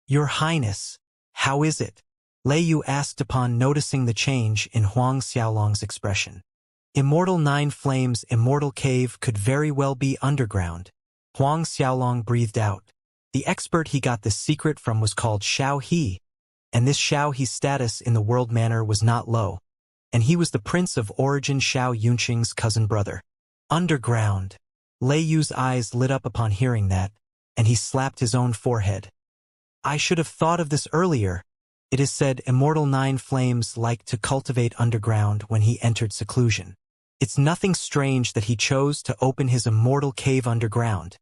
"Your Highness, how is it?" Lei Yu asked upon noticing the change in Huang Xiaolong's expression. "Immortal Nine Flames Immortal Cave could very well be underground." Huang Xiaolong breathed out. The expert he got this secret from was called Xiao He, and this Xiao He's status in the world manor was not low, and he was the prince of origin Xiao Yunqing's cousin brother. Underground. Lei Yu's eyes lit up upon hearing that, and he slapped his own forehead. "I should have thought of this earlier." It is said Immortal Nine Flames liked to cultivate underground when he entered seclusion. It's nothing strange that he chose to open his immortal cave underground.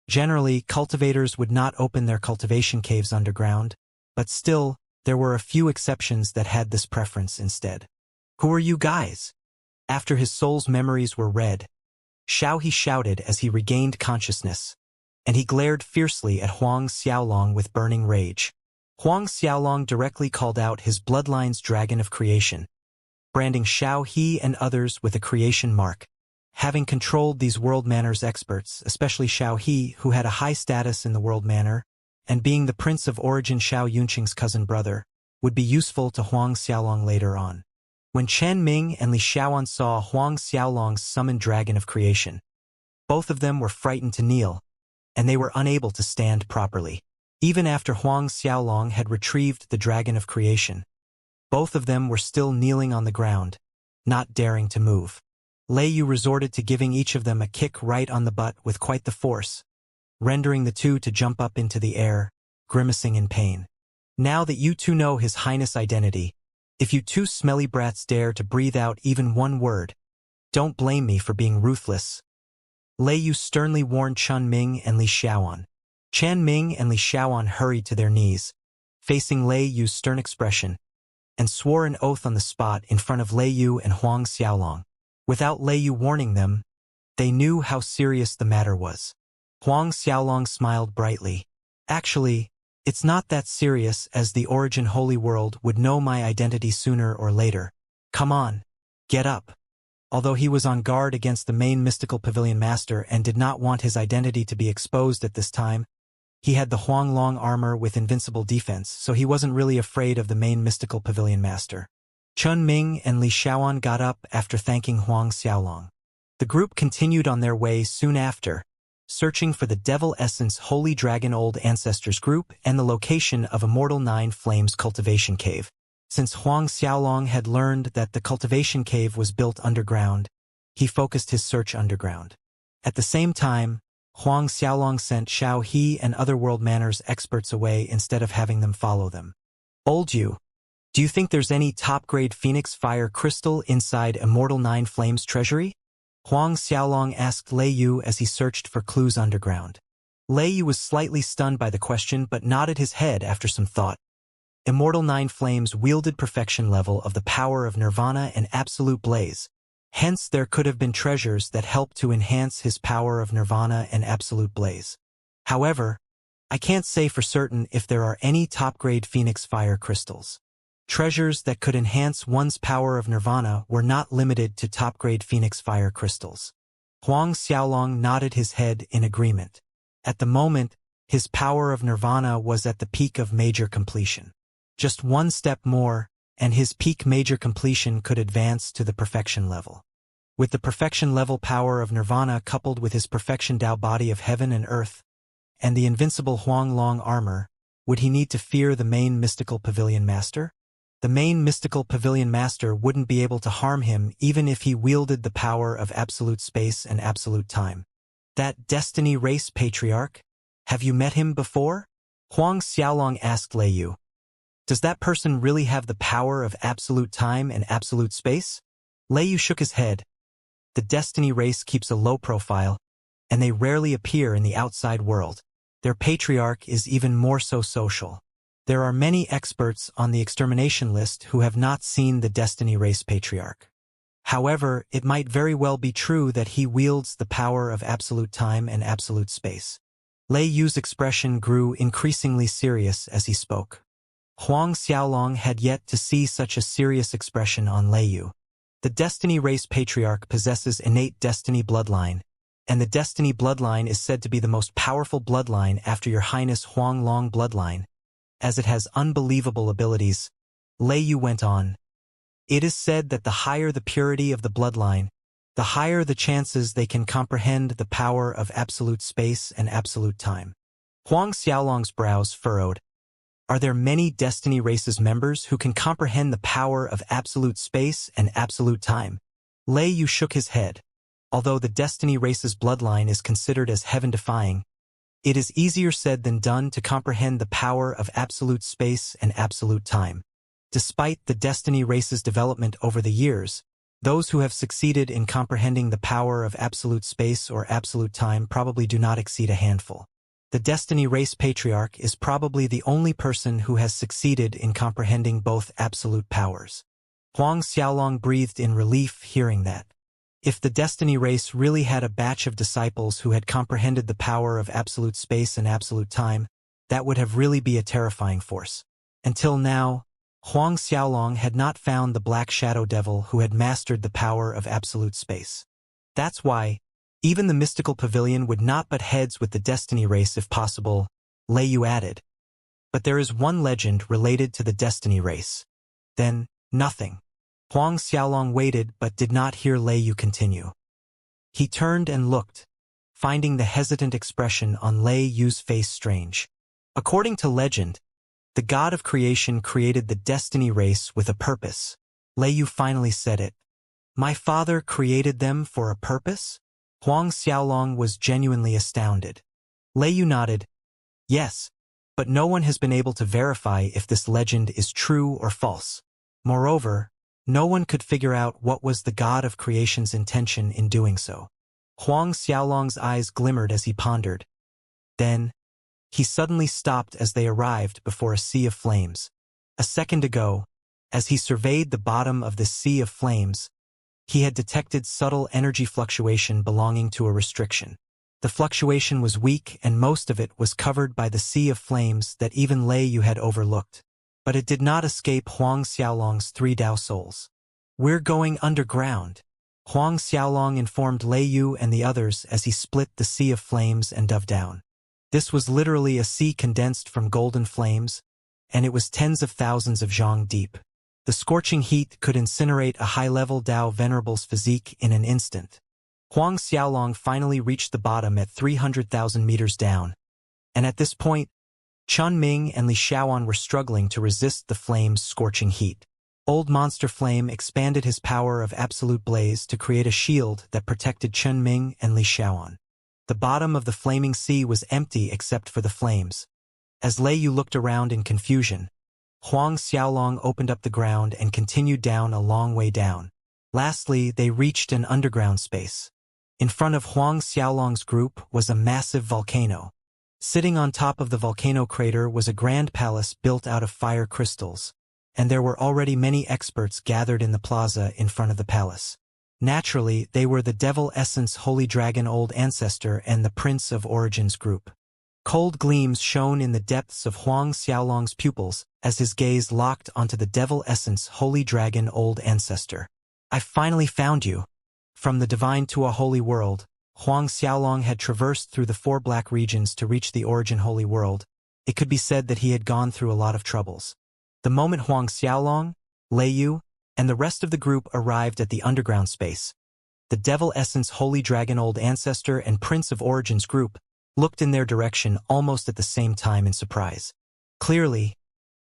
Generally, cultivators would not open their cultivation caves underground, but still, there were a few exceptions that had this preference instead. "Who are you guys?" After his soul's memories were read, Xiao He shouted as he regained consciousness, and he glared fiercely at Huang Xiaolong with burning rage. Huang Xiaolong directly called out his bloodline's dragon of creation, branding Xiao He and others with a creation mark. Having controlled these world manners experts, especially Xiao He, who had a high status in the world manor, and being the prince of origin Xiao Yunqing's cousin brother, would be useful to Huang Xiaolong later on. When Chen Ming and Li Xiaoan saw Huang Xiaolong's summoned dragon of creation, both of them were frightened to kneel, and they were unable to stand properly. Even after Huang Xiaolong had retrieved the dragon of creation, both of them were still kneeling on the ground, not daring to move. Lei Yu resorted to giving each of them a kick right on the butt with quite the force, rendering the two to jump up into the air, grimacing in pain. "Now that you two know His Highness' identity, if you two smelly brats dare to breathe out even one word, don't blame me for being ruthless." Lei Yu sternly warned Chen Ming and Li Xiaoan. Chen Ming and Li Xiaoan hurried to their knees, facing Lei Yu's stern expression, and swore an oath on the spot in front of Lei Yu and Huang Xiaolong. Without Lei Yu warning them, they knew how serious the matter was. Huang Xiaolong smiled brightly. "Actually, it's not that serious, as the origin holy world would know my identity sooner or later. Come on, get up." Although he was on guard against the main mystical pavilion master and did not want his identity to be exposed at this time, he had the Huang Long armor with invincible defense, so he wasn't really afraid of the main mystical pavilion master. Chen Ming and Li Xiaoan got up after thanking Huang Xiaolong. The group continued on their way soon after, searching for the Devil Essence Holy Dragon Old Ancestors group and the location of Immortal Nine Flames Cultivation Cave. Since Huang Xiaolong had learned that the Cultivation Cave was built underground, he focused his search underground. At the same time, Huang Xiaolong sent Xiao He and other world manners experts away instead of having them follow them. "Old you, do you think there's any top-grade Phoenix Fire Crystal inside Immortal Nine Flames treasury?" Huang Xiaolong asked Lei Yu as he searched for clues underground. Lei Yu was slightly stunned by the question but nodded his head after some thought. Immortal Nine Flames wielded perfection level of the power of Nirvana and Absolute Blaze. Hence there could have been treasures that helped to enhance his power of Nirvana and Absolute Blaze. However, I can't say for certain if there are any top-grade Phoenix Fire crystals. Treasures that could enhance one's power of Nirvana were not limited to top-grade Phoenix Fire crystals. Huang Xiaolong nodded his head in agreement. At the moment, his power of Nirvana was at the peak of major completion. Just one step more, and his peak major completion could advance to the perfection level. With the perfection level power of Nirvana coupled with his perfection Tao body of heaven and earth, and the invincible Huang Long armor, would he need to fear the main mystical pavilion master? The main mystical pavilion master wouldn't be able to harm him even if he wielded the power of absolute space and absolute time. That Destiny Race Patriarch? Have you met him before? Huang Xiaolong asked Lei Yu. Does that person really have the power of absolute time and absolute space? Lei Yu shook his head. The Destiny Race keeps a low profile, and they rarely appear in the outside world. Their patriarch is even more so social. There are many experts on the extermination list who have not seen the Destiny Race Patriarch. However, it might very well be true that he wields the power of absolute time and absolute space. Lei Yu's expression grew increasingly serious as he spoke. Huang Xiaolong had yet to see such a serious expression on Lei Yu. The Destiny Race Patriarch possesses innate Destiny bloodline, and the Destiny bloodline is said to be the most powerful bloodline after Your Highness Huang Long bloodline, as it has unbelievable abilities. Lei Yu went on. It is said that the higher the purity of the bloodline, the higher the chances they can comprehend the power of absolute space and absolute time. Huang Xiaolong's brows furrowed. Are there many Destiny Races members who can comprehend the power of absolute space and absolute time? Lei Yu shook his head. Although the Destiny Race's bloodline is considered as heaven-defying, it is easier said than done to comprehend the power of absolute space and absolute time. Despite the Destiny Race's development over the years, those who have succeeded in comprehending the power of absolute space or absolute time probably do not exceed a handful. The Destiny Race Patriarch is probably the only person who has succeeded in comprehending both absolute powers. Huang Xiaolong breathed in relief hearing that. If the Destiny Race really had a batch of disciples who had comprehended the power of absolute space and absolute time, that would have really be a terrifying force. Until now, Huang Xiaolong had not found the Black Shadow Devil who had mastered the power of absolute space. That's why, even the mystical pavilion would not butt heads with the Destiny Race if possible, Lei Yu added. But there is one legend related to the Destiny Race. Then, nothing. Huang Xiaolong waited but did not hear Lei Yu continue. He turned and looked, finding the hesitant expression on Lei Yu's face strange. According to legend, the god of creation created the Destiny Race with a purpose. Lei Yu finally said it. My father created them for a purpose? Huang Xiaolong was genuinely astounded. Lei Yu nodded. Yes, but no one has been able to verify if this legend is true or false. Moreover, no one could figure out what was the god of creation's intention in doing so. Huang Xiaolong's eyes glimmered as he pondered. Then, he suddenly stopped as they arrived before a sea of flames. A second ago, as he surveyed the bottom of this sea of flames, he had detected subtle energy fluctuation belonging to a restriction. The fluctuation was weak and most of it was covered by the sea of flames that even Lei Yu had overlooked. But it did not escape Huang Xiaolong's 3 Dao souls. We're going underground, Huang Xiaolong informed Lei Yu and the others as he split the sea of flames and dove down. This was literally a sea condensed from golden flames, and it was tens of thousands of zhang deep. The scorching heat could incinerate a high-level Dao Venerable's physique in an instant. Huang Xiaolong finally reached the bottom at 300,000 meters down, and at this point, Chun Ming and Li Xiaoan were struggling to resist the flame's scorching heat. Old Monster Flame expanded his power of absolute blaze to create a shield that protected Chun Ming and Li Xiaoan. The bottom of the flaming sea was empty except for the flames. As Lei Yu looked around in confusion, Huang Xiaolong opened up the ground and continued down a long way down. Lastly, they reached an underground space. In front of Huang Xiaolong's group was a massive volcano. Sitting on top of the volcano crater was a grand palace built out of fire crystals, and there were already many experts gathered in the plaza in front of the palace. Naturally, they were the Devil Essence Holy Dragon Old Ancestor and the Prince of Origins group. Cold gleams shone in the depths of Huang Xiaolong's pupils as his gaze locked onto the Devil Essence Holy Dragon Old Ancestor. I finally found you. From the divine to a holy world, Huang Xiaolong had traversed through the 4 black regions to reach the origin holy world. It could be said that he had gone through a lot of troubles. The moment Huang Xiaolong, Lei Yu, and the rest of the group arrived at the underground space, the Devil Essence Holy Dragon Old Ancestor and Prince of Origins group looked in their direction almost at the same time in surprise. Clearly,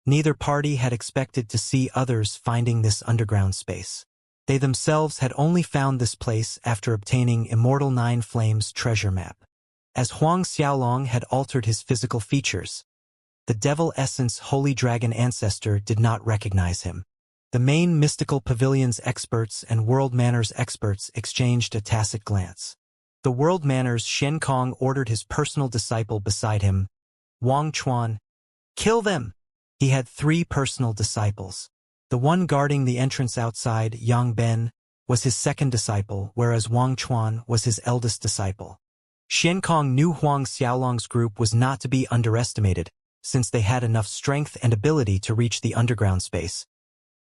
neither party had expected to see others finding this underground space. They themselves had only found this place after obtaining Immortal 9 Flames treasure map. As Huang Xiaolong had altered his physical features, the Devil Essence Holy Dragon Ancestor did not recognize him. The main mystical pavilion's experts and world manners experts exchanged a tacit glance. The world manners Shen Kong ordered his personal disciple beside him, Wang Chuan, kill them! He had 3 personal disciples. The one guarding the entrance outside, Yang Ben, was his second disciple, whereas Wang Chuan was his eldest disciple. Shen Kong knew Huang Xiaolong's group was not to be underestimated, since they had enough strength and ability to reach the underground space.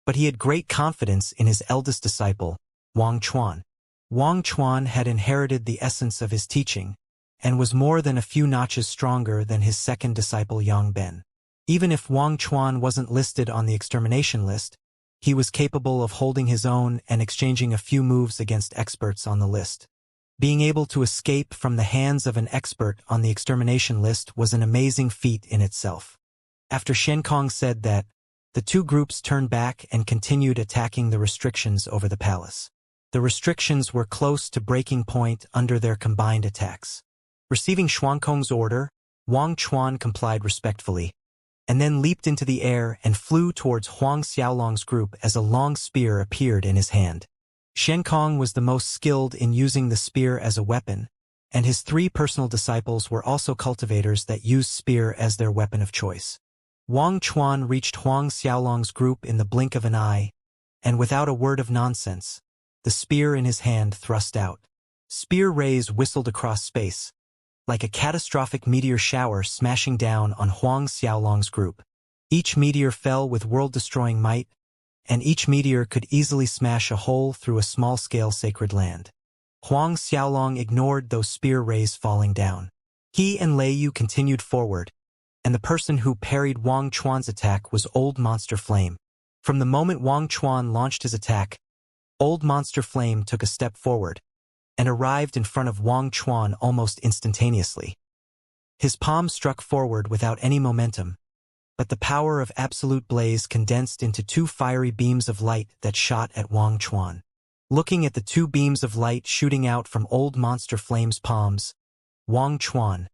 But he had great confidence in his eldest disciple, Wang Chuan. Wang Chuan had inherited the essence of his teaching, and was more than a few notches stronger than his second disciple Yang Ben. Even if Wang Chuan wasn't listed on the extermination list, he was capable of holding his own and exchanging a few moves against experts on the list. Being able to escape from the hands of an expert on the extermination list was an amazing feat in itself. After Xianxia said that, the two groups turned back and continued attacking the restrictions over the palace. The restrictions were close to breaking point under their combined attacks. Receiving Xianxia's order, Wang Chuan complied respectfully, and then leaped into the air and flew towards Huang Xiaolong's group as a long spear appeared in his hand. Xianxia was the most skilled in using the spear as a weapon, and his 3 personal disciples were also cultivators that used spear as their weapon of choice. Wang Chuan reached Huang Xiaolong's group in the blink of an eye, and without a word of nonsense, the spear in his hand thrust out. Spear rays whistled across space, like a catastrophic meteor shower smashing down on Huang Xiaolong's group. Each meteor fell with world-destroying might, and each meteor could easily smash a hole through a small-scale sacred land. Huang Xiaolong ignored those spear rays falling down. He and Lei Yu continued forward, and the person who parried Wang Chuan's attack was Old Monster Flame. From the moment Wang Chuan launched his attack, Old Monster Flame took a step forward, and arrived in front of Wang Chuan almost instantaneously. His palm struck forward without any momentum, but the power of absolute blaze condensed into 2 fiery beams of light that shot at Wang Chuan. Looking at the 2 beams of light shooting out from Old Monster Flame's palms, Wang Chuan,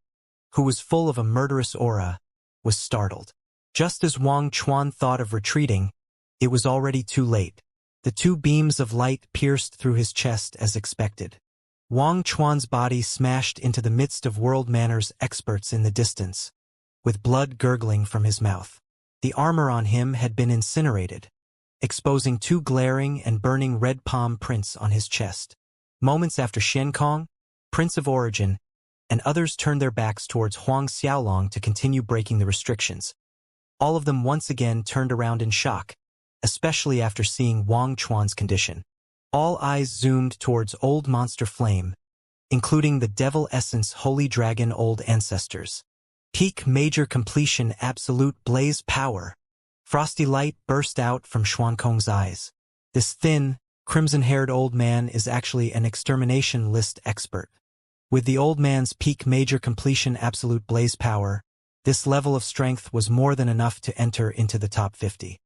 who was full of a murderous aura, was startled. Just as Wang Chuan thought of retreating, it was already too late. The 2 beams of light pierced through his chest as expected. Wang Chuan's body smashed into the midst of world manners experts in the distance, with blood gurgling from his mouth. The armor on him had been incinerated, exposing 2 glaring and burning red palm prints on his chest. Moments after Xianxia, Prince of Origin, and others turned their backs towards Huang Xiaolong to continue breaking the restrictions. All of them once again turned around in shock, especially after seeing Wang Chuan's condition. All eyes zoomed towards Old Monster Flame, including the Devil Essence Holy Dragon Old Ancestors. Peak Major Completion Absolute Blaze Power. Frosty light burst out from Xianxia's eyes. This thin, crimson-haired old man is actually an extermination list expert. With the old man's Peak Major Completion Absolute Blaze Power, this level of strength was more than enough to enter into the top 50.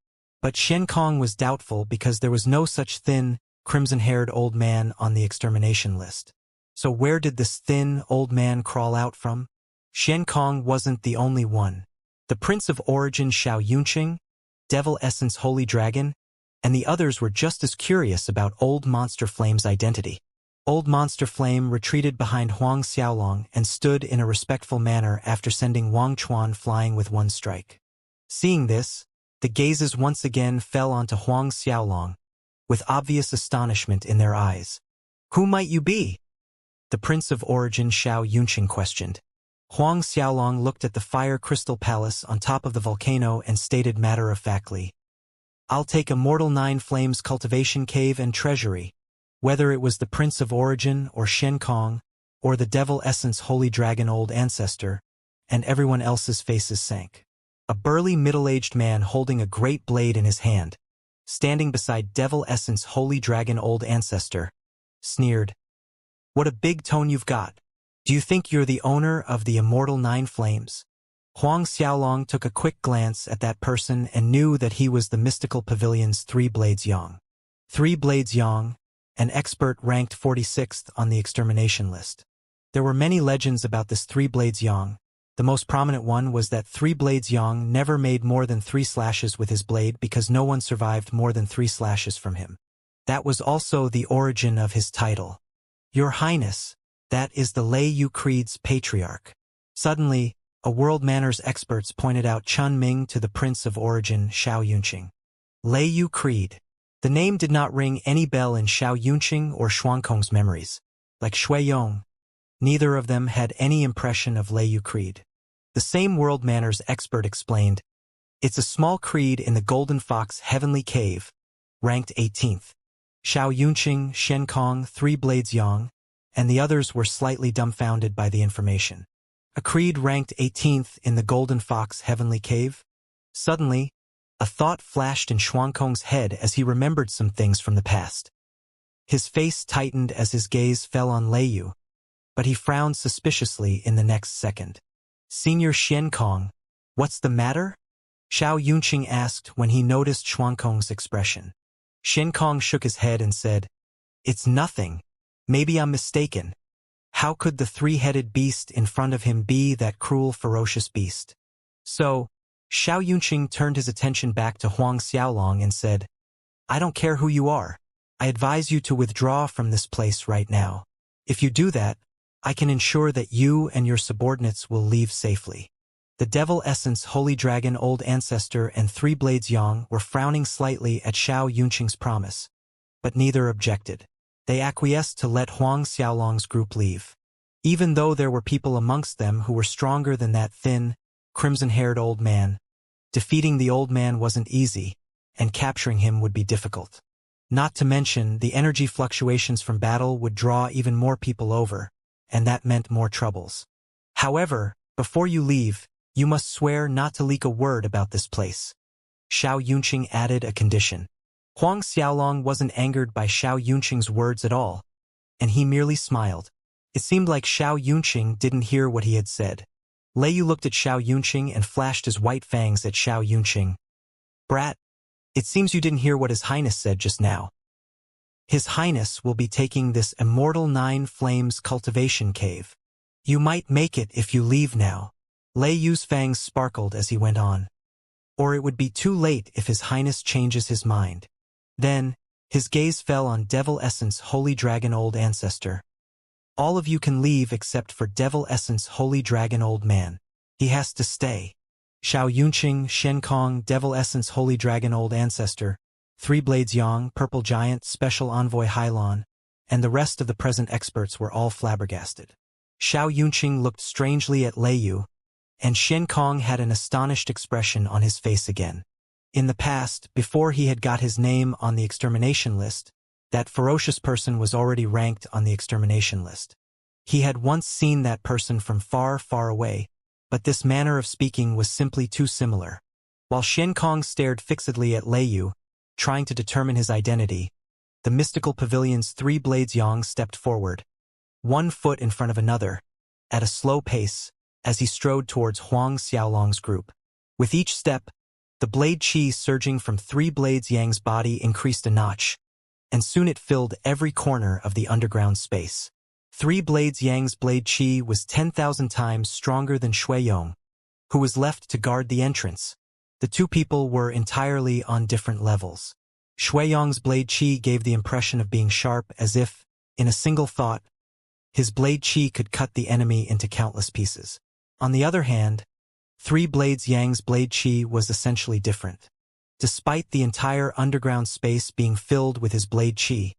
But Xianxia was doubtful because there was no such thin, crimson-haired old man on the extermination list. So where did this thin, old man crawl out from? Xianxia wasn't the only one. The Prince of Origin Xianxia, Devil Essence Holy Dragon, and the others were just as curious about Old Monster Flame's identity. Old Monster Flame retreated behind Huang Xiaolong and stood in a respectful manner after sending Wang Chuan flying with 1 strike. Seeing this, the gazes once again fell onto Huang Xiaolong, with obvious astonishment in their eyes. "Who might you be?" the Prince of Origin Xianxia questioned. Huang Xiaolong looked at the fire crystal palace on top of the volcano and stated matter-of-factly, "I'll take Immortal 9 Flames Cultivation Cave and Treasury." Whether it was the Prince of Origin or Xianxia, or the Devil Essence Holy Dragon Old Ancestor, and everyone else's faces sank. A burly middle-aged man holding a great blade in his hand, standing beside Devil Essence Holy Dragon Old Ancestor, sneered, "What a big tone you've got. Do you think you're the owner of the Immortal 9 Flames?" Huang Xiaolong took a quick glance at that person and knew that he was the Mystical Pavilion's 3 Blades Yang. 3 Blades Yang, an expert ranked 46th on the extermination list. There were many legends about this 3 Blades Yang. The most prominent one was that 3 Blades Yang never made more than 3 slashes with his blade because no one survived more than 3 slashes from him. That was also the origin of his title. "Your Highness, that is the Lei Yu Creed's patriarch." Suddenly, a world manners experts pointed out Chun Ming to the Prince of Origin Xianxia. Lei Yu Creed. The name did not ring any bell in Xianxia or Xianxia's memories. Like Shui Yong, neither of them had any impression of Lei Yu Creed. The same world manners expert explained, "It's a small creed in the Golden Fox Heavenly Cave, ranked 18th. Xianxia, Xianxia, 3 Blades Yang, and the others were slightly dumbfounded by the information. A creed ranked 18th in the Golden Fox Heavenly Cave? Suddenly, a thought flashed in Xuankong's head as he remembered some things from the past. His face tightened as his gaze fell on Lei Yu, but he frowned suspiciously in the next second. "Senior Xiankong, what's the matter?" Xiao Yunqing asked when he noticed Xuankong's expression. Xiankong shook his head and said, "It's nothing. Maybe I'm mistaken. How could the three-headed beast in front of him be that cruel, ferocious beast?" So, Xiao Yunqing turned his attention back to Huang Xiaolong and said, "I don't care who you are. I advise you to withdraw from this place right now. If you do that, I can ensure that you and your subordinates will leave safely." The Devil Essence Holy Dragon Old Ancestor and Three Blades Yang were frowning slightly at Xiao Yunqing's promise, but neither objected. They acquiesced to let Huang Xiaolong's group leave. Even though there were people amongst them who were stronger than that thin, crimson-haired old man, defeating the old man wasn't easy, and capturing him would be difficult. Not to mention, the energy fluctuations from battle would draw even more people over, and that meant more troubles. However, before you leave, you must swear not to leak a word about this place. Xiao Yunqing added a condition. Huang Xiaolong wasn't angered by Xiao Yunqing's words at all, and he merely smiled. It seemed like Xiao Yunqing didn't hear what he had said. Lei Yu looked at Xiao Yunqing and flashed his white fangs at Xiao Yunqing. "Brat, it seems you didn't hear what His Highness said just now. His Highness will be taking this Immortal 9 Flames Cultivation Cave. You might make it if you leave now." Lei Yu's fangs sparkled as he went on. "Or it would be too late if His Highness changes his mind." Then, his gaze fell on Devil Essence Holy Dragon Old Ancestor. "All of you can leave except for Devil Essence Holy Dragon Old Man. He has to stay." Xiao Yunqing, Xiankong, Devil Essence Holy Dragon Old Ancestor, Three Blades Yang, Purple Giant, Special Envoy Hylon, and the rest of the present experts were all flabbergasted. Xiao Yunqing looked strangely at Lei Yu, and Xiankong had an astonished expression on his face again. In the past, before he had got his name on the extermination list, that ferocious person was already ranked on the extermination list. He had once seen that person from far, far away, but this manner of speaking was simply too similar. While Xiankong stared fixedly at Lei Yu, trying to determine his identity, the mystical pavilion's Three Blades Yang stepped forward, one foot in front of another, at a slow pace, as he strode towards Huang Xiaolong's group. With each step, the blade chi surging from Three Blades Yang's body increased a notch, and soon it filled every corner of the underground space. Three Blades Yang's blade chi was 10,000 times stronger than Shuiyong, who was left to guard the entrance. The two people were entirely on different levels. Shuiyong's blade chi gave the impression of being sharp as if, in a single thought, his blade chi could cut the enemy into countless pieces. On the other hand, Three Blades Yang's blade chi was essentially different. Despite the entire underground space being filled with his blade chi,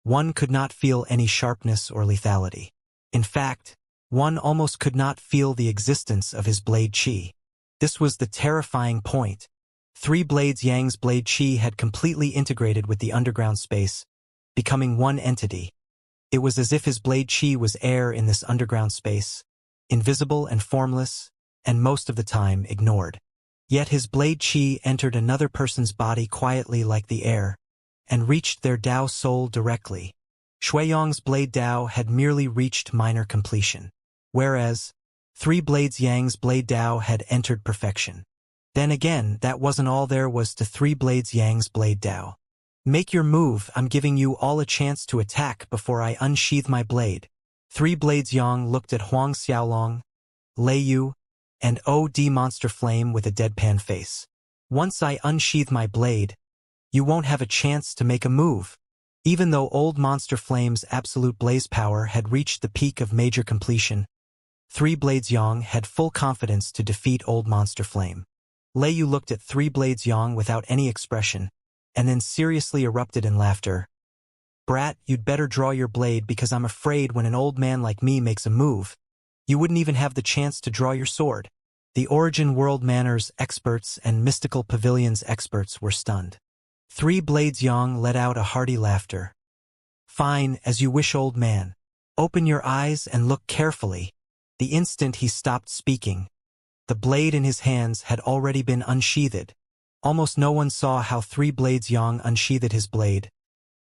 one could not feel any sharpness or lethality. In fact, one almost could not feel the existence of his blade chi. This was the terrifying point. Three Blades Yang's blade chi had completely integrated with the underground space, becoming one entity. It was as if his blade chi was air in this underground space, invisible and formless, and most of the time ignored. Yet his blade chi entered another person's body quietly like the air, and reached their Dao soul directly. Shuiyong's blade Dao had merely reached minor completion, whereas Three Blades Yang's blade Dao had entered perfection. Then again, that wasn't all there was to Three Blades Yang's blade Dao. "Make your move, I'm giving you all a chance to attack before I unsheath my blade." Three Blades Yang looked at Huang Xiaolong, Lei Yu, and O.D. Monster Flame with a deadpan face. "Once I unsheath my blade, you won't have a chance to make a move." Even though Old Monster Flame's absolute blaze power had reached the peak of major completion, Three Blades Yang had full confidence to defeat Old Monster Flame. Lei Yu looked at Three Blades Yang without any expression, and then seriously erupted in laughter. "Brat, you'd better draw your blade because I'm afraid when an old man like me makes a move, you wouldn't even have the chance to draw your sword." The Origin World Manners experts and Mystical Pavilions experts were stunned. Three Blades Yang let out a hearty laughter. "Fine, as you wish, old man. Open your eyes and look carefully." The instant he stopped speaking, The blade in his hands had already been unsheathed. Almost no one saw how 3 blades Yang unsheathed his blade.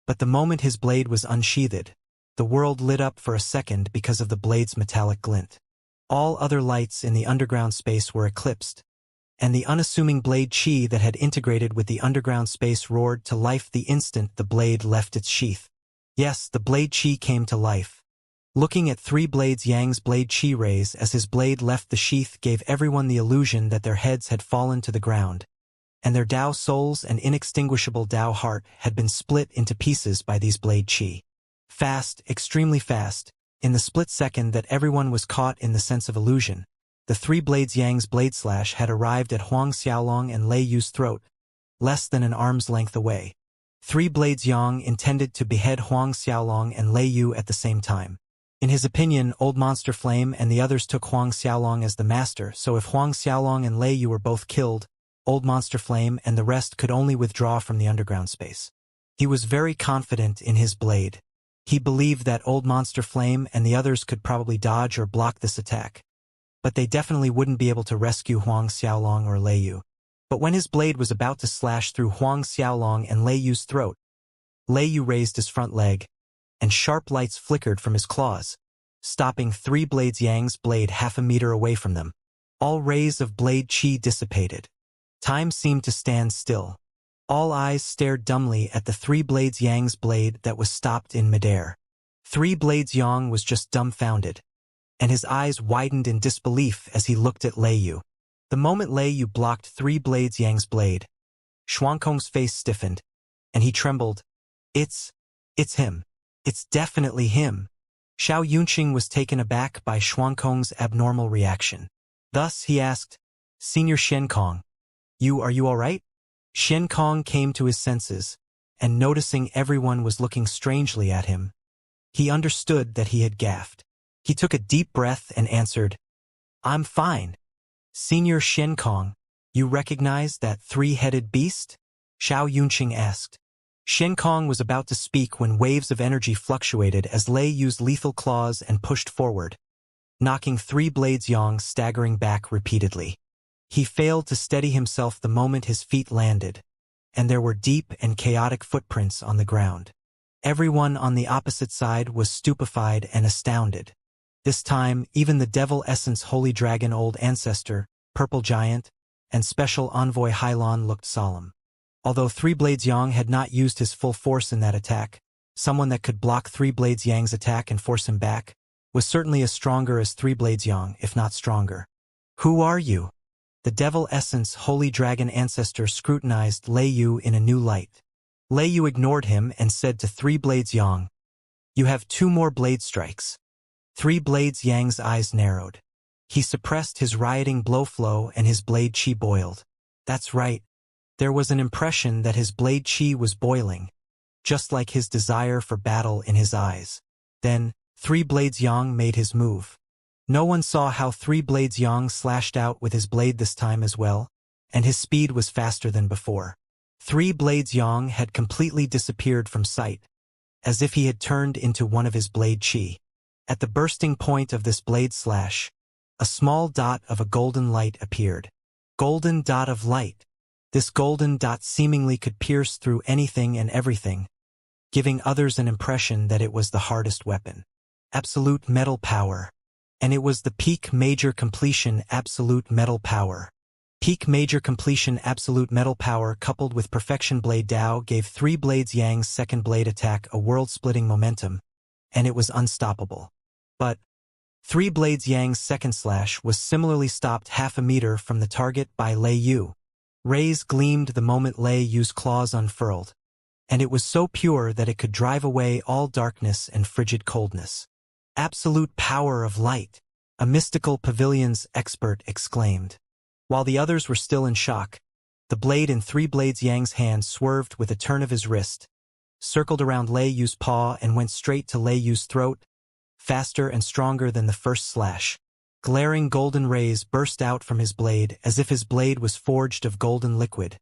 But the moment his blade was unsheathed, the world lit up for a second because of the blade's metallic glint. All other lights in the underground space were eclipsed, and the unassuming blade chi that had integrated with the underground space roared to life the instant the blade left its sheath. Yes, the blade chi came to life. Looking at 3 blades Yang's blade chi rays as his blade left the sheath gave everyone the illusion that their heads had fallen to the ground, and their Tao souls and inextinguishable Tao heart had been split into pieces by these blade chi. Fast, extremely fast, in the split second that everyone was caught in the sense of illusion, the 3 blades Yang's blade slash had arrived at Huang Xiaolong and Lei Yu's throat, less than an arm's length away. 3 blades Yang intended to behead Huang Xiaolong and Lei Yu at the same time. In his opinion, Old Monster Flame and the others took Huang Xiaolong as the master, so if Huang Xiaolong and Lei Yu were both killed, Old Monster Flame and the rest could only withdraw from the underground space. He was very confident in his blade. He believed that Old Monster Flame and the others could probably dodge or block this attack, but they definitely wouldn't be able to rescue Huang Xiaolong or Lei Yu. But when his blade was about to slash through Huang Xiaolong and Lei Yu's throat, Lei Yu raised his front leg, and sharp lights flickered from his claws, stopping 3 blades Yang's blade half a meter away from them. All rays of blade chi dissipated. Time seemed to stand still. All eyes stared dumbly at the 3 blades Yang's blade that was stopped in midair. 3 blades Yang was just dumbfounded, and his eyes widened in disbelief as he looked at Lei Yu. The moment Lei Yu blocked 3 blades Yang's blade, Xuankong's face stiffened, and he trembled. It's him. It's definitely him. Xiao Yunqing was taken aback by Xuankong's abnormal reaction. Thus he asked, "Senior Xiankong, are you all right?" Xiankong came to his senses, and noticing everyone was looking strangely at him, he understood that he had gaffed. He took a deep breath and answered, "I'm fine." "Senior Xiankong, you recognize that 3-headed beast?" Xiao Yunqing asked. Xiankong was about to speak when waves of energy fluctuated as Lei used lethal claws and pushed forward, knocking 3 blades Yang staggering back repeatedly. He failed to steady himself the moment his feet landed, and there were deep and chaotic footprints on the ground. Everyone on the opposite side was stupefied and astounded. This time, even the Devil Essence Holy Dragon Old Ancestor, Purple Giant, and Special Envoy Hylon looked solemn. Although 3 blades Yang had not used his full force in that attack, someone that could block 3 blades Yang's attack and force him back was certainly as stronger as 3 blades Yang, if not stronger. "Who are you?" The Devil Essence Holy Dragon Ancestor scrutinized Lei Yu in a new light. Lei Yu ignored him and said to 3 blades Yang, "You have 2 more blade strikes." 3 blades Yang's eyes narrowed. He suppressed his rioting blow flow and his blade chi boiled. That's right. There was an impression that his blade chi was boiling, just like his desire for battle in his eyes. Then, 3 blades Yang made his move. No one saw how 3 blades Yang slashed out with his blade this time as well, and his speed was faster than before. 3 blades Yang had completely disappeared from sight, as if he had turned into one of his blade chi. At the bursting point of this blade slash, a small dot of a golden light appeared. Golden dot of light. This golden dot seemingly could pierce through anything and everything, giving others an impression that it was the hardest weapon. Absolute metal power. And it was the peak major completion absolute metal power. Peak major completion absolute metal power coupled with perfection blade Dao gave 3 blades Yang's second blade attack a world-splitting momentum, and it was unstoppable. But 3 blades Yang's second slash was similarly stopped half a meter from the target by Lei Yu. Rays gleamed the moment Lei Yu's claws unfurled, and it was so pure that it could drive away all darkness and frigid coldness. "Absolute power of light," a mystical pavilion's expert exclaimed. While the others were still in shock, the blade in 3 blades Yang's hand swerved with a turn of his wrist, circled around Lei Yu's paw and went straight to Lei Yu's throat, faster and stronger than the first slash. Glaring golden rays burst out from his blade as if his blade was forged of golden liquid,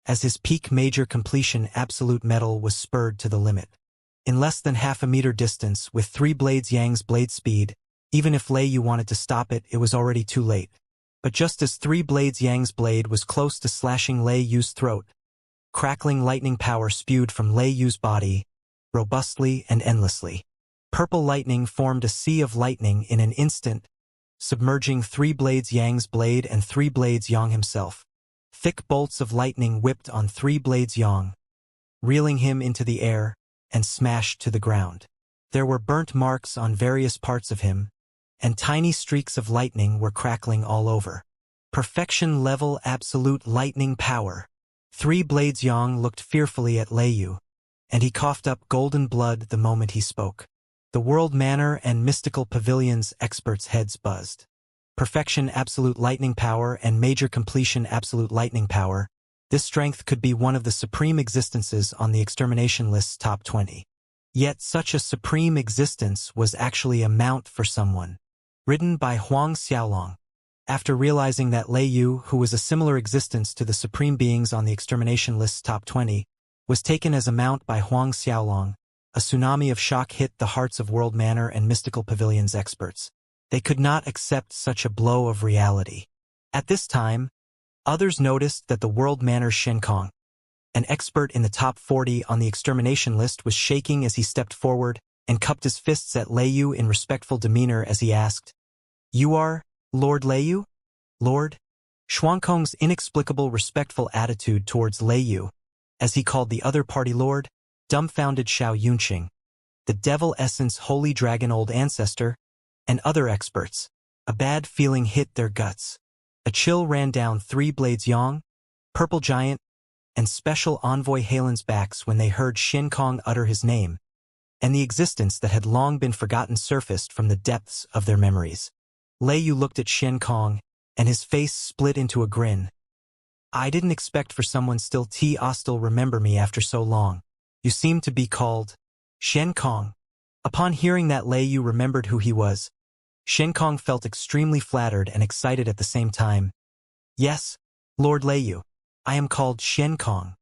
as his peak major completion absolute metal was spurred to the limit. In less than half a meter distance, with 3 blades Yang's blade speed, even if Lei Yu wanted to stop it, it was already too late. But just as Three Blades Yang's blade was close to slashing Lei Yu's throat, crackling lightning power spewed from Lei Yu's body, robustly and endlessly. Purple lightning formed a sea of lightning in an instant, submerging Three Blades Yang's blade and Three Blades Yang himself. Thick bolts of lightning whipped on Three Blades Yang, reeling him into the air and smashed to the ground. There were burnt marks on various parts of him, and tiny streaks of lightning were crackling all over. Perfection-level absolute lightning power. Three Blades Yang looked fearfully at Lei Yu, and he coughed up golden blood the moment he spoke. The World Manor and Mystical Pavilion's experts' heads buzzed. Perfection absolute lightning power and major completion absolute lightning power. This strength could be one of the supreme existences on the extermination list's top 20. Yet such a supreme existence was actually a mount for someone. Written by Huang Xiaolong. After realizing that Lei Yu, who was a similar existence to the supreme beings on the extermination list's top 20, was taken as a mount by Huang Xiaolong, a tsunami of shock hit the hearts of World Manor and Mystical Pavilion's experts. They could not accept such a blow of reality. At this time, others noticed that the World Manor's Xianxia, an expert in the top 40 on the extermination list, was shaking as he stepped forward and cupped his fists at Lei Yu in respectful demeanor as he asked, "You are Lord Lei Yu?" Lord? Xuankong's inexplicable respectful attitude towards Lei Yu, as he called the other party Lord, dumbfounded Xianxia, the Devil Essence Holy Dragon Old Ancestor, and other experts. A bad feeling hit their guts. A chill ran down Three Blades Yang, Purple Giant, and Special Envoy Halen's backs when they heard Xianxia utter his name, and the existence that had long been forgotten surfaced from the depths of their memories. Lei Yu looked at Xianxia, and his face split into a grin. "I didn't expect for someone still hostile remember me after so long. You seem to be called Xianxia." Upon hearing that Lei Yu remembered who he was, Xianxia felt extremely flattered and excited at the same time. "Yes, Lord Lei Yu. I am called Xianxia."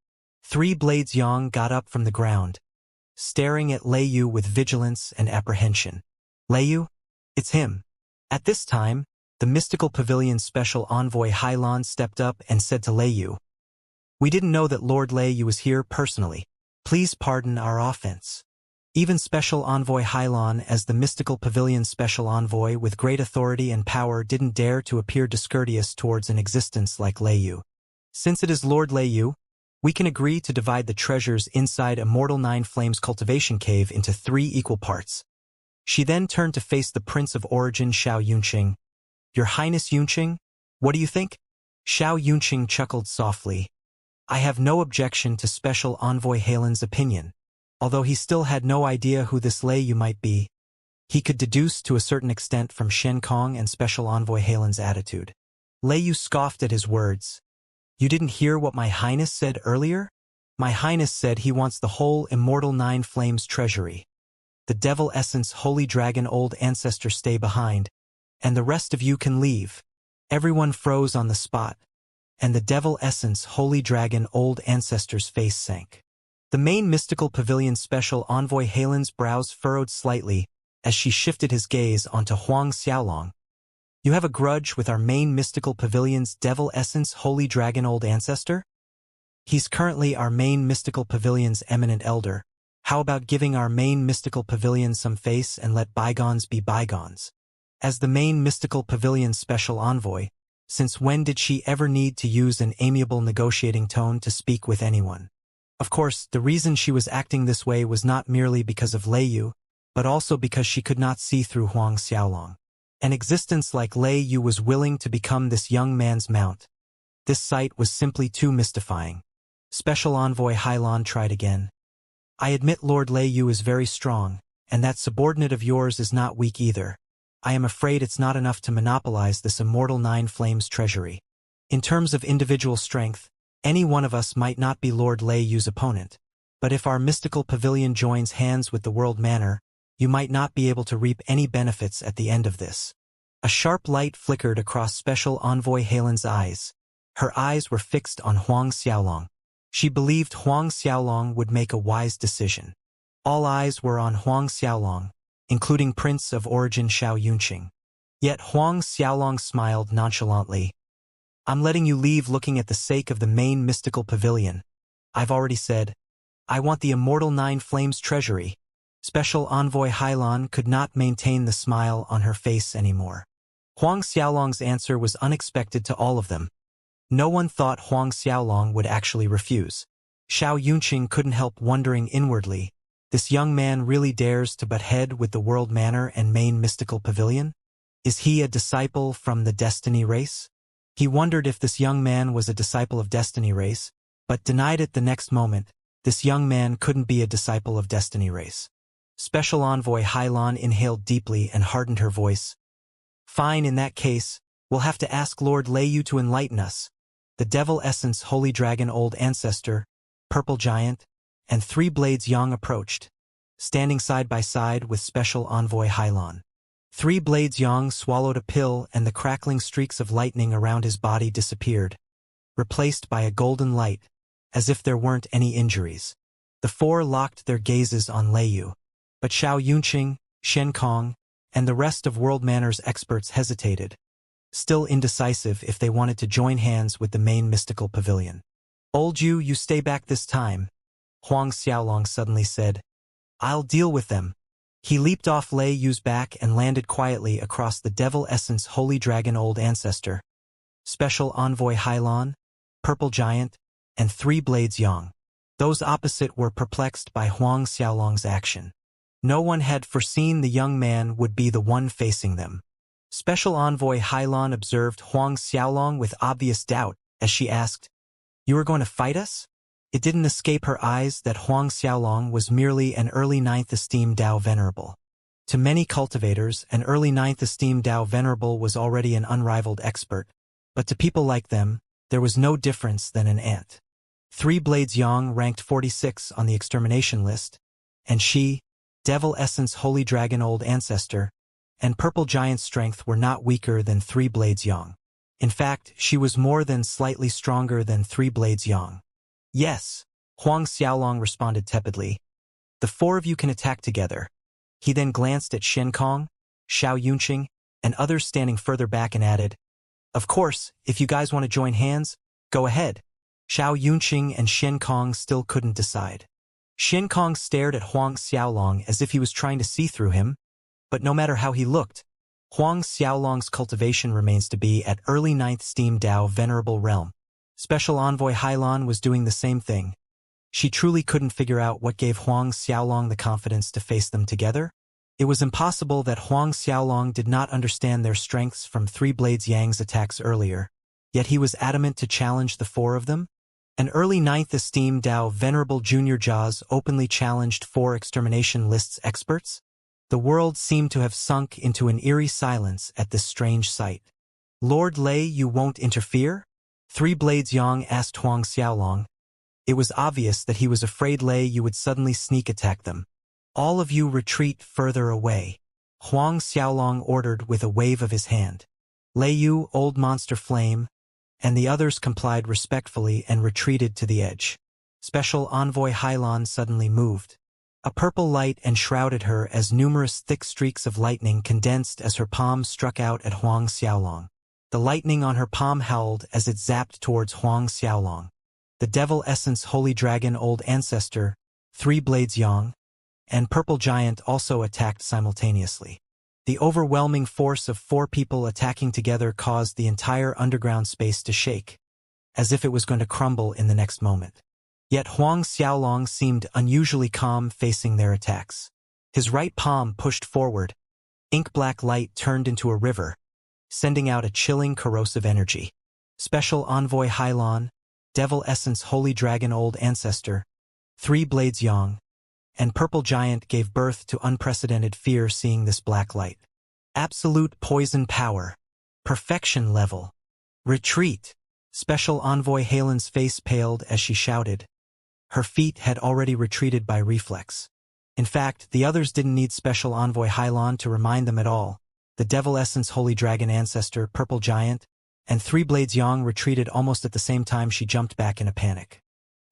Three Blades Yang got up from the ground, staring at Lei Yu with vigilance and apprehension. "Lei Yu? It's him." At this time, the Mystical Pavilion's Special Envoy Hailan stepped up and said to Lei Yu, "We didn't know that Lord Lei Yu was here personally. Please pardon our offense." Even Special Envoy Hailan, as the Mystical Pavilion's Special Envoy with great authority and power, didn't dare to appear discourteous towards an existence like Lei Yu. "Since it is Lord Lei Yu, we can agree to divide the treasures inside Immortal Nine Flames Cultivation Cave into 3 equal parts." She then turned to face the Prince of Origin Xianxia. "Your Highness Yunqing, what do you think?" Xianxia chuckled softly. "I have no objection to Special Envoy Halen's opinion." Although he still had no idea who this Lei Yu might be, he could deduce to a certain extent from Xianxia and Special Envoy Halen's attitude. Lei Yu scoffed at his words. "You didn't hear what my Highness said earlier? My Highness said he wants the whole Immortal Nine Flames treasury. The Devil Essence Holy Dragon Old Ancestor stay behind, and the rest of you can leave." Everyone froze on the spot, and the Devil Essence Holy Dragon Old Ancestor's face sank. The main Mystical Pavilion's Special Envoy Halen's brows furrowed slightly as she shifted his gaze onto Huang Xiaolong. "You have a grudge with our main Mystical Pavilion's Devil Essence Holy Dragon Old Ancestor? He's currently our main Mystical Pavilion's eminent elder. How about giving our main Mystical Pavilion some face and let bygones be bygones?" As the main Mystical Pavilion's Special Envoy, since when did she ever need to use an amiable negotiating tone to speak with anyone? Of course, the reason she was acting this way was not merely because of Lei Yu, but also because she could not see through Huang Xiaolong. An existence like Lei Yu was willing to become this young man's mount. This sight was simply too mystifying. Special Envoy Hailan tried again. "I admit Lord Lei Yu is very strong, and that subordinate of yours is not weak either. I am afraid it's not enough to monopolize this Immortal Nine Flames treasury. In terms of individual strength, any one of us might not be Lord Lei Yu's opponent, but if our Mystical Pavilion joins hands with the World Manor, you might not be able to reap any benefits at the end of this." A sharp light flickered across Special Envoy Halen's eyes. Her eyes were fixed on Huang Xiaolong. She believed Huang Xiaolong would make a wise decision. All eyes were on Huang Xiaolong, including Prince of Origin Xianxia. Yet Huang Xiaolong smiled nonchalantly. I'm letting you leave looking at the sake of the main mystical pavilion. I've already said, I want the Immortal Nine Flames treasury. Special Envoy Hailan could not maintain the smile on her face anymore. Huang Xiaolong's answer was unexpected to all of them. No one thought Huang Xiaolong would actually refuse. Xiao Yunqing couldn't help wondering inwardly, this young man really dares to butt head with the World Manor and main mystical pavilion? Is he a disciple from the Destiny race? He wondered if this young man was a disciple of Destiny race, but denied it the next moment. This young man couldn't be a disciple of Destiny race. Special Envoy Hailan inhaled deeply and hardened her voice. Fine, in that case, we'll have to ask Lord Leiyu to enlighten us. The Devil Essence Holy Dragon Old Ancestor, Purple Giant, and Three Blades Yang approached, standing side by side with Special Envoy Hailan. Three Blades Yang swallowed a pill and the crackling streaks of lightning around his body disappeared, replaced by a golden light, as if there weren't any injuries. The four locked their gazes on Leiyu, but Xiao Yunqing, Shen Kong, and the rest of World Manor's experts hesitated, still indecisive if they wanted to join hands with the main mystical pavilion. Old you stay back this time, Huang Xiaolong suddenly said. I'll deal with them. He leaped off Leiyu's back and landed quietly across the Devil Essence Holy Dragon Old Ancestor, Special Envoy Hailan, Purple Giant, and Three Blades Yang. Those opposite were perplexed by Huang Xiaolong's action. No one had foreseen the young man would be the one facing them. Special Envoy Hailan observed Huang Xiaolong with obvious doubt as she asked, You are going to fight us? It didn't escape her eyes that Huang Xiaolong was merely an early 9th esteem Dao Venerable. To many cultivators, an early 9th esteem Dao Venerable was already an unrivaled expert, but to people like them, there was no difference than an ant. Three Blades Yang ranked 46 on the extermination list, and she, Devil Essence Holy Dragon Old Ancestor, and Purple Giant's strength were not weaker than Three Blades Yang. In fact, she was more than slightly stronger than Three Blades Yang. Yes, Huang Xiaolong responded tepidly. The four of you can attack together. He then glanced at Shen Kong, Xiao Yunqing, and others standing further back and added, Of course, if you guys want to join hands, go ahead. Xiao Yunqing and Shen Kong still couldn't decide. Shen Kong stared at Huang Xiaolong as if he was trying to see through him, but no matter how he looked, Huang Xiaolong's cultivation remains to be at early 9th Steam Dao Venerable Realm. Special Envoy Hailan was doing the same thing. She truly couldn't figure out what gave Huang Xiaolong the confidence to face them together. It was impossible that Huang Xiaolong did not understand their strengths from Three Blades Yang's attacks earlier, yet he was adamant to challenge the four of them. An early 9th Esteem Dao Venerable Junior Jaws openly challenged four extermination lists experts. The world seemed to have sunk into an eerie silence at this strange sight. Lord Lei, you won't interfere? Three Blades Yang asked Huang Xiaolong. It was obvious that he was afraid Lei Yu would suddenly sneak attack them. All of you retreat further away, Huang Xiaolong ordered with a wave of his hand. Lei Yu, Old Monster Flame, and the others complied respectfully and retreated to the edge. Special Envoy Hailan suddenly moved. A purple light enshrouded her as numerous thick streaks of lightning condensed as her palm struck out at Huang Xiaolong. The lightning on her palm howled as it zapped towards Huang Xiaolong. The Devil Essence Holy Dragon Old Ancestor, Three Blades Yang, and Purple Giant also attacked simultaneously. The overwhelming force of four people attacking together caused the entire underground space to shake, as if it was going to crumble in the next moment. Yet Huang Xiaolong seemed unusually calm facing their attacks. His right palm pushed forward. Ink-black light turned into a river, sending out a chilling corrosive energy. Special Envoy Hailan, Devil Essence Holy Dragon Old Ancestor, Three Blades Yang, and Purple Giant gave birth to unprecedented fear seeing this black light. Absolute poison power. Perfection level. Retreat. Special Envoy Hailan's face paled as she shouted. Her feet had already retreated by reflex. In fact, the others didn't need Special Envoy Hailan to remind them at all. The Devil Essence Holy Dragon Ancestor, Purple Giant, and Three Blades Yang retreated almost at the same time. She jumped back in a panic.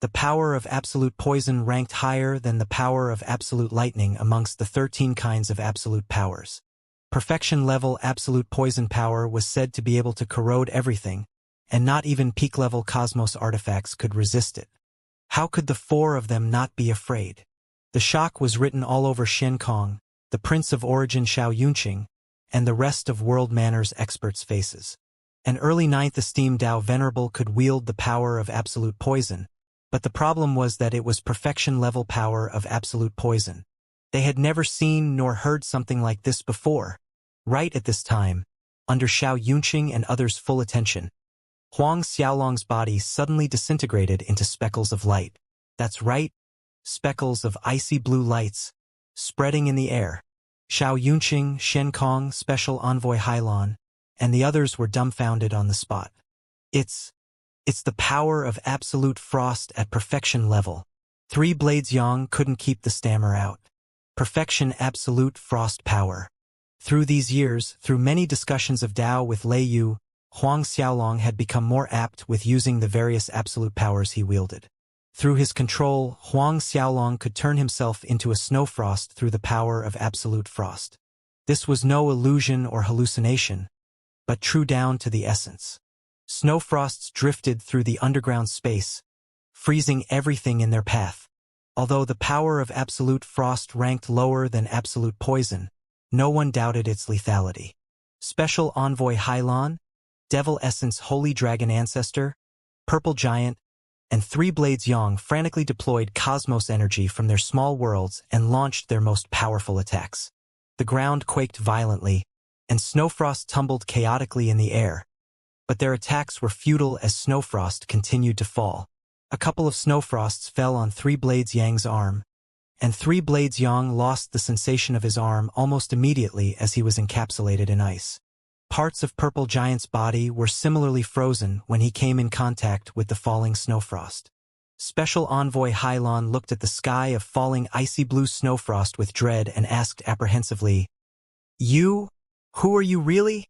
The power of absolute poison ranked higher than the power of absolute lightning amongst the 13 kinds of absolute powers. Perfection-level absolute poison power was said to be able to corrode everything, and not even peak-level cosmos artifacts could resist it. How could the four of them not be afraid? The shock was written all over Xianxia, the Prince of Origin Xianxia, and the rest of world manners experts' faces. An early 9th esteemed Dao Venerable could wield the power of absolute poison, but the problem was that it was perfection-level power of absolute poison. They had never seen nor heard something like this before. Right at this time, under Xianxia and others' full attention, Huang Xiaolong's body suddenly disintegrated into speckles of light. That's right, speckles of icy blue lights, spreading in the air. Xianxia, Xianxia, Special Envoy Hailan, and the others were dumbfounded on the spot. It's the power of absolute frost at perfection level. Three Blades Yang couldn't keep the stammer out. Perfection absolute frost power. Through these years, through many discussions of Dao with Lei Yu, Huang Xiaolong had become more apt with using the various absolute powers he wielded. Through his control, Huang Xiaolong could turn himself into a snowfrost through the power of absolute frost. This was no illusion or hallucination, but true down to the essence. Snowfrosts drifted through the underground space, freezing everything in their path. Although the power of absolute frost ranked lower than absolute poison, no one doubted its lethality. Special Envoy Hailan, Devil Essence Holy Dragon Ancestor, Purple Giant, and Three Blades Yang frantically deployed cosmos energy from their small worlds and launched their most powerful attacks. The ground quaked violently, and snowfrost tumbled chaotically in the air. But their attacks were futile as snowfrost continued to fall. A couple of snowfrosts fell on Three Blades Yang's arm, and Three Blades Yang lost the sensation of his arm almost immediately as he was encapsulated in ice. Parts of Purple Giant's body were similarly frozen when he came in contact with the falling snowfrost. Special Envoy Hailan looked at the sky of falling icy blue snowfrost with dread and asked apprehensively, "You? Who are you really?"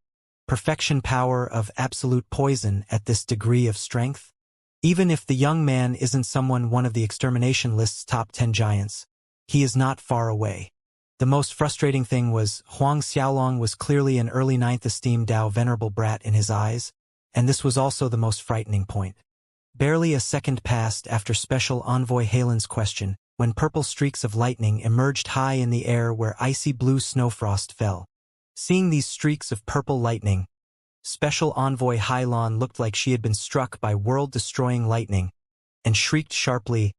Perfection power of absolute poison at this degree of strength? Even if the young man isn't one of the extermination list's top 10 giants, he is not far away. The most frustrating thing was Huang Xiaolong was clearly an early 9th esteemed Dao Venerable brat in his eyes, and this was also the most frightening point. Barely a second passed after Special Envoy Hailan's question, when purple streaks of lightning emerged high in the air where icy blue snowfrost fell. Seeing these streaks of purple lightning, Special Envoy Hailan looked like she had been struck by world-destroying lightning, and shrieked sharply,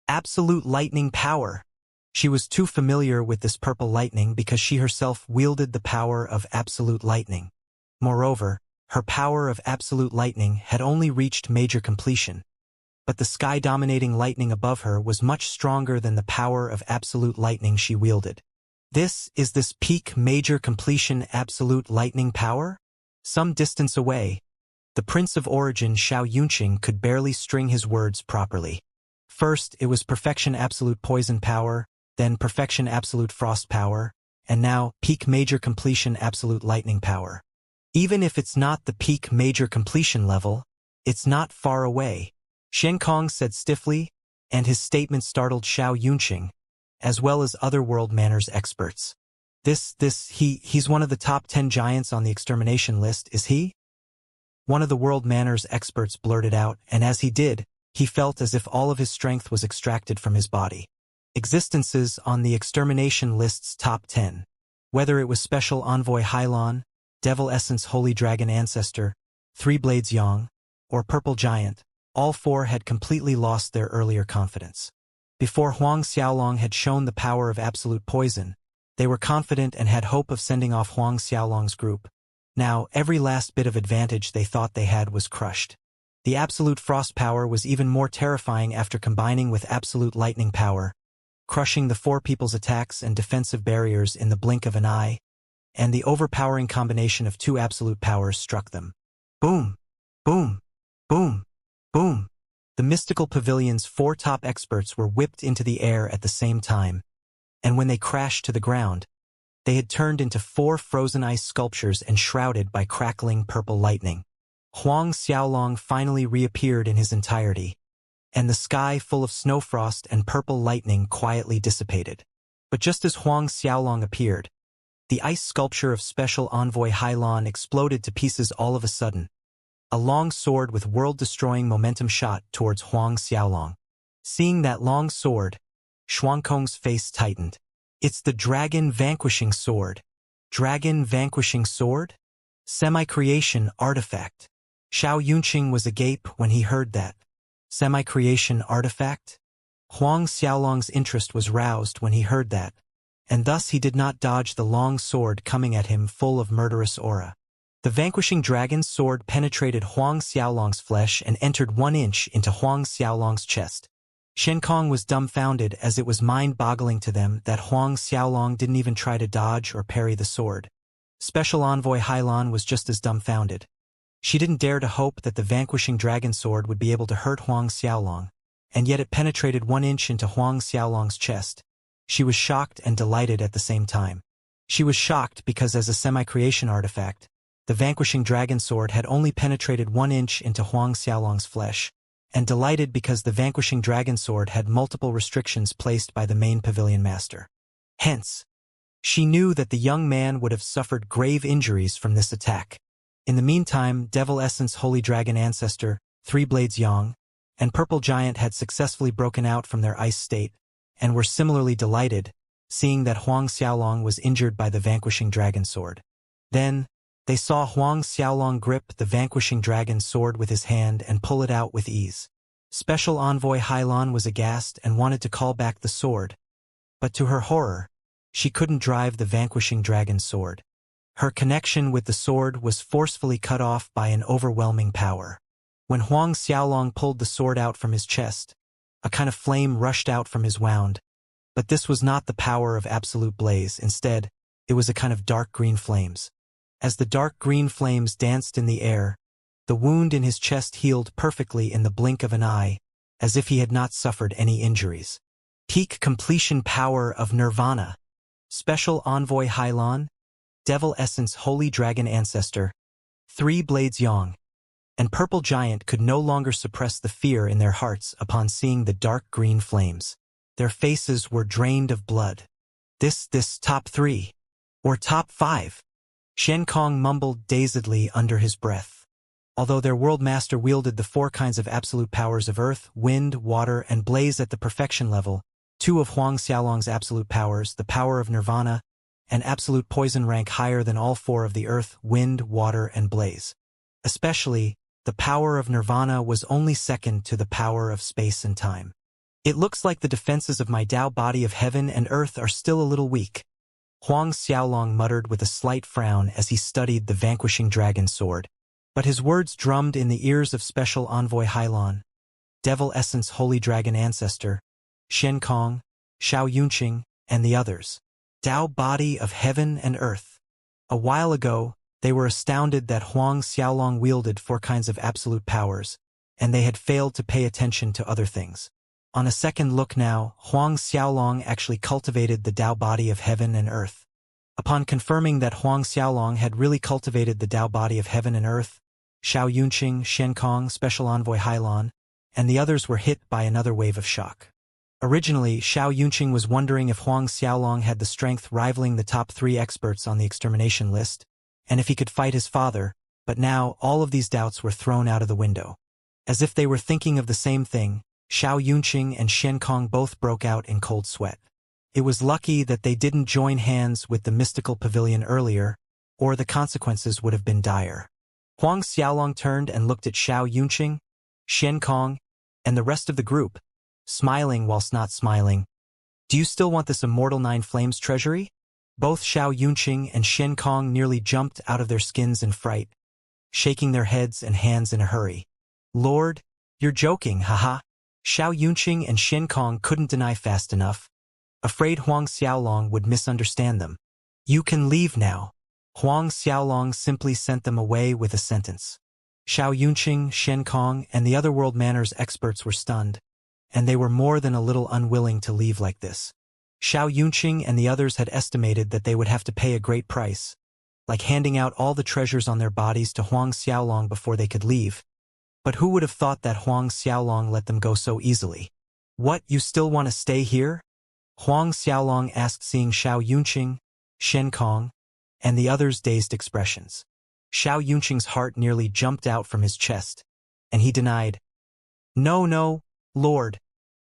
"Absolute lightning power!" She was too familiar with this purple lightning because she herself wielded the power of absolute lightning. Moreover, her power of absolute lightning had only reached major completion, but the sky-dominating lightning above her was much stronger than the power of absolute lightning she wielded. This peak major completion absolute lightning power? Some distance away, the Prince of Origin Xianxia could barely string his words properly. First, it was perfection absolute poison power, then perfection absolute frost power, and now peak major completion absolute lightning power. Even if it's not the peak major completion level, it's not far away, Xianxia said stiffly, and his statement startled Xianxia, as well as other world manners experts. He's one of the top 10 giants on the extermination list, is he? One of the world manners experts blurted out, and as he did, he felt as if all of his strength was extracted from his body. Existences on the extermination list's top 10. Whether it was Special Envoy Hailan, Devil Essence Holy Dragon Ancestor, Three Blades Yang, or Purple Giant, all four had completely lost their earlier confidence. Before Huang Xiaolong had shown the power of absolute poison, they were confident and had hope of sending off Huang Xiaolong's group. Now, every last bit of advantage they thought they had was crushed. The absolute frost power was even more terrifying after combining with absolute lightning power, crushing the four people's attacks and defensive barriers in the blink of an eye, and the overpowering combination of two absolute powers struck them. Boom! Boom! Boom! Boom! The mystical pavilion's four top experts were whipped into the air at the same time, and when they crashed to the ground, they had turned into four frozen ice sculptures enshrouded by crackling purple lightning. Huang Xiaolong finally reappeared in his entirety, and the sky full of snowfrost and purple lightning quietly dissipated. But just as Huang Xiaolong appeared, The ice sculpture of Special Envoy Hylon exploded to pieces all of a sudden. A long sword with world-destroying momentum shot towards Huang Xiaolong. Seeing that long sword, Xuankong's face tightened. It's the Dragon Vanquishing Sword. Dragon Vanquishing Sword? Semi-creation artifact. Xiao Yunqing was agape when he heard that. Semi-creation artifact? Huang Xiaolong's interest was roused when he heard that, and thus he did not dodge the long sword coming at him full of murderous aura. The vanquishing dragon's sword penetrated Huang Xiaolong's flesh and entered 1 inch into Huang Xiaolong's chest. Xiankong was dumbfounded as it was mind-boggling to them that Huang Xiaolong didn't even try to dodge or parry the sword. Special Envoy Hylon was just as dumbfounded. She didn't dare to hope that the vanquishing dragon sword would be able to hurt Huang Xiaolong, and yet it penetrated 1 inch into Huang Xiaolong's chest. She was shocked and delighted at the same time. She was shocked because as a semi-creation artifact, the vanquishing dragon sword had only penetrated 1 inch into Huang Xiaolong's flesh, and delighted because the vanquishing dragon sword had multiple restrictions placed by the main pavilion master. Hence, she knew that the young man would have suffered grave injuries from this attack. In the meantime, Devil Essence Holy Dragon Ancestor, 3 Blades Yang, and Purple Giant had successfully broken out from their ice state, and were similarly delighted, seeing that Huang Xiaolong was injured by the vanquishing dragon sword. Then, they saw Huang Xiaolong grip the vanquishing dragon sword with his hand and pull it out with ease. Special Envoy Hylon was aghast and wanted to call back the sword, but to her horror, she couldn't drive the vanquishing dragon sword. Her connection with the sword was forcefully cut off by an overwhelming power. When Huang Xiaolong pulled the sword out from his chest, a kind of flame rushed out from his wound, but this was not the power of absolute blaze. Instead, it was a kind of dark green flames. As the dark green flames danced in the air, the wound in his chest healed perfectly in the blink of an eye, as if he had not suffered any injuries. Peak completion power of Nirvana. Special Envoy Hylon, Devil Essence Holy Dragon Ancestor, 3 Blades Yang, and Purple Giant could no longer suppress the fear in their hearts upon seeing the dark green flames. Their faces were drained of blood. This top 3. Or top 5. Xiankong mumbled dazedly under his breath. Although their world master wielded the 4 kinds of absolute powers of earth, wind, water, and blaze at the perfection level, 2 of Huang Xiaolong's absolute powers, the power of Nirvana, and absolute poison rank higher than all 4 of the earth, wind, water, and blaze. Especially, the power of Nirvana was only second to the power of space and time. It looks like the defenses of my Tao body of heaven and earth are still a little weak, Huang Xiaolong muttered with a slight frown as he studied the vanquishing dragon sword. But his words drummed in the ears of Special Envoy Hylon, Devil Essence Holy Dragon Ancestor, Xiankong, Xiao Yunqing, and the others. Tao body of heaven and earth. A while ago, they were astounded that Huang Xiaolong wielded 4 kinds of absolute powers, and they had failed to pay attention to other things. On a second look now, Huang Xiaolong actually cultivated the Tao body of heaven and earth. Upon confirming that Huang Xiaolong had really cultivated the Tao body of heaven and earth, Xiao Yunqing, Xiankong, Special Envoy Hylon, and the others were hit by another wave of shock. Originally, Xiao Yunqing was wondering if Huang Xiaolong had the strength rivaling the top 3 experts on the extermination list, and if he could fight his father, but now all of these doubts were thrown out of the window. As if they were thinking of the same thing, Xiao Yunqing and Xiankong both broke out in cold sweat. It was lucky that they didn't join hands with the mystical pavilion earlier, or the consequences would have been dire. Huang Xiaolong turned and looked at Xiao Yunqing, Xiankong, and the rest of the group, smiling whilst not smiling. Do you still want this Immortal 9 Flames treasury? Both Xiao Yunqing and Xiankong nearly jumped out of their skins in fright, shaking their heads and hands in a hurry. Lord, you're joking, haha. Xiao Yunqing and Xiankong couldn't deny fast enough, afraid Huang Xiaolong would misunderstand them. You can leave now. Huang Xiaolong simply sent them away with a sentence. Xiao Yunqing, Xiankong, and the other world manners experts were stunned, and they were more than a little unwilling to leave like this. Xiao Yunqing and the others had estimated that they would have to pay a great price, like handing out all the treasures on their bodies to Huang Xiaolong before they could leave. But who would have thought that Huang Xiaolong let them go so easily? What, you still want to stay here? Huang Xiaolong asked, seeing Xiao Yunqing, Xiankong, and the others' dazed expressions. Xianxia's heart nearly jumped out from his chest, and he denied, "No, no, Lord.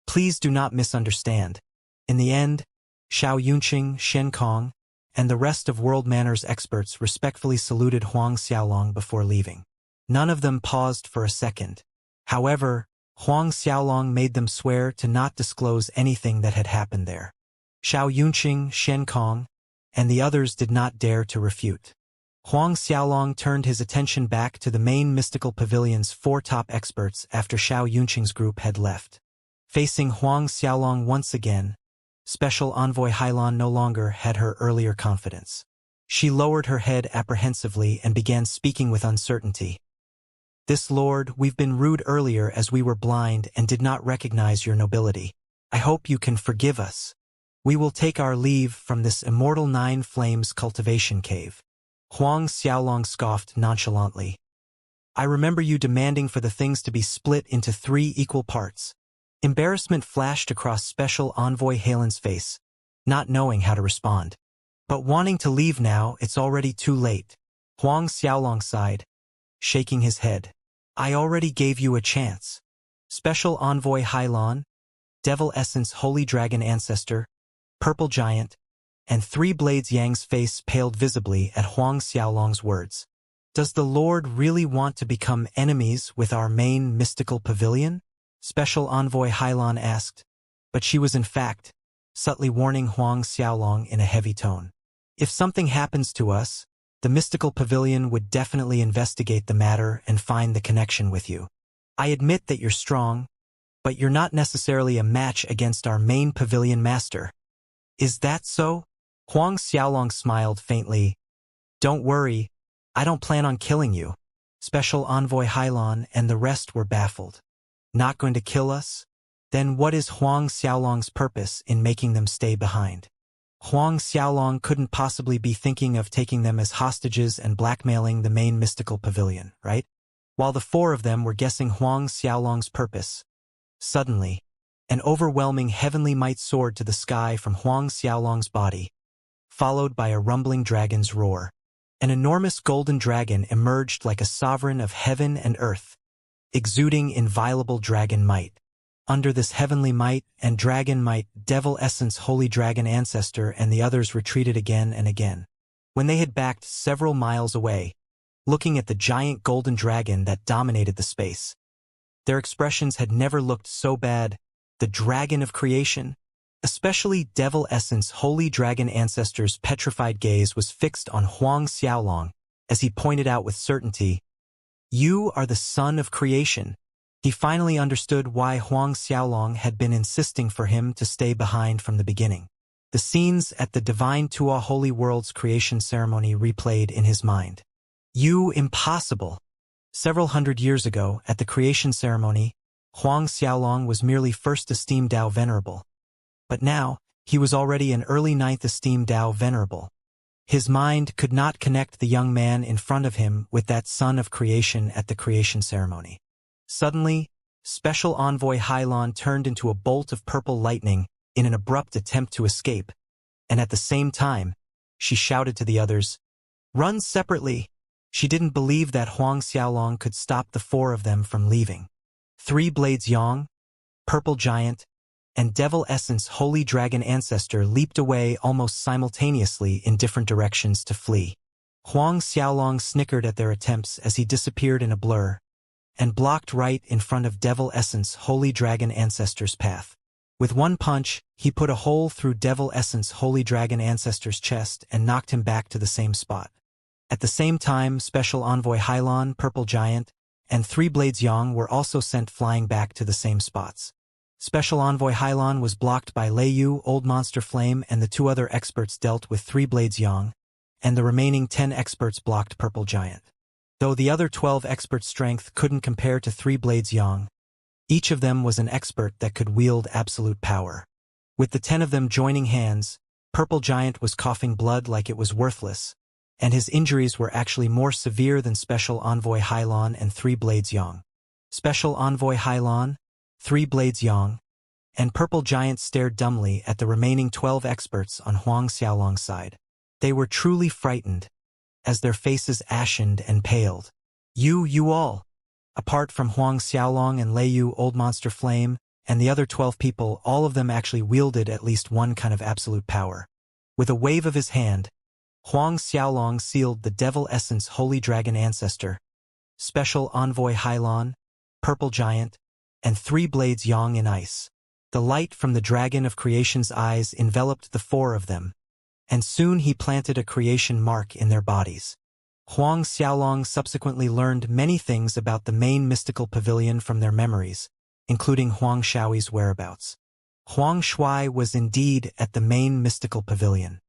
Please do not misunderstand." In the end, Xianxia, Shen Kong, and the rest of world manners experts respectfully saluted Huang Xiaolong before leaving. None of them paused for a second. However, Huang Xiaolong made them swear to not disclose anything that had happened there. Xianxia, Shen Kong, and the others did not dare to refute. Huang Xiaolong turned his attention back to the main mystical pavilion's 4 top experts after Xianxia's group had left. Facing Huang Xiaolong once again, Special Envoy Hailan no longer had her earlier confidence. She lowered her head apprehensively and began speaking with uncertainty. "This lord, we've been rude earlier as we were blind and did not recognize your nobility. I hope you can forgive us. We will take our leave from this immortal 9 flames cultivation cave." Huang Xiaolong scoffed nonchalantly. "I remember you demanding for the things to be split into 3 equal parts." Embarrassment flashed across Special Envoy Halen's face, not knowing how to respond. "But wanting to leave now, it's already too late." Huang Xiaolong sighed, shaking his head. "I already gave you a chance." Special Envoy Hailan, Devil Essence Holy Dragon Ancestor, Purple Giant, and 3 Blades Yang's face paled visibly at Huang Xiaolong's words. "Does the Lord really want to become enemies with our main mystical pavilion?" Special Envoy Hailan asked, but she was in fact subtly warning Huang Xiaolong in a heavy tone. "If something happens to us, the mystical pavilion would definitely investigate the matter and find the connection with you. I admit that you're strong, but you're not necessarily a match against our main pavilion master." "Is that so?" Huang Xiaolong smiled faintly. "Don't worry, I don't plan on killing you." Special Envoy Hailan and the rest were baffled. "Not going to kill us? Then what is Huang Xiaolong's purpose in making them stay behind?" Huang Xiaolong couldn't possibly be thinking of taking them as hostages and blackmailing the main mystical pavilion, right? While the 4 of them were guessing Huang Xiaolong's purpose, suddenly, an overwhelming heavenly might soared to the sky from Huang Xiaolong's body, followed by a rumbling dragon's roar. An enormous golden dragon emerged like a sovereign of heaven and earth, exuding inviolable dragon might. Under this heavenly might and dragon might, Devil Essence Holy Dragon Ancestor and the others retreated again and again. When they had backed several miles away, looking at the giant golden dragon that dominated the space, their expressions had never looked so bad. The dragon of creation, especially Devil Essence Holy Dragon Ancestor's petrified gaze was fixed on Huang Xiaolong as he pointed out with certainty, "You are the son of creation." He finally understood why Huang Xiaolong had been insisting for him to stay behind from the beginning. The scenes at the Divine Tua Holy World's creation ceremony replayed in his mind. "You impossible." Several hundred years ago, at the creation ceremony, Huang Xiaolong was merely first esteemed Dao Venerable. But now, he was already an early 9th esteemed Dao Venerable. His mind could not connect the young man in front of him with that son of creation at the creation ceremony. Suddenly, Special Envoy Hailan turned into a bolt of purple lightning in an abrupt attempt to escape, and at the same time, she shouted to the others, "Run separately." She didn't believe that Huang Xiaolong could stop the 4 of them from leaving. 3 Blades Yang, Purple Giant, and Devil Essence Holy Dragon Ancestor leaped away almost simultaneously in different directions to flee. Huang Xiaolong snickered at their attempts as he disappeared in a blur, and blocked right in front of Devil Essence Holy Dragon Ancestor's path. With one punch, he put a hole through Devil Essence Holy Dragon Ancestor's chest and knocked him back to the same spot. At the same time, Special Envoy Hailan, Purple Giant, and 3 Blades Yang were also sent flying back to the same spots. Special Envoy Hailan was blocked by Lei Yu, Old Monster Flame, and the 2 other experts dealt with 3 Blades Yang, and the remaining 10 experts blocked Purple Giant. Though the other 12 experts' strength couldn't compare to 3 Blades Yang, each of them was an expert that could wield absolute power. With the 10 of them joining hands, Purple Giant was coughing blood like it was worthless, and his injuries were actually more severe than Special Envoy Hailan and 3 Blades Yang. Special Envoy Hailan, 3 Blades Yang, and Purple Giant stared dumbly at the remaining 12 experts on Huang Xiaolong's side. They were truly frightened, as their faces ashened and paled. You all. Apart from Huang Xiaolong and Lei Yu, Old Monster Flame, and the other 12 people, all of them actually wielded at least one kind of absolute power. With a wave of his hand, Huang Xiaolong sealed the Devil Essence Holy Dragon Ancestor, Special Envoy Hylon, Purple Giant, and 3 Blades Yang in Ice. The light from the Dragon of Creation's eyes enveloped the 4 of them, and soon he planted a creation mark in their bodies. Huang Xiaolong subsequently learned many things about the main mystical pavilion from their memories, including Huang Shaoi's whereabouts. Huang Shui was indeed at the main mystical pavilion.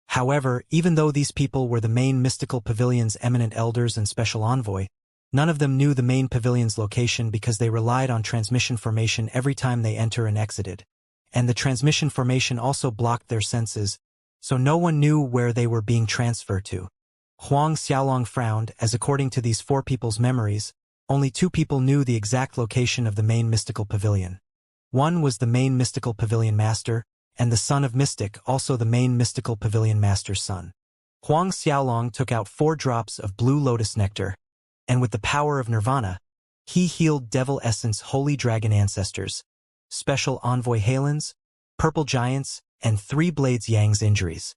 However, even though these people were the main mystical pavilion's eminent elders and special envoy, none of them knew the main pavilion's location because they relied on transmission formation every time they entered and exited. And the transmission formation also blocked their senses, so no one knew where they were being transferred to. Huang Xiaolong frowned, as according to these 4 people's memories, only 2 people knew the exact location of the main mystical pavilion. One was the main mystical pavilion master, and the son of Mystic, also the main mystical pavilion master's son. Huang Xiaolong took out 4 drops of blue lotus nectar, and with the power of nirvana, he healed Devil Essence Holy Dragon Ancestors, Special Envoy Halens, Purple Giants, and 3 Blades Yang's injuries.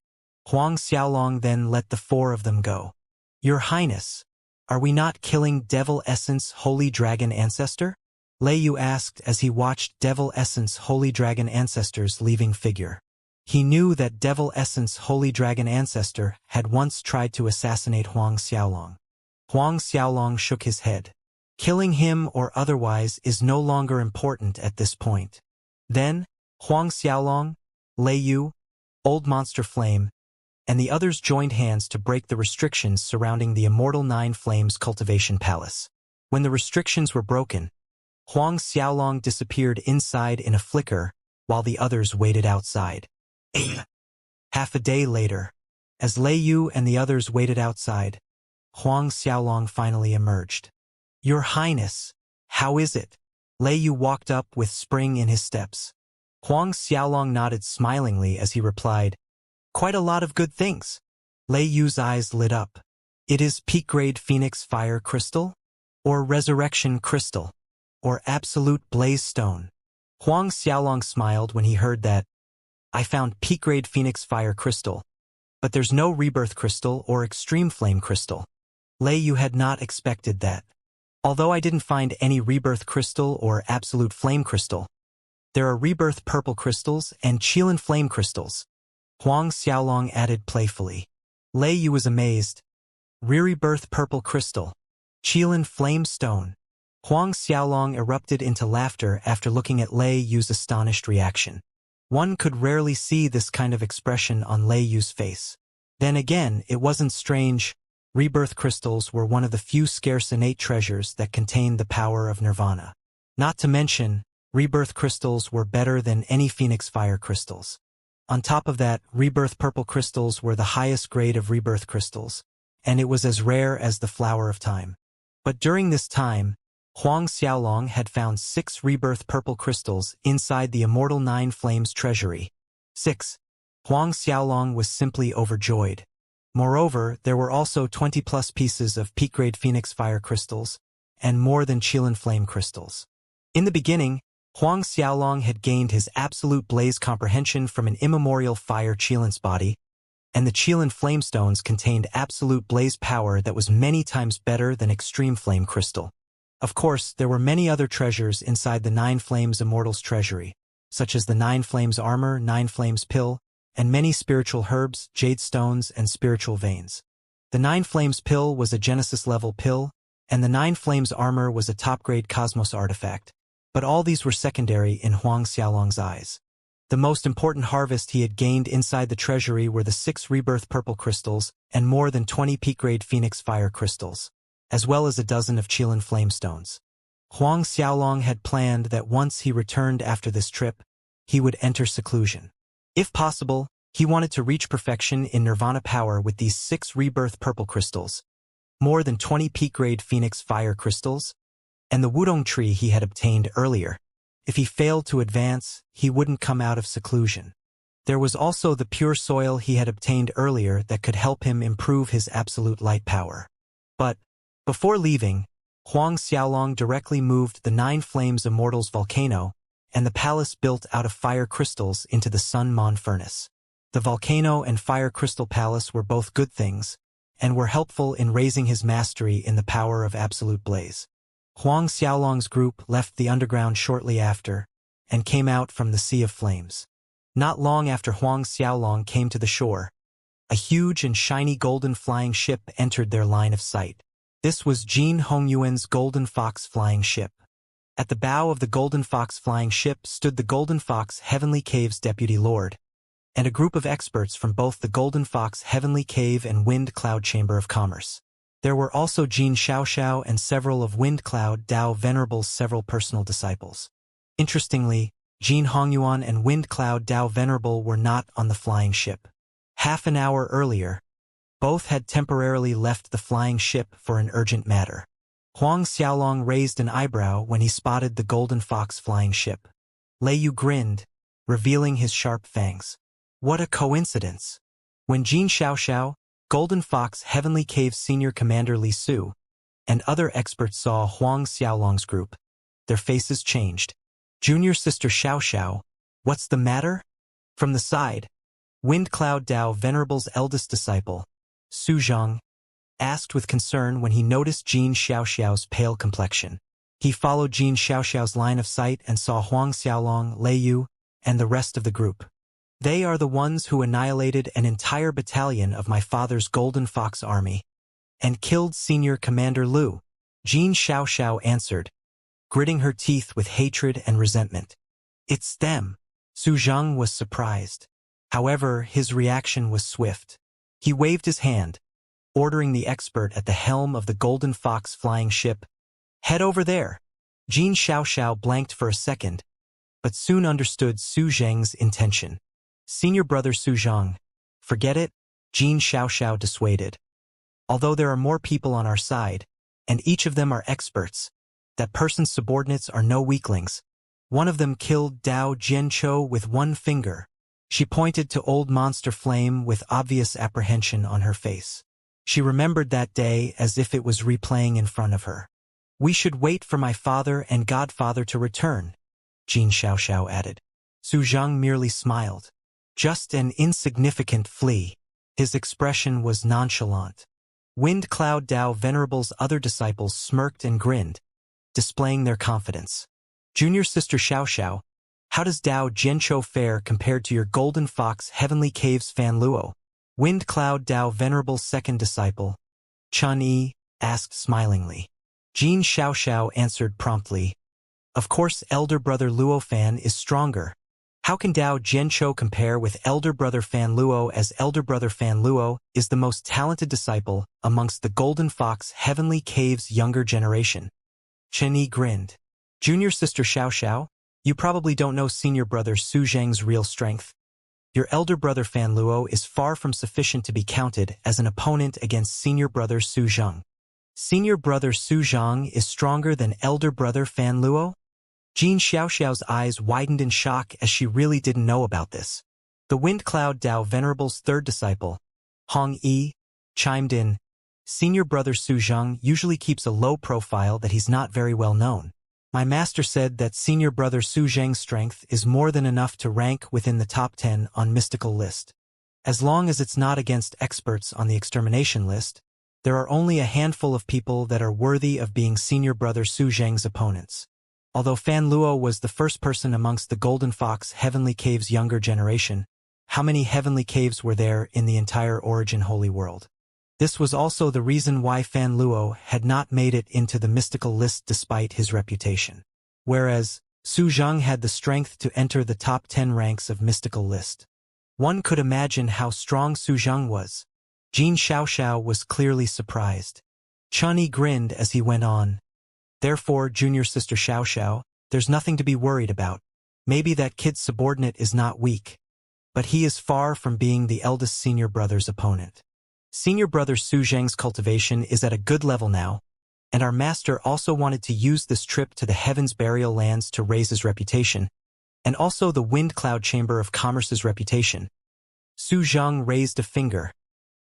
Huang Xiaolong then let the 4 of them go. Your Highness, are we not killing Devil Essence Holy Dragon Ancestor? Lei Yu asked as he watched Devil Essence Holy Dragon Ancestor's leaving figure. He knew that Devil Essence Holy Dragon Ancestor had once tried to assassinate Huang Xiaolong. Huang Xiaolong shook his head. Killing him or otherwise is no longer important at this point. Then, Huang Xiaolong, Lei Yu, Old Monster Flame, and the others joined hands to break the restrictions surrounding the Immortal 9 Flames Cultivation Palace. When the restrictions were broken, Huang Xiaolong disappeared inside in a flicker, while the others waited outside. Half a day later, as Lei Yu and the others waited outside, Huang Xiaolong finally emerged. Your Highness, how is it? Lei Yu walked up with spring in his steps. Huang Xiaolong nodded smilingly as he replied, Quite a lot of good things. Lei Yu's eyes lit up. It is peak-grade Phoenix Fire Crystal? Or Resurrection Crystal? Or Absolute Blaze Stone? Huang Xiaolong smiled when he heard that. I found peak-grade Phoenix Fire Crystal, but there's no Rebirth Crystal or Extreme Flame Crystal. Lei Yu had not expected that. Although I didn't find any Rebirth Crystal or Absolute Flame Crystal, there are Rebirth Purple Crystals and Qilin Flame Crystals. Huang Xiaolong added playfully. Lei Yu was amazed. Rebirth Purple Crystal. Qilin Flame Stone. Huang Xiaolong erupted into laughter after looking at Lei Yu's astonished reaction. One could rarely see this kind of expression on Lei Yu's face. Then again, it wasn't strange. Rebirth crystals were one of the few scarce innate treasures that contained the power of nirvana. Not to mention, Rebirth crystals were better than any Phoenix Fire crystals. On top of that, Rebirth Purple crystals were the highest grade of Rebirth crystals, and it was as rare as the Flower of Time. But during this time, Huang Xiaolong had found 6 Rebirth Purple crystals inside the Immortal 9 Flames treasury. 6. Huang Xiaolong was simply overjoyed. Moreover, there were also 20-plus pieces of peak-grade Phoenix Fire crystals, and more than Qilin Flame crystals. In the beginning, Huang Xiaolong had gained his absolute blaze comprehension from an immemorial fire Qilin's body, and the Qilin Flame Stones contained absolute blaze power that was many times better than Extreme Flame Crystal. Of course, there were many other treasures inside the 9 Flames Immortal's treasury, such as the 9 Flames Armor, 9 Flames Pill, and many spiritual herbs, jade stones, and spiritual veins. The 9 Flames Pill was a Genesis-level pill, and the 9 Flames Armor was a top-grade Cosmos artifact. But all these were secondary in Huang Xiaolong's eyes. The most important harvest he had gained inside the treasury were the 6 Rebirth Purple crystals and more than 20 peak-grade Phoenix Fire crystals, as well as a dozen of Qilin Flame Stones. Huang Xiaolong had planned that once he returned after this trip, he would enter seclusion. If possible, he wanted to reach perfection in nirvana power with these 6 Rebirth Purple crystals, more than 20 peak-grade Phoenix Fire crystals, and the Wudong tree he had obtained earlier. If he failed to advance, he wouldn't come out of seclusion. There was also the pure soil he had obtained earlier that could help him improve his absolute light power. But, before leaving, Huang Xiaolong directly moved the 9 Flames Immortal's volcano and the palace built out of fire crystals into the Sun Mon furnace. The volcano and fire crystal palace were both good things, and were helpful in raising his mastery in the power of absolute blaze. Huang Xiaolong's group left the underground shortly after, and came out from the Sea of Flames. Not long after Huang Xiaolong came to the shore, a huge and shiny golden flying ship entered their line of sight. This was Jin Hongyuan's Golden Fox flying ship. At the bow of the Golden Fox flying ship stood the Golden Fox Heavenly Cave's deputy lord, and a group of experts from both the Golden Fox Heavenly Cave and Wind Cloud Chamber of Commerce. There were also Jin Xiaoxiao and several of Wind Cloud Dao Venerable's several personal disciples. Interestingly, Jin Hongyuan and Wind Cloud Dao Venerable were not on the flying ship. Half an hour earlier, both had temporarily left the flying ship for an urgent matter. Huang Xiaolong raised an eyebrow when he spotted the Golden Fox flying ship. Lei Yu grinned, revealing his sharp fangs. What a coincidence! When Jin Xiaoxiao, Golden Fox Heavenly Cave's senior commander Li Su, and other experts saw Huang Xiaolong's group, their faces changed. Junior sister Xiaoxiao, what's the matter? From the side, Wind Cloud Dao Venerable's eldest disciple, Su Zhang, asked with concern when he noticed Jin Xiaoxiao's pale complexion. He followed Jin Xiaoxiao's line of sight and saw Huang Xiaolong, Lei Yu, and the rest of the group. They are the ones who annihilated an entire battalion of my father's Golden Fox army and killed Senior Commander Lu, Jin Xiaoxiao answered, gritting her teeth with hatred and resentment. It's them. Su Zhang was surprised. However, his reaction was swift. He waved his hand, ordering the expert at the helm of the Golden Fox flying ship, head over there. Jin Xiaoxiao blanked for a second, but soon understood Su Zhang's intention. Senior brother Su Zhang, forget it, Jin Xiaoxiao dissuaded. Although there are more people on our side, and each of them are experts, that person's subordinates are no weaklings. One of them killed Dao Jianqiu with one finger. She pointed to Old Monster Flame with obvious apprehension on her face. She remembered that day as if it was replaying in front of her. We should wait for my father and godfather to return, Jin Xiaoxiao added. Su Zhang merely smiled. Just an insignificant flea. His expression was nonchalant. Wind Cloud Dao Venerable's other disciples smirked and grinned, displaying their confidence. Junior sister Xiaoxiao, how does Dao Jianqiu fare compared to your Golden Fox Heavenly Cave's Fan Luo? Wind Cloud Dao Venerable's second disciple, Chun Yi, asked smilingly. Jin Xiaoxiao answered promptly. Of course elder brother Luo Fan is stronger. How can Dao Jianqiu compare with elder brother Fan Luo, as elder brother Fan Luo is the most talented disciple amongst the Golden Fox Heavenly Cave's younger generation? Chen Yi grinned. Junior sister Xiaoxiao, you probably don't know senior brother Su Zhang's real strength. Your elder brother Fan Luo is far from sufficient to be counted as an opponent against senior brother Su Zhang. Senior brother Su Zhang is stronger than elder brother Fan Luo? Jin Xiaoxiao's eyes widened in shock as she really didn't know about this. The Wind Cloud Dao Venerable's third disciple, Hong Yi, chimed in. Senior brother Su Zhang usually keeps a low profile that he's not very well known. My master said that senior brother Su Zhang's strength is more than enough to rank within the top 10 on mystical list. As long as it's not against experts on the extermination list, there are only a handful of people that are worthy of being senior brother Su Zhang's opponents. Although Fan Luo was the first person amongst the Golden Fox Heavenly Cave's younger generation, how many Heavenly Caves were there in the entire Origin Holy World? This was also the reason why Fan Luo had not made it into the mystical list despite his reputation. Whereas, Su Zhang had the strength to enter the top 10 ranks of mystical list. One could imagine how strong Su Zhang was. Jin Xiaoxiao was clearly surprised. Chun Yi grinned as he went on. Therefore, junior sister Xiaoxiao, there's nothing to be worried about. Maybe that kid's subordinate is not weak, but he is far from being the eldest senior brother's opponent. Senior brother Su Zhang's cultivation is at a good level now, and our master also wanted to use this trip to the Heaven's Burial Lands to raise his reputation. and also the wind cloud chamber of commerce's reputation. Su Zhang raised a finger,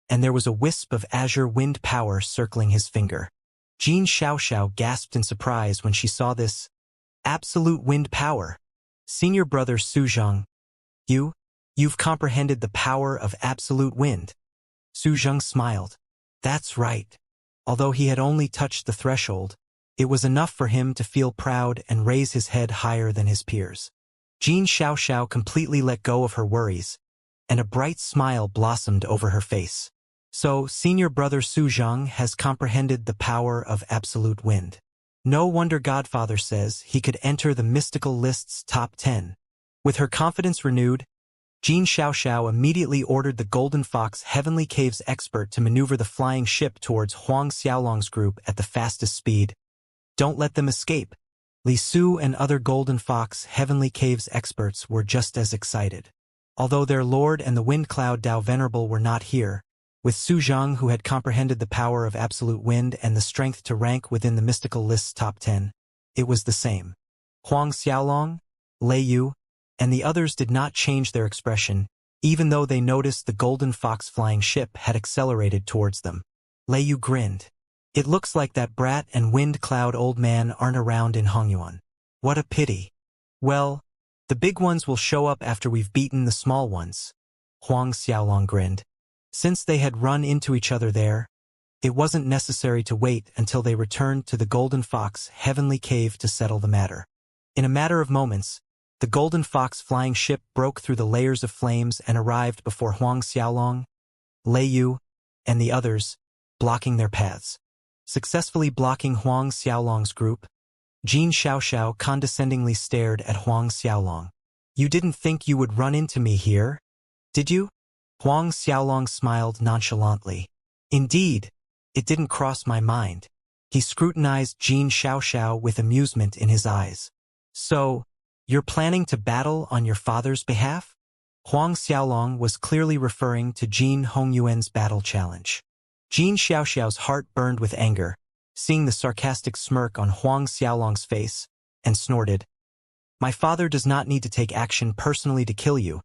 and there was a wisp of azure wind power circling his finger. Jin Xiaoxiao gasped in surprise when she saw this. Absolute wind power. Senior brother Su Zhang, you've comprehended the power of absolute wind. Su Zhang smiled. That's right. Although he had only touched the threshold, it was enough for him to feel proud and raise his head higher than his peers. Jin Xiaoxiao completely let go of her worries, and a bright smile blossomed over her face. So, senior brother Su Zhang has comprehended the power of absolute wind. No wonder Godfather says he could enter the mystical list's top 10. With her confidence renewed, Jin Xiaoxiao immediately ordered the Golden Fox Heavenly Caves expert to maneuver the flying ship towards Huang Xiaolong's group at the fastest speed. Don't let them escape. Li Su and other Golden Fox Heavenly Caves experts were just as excited. Although their lord and the Wind Cloud Tao Venerable were not here, with Su Zhang, who had comprehended the power of absolute wind and the strength to rank within the mystical list's top 10, it was the same. Huang Xiaolong, Lei Yu, and the others did not change their expression, even though they noticed the Golden Fox flying ship had accelerated towards them. Lei Yu grinned. It looks like that brat and Wind Cloud old man aren't around in Hongyuan. What a pity. Well, the big ones will show up after we've beaten the small ones. Huang Xiaolong grinned. Since they had run into each other there, it wasn't necessary to wait until they returned to the Golden Fox Heavenly Cave to settle the matter. In a matter of moments, the Golden Fox flying ship broke through the layers of flames and arrived before Huang Xiaolong, Lei Yu, and the others, blocking their paths. Successfully blocking Huang Xiaolong's group, Jin Xiaoxiao condescendingly stared at Huang Xiaolong. You didn't think you would run into me here, did you? Huang Xiaolong smiled nonchalantly. Indeed, it didn't cross my mind. He scrutinized Jin Xiaoxiao with amusement in his eyes. So, you're planning to battle on your father's behalf? Huang Xiaolong was clearly referring to Jin Hongyuan's battle challenge. Jin Xiaoxiao's heart burned with anger, seeing the sarcastic smirk on Huang Xiaolong's face, and snorted. My father does not need to take action personally to kill you,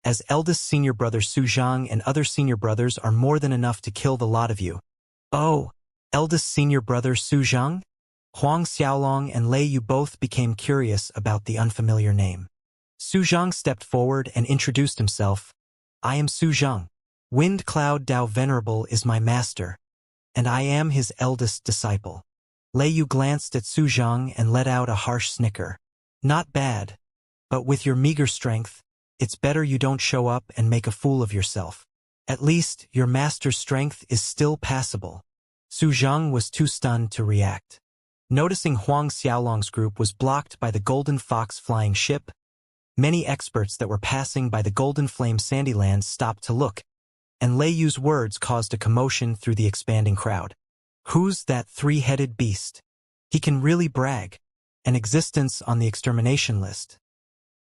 as eldest senior brother Su Zhang and other senior brothers are more than enough to kill the lot of you. Oh, eldest senior brother Su Zhang? Huang Xiaolong and Lei Yu both became curious about the unfamiliar name. Su Zhang stepped forward and introduced himself. I am Su Zhang. Wind Cloud Tao Venerable is my master, and I am his eldest disciple. Lei Yu glanced at Su Zhang and let out a harsh snicker. Not bad, but with your meager strength, it's better you don't show up and make a fool of yourself. At least, your master's strength is still passable. Su Zhang was too stunned to react. Noticing Huang Xiaolong's group was blocked by the Golden Fox flying ship, many experts that were passing by the Golden Flame Sandylands stopped to look, and Lei Yu's words caused a commotion through the expanding crowd. Who's that three-headed beast? He can really brag. An existence on the extermination list.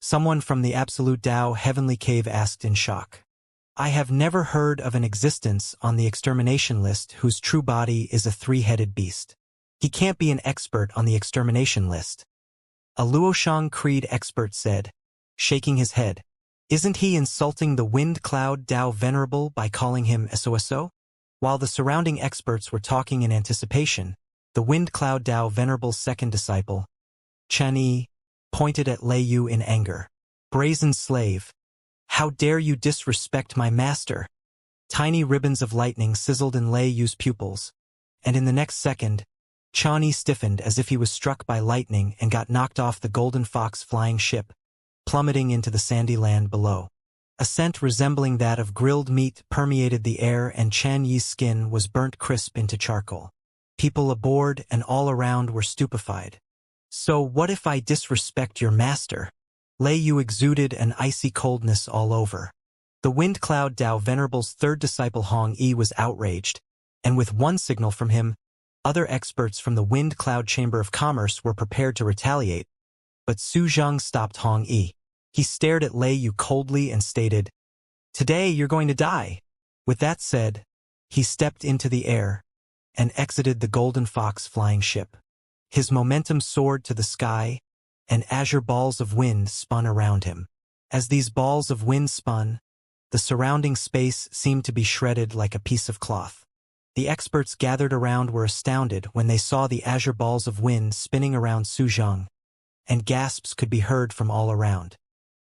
Someone from the Absolute Tao Heavenly Cave asked in shock. I have never heard of an existence on the extermination list whose true body is a three-headed beast. He can't be an expert on the extermination list. A Luoshang Creed expert said, shaking his head. Isn't he insulting the Wind Cloud Tao Venerable by calling him SOSO? While the surrounding experts were talking in anticipation, the Wind Cloud Tao Venerable's second disciple, Chen Yi, pointed at Lei Yu in anger. Brazen slave! How dare you disrespect my master? Tiny ribbons of lightning sizzled in Lei Yu's pupils, and in the next second, Chen Yi stiffened as if he was struck by lightning and got knocked off the Golden Fox flying ship, plummeting into the sandy land below. A scent resembling that of grilled meat permeated the air and Chen Yi's skin was burnt crisp into charcoal. People aboard and all around were stupefied. So what if I disrespect your master? Lei Yu exuded an icy coldness all over. The Wind Cloud Tao Venerable's third disciple Hong Yi was outraged, and with one signal from him, other experts from the Wind Cloud Chamber of Commerce were prepared to retaliate, but Su Zhang stopped Hong Yi. He stared at Lei Yu coldly and stated, Today you're going to die. With that said, he stepped into the air and exited the Golden Fox flying ship. His momentum soared to the sky, and azure balls of wind spun around him. As these balls of wind spun, the surrounding space seemed to be shredded like a piece of cloth. The experts gathered around were astounded when they saw the azure balls of wind spinning around Su Zhang, and gasps could be heard from all around.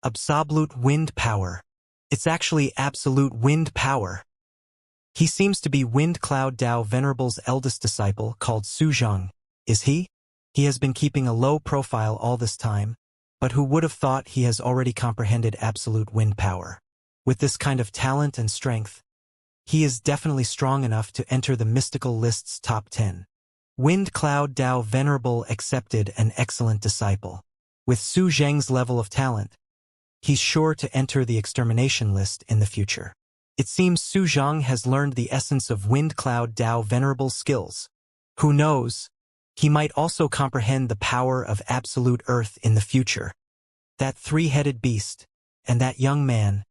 Absolute wind power. It's actually absolute wind power. He seems to be Wind Cloud Dao Venerable's eldest disciple, called Su Zhang. Is he? He has been keeping a low profile all this time, but who would have thought he has already comprehended absolute wind power? With this kind of talent and strength, he is definitely strong enough to enter the mystical list's top 10. Wind Cloud Dao Venerable accepted an excellent disciple. With Su Zhang's level of talent, he's sure to enter the extermination list in the future. It seems Su Zhang has learned the essence of Wind Cloud Dao Venerable's skills. Who knows? He might also comprehend the power of absolute earth in the future. That three-headed beast, and that young man,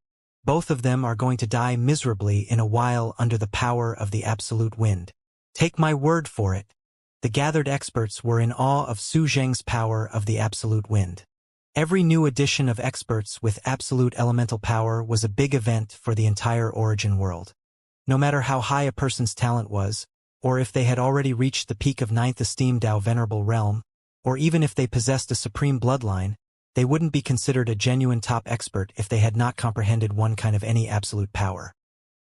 both of them are going to die miserably in a while under the power of the absolute wind. Take my word for it. The gathered experts were in awe of Su Zhang's power of the absolute wind. Every new addition of experts with absolute elemental power was a big event for the entire origin world. No matter how high a person's talent was, or if they had already reached the peak of ninth esteem Dao Venerable realm, or even if they possessed a supreme bloodline, they wouldn't be considered a genuine top expert if they had not comprehended one kind of any absolute power.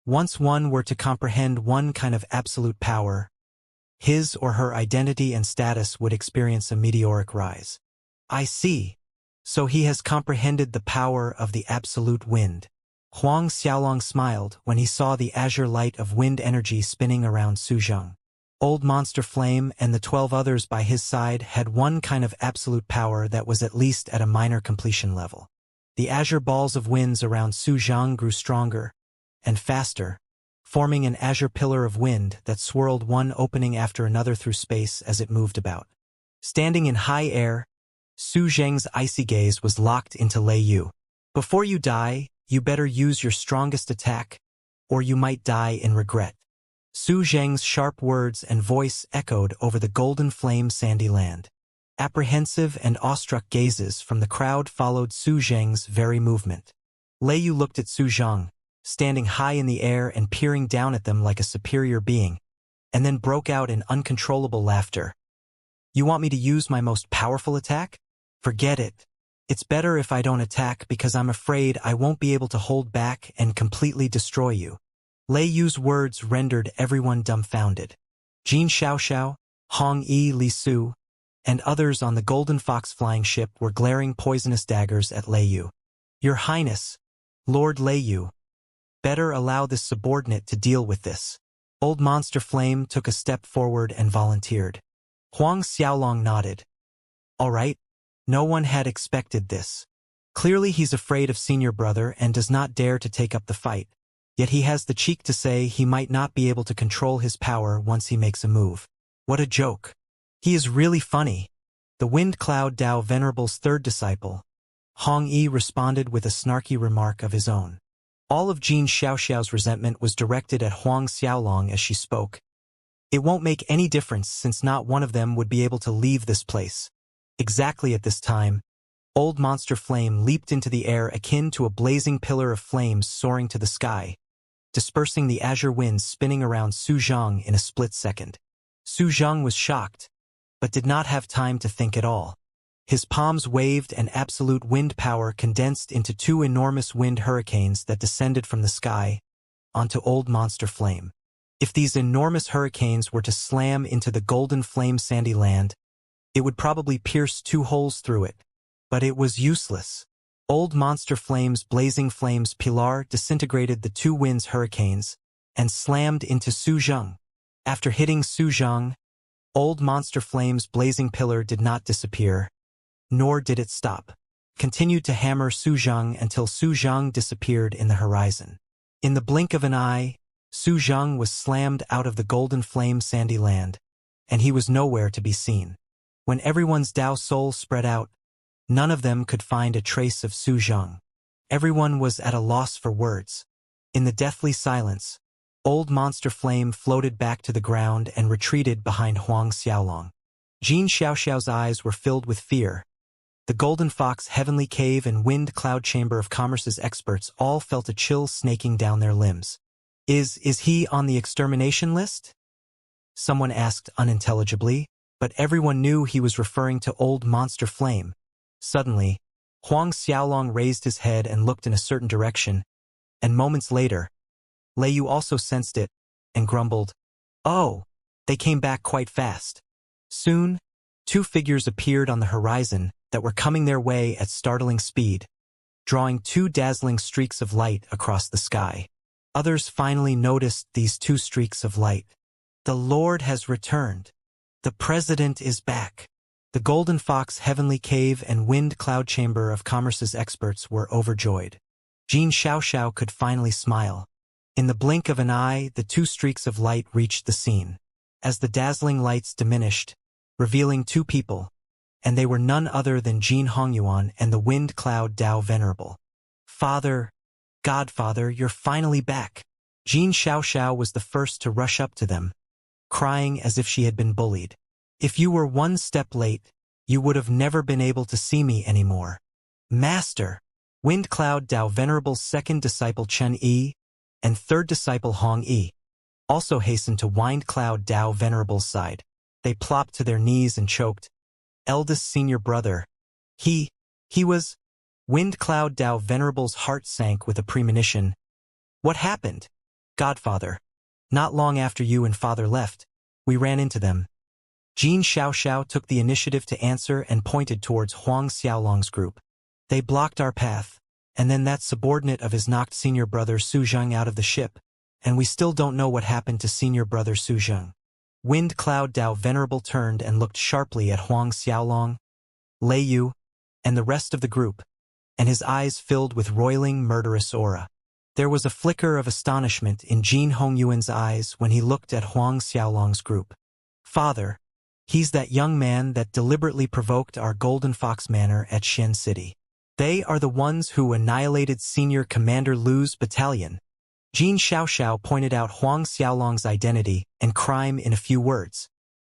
Once one were to comprehend one kind of absolute power, his or her identity and status would experience a meteoric rise. I see. So he has comprehended the power of the absolute wind. Huang Xiaolong smiled when he saw the azure light of wind energy spinning around Su Zhang. Old Monster Flame and the 12 others by his side had one kind of absolute power that was at least at a minor completion level. The azure balls of winds around Su Zhang grew stronger and faster, forming an azure pillar of wind that swirled one opening after another through space as it moved about. Standing in high air, Su Zhang's icy gaze was locked into Lei Yu. Before you die, you better use your strongest attack, or you might die in regret. Su Zhang's sharp words and voice echoed over the golden flame sandy land. Apprehensive and awestruck gazes from the crowd followed Su Zhang's very movement. Lei Yu looked at Su Zhang, standing high in the air and peering down at them like a superior being, and then broke out in uncontrollable laughter. You want me to use my most powerful attack? Forget it. It's better if I don't attack because I'm afraid I won't be able to hold back and completely destroy you. Lei Yu's words rendered everyone dumbfounded. Jin Xiaoxiao, Hong Yi Li Su, and others on the Golden Fox flying ship were glaring poisonous daggers at Lei Yu. Your Highness, Lord Lei Yu, better allow this subordinate to deal with this. Old Monster Flame took a step forward and volunteered. Huang Xiaolong nodded. All right. No one had expected this. Clearly he's afraid of senior brother and does not dare to take up the fight. Yet he has the cheek to say he might not be able to control his power once he makes a move. What a joke. He is really funny. The Wind Cloud Dao Venerable's third disciple, Hong Yi, responded with a snarky remark of his own. All of Jin Xiaoxiao's resentment was directed at Huang Xiaolong as she spoke. It won't make any difference since not one of them would be able to leave this place. Exactly at this time, Old Monster Flame leaped into the air akin to a blazing pillar of flames soaring to the sky, dispersing the azure winds spinning around Su Zhang in a split second. Su Zhang was shocked, but did not have time to think at all. His palms waved and absolute wind power condensed into two enormous wind hurricanes that descended from the sky onto Old Monster Flame. If these enormous hurricanes were to slam into the golden flame sandy land, it would probably pierce two holes through it. But it was useless. Old Monster Flame's blazing flames pilar disintegrated the two winds hurricanes and slammed into Su Zhang. After hitting Su Zhang, Old Monster Flame's blazing pillar did not disappear, nor did it stop. Continued to hammer Su Zhang until Su Zhang disappeared in the horizon. In the blink of an eye, Su Zhang was slammed out of the golden flame sandy land, and he was nowhere to be seen. When everyone's Dao soul spread out, none of them could find a trace of Su Zhang. Everyone was at a loss for words. In the deathly silence, Old Monster Flame floated back to the ground and retreated behind Huang Xiaolong. Jin Xiaoxiao's eyes were filled with fear, The Golden Fox Heavenly Cave and Wind Cloud Chamber of Commerce's experts all felt a chill snaking down their limbs. Is he on the extermination list? Someone asked unintelligibly, but everyone knew he was referring to Old Monster Flame. Suddenly, Huang Xiaolong raised his head and looked in a certain direction, and moments later, Lei Yu also sensed it and grumbled, "Oh, they came back quite fast." Soon, two figures appeared on the horizon that were coming their way at startling speed, drawing two dazzling streaks of light across the sky. Others finally noticed these two streaks of light. "The Lord has returned. The President is back." The Golden Fox Heavenly Cave and Wind Cloud Chamber of Commerce's experts were overjoyed. Jin Xiaoxiao could finally smile. In the blink of an eye, the two streaks of light reached the scene. As the dazzling lights diminished, revealing two people, and they were none other than Jin Hongyuan and the Wind Cloud Dao Venerable. "Father, Godfather, you're finally back." Jin Xiaoxiao was the first to rush up to them, crying as if she had been bullied. "If you were one step late, you would have never been able to see me anymore." "Master!" Wind Cloud Dao Venerable's second disciple Chen Yi and third disciple Hong Yi also hastened to Wind Cloud Dao Venerable's side. They plopped to their knees and choked. "Eldest senior brother. He was..." Wind Cloud Dao Venerable's heart sank with a premonition. "What happened?" "Godfather. Not long after you and father left, we ran into them." Jin Xiaoxiao took the initiative to answer and pointed towards Huang Xiaolong's group. "They blocked our path, and then that subordinate of his knocked senior brother Su Zheng out of the ship, and we still don't know what happened to senior brother Su Zheng." Wind Cloud Dao Venerable turned and looked sharply at Huang Xiaolong, Lei Yu, and the rest of the group, and his eyes filled with roiling, murderous aura. There was a flicker of astonishment in Jin Hongyuan's eyes when he looked at Huang Xiaolong's group. "Father, he's that young man that deliberately provoked our Golden Fox Manor at Xian City. They are the ones who annihilated Senior Commander Lu's battalion." Jin Xiaoxiao pointed out Huang Xiaolong's identity and crime in a few words.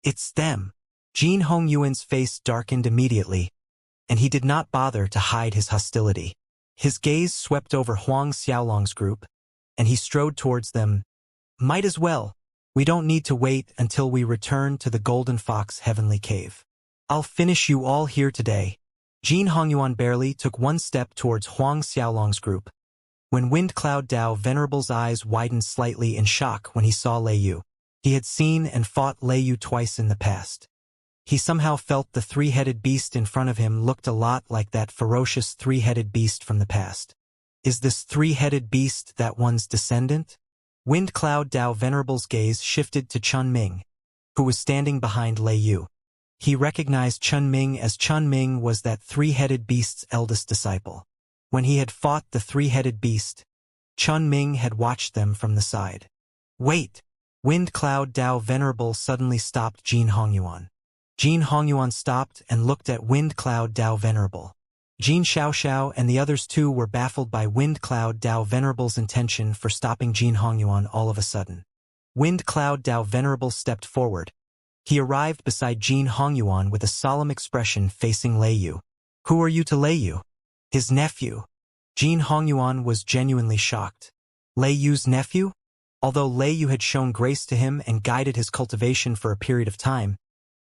"It's them." Jin Hongyuan's face darkened immediately, and he did not bother to hide his hostility. His gaze swept over Huang Xiaolong's group, and he strode towards them. "Might as well. We don't need to wait until we return to the Golden Fox Heavenly Cave. I'll finish you all here today." Jin Hongyuan barely took one step towards Huang Xiaolong's group, when Wind Cloud Dao Venerable's eyes widened slightly in shock when he saw Lei Yu. He had seen and fought Lei Yu twice in the past. He somehow felt the three-headed beast in front of him looked a lot like that ferocious three-headed beast from the past. Is this three-headed beast that one's descendant? Wind Cloud Dao Venerable's gaze shifted to Chun Ming, who was standing behind Lei Yu. He recognized Chun Ming as Chun Ming was that three-headed beast's eldest disciple. When he had fought the three-headed beast, Chun Ming had watched them from the side. "Wait!" Wind Cloud Dao Venerable suddenly stopped Jin Hongyuan. Jin Hongyuan stopped and looked at Wind Cloud Dao Venerable. Jin Xiaoxiao and the others too were baffled by Wind Cloud Dao Venerable's intention for stopping Jin Hongyuan all of a sudden. Wind Cloud Dao Venerable stepped forward. He arrived beside Jin Hongyuan with a solemn expression facing Lei Yu. "Who are you to Lei Yu?" "His nephew." Jin Hongyuan was genuinely shocked. Lei Yu's nephew? Although Lei Yu had shown grace to him and guided his cultivation for a period of time,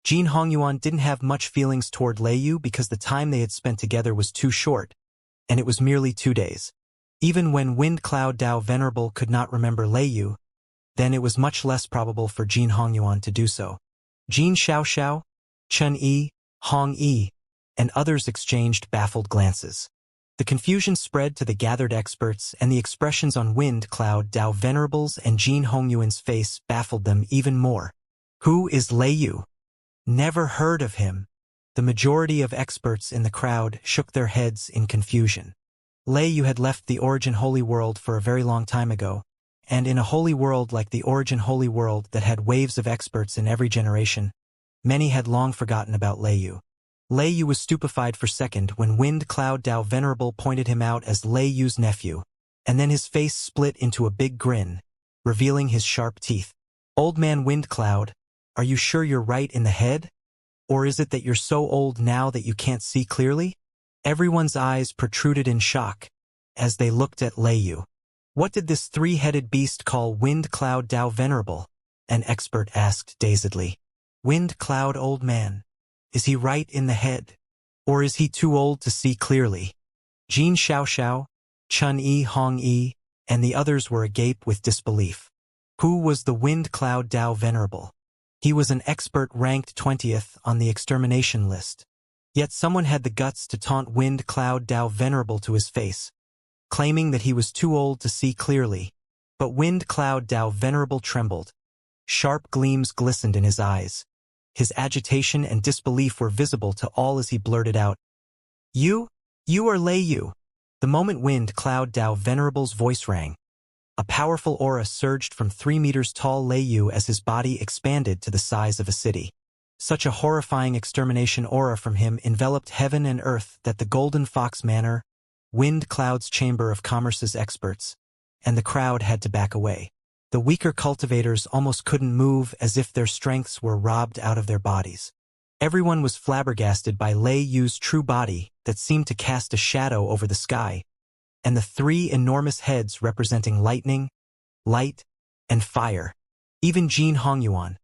Jin Hongyuan didn't have much feelings toward Lei Yu because the time they had spent together was too short, and it was merely 2 days. Even when Wind Cloud Dao Venerable could not remember Lei Yu, then it was much less probable for Jin Hongyuan to do so. Jin Xiaoxiao, Chen Yi, Hong Yi, and others exchanged baffled glances. The confusion spread to the gathered experts, and the expressions on Wind Cloud Dao Venerable's and Jin Hongyuan's face baffled them even more. Who is Lei Yu? Never heard of him. The majority of experts in the crowd shook their heads in confusion. Lei Yu had left the Origin Holy World for a very long time ago, and in a holy world like the Origin Holy World that had waves of experts in every generation, many had long forgotten about Lei Yu. Lei Yu was stupefied for a second when Wind Cloud Dao Venerable pointed him out as Lei Yu's nephew, and then his face split into a big grin, revealing his sharp teeth. "Old man Wind Cloud, are you sure you're right in the head? Or is it that you're so old now that you can't see clearly? Everyone's eyes protruded in shock as they looked at Lei Yu. What did this three-headed beast call Wind Cloud Dao Venerable? An expert asked dazedly. Wind Cloud Old Man. Is he right in the head? Or is he too old to see clearly? Jin Xiaoxiao, Chun Yi Hong Yi, and the others were agape with disbelief. Who was the Wind Cloud Dao Venerable? He was an expert ranked 20th on the extermination list. Yet someone had the guts to taunt Wind Cloud Dao Venerable to his face, claiming that he was too old to see clearly. But Wind Cloud Dao Venerable trembled. Sharp gleams glistened in his eyes. His agitation and disbelief were visible to all as he blurted out, You are Lei Yu. The moment Wind Cloud Dao Venerable's voice rang, a powerful aura surged from 3 meters tall Lei Yu as his body expanded to the size of a city. Such a horrifying extermination aura from him enveloped heaven and earth that the Golden Fox Manor, Wind Cloud's Chamber of Commerce's experts, and the crowd had to back away. The weaker cultivators almost couldn't move as if their strengths were robbed out of their bodies. Everyone was flabbergasted by Lei Yu's true body that seemed to cast a shadow over the sky, and the 3 enormous heads representing lightning, light, and fire. Even Jin Hongyuan,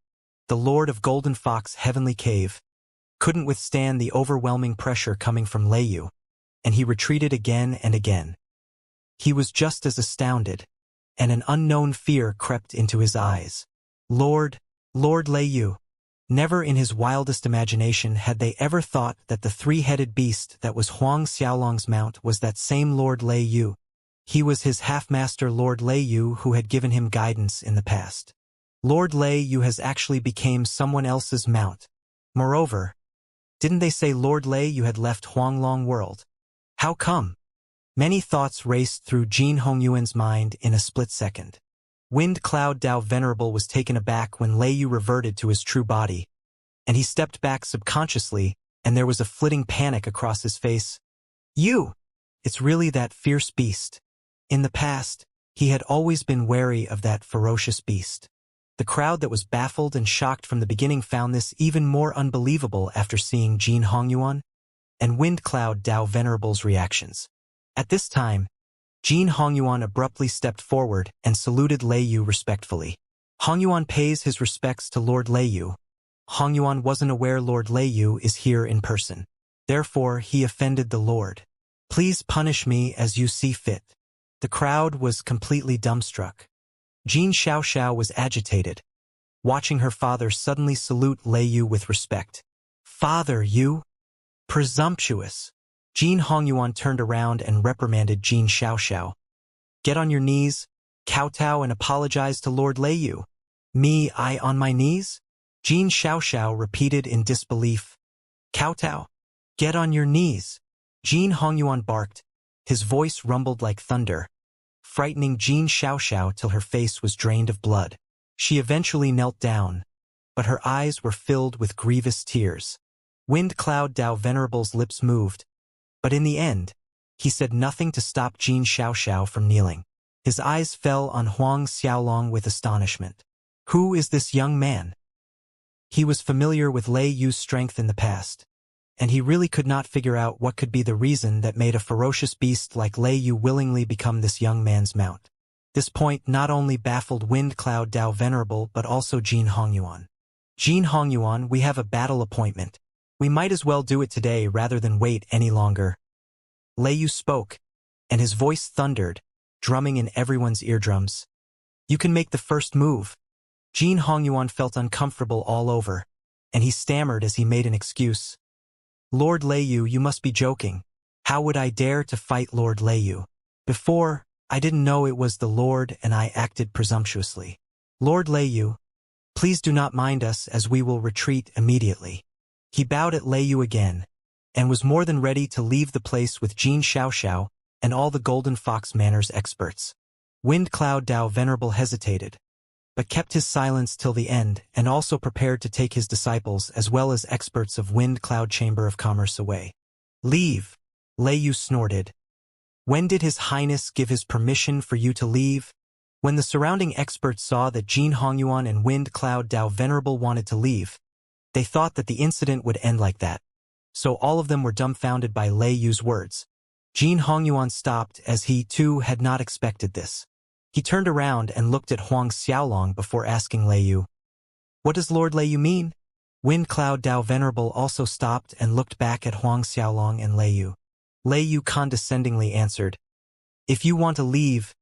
the Lord of Golden Fox Heavenly Cave, couldn't withstand the overwhelming pressure coming from Lei Yu, and he retreated again and again. He was just as astounded, and an unknown fear crept into his eyes. Lord Lei Yu. Never in his wildest imagination had they ever thought that the 3-headed beast that was Huang Xiaolong's mount was that same Lord Lei Yu. He was his half-master Lord Lei Yu who had given him guidance in the past. Lord Lei Yu has actually became someone else's mount. Moreover, didn't they say Lord Lei Yu had left Huanglong world? How come? Many thoughts raced through Jin Hongyuan's mind in a split second. Wind Cloud Dao Venerable was taken aback when Lei Yu reverted to his true body, and he stepped back subconsciously, and there was a flitting panic across his face. You! It's really that fierce beast. In the past, he had always been wary of that ferocious beast. The crowd that was baffled and shocked from the beginning found this even more unbelievable after seeing Jin Hongyuan and Wind Cloud Dao Venerable's reactions. At this time, Jin Hongyuan abruptly stepped forward and saluted Lei Yu respectfully. Hongyuan pays his respects to Lord Lei Yu. Hongyuan wasn't aware Lord Lei Yu is here in person. Therefore, he offended the Lord. Please punish me as you see fit. The crowd was completely dumbstruck. Jin Xiaoxiao was agitated, watching her father suddenly salute Lei Yu with respect. Father, you? Presumptuous. Jin Hongyuan turned around and reprimanded Jin Xiaoxiao. Get on your knees, kowtow, and apologize to Lord Lei Yu. Me, I on my knees? Jin Xiaoxiao repeated in disbelief. Kowtow? Get on your knees. Jin Hongyuan barked. His voice rumbled like thunder, frightening Jin Xiaoxiao till her face was drained of blood. She eventually knelt down, but her eyes were filled with grievous tears. Wind Cloud Dao Venerable's lips moved, but in the end, he said nothing to stop Jin Xiaoxiao from kneeling. His eyes fell on Huang Xiaolong with astonishment. Who is this young man? He was familiar with Lei Yu's strength in the past, and he really could not figure out what could be the reason that made a ferocious beast like Lei Yu willingly become this young man's mount. This point not only baffled Wind Cloud Dao Venerable but also Jin Hongyuan. Jin Hongyuan, we have a battle appointment. We might as well do it today rather than wait any longer. Lei Yu spoke, and his voice thundered, drumming in everyone's eardrums. You can make the first move. Jin Hongyuan felt uncomfortable all over, and he stammered as he made an excuse. Lord Lei Yu, you must be joking. How would I dare to fight Lord Lei Yu? Before, I didn't know it was the Lord and I acted presumptuously. Lord Lei Yu, please do not mind us as we will retreat immediately. He bowed at Lei Yu again, and was more than ready to leave the place with Jin Xiaoxiao and all the Golden Fox Manor's experts. Wind Cloud Dao Venerable hesitated, but kept his silence till the end and also prepared to take his disciples as well as experts of Wind Cloud Chamber of Commerce away. Leave, Lei Yu snorted. When did His Highness give his permission for you to leave? When the surrounding experts saw that Jin Hongyuan and Wind Cloud Dao Venerable wanted to leave, They thought that the incident would end like that. So all of them were dumbfounded by Lei Yu's words. Jin Hongyuan stopped as he, too, had not expected this. He turned around and looked at Huang Xiaolong before asking Lei Yu, "What does Lord Lei Yu mean?" Wind Cloud Dao Venerable also stopped and looked back at Huang Xiaolong and Lei Yu. Lei Yu condescendingly answered, "If you want to leave,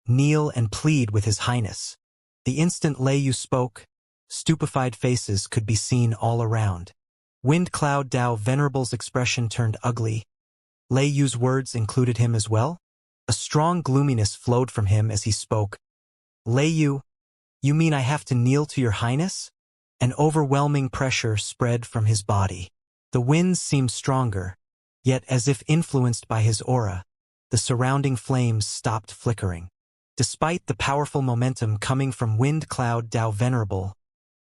kneel and plead with His Highness." The instant Lei Yu spoke, stupefied faces could be seen all around. Wind Cloud Dao Venerable's expression turned ugly. Lei Yu's words included him as well? A strong gloominess flowed from him as he spoke. "Lei Yu, you mean I have to kneel to your highness?" An overwhelming pressure spread from his body. The winds seemed stronger, yet as if influenced by his aura, the surrounding flames stopped flickering. Despite the powerful momentum coming from Wind Cloud Dao Venerable,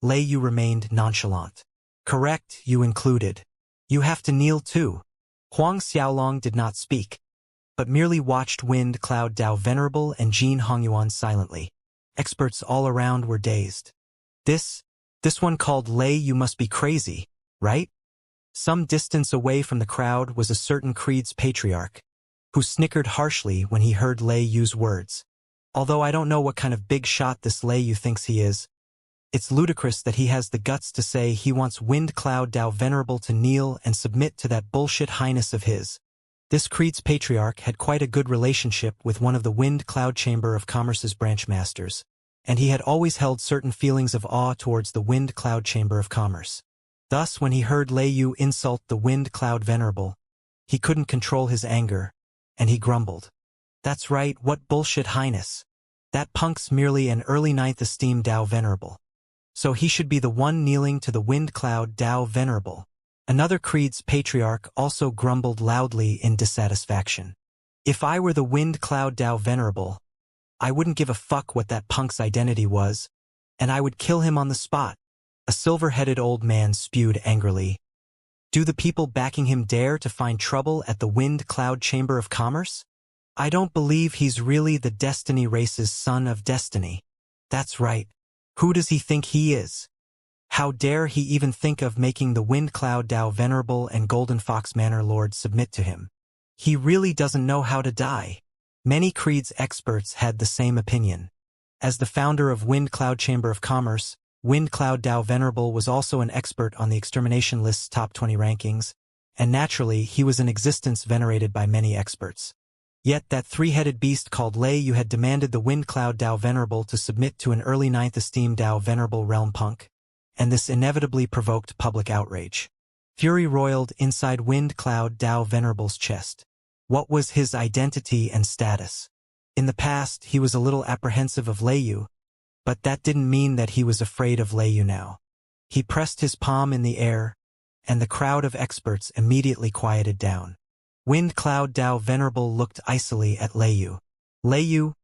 Lei Yu remained nonchalant. "Correct, you included. You have to kneel too." Huang Xiaolong did not speak, but merely watched Wind Cloud Dao Venerable and Jin Hongyuan silently. Experts all around were dazed. This one called Lei Yu must be crazy, right? Some distance away from the crowd was a certain creed's patriarch, who snickered harshly when he heard Lei Yu's words. "Although I don't know what kind of big shot this Lei Yu thinks he is, it's ludicrous that he has the guts to say he wants Wind Cloud Dao Venerable to kneel and submit to that bullshit highness of his." This creed's patriarch had quite a good relationship with one of the Wind Cloud Chamber of Commerce's branch masters, and he had always held certain feelings of awe towards the Wind Cloud Chamber of Commerce. Thus, when he heard Lei Yu insult the Wind Cloud Venerable, he couldn't control his anger, and he grumbled. "That's right, what bullshit highness. That punk's merely an early 9th esteem Dao Venerable. So he should be the one kneeling to the Wind Cloud Dao Venerable." Another creed's patriarch also grumbled loudly in dissatisfaction. "If I were the Wind Cloud Dao Venerable, I wouldn't give a fuck what that punk's identity was, and I would kill him on the spot." A silver-headed old man spewed angrily. "Do the people backing him dare to find trouble at the Wind Cloud Chamber of Commerce? I don't believe he's really the Destiny race's son of destiny. That's right. Who does he think he is? How dare he even think of making the Wind Cloud Dao Venerable and Golden Fox Manor Lord submit to him? He really doesn't know how to die." Many creed's experts had the same opinion. As the founder of Wind Cloud Chamber of Commerce, Wind Cloud Dao Venerable was also an expert on the extermination list's top 20 rankings, and naturally he was in existence venerated by many experts. Yet that three-headed beast called Lei Yu had demanded the Wind Cloud Dao Venerable to submit to an early 9th esteem Dao Venerable realm punk, and this inevitably provoked public outrage. Fury roiled inside Wind Cloud Dao Venerable's chest. What was his identity and status? In the past, he was a little apprehensive of Lei Yu, but that didn't mean that he was afraid of Lei Yu now. He pressed his palm in the air, and the crowd of experts immediately quieted down. Wind Cloud Dao Venerable looked icily at Lei Yu. "Lei Yu,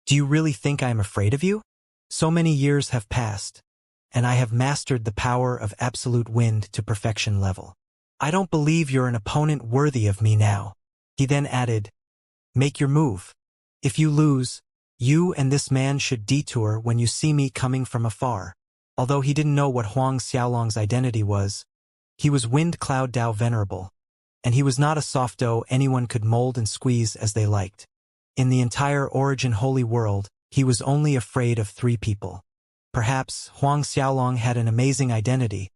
do you really think I am afraid of you? So many years have passed, and I have mastered the power of absolute wind to perfection level. I don't believe you're an opponent worthy of me now." He then added, "Make your move. If you lose, you and this man should detour when you see me coming from afar." Although he didn't know what Huang Xiaolong's identity was, he was Wind Cloud Dao Venerable, and he was not a soft dough anyone could mold and squeeze as they liked. In the entire Origin Holy World, he was only afraid of 3 people. Perhaps Huang Xiaolong had an amazing identity,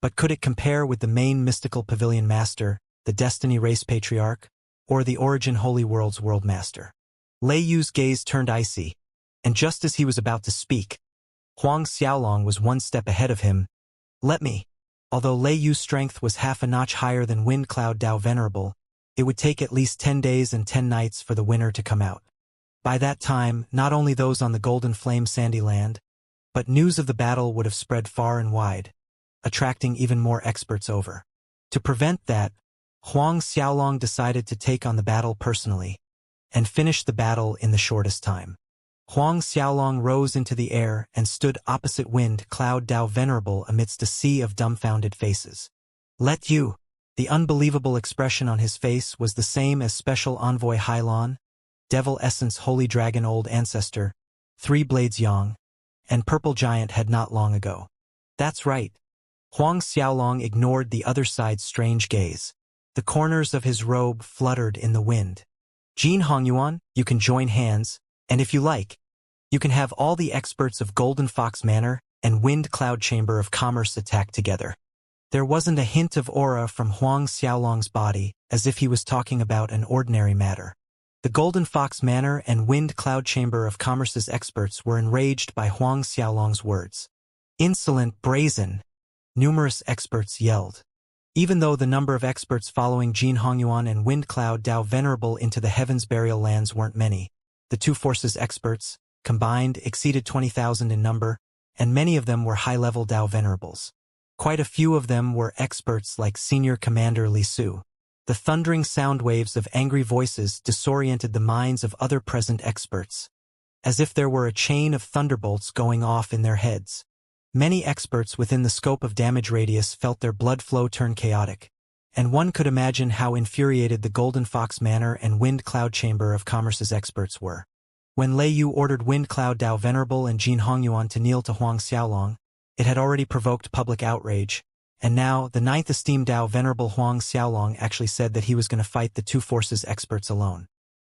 but could it compare with the main mystical pavilion master, the Destiny Race Patriarch, or the Origin Holy World's World Master? Lei Yu's gaze turned icy, and just as he was about to speak, Huang Xiaolong was one step ahead of him. "Let me." Although Lei Yu's strength was half a notch higher than Wind Cloud Dao Venerable, it would take at least 10 days and 10 nights for the winner to come out. By that time, not only those on the Golden Flame Sandy Land, but news of the battle would have spread far and wide, attracting even more experts over. To prevent that, Huang Xiaolong decided to take on the battle personally, and finish the battle in the shortest time. Huang Xiaolong rose into the air and stood opposite Wind Cloud Dao Venerable amidst a sea of dumbfounded faces. "Let you." The unbelievable expression on his face was the same as Special Envoy Hylon, Devil Essence Holy Dragon Old Ancestor, Three Blades Yang, and Purple Giant had not long ago. "That's right." Huang Xiaolong ignored the other side's strange gaze. The corners of his robe fluttered in the wind. Jin Hongyuan, you can join hands, and if you like, you can have all the experts of Golden Fox Manor and Wind Cloud Chamber of Commerce attack together. There wasn't a hint of aura from Huang Xiaolong's body, as if he was talking about an ordinary matter. The Golden Fox Manor and Wind Cloud Chamber of Commerce's experts were enraged by Huang Xiaolong's words. Insolent, brazen, numerous experts yelled. Even though the number of experts following Jin Hongyuan and Wind Cloud Dao Venerable into the Heavens Burial Lands weren't many, the two forces' experts, combined, exceeded 20,000 in number, and many of them were high-level Dao Venerables. Quite a few of them were experts like Senior Commander Li Su. The thundering sound waves of angry voices disoriented the minds of other present experts, as if there were a chain of thunderbolts going off in their heads. Many experts within the scope of damage radius felt their blood flow turn chaotic, and one could imagine how infuriated the Golden Fox Manor and Wind Cloud Chamber of Commerce's experts were. When Lei Yu ordered Wind Cloud Dao Venerable and Jin Hongyuan to kneel to Huang Xiaolong, it had already provoked public outrage, and now the 9th esteemed Dao Venerable Huang Xiaolong actually said that he was going to fight the two forces' experts alone.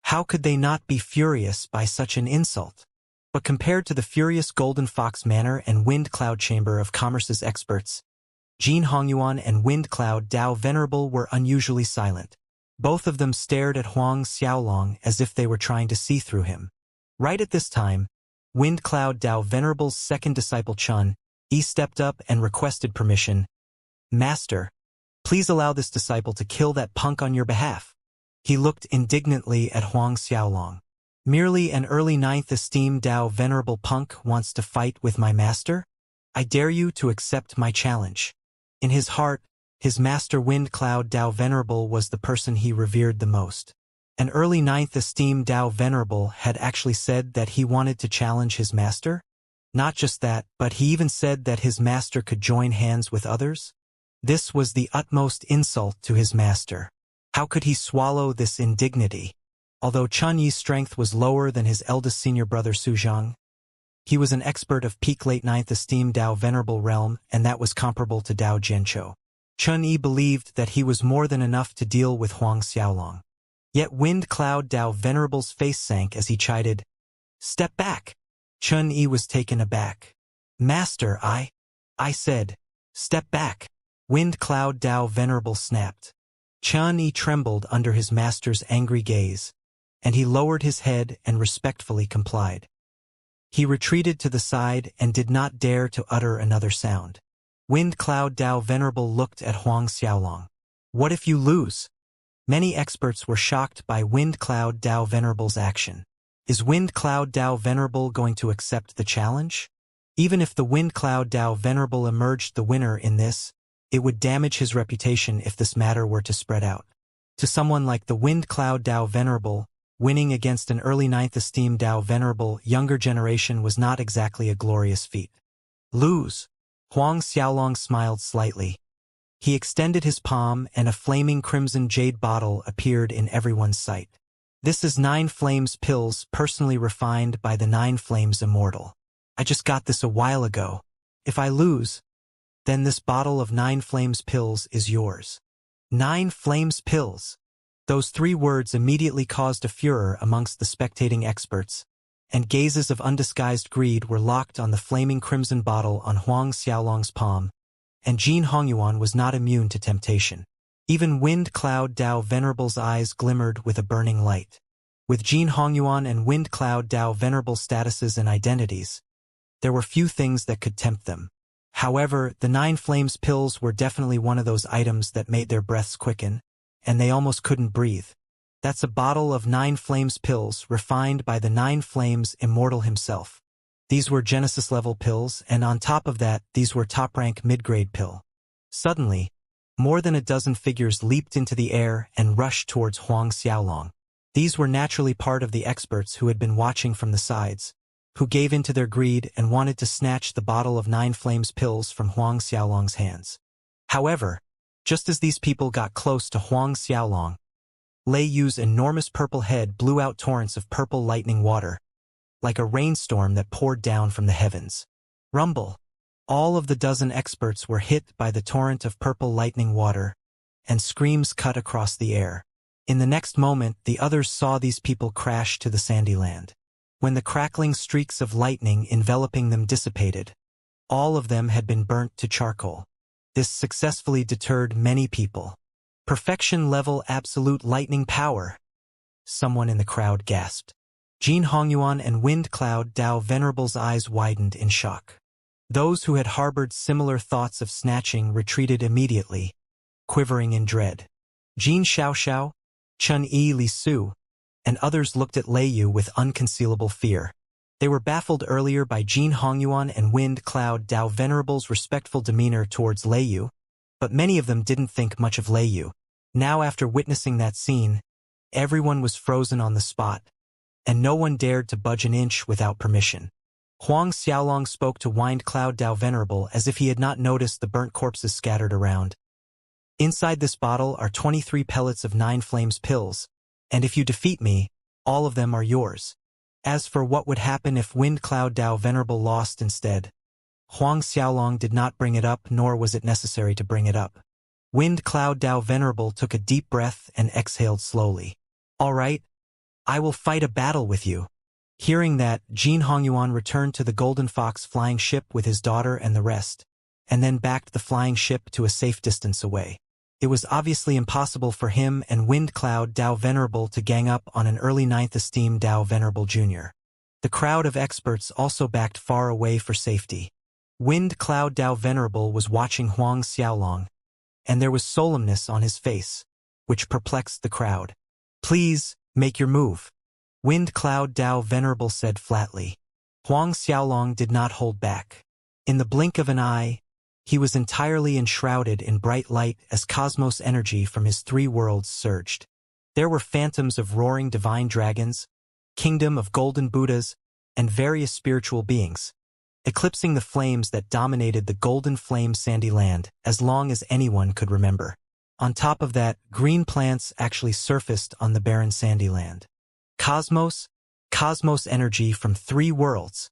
How could they not be furious by such an insult? But compared to the furious Golden Fox Manor and Wind Cloud Chamber of Commerce's experts, Jin Hongyuan and Wind Cloud Dao Venerable were unusually silent. Both of them stared at Huang Xiaolong as if they were trying to see through him. Right at this time, Wind Cloud Dao Venerable's second disciple Chun Yi stepped up and requested permission. Master, please allow this disciple to kill that punk on your behalf. He looked indignantly at Huang Xiaolong. Merely an early 9th esteemed Dao Venerable punk wants to fight with my master? I dare you to accept my challenge. In his heart, his master Wind Cloud Dao Venerable was the person he revered the most. An early 9th esteemed Dao Venerable had actually said that he wanted to challenge his master? Not just that, but he even said that his master could join hands with others? This was the utmost insult to his master. How could he swallow this indignity? Although Chun Yi's strength was lower than his eldest senior brother Su Zhang, he was an expert of peak late 9th esteemed Dao Venerable realm, and that was comparable to Dao Jianqiu. Chun Yi believed that he was more than enough to deal with Huang Xiaolong. Yet Wind Cloud Dao Venerable's face sank as he chided, "Step back." Chun Yi was taken aback. "Master, I said, step back." Wind Cloud Dao Venerable snapped. Chun Yi trembled under his master's angry gaze, and he lowered his head and respectfully complied. He retreated to the side and did not dare to utter another sound. Wind Cloud Dao Venerable looked at Huang Xiaolong. "What if you lose?" Many experts were shocked by Wind Cloud Dao Venerable's action. Is Wind Cloud Dao Venerable going to accept the challenge? Even if the Wind Cloud Dao Venerable emerged the winner in this, it would damage his reputation if this matter were to spread out. To someone like the Wind Cloud Dao Venerable, winning against an early 9th esteemed Dao Venerable younger generation was not exactly a glorious feat. Lose. Huang Xiaolong smiled slightly. He extended his palm and a flaming crimson jade bottle appeared in everyone's sight. This is 9 Flames pills personally refined by the 9 Flames Immortal. I just got this a while ago. If I lose, then this bottle of 9 Flames pills is yours. 9 Flames pills. Those 3 words immediately caused a furor amongst the spectating experts, and gazes of undisguised greed were locked on the flaming crimson bottle on Huang Xiaolong's palm, and Jin Hongyuan was not immune to temptation. Even Wind Cloud Dao Venerable's eyes glimmered with a burning light. With Jin Hongyuan and Wind Cloud Dao Venerable statuses and identities, there were few things that could tempt them. However, the 9 Flames pills were definitely one of those items that made their breaths quicken, and they almost couldn't breathe. That's a bottle of 9 Flames pills refined by the 9 Flames Immortal himself. These were Genesis-level pills, and on top of that, these were top-rank mid-grade pill. Suddenly, more than a dozen figures leaped into the air and rushed towards Huang Xiaolong. These were naturally part of the experts who had been watching from the sides, who gave in to their greed and wanted to snatch the bottle of 9 Flames pills from Huang Xiaolong's hands. However, just as these people got close to Huang Xiaolong, Lei Yu's enormous purple head blew out torrents of purple lightning water, like a rainstorm that poured down from the heavens. Rumble. All of the dozen experts were hit by the torrent of purple lightning water, and screams cut across the air. In the next moment, the others saw these people crash to the sandy land. When the crackling streaks of lightning enveloping them dissipated, all of them had been burnt to charcoal. This successfully deterred many people. Perfection-level absolute lightning power. Someone in the crowd gasped. Jin Hongyuan and Wind Cloud Dao Venerable's eyes widened in shock. Those who had harbored similar thoughts of snatching retreated immediately, quivering in dread. Jin Xiaoxiao, Chun-Yi Li Su, and others looked at Lei Yu with unconcealable fear. They were baffled earlier by Jin Hongyuan and Wind Cloud Dao Venerable's respectful demeanor towards Lei Yu, but many of them didn't think much of Lei Yu. Now, after witnessing that scene, everyone was frozen on the spot, and no one dared to budge an inch without permission. Huang Xiaolong spoke to Wind Cloud Dao Venerable as if he had not noticed the burnt corpses scattered around. Inside this bottle are 23 pellets of 9 flames pills, and if you defeat me, all of them are yours. As for what would happen if Wind Cloud Dao Venerable lost instead, Huang Xiaolong did not bring it up, nor was it necessary to bring it up. Wind Cloud Dao Venerable took a deep breath and exhaled slowly. All right, I will fight a battle with you. Hearing that, Jin Hongyuan returned to the Golden Fox flying ship with his daughter and the rest, and then backed the flying ship to a safe distance away. It was obviously impossible for him and Wind Cloud Dao Venerable to gang up on an early 9th Esteem Dao Venerable Jr. The crowd of experts also backed far away for safety. Wind Cloud Dao Venerable was watching Huang Xiaolong, and there was solemnness on his face, which perplexed the crowd. Please, make your move, Wind Cloud Dao Venerable said flatly. Huang Xiaolong did not hold back. In the blink of an eye, he was entirely enshrouded in bright light as cosmos energy from his 3 worlds surged. There were phantoms of roaring divine dragons, kingdom of golden Buddhas, and various spiritual beings, eclipsing the flames that dominated the golden flame sandy land as long as anyone could remember. On top of that, green plants actually surfaced on the barren sandy land. Cosmos energy from 3 worlds.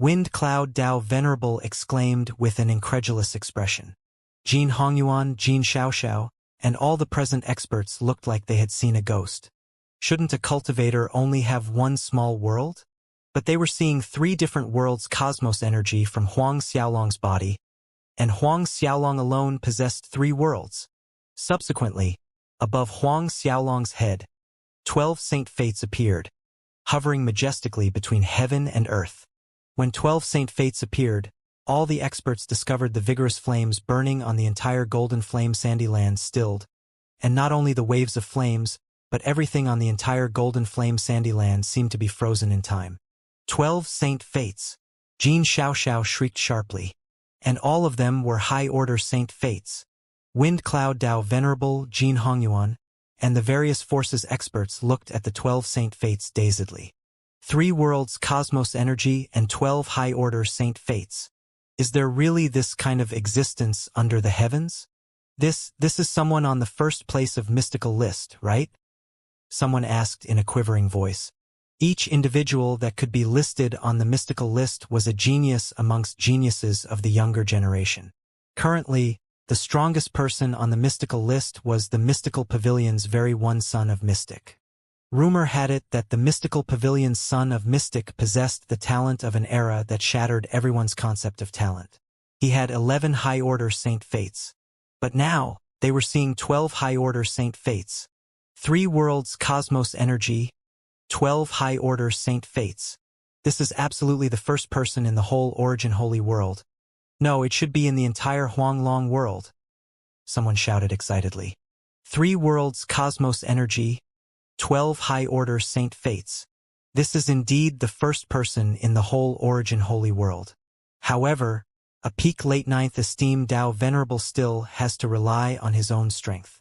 Wind Cloud Dao Venerable exclaimed with an incredulous expression. Jin Hongyuan, Jin Xiaoxiao, and all the present experts looked like they had seen a ghost. Shouldn't a cultivator only have one small world? But they were seeing 3 different worlds' cosmos energy from Huang Xiaolong's body, and Huang Xiaolong alone possessed 3 worlds. Subsequently, above Huang Xiaolong's head, 12 Saint Fates appeared, hovering majestically between heaven and earth. When 12 Saint Fates appeared, all the experts discovered the vigorous flames burning on the entire golden flame sandy land stilled, and not only the waves of flames, but everything on the entire golden flame sandy land seemed to be frozen in time. 12 Saint Fates! Jin Xiaoxiao shrieked sharply. And all of them were high-order Saint Fates. Wind Cloud Dao Venerable, Jin Hongyuan, and the various forces experts looked at the 12 Saint Fates dazedly. 3 worlds cosmos energy and 12 high-order Saint Fates. Is there really this kind of existence under the heavens? This is someone on the first place of mystical list, right? Someone asked in a quivering voice. Each individual that could be listed on the mystical list was a genius amongst geniuses of the younger generation. Currently, the strongest person on the mystical list was the Mystical Pavilion's very one son of Mystic. Rumor had it that the Mystical Pavilion's son of Mystic possessed the talent of an era that shattered everyone's concept of talent. He had 11 high-order Saint Fates. But now, they were seeing 12 high-order Saint Fates. 3 worlds cosmos energy, 12 high-order Saint Fates. This is absolutely the first person in the whole Origin Holy World. No, it should be in the entire Huanglong world. Someone shouted excitedly. 3 worlds cosmos energy, 12 high-order Saint Fates. This is indeed the first person in the whole Origin Holy World. However, a peak late 9th Esteem Dao Venerable still has to rely on his own strength.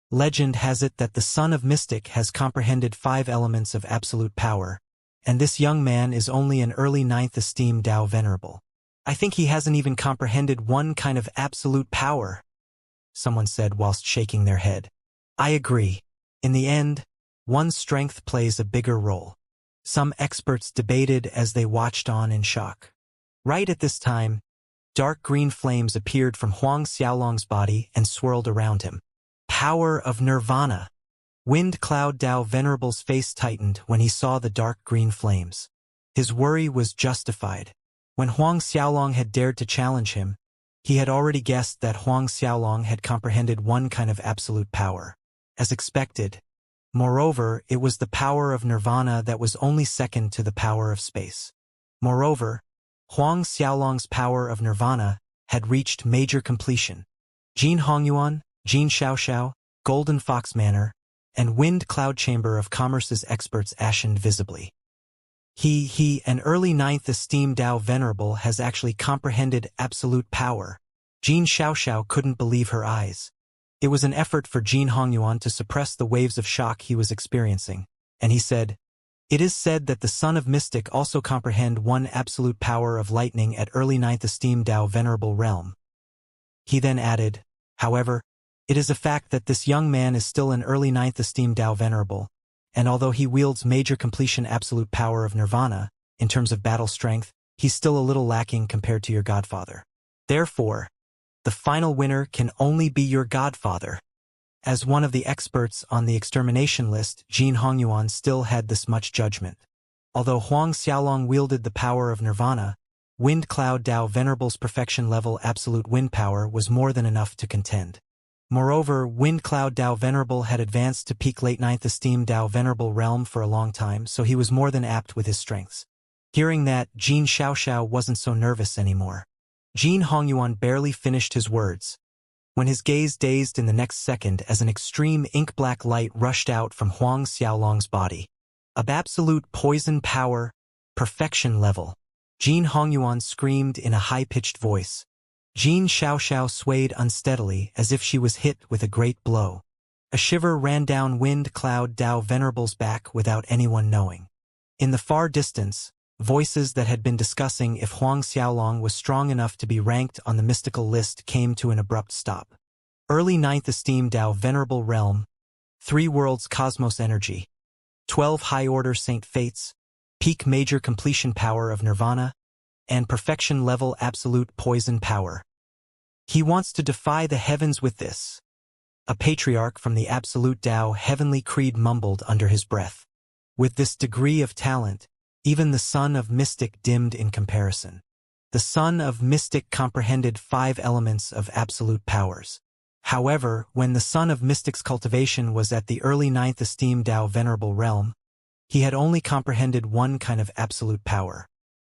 Legend has it that the son of Mystic has comprehended 5 elements of absolute power, and this young man is only an early 9th Esteem Dao Venerable. I think he hasn't even comprehended one kind of absolute power, someone said whilst shaking their head. I agree. In the end, one's strength plays a bigger role. Some experts debated as they watched on in shock. Right at this time, Dark green flames appeared from Huang Xiaolong's body and swirled around him. Power of Nirvana. Wind Cloud Dao Venerable's face tightened when he saw the dark green flames. His worry was justified. When Huang Xiaolong had dared to challenge him, he had already guessed that Huang Xiaolong had comprehended one kind of absolute power. As expected. Moreover, it was the power of Nirvana that was only second to the power of space. Moreover, Huang Xiaolong's power of Nirvana had reached major completion. Jin Hongyuan, Jin Xiaoxiao, Golden Fox Manor, and Wind Cloud Chamber of Commerce's experts ashened visibly. An early 9th esteemed Dao Venerable has actually comprehended absolute power. Jin Xiaoxiao couldn't believe her eyes. It was an effort for Jin Hongyuan to suppress the waves of shock he was experiencing, and he said, "It is said that the Son of Mystic also comprehend one absolute power of lightning at early 9th esteemed Dao Venerable realm." He then added, "However, it is a fact that this young man is still an early 9th esteemed Dao Venerable, and although he wields major completion absolute power of Nirvana, in terms of battle strength, he's still a little lacking compared to your godfather. Therefore, the final winner can only be your godfather." As one of the experts on the extermination list, Jin Hongyuan still had this much judgment. Although Huang Xiaolong wielded the power of Nirvana, Wind Cloud Dao Venerable's perfection level absolute wind power was more than enough to contend. Moreover, Wind Cloud Dao Venerable had advanced to peak late 9th esteemed Dao Venerable realm for a long time, so he was more than apt with his strengths. Hearing that, Jin Xiaoxiao wasn't so nervous anymore. Jin Hongyuan barely finished his words, when his gaze dazed in the next second as an extreme ink-black light rushed out from Huang Xiaolong's body. Absolute poison power, perfection level. Jin Hongyuan screamed in a high-pitched voice. Jin Xiaoxiao swayed unsteadily as if she was hit with a great blow. A shiver ran down Wind Cloud Dao Venerable's back without anyone knowing. In the far distance, voices that had been discussing if Huang Xiaolong was strong enough to be ranked on the mystical list came to an abrupt stop. Early 9th esteemed Dao Venerable Realm, 3 worlds cosmos energy, 12 high-order Saint Fates, peak major completion power of Nirvana, and perfection level absolute poison power. He wants to defy the heavens with this. A patriarch from the Absolute Tao Heavenly Creed mumbled under his breath. With this degree of talent, even the Son of Mystic dimmed in comparison. The Son of Mystic comprehended 5 elements of absolute powers. However, when the Son of Mystic's cultivation was at the early 9th esteemed Dao Venerable realm, he had only comprehended one kind of absolute power.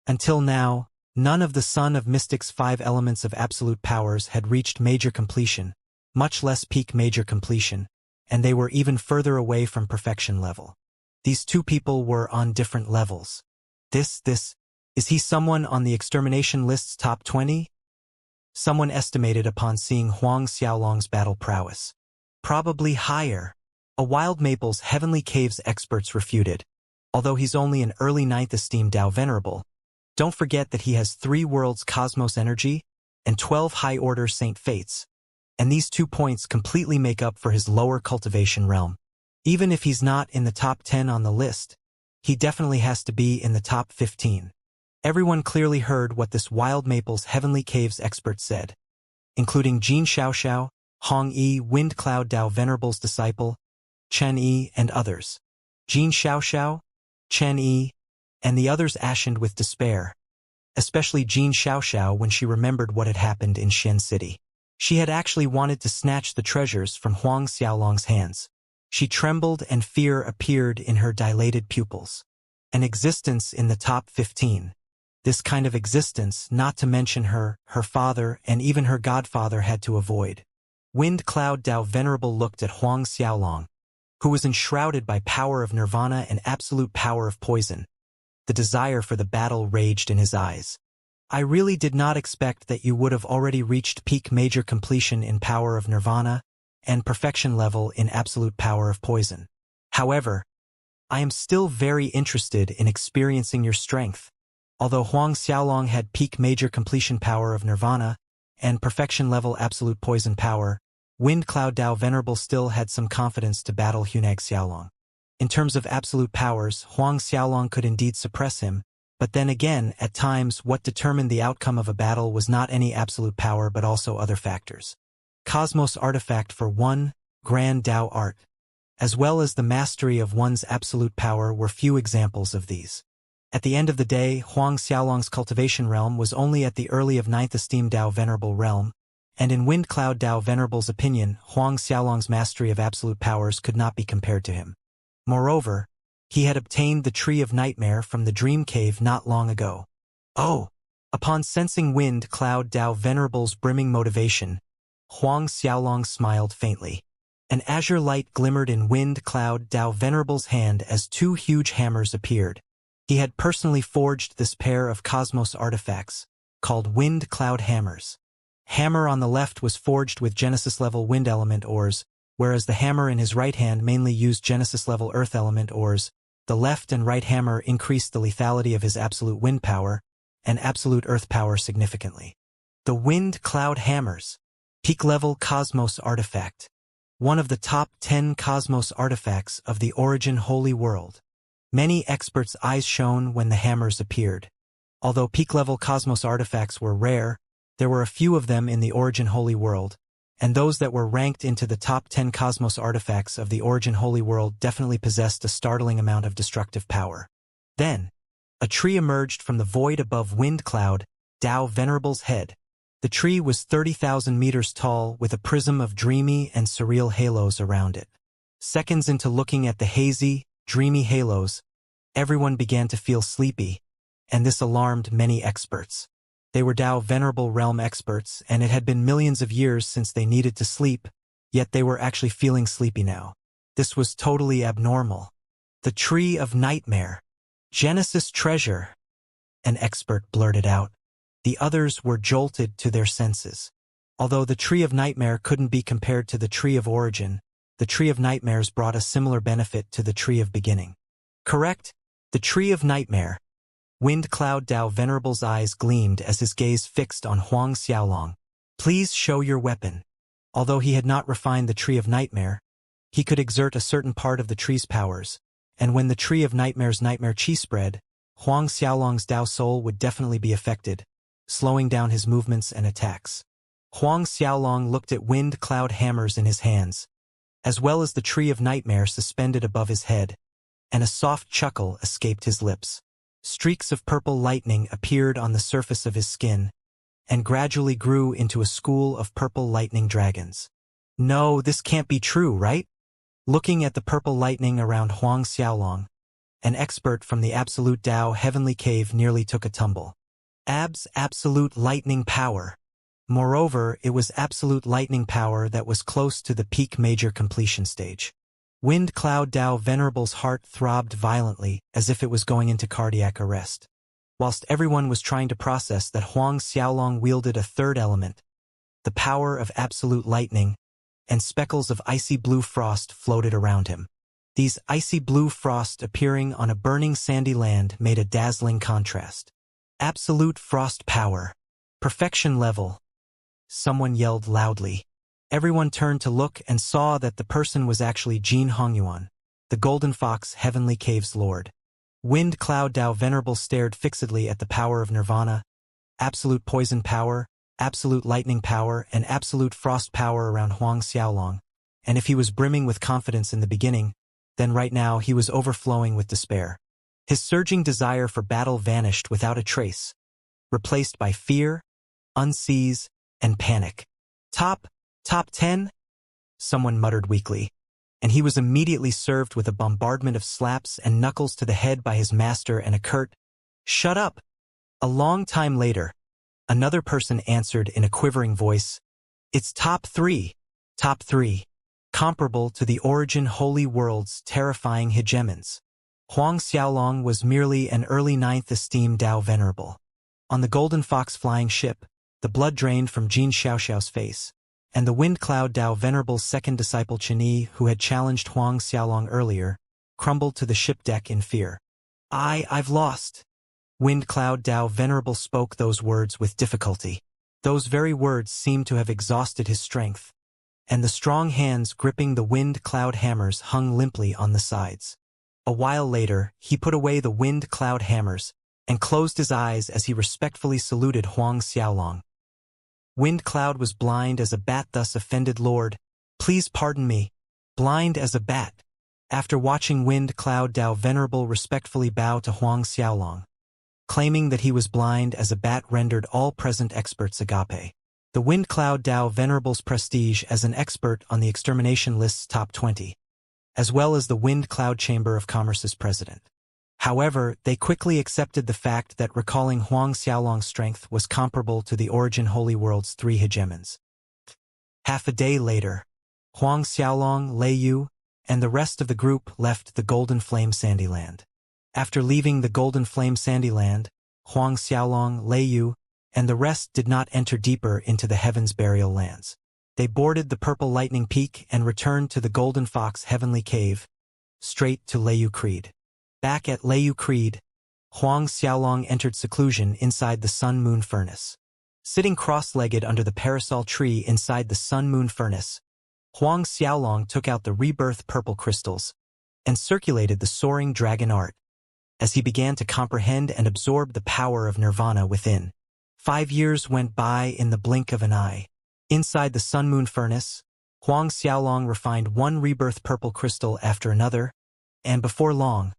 Until now, none of the Son of Mystic's 5 elements of absolute powers had reached major completion, much less peak major completion, and they were even further away from perfection level. These two people were on different levels. Is he someone on the extermination list's top 20? Someone estimated upon seeing Huang Xiaolong's battle prowess. Probably higher. A Wild Maple's Heavenly Caves experts refuted. Although he's only an early 9th esteemed Dao Venerable, don't forget that he has 3 worlds cosmos energy and 12 high-order Saint Fates, and these 2 points completely make up for his lower cultivation realm. Even if he's not in the top 10 on the list, he definitely has to be in the top 15. Everyone clearly heard what this Wild Maple's Heavenly Caves expert said, including Jin Xiaoxiao, Hong Yi, Wind Cloud Dao Venerable's disciple, Chen Yi, and others. Jin Xiaoxiao, Chen Yi, and the others ashened with despair, especially Jin Xiaoxiao when she remembered what had happened in Xian City. She had actually wanted to snatch the treasures from Huang Xiaolong's hands. She trembled and fear appeared in her dilated pupils. An existence in the top 15. This kind of existence, not to mention her father, and even her godfather had to avoid. Wind Cloud Dao Venerable looked at Huang Xiaolong, who was enshrouded by power of Nirvana and absolute power of poison. The desire for the battle raged in his eyes. I really did not expect that you would have already reached peak major completion in power of Nirvana and perfection level in absolute power of poison. However, I am still very interested in experiencing your strength. Although Huang Xiaolong had peak major completion power of Nirvana and perfection level absolute poison power, Wind Cloud Dao Venerable still had some confidence to battle Hunag Xiaolong. In terms of absolute powers, Huang Xiaolong could indeed suppress him, But then again, at times, what determined the outcome of a battle was not any absolute power but also other factors. Cosmos artifact for one, grand Tao art, as well as the mastery of one's absolute power were few examples of these. At the end of the day, Huang Xiaolong's cultivation realm was only at the early of 9th esteem Tao Venerable realm, and in Wind Cloud Tao Venerable's opinion, Huang Xiaolong's mastery of absolute powers could not be compared to him. Moreover, he had obtained the Tree of Nightmare from the Dream Cave not long ago. Oh! Upon sensing Wind Cloud Tao Venerable's brimming motivation, Huang Xiaolong smiled faintly. An azure light glimmered in Wind Cloud Tao Venerable's hand as two huge hammers appeared. He had personally forged this pair of cosmos artifacts, called Wind Cloud Hammers. Hammer on the left was forged with Genesis-level wind element ores, whereas the hammer in his right hand mainly used Genesis-level earth element ores. The left and right hammer increased the lethality of his absolute wind power and absolute earth power significantly. The Wind Cloud Hammers. Peak-level cosmos artifact. One of the top 10 cosmos artifacts of the Origin Holy World. Many experts' eyes shone when the hammers appeared. Although peak-level cosmos artifacts were rare, there were a few of them in the Origin Holy World, and those that were ranked into the top 10 cosmos artifacts of the Origin Holy World definitely possessed a startling amount of destructive power. Then, a tree emerged from the void above Wind Cloud Tao Venerable's head. The tree was 30,000 meters tall with a prism of dreamy and surreal halos around it. Seconds into looking at the hazy, dreamy halos, everyone began to feel sleepy, and this alarmed many experts. They were Tao Venerable Realm experts, and it had been millions of years since they needed to sleep, yet they were actually feeling sleepy now. This was totally abnormal. The Tree of Nightmare. Genesis treasure, an expert blurted out. The others were jolted to their senses. Although the Tree of Nightmare couldn't be compared to the Tree of Origin, the Tree of Nightmares brought a similar benefit to the Tree of Beginning. Correct? The Tree of Nightmare. Wind Cloud Tao Venerable's eyes gleamed as his gaze fixed on Huang Xiaolong. Please show your weapon. Although he had not refined the Tree of Nightmare, he could exert a certain part of the tree's powers, and when the Tree of Nightmare's nightmare chi spread, Huang Xiaolong's Tao soul would definitely be affected, slowing down his movements and attacks. Huang Xiaolong looked at Wind Cloud hammers in his hands, as well as the Tree of Nightmare suspended above his head, and a soft chuckle escaped his lips. Streaks of purple lightning appeared on the surface of his skin, and gradually grew into a school of purple lightning dragons. No, this can't be true, right? Looking at the purple lightning around Huang Xiaolong, an expert from the Absolute Tao Heavenly Cave nearly took a tumble. Absolute lightning power. Moreover, it was absolute lightning power that was close to the peak major completion stage. Wind Cloud Tao Venerable's heart throbbed violently as if it was going into cardiac arrest. Whilst everyone was trying to process that Huang Xiaolong wielded a third element, the power of absolute lightning, and speckles of icy blue frost floated around him. These icy blue frost appearing on a burning sandy land made a dazzling contrast. Absolute frost power. Perfection level. Someone yelled loudly. Everyone turned to look and saw that the person was actually Jin Hongyuan, the Golden Fox Heavenly Cave's lord. Wind Cloud Tao Venerable stared fixedly at the power of Nirvana, absolute poison power, absolute lightning power, and absolute frost power around Huang Xiaolong, and if he was brimming with confidence in the beginning, then right now he was overflowing with despair. His surging desire for battle vanished without a trace, replaced by fear, unease, and panic. Top 10? Someone muttered weakly, and he was immediately served with a bombardment of slaps and knuckles to the head by his master and a curt, "Shut up!" A long time later, another person answered in a quivering voice, "It's top 3. Top 3. Comparable to the Origin Holy World's terrifying hegemons." Huang Xiaolong was merely an early 9th esteem Tao Venerable. On the Golden Fox flying ship, the blood drained from Jin Xiaoxiao's face, and the Wind Cloud Tao Venerable's second disciple Qianyi, who had challenged Huang Xiaolong earlier, crumbled to the ship deck in fear. I've lost." Wind Cloud Tao Venerable spoke those words with difficulty. Those very words seemed to have exhausted his strength, and the strong hands gripping the Wind Cloud hammers hung limply on the sides. A while later, he put away the Wind Cloud hammers, and closed his eyes as he respectfully saluted Huang Xiaolong. Wind Cloud was blind as a bat, thus offended Lord. Please pardon me. Blind as a bat. After watching Wind Cloud Dao Venerable respectfully bow to Huang Xiaolong, claiming that he was blind as a bat rendered all present experts agape. The Wind Cloud Dao Venerable's prestige as an expert on the extermination list's top 20, as well as the Wind Cloud Chamber of Commerce's president. However, they quickly accepted the fact that recalling Huang Xiaolong's strength was comparable to the Origin Holy World's 3 hegemons. Half a day later, Huang Xiaolong, Lei Yu, and the rest of the group left the Golden Flame Sandyland. After leaving the Golden Flame Sandyland, Huang Xiaolong, Lei Yu, and the rest did not enter deeper into the Heaven's Burial Lands. They boarded the Purple Lightning Peak and returned to the Golden Fox Heavenly Cave, straight to Leiyu Creed. Back at Leiyu Creed, Huang Xiaolong entered seclusion inside the Sun-Moon Furnace. Sitting cross-legged under the parasol tree inside the Sun-Moon Furnace, Huang Xiaolong took out the rebirth purple crystals and circulated the soaring dragon art as he began to comprehend and absorb the power of nirvana within. 5 years went by in the blink of an eye. Inside the Sun-Moon Furnace, Huang Xiaolong refined one rebirth purple crystal after another, and before long,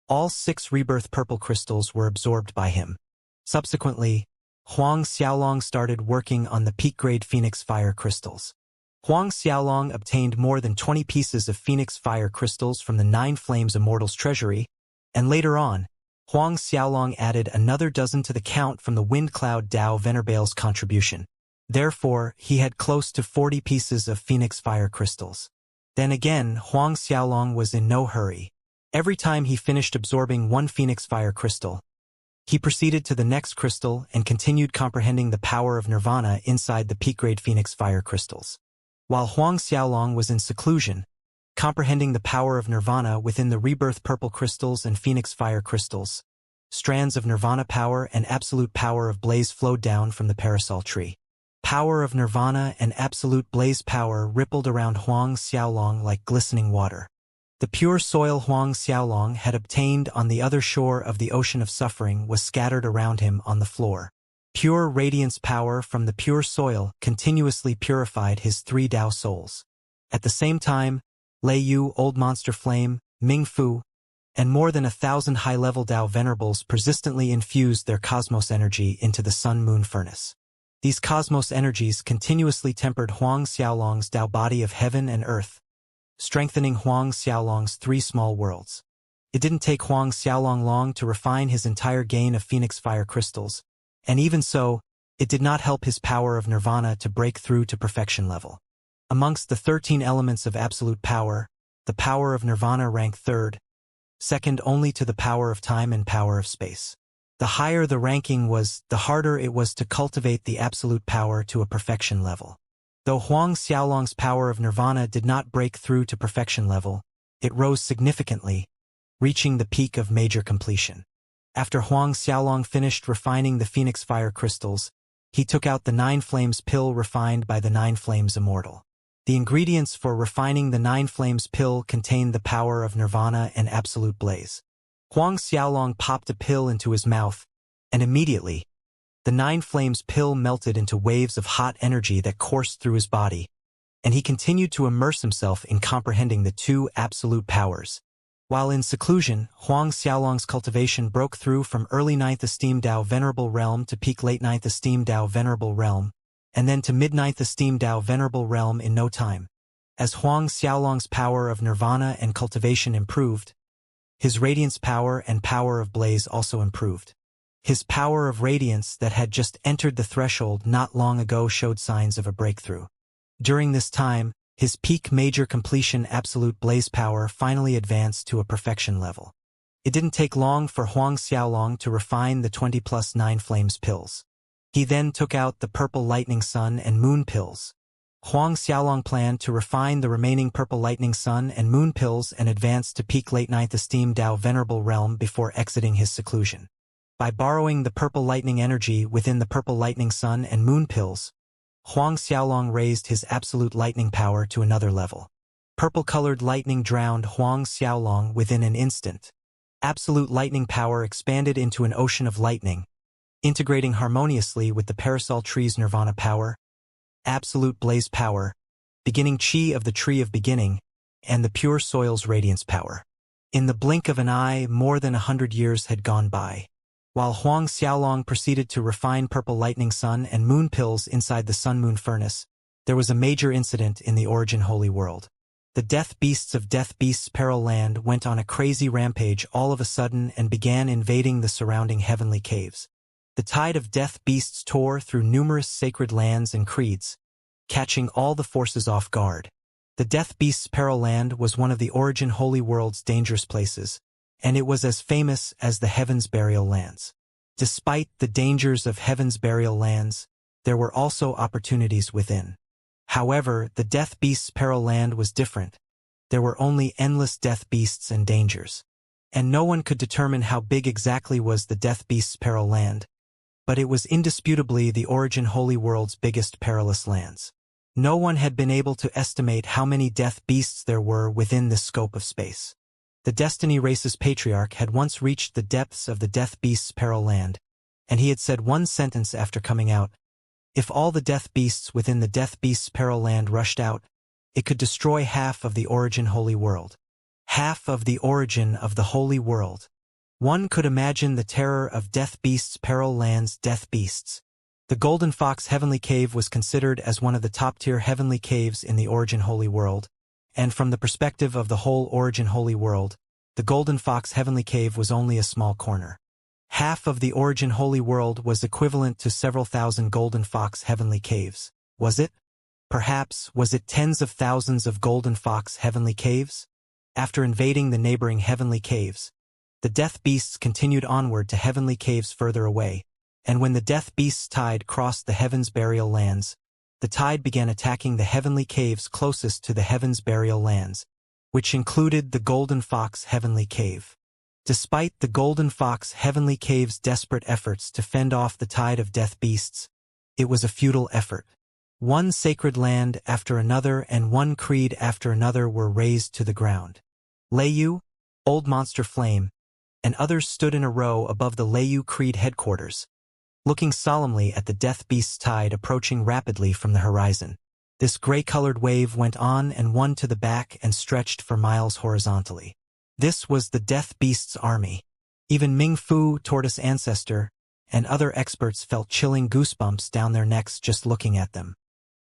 all 6 rebirth purple crystals were absorbed by him. Subsequently, Huang Xiaolong started working on the peak-grade Phoenix Fire crystals. Huang Xiaolong obtained more than 20 pieces of Phoenix Fire crystals from the 9 Flames Immortal's treasury, and later on, Huang Xiaolong added another dozen to the count from the Wind Cloud Dao Venerable's contribution. Therefore, he had close to 40 pieces of Phoenix Fire crystals. Then again, Huang Xiaolong was in no hurry. Every time he finished absorbing one Phoenix Fire crystal, he proceeded to the next crystal and continued comprehending the power of nirvana inside the peak-grade Phoenix Fire crystals. While Huang Xiaolong was in seclusion, comprehending the power of nirvana within the rebirth purple crystals and Phoenix Fire crystals, strands of nirvana power and absolute power of blaze flowed down from the parasol tree. Power of nirvana and absolute blaze power rippled around Huang Xiaolong like glistening water. The pure soil Huang Xiaolong had obtained on the other shore of the ocean of suffering was scattered around him on the floor. Pure radiance power from the pure soil continuously purified his 3 Dao souls. At the same time, Lei Yu, Old Monster Flame, Ming Fu, and more than 1,000 high-level Dao Venerables persistently infused their cosmos energy into the Sun-Moon Furnace. These cosmos energies continuously tempered Huang Xiaolong's Dao body of heaven and earth, strengthening Huang Xiaolong's 3 small worlds. It didn't take Huang Xiaolong long to refine his entire gain of Phoenix Fire crystals, and even so, it did not help his power of nirvana to break through to perfection level. Amongst the 13 elements of absolute power, the power of nirvana ranked 3rd, second only to the power of time and power of space. The higher the ranking was, the harder it was to cultivate the absolute power to a perfection level. Though Huang Xiaolong's power of nirvana did not break through to perfection level, it rose significantly, reaching the peak of major completion. After Huang Xiaolong finished refining the Phoenix Fire crystals, he took out the 9 Flames pill refined by the 9 Flames Immortal. The ingredients for refining the 9 Flames pill contained the power of nirvana and absolute blaze. Huang Xiaolong popped a pill into his mouth, and immediately, the 9 Flames pill melted into waves of hot energy that coursed through his body, and he continued to immerse himself in comprehending the 2 absolute powers. While in seclusion, Huang Xiaolong's cultivation broke through from early 9th Esteem Dao Venerable Realm to peak late 9th Esteem Dao Venerable Realm, and then to mid-9th Esteem Dao Venerable Realm in no time. As Huang Xiaolong's power of nirvana and cultivation improved, his radiance power and power of blaze also improved. His power of radiance that had just entered the threshold not long ago showed signs of a breakthrough. During this time, his peak major completion absolute blaze power finally advanced to a perfection level. It didn't take long for Huang Xiaolong to refine the 20+ 9 Flames pills. He then took out the Purple Lightning Sun and Moon pills. Huang Xiaolong planned to refine the remaining Purple Lightning Sun and Moon pills and advance to peak late 9th Esteem Dao Venerable Realm before exiting his seclusion. By borrowing the Purple Lightning energy within the Purple Lightning Sun and Moon pills, Huang Xiaolong raised his absolute lightning power to another level. Purple-colored lightning drowned Huang Xiaolong within an instant, Absolute lightning power expanded into an ocean of lightning, integrating harmoniously with the parasol tree's nirvana power, absolute blaze power, beginning chi of the tree of beginning, and the pure soil's radiance power. In the blink of an eye, more than 100 years had gone by. While Huang Xiaolong proceeded to refine purple lightning sun and moon pills inside the sun-moon furnace, there was a major incident in the Origin Holy World. The death beasts of Death Beasts' Peril Land went on a crazy rampage all of a sudden and began invading the surrounding heavenly caves. The tide of death beasts tore through numerous sacred lands and creeds, catching all the forces off guard. The Death Beasts' Peril Land was one of the Origin Holy World's dangerous places, and it was as famous as the Heaven's Burial Lands. Despite the dangers of Heaven's Burial Lands, there were also opportunities within. However, the Death Beasts' Peril Land was different. There were only endless death beasts and dangers. And no one could determine how big exactly was the Death Beasts' Peril Land, but it was indisputably the Origin Holy World's biggest perilous lands. No one had been able to estimate how many death beasts there were within this scope of space. The Destiny Race's patriarch had once reached the depths of the Death Beasts' Peril Land, and he had said one sentence after coming out: if all the death beasts within the Death Beasts' Peril Land rushed out, it could destroy half of the Origin Holy World. Half of the origin of the Holy World. One could imagine the terror of Death Beasts' Peril Land's death beasts. The Golden Fox Heavenly Cave was considered as one of the top-tier heavenly caves in the Origin Holy World, and from the perspective of the whole Origin Holy World, the Golden Fox Heavenly Cave was only a small corner. Half of the Origin Holy World was equivalent to several thousand Golden Fox Heavenly Caves. Was it? Perhaps was it tens of thousands of Golden Fox Heavenly Caves? After invading the neighboring Heavenly Caves, the Death Beasts continued onward to Heavenly Caves further away, and when the Death Beasts' tide crossed the Heaven's Burial Lands, the tide began attacking the Heavenly Caves closest to the Heaven's Burial Lands, which included the Golden Fox Heavenly Cave. Despite the Golden Fox Heavenly Cave's desperate efforts to fend off the tide of death beasts, it was a futile effort. One sacred land after another and one creed after another were razed to the ground. Leiyu, Old Monster Flame, and others stood in a row above the Leiyu Creed headquarters, looking solemnly at the death beast's tide approaching rapidly from the horizon. This gray-colored wave went on and one to the back and stretched for miles horizontally. This was the death beast's army. Even Ming Fu, Tortoise Ancestor, and other experts felt chilling goosebumps down their necks just looking at them.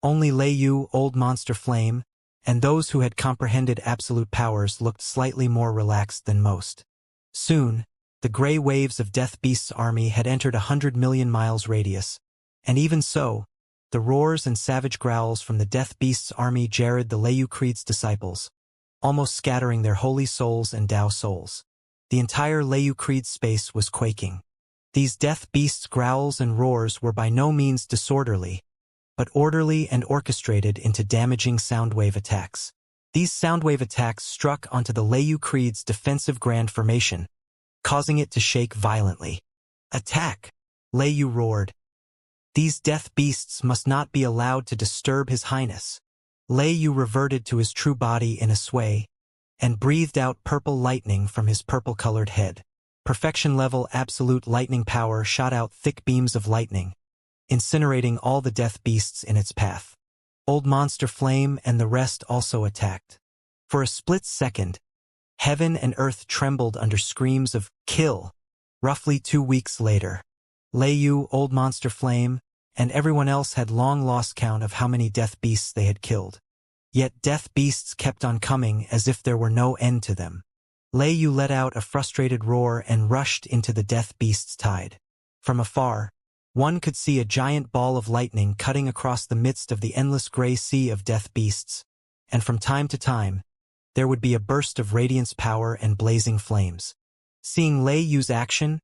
Only Leiyu, Old Monster Flame, and those who had comprehended absolute powers looked slightly more relaxed than most. Soon, the gray waves of Death Beast's army had entered 100 million miles radius, and even so, the roars and savage growls from the Death Beast's army jarred the Leiyu Creed's disciples, almost scattering their holy souls and Tao souls. The entire Leiyu Creed space was quaking. These Death Beast's growls and roars were by no means disorderly, but orderly and orchestrated into damaging soundwave attacks. These soundwave attacks struck onto the Leiyu Creed's defensive grand formation, causing it to shake violently. "Attack!" Leiyu roared. "These death beasts must not be allowed to disturb His Highness." Leiyu reverted to his true body in a sway, and breathed out purple lightning from his purple-colored head. Perfection-level absolute lightning power shot out thick beams of lightning, incinerating all the death beasts in its path. Old Monster Flame and the rest also attacked. For a split second, heaven and earth trembled under screams of "kill." Roughly 2 weeks later, Leiyu, Old Monster Flame, and everyone else had long lost count of how many death beasts they had killed. Yet death beasts kept on coming as if there were no end to them. Leiyu let out a frustrated roar and rushed into the death beast's tide. From afar, one could see a giant ball of lightning cutting across the midst of the endless gray sea of death beasts, and from time to time, there would be a burst of radiance power and blazing flames. Seeing Leiyu's action,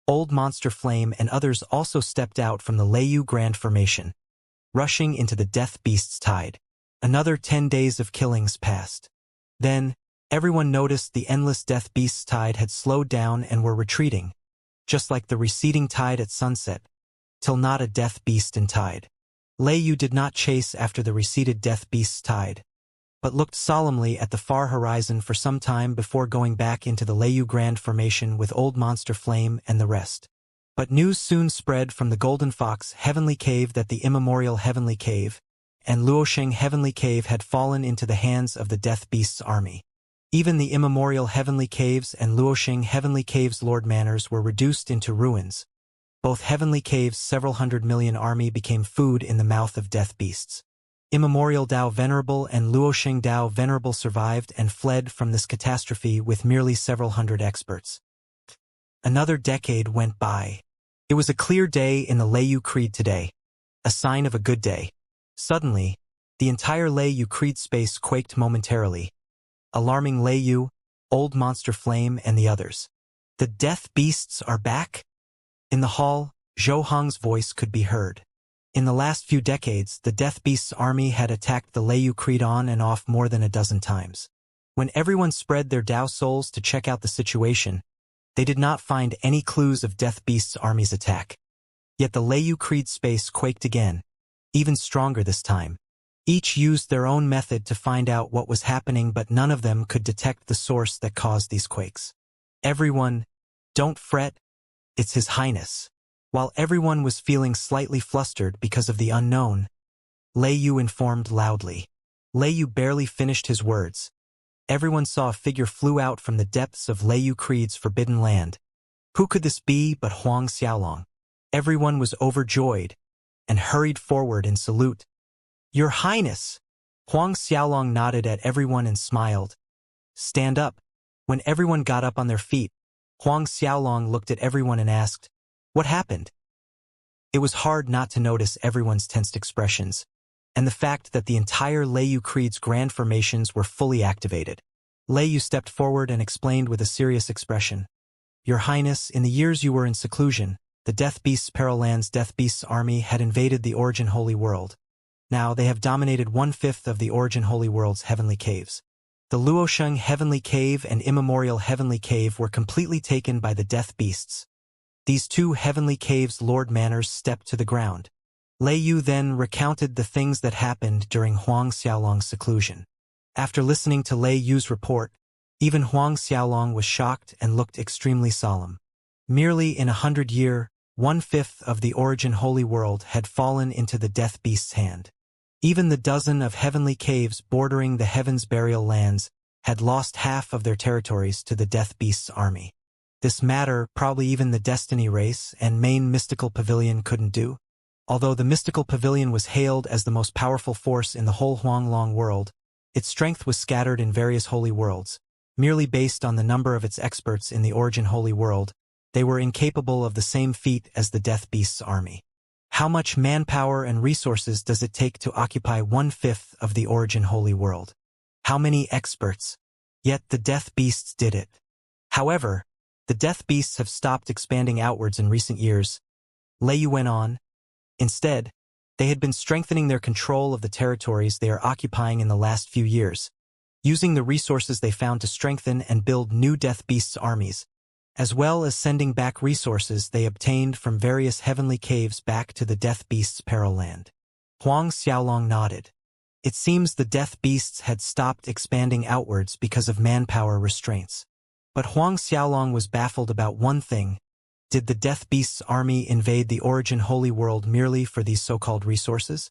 Old Monster Flame and others also stepped out from the Leiyu Grand Formation, rushing into the death beast's tide. Another 10 days of killings passed. Then, everyone noticed the endless death beast's tide had slowed down and were retreating, just like the receding tide at sunset, till not a death beast in tide. Leiyu did not chase after the receded death beast's tide. but looked solemnly at the far horizon for some time before going back into the Leiyu Grand Formation with Old Monster Flame and the rest. But news soon spread from the Golden Fox Heavenly Cave that the immemorial Heavenly Cave and Luosheng Heavenly Cave had fallen into the hands of the Death Beast's army. Even the immemorial Heavenly Caves and Luosheng Heavenly Cave's Lord Manors were reduced into ruins. Both Heavenly Caves' several hundred million army became food in the mouth of Death Beasts. Immemorial Dao Venerable and Luosheng Dao Venerable survived and fled from this catastrophe with merely several hundred experts. Another decade went by. It was a clear day in the Leiyu Creed today, a sign of a good day. Suddenly, the entire Leiyu Creed space quaked momentarily, alarming Leiyu, Old Monster Flame, and the others. The Death Beasts are back? In the hall, Zhou Hong's voice could be heard. In the last few decades, the Death Beast's army had attacked the Leiyu Creed on and off more than a dozen times. When everyone spread their Dao souls to check out the situation, they did not find any clues of Death Beast's army's attack. Yet the Leiyu Creed space quaked again, even stronger this time. Each used their own method to find out what was happening, but none of them could detect the source that caused these quakes. Everyone, don't fret, it's His Highness. While everyone was feeling slightly flustered because of the unknown, Leiyu informed loudly. Leiyu barely finished his words. Everyone saw a figure flew out from the depths of Leiyu Creed's forbidden land. Who could this be but Huang Xiaolong? Everyone was overjoyed and hurried forward in salute. Your Highness! Huang Xiaolong nodded at everyone and smiled. Stand up. When everyone got up on their feet, Huang Xiaolong looked at everyone and asked, what happened? It was hard not to notice everyone's tensed expressions, and the fact that the entire Leiyu Creed's grand formations were fully activated. Leiyu stepped forward and explained with a serious expression. Your Highness, in the years you were in seclusion, the Death Beast's Peril Land's Death Beast's army had invaded the Origin Holy World. Now they have dominated 1/5 of the Origin Holy World's heavenly caves. The Luosheng Heavenly Cave and Immemorial Heavenly Cave were completely taken by the Death Beasts. These two Heavenly Caves' Lord Manors stepped to the ground. Leiyu then recounted the things that happened during Huang Xiaolong's seclusion. After listening to Leiyu's report, even Huang Xiaolong was shocked and looked extremely solemn. Merely in 100 years, 1/5 of the Origin Holy World had fallen into the Death Beast's hand. Even the dozen of heavenly caves bordering the Heaven's Burial Lands had lost half of their territories to the Death Beast's army. This matter probably even the Destiny Race and main Mystical Pavilion couldn't do. Although the Mystical Pavilion was hailed as the most powerful force in the whole Huanglong world, its strength was scattered in various holy worlds. Merely based on the number of its experts in the Origin Holy World, they were incapable of the same feat as the Death Beast's army. How much manpower and resources does it take to occupy 1/5 of the Origin Holy World? How many experts? Yet the Death Beasts did it. However, the Death Beasts have stopped expanding outwards in recent years. Leiyu went on. Instead, they had been strengthening their control of the territories they are occupying in the last few years, using the resources they found to strengthen and build new Death Beasts armies, as well as sending back resources they obtained from various heavenly caves back to the Death Beast's Peril Land. Huang Xiaolong nodded. It seems the Death Beasts had stopped expanding outwards because of manpower restraints. But Huang Xiaolong was baffled about one thing. Did the Death Beast's army invade the Origin Holy World merely for these so-called resources?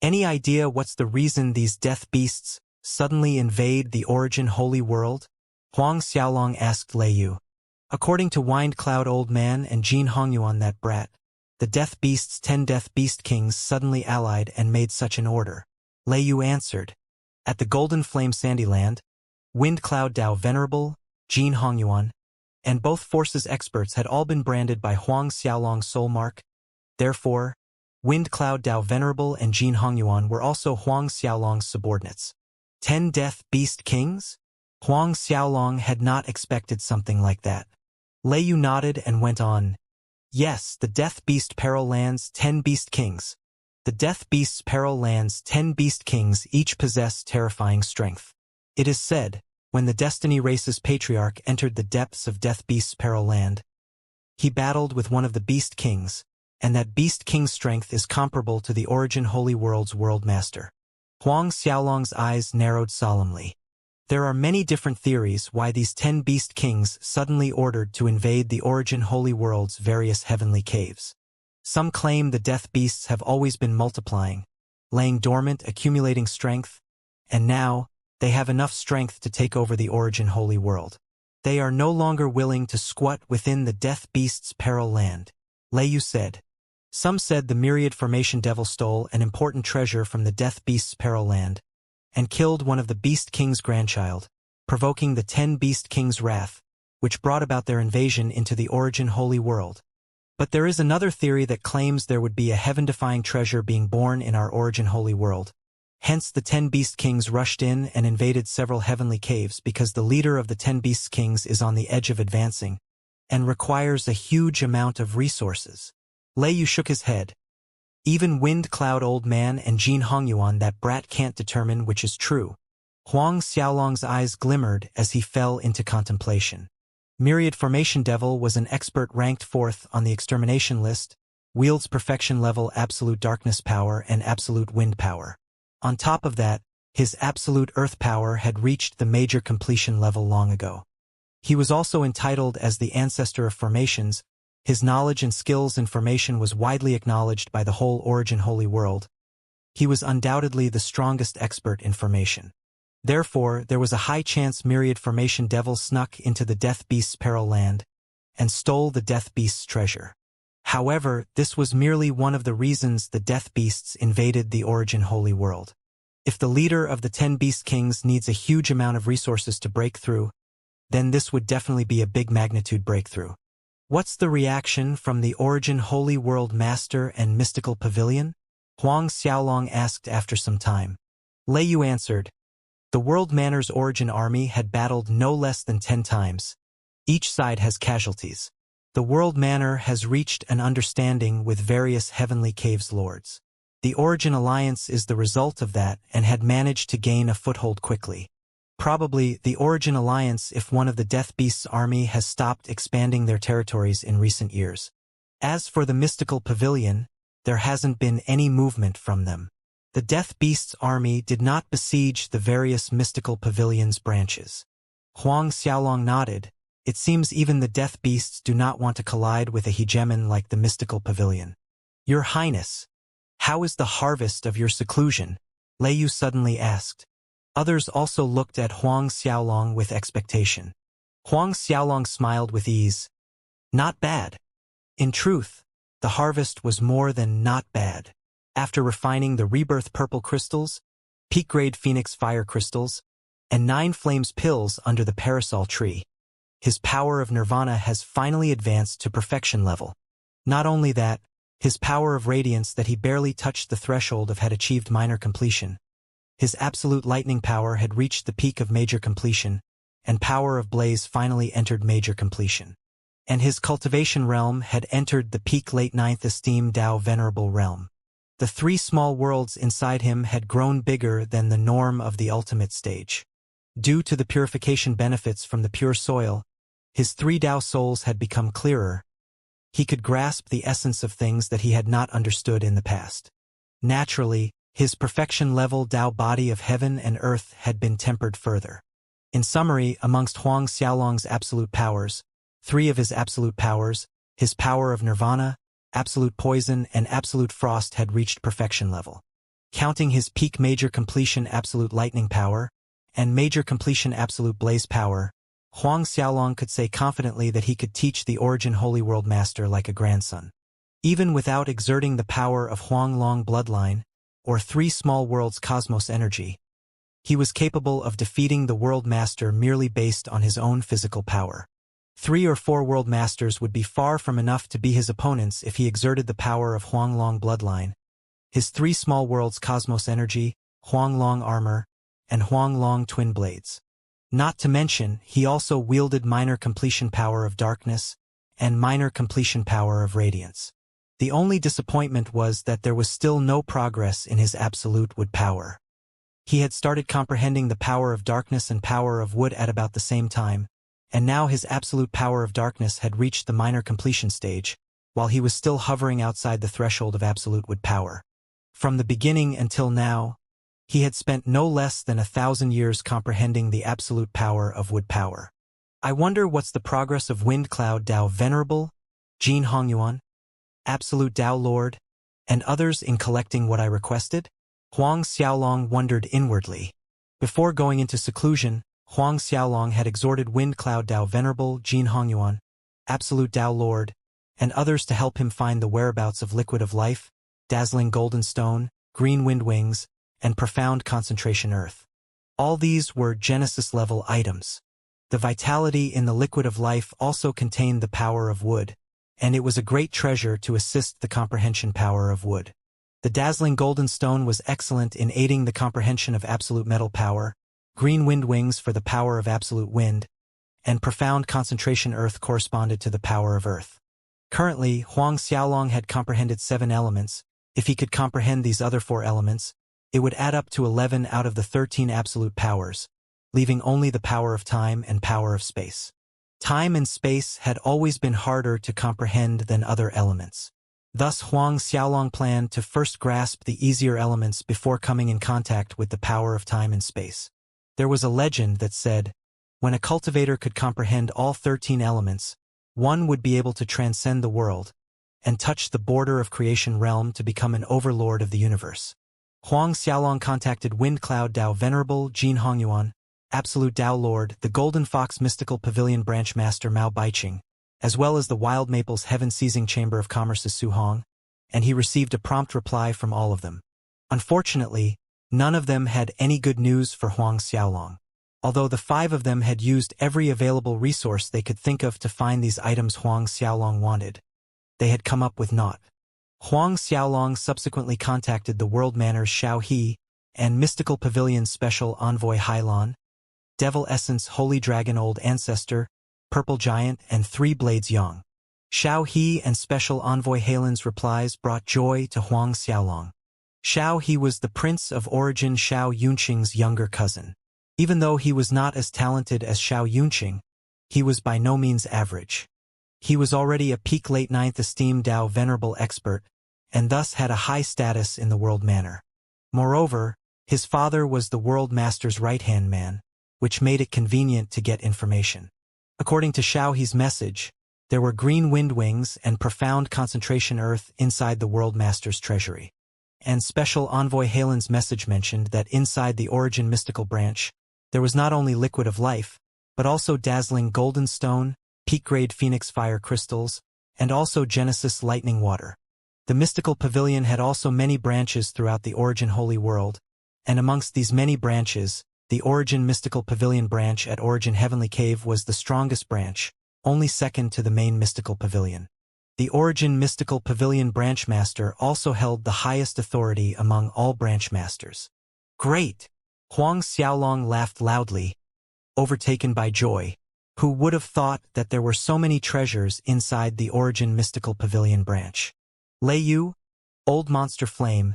Any idea what's the reason these Death Beasts suddenly invade the Origin Holy World? Huang Xiaolong asked Leiyu. According to Wind Cloud Old Man and Jin Hongyuan that brat, the Death Beast's 10 Death Beast Kings suddenly allied and made such an order. Leiyu answered. At the Golden Flame Sandy Land, Wind Cloud Dao Venerable, Jin Hongyuan, and both forces experts had all been branded by Huang Xiaolong's soul mark. Therefore, Wind Cloud Dao Venerable and Jin Hongyuan were also Huang Xiaolong's subordinates. 10 Death Beast Kings? Huang Xiaolong had not expected something like that. Leiyu nodded and went on. Yes, the Death Beast Peril Land's 10 Beast Kings. The Death Beast's Peril Land's 10 Beast Kings each possess terrifying strength. It is said, when the Destiny Race's patriarch entered the depths of Death Beast's Peril Land, he battled with one of the Beast Kings, and that Beast King's strength is comparable to the Origin Holy World's World Master. Huang Xiaolong's eyes narrowed solemnly. There are many different theories why these 10 beast kings suddenly ordered to invade the origin holy world's various heavenly caves. Some claim the death beasts have always been multiplying, laying dormant, accumulating strength, and now, they have enough strength to take over the origin holy world. They are no longer willing to squat within the death beast's peril land. Lei Yu said. Some said the myriad formation devil stole an important treasure from the death beast's peril land, and killed one of the beast king's grandchild, provoking the 10 beast kings' wrath, which brought about their invasion into the origin holy world. But there is another theory that claims there would be a heaven-defying treasure being born in our origin holy world. Hence the 10 beast kings rushed in and invaded several heavenly caves because the leader of the 10 beast kings is on the edge of advancing and requires a huge amount of resources. Lei Yu shook his head. Even Wind Cloud Old Man and Jin Hongyuan, that brat, can't determine which is true. Huang Xiaolong's eyes glimmered as he fell into contemplation. Myriad Formation Devil was an expert ranked 4th on the extermination list, wields perfection level absolute darkness power and absolute wind power. On top of that, his absolute earth power had reached the major completion level long ago. He was also entitled as the ancestor of formations. His knowledge and skills in formation was widely acknowledged by the whole origin holy world. He was undoubtedly the strongest expert in formation. Therefore, there was a high chance Myriad Formation Devil snuck into the Death Beast's peril land and stole the Death Beast's treasure. However, this was merely one of the reasons the Death Beasts invaded the origin holy world. If the leader of the 10 Beast Kings needs a huge amount of resources to break through, then this would definitely be a big magnitude breakthrough. What's the reaction from the origin holy world master and mystical pavilion? Huang Xiaolong asked after some time. Lei Yu answered. The World Manor's origin army had battled no less than 10 times. Each side has casualties. The World Manor has reached an understanding with various heavenly caves lords. The Origin Alliance is the result of that and had managed to gain a foothold quickly. Probably the Origin Alliance if one of the Death Beast's army has stopped expanding their territories in recent years. As for the Mystical Pavilion, there hasn't been any movement from them. The Death Beast's army did not besiege the various Mystical Pavilion's branches. Huang Xiaolong nodded. It seems even the Death Beasts do not want to collide with a hegemon like the Mystical Pavilion. Your Highness, how is the harvest of your seclusion? Lei Yu suddenly asked. Others also looked at Huang Xiaolong with expectation. Huang Xiaolong smiled with ease. Not bad. In truth, the harvest was more than not bad. After refining the Rebirth Purple Crystals, Peak-Grade Phoenix Fire Crystals, and 9 Flames Pills under the Parasol Tree, his power of Nirvana has finally advanced to perfection level. Not only that, his power of radiance that he barely touched the threshold of had achieved minor completion. His absolute lightning power had reached the peak of major completion, and power of blaze finally entered major completion. And his cultivation realm had entered the peak late 9th esteem Dao Venerable realm. The 3 small worlds inside him had grown bigger than the norm of the ultimate stage. Due to the purification benefits from the pure soil, his 3 Dao souls had become clearer. He could grasp the essence of things that he had not understood in the past. Naturally, his perfection-level Dao body of heaven and earth had been tempered further. In summary, amongst Huang Xiaolong's absolute powers, 3 of his absolute powers, his power of Nirvana, absolute poison, and absolute frost had reached perfection level. Counting his peak major completion absolute lightning power, and major completion absolute blaze power, Huang Xiaolong could say confidently that he could teach the Origin Holy World Master like a grandson. Even without exerting the power of Huang Long Bloodline, or 3 small worlds cosmos energy, he was capable of defeating the World Master merely based on his own physical power. 3 or 4 World Masters would be far from enough to be his opponents if he exerted the power of Huang Long Bloodline, his 3 small worlds cosmos energy, Huang Long Armor, and Huang Long Twin Blades. Not to mention, he also wielded minor completion power of darkness and minor completion power of radiance. The only disappointment was that there was still no progress in his absolute wood power. He had started comprehending the power of darkness and power of wood at about the same time, and now his absolute power of darkness had reached the minor completion stage, while he was still hovering outside the threshold of absolute wood power. From the beginning until now, He had spent no less than 1,000 years comprehending the absolute power of wood power. I wonder what's the progress of Wind Cloud Dao Venerable, Jin Hongyuan, Absolute Dao Lord, and others in collecting what I requested? Huang Xiaolong wondered inwardly. Before going into seclusion, Huang Xiaolong had exhorted Wind Cloud Dao Venerable, Jin Hongyuan, Absolute Dao Lord, and others to help him find the whereabouts of liquid of life, dazzling golden stone, green wind wings, and profound concentration earth. All these were Genesis-level items. The vitality in the liquid of life also contained the power of wood, and it was a great treasure to assist the comprehension power of wood. The dazzling golden stone was excellent in aiding the comprehension of absolute metal power, green wind wings for the power of absolute wind, and profound concentration earth corresponded to the power of earth. Currently, Huang Xiaolong had comprehended 7 elements. If he could comprehend these other 4 elements, it would add up to 11 out of the 13 absolute powers, leaving only the power of time and power of space. Time and space had always been harder to comprehend than other elements. Thus Huang Xiaolong planned to first grasp the easier elements before coming in contact with the power of time and space. There was a legend that said, when a cultivator could comprehend all 13 elements, one would be able to transcend the world and touch the border of creation realm to become an overlord of the universe. Huang Xiaolong contacted Wind Cloud Dao Venerable Jin Hongyuan, Absolute Dao Lord, the Golden Fox Mystical Pavilion Branch Master Mao Baiqing, as well as the Wild Maples Heaven-Seizing Chamber of Commerce's Su Hong, and he received a prompt reply from all of them. Unfortunately, none of them had any good news for Huang Xiaolong. Although the 5 of them had used every available resource they could think of to find these items Huang Xiaolong wanted, they had come up with naught. Huang Xiaolong subsequently contacted the World Manor's Xiao He and Mystical Pavilion's Special Envoy Hailan, Devil Essence Holy Dragon Old Ancestor, Purple Giant, and 3 Blades Yang. Xiao He and Special Envoy Hailan's replies brought joy to Huang Xiaolong. Xiao He was the Prince of Origin Xiao Yunqing's younger cousin. Even though he was not as talented as Xiao Yunqing, he was by no means average. He was already a peak late 9th esteemed Dao Venerable expert, and thus had a high status in the World Manor. Moreover, his father was the World Master's right-hand man, which made it convenient to get information. According to Xiao He's message, there were green wind wings and profound concentration earth inside the World Master's treasury. And Special Envoy Hailan's message mentioned that inside the Origin mystical branch, there was not only liquid of life, but also dazzling golden stone, peak-grade phoenix fire crystals, and also Genesis lightning water. The mystical pavilion had also many branches throughout the Origin holy world, and amongst these many branches, the Origin mystical pavilion branch at Origin Heavenly Cave was the strongest branch, only second to the main mystical pavilion. The Origin mystical pavilion branch master also held the highest authority among all branch masters. Great! Huang Xiaolong laughed loudly, overtaken by joy. Who would have thought that there were so many treasures inside the Origin mystical pavilion branch? Lei Yu, Old Monster Flame,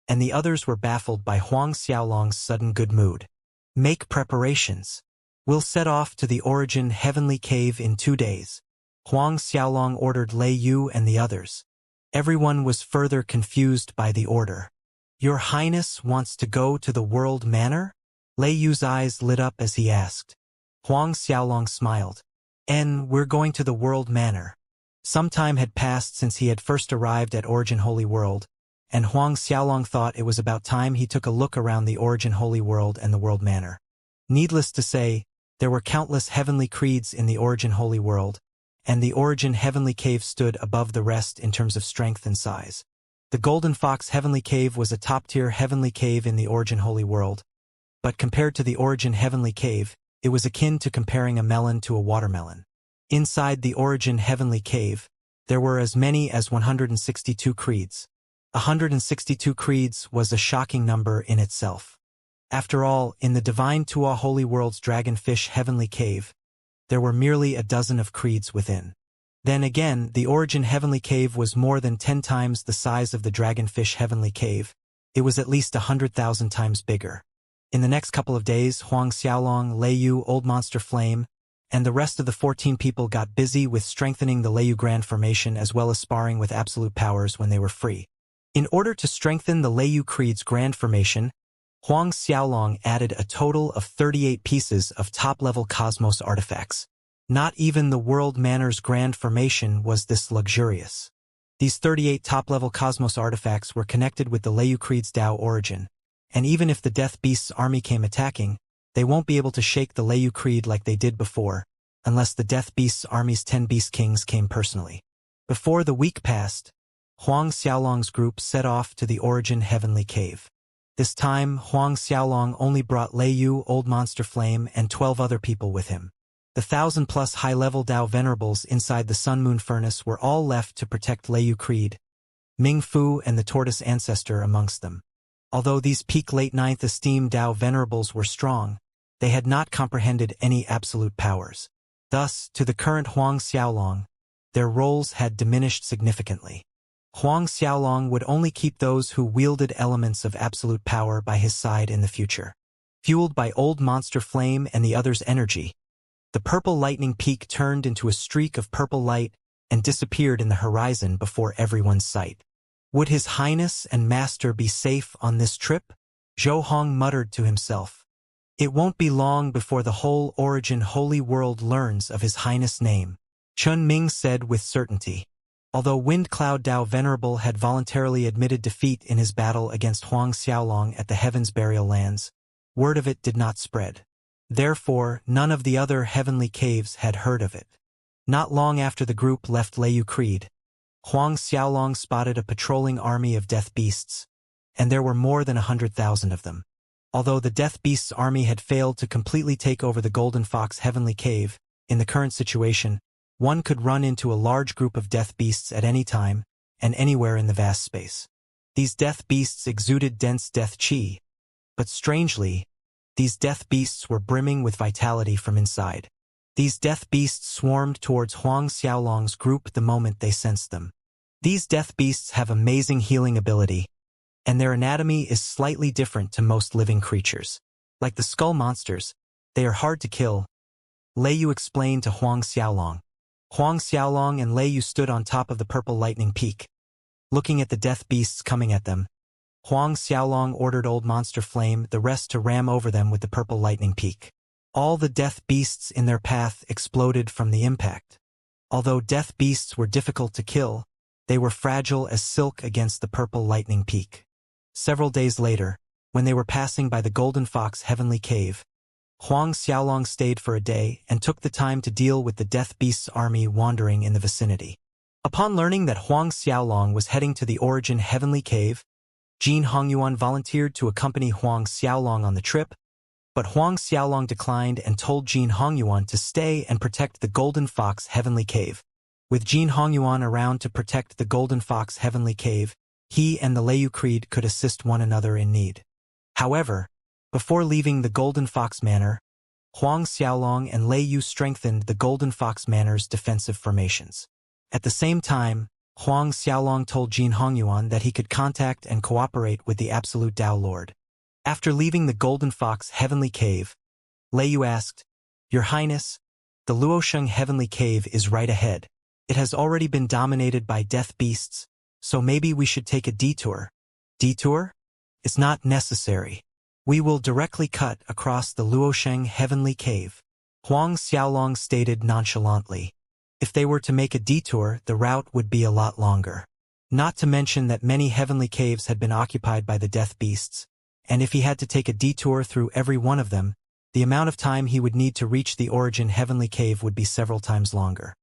and the others were baffled by Huang Xiaolong's sudden good mood. Make preparations. We'll set off to the Origin Heavenly Cave in 2 days. Huang Xiaolong ordered Lei Yu and the others. Everyone was further confused by the order. Your Highness wants to go to the World Manor? Lei Yu's eyes lit up as he asked. Huang Xiaolong smiled. We're going to the World Manor. Some time had passed since he had first arrived at Origin Holy World, and Huang Xiaolong thought it was about time he took a look around the Origin Holy World and the World Manor. Needless to say, there were countless heavenly creeds in the Origin Holy World, and the Origin Heavenly Cave stood above the rest in terms of strength and size. The Golden Fox Heavenly Cave was a top-tier heavenly cave in the Origin Holy World, but compared to the Origin Heavenly Cave, it was akin to comparing a melon to a watermelon. Inside the Origin Heavenly Cave, there were as many as 162 creeds. 162 creeds was a shocking number in itself. After all, in the Divine Tua Holy World's Dragonfish Heavenly Cave, there were merely a dozen of creeds within. Then again, the Origin Heavenly Cave was more than 10 times the size of the Dragonfish Heavenly Cave. It was at least 100,000 times bigger. In the next couple of days, Huang Xiaolong, Lei Yu, Old Monster Flame, and the rest of the 14 people got busy with strengthening the Lei Yu Grand Formation as well as sparring with absolute powers when they were free. In order to strengthen the Lei Yu Creed's Grand Formation, Huang Xiaolong added a total of 38 pieces of top-level cosmos artifacts. Not even the world Manor's grand formation was this luxurious. These 38 top-level cosmos artifacts were connected with the Lei Creed's Tao origin, and even if the Death Beast's army came attacking, they won't be able to shake the Lei Creed like they did before, unless the Death Beast's army's 10 Beast Kings came personally. Before the week passed, Huang Xiaolong's group set off to the Origin Heavenly Cave. This time, Huang Xiaolong only brought Lei Yu, Old Monster Flame, and 12 other people with him. The 1,000-plus high-level Tao venerables inside the Sun Moon Furnace were all left to protect Lei Yu Creed, Ming Fu and the Tortoise Ancestor amongst them. Although these peak late 9th esteemed Tao venerables were strong, they had not comprehended any absolute powers. Thus, to the current Huang Xiaolong, their roles had diminished significantly. Huang Xiaolong would only keep those who wielded elements of absolute power by his side in the future. Fueled by Old Monster Flame and the others' energy, the purple lightning peak turned into a streak of purple light and disappeared in the horizon before everyone's sight. Would His Highness and Master be safe on this trip? Zhou Hong muttered to himself. It won't be long before the whole Origin Holy World learns of His Highness' name, Chun Ming said with certainty. Although Wind Cloud Tao Venerable had voluntarily admitted defeat in his battle against Huang Xiaolong at the Heaven's Burial Lands, word of it did not spread. Therefore, none of the other heavenly caves had heard of it. Not long after the group left Lei Yu Creed, Huang Xiaolong spotted a patrolling army of death beasts, and there were more than 100,000 of them. Although the Death Beast's army had failed to completely take over the Golden Fox Heavenly Cave, in the current situation, one could run into a large group of death beasts at any time and anywhere in the vast space. These death beasts exuded dense death chi, but strangely, these death beasts were brimming with vitality from inside. These death beasts swarmed towards Huang Xiaolong's group the moment they sensed them. These death beasts have amazing healing ability, and their anatomy is slightly different to most living creatures. Like the skull monsters, they are hard to kill, Lei Yu explained to Huang Xiaolong. Huang Xiaolong and Lei Yu stood on top of the purple lightning peak, looking at the death beasts coming at them. Huang Xiaolong ordered Old Monster Flame, the rest to ram over them with the purple lightning peak. All the death beasts in their path exploded from the impact. Although death beasts were difficult to kill, they were fragile as silk against the purple lightning peak. Several days later, when they were passing by the Golden Fox Heavenly Cave, Huang Xiaolong stayed for a day and took the time to deal with the Death Beast's army wandering in the vicinity. Upon learning that Huang Xiaolong was heading to the Origin Heavenly Cave, Jin Hongyuan volunteered to accompany Huang Xiaolong on the trip, but Huang Xiaolong declined and told Jin Hongyuan to stay and protect the Golden Fox Heavenly Cave. With Jin Hongyuan around to protect the Golden Fox Heavenly Cave, he and the Lei Yu Creed could assist one another in need. However, before leaving the Golden Fox Manor, Huang Xiaolong and Lei Yu strengthened the Golden Fox Manor's defensive formations. At the same time, Huang Xiaolong told Jin Hongyuan that he could contact and cooperate with the Absolute Tao Lord. After leaving the Golden Fox Heavenly Cave, Lei Yu asked, "Your Highness, the Luosheng Heavenly Cave is right ahead. It has already been dominated by death beasts, so maybe we should take a detour." "Detour? It's not necessary. We will directly cut across the Luosheng Heavenly Cave," Huang Xiaolong stated nonchalantly. If they were to make a detour, the route would be a lot longer. Not to mention that many heavenly caves had been occupied by the death beasts, and if he had to take a detour through every one of them, the amount of time he would need to reach the Origin Heavenly Cave would be several times longer.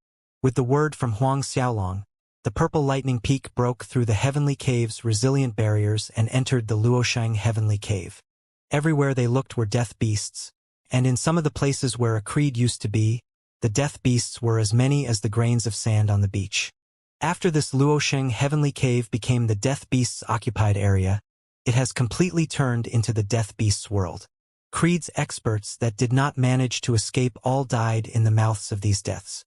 With the word from Huang Xiaolong, the purple lightning peak broke through the Heavenly Cave's resilient barriers and entered the Luosheng Heavenly Cave. Everywhere they looked were death beasts, and in some of the places where a creed used to be, the death beasts were as many as the grains of sand on the beach. After this Luosheng Heavenly Cave became the death beasts' occupied area, it has completely turned into the death beasts' world. Creed's experts that did not manage to escape all died in the mouths of these deaths.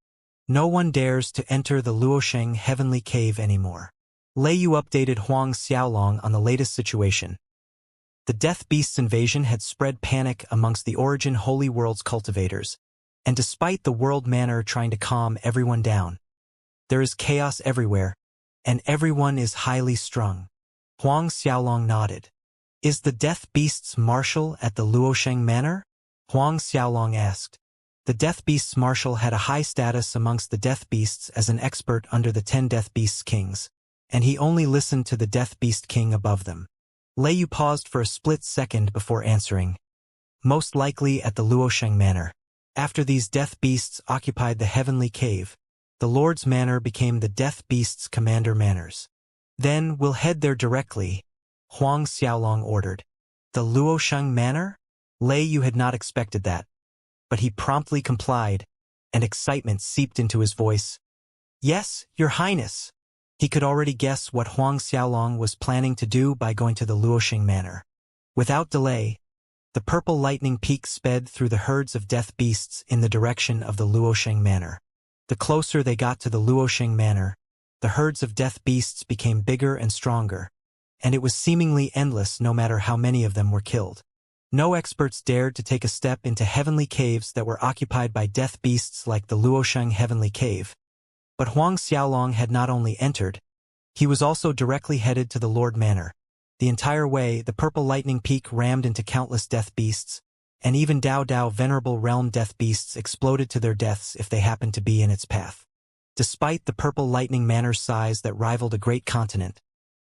No one dares to enter the Luosheng Heavenly Cave anymore. Lei Yu updated Huang Xiaolong on the latest situation. The Death Beast's invasion had spread panic amongst the Origin Holy World's cultivators, and despite the World Manor trying to calm everyone down, there is chaos everywhere, and everyone is highly strung. Huang Xiaolong nodded. Is the Death Beast's marshal at the Luosheng Manor? Huang Xiaolong asked. The Death Beast's marshal had a high status amongst the Death Beasts as an expert under the 10 Death Beasts kings, and he only listened to the Death Beast king above them. Lei Yu paused for a split second before answering. Most likely at the Luosheng Manor. After these Death Beasts occupied the Heavenly Cave, the Lord's Manor became the Death Beast's Commander Manors. Then we'll head there directly, Huang Xiaolong ordered. The Luosheng Manor? Lei Yu had not expected that, but he promptly complied, and excitement seeped into his voice. Yes, Your Highness. He could already guess what Huang Xiaolong was planning to do by going to the Luosheng Manor. Without delay, the purple lightning peak sped through the herds of death beasts in the direction of the Luosheng Manor. The closer they got to the Luosheng Manor, the herds of death beasts became bigger and stronger, and it was seemingly endless no matter how many of them were killed. No experts dared to take a step into heavenly caves that were occupied by death beasts like the Luosheng Heavenly Cave. But Huang Xiaolong had not only entered, he was also directly headed to the Lord Manor. The entire way, the purple lightning peak rammed into countless death beasts, and even Dao venerable realm death beasts exploded to their deaths if they happened to be in its path. Despite the purple lightning manor's size that rivaled a great continent,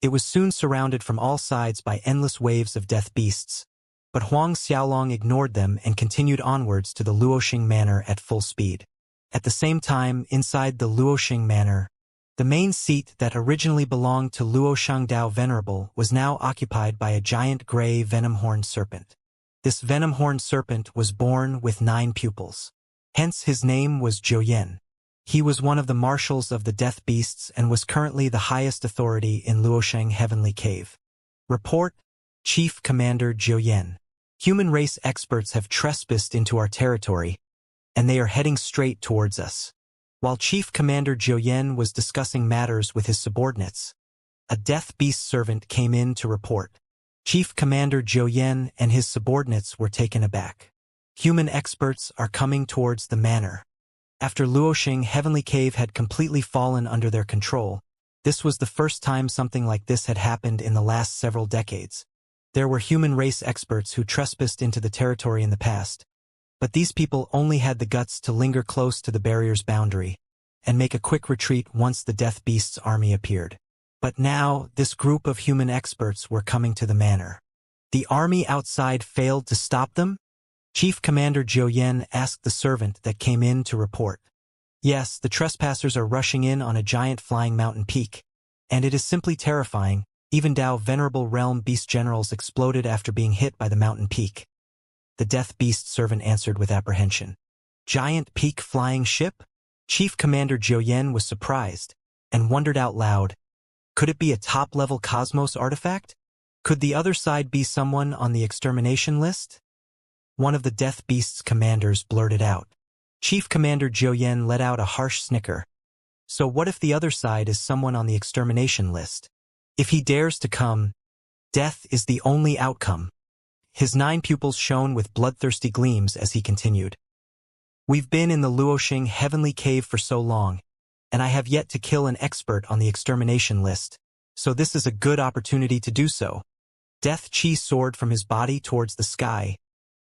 it was soon surrounded from all sides by endless waves of death beasts. But Huang Xiaolong ignored them and continued onwards to the Luosheng Manor at full speed. At the same time, inside the Luosheng Manor, the main seat that originally belonged to Luosheng Dao Venerable was now occupied by a giant gray venom-horned serpent. This venom-horned serpent was born with 9 pupils. Hence his name was Zhouyan. He was one of the marshals of the death beasts and was currently the highest authority in Luosheng Heavenly Cave. Report, Chief Commander Zhouyan. Human race experts have trespassed into our territory, and they are heading straight towards us. While Chief Commander Zhouyan was discussing matters with his subordinates, a death beast servant came in to report. Chief Commander Zhouyan and his subordinates were taken aback. Human experts are coming towards the manor. After Luosheng Heavenly Cave had completely fallen under their control, this was the first time something like this had happened in the last several decades. There were human race experts who trespassed into the territory in the past, but these people only had the guts to linger close to the barrier's boundary and make a quick retreat once the Death Beast's army appeared. But now, this group of human experts were coming to the manor. The army outside failed to stop them? Chief Commander Zhouyan asked the servant that came in to report. Yes, the trespassers are rushing in on a giant flying mountain peak, and it is simply terrifying. Even Dao venerable realm beast generals exploded after being hit by the mountain peak. The death beast servant answered with apprehension. Giant peak flying ship? Chief Commander Zhouyan was surprised and wondered out loud. Could it be a top-level cosmos artifact? Could the other side be someone on the extermination list? One of the death beast's commanders blurted out. Chief Commander Zhouyan let out a harsh snicker. So what if the other side is someone on the extermination list? If he dares to come, death is the only outcome. His 9 pupils shone with bloodthirsty gleams as he continued. We've been in the Luosheng Heavenly Cave for so long, and I have yet to kill an expert on the extermination list, so this is a good opportunity to do so. Death Chi soared from his body towards the sky,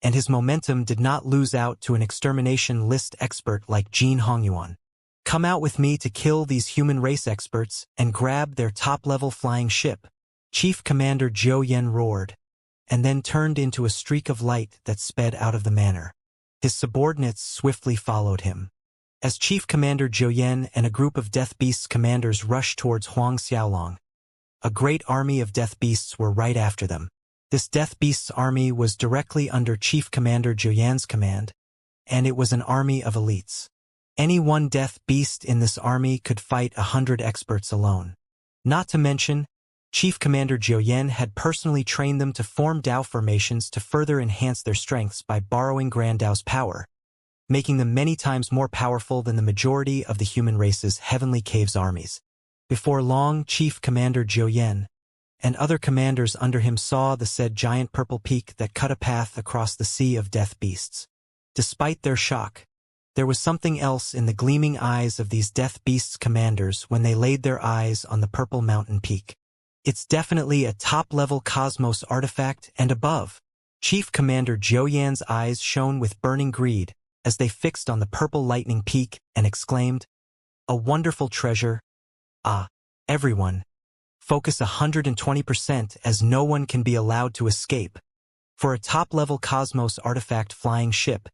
and his momentum did not lose out to an extermination list expert like Jin Hongyuan. Come out with me to kill these human race experts and grab their top-level flying ship. Chief Commander Zhouyan roared, and then turned into a streak of light that sped out of the manor. His subordinates swiftly followed him. As Chief Commander Zhouyan and a group of Death Beasts commanders rushed towards Huang Xiaolong, a great army of Death Beasts were right after them. This Death Beasts army was directly under Chief Commander Zhouyan's command, and it was an army of elites. Any one Death Beast in this army could fight 100 experts alone. Not to mention, Chief Commander Zhouyan had personally trained them to form Dao formations to further enhance their strengths by borrowing Grand Dao's power, making them many times more powerful than the majority of the human race's Heavenly Cave's armies. Before long, Chief Commander Zhouyan and other commanders under him saw the said giant purple peak that cut a path across the sea of death beasts. Despite their shock, there was something else in the gleaming eyes of these death beasts commanders when they laid their eyes on the purple mountain peak. It's definitely a top-level cosmos artifact and above. Chief Commander Zhou Yan's eyes shone with burning greed as they fixed on the purple lightning peak and exclaimed, "A wonderful treasure. Ah, everyone. Focus 120% as no one can be allowed to escape." For a top-level cosmos artifact flying ship,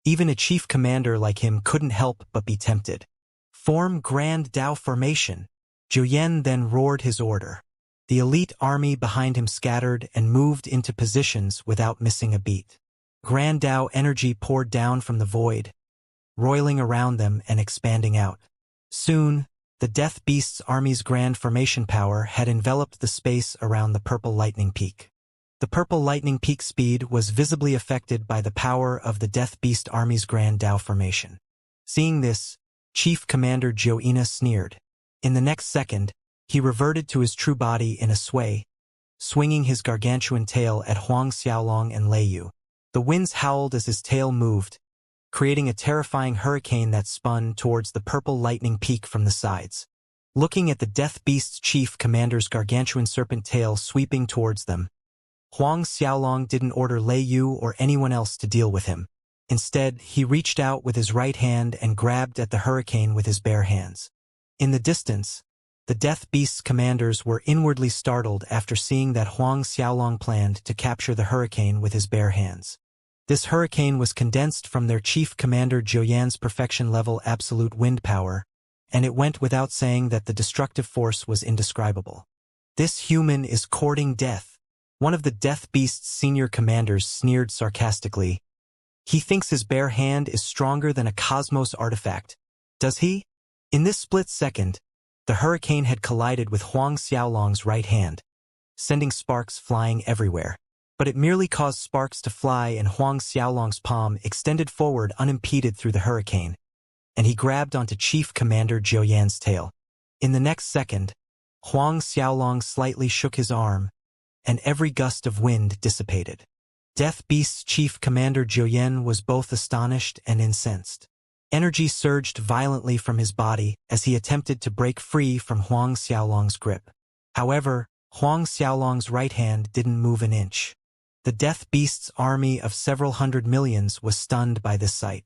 even a chief commander like him couldn't help but be tempted. Form Grand Dao Formation. Zhou Yan then roared his order. The elite army behind him scattered and moved into positions without missing a beat. Grand Dao energy poured down from the void, roiling around them and expanding out. Soon, the Death Beast's army's grand formation power had enveloped the space around the purple lightning peak. The purple lightning peak speed was visibly affected by the power of the Death Beast army's grand Dao formation. Seeing this, Chief Commander Zhou Yan sneered. In the next second, he reverted to his true body in a sway, swinging his gargantuan tail at Huang Xiaolong and Lei Yu. The winds howled as his tail moved, creating a terrifying hurricane that spun towards the purple lightning peak from the sides. Looking at the Death Beast's chief commander's gargantuan serpent tail sweeping towards them, Huang Xiaolong didn't order Lei Yu or anyone else to deal with him. Instead, he reached out with his right hand and grabbed at the hurricane with his bare hands. In the distance, the Death Beast's commanders were inwardly startled after seeing that Huang Xiaolong planned to capture the hurricane with his bare hands. This hurricane was condensed from their chief commander Zhou Yan's perfection-level absolute wind power, and it went without saying that the destructive force was indescribable. "This human is courting death," one of the Death Beast's senior commanders sneered sarcastically. "He thinks his bare hand is stronger than a cosmos artifact, does he?" In this split second, the hurricane had collided with Huang Xiaolong's right hand, sending sparks flying everywhere. But it merely caused sparks to fly, and Huang Xiaolong's palm extended forward unimpeded through the hurricane, and he grabbed onto Chief Commander Zhou Yan's tail. In the next second, Huang Xiaolong slightly shook his arm, and every gust of wind dissipated. Death Beast's Chief Commander Zhou Yan was both astonished and incensed. Energy surged violently from his body as he attempted to break free from Huang Xiaolong's grip. However, Huang Xiaolong's right hand didn't move an inch. The Death Beast's army of several hundred millions was stunned by this sight.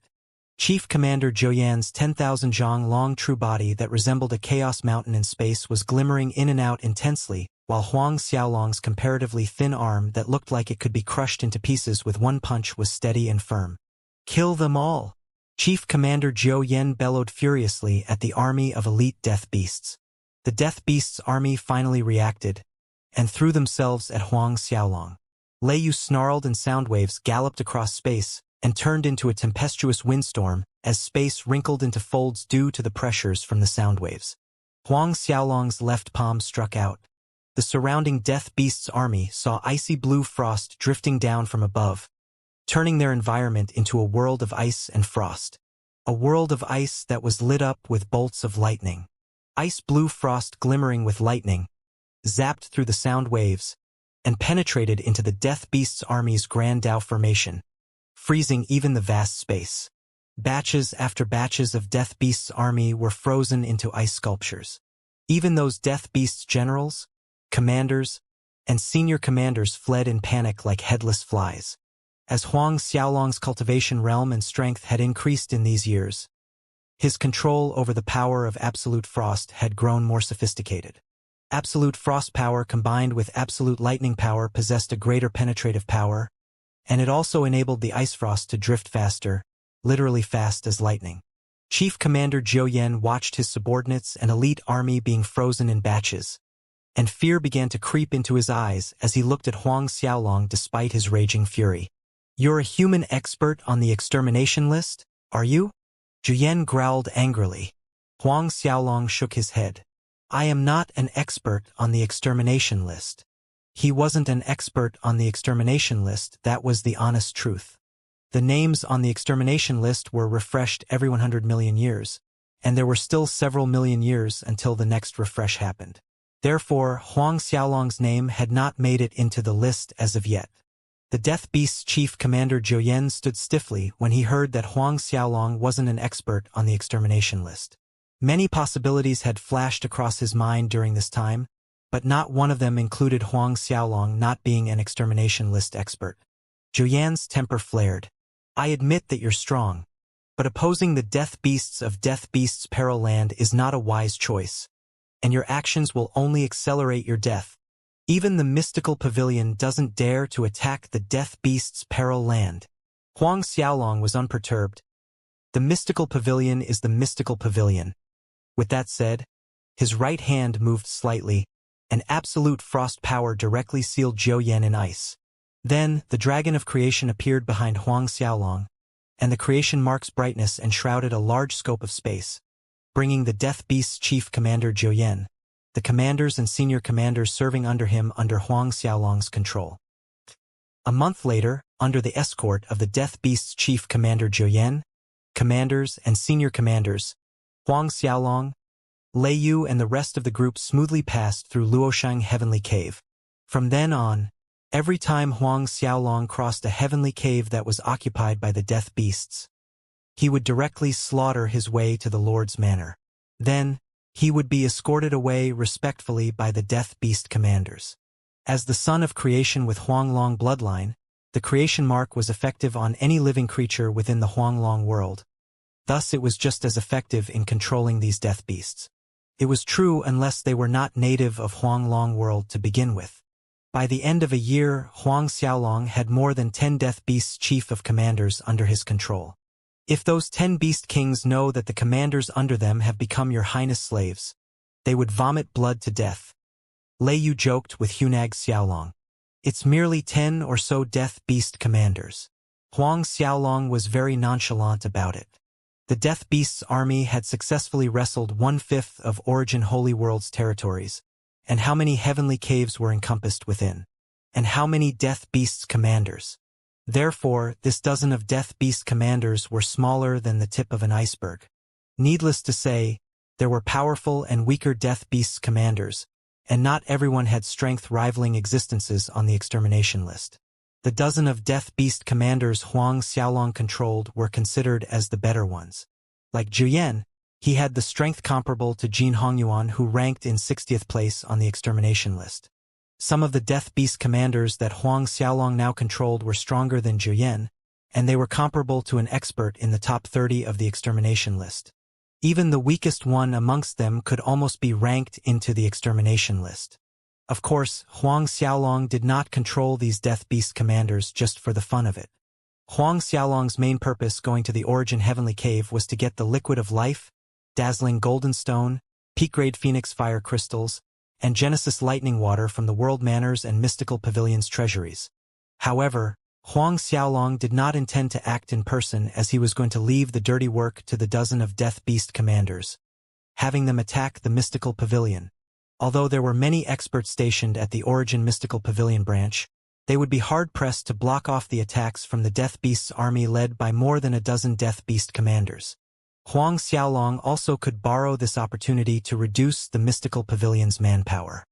Chief Commander Zhou Yan's 10,000 zhang long true body that resembled a chaos mountain in space was glimmering in and out intensely, while Huang Xiaolong's comparatively thin arm that looked like it could be crushed into pieces with one punch was steady and firm. "Kill them all!" Chief Commander Zhou Yan bellowed furiously at the army of elite Death Beasts. The Death Beast's army finally reacted, and threw themselves at Huang Xiaolong. Lei Yu snarled and sound waves galloped across space and turned into a tempestuous windstorm as space wrinkled into folds due to the pressures from the sound waves. Huang Xiaolong's left palm struck out. The surrounding Death Beast's army saw icy blue frost drifting down from above, turning their environment into a world of ice and frost. A world of ice that was lit up with bolts of lightning. Ice blue frost glimmering with lightning, zapped through the sound waves, and penetrated into the Death Beast's army's grand Dao formation, freezing even the vast space. Batches after batches of Death Beast's army were frozen into ice sculptures. Even those Death Beast's generals, commanders, and senior commanders fled in panic like headless flies. As Huang Xiaolong's cultivation realm and strength had increased in these years, his control over the power of absolute frost had grown more sophisticated. Absolute frost power combined with absolute lightning power possessed a greater penetrative power, and it also enabled the ice frost to drift faster, literally fast as lightning. Chief Commander Zhou Yan watched his subordinates and elite army being frozen in batches, and fear began to creep into his eyes as he looked at Huang Xiaolong despite his raging fury. "You're a human expert on the extermination list, are you?" Zhou Yan growled angrily. Huang Xiaolong shook his head. "I am not an expert on the extermination list." He wasn't an expert on the extermination list, that was the honest truth. The names on the extermination list were refreshed every 100 million years, and there were still several million years until the next refresh happened. Therefore, Huang Xiaolong's name had not made it into the list as of yet. The Death Beast's Chief Commander Zhou Yan stood stiffly when he heard that Huang Xiaolong wasn't an expert on the extermination list. Many possibilities had flashed across his mind during this time, but not one of them included Huang Xiaolong not being an extermination list expert. Zhou Yan's temper flared. I admit that you're strong, but opposing the death beasts of Death Beasts Peril Land is not a wise choice, and your actions will only accelerate your death. Even the mystical pavilion doesn't dare to attack the Death Beasts Peril Land. Huang Xiaolong was unperturbed. The mystical pavilion is the mystical pavilion. With that said, his right hand moved slightly, and absolute frost power directly sealed Zhou Yan in ice. Then, the dragon of creation appeared behind Huang Xiaolong, and the creation mark's brightness enshrouded a large scope of space, bringing the Death Beast's chief commander Zhou Yan, the commanders and senior commanders serving under him under Huang Xiaolong's control. A month later, under the escort of the Death Beast's chief commander Zhou Yan, commanders and senior commanders, Huang Xiaolong, Lei Yu and the rest of the group smoothly passed through Luoshang Heavenly Cave. From then on, every time Huang Xiaolong crossed a heavenly cave that was occupied by the Death Beasts, he would directly slaughter his way to the Lord's Manor. Then, he would be escorted away respectfully by the Death Beast commanders. As the son of creation with Huanglong bloodline, the creation mark was effective on any living creature within the Huanglong world. Thus it was just as effective in controlling these death beasts. It was true unless they were not native of Huanglong world to begin with. By the end of a year, Huang Xiaolong had more than 10 death beasts chief of commanders under his control. If those 10 beast kings know that the commanders under them have become your highness slaves, they would vomit blood to death. Lei Yu joked with Hunag Xiaolong. It's merely 10 or so death beast commanders. Huang Xiaolong was very nonchalant about it. The Death Beast's army had successfully wrestled 1/5 of Origin Holy World's territories, and how many heavenly caves were encompassed within, and how many Death Beast's commanders. Therefore, this dozen of Death Beast commanders were smaller than the tip of an iceberg. Needless to say, there were powerful and weaker Death Beast's commanders, and not everyone had strength rivaling existences on the extermination list. The dozen of Death Beast commanders Huang Xiaolong controlled were considered as the better ones. Like Zhou Yan, he had the strength comparable to Jin Hongyuan, who ranked in 60th place on the extermination list. Some of the Death Beast commanders that Huang Xiaolong now controlled were stronger than Zhou Yan, and they were comparable to an expert in the top 30 of the extermination list. Even the weakest one amongst them could almost be ranked into the extermination list. Of course, Huang Xiaolong did not control these Death Beast commanders just for the fun of it. Huang Xiaolong's main purpose going to the Origin Heavenly Cave was to get the Liquid of Life, Dazzling Golden Stone, Peak-Grade Phoenix Fire Crystals, and Genesis Lightning Water from the World Manors and Mystical Pavilion's treasuries. However, Huang Xiaolong did not intend to act in person, as he was going to leave the dirty work to the dozen of Death Beast commanders, having them attack the Mystical Pavilion. Although there were many experts stationed at the Origin Mystical Pavilion branch, they would be hard-pressed to block off the attacks from the Death Beast's army led by more than a dozen Death Beast commanders. Huang Xiaolong also could borrow this opportunity to reduce the Mystical Pavilion's manpower.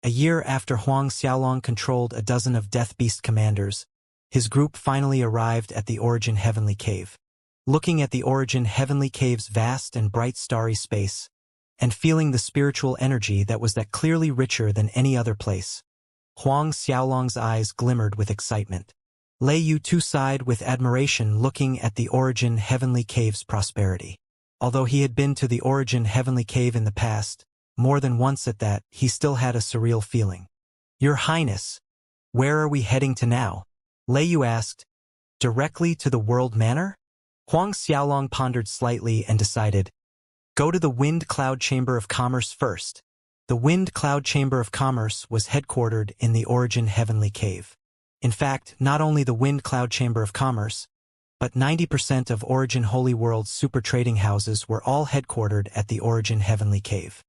A year after Huang Xiaolong controlled a dozen of Death Beast commanders, his group finally arrived at the Origin Heavenly Cave. Looking at the Origin Heavenly Cave's vast and bright starry space, and feeling the spiritual energy that was that clearly richer than any other place, Huang Xiaolong's eyes glimmered with excitement. Lei Yu too sighed with admiration looking at the Origin Heavenly Cave's prosperity. Although he had been to the Origin Heavenly Cave in the past, more than once at that, he still had a surreal feeling. Your Highness, where are we heading to now? Lei Yu asked. Directly to the World Manor? Huang Xiaolong pondered slightly and decided, go to the Wind Cloud Chamber of Commerce first. The Wind Cloud Chamber of Commerce was headquartered in the Origin Heavenly Cave. In fact, not only the Wind Cloud Chamber of Commerce, but 90% of Origin Holy World's super trading houses were all headquartered at the Origin Heavenly Cave.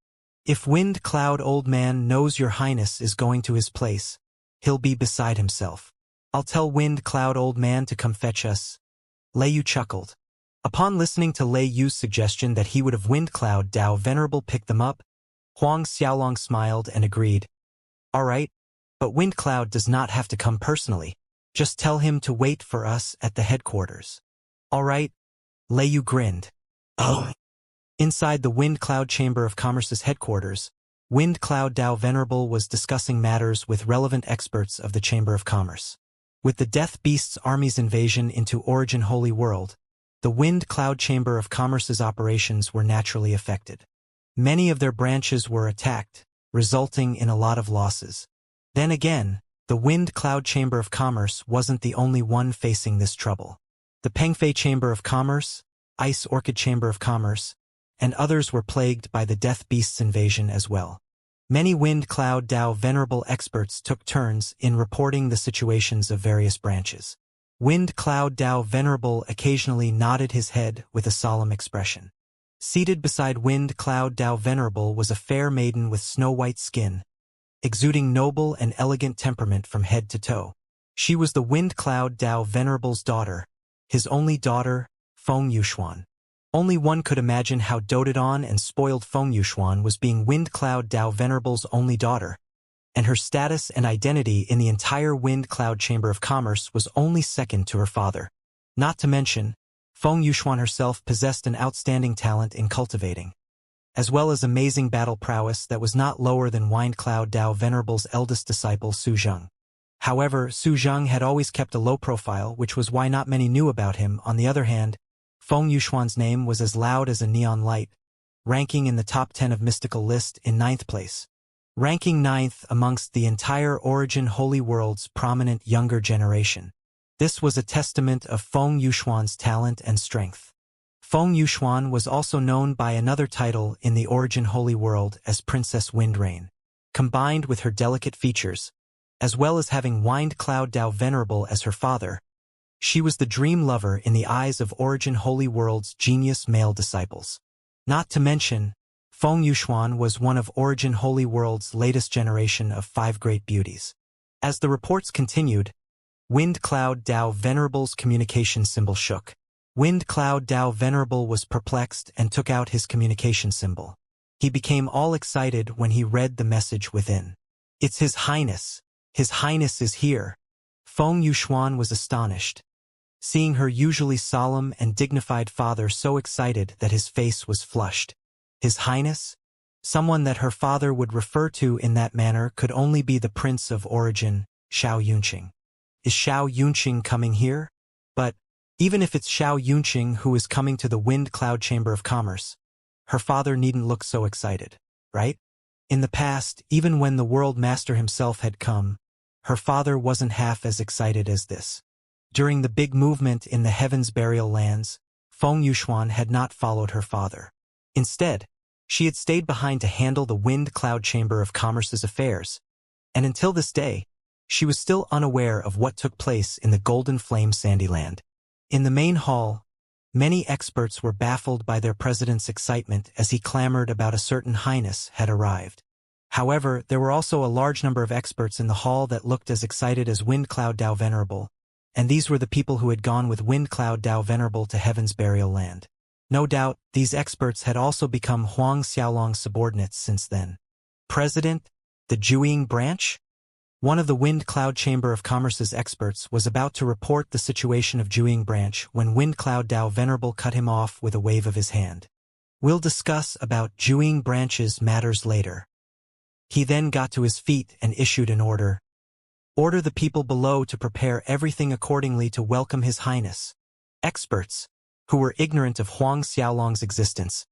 If Wind Cloud Old Man knows your Highness is going to his place, he'll be beside himself. I'll tell Wind Cloud Old Man to come fetch us. Lei Yu chuckled. Upon listening to Lei Yu's suggestion that he would have Wind Cloud Dao Venerable pick them up, Huang Xiaolong smiled and agreed. All right, but Wind Cloud does not have to come personally. Just tell him to wait for us at the headquarters. All right, Lei Yu grinned. Oh. Inside the Wind Cloud Chamber of Commerce's headquarters, Wind Cloud Dao Venerable was discussing matters with relevant experts of the Chamber of Commerce. With the Death Beast's army's invasion into Origin Holy World, the Wind Cloud Chamber of Commerce's operations were naturally affected. Many of their branches were attacked, resulting in a lot of losses. Then again, the Wind Cloud Chamber of Commerce wasn't the only one facing this trouble. The Pengfei Chamber of Commerce, Ice Orchid Chamber of Commerce, and others were plagued by the Death Beast's invasion as well. Many Wind Cloud Dao Venerable experts took turns in reporting the situations of various branches. Wind Cloud Dao Venerable occasionally nodded his head with a solemn expression. Seated beside Wind Cloud Dao Venerable was a fair maiden with snow-white skin, exuding noble and elegant temperament from head to toe. She was the Wind Cloud Dao Venerable's daughter, his only daughter, Feng Yuxuan. Only one could imagine how doted on and spoiled Feng Yuxuan was being Wind Cloud Dao Venerable's only daughter, and her status and identity in the entire Wind Cloud Chamber of Commerce was only second to her father. Not to mention, Feng Yuxuan herself possessed an outstanding talent in cultivating, as well as amazing battle prowess that was not lower than Wind Cloud Dao Venerable's eldest disciple Su Zheng. However, Su Zheng had always kept a low profile, which was why not many knew about him. On the other hand, Feng Yuxuan's name was as loud as a neon light, ranking in the top 10 of mystical list in 9th place. Ranking 9th amongst the entire Origin Holy World's prominent younger generation. This was a testament of Feng Yuxuan's talent and strength. Feng Yuxuan was also known by another title in the Origin Holy World as Princess Windrain. Combined with her delicate features, as well as having Wind Cloud Dao Venerable as her father, she was the dream lover in the eyes of Origin Holy World's genius male disciples. Not to mention, Feng Yuxuan was one of Origin Holy World's latest generation of 5 great beauties. As the reports continued, Wind Cloud Dao Venerable's communication symbol shook. Wind Cloud Dao Venerable was perplexed and took out his communication symbol. He became all excited when he read the message within. "It's His Highness. His Highness is here." Feng Yuxuan was astonished, seeing her usually solemn and dignified father so excited that his face was flushed. His Highness? Someone that her father would refer to in that manner could only be the Prince of Origin, Xiao Yunqing. Is Xiao Yunqing coming here? But, even if it's Xiao Yunqing who is coming to the Wind Cloud Chamber of Commerce, her father needn't look so excited, right? In the past, even when the World Master himself had come, her father wasn't half as excited as this. During the big movement in the Heaven's Burial Lands, Feng Yuxuan had not followed her father. Instead, she had stayed behind to handle the Wind Cloud Chamber of Commerce's affairs, and until this day, she was still unaware of what took place in the Golden Flame Sandyland. In the main hall, many experts were baffled by their president's excitement as he clamored about a certain highness had arrived. However, there were also a large number of experts in the hall that looked as excited as Wind Cloud Dao Venerable, and these were the people who had gone with Wind Cloud Dao Venerable to Heaven's Burial Land. No doubt, these experts had also become Huang Xiaolong's subordinates since then. President, the Zhuiying branch? One of the Wind Cloud Chamber of Commerce's experts was about to report the situation of Zhuiying branch when Wind Cloud Dao Venerable cut him off with a wave of his hand. "We'll discuss about Zhuiying branch's matters later." He then got to his feet and issued an order. "Order the people below to prepare everything accordingly to welcome His Highness." Experts, who were ignorant of Huang Xiaolong's existence,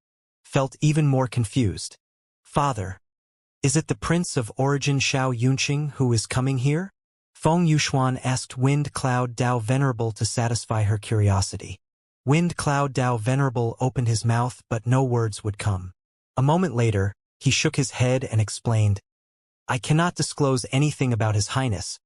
felt even more confused. "Father, is it the Prince of Origin Xiao Yunqing who is coming here?" Feng Yuxuan asked Wind Cloud Dao Venerable to satisfy her curiosity. Wind Cloud Dao Venerable opened his mouth but no words would come. A moment later, he shook his head and explained, "I cannot disclose anything about His Highness,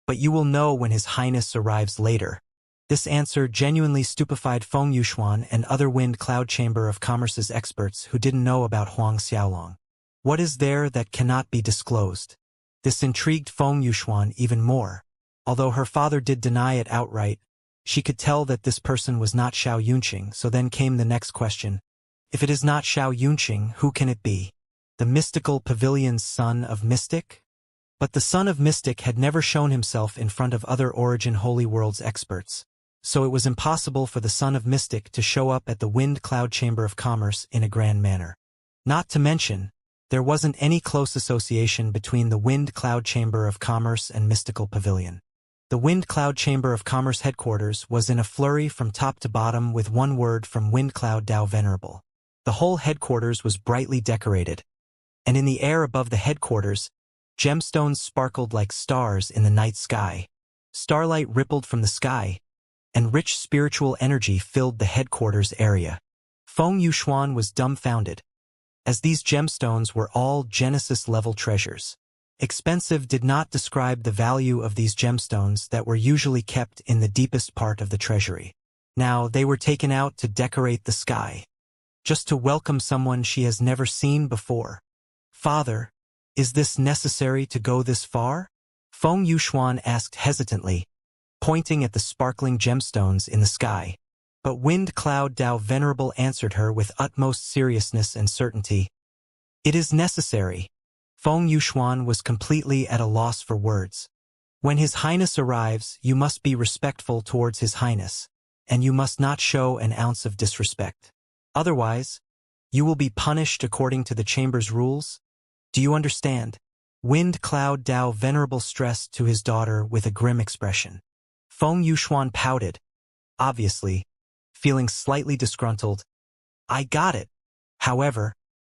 but you will know when His Highness arrives later." This answer genuinely stupefied Feng Yuxuan and other Wind Cloud Chamber of Commerce's experts who didn't know about Huang Xiaolong. What is there that cannot be disclosed? This intrigued Feng Yuxuan even more. Although her father did deny it outright, she could tell that this person was not Xiao Yunqing, so then came the next question. If it is not Xiao Yunqing, who can it be? The mystical pavilion's son of Mystic? But the son of Mystic had never shown himself in front of other Origin Holy World's experts, so it was impossible for the son of Mystic to show up at the Wind Cloud Chamber of Commerce in a grand manner. Not to mention, There wasn't any close association between the Wind Cloud Chamber of Commerce and Mystical Pavilion. The Wind Cloud Chamber of Commerce headquarters was in a flurry from top to bottom with one word from Wind Cloud Tao Venerable. The whole headquarters was brightly decorated, and in the air above the headquarters, gemstones sparkled like stars in the night sky. Starlight rippled from the sky, and rich spiritual energy filled the headquarters area. Feng Yuxuan was dumbfounded, as these gemstones were all Genesis-level treasures. Expensive did not describe the value of these gemstones that were usually kept in the deepest part of the treasury. Now they were taken out to decorate the sky, just to welcome someone she has never seen before. Father, is this necessary to go this far? Feng Yuxuan asked hesitantly, pointing at the sparkling gemstones in the sky. But Wind Cloud Tao Venerable answered her with utmost seriousness and certainty. It is necessary. Feng Yuxuan was completely at a loss for words. When His Highness arrives, you must be respectful towards His Highness, and you must not show an ounce of disrespect. Otherwise, you will be punished according to the chamber's rules. Do you understand? Wind Cloud Tao Venerable stressed to his daughter with a grim expression. Feng Yuxuan pouted, obviously, feeling slightly disgruntled. I got it. However,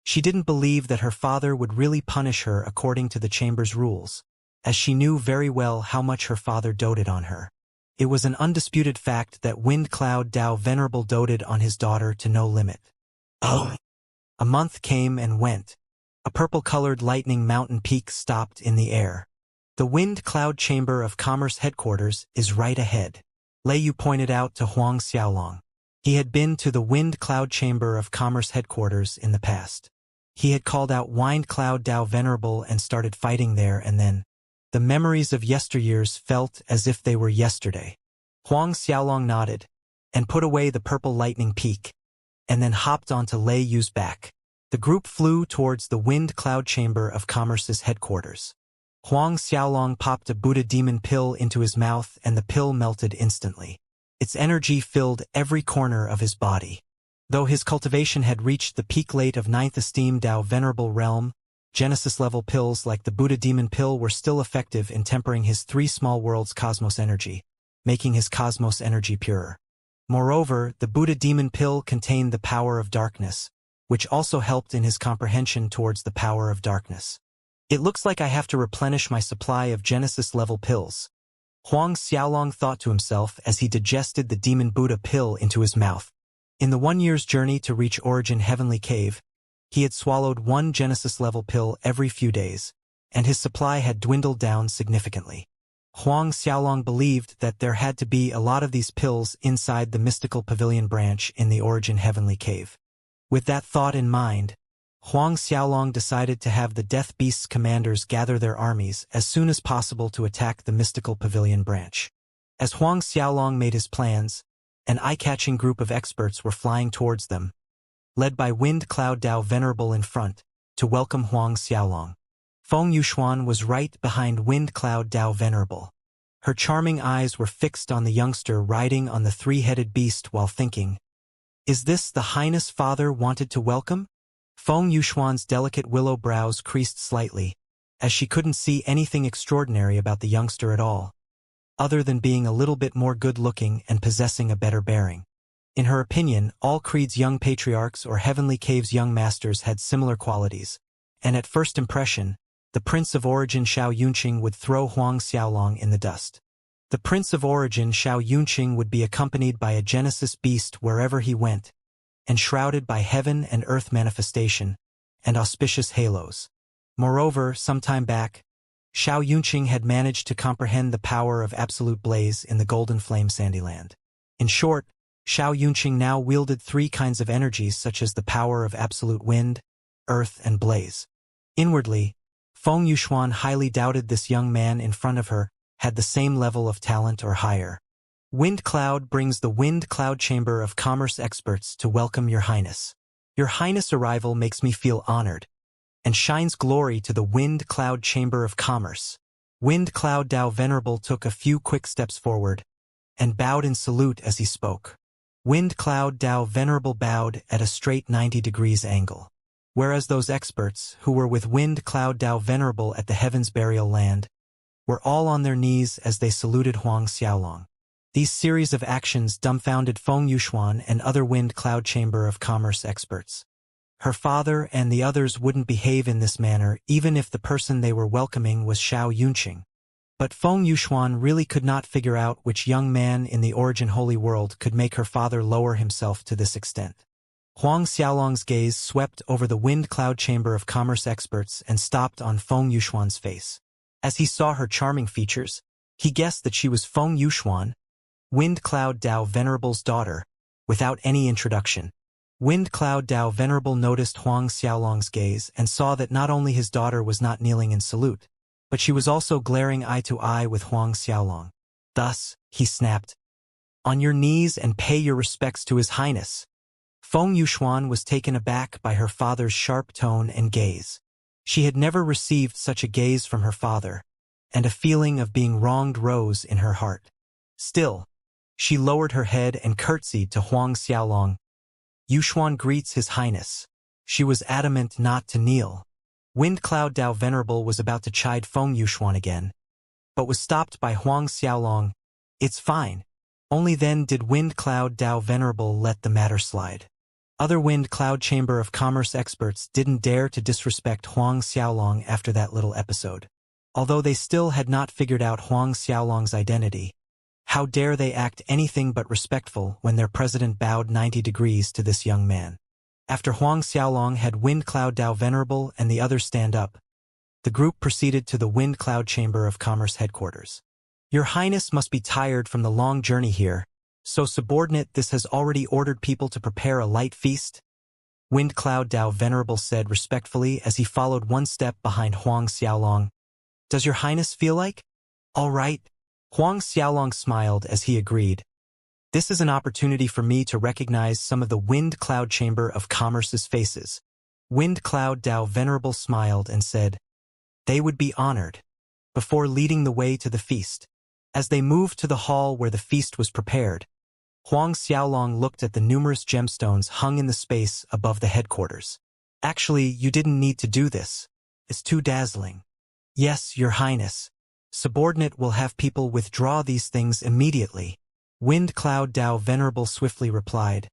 she didn't believe that her father would really punish her according to the chamber's rules, as she knew very well how much her father doted on her. It was an undisputed fact that Wind Cloud Tao Venerable doted on his daughter to no limit. Oh! A month came and went. A purple-colored lightning mountain peak stopped in the air. The Wind Cloud Chamber of Commerce headquarters is right ahead. Lei Yu pointed out to Huang Xiaolong. He had been to the Wind Cloud Chamber of Commerce headquarters in the past. He had called out Wind Cloud Tao Venerable and started fighting there, and then the memories of yesteryears felt as if they were yesterday. Huang Xiaolong nodded and put away the purple lightning peak, and then hopped onto Lei Yu's back. The group flew towards the Wind Cloud Chamber of Commerce's headquarters. Huang Xiaolong popped a Buddha demon pill into his mouth, and the pill melted instantly. Its energy filled every corner of his body. Though his cultivation had reached the peak late of 9th esteem Tao Venerable realm, Genesis-level pills like the Buddha demon pill were still effective in tempering his 3 small worlds' cosmos energy, making his cosmos energy purer. Moreover, the Buddha demon pill contained the power of darkness, which also helped in his comprehension towards the power of darkness. It looks like I have to replenish my supply of Genesis-level pills, Huang Xiaolong thought to himself as he digested the Demon Buddha pill into his mouth. In the 1 year's journey to reach Origin Heavenly Cave, he had swallowed 1 Genesis-level pill every few days, and his supply had dwindled down significantly. Huang Xiaolong believed that there had to be a lot of these pills inside the Mystical Pavilion branch in the Origin Heavenly Cave. With that thought in mind, Huang Xiaolong decided to have the Death Beast's commanders gather their armies as soon as possible to attack the Mystical Pavilion branch. As Huang Xiaolong made his plans, an eye-catching group of experts were flying towards them, led by Wind Cloud Tao Venerable in front, to welcome Huang Xiaolong. Feng Yuxuan was right behind Wind Cloud Tao Venerable. Her charming eyes were fixed on the youngster riding on the 3-headed beast while thinking, "Is this the Highness Father wanted to welcome?" Feng Yuxuan's delicate willow brows creased slightly, as she couldn't see anything extraordinary about the youngster at all, other than being a little bit more good-looking and possessing a better bearing. In her opinion, all Creed's young patriarchs or Heavenly Cave's young masters had similar qualities, and at first impression, the Prince of Origin Xiao Yunqing would throw Huang Xiaolong in the dust. The Prince of Origin Xiao Yunqing would be accompanied by a Genesis beast wherever he went, and shrouded by heaven and earth manifestation and auspicious halos. Moreover, some time back, Xiao Yunqing had managed to comprehend the power of absolute blaze in the Golden Flame Sandyland. In short, Xiao Yunqing now wielded 3 kinds of energies such as the power of absolute wind, earth, and blaze. Inwardly, Feng Yuxuan highly doubted this young man in front of her had the same level of talent or higher. Wind Cloud brings the Wind Cloud Chamber of Commerce experts to welcome Your Highness. Your Highness' arrival makes me feel honored, and shines glory to the Wind Cloud Chamber of Commerce. Wind Cloud Tao Venerable took a few quick steps forward, and bowed in salute as he spoke. Wind Cloud Tao Venerable bowed at a straight 90 degrees angle. whereas those experts, who were with Wind Cloud Dao Venerable at the Heaven's Burial Land, were all on their knees as they saluted Huang Xiaolong. These series of actions dumbfounded Feng Yuxuan and other Wind Cloud Chamber of Commerce experts. Her father and the others wouldn't behave in this manner even if the person they were welcoming was Xiao Yunqing. But Feng Yuxuan really could not figure out which young man in the Origin Holy World could make her father lower himself to this extent. Huang Xiaolong's gaze swept over the Wind Cloud Chamber of Commerce experts and stopped on Feng Yuxuan's face. As he saw her charming features, he guessed that she was Feng Yuxuan, Wind Cloud Dao Venerable's daughter, without any introduction. Wind Cloud Dao Venerable noticed Huang Xiaolong's gaze and saw that not only his daughter was not kneeling in salute, but she was also glaring eye to eye with Huang Xiaolong. Thus, he snapped, "On your knees and pay your respects to His Highness." Feng Yuxuan was taken aback by her father's sharp tone and gaze. She had never received such a gaze from her father, and a feeling of being wronged rose in her heart. Still, she lowered her head and curtsied to Huang Xiaolong. "Yuxuan greets His Highness." She was adamant not to kneel. Wind Cloud Dao Venerable was about to chide Feng Yuxuan again, but was stopped by Huang Xiaolong. "It's fine." Only then did Wind Cloud Dao Venerable let the matter slide. Other Wind Cloud Chamber of Commerce experts didn't dare to disrespect Huang Xiaolong after that little episode. Although they still had not figured out Huang Xiaolong's identity, how dare they act anything but respectful when their president bowed 90 degrees to this young man. After Huang Xiaolong had Wind Cloud Dao Venerable and the others stand up, the group proceeded to the Wind Cloud Chamber of Commerce headquarters. "Your Highness must be tired from the long journey here, so subordinate this has already ordered people to prepare a light feast," Wind Cloud Dao Venerable said respectfully as he followed one step behind Huang Xiaolong. "Does your Highness feel like?" "All right." Huang Xiaolong smiled as he agreed. "This is an opportunity for me to recognize some of the Wind Cloud Chamber of Commerce's faces." Wind Cloud Dao Venerable smiled and said, "They would be honored," before leading the way to the feast. As they moved to the hall where the feast was prepared, Huang Xiaolong looked at the numerous gemstones hung in the space above the headquarters. "Actually, you didn't need to do this. It's too dazzling." "Yes, Your Highness. Subordinate will have people withdraw these things immediately," Wind Cloud Dao Venerable swiftly replied,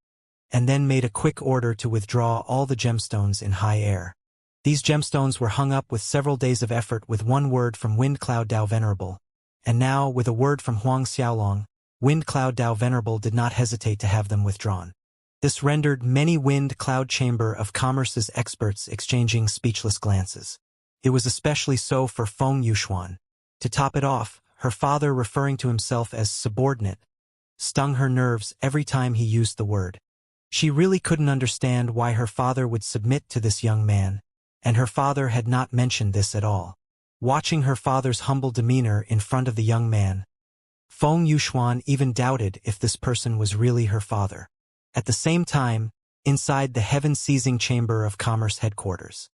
and then made a quick order to withdraw all the gemstones in high air. These gemstones were hung up with several days of effort with one word from Wind Cloud Dao Venerable, and now, with a word from Huang Xiaolong, Wind Cloud Dao Venerable did not hesitate to have them withdrawn. This rendered many Wind Cloud Chamber of Commerce's experts exchanging speechless glances. It was especially so for Feng Yuxuan. To top it off, her father referring to himself as subordinate stung her nerves every time he used the word. She really couldn't understand why her father would submit to this young man, and her father had not mentioned this at all. Watching her father's humble demeanor in front of the young man, Feng Yuxuan even doubted if this person was really her father. At the same time, inside the heaven-seizing Chamber of Commerce headquarters,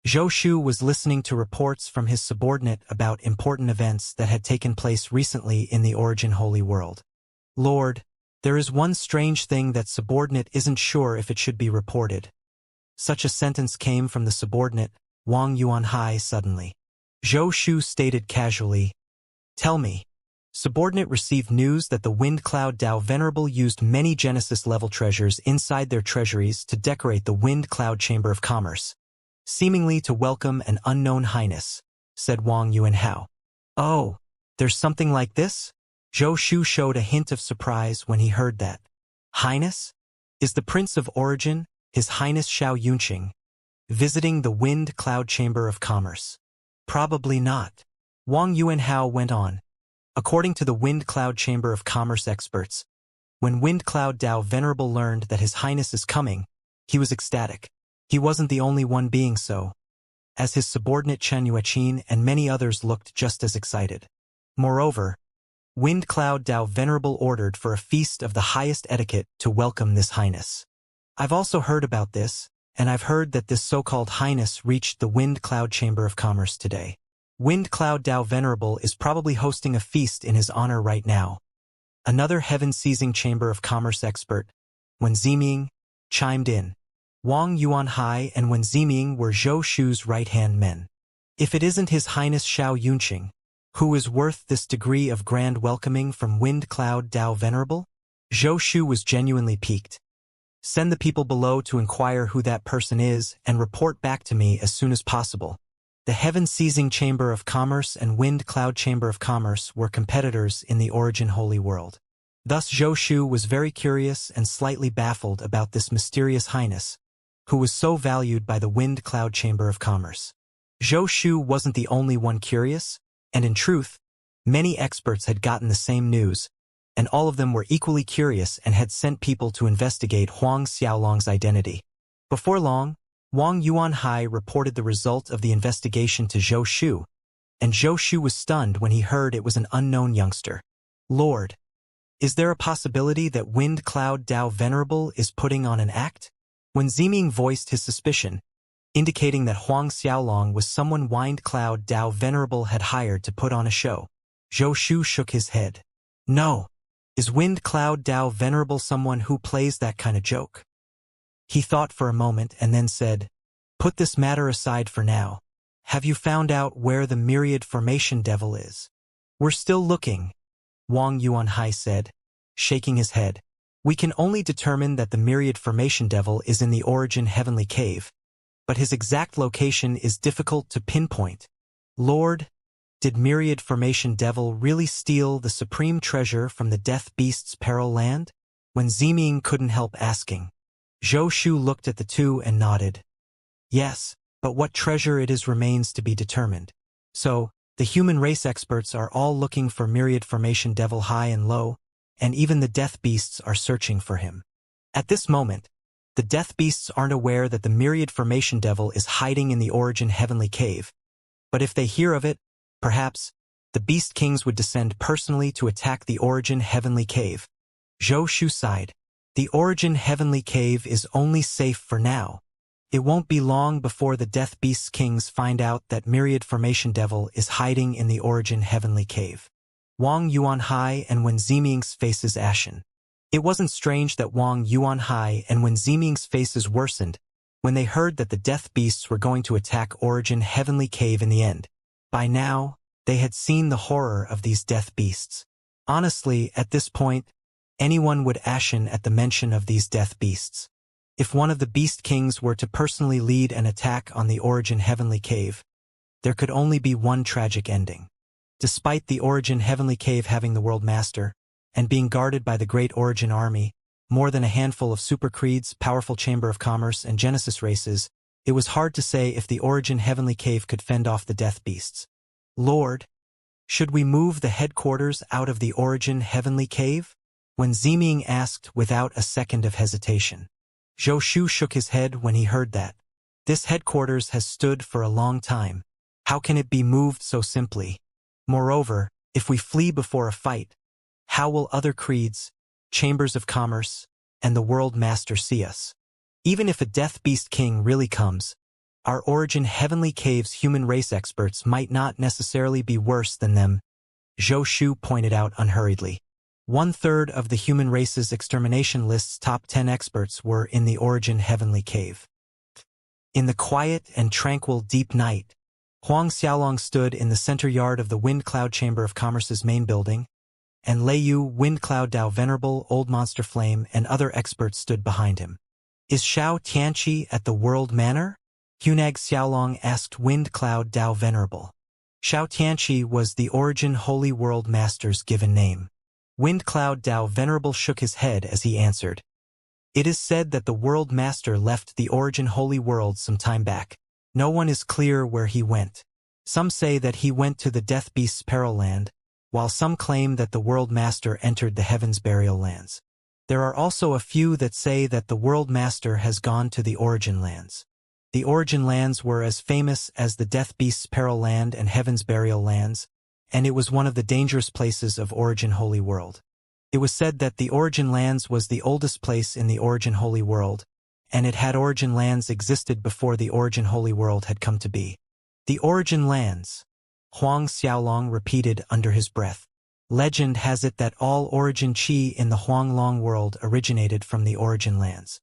Zhou Shu was listening to reports from his subordinate about important events that had taken place recently in the Origin Holy World. "Lord, there is one strange thing that subordinate isn't sure if it should be reported." Such a sentence came from the subordinate, Wang Yuanhai, suddenly. Zhou Shu stated casually, "Tell me." Subordinate received news that the Wind Cloud Dao Venerable used many Genesis-level treasures inside their treasuries to decorate the Wind Cloud Chamber of Commerce, seemingly to welcome an unknown highness, said Wang Yuanhao. "Oh, there's something like this?" Zhou Shu showed a hint of surprise when he heard that. "Highness? Is the Prince of Origin, His Highness Xiao Yunqing, visiting the Wind Cloud Chamber of Commerce?" "Probably not." Wang Yuanhao went on. According to the Wind Cloud Chamber of Commerce experts, when Wind Cloud Dao Venerable learned that His Highness is coming, he was ecstatic. He wasn't the only one being so, as his subordinate Chen Yueqin and many others looked just as excited. Moreover, Wind Cloud Dao Venerable ordered for a feast of the highest etiquette to welcome this highness. "I've also heard about this, and I've heard that this so-called highness reached the Wind Cloud Chamber of Commerce today. Wind Cloud Dao Venerable is probably hosting a feast in his honor right now." Another heaven-seizing Chamber of Commerce expert, Wen Ziming, chimed in. Wang Yuanhai and Wen Ziming were Zhou Shu's right-hand men. If it isn't His Highness Xiao Yunqing, who is worth this degree of grand welcoming from Wind Cloud Dao Venerable? Zhou Shu was genuinely piqued. Send the people below to inquire who that person is and report back to me as soon as possible. The Heaven-Seizing Chamber of Commerce and Wind Cloud Chamber of Commerce were competitors in the Origin Holy World. Thus Zhou Shu was very curious and slightly baffled about this mysterious highness, who was so valued by the Wind Cloud Chamber of Commerce. Zhou Shu wasn't the only one curious, and in truth, many experts had gotten the same news, and all of them were equally curious and had sent people to investigate Huang Xiaolong's identity. Before long, Wang Yuanhai reported the result of the investigation to Zhou Shu, and Zhou Shu was stunned when he heard it was an unknown youngster. Lord, is there a possibility that Wind Cloud Dao Venerable is putting on an act? When Ziming voiced his suspicion, indicating that Huang Xiaolong was someone Wind Cloud Dao Venerable had hired to put on a show, Zhou Shu shook his head. No. Is Wind Cloud Dao Venerable someone who plays that kind of joke? He thought for a moment and then said, put this matter aside for now. Have you found out where the Myriad Formation Devil is? We're still looking, Wang Yuanhai said, shaking his head. We can only determine that the Myriad Formation Devil is in the Origin Heavenly Cave, but his exact location is difficult to pinpoint. Lord, did Myriad Formation Devil really steal the supreme treasure from the Death Beast's Peril Land? When Ziming couldn't help asking. Zhou Shu looked at the two and nodded. Yes, but what treasure it is remains to be determined. So, the human race experts are all looking for Myriad Formation Devil high and low, and even the Death Beasts are searching for him. At this moment, the Death Beasts aren't aware that the Myriad Formation Devil is hiding in the Origin Heavenly Cave, but if they hear of it, perhaps, the Beast Kings would descend personally to attack the Origin Heavenly Cave. Zhou Shu sighed. The Origin Heavenly Cave is only safe for now. It won't be long before the Death Beast Kings find out that Myriad Formation Devil is hiding in the Origin Heavenly Cave. Wang Yuanhai and Wen Ziming's faces ashen. It wasn't strange that Wang Yuanhai and Wen Ziming's faces worsened when they heard that the Death Beasts were going to attack Origin Heavenly Cave in the end. By now, they had seen the horror of these Death Beasts. Honestly, at this point, anyone would ashen at the mention of these Death Beasts. If one of the Beast Kings were to personally lead an attack on the Origin Heavenly Cave, there could only be one tragic ending. Despite the Origin Heavenly Cave having the World Master, and being guarded by the Great Origin Army, more than a handful of Super Creeds, powerful Chamber of Commerce, and Genesis races, it was hard to say if the Origin Heavenly Cave could fend off the Death Beasts. Lord, should we move the headquarters out of the Origin Heavenly Cave? When Ziming asked without a second of hesitation. Zhou Shu shook his head when he heard that. This headquarters has stood for a long time. How can it be moved so simply? Moreover, if we flee before a fight, how will other creeds, chambers of commerce, and the World Master see us? Even if a Death Beast King really comes, our Origin Heavenly Cave's human race experts might not necessarily be worse than them, Zhou Shu pointed out unhurriedly. 1/3 of the human race's extermination list's top 10 experts were in the Origin Heavenly Cave. In the quiet and tranquil deep night, Huang Xiaolong stood in the center yard of the Wind Cloud Chamber of Commerce's main building, and Lei Yu, Wind Cloud Dao Venerable, Old Monster Flame, and other experts stood behind him. Is Xiao Tianqi at the World Manor? Hunag Xiaolong asked Wind Cloud Dao Venerable. Xiao Tianqi was the Origin Holy World Master's given name. Wind Cloud Dao Venerable shook his head as he answered. It is said that the World Master left the Origin Holy World some time back. No one is clear where he went. Some say that he went to the Death Beast's Peril Land, while some claim that the World Master entered the Heaven's Burial Lands. There are also a few that say that the World Master has gone to the Origin Lands. The Origin Lands were as famous as the Death Beast's Peril Land and Heaven's Burial Lands, and it was one of the dangerous places of Origin Holy World. It was said that the Origin Lands was the oldest place in the Origin Holy World, and it had Origin Lands existed before the Origin Holy World had come to be. The Origin Lands, Huang Xiaolong repeated under his breath. Legend has it that all Origin Qi in the Huanglong world originated from the Origin Lands.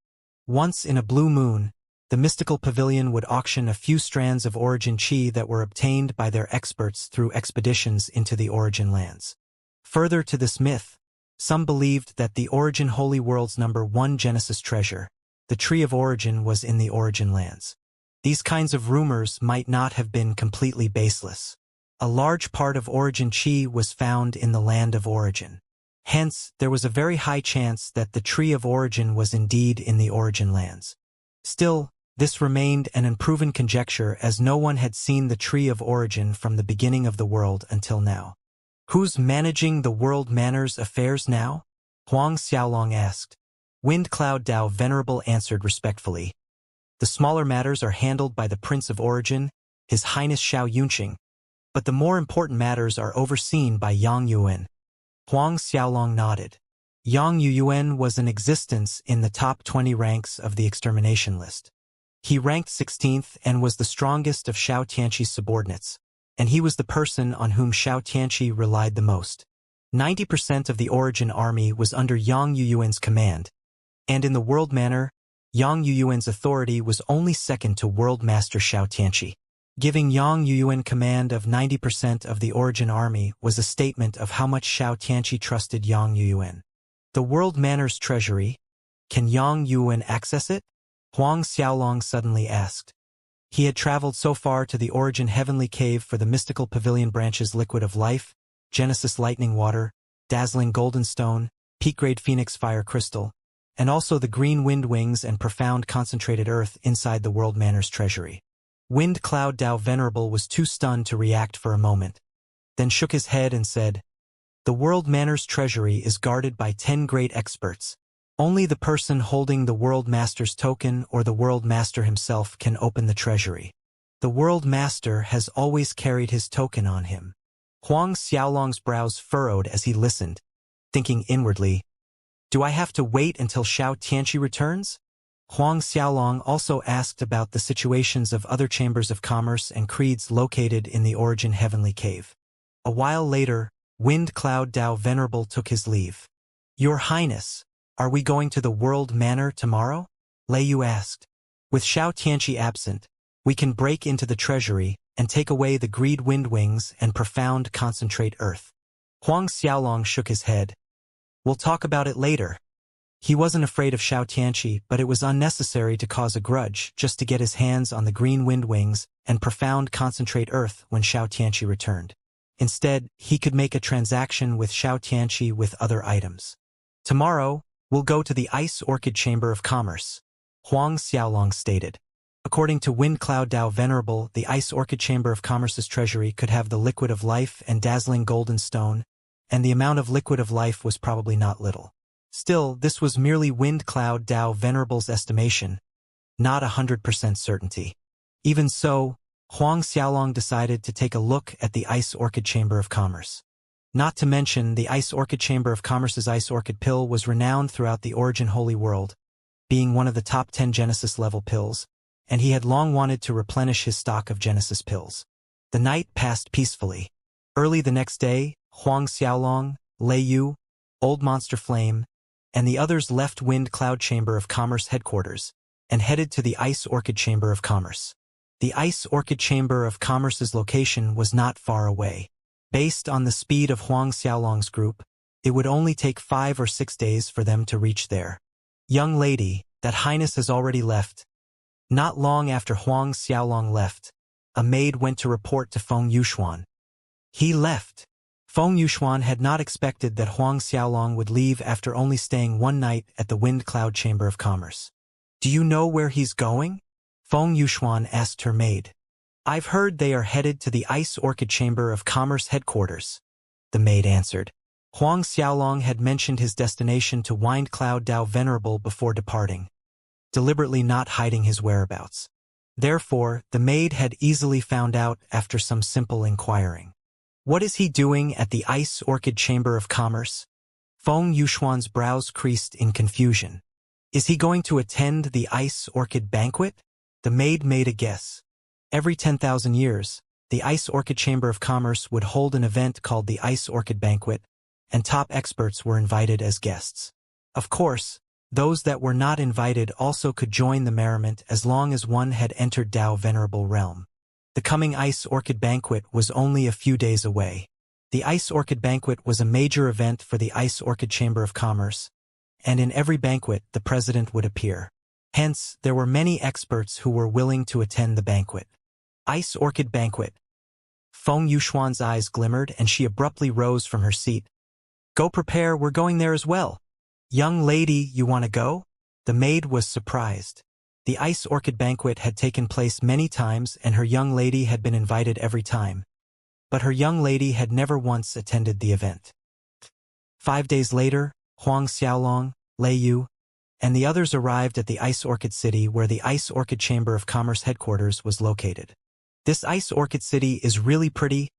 Once in a blue moon, the mystical pavilion would auction a few strands of origin chi that were obtained by their experts through expeditions into the origin lands. Further to this myth, some believed that the origin holy world's #1 Genesis treasure, the Tree of Origin, was in the origin lands. These kinds of rumors might not have been completely baseless. A large part of origin chi was found in the land of origin. Hence, there was a very high chance that the Tree of Origin was indeed in the origin lands. Still, this remained an unproven conjecture as no one had seen the Tree of Origin from the beginning of the world until now. Who's managing the world manners affairs now? Huang Xiaolong asked. Wind Cloud Dao Venerable answered respectfully. The smaller matters are handled by the Prince of Origin, His Highness Xiao Yunqing, but the more important matters are overseen by Yang Yuan. Huang Xiaolong nodded. Yang Yuan was in existence in the top 20 ranks of the extermination list. He ranked 16th and was the strongest of Xiao Tianqi's subordinates, and he was the person on whom Xiao Tianqi relied the most. 90% of the origin army was under Yang Yuan's command, and in the world manner, Yang Yuan's authority was only second to World Master Xiao Tianqi. Giving Yang Yuan command of 90% of the origin army was a statement of how much Xiao Tianqi trusted Yang Yuan. The world manners treasury, can Yang Yuan access it? Huang Xiaolong suddenly asked. He had traveled so far to the origin heavenly cave for the mystical pavilion branches liquid of life, Genesis lightning water, dazzling golden stone, peak-grade phoenix fire crystal, and also the green wind wings and profound concentrated earth inside the world manners treasury. Wind Cloud Dao Venerable was too stunned to react for a moment, then shook his head and said, The world manners treasury is guarded by 10 great experts. Only the person holding the World Master's token or the World Master himself can open the treasury. The World Master has always carried his token on him. Huang Xiaolong's brows furrowed as he listened, thinking inwardly, Do I have to wait until Xiao Tianqi returns? Huang Xiaolong also asked about the situations of other chambers of commerce and creeds located in the origin heavenly cave. A while later, Wind Cloud Dao Venerable took his leave. Your Highness, are we going to the world manor tomorrow? Lei Yu asked. With Xiao Tianqi absent, we can break into the treasury and take away the greed wind wings and profound concentrate earth. Huang Xiaolong shook his head. We'll talk about it later. He wasn't afraid of Xiao Tianqi, but it was unnecessary to cause a grudge just to get his hands on the green wind wings and profound concentrate earth when Xiao Tianqi returned. Instead, he could make a transaction with Xiao Tianqi with other items. Tomorrow, we'll go to the Ice Orchid Chamber of Commerce, Huang Xiaolong stated. According to Wind Cloud Dao Venerable, the Ice Orchid Chamber of Commerce's treasury could have the liquid of life and dazzling golden stone, and the amount of liquid of life was probably not little. Still, this was merely Wind Cloud Dao Venerable's estimation, not 100% certainty. Even so, Huang Xiaolong decided to take a look at the Ice Orchid Chamber of Commerce. Not to mention, the Ice Orchid Chamber of Commerce's Ice Orchid pill was renowned throughout the origin holy world, being one of the top 10 Genesis level pills, and he had long wanted to replenish his stock of Genesis pills. The night passed peacefully. Early the next day, Huang Xiaolong, Lei Yu, Old Monster Flame, and the others left Wind Cloud Chamber of Commerce headquarters and headed to the Ice Orchid Chamber of Commerce. The Ice Orchid Chamber of Commerce's location was not far away. Based on the speed of Huang Xiaolong's group, it would only take 5 or 6 days for them to reach there. Young lady, that Highness has already left. Not long after Huang Xiaolong left, a maid went to report to Feng Yuxuan. He left. Feng Yuxuan had not expected that Huang Xiaolong would leave after only staying one night at the Wind Cloud Chamber of Commerce. Do you know where he's going? Feng Yuxuan asked her maid. I've heard they are headed to the Ice Orchid Chamber of Commerce headquarters, the maid answered. Huang Xiaolong had mentioned his destination to Wind Cloud Dao Venerable before departing, deliberately not hiding his whereabouts. Therefore, the maid had easily found out after some simple inquiring. What is he doing at the Ice Orchid Chamber of Commerce? Feng Yuxuan's brows creased in confusion. Is he going to attend the Ice Orchid banquet? The maid made a guess. Every 10,000 years, the Ice Orchid Chamber of Commerce would hold an event called the Ice Orchid Banquet, and top experts were invited as guests. Of course, Those that were not invited also could join the merriment as long as one had entered Tao Venerable Realm. The coming Ice Orchid Banquet was only a few days away. The Ice Orchid Banquet was a major event for the Ice Orchid Chamber of Commerce, and in every banquet the president would appear. Hence, there were many experts who were willing to attend the banquet. Ice Orchid Banquet. Feng Yuxuan's eyes glimmered and she abruptly rose from her seat. Go prepare, we're going there as well. Young lady, you want to go? The maid was surprised. The Ice Orchid Banquet had taken place many times and her young lady had been invited every time. But her young lady had never once attended the event. 5 days later, Huang Xiaolong, Lei Yu, and the others arrived at the Ice Orchid City where the Ice Orchid Chamber of Commerce headquarters was located. This Ice Orchid City is really pretty,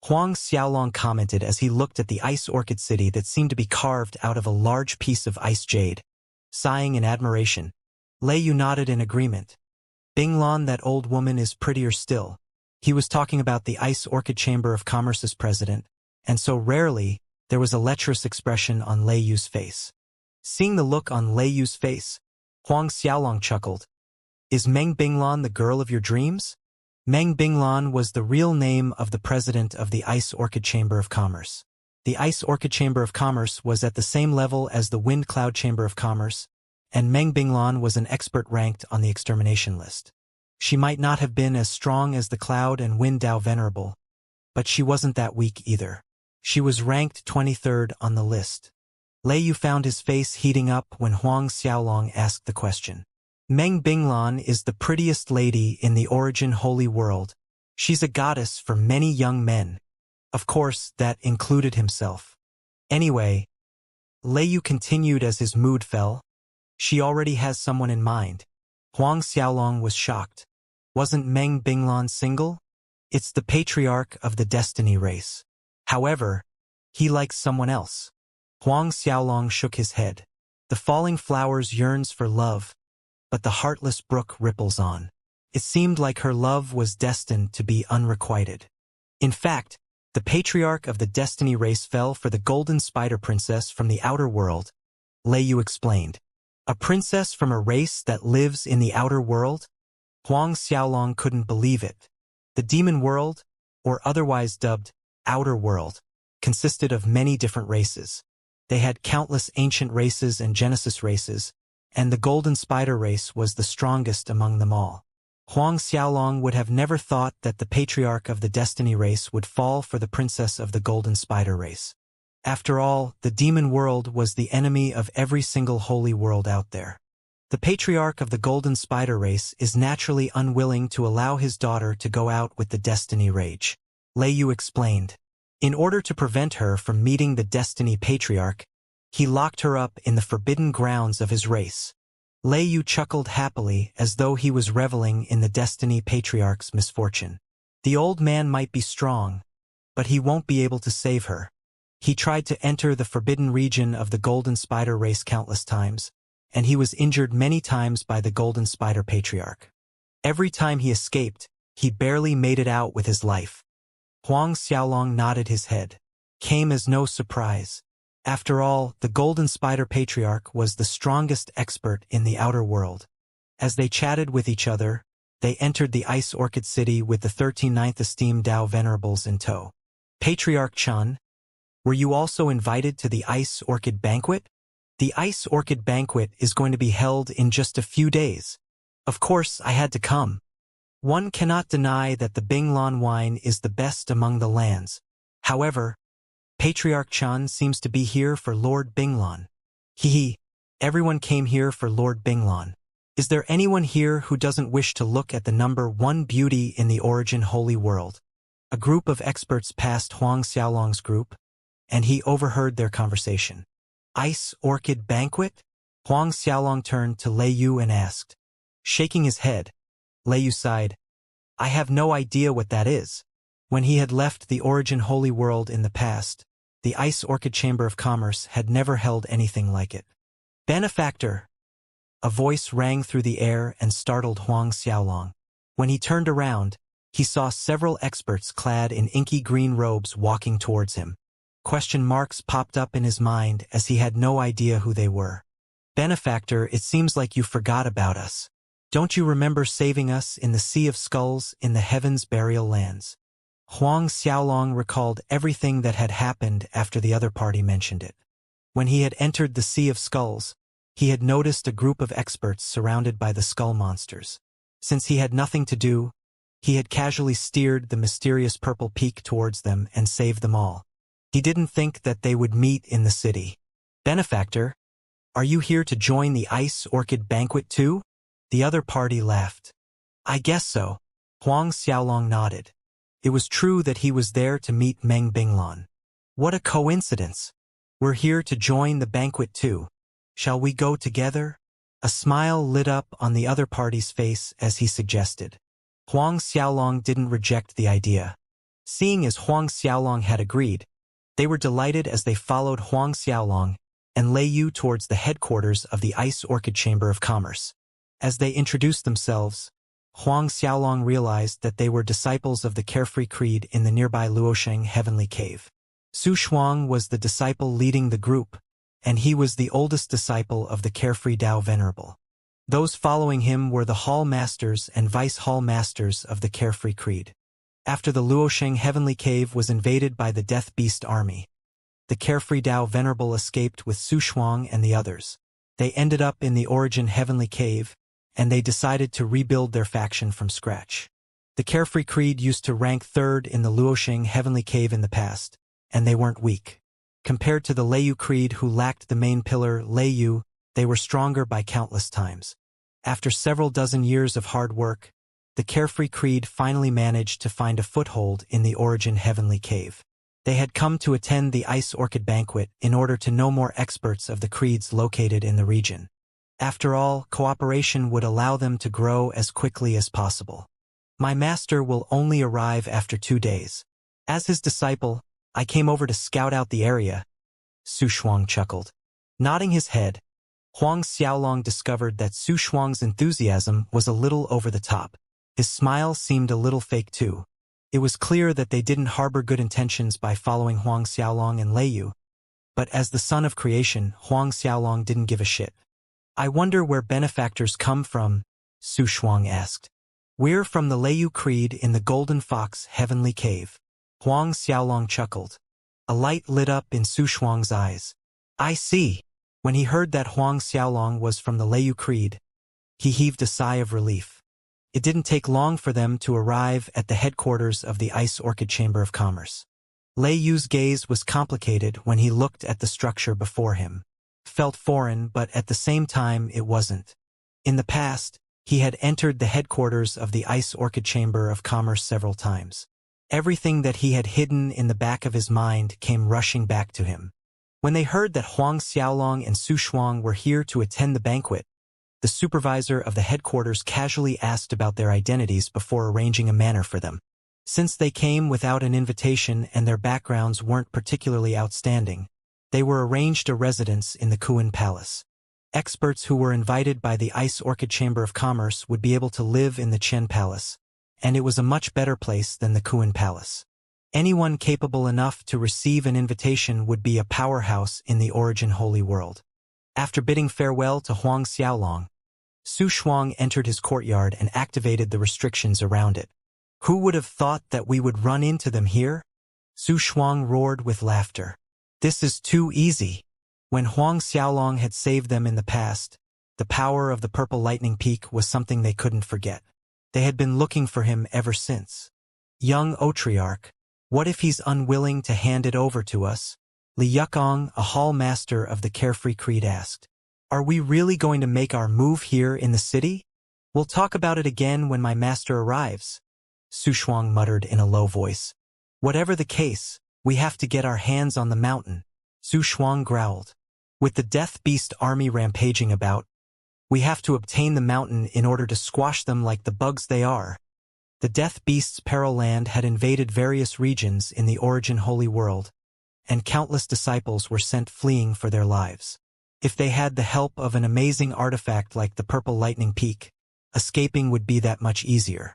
Huang Xiaolong commented as he looked at the Ice Orchid City that seemed to be carved out of a large piece of ice jade. Sighing in admiration, Lei Yu nodded in agreement. Binglan, that old woman, is prettier still. He was talking about the Ice Orchid Chamber of Commerce's president, and so rarely, there was a lecherous expression on Lei Yu's face. Seeing the look on Lei Yu's face, Huang Xiaolong chuckled. Is Meng Binglan the girl of your dreams? Meng Binglan was the real name of the president of the Ice Orchid Chamber of Commerce. The Ice Orchid Chamber of Commerce was at the same level as the Wind Cloud Chamber of Commerce, and Meng Binglan was an expert ranked on the extermination list. She might not have been as strong as the Cloud and Wind Dao Venerable, but she wasn't that weak either. She was ranked 23rd on the list. Lei Yu found his face heating up when Huang Xiaolong asked the question. Meng Binglan is the prettiest lady in the Origin Holy World. She's a goddess for many young men. Of course, that included himself. Anyway, Lei Yu continued as his mood fell. She already has someone in mind. Huang Xiaolong was shocked. Wasn't Meng Binglan single? It's the patriarch of the destiny race. However, he likes someone else. Huang Xiaolong shook his head. The falling flowers yearns for love, but the heartless brook ripples on. It seemed like her love was destined to be unrequited. In fact, the patriarch of the destiny race fell for the golden spider princess from the outer world, Lei Yu explained. A princess from a race that lives in the outer world? Huang Xiaolong couldn't believe it. The demon world, or otherwise dubbed outer world, consisted of many different races. They had countless ancient races and Genesis races, and the golden spider race was the strongest among them all. Huang Xiaolong would have never thought that the patriarch of the destiny race would fall for the princess of the golden spider race. After all, the demon world was the enemy of every single holy world out there. The patriarch of the golden spider race is naturally unwilling to allow his daughter to go out with the destiny rage. Lei Yu explained. In order to prevent her from meeting the destiny patriarch, he locked her up in the forbidden grounds of his race. Lei Yu chuckled happily as though he was reveling in the destiny patriarch's misfortune. The old man might be strong, but he won't be able to save her. He tried to enter the forbidden region of the golden spider race countless times, and he was injured many times by the golden spider patriarch. Every time he escaped, he barely made it out with his life. Huang Xiaolong nodded his head. Came as no surprise. After all, the golden spider patriarch was the strongest expert in the outer world. As they chatted with each other, they entered the Ice Orchid City with the 13th esteemed Dao Venerables in tow. Patriarch Chan, were you also invited to the Ice Orchid Banquet? The Ice Orchid Banquet is going to be held in just a few days. Of course, I had to come. One cannot deny that the Binglan wine is the best among the lands. However, Patriarch Chan seems to be here for Lord Binglan. Hee, everyone came here for Lord Binglan. Is there anyone here who doesn't wish to look at the number one beauty in the Origin Holy World? A group of experts passed Huang Xiaolong's group, and he overheard their conversation. Ice Orchid Banquet? Huang Xiaolong turned to Lei Yu and asked. Shaking his head, Lei Yu sighed. I have no idea what that is. When he had left the Origin Holy World in the past, the Ice Orchid Chamber of Commerce had never held anything like it. Benefactor! A voice rang through the air and startled Huang Xiaolong. When he turned around, he saw several experts clad in inky green robes walking towards him. Question marks popped up in his mind as he had no idea who they were. Benefactor, it seems like you forgot about us. Don't you remember saving us in the Sea of Skulls in the Heaven's Burial Lands? Huang Xiaolong recalled everything that had happened after the other party mentioned it. When he had entered the Sea of Skulls, he had noticed a group of experts surrounded by the skull monsters. Since he had nothing to do, he had casually steered the mysterious purple peak towards them and saved them all. He didn't think that they would meet in the city. Benefactor, are you here to join the Ice Orchid Banquet too? The other party laughed. I guess so. Huang Xiaolong nodded. It was true that he was there to meet Meng Binglan. What a coincidence. We're here to join the banquet too. Shall we go together? A smile lit up on the other party's face as he suggested. Huang Xiaolong didn't reject the idea. Seeing as Huang Xiaolong had agreed, they were delighted as they followed Huang Xiaolong and Lei Yu towards the headquarters of the Ice Orchid Chamber of Commerce. As they introduced themselves, Huang Xiaolong realized that they were disciples of the Carefree Creed in the nearby Luosheng Heavenly Cave. Su Shuang was the disciple leading the group, and he was the oldest disciple of the Carefree Dao Venerable. Those following him were the Hall Masters and Vice Hall Masters of the Carefree Creed. After the Luosheng Heavenly Cave was invaded by the Death Beast army, the Carefree Dao Venerable escaped with Su Shuang and the others. They ended up in the Origin Heavenly Cave, and they decided to rebuild their faction from scratch. The Carefree Creed used to rank third in the Luosheng Heavenly Cave in the past, and they weren't weak. Compared to the Leiyu Creed, who lacked the main pillar, Leiyu, they were stronger by countless times. After several dozen years of hard work, the Carefree Creed finally managed to find a foothold in the Origin Heavenly Cave. They had come to attend the Ice Orchid Banquet in order to know more experts of the creeds located in the region. After all, cooperation would allow them to grow as quickly as possible. My master will only arrive after 2 days. As his disciple, I came over to scout out the area. Su Shuang chuckled. Nodding his head, Huang Xiaolong discovered that Su Shuang's enthusiasm was a little over the top. His smile seemed a little fake too. It was clear that they didn't harbor good intentions by following Huang Xiaolong and Leiyu. But as the son of creation, Huang Xiaolong didn't give a shit. I wonder where benefactors come from, Su Shuang asked. We're from the Leiyu Creed in the Golden Fox Heavenly Cave. Huang Xiaolong chuckled. A light lit up in Su Shuang's eyes. I see. When he heard that Huang Xiaolong was from the Leiyu Creed, he heaved a sigh of relief. It didn't take long for them to arrive at the headquarters of the Ice Orchid Chamber of Commerce. Lei Yu's gaze was complicated when he looked at the structure before him. Felt foreign, but at the same time it wasn't. In the past, he had entered the headquarters of the Ice Orchid Chamber of Commerce several times. Everything that he had hidden in the back of his mind came rushing back to him. When they heard that Huang Xiaolong and Su Shuang were here to attend the banquet, the supervisor of the headquarters casually asked about their identities before arranging a manner for them. Since they came without an invitation and their backgrounds weren't particularly outstanding, they were arranged a residence in the Kuan Palace. Experts who were invited by the Ice Orchid Chamber of Commerce would be able to live in the Chen Palace, and it was a much better place than the Kuan Palace. Anyone capable enough to receive an invitation would be a powerhouse in the Origin Holy World. After bidding farewell to Huang Xiaolong, Su Shuang entered his courtyard and activated the restrictions around it. Who would have thought that we would run into them here? Su Shuang roared with laughter. This is too easy. When Huang Xiaolong had saved them in the past, the power of the Purple Lightning Peak was something they couldn't forget. They had been looking for him ever since. Young Otriarch, what if he's unwilling to hand it over to us? Li Yukong, a hall master of the Carefree Creed, asked. Are we really going to make our move here in the city? We'll talk about it again when my master arrives, Su Shuang muttered in a low voice. Whatever the case, we have to get our hands on the mountain, Su Shuang growled. With the Death Beast army rampaging about, we have to obtain the mountain in order to squash them like the bugs they are. The Death Beast's Peril Land had invaded various regions in the Origin Holy World, and countless disciples were sent fleeing for their lives. If they had the help of an amazing artifact like the Purple Lightning Peak, escaping would be that much easier.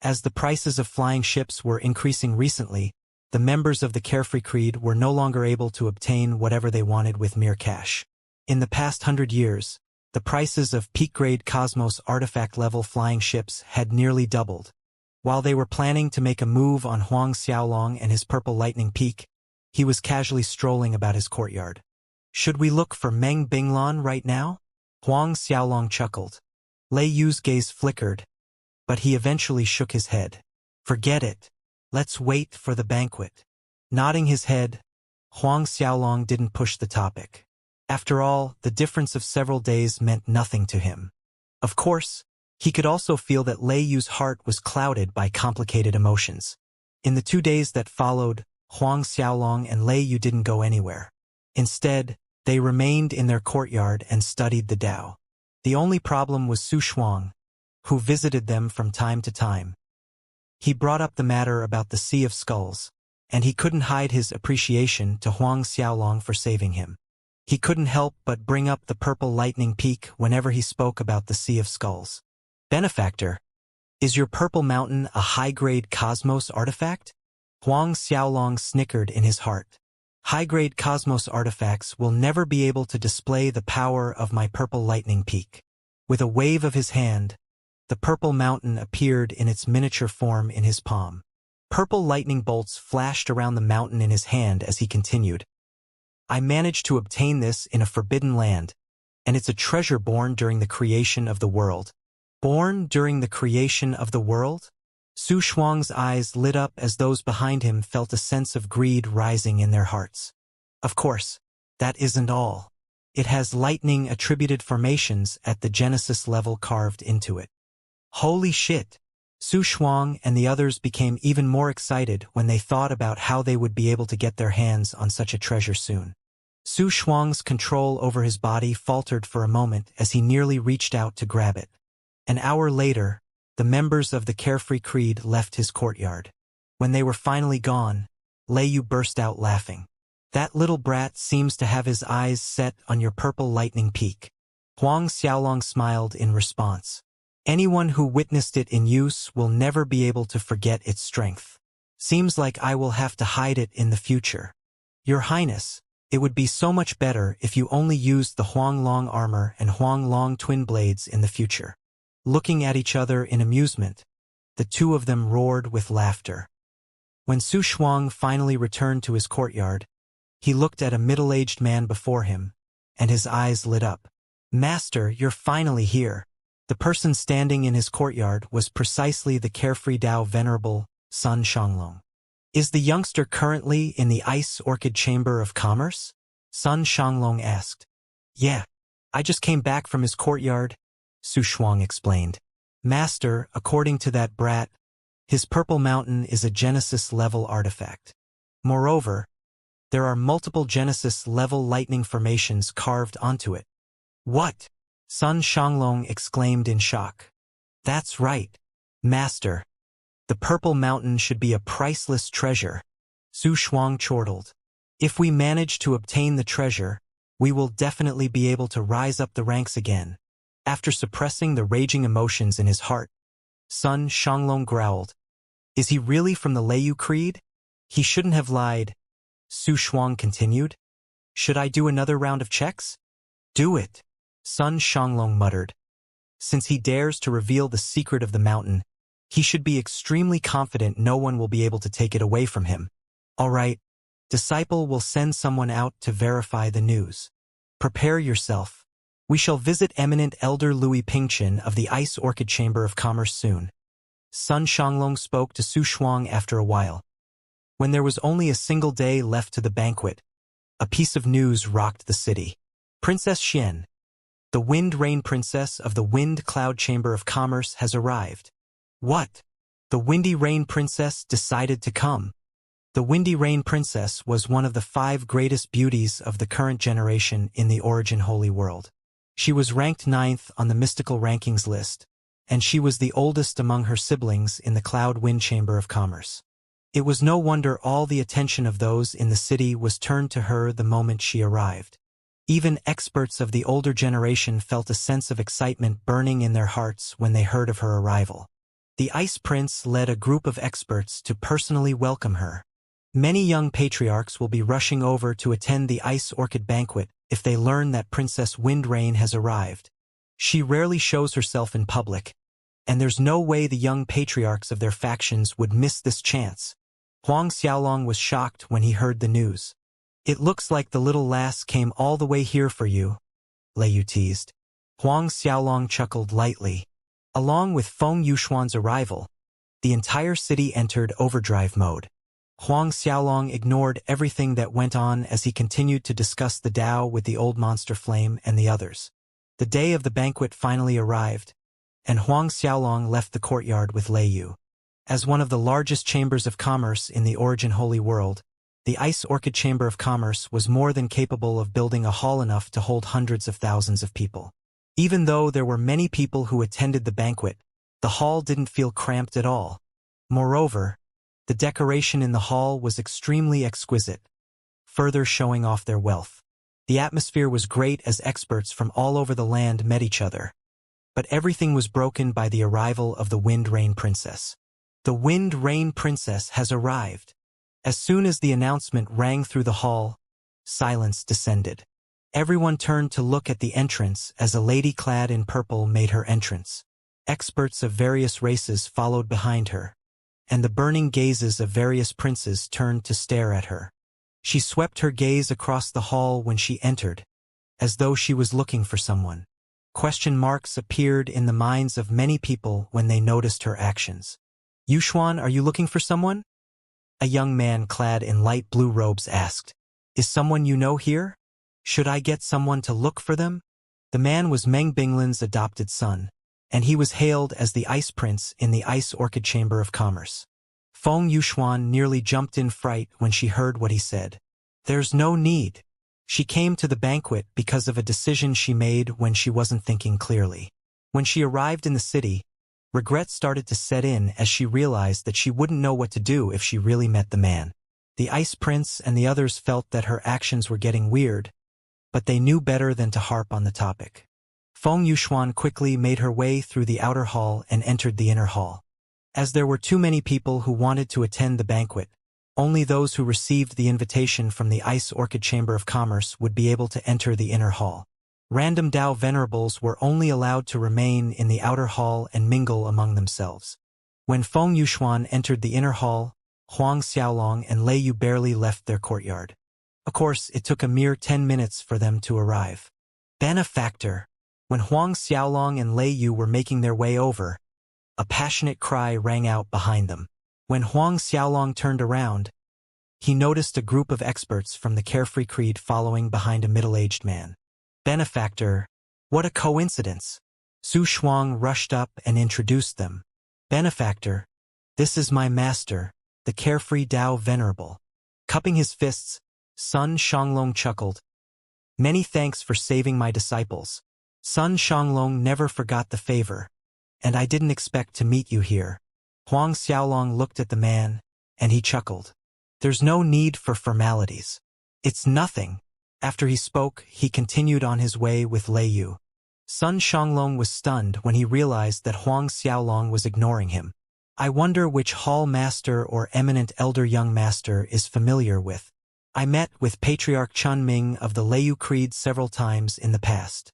As the prices of flying ships were increasing recently, the members of the Carefree Creed were no longer able to obtain whatever they wanted with mere cash. In the past 100 years, the prices of peak-grade Cosmos artifact-level flying ships had nearly doubled. While they were planning to make a move on Huang Xiaolong and his purple lightning peak, he was casually strolling about his courtyard. Should we look for Meng Binglan right now? Huang Xiaolong chuckled. Lei Yu's gaze flickered, but he eventually shook his head. Forget it. Let's wait for the banquet. Nodding his head, Huang Xiaolong didn't push the topic. After all, the difference of several days meant nothing to him. Of course, he could also feel that Lei Yu's heart was clouded by complicated emotions. In the 2 days that followed, Huang Xiaolong and Lei Yu didn't go anywhere. Instead, they remained in their courtyard and studied the Tao. The only problem was Su Shuang, who visited them from time to time. He brought up the matter about the Sea of Skulls, and he couldn't hide his appreciation to Huang Xiaolong for saving him. He couldn't help but bring up the purple lightning peak whenever he spoke about the Sea of Skulls. Benefactor, is your purple mountain a high-grade Cosmos artifact? Huang Xiaolong snickered in his heart. High-grade Cosmos artifacts will never be able to display the power of my purple lightning peak. With a wave of his hand, the purple mountain appeared in its miniature form in his palm. Purple lightning bolts flashed around the mountain in his hand as he continued. I managed to obtain this in a forbidden land, and it's a treasure born during the creation of the world. Born during the creation of the world? Su Shuang's eyes lit up as those behind him felt a sense of greed rising in their hearts. Of course, that isn't all. It has lightning-attributed formations at the Genesis level carved into it. Holy shit! Su Shuang and the others became even more excited when they thought about how they would be able to get their hands on such a treasure soon. Su Shuang's control over his body faltered for a moment as he nearly reached out to grab it. An hour later, the members of the Carefree Creed left his courtyard. When they were finally gone, Lei Yu burst out laughing. That little brat seems to have his eyes set on your purple lightning peak. Huang Xiaolong smiled in response. Anyone who witnessed it in use will never be able to forget its strength. Seems like I will have to hide it in the future. Your Highness, it would be so much better if you only used the Huang Long armor and Huang Long twin blades in the future. Looking at each other in amusement, the two of them roared with laughter. When Su Shuang finally returned to his courtyard, he looked at a middle-aged man before him, and his eyes lit up. Master, you're finally here. The person standing in his courtyard was precisely the carefree Tao venerable Sun Shanglong. Is the youngster currently in the Ice Orchid Chamber of Commerce? Sun Shanglong asked. Yeah, I just came back from his courtyard, Su Shuang explained. Master, according to that brat, his purple mountain is a Genesis-level artifact. Moreover, there are multiple Genesis-level lightning formations carved onto it. What? Sun Shanglong exclaimed in shock. That's right, Master. The purple mountain should be a priceless treasure. Su Shuang chortled. If we manage to obtain the treasure, we will definitely be able to rise up the ranks again. After suppressing the raging emotions in his heart, Sun Shanglong growled. Is he really from the Lei Yu Creed? He shouldn't have lied. Su Shuang continued. Should I do another round of checks? Do it, Sun Shanglong muttered. Since he dares to reveal the secret of the mountain, he should be extremely confident no one will be able to take it away from him. All right, Disciple will send someone out to verify the news. Prepare yourself. We shall visit eminent Elder Louis Pingchen of the Ice Orchid Chamber of Commerce soon. Sun Shanglong spoke to Su Shuang after a while. When there was only a single day left to the banquet, a piece of news rocked the city. Princess Xian, the Wind Rain Princess of the Wind Cloud Chamber of Commerce, has arrived. What? The Windy Rain Princess decided to come. The Windy Rain Princess was one of the 5 greatest beauties of the current generation in the Origin Holy World. She was ranked 9th on the mystical rankings list, and she was the oldest among her siblings in the Cloud Wind Chamber of Commerce. It was no wonder all the attention of those in the city was turned to her the moment she arrived. Even experts of the older generation felt a sense of excitement burning in their hearts when they heard of her arrival. The Ice Prince led a group of experts to personally welcome her. Many young patriarchs will be rushing over to attend the Ice Orchid banquet if they learn that Princess Windrain has arrived. She rarely shows herself in public, and there's no way the young patriarchs of their factions would miss this chance. Huang Xiaolong was shocked when he heard the news. It looks like the little lass came all the way here for you, Lei Yu teased. Huang Xiaolong chuckled lightly. Along with Feng Yuxuan's arrival, the entire city entered overdrive mode. Huang Xiaolong ignored everything that went on as he continued to discuss the Dao with the old monster Flame and the others. The day of the banquet finally arrived, and Huang Xiaolong left the courtyard with Lei Yu. As one of the largest chambers of commerce in the Origin Holy World, the Ice Orchid Chamber of Commerce was more than capable of building a hall enough to hold hundreds of thousands of people. Even though there were many people who attended the banquet, the hall didn't feel cramped at all. Moreover, the decoration in the hall was extremely exquisite, further showing off their wealth. The atmosphere was great as experts from all over the land met each other. But everything was broken by the arrival of the Wind Rain Princess. The Wind Rain Princess has arrived. As soon as the announcement rang through the hall, silence descended. Everyone turned to look at the entrance as a lady clad in purple made her entrance. Experts of various races followed behind her, and the burning gazes of various princes turned to stare at her. She swept her gaze across the hall when she entered, as though she was looking for someone. Question marks appeared in the minds of many people when they noticed her actions. Yuxuan, are you looking for someone? A young man clad in light blue robes asked. Is someone you know here? Should I get someone to look for them? The man was Meng Binglin's adopted son, and he was hailed as the Ice Prince in the Ice Orchid Chamber of Commerce. Feng Yuxuan nearly jumped in fright when she heard what he said. There's no need. She came to the banquet because of a decision she made when she wasn't thinking clearly. When she arrived in the city, regret started to set in as she realized that she wouldn't know what to do if she really met the man. The Ice Prince and the others felt that her actions were getting weird, but they knew better than to harp on the topic. Feng Yuxuan quickly made her way through the outer hall and entered the inner hall. As there were too many people who wanted to attend the banquet, only those who received the invitation from the Ice Orchid Chamber of Commerce would be able to enter the inner hall. Random Dao venerables were only allowed to remain in the outer hall and mingle among themselves. When Feng Yuxuan entered the inner hall, Huang Xiaolong and Lei Yu barely left their courtyard. Of course, it took a mere 10 minutes for them to arrive. Benefactor. When Huang Xiaolong and Lei Yu were making their way over, a passionate cry rang out behind them. When Huang Xiaolong turned around, he noticed a group of experts from the Carefree Creed following behind a middle-aged man. Benefactor. What a coincidence. Su Shuang rushed up and introduced them. Benefactor. This is my master, the Carefree Dao Venerable. Cupping his fists, Sun Shanglong chuckled. Many thanks for saving my disciples. Sun Shanglong never forgot the favor, and I didn't expect to meet you here. Huang Xiaolong looked at the man, and he chuckled. There's no need for formalities. It's nothing. After he spoke, he continued on his way with Lei Yu. Sun Shanglong was stunned when he realized that Huang Xiaolong was ignoring him. I wonder which hall master or eminent elder young master is familiar with. I met with Patriarch Chun Ming of the Lei Yu Creed several times in the past.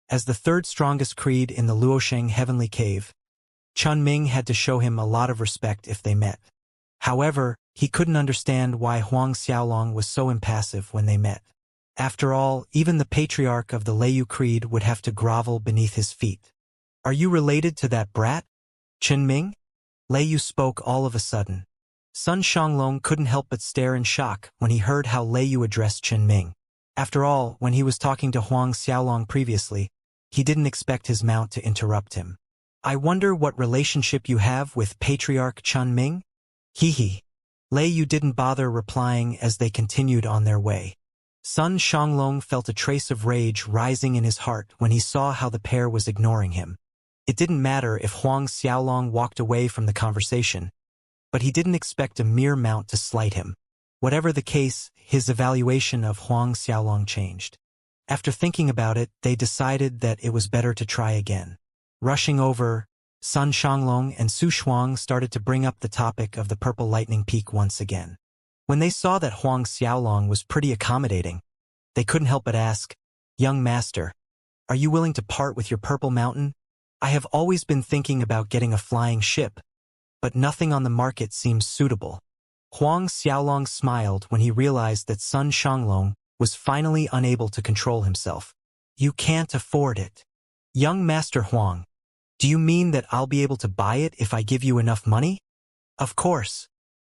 As the third strongest creed in the Luosheng Heavenly Cave, Chun Ming had to show him a lot of respect if they met. However, he couldn't understand why Huang Xiaolong was so impassive when they met. After all, even the patriarch of the Lei Yu Creed would have to grovel beneath his feet. Are you related to that brat, Chun Ming? Lei Yu spoke all of a sudden. Sun Shanglong couldn't help but stare in shock when he heard how Lei Yu addressed Chun Ming. After all, when he was talking to Huang Xiaolong previously, he didn't expect his mount to interrupt him. I wonder what relationship you have with Patriarch Chun Ming? Hee. Lei Yu didn't bother replying as they continued on their way. Sun Shanglong felt a trace of rage rising in his heart when he saw how the pair was ignoring him. It didn't matter if Huang Xiaolong walked away from the conversation, but he didn't expect a mere mount to slight him. Whatever the case, his evaluation of Huang Xiaolong changed. After thinking about it, they decided that it was better to try again. Rushing over, Sun Shanglong and Su Shuang started to bring up the topic of the Purple Lightning Peak once again. When they saw that Huang Xiaolong was pretty accommodating, they couldn't help but ask, "Young master, are you willing to part with your purple mountain? I have always been thinking about getting a flying ship, but nothing on the market seems suitable." Huang Xiaolong smiled when he realized that Sun Shanglong was finally unable to control himself. "You can't afford it. Young Master Huang, do you mean that I'll be able to buy it if I give you enough money?" "Of course.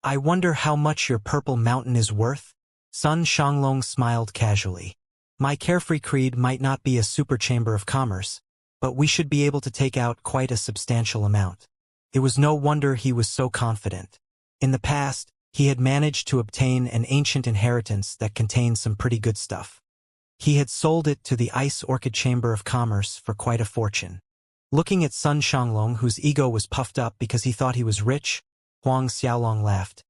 I wonder how much your purple mountain is worth?" Sun Shanglong smiled casually. "My carefree creed might not be a super chamber of commerce, but we should be able to take out quite a substantial amount." It was no wonder he was so confident. In the past, he had managed to obtain an ancient inheritance that contained some pretty good stuff. He had sold it to the Ice Orchid Chamber of Commerce for quite a fortune. Looking at Sun Shanglong, whose ego was puffed up because he thought he was rich, Huang Xiaolong laughed.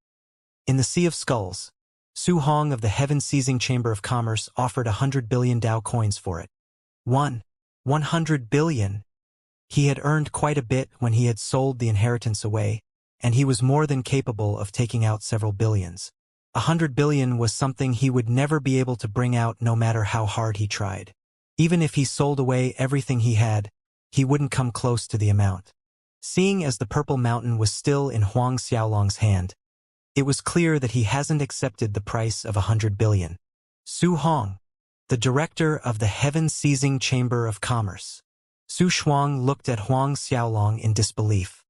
In the Sea of Skulls, Su Hong of the Heaven-Seizing Chamber of Commerce offered 100 billion Dao coins for it. 100 billion? He had earned quite a bit when he had sold the inheritance away, and he was more than capable of taking out several billions. 100 billion was something he would never be able to bring out no matter how hard he tried. Even if he sold away everything he had, he wouldn't come close to the amount. Seeing as the Purple Mountain was still in Huang Xiaolong's hand, it was clear that he hasn't accepted the price of 100 billion. Su Hong, the director of the Heaven-Seizing Chamber of Commerce. Su Shuang looked at Huang Xiaolong in disbelief.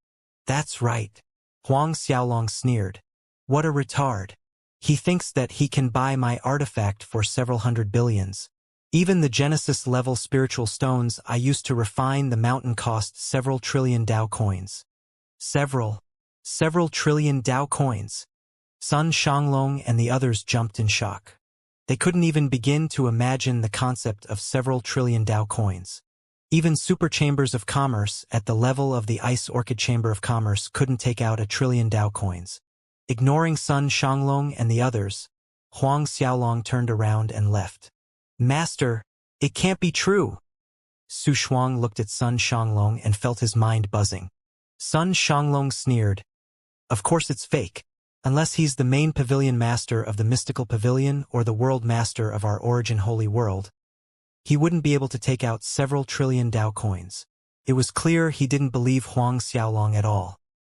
"That's right." Huang Xiaolong sneered. "What a retard. He thinks that he can buy my artifact for several hundred billions. Even the Genesis-level spiritual stones I used to refine the mountain cost several trillion Dao coins." Several trillion Dao coins. Sun Shanglong and the others jumped in shock. They couldn't even begin to imagine the concept of several trillion Dao coins. Even super chambers of commerce at the level of the Ice Orchid Chamber of Commerce couldn't take out 1 trillion Dao coins. Ignoring Sun Shanglong and the others, Huang Xiaolong turned around and left. "Master, it can't be true." Su Shuang looked at Sun Shanglong and felt his mind buzzing. Sun Shanglong sneered. "Of course it's fake. Unless he's the main pavilion master of the mystical pavilion or the world master of our origin holy world, he wouldn't be able to take out several trillion Dao coins." It was clear he didn't believe Huang Xiaolong at all.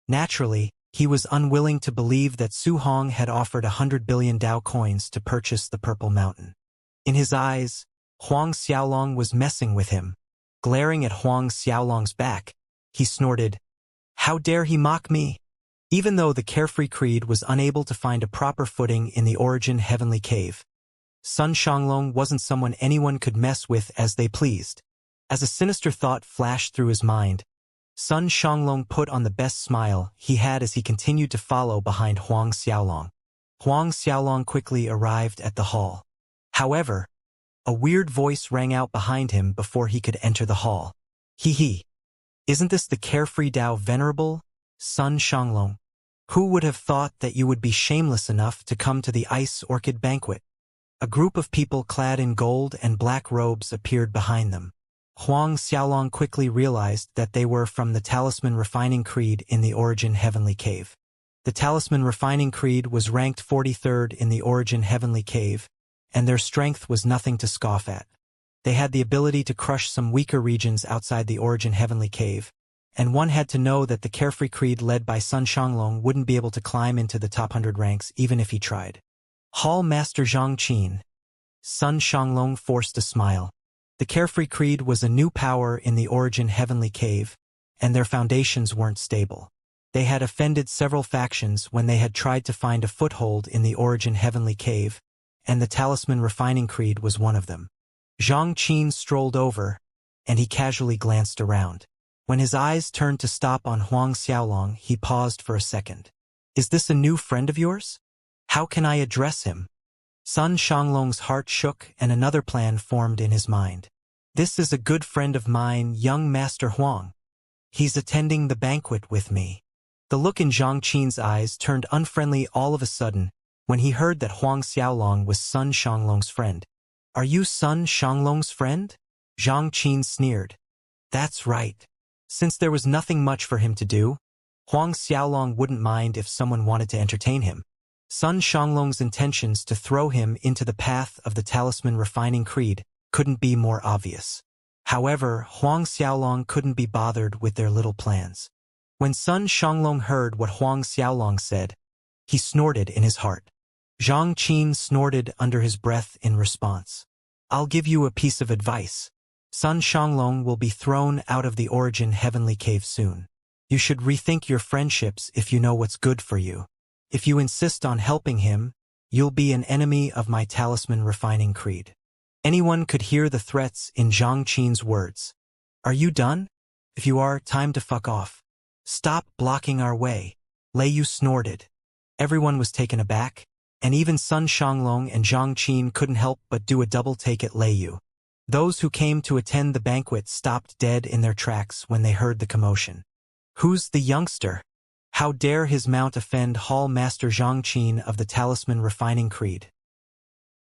Naturally, he was unwilling to believe that Su Hong had offered 100 billion Dao coins to purchase the Purple Mountain. In his eyes, Huang Xiaolong was messing with him. Glaring at Huang Xiaolong's back, he snorted, "How dare he mock me?" Even though the Carefree Creed was unable to find a proper footing in the Origin Heavenly Cave, Sun Shanglong wasn't someone anyone could mess with as they pleased. As a sinister thought flashed through his mind, Sun Shanglong put on the best smile he had as he continued to follow behind Huang Xiaolong. Huang Xiaolong quickly arrived at the hall. However, a weird voice rang out behind him before he could enter the hall. "Hee. Isn't this the Carefree Dao Venerable, Sun Shanglong? Who would have thought that you would be shameless enough to come to the Ice Orchid Banquet?" A group of people clad in gold and black robes appeared behind them. Huang Xiaolong quickly realized that they were from the Talisman Refining Creed in the Origin Heavenly Cave. The Talisman Refining Creed was ranked 43rd in the Origin Heavenly Cave, and their strength was nothing to scoff at. They had the ability to crush some weaker regions outside the Origin Heavenly Cave, and one had to know that the Carefree Creed led by Sun Shanglong wouldn't be able to climb into the top 100 ranks even if he tried. Hall Master Zhang Qin. Sun Shanglong forced a smile. The Carefree Creed was a new power in the Origin Heavenly Cave, and their foundations weren't stable. They had offended several factions when they had tried to find a foothold in the Origin Heavenly Cave, and the Talisman Refining Creed was one of them. Zhang Qin strolled over, and he casually glanced around. When his eyes turned to stop on Huang Xiaolong, he paused for a second. "Is this a new friend of yours? How can I address him?" Sun Shanglong's heart shook and another plan formed in his mind. "This is a good friend of mine, young Master Huang. He's attending the banquet with me." The look in Zhang Qin's eyes turned unfriendly all of a sudden when he heard that Huang Xiaolong was Sun Shanglong's friend. "Are you Sun Shanglong's friend?" Zhang Qin sneered. "That's right." Since there was nothing much for him to do, Huang Xiaolong wouldn't mind if someone wanted to entertain him. Sun Shanglong's intentions to throw him into the path of the talisman refining creed couldn't be more obvious. However, Huang Xiaolong couldn't be bothered with their little plans. When Sun Shanglong heard what Huang Xiaolong said, he snorted in his heart. Zhang Qin snorted under his breath in response. I'll give you a piece of advice. Sun Shanglong will be thrown out of the Origin Heavenly Cave soon. You should rethink your friendships if you know what's good for you. If you insist on helping him, you'll be an enemy of my talisman refining creed. Anyone could hear the threats in Zhang Qin's words. Are you done? If you are, time to fuck off. Stop blocking our way. Lei Yu snorted. Everyone was taken aback, and even Sun Shanglong and Zhang Qin couldn't help but do a double take at Lei Yu. Those who came to attend the banquet stopped dead in their tracks when they heard the commotion. Who's the youngster? How dare his mount offend Hall Master Zhang Qin of the Talisman Refining Creed?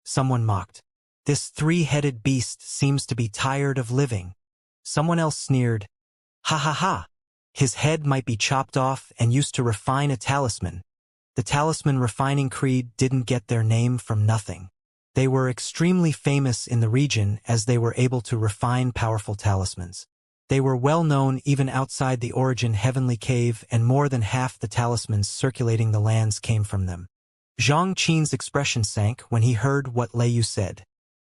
Someone mocked. This three-headed beast seems to be tired of living. Someone else sneered. Ha ha ha! His head might be chopped off and used to refine a talisman. The Talisman Refining Creed didn't get their name from nothing. They were extremely famous in the region as they were able to refine powerful talismans. They were well known even outside the Origin Heavenly Cave, and more than half the talismans circulating the lands came from them. Zhang Qin's expression sank when he heard what Lei Yu said.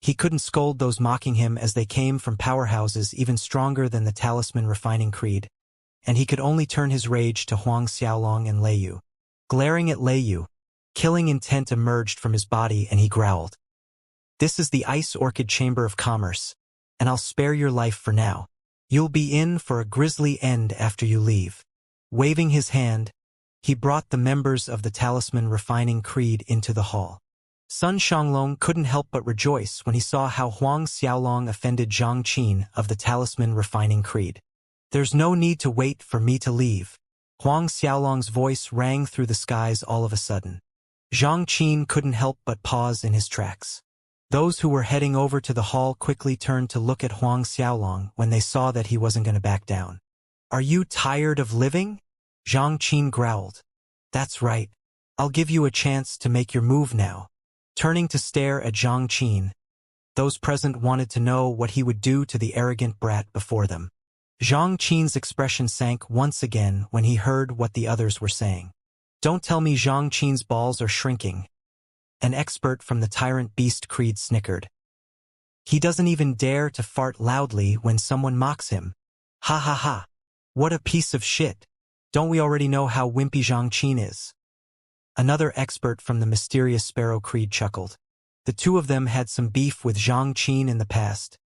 He couldn't scold those mocking him as they came from powerhouses even stronger than the Talisman Refining Creed, and he could only turn his rage to Huang Xiaolong and Lei Yu. Glaring at Lei Yu, killing intent emerged from his body and he growled. This is the Ice Orchid Chamber of Commerce, and I'll spare your life for now. You'll be in for a grisly end after you leave. Waving his hand, he brought the members of the Talisman Refining Creed into the hall. Sun Shanglong couldn't help but rejoice when he saw how Huang Xiaolong offended Zhang Qin of the Talisman Refining Creed. There's no need to wait for me to leave. Huang Xiaolong's voice rang through the skies all of a sudden. Zhang Qin couldn't help but pause in his tracks. Those who were heading over to the hall quickly turned to look at Huang Xiaolong when they saw that he wasn't going to back down. Are you tired of living? Zhang Qin growled. That's right. I'll give you a chance to make your move now. Turning to stare at Zhang Qin, those present wanted to know what he would do to the arrogant brat before them. Zhang Qin's expression sank once again when he heard what the others were saying. Don't tell me Zhang Qin's balls are shrinking. An expert from the Tyrant Beast Creed snickered. He doesn't even dare to fart loudly when someone mocks him. Ha ha ha. What a piece of shit. Don't we already know how wimpy Zhang Qin is? Another expert from the Mysterious Sparrow Creed chuckled. The two of them had some beef with Zhang Qin in the past,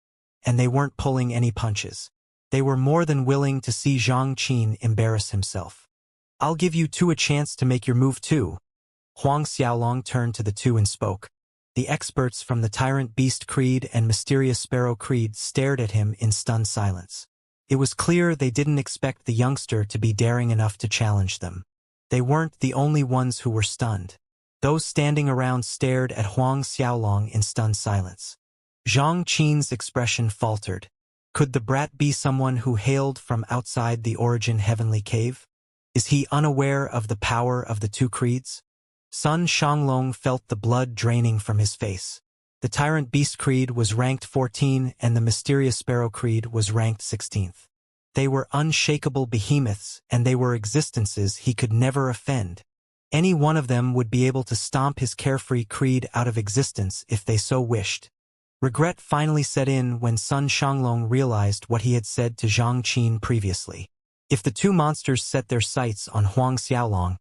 and they weren't pulling any punches. They were more than willing to see Zhang Qin embarrass himself. I'll give you two a chance to make your move too. Huang Xiaolong turned to the two and spoke. The experts from the Tyrant Beast Creed and Mysterious Sparrow Creed stared at him in stunned silence. It was clear they didn't expect the youngster to be daring enough to challenge them. They weren't the only ones who were stunned. Those standing around stared at Huang Xiaolong in stunned silence. Zhang Qin's expression faltered. Could the brat be someone who hailed from outside the Origin Heavenly Cave? Is he unaware of the power of the two creeds? Sun Shanglong felt the blood draining from his face. The Tyrant Beast Creed was ranked 14 and the Mysterious Sparrow Creed was ranked 16th. They were unshakable behemoths and they were existences he could never offend. Any one of them would be able to stomp his carefree creed out of existence if they so wished. Regret finally set in when Sun Shanglong realized what he had said to Zhang Qin previously. If the two monsters set their sights on Huang Xiaolong,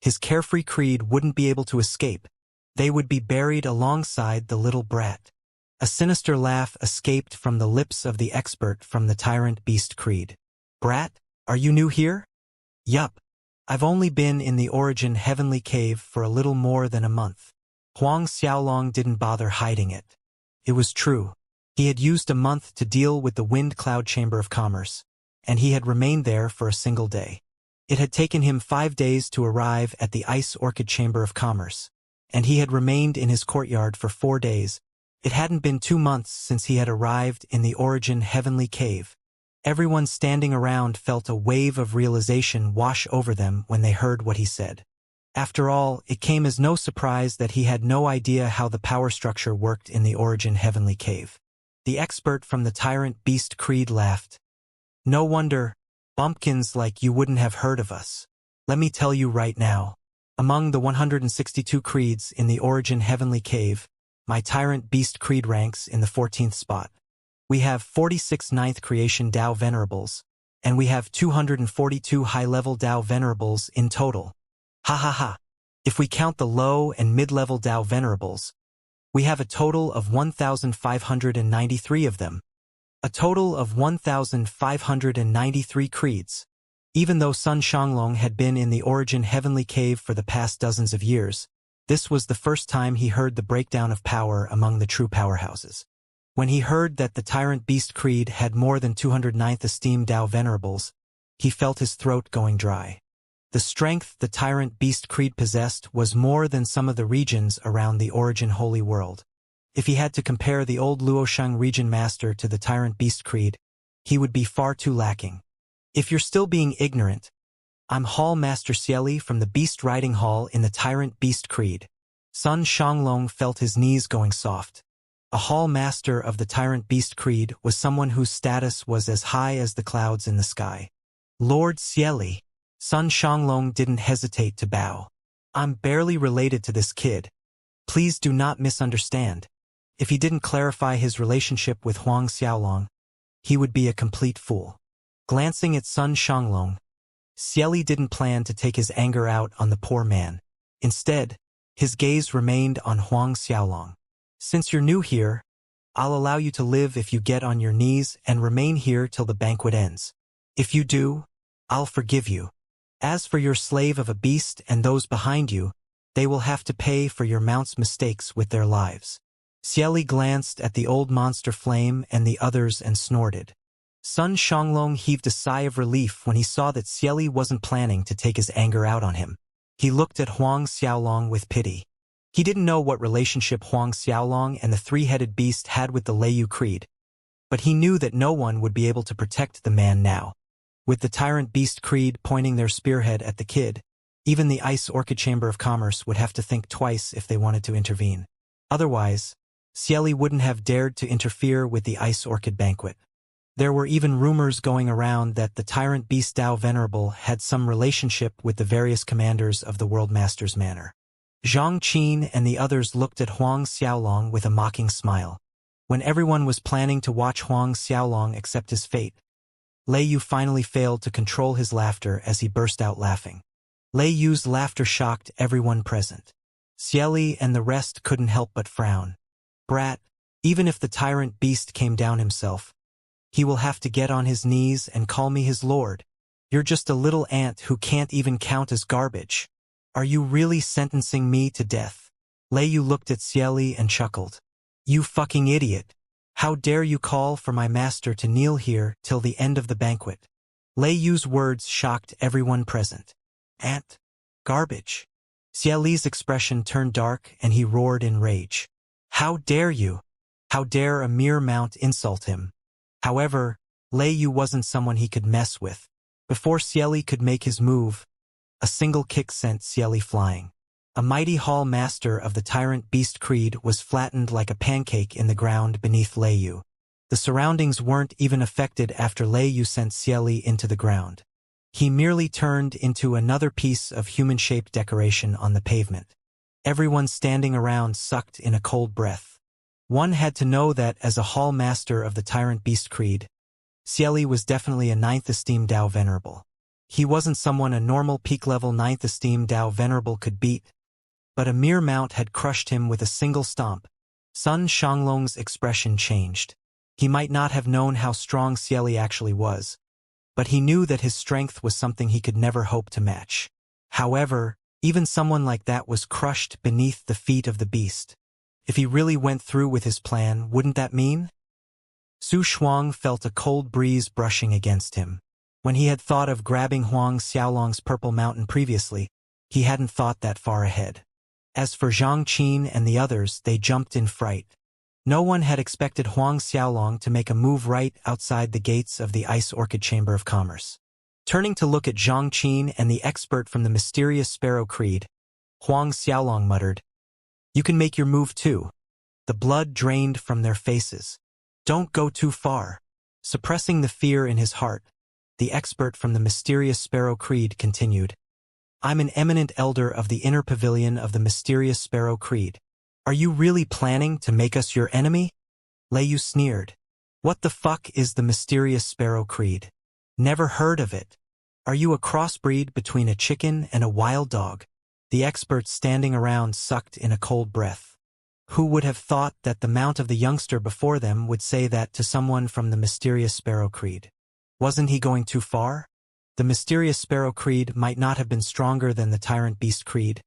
his carefree creed wouldn't be able to escape. They would be buried alongside the little brat. A sinister laugh escaped from the lips of the expert from the Tyrant Beast Creed. Brat, are you new here? Yup. I've only been in the Origin Heavenly Cave for a little more than a month. Huang Xiaolong didn't bother hiding it. It was true. He had used a month to deal with the Wind Cloud Chamber of Commerce, and he had remained there for a single day. It had taken him 5 days to arrive at the Ice Orchid Chamber of Commerce, and he had remained in his courtyard for 4 days. It hadn't been 2 months since he had arrived in the Origin Heavenly Cave. Everyone standing around felt a wave of realization wash over them when they heard what he said. After all, it came as no surprise that he had no idea how the power structure worked in the Origin Heavenly Cave. The expert from the Tyrant Beast Creed laughed. No wonder, bumpkins like you wouldn't have heard of us. Let me tell you right now. Among the 162 creeds in the Origin Heavenly Cave, my Tyrant Beast Creed ranks in the 14th spot. We have 46 ninth Creation Dao Venerables, and we have 242 high-level Dao Venerables in total. Ha ha ha. If we count the low and mid-level Dao Venerables, we have a total of 1,593 of them. A total of 1,593 creeds. Even though Sun Xianglong had been in the Origin Heavenly Cave for the past dozens of years, this was the first time he heard the breakdown of power among the true powerhouses. When he heard that the Tyrant Beast Creed had more than 209th esteemed Dao Venerables, he felt his throat going dry. The strength the Tyrant Beast Creed possessed was more than some of the regions around the Origin Holy World. If he had to compare the old Luosheng region master to the Tyrant Beast Creed, he would be far too lacking. If you're still being ignorant, I'm Hall Master Xieli from the Beast Riding Hall in the Tyrant Beast Creed. Sun Xianglong felt his knees going soft. A Hall Master of the Tyrant Beast Creed was someone whose status was as high as the clouds in the sky. Lord Xieli. Sun Xianglong didn't hesitate to bow. I'm barely related to this kid. Please do not misunderstand. If he didn't clarify his relationship with Huang Xiaolong, he would be a complete fool. Glancing at Sun Xianglong, Xieli didn't plan to take his anger out on the poor man. Instead, his gaze remained on Huang Xiaolong. Since you're new here, I'll allow you to live if you get on your knees and remain here till the banquet ends. If you do, I'll forgive you. As for your slave of a beast and those behind you, they will have to pay for your mount's mistakes with their lives. Xieli glanced at the old monster flame and the others and snorted. Sun Xianglong heaved a sigh of relief when he saw that Xieli wasn't planning to take his anger out on him. He looked at Huang Xiaolong with pity. He didn't know what relationship Huang Xiaolong and the three-headed beast had with the Leiyu Creed, but he knew that no one would be able to protect the man now. With the Tyrant Beast Creed pointing their spearhead at the kid, even the Ice Orchid Chamber of Commerce would have to think twice if they wanted to intervene. Otherwise, Xieli wouldn't have dared to interfere with the Ice Orchid banquet. There were even rumors going around that the Tyrant Beast Dao Venerable had some relationship with the various commanders of the World Master's Manor. Zhang Qin and the others looked at Huang Xiaolong with a mocking smile. When everyone was planning to watch Huang Xiaolong accept his fate, Lei Yu finally failed to control his laughter as he burst out laughing. Lei Yu's laughter shocked everyone present. Xieli and the rest couldn't help but frown. Brat, even if the Tyrant Beast came down himself, he will have to get on his knees and call me his lord. You're just a little ant who can't even count as garbage. Are you really sentencing me to death? Lei Yu looked at Xieli and chuckled. You fucking idiot. How dare you call for my master to kneel here till the end of the banquet? Lei Yu's words shocked everyone present. Ant. Garbage. Xieli's expression turned dark and he roared in rage. How dare you? How dare a mere mount insult him? However, Lei Yu wasn't someone he could mess with. Before Xieli could make his move, a single kick sent Xieli flying. A mighty hall master of the Tyrant Beast Creed was flattened like a pancake in the ground beneath Lei Yu. The surroundings weren't even affected after Lei Yu sent Xieli into the ground. He merely turned into another piece of human-shaped decoration on the pavement. Everyone standing around sucked in a cold breath. One had to know that as a hall master of the Tyrant Beast Creed, Xieli was definitely a 9th esteemed Dao Venerable. He wasn't someone a normal peak-level 9th esteemed Dao Venerable could beat, but a mere mount had crushed him with a single stomp. Sun Xianglong's expression changed. He might not have known how strong Xieli actually was, but he knew that his strength was something he could never hope to match. However, even someone like that was crushed beneath the feet of the beast. If he really went through with his plan, wouldn't that mean? Su Shuang felt a cold breeze brushing against him. When he had thought of grabbing Huang Xiaolong's purple mountain previously, he hadn't thought that far ahead. As for Zhang Qin and the others, they jumped in fright. No one had expected Huang Xiaolong to make a move right outside the gates of the Ice Orchid Chamber of Commerce. Turning to look at Zhang Qin and the expert from the mysterious Sparrow Creed, Huang Xiaolong muttered. You can make your move too. The blood drained from their faces. Don't go too far. Suppressing the fear in his heart, the expert from the mysterious Sparrow Creed continued. I'm an eminent elder of the inner pavilion of the mysterious Sparrow Creed. Are you really planning to make us your enemy? Lei Yu sneered. What the fuck is the mysterious Sparrow Creed? Never heard of it. Are you a crossbreed between a chicken and a wild dog? The experts standing around sucked in a cold breath. Who would have thought that the mount of the youngster before them would say that to someone from the mysterious Sparrow Creed? Wasn't he going too far? The mysterious Sparrow Creed might not have been stronger than the Tyrant Beast Creed,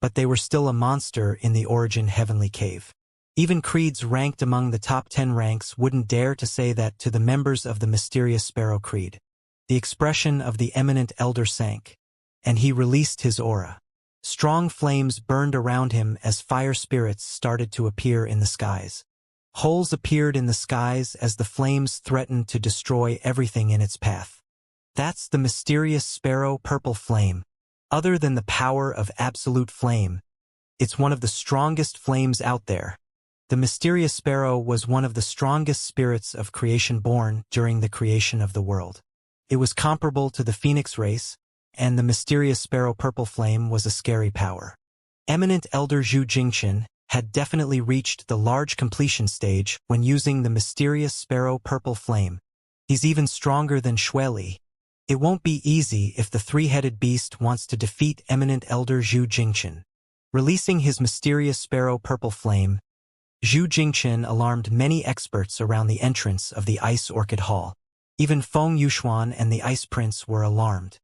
but they were still a monster in the Origin Heavenly Cave. Even creeds ranked among the top 10 ranks wouldn't dare to say that to the members of the mysterious Sparrow Creed. The expression of the eminent elder sank, and he released his aura. Strong flames burned around him as fire spirits started to appear in the skies. Holes appeared in the skies as the flames threatened to destroy everything in its path. That's the mysterious Sparrow Purple Flame. Other than the power of absolute flame, it's one of the strongest flames out there. The mysterious sparrow was one of the strongest spirits of creation born during the creation of the world. It was comparable to the phoenix race, and the mysterious sparrow purple flame was a scary power. Eminent Elder Zhu Jingqian had definitely reached the large completion stage when using the mysterious sparrow purple flame. He's even stronger than Xueli. It won't be easy if the three-headed beast wants to defeat Eminent Elder Zhu Jingqian. Releasing his mysterious sparrow purple flame, Zhu Jingqian alarmed many experts around the entrance of the Ice Orchid Hall. Even Feng Yuxuan and the Ice Prince were alarmed.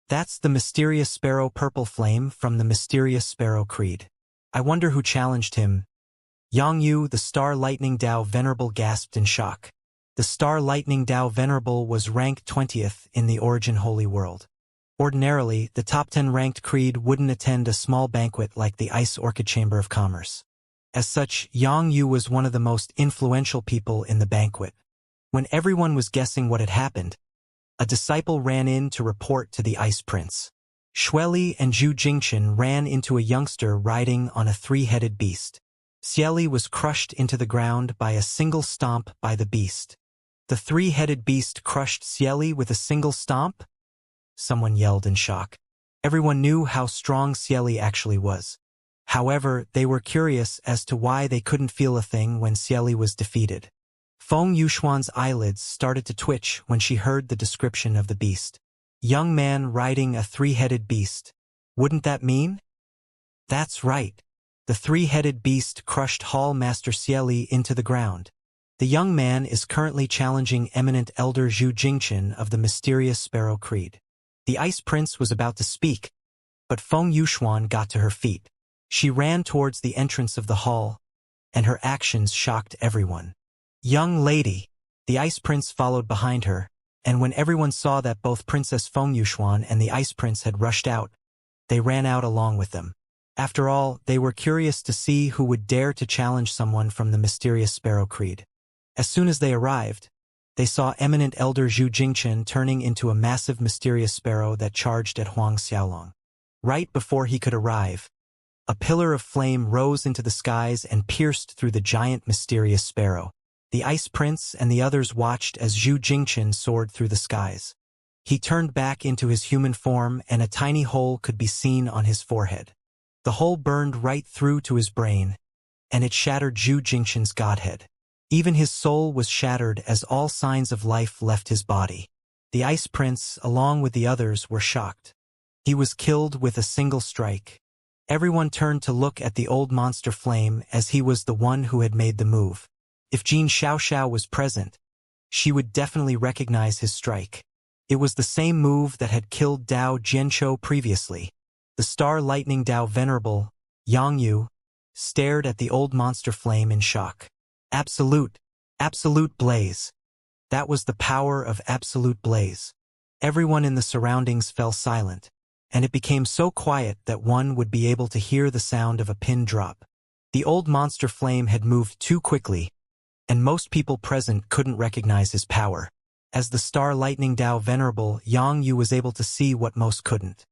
That's the mysterious sparrow purple flame from the mysterious Sparrow Creed. I wonder who challenged him. Yang Yu, the Star Lightning Dao Venerable, gasped in shock. The Star Lightning Dao Venerable was ranked 20th in the Origin Holy World. Ordinarily, the top 10 ranked creed wouldn't attend a small banquet like the Ice Orchid Chamber of Commerce. As such, Yang Yu was one of the most influential people in the banquet. When everyone was guessing what had happened, a disciple ran in to report to the Ice Prince. Xueli and Zhu Jingqian ran into a youngster riding on a three-headed beast. Xieli was crushed into the ground by a single stomp by the beast. The three-headed beast crushed Xieli with a single stomp? Someone yelled in shock. Everyone knew how strong Xieli actually was. However, they were curious as to why they couldn't feel a thing when Xieli was defeated. Feng Yuxuan's eyelids started to twitch when she heard the description of the beast. Young man riding a three-headed beast. Wouldn't that mean? That's right. The three-headed beast crushed Hall Master Xieli into the ground. The young man is currently challenging Eminent Elder Zhu Jingqian of the mysterious Sparrow Creed. The Ice Prince was about to speak, but Feng Yuxuan got to her feet. She ran towards the entrance of the hall, and her actions shocked everyone. Young lady! The Ice Prince followed behind her, and when everyone saw that both Princess Feng Yuxuan and the Ice Prince had rushed out, they ran out along with them. After all, they were curious to see who would dare to challenge someone from the mysterious Sparrow Creed. As soon as they arrived, they saw Eminent Elder Zhu Jingqian turning into a massive mysterious sparrow that charged at Huang Xiaolong. Right before he could arrive, a pillar of flame rose into the skies and pierced through the giant mysterious sparrow. The Ice Prince and the others watched as Zhu Jingqian soared through the skies. He turned back into his human form and a tiny hole could be seen on his forehead. The hole burned right through to his brain, and it shattered Zhu Jingqian's godhead. Even his soul was shattered as all signs of life left his body. The Ice Prince, along with the others, were shocked. He was killed with a single strike. Everyone turned to look at the old monster flame as he was the one who had made the move. If Jin Xiaoxiao was present, she would definitely recognize his strike. It was the same move that had killed Dao Jianqiu previously. The Star Lightning Dao Venerable, Yang Yu, stared at the old monster flame in shock. Absolute blaze. That was the power of absolute blaze. Everyone in the surroundings fell silent, and it became so quiet that one would be able to hear the sound of a pin drop. The old monster flame had moved too quickly, and most people present couldn't recognize his power. As the Star Lightning Dao Venerable, Yang Yu was able to see what most couldn't.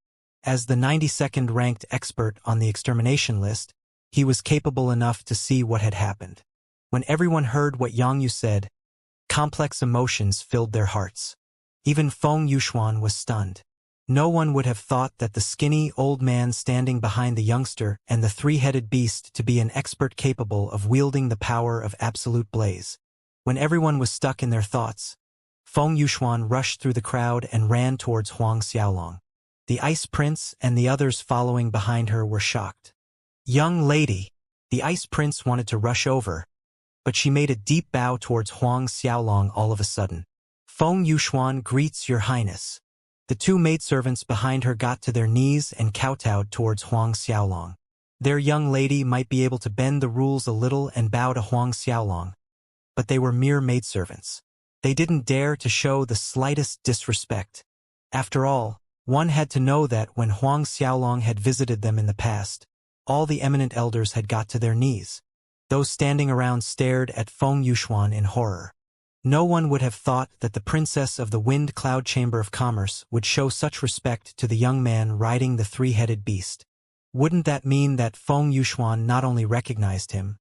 As the 92nd ranked expert on the extermination list, he was capable enough to see what had happened. When everyone heard what Yang Yu said, complex emotions filled their hearts. Even Feng Yuxuan was stunned. No one would have thought that the skinny old man standing behind the youngster and the three-headed beast to be an expert capable of wielding the power of absolute blaze. When everyone was stuck in their thoughts, Feng Yuxuan rushed through the crowd and ran towards Huang Xiaolong. The Ice Prince and the others following behind her were shocked. "Young lady!" The Ice Prince wanted to rush over, but she made a deep bow towards Huang Xiaolong all of a sudden. "Feng Yuxuan greets your highness." The two maidservants behind her got to their knees and kowtowed towards Huang Xiaolong. Their young lady might be able to bend the rules a little and bow to Huang Xiaolong, but they were mere maidservants. They didn't dare to show the slightest disrespect. After all, one had to know that when Huang Xiaolong had visited them in the past, all the eminent elders had got to their knees. Those standing around stared at Feng Yuxuan in horror. No one would have thought that the princess of the Wind Cloud Chamber of Commerce would show such respect to the young man riding the three-headed beast. Wouldn't that mean that Feng Yuxuan not only recognized him,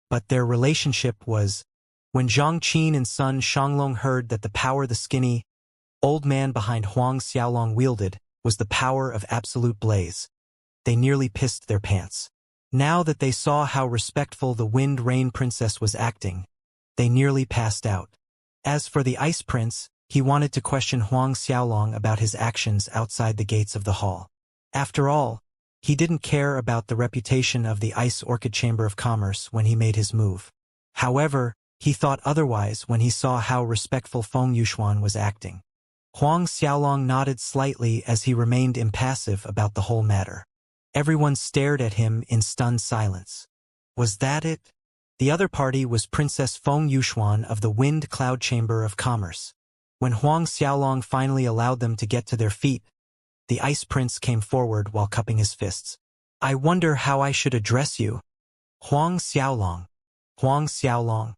but their relationship was... When Zhang Qin and son Shanglong heard that the power the skinny, old man behind Huang Xiaolong wielded was the power of absolute blaze, they nearly pissed their pants. Now that they saw how respectful the Wind Rain Princess was acting, they nearly passed out. As for the Ice Prince, he wanted to question Huang Xiaolong about his actions outside the gates of the hall. After all, he didn't care about the reputation of the Ice Orchid Chamber of Commerce when he made his move. However, he thought otherwise when he saw how respectful Feng Yuxuan was acting. Huang Xiaolong nodded slightly as he remained impassive about the whole matter. Everyone stared at him in stunned silence. Was that it? The other party was Princess Feng Yuxuan of the Wind Cloud Chamber of Commerce. When Huang Xiaolong finally allowed them to get to their feet, the Ice Prince came forward while cupping his fists. "I wonder how I should address you." "Huang Xiaolong. Huang Xiaolong."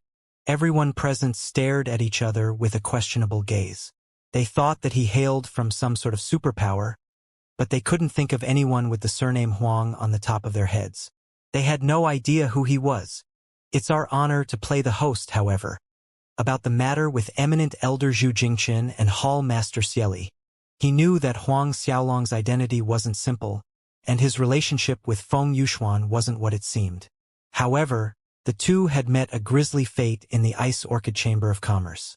Everyone present stared at each other with a questionable gaze. They thought that he hailed from some sort of superpower, but they couldn't think of anyone with the surname Huang on the top of their heads. They had no idea who he was. It's our honor to play the host, however, about the matter with eminent Elder Zhu Jingchen and Hall Master Xieli. He knew that Huang Xiaolong's identity wasn't simple, and his relationship with Feng Yuxuan wasn't what it seemed. However, the two had met a grisly fate in the Ice Orchid Chamber of Commerce.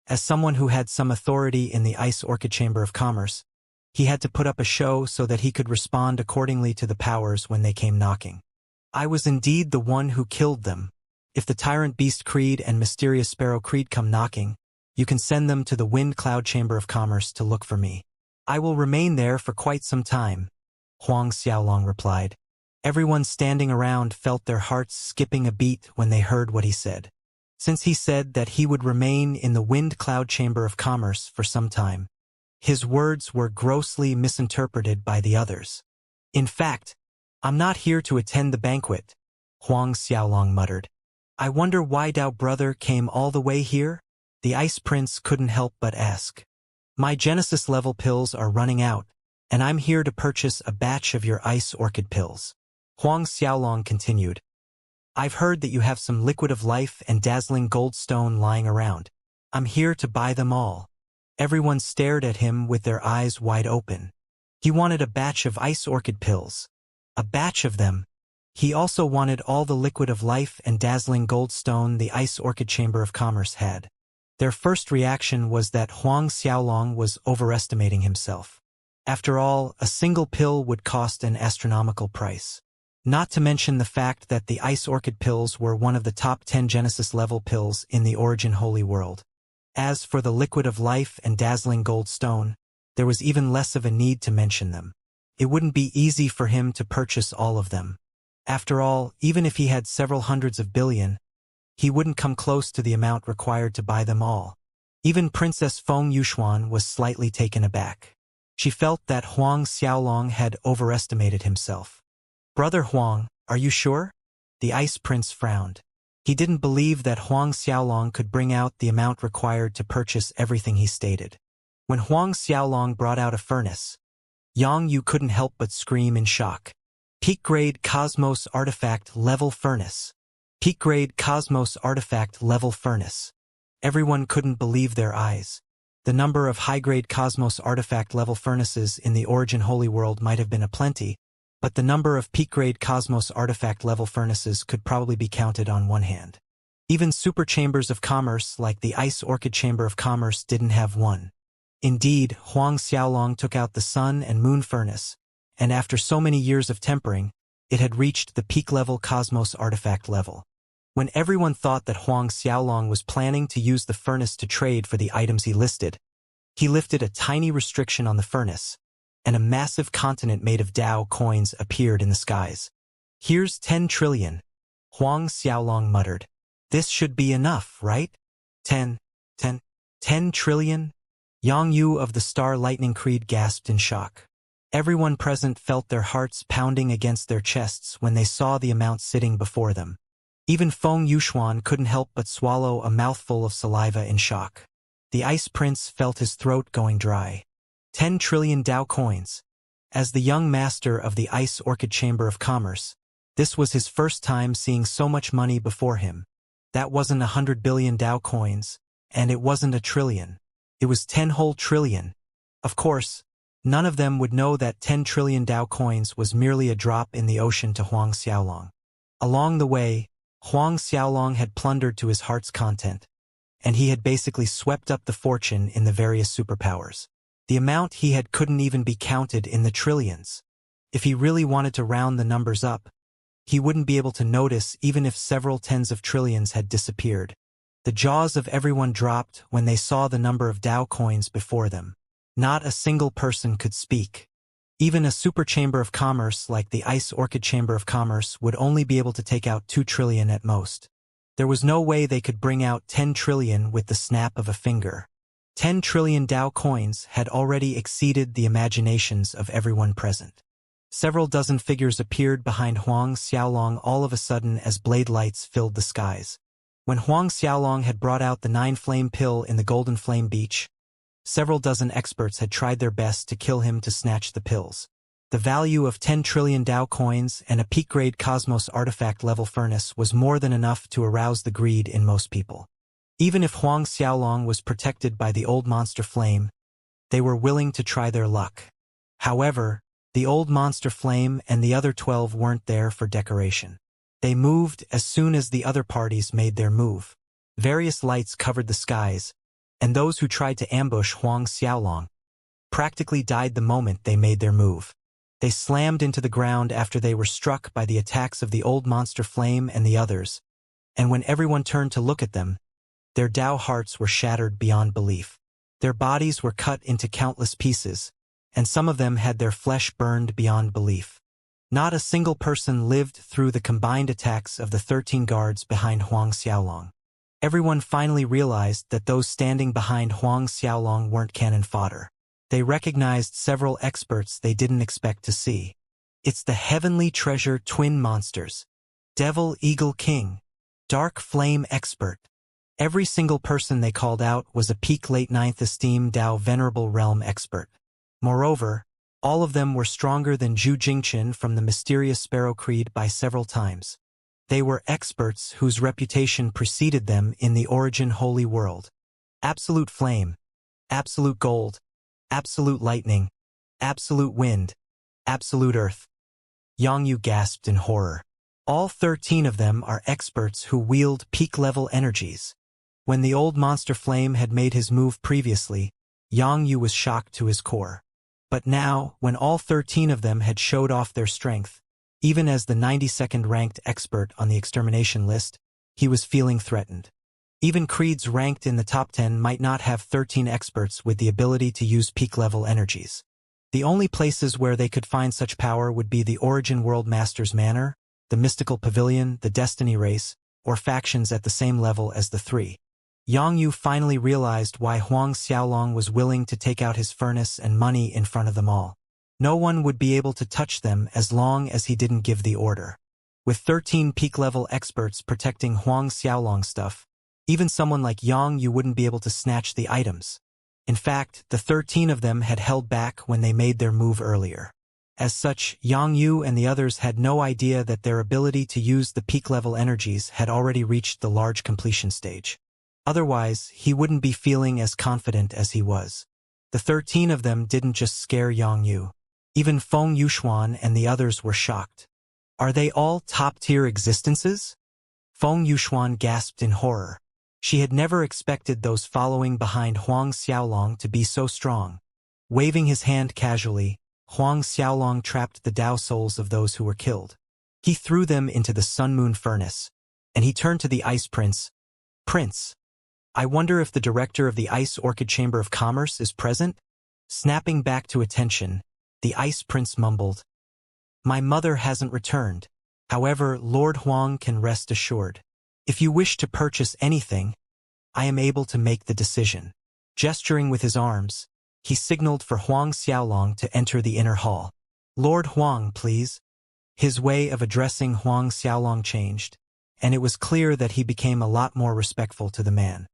As someone who had some authority in the Ice Orchid Chamber of Commerce, he had to put up a show so that he could respond accordingly to the powers when they came knocking. "I was indeed the one who killed them. If the Tyrant Beast Creed and Mysterious Sparrow Creed come knocking, you can send them to the Wind Cloud Chamber of Commerce to look for me. I will remain there for quite some time," Huang Xiaolong replied. Everyone standing around felt their hearts skipping a beat when they heard what he said. Since he said that he would remain in the Wind Cloud Chamber of Commerce for some time, his words were grossly misinterpreted by the others. "In fact, I'm not here to attend the banquet," Huang Xiaolong muttered. "I wonder why Dao brother came all the way here?" The Ice Prince couldn't help but ask. "My Genesis level pills are running out, and I'm here to purchase a batch of your Ice Orchid pills," Huang Xiaolong continued. "I've heard that you have some liquid of life and dazzling gold stone lying around. I'm here to buy them all." Everyone stared at him with their eyes wide open. He wanted a batch of Ice Orchid pills. A batch of them. He also wanted all the liquid of life and dazzling gold stone the Ice Orchid Chamber of Commerce had. Their first reaction was that Huang Xiaolong was overestimating himself. After all, a single pill would cost an astronomical price. Not to mention the fact that the Ice Orchid pills were one of the top 10 Genesis-level pills in the Origin Holy World. As for the liquid of life and dazzling gold stone, there was even less of a need to mention them. It wouldn't be easy for him to purchase all of them. After all, even if he had several hundreds of billion, he wouldn't come close to the amount required to buy them all. Even Princess Feng Yuxuan was slightly taken aback. She felt that Huang Xiaolong had overestimated himself. "Brother Huang, are you sure?" The Ice Prince frowned. He didn't believe that Huang Xiaolong could bring out the amount required to purchase everything he stated. When Huang Xiaolong brought out a furnace, Yang Yu couldn't help but scream in shock. Peak grade Cosmos Artifact Level Furnace. Peak grade Cosmos Artifact Level Furnace. Everyone couldn't believe their eyes. The number of high-grade Cosmos Artifact level furnaces in the Origin Holy World might have been aplenty, but the number of peak-grade Cosmos Artifact level furnaces could probably be counted on one hand. Even super chambers of commerce like the Ice Orchid Chamber of Commerce didn't have one. Indeed, Huang Xiaolong took out the Sun and Moon Furnace, and after so many years of tempering, it had reached the peak-level Cosmos Artifact level. When everyone thought that Huang Xiaolong was planning to use the furnace to trade for the items he listed, he lifted a tiny restriction on the furnace, and a massive continent made of Dao coins appeared in the skies. "Here's 10 trillion, Huang Xiaolong muttered. "This should be enough, right? 10 trillion? Yang Yu of the Star Lightning Creed gasped in shock. Everyone present felt their hearts pounding against their chests when they saw the amount sitting before them. Even Feng Yuxuan couldn't help but swallow a mouthful of saliva in shock. The Ice Prince felt his throat going dry. 10 trillion Dao coins. As the young master of the Ice Orchid Chamber of Commerce, this was his first time seeing so much money before him. That wasn't 100 billion Dao coins, and it wasn't a trillion. It was 10 whole trillion. Of course, none of them would know that 10 trillion Dao coins was merely a drop in the ocean to Huang Xiaolong. Along the way, Huang Xiaolong had plundered to his heart's content, and he had basically swept up the fortune in the various superpowers. The amount he had couldn't even be counted in the trillions. If he really wanted to round the numbers up, he wouldn't be able to notice even if several tens of trillions had disappeared. The jaws of everyone dropped when they saw the number of Dao coins before them. Not a single person could speak. Even a super chamber of commerce like the Ice Orchid Chamber of Commerce would only be able to take out 2 trillion at most. There was no way they could bring out 10 trillion with the snap of a finger. 10 trillion Dao coins had already exceeded the imaginations of everyone present. Several dozen figures appeared behind Huang Xiaolong all of a sudden as blade lights filled the skies. When Huang Xiaolong had brought out the 9-flame pill in the Golden Flame Beach, several dozen experts had tried their best to kill him to snatch the pills. The value of 10 trillion Dao coins and a peak-grade Cosmos Artifact level furnace was more than enough to arouse the greed in most people. Even if Huang Xiaolong was protected by the old monster flame, they were willing to try their luck. However, the old monster flame and the other 12 weren't there for decoration. They moved as soon as the other parties made their move. Various lights covered the skies, and those who tried to ambush Huang Xiaolong practically died the moment they made their move. They slammed into the ground after they were struck by the attacks of the old monster flame and the others, and when everyone turned to look at them, their Dao hearts were shattered beyond belief. Their bodies were cut into countless pieces, and some of them had their flesh burned beyond belief. Not a single person lived through the combined attacks of the 13 guards behind Huang Xiaolong. Everyone finally realized that those standing behind Huang Xiaolong weren't cannon fodder. They recognized several experts they didn't expect to see. It's the Heavenly Treasure Twin Monsters, Devil Eagle King, Dark Flame Expert. Every single person they called out was a peak late 9th esteem Dao Venerable Realm expert. Moreover, all of them were stronger than Zhu Jingchen from the mysterious Sparrow Creed by several times. They were experts whose reputation preceded them in the Origin Holy World. Absolute Flame, Absolute Gold, Absolute Lightning, Absolute Wind, Absolute Earth. Yang Yu gasped in horror. All 13 of them are experts who wield peak-level energies. When the old monster flame had made his move previously, Yang Yu was shocked to his core. But now, when all 13 of them had showed off their strength, even as the 92nd ranked expert on the extermination list, he was feeling threatened. Even creeds ranked in the top 10 might not have 13 experts with the ability to use peak-level energies. The only places where they could find such power would be the Origin World Master's Manor, the Mystical Pavilion, the Destiny Race, or factions at the same level as the three. Yang Yu finally realized why Huang Xiaolong was willing to take out his furnace and money in front of them all. No one would be able to touch them as long as he didn't give the order. With 13 peak-level experts protecting Huang Xiaolong's stuff, even someone like Yang Yu wouldn't be able to snatch the items. In fact, the 13 of them had held back when they made their move earlier. As such, Yang Yu and the others had no idea that their ability to use the peak-level energies had already reached the large completion stage. Otherwise, he wouldn't be feeling as confident as he was. The 13 of them didn't just scare Yang Yu. Even Feng Yuxuan and the others were shocked. Are they all top-tier existences? Feng Yuxuan gasped in horror. She had never expected those following behind Huang Xiaolong to be so strong. Waving his hand casually, Huang Xiaolong trapped the Dao souls of those who were killed. He threw them into the Sun-Moon furnace, and he turned to the Ice Prince. Prince, I wonder if the director of the Ice Orchid Chamber of Commerce is present? Snapping back to attention, the Ice Prince mumbled. My mother hasn't returned. However, Lord Huang can rest assured. If you wish to purchase anything, I am able to make the decision. Gesturing with his arms, he signaled for Huang Xiaolong to enter the inner hall. Lord Huang, please. His way of addressing Huang Xiaolong changed, and it was clear that he became a lot more respectful to the man.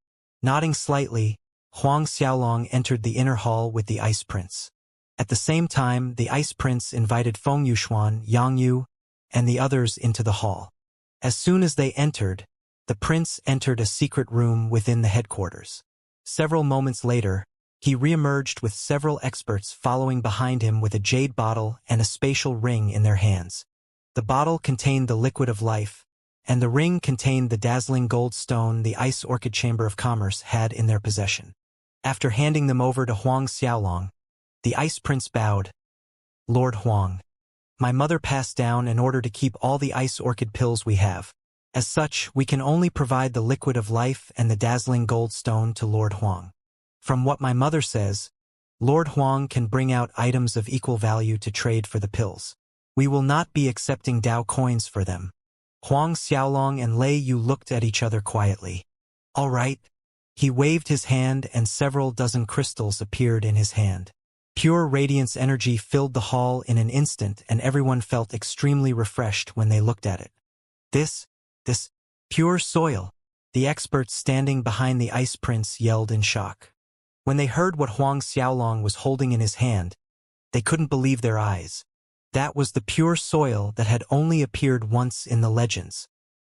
Nodding slightly, Huang Xiaolong entered the inner hall with the Ice Prince. At the same time, the Ice Prince invited Feng Yuxuan, Yang Yu, and the others into the hall. As soon as they entered, the prince entered a secret room within the headquarters. Several moments later, he reemerged with several experts following behind him with a jade bottle and a spatial ring in their hands. The bottle contained the liquid of life, and the ring contained the dazzling gold stone the Ice Orchid Chamber of Commerce had in their possession. After handing them over to Huang Xiaolong, the Ice Prince bowed. Lord Huang, my mother passed down an order to keep all the ice orchid pills we have. As such, we can only provide the liquid of life and the dazzling gold stone to Lord Huang. From what my mother says, Lord Huang can bring out items of equal value to trade for the pills. We will not be accepting Dao coins for them. Huang Xiaolong and Lei Yu looked at each other quietly. All right. He waved his hand and several dozen crystals appeared in his hand. Pure radiance energy filled the hall in an instant and everyone felt extremely refreshed when they looked at it. This pure soil, the experts standing behind the Ice Prince yelled in shock. When they heard what Huang Xiaolong was holding in his hand, they couldn't believe their eyes. That was the pure soil that had only appeared once in the legends.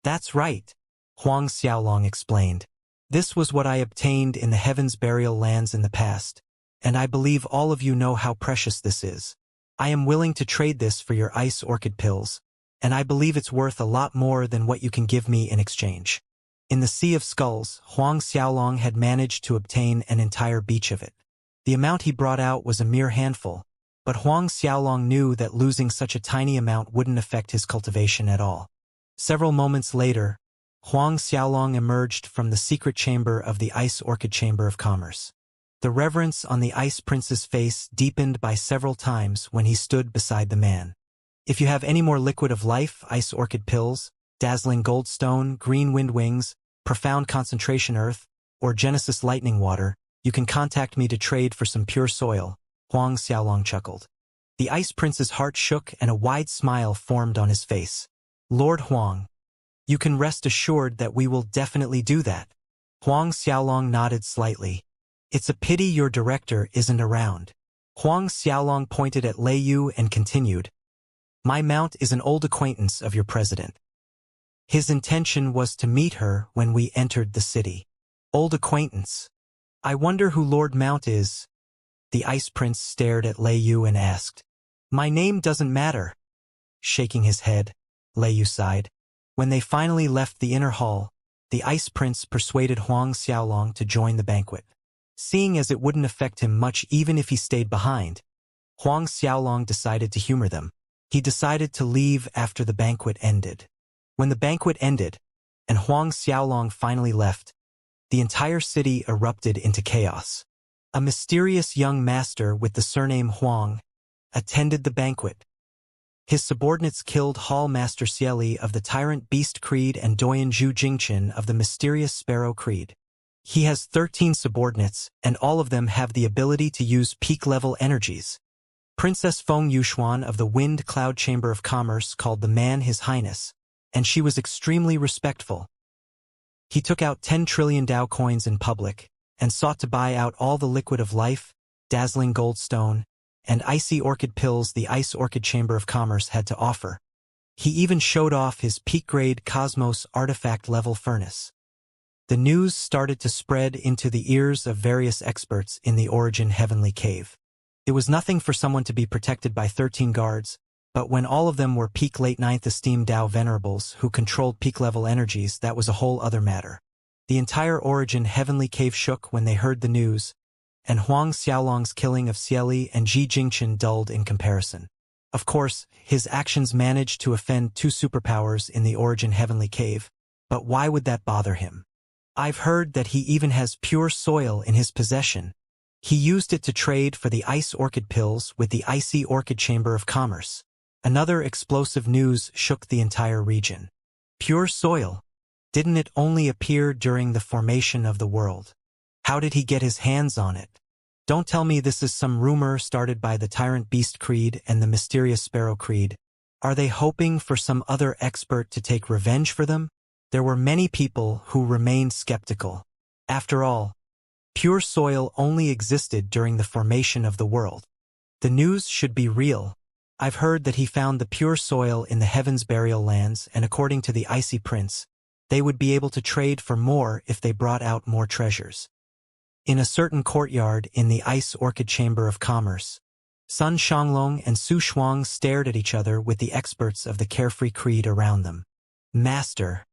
That's right, Huang Xiaolong explained. This was what I obtained in the Heaven's Burial Lands in the past, and I believe all of you know how precious this is. I am willing to trade this for your ice orchid pills, and I believe it's worth a lot more than what you can give me in exchange. In the Sea of Skulls, Huang Xiaolong had managed to obtain an entire beach of it. The amount he brought out was a mere handful, but Huang Xiaolong knew that losing such a tiny amount wouldn't affect his cultivation at all. Several moments later, Huang Xiaolong emerged from the secret chamber of the Ice Orchid Chamber of Commerce. The reverence on the Ice Prince's face deepened by several times when he stood beside the man. If you have any more liquid of life, ice orchid pills, dazzling gold stone, green wind wings, profound concentration earth, or Genesis lightning water, you can contact me to trade for some pure soil, Huang Xiaolong chuckled. The Ice Prince's heart shook and a wide smile formed on his face. Lord Huang, you can rest assured that we will definitely do that. Huang Xiaolong nodded slightly. It's a pity your director isn't around. Huang Xiaolong pointed at Lei Yu and continued. My mount is an old acquaintance of your president. His intention was to meet her when we entered the city. Old acquaintance. I wonder who Lord Mount is. The Ice Prince stared at Lei Yu and asked. My name doesn't matter. Shaking his head, Lei Yu sighed. When they finally left the inner hall, the Ice Prince persuaded Huang Xiaolong to join the banquet. Seeing as it wouldn't affect him much even if he stayed behind, Huang Xiaolong decided to humor them. He decided to leave after the banquet ended. When the banquet ended, and Huang Xiaolong finally left, the entire city erupted into chaos. A mysterious young master with the surname Huang attended the banquet. His subordinates killed Hall Master Xieli of the Tyrant Beast Creed and Doyen Zhu Jingchen of the Mysterious Sparrow Creed. He has 13 subordinates, and all of them have the ability to use peak-level energies. Princess Feng Yuxuan of the Wind Cloud Chamber of Commerce called the man His Highness, and she was extremely respectful. He took out 10 trillion Dao coins in public, and sought to buy out all the liquid of life, dazzling goldstone, and icy orchid pills the Ice Orchid Chamber of Commerce had to offer. He even showed off his peak-grade Cosmos artifact-level furnace. The news started to spread into the ears of various experts in the Origin Heavenly Cave. It was nothing for someone to be protected by 13 guards, but when all of them were peak late 9th esteemed Dao Venerables who controlled peak-level energies, that was a whole other matter. The entire Origin Heavenly Cave shook when they heard the news, and Huang Xiaolong's killing of Xieli and Ji Jingchen dulled in comparison. Of course, his actions managed to offend 2 superpowers in the Origin Heavenly Cave, but why would that bother him? I've heard that he even has pure soil in his possession. He used it to trade for the Ice Orchid pills with the Icy Orchid Chamber of Commerce. Another explosive news shook the entire region. Pure soil? Didn't it only appear during the formation of the world? How did he get his hands on it? Don't tell me this is some rumor started by the Tyrant Beast Creed and the Mysterious Sparrow Creed. Are they hoping for some other expert to take revenge for them? There were many people who remained skeptical. After all, pure soil only existed during the formation of the world. The news should be real. I've heard that he found the pure soil in the Heaven's Burial Lands, and according to the Icy Prince, they would be able to trade for more if they brought out more treasures. In a certain courtyard in the Ice Orchid Chamber of Commerce, Sun Shanglong and Su Shuang stared at each other with the experts of the Carefree Creed around them. Master,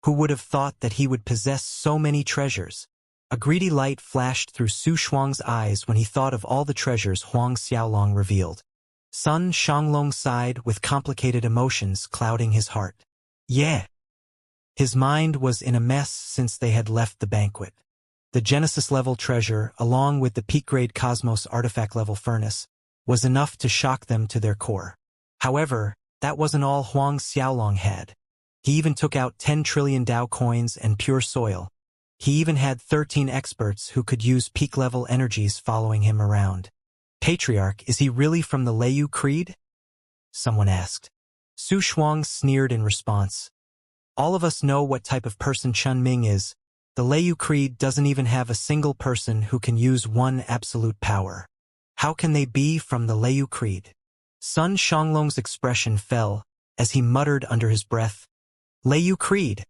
who would have thought that he would possess so many treasures? A greedy light flashed through Su Shuang's eyes when he thought of all the treasures Huang Xiaolong revealed. Sun Shanglong sighed with complicated emotions clouding his heart. Yeah. His mind was in a mess since they had left the banquet. The Genesis-level treasure, along with the peak-grade Cosmos artifact-level furnace, was enough to shock them to their core. However, that wasn't all Huang Xiaolong had. He even took out 10 trillion Dao coins and pure soil. He even had 13 experts who could use peak-level energies following him around. Patriarch, is he really from the Leiyu Creed? Someone asked. Su Shuang sneered in response. All of us know what type of person Chun Ming is. The Leiyu Creed doesn't even have a single person who can use one absolute power. How can they be from the Leiyu Creed? Sun Shanglong's expression fell as he muttered under his breath, Leiyu Creed!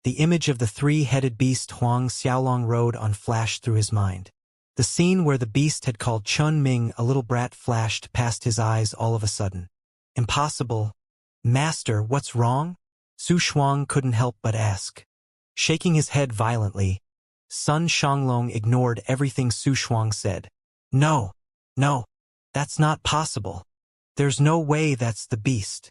The image of the 3-headed beast Huang Xiaolong rode on flashed through his mind. The scene where the beast had called Chun Ming a little brat flashed past his eyes all of a sudden. Impossible. Master, what's wrong? Su Shuang couldn't help but ask. Shaking his head violently, Sun Shanglong ignored everything Su Shuang said. No, that's not possible. There's no way that's the beast.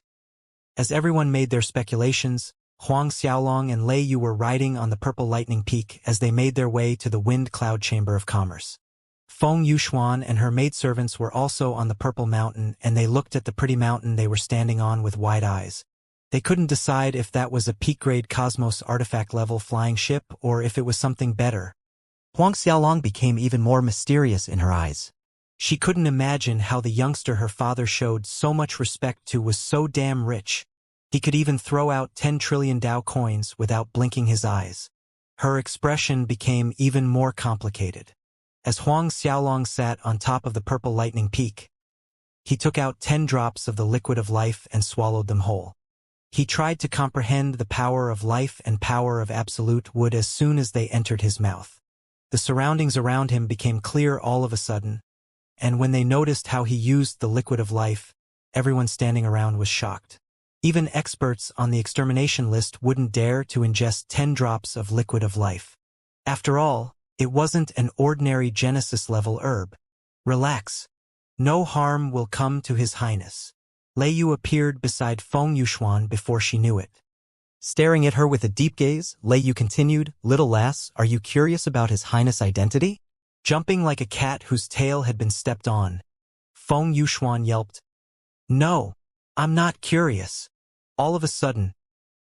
As everyone made their speculations, Huang Xiaolong and Lei Yu were riding on the Purple Lightning Peak as they made their way to the Wind Cloud Chamber of Commerce. Feng Yuxuan and her maidservants were also on the Purple Mountain, and they looked at the pretty mountain they were standing on with wide eyes. They couldn't decide if that was a peak-grade Cosmos artifact-level flying ship or if it was something better. Huang Xiaolong became even more mysterious in her eyes. She couldn't imagine how the youngster her father showed so much respect to was so damn rich. He could even throw out 10 trillion Dao coins without blinking his eyes. Her expression became even more complicated. As Huang Xiaolong sat on top of the Purple Lightning Peak, he took out 10 drops of the liquid of life and swallowed them whole. He tried to comprehend the power of life and power of absolute wood as soon as they entered his mouth. The surroundings around him became clear all of a sudden, and when they noticed how he used the liquid of life, everyone standing around was shocked. Even experts on the extermination list wouldn't dare to ingest 10 drops of liquid of life. After all, it wasn't an ordinary Genesis-level herb. Relax. No harm will come to His Highness. Lei Yu appeared beside Feng Yuxuan before she knew it. Staring at her with a deep gaze, Lei Yu continued, Little lass, are you curious about His Highness' identity? Jumping like a cat whose tail had been stepped on, Feng Yuxuan yelped, No, I'm not curious. All of a sudden,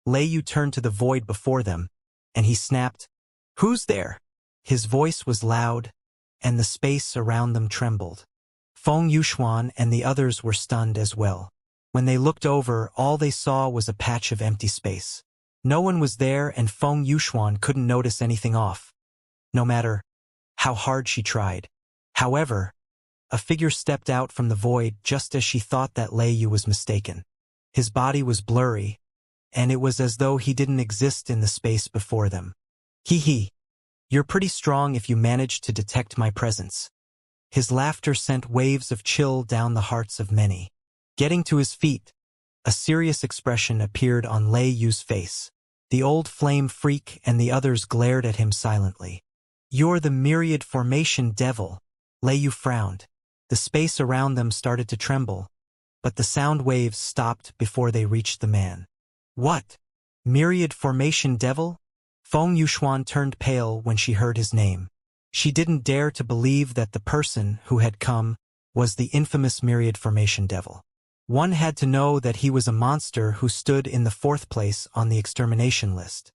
Lei Yu turned to the void before them, and he snapped, Who's there? His voice was loud, and the space around them trembled. Feng Yuxuan and the others were stunned as well. When they looked over, all they saw was a patch of empty space. No one was there, and Feng Yuxuan couldn't notice anything off. No matter how hard she tried. However, a figure stepped out from the void just as she thought that Lei Yu was mistaken. His body was blurry, and it was as though he didn't exist in the space before them. Hee. You're pretty strong if you managed to detect my presence. His laughter sent waves of chill down the hearts of many. Getting to his feet, a serious expression appeared on Lei Yu's face. The old flame freak and the others glared at him silently. You're the myriad formation devil. Lei Yu frowned. The space around them started to tremble, but the sound waves stopped before they reached the man. What? Myriad formation devil? Feng Yuxuan turned pale when she heard his name. She didn't dare to believe that the person who had come was the infamous myriad formation devil. One had to know that he was a monster who stood in the 4th place on the extermination list.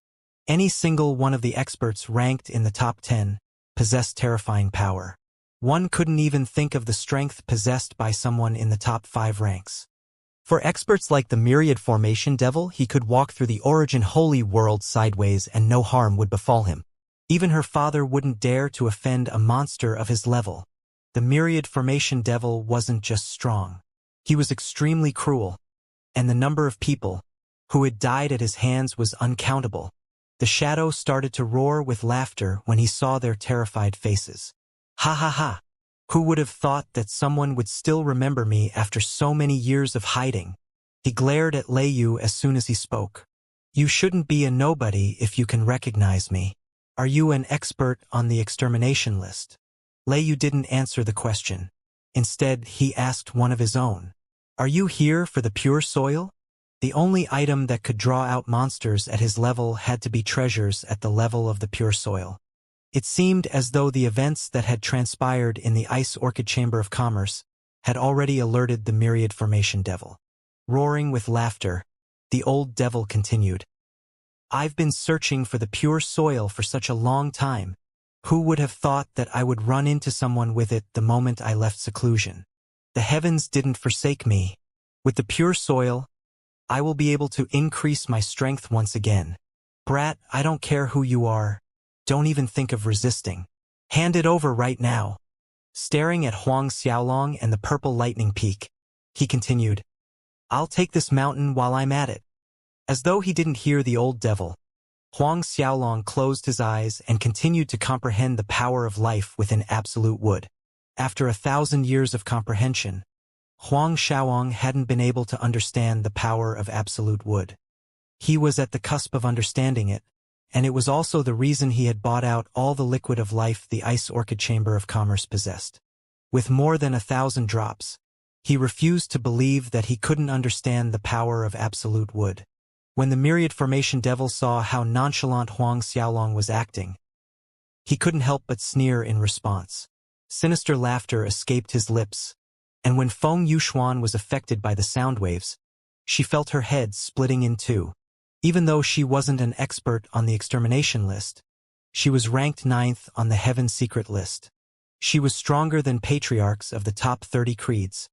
Any single one of the experts ranked in the top 10 possessed terrifying power. One couldn't even think of the strength possessed by someone in the top 5 ranks. For experts like the myriad formation devil, he could walk through the origin holy world sideways and no harm would befall him. Even her father wouldn't dare to offend a monster of his level. The myriad formation devil wasn't just strong. He was extremely cruel, and the number of people who had died at his hands was uncountable. The shadow started to roar with laughter when he saw their terrified faces. Ha ha ha! Who would have thought that someone would still remember me after so many years of hiding? He glared at Lei Yu as soon as he spoke. You shouldn't be a nobody if you can recognize me. Are you an expert on the extermination list? Lei Yu didn't answer the question. Instead, he asked one of his own. Are you here for the pure soil? The only item that could draw out monsters at his level had to be treasures at the level of the pure soil. It seemed as though the events that had transpired in the Ice Orchid Chamber of Commerce had already alerted the myriad formation devil. Roaring with laughter, the old devil continued. I've been searching for the pure soil for such a long time. Who would have thought that I would run into someone with it the moment I left seclusion? The heavens didn't forsake me. With the pure soil, I will be able to increase my strength once again. Brat, I don't care who you are. Don't even think of resisting. Hand it over right now. Staring at Huang Xiaolong and the purple lightning peak, he continued, I'll take this mountain while I'm at it. As though he didn't hear the old devil, Huang Xiaolong closed his eyes and continued to comprehend the power of life within absolute wood. After 1,000 years of comprehension, Huang Xiaolong hadn't been able to understand the power of absolute wood. He was at the cusp of understanding it, and it was also the reason he had bought out all the liquid of life the Ice Orchid Chamber of Commerce possessed. With more than 1,000 drops, he refused to believe that he couldn't understand the power of absolute wood. When the myriad formation devil saw how nonchalant Huang Xiaolong was acting, he couldn't help but sneer in response. Sinister laughter escaped his lips, and when Feng Yuxuan was affected by the sound waves, she felt her head splitting in two. Even though she wasn't an expert on the extermination list, she was ranked 9th on the Heaven Secret list. She was stronger than patriarchs of the top 30 creeds,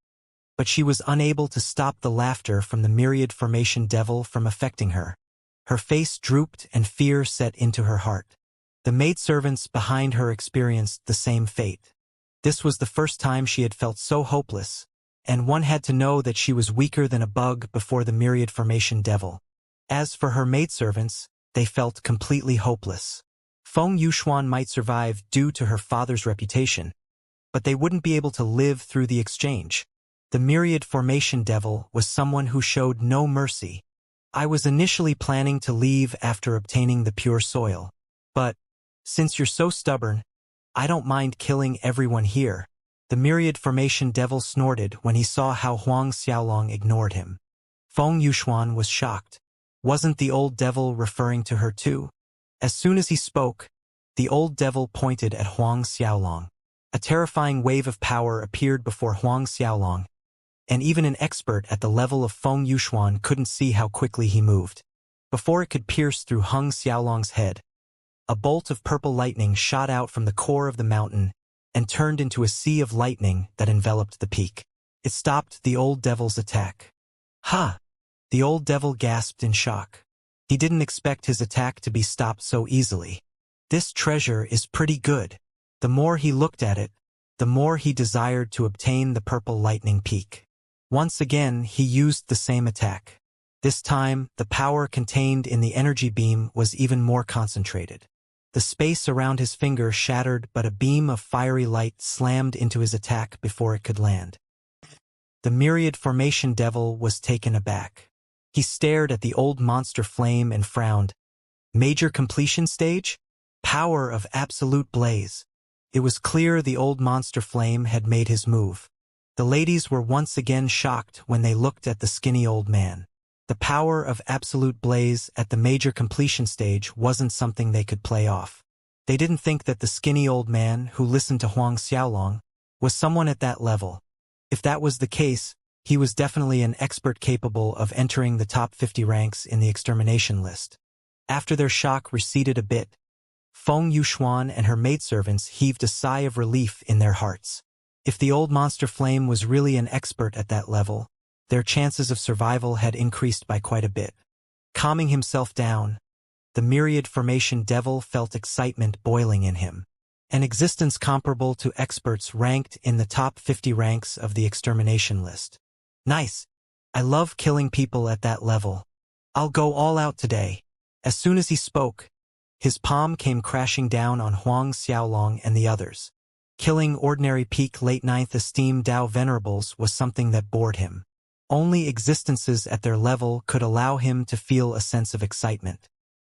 but she was unable to stop the laughter from the myriad formation devil from affecting her. Her face drooped and fear set into her heart. The maidservants behind her experienced the same fate. This was the first time she had felt so hopeless, and one had to know that she was weaker than a bug before the myriad formation devil. As for her maidservants, they felt completely hopeless. Feng Yuxuan might survive due to her father's reputation, but they wouldn't be able to live through the exchange. The myriad formation devil was someone who showed no mercy. I was initially planning to leave after obtaining the pure soil, but since you're so stubborn, I don't mind killing everyone here. The myriad formation devil snorted when he saw how Huang Xiaolong ignored him. Feng Yuxuan was shocked. Wasn't the old devil referring to her too? As soon as he spoke, the old devil pointed at Huang Xiaolong. A terrifying wave of power appeared before Huang Xiaolong, and even an expert at the level of Feng Yuxuan couldn't see how quickly he moved. Before it could pierce through Huang Xiaolong's head, a bolt of purple lightning shot out from the core of the mountain and turned into a sea of lightning that enveloped the peak. It stopped the old devil's attack. Ha! The old devil gasped in shock. He didn't expect his attack to be stopped so easily. This treasure is pretty good. The more he looked at it, the more he desired to obtain the purple lightning peak. Once again, he used the same attack. This time, the power contained in the energy beam was even more concentrated. The space around his finger shattered, but a beam of fiery light slammed into his attack before it could land. The myriad formation devil was taken aback. He stared at the old monster flame and frowned. Major completion stage? Power of absolute blaze. It was clear the old monster flame had made his move. The ladies were once again shocked when they looked at the skinny old man. The power of absolute blaze at the major completion stage wasn't something they could play off. They didn't think that the skinny old man who listened to Huang Xiaolong was someone at that level. If that was the case, he was definitely an expert capable of entering the top 50 ranks in the extermination list. After their shock receded a bit, Feng Yuxuan and her maidservants heaved a sigh of relief in their hearts. If the old monster flame was really an expert at that level, their chances of survival had increased by quite a bit. Calming himself down, the myriad formation devil felt excitement boiling in him. An existence comparable to experts ranked in the top 50 ranks of the extermination list. Nice. I love killing people at that level. I'll go all out today. As soon as he spoke, his palm came crashing down on Huang Xiaolong and the others. Killing ordinary peak late 9th esteem Dao venerables was something that bored him. Only existences at their level could allow him to feel a sense of excitement.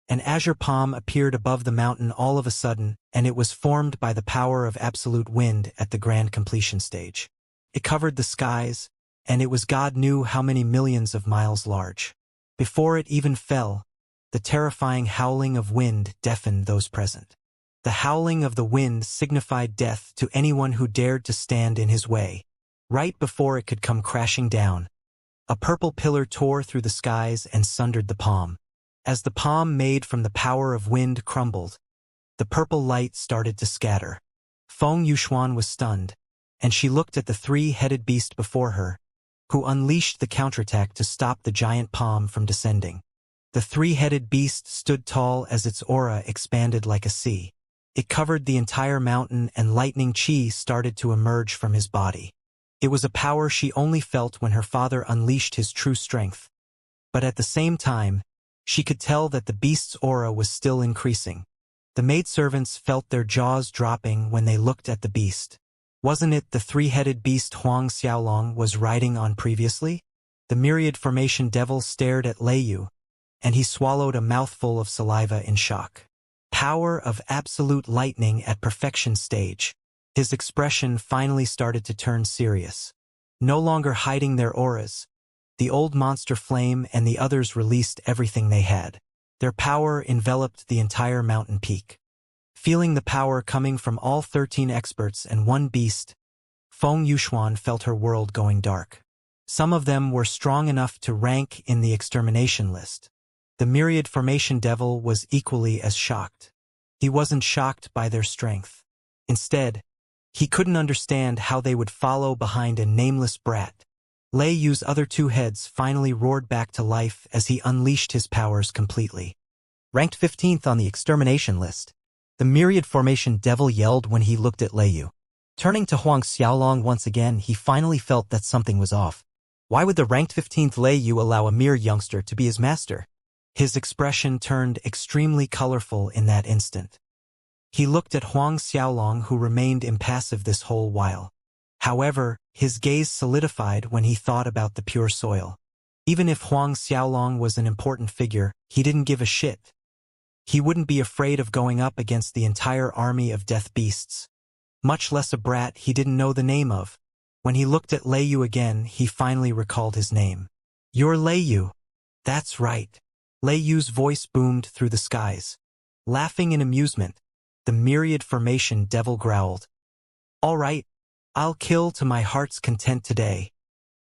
An azure palm appeared above the mountain all of a sudden, and it was formed by the power of absolute wind at the grand completion stage. It covered the skies, and it was God knew how many millions of miles large. Before it even fell, the terrifying howling of wind deafened those present. The howling of the wind signified death to anyone who dared to stand in his way. Right before it could come crashing down, a purple pillar tore through the skies and sundered the palm. As the palm made from the power of wind crumbled, the purple light started to scatter. Feng Yuxuan was stunned, and she looked at the three-headed beast before her, who unleashed the counterattack to stop the giant palm from descending. The three-headed beast stood tall as its aura expanded like a sea. It covered the entire mountain, and lightning chi started to emerge from his body. It was a power she only felt when her father unleashed his true strength. But at the same time, she could tell that the beast's aura was still increasing. The maidservants felt their jaws dropping when they looked at the beast. Wasn't it the three-headed beast Huang Xiaolong was riding on previously? The myriad formation devil stared at Lei Yu, and he swallowed a mouthful of saliva in shock. Power of absolute lightning at perfection stage. His expression finally started to turn serious. No longer hiding their auras, the old monster flame and the others released everything they had. Their power enveloped the entire mountain peak. Feeling the power coming from all 13 experts and one beast, Feng Yuxuan felt her world going dark. Some of them were strong enough to rank in the extermination list. The myriad formation devil was equally as shocked. He wasn't shocked by their strength. Instead, he couldn't understand how they would follow behind a nameless brat. Lei Yu's other two heads finally roared back to life as he unleashed his powers completely. Ranked 15th on the extermination list, the myriad formation devil yelled when he looked at Lei Yu. Turning to Huang Xiaolong once again, he finally felt that something was off. Why would the ranked 15th Lei Yu allow a mere youngster to be his master? His expression turned extremely colorful in that instant. He looked at Huang Xiaolong, who remained impassive this whole while. However, his gaze solidified when he thought about the pure soil. Even if Huang Xiaolong was an important figure, he didn't give a shit. He wouldn't be afraid of going up against the entire army of death beasts, much less a brat he didn't know the name of. When he looked at Lei Yu again, he finally recalled his name. "You're Lei Yu." "That's right." Lei Yu's voice boomed through the skies. Laughing in amusement, the myriad formation devil growled. "All right, I'll kill to my heart's content today."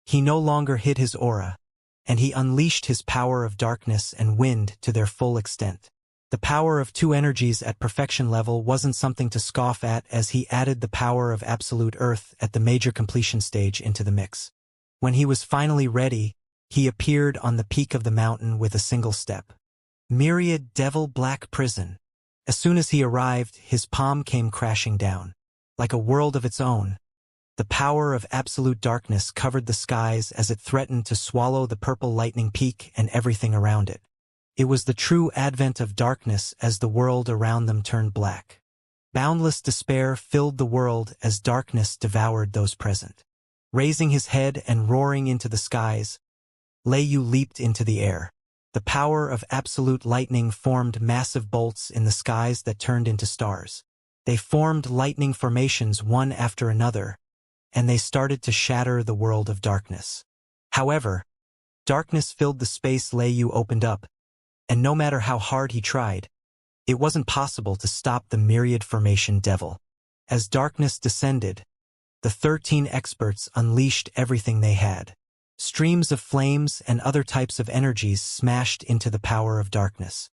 He no longer hid his aura, and he unleashed his power of darkness and wind to their full extent. The power of two energies at perfection level wasn't something to scoff at, as he added the power of absolute earth at the major completion stage into the mix. When he was finally ready, he appeared on the peak of the mountain with a single step. Myriad devil black prison. As soon as he arrived, his palm came crashing down. Like a world of its own, the power of absolute darkness covered the skies as it threatened to swallow the purple lightning peak and everything around it. It was the true advent of darkness as the world around them turned black. Boundless despair filled the world as darkness devoured those present. Raising his head and roaring into the skies, Lei Yu leaped into the air. The power of absolute lightning formed massive bolts in the skies that turned into stars. They formed lightning formations one after another, and they started to shatter the world of darkness. However, darkness filled the space Lei Yu opened up, and no matter how hard he tried, it wasn't possible to stop the myriad formation devil. As darkness descended, the 13 experts unleashed everything they had. Streams of flames and other types of energies smashed into the power of darkness.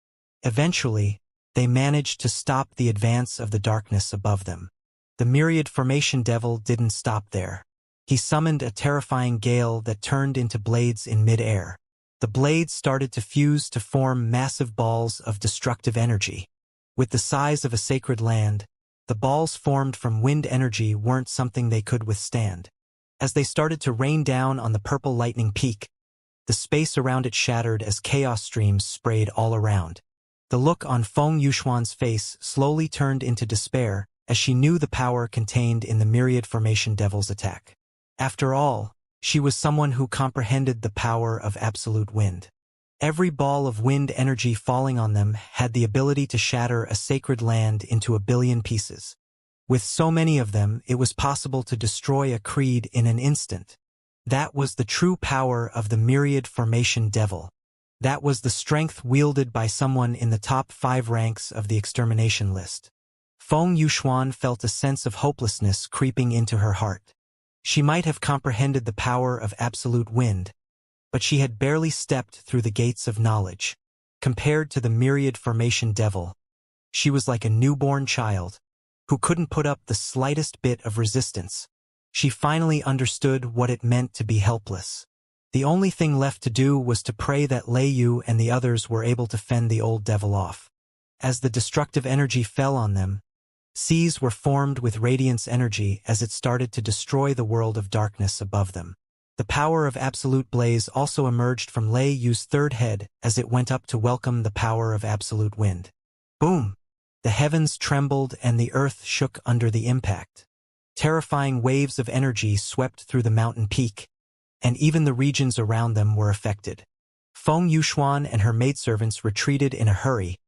Eventually, they managed to stop the advance of the darkness above them. The myriad formation devil didn't stop there. He summoned a terrifying gale that turned into blades in mid-air. The blades started to fuse to form massive balls of destructive energy. With the size of a sacred land, the balls formed from wind energy weren't something they could withstand. As they started to rain down on the purple lightning peak, the space around it shattered as chaos streams sprayed all around. The look on Feng Yuxuan's face slowly turned into despair as she knew the power contained in the myriad formation devil's attack. After all, she was someone who comprehended the power of absolute wind. Every ball of wind energy falling on them had the ability to shatter a sacred land into a billion pieces. With so many of them, it was possible to destroy a creed in an instant. That was the true power of the myriad formation devil. That was the strength wielded by someone in the top 5 ranks of the extermination list. Feng Yuxuan felt a sense of hopelessness creeping into her heart. She might have comprehended the power of absolute wind, but she had barely stepped through the gates of knowledge. Compared to the myriad formation devil, she was like a newborn child who couldn't put up the slightest bit of resistance. She finally understood what it meant to be helpless. The only thing left to do was to pray that Lei Yu and the others were able to fend the old devil off. As the destructive energy fell on them, seas were formed with radiance energy as it started to destroy the world of darkness above them. The power of absolute blaze also emerged from Lei Yu's third head as it went up to welcome the power of absolute wind. Boom! The heavens trembled and the earth shook under the impact. Terrifying waves of energy swept through the mountain peak, and even the regions around them were affected. Feng Yuxuan and her maidservants retreated in a hurry,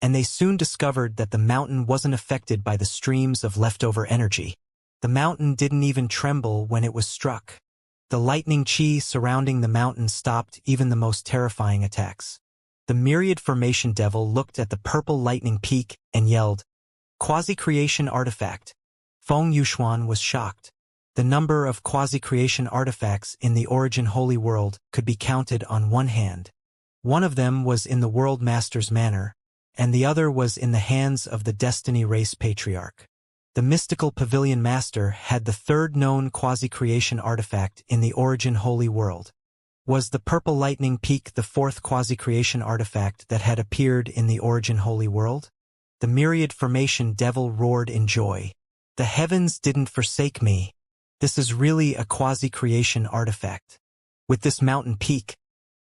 and they soon discovered that the mountain wasn't affected by the streams of leftover energy. The mountain didn't even tremble when it was struck. The lightning chi surrounding the mountain stopped even the most terrifying attacks. The myriad formation devil looked at the purple lightning peak and yelled, "Quasi-creation artifact." Feng Yuxuan was shocked. The number of quasi-creation artifacts in the Origin Holy World could be counted on one hand. One of them was in the World Master's manor, and the other was in the hands of the Destiny Race Patriarch. The Mystical Pavilion Master had the third known quasi-creation artifact in the Origin Holy World. Was the Purple Lightning Peak the fourth quasi-creation artifact that had appeared in the Origin Holy World? The myriad formation devil roared in joy. The heavens didn't forsake me. This is really a quasi-creation artifact. With this mountain peak,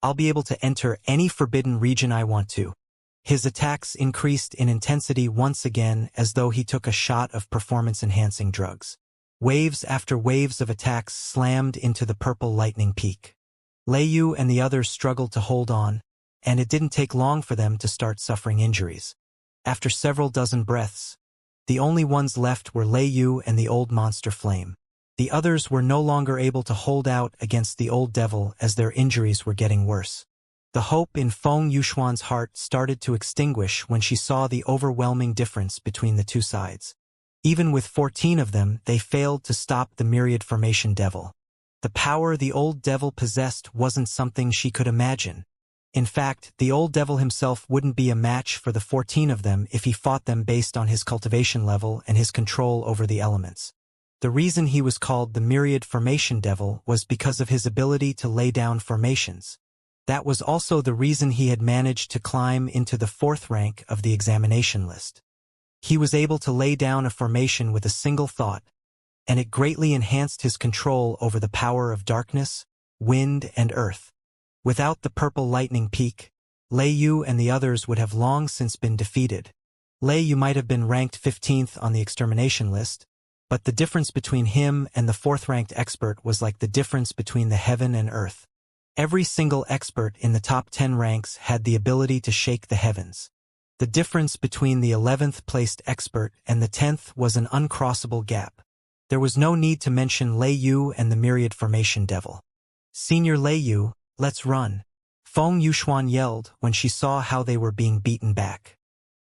I'll be able to enter any forbidden region I want to. His attacks increased in intensity once again as though he took a shot of performance-enhancing drugs. Waves after waves of attacks slammed into the purple lightning peak. Lei Yu and the others struggled to hold on, and it didn't take long for them to start suffering injuries. After several dozen breaths, the only ones left were Lei Yu and the old monster flame. The others were no longer able to hold out against the old devil as their injuries were getting worse. The hope in Feng Yuxuan's heart started to extinguish when she saw the overwhelming difference between the two sides. Even with 14 of them, they failed to stop the myriad formation devil. The power the old devil possessed wasn't something she could imagine. In fact, the old devil himself wouldn't be a match for the 14 of them if he fought them based on his cultivation level and his control over the elements. The reason he was called the myriad formation devil was because of his ability to lay down formations. That was also the reason he had managed to climb into the 4th rank of the examination list. He was able to lay down a formation with a single thought, and it greatly enhanced his control over the power of darkness, wind, and earth. Without the purple lightning peak, Lei Yu and the others would have long since been defeated. Lei Yu might have been ranked 15th on the extermination list, but the difference between him and the 4th-ranked expert was like the difference between the heaven and earth. Every single expert in the top 10 ranks had the ability to shake the heavens. The difference between the 11th-placed expert and the 10th was an uncrossable gap. There was no need to mention Lei Yu and the myriad formation devil. "Senior Lei Yu, let's run," Feng Yuxuan yelled when she saw how they were being beaten back.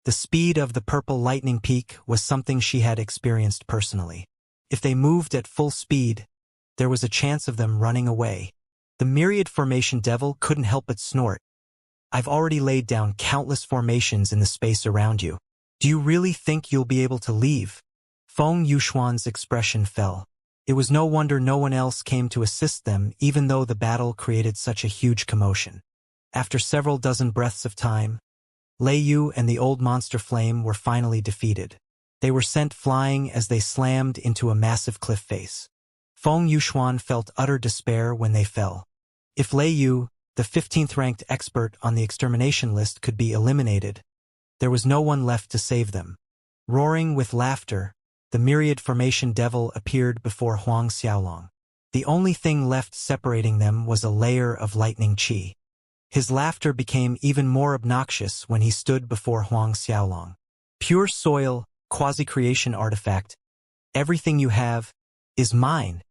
The speed of the purple lightning peak was something she had experienced personally. If they moved at full speed, there was a chance of them running away. The myriad formation devil couldn't help but snort. "I've already laid down countless formations in the space around you. Do you really think you'll be able to leave?" Feng Yuxuan's expression fell. It was no wonder no one else came to assist them, even though the battle created such a huge commotion. After several dozen breaths of time, Lei Yu and the old monster flame were finally defeated. They were sent flying as they slammed into a massive cliff face. Feng Yuxuan felt utter despair when they fell. If Lei Yu, the 15th-ranked expert on the extermination list, could be eliminated, there was no one left to save them. Roaring with laughter, the myriad formation devil appeared before Huang Xiaolong. The only thing left separating them was a layer of lightning qi. His laughter became even more obnoxious when he stood before Huang Xiaolong. "Pure soil, quasi-creation artifact. Everything you have is mine."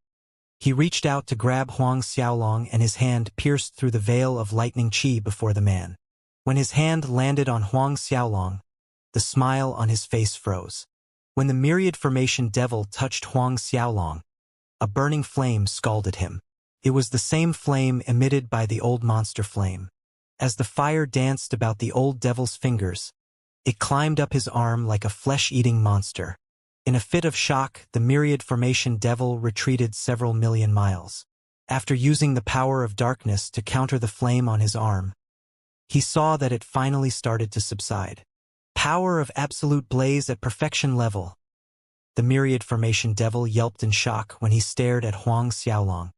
He reached out to grab Huang Xiaolong, and his hand pierced through the veil of lightning qi before the man. When his hand landed on Huang Xiaolong, the smile on his face froze. When the myriad formation devil touched Huang Xiaolong, a burning flame scalded him. It was the same flame emitted by the old monster flame. As the fire danced about the old devil's fingers, it climbed up his arm like a flesh-eating monster. In a fit of shock, the myriad formation devil retreated several million miles. After using the power of darkness to counter the flame on his arm, he saw that it finally started to subside. "Power of absolute blaze at perfection level." The myriad formation devil yelped in shock when he stared at Huang Xiaolong.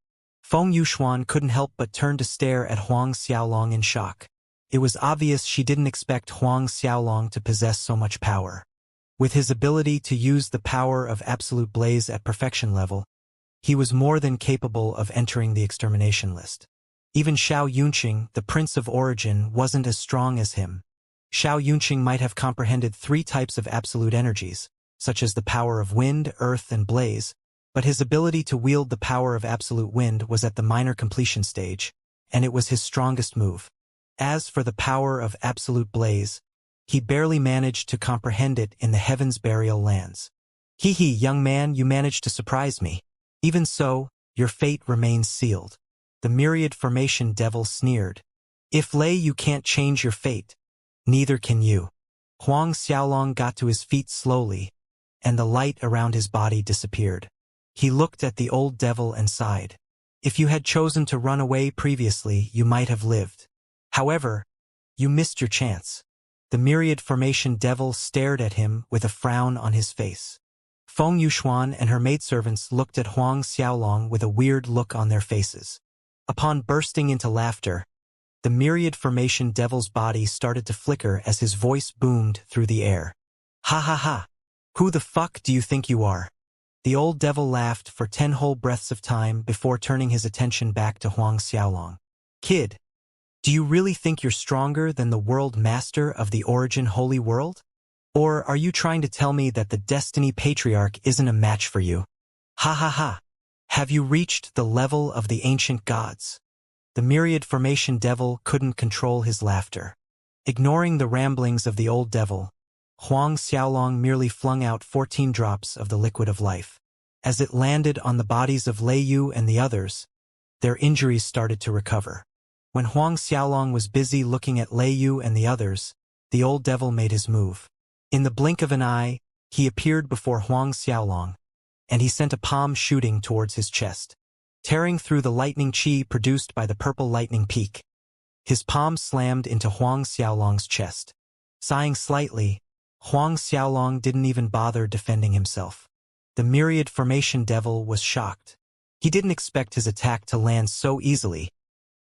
Feng Yuxuan couldn't help but turn to stare at Huang Xiaolong in shock. It was obvious she didn't expect Huang Xiaolong to possess so much power. With his ability to use the power of absolute blaze at perfection level, he was more than capable of entering the extermination list. Even Xiao Yunqing, the Prince of Origin, wasn't as strong as him. Xiao Yunqing might have comprehended 3 types of absolute energies, such as the power of wind, earth, and blaze, but his ability to wield the power of absolute wind was at the minor completion stage, and it was his strongest move. As for the power of absolute blaze, he barely managed to comprehend it in the heavens burial lands. "Hee hee, young man, you managed to surprise me. Even so, your fate remains sealed." The myriad formation devil sneered. "If Lei Yu can't change your fate, neither can you." Huang Xiaolong got to his feet slowly, and the light around his body disappeared. He looked at the old devil and sighed. "If you had chosen to run away previously, you might have lived. However, you missed your chance." The myriad formation devil stared at him with a frown on his face. Feng Yuxuan and her maidservants looked at Huang Xiaolong with a weird look on their faces. Upon bursting into laughter, the myriad formation devil's body started to flicker as his voice boomed through the air. "Ha ha ha! Who the fuck do you think you are?" The old devil laughed for 10 whole breaths of time before turning his attention back to Huang Xiaolong. "Kid, do you really think you're stronger than the world master of the Origin Holy World? Or are you trying to tell me that the Destiny Patriarch isn't a match for you? Ha ha ha! Have you reached the level of the ancient gods?" The myriad formation devil couldn't control his laughter. Ignoring the ramblings of the old devil, Huang Xiaolong merely flung out 14 drops of the liquid of life. As it landed on the bodies of Lei Yu and the others, their injuries started to recover. When Huang Xiaolong was busy looking at Lei Yu and the others, the old devil made his move. In the blink of an eye, he appeared before Huang Xiaolong, and he sent a palm shooting towards his chest, tearing through the lightning qi produced by the purple lightning peak. His palm slammed into Huang Xiaolong's chest. Sighing slightly, Huang Xiaolong didn't even bother defending himself. The myriad formation devil was shocked. He didn't expect his attack to land so easily,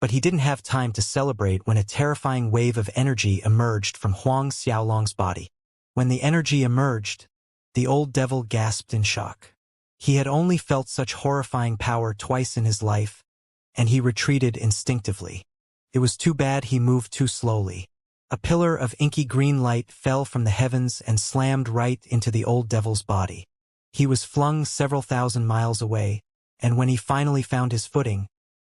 but he didn't have time to celebrate when a terrifying wave of energy emerged from Huang Xiaolong's body. When the energy emerged, the old devil gasped in shock. He had only felt such horrifying power twice in his life, and he retreated instinctively. It was too bad he moved too slowly. A pillar of inky green light fell from the heavens and slammed right into the old devil's body. He was flung several thousand miles away, and when he finally found his footing,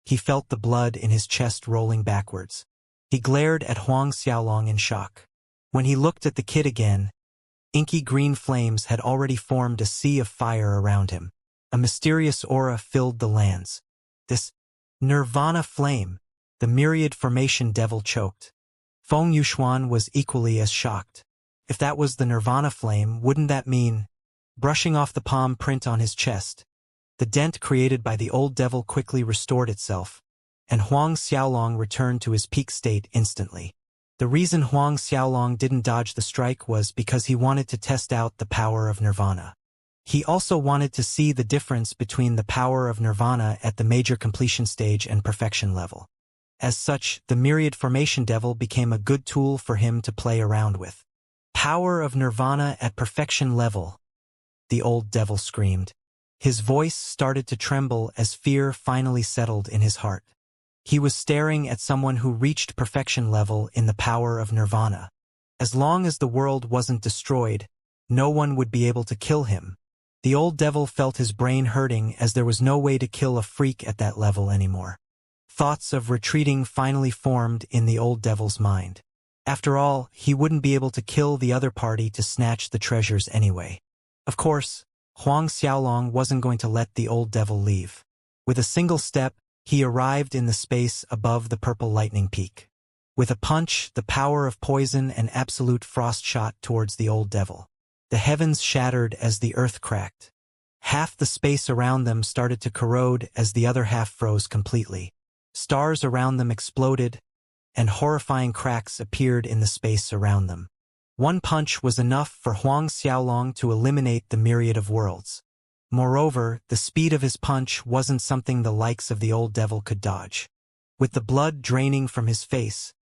he felt the blood in his chest rolling backwards. He glared at Huang Xiaolong in shock. When he looked at the kid again, inky green flames had already formed a sea of fire around him. A mysterious aura filled the lands. This nirvana flame, the myriad formation devil choked. Feng Yuxuan was equally as shocked. If that was the nirvana flame, wouldn't that mean... Brushing off the palm print on his chest, the dent created by the old devil quickly restored itself, and Huang Xiaolong returned to his peak state instantly. The reason Huang Xiaolong didn't dodge the strike was because he wanted to test out the power of nirvana. He also wanted to see the difference between the power of nirvana at the major completion stage and perfection level. As such, the myriad formation devil became a good tool for him to play around with. Power of nirvana at perfection level, the old devil screamed. His voice started to tremble as fear finally settled in his heart. He was staring at someone who reached perfection level in the power of nirvana. As long as the world wasn't destroyed, no one would be able to kill him. The old devil felt his brain hurting as there was no way to kill a freak at that level anymore. Thoughts of retreating finally formed in the old devil's mind. After all, he wouldn't be able to kill the other party to snatch the treasures anyway. Of course, Huang Xiaolong wasn't going to let the old devil leave. With a single step, he arrived in the space above the purple lightning peak. With a punch, the power of poison and absolute frost shot towards the old devil. The heavens shattered as the earth cracked. Half the space around them started to corrode as the other half froze completely. Stars around them exploded, and horrifying cracks appeared in the space around them. One punch was enough for Huang Xiaolong to eliminate the myriad of worlds. Moreover, the speed of his punch wasn't something the likes of the old devil could dodge. With the blood draining from his face,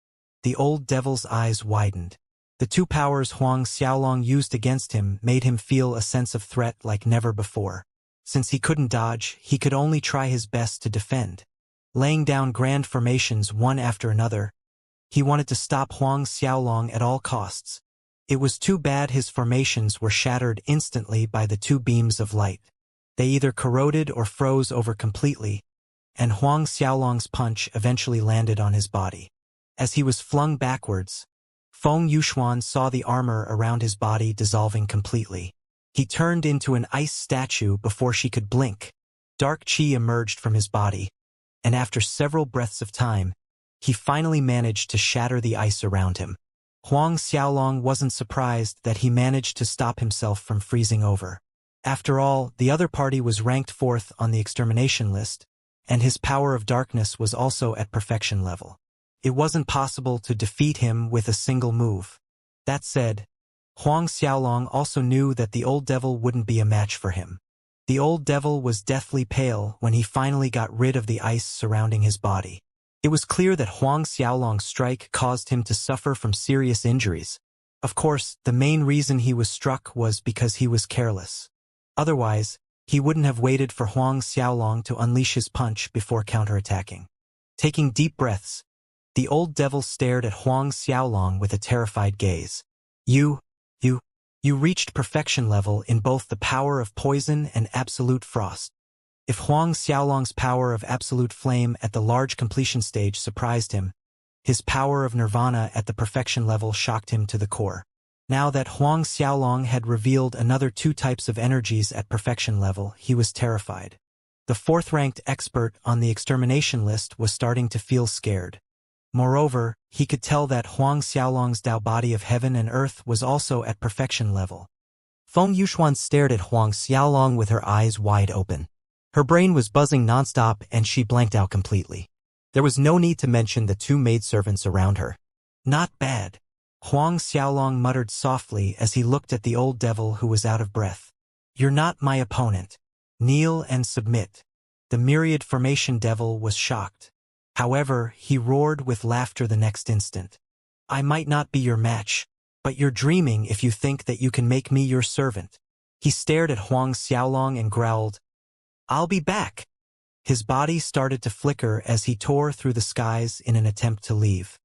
the old devil's eyes widened. The two powers Huang Xiaolong used against him made him feel a sense of threat like never before. Since he couldn't dodge, he could only try his best to defend. Laying down grand formations one after another, he wanted to stop Huang Xiaolong at all costs. It was too bad his formations were shattered instantly by the two beams of light. They either corroded or froze over completely, and Huang Xiaolong's punch eventually landed on his body. As he was flung backwards, Feng Yuxuan saw the armor around his body dissolving completely. He turned into an ice statue before she could blink. Dark qi emerged from his body, and after several breaths of time, he finally managed to shatter the ice around him. Huang Xiaolong wasn't surprised that he managed to stop himself from freezing over. After all, the other party was ranked 4th on the extermination list, and his power of darkness was also at perfection level. It wasn't possible to defeat him with a single move. That said, Huang Xiaolong also knew that the old devil wouldn't be a match for him. The old devil was deathly pale when he finally got rid of the ice surrounding his body. It was clear that Huang Xiaolong's strike caused him to suffer from serious injuries. Of course, the main reason he was struck was because he was careless. Otherwise, he wouldn't have waited for Huang Xiaolong to unleash his punch before counterattacking. Taking deep breaths, the old devil stared at Huang Xiaolong with a terrified gaze. You reached perfection level in both the power of poison and absolute frost. If Huang Xiaolong's power of absolute flame at the large completion stage surprised him, his power of nirvana at the perfection level shocked him to the core. Now that Huang Xiaolong had revealed another 2 types of energies at perfection level, he was terrified. The 4th-ranked expert on the extermination list was starting to feel scared. Moreover, he could tell that Huang Xiaolong's Tao body of heaven and earth was also at perfection level. Feng Yuxuan stared at Huang Xiaolong with her eyes wide open. Her brain was buzzing nonstop and she blanked out completely. There was no need to mention the two maidservants around her. Not bad, Huang Xiaolong muttered softly as he looked at the old devil who was out of breath. You're not my opponent. Kneel and submit. The myriad formation devil was shocked. However, he roared with laughter the next instant. I might not be your match, but you're dreaming if you think that you can make me your servant. He stared at Huang Xiaolong and growled, I'll be back. His body started to flicker as he tore through the skies in an attempt to leave.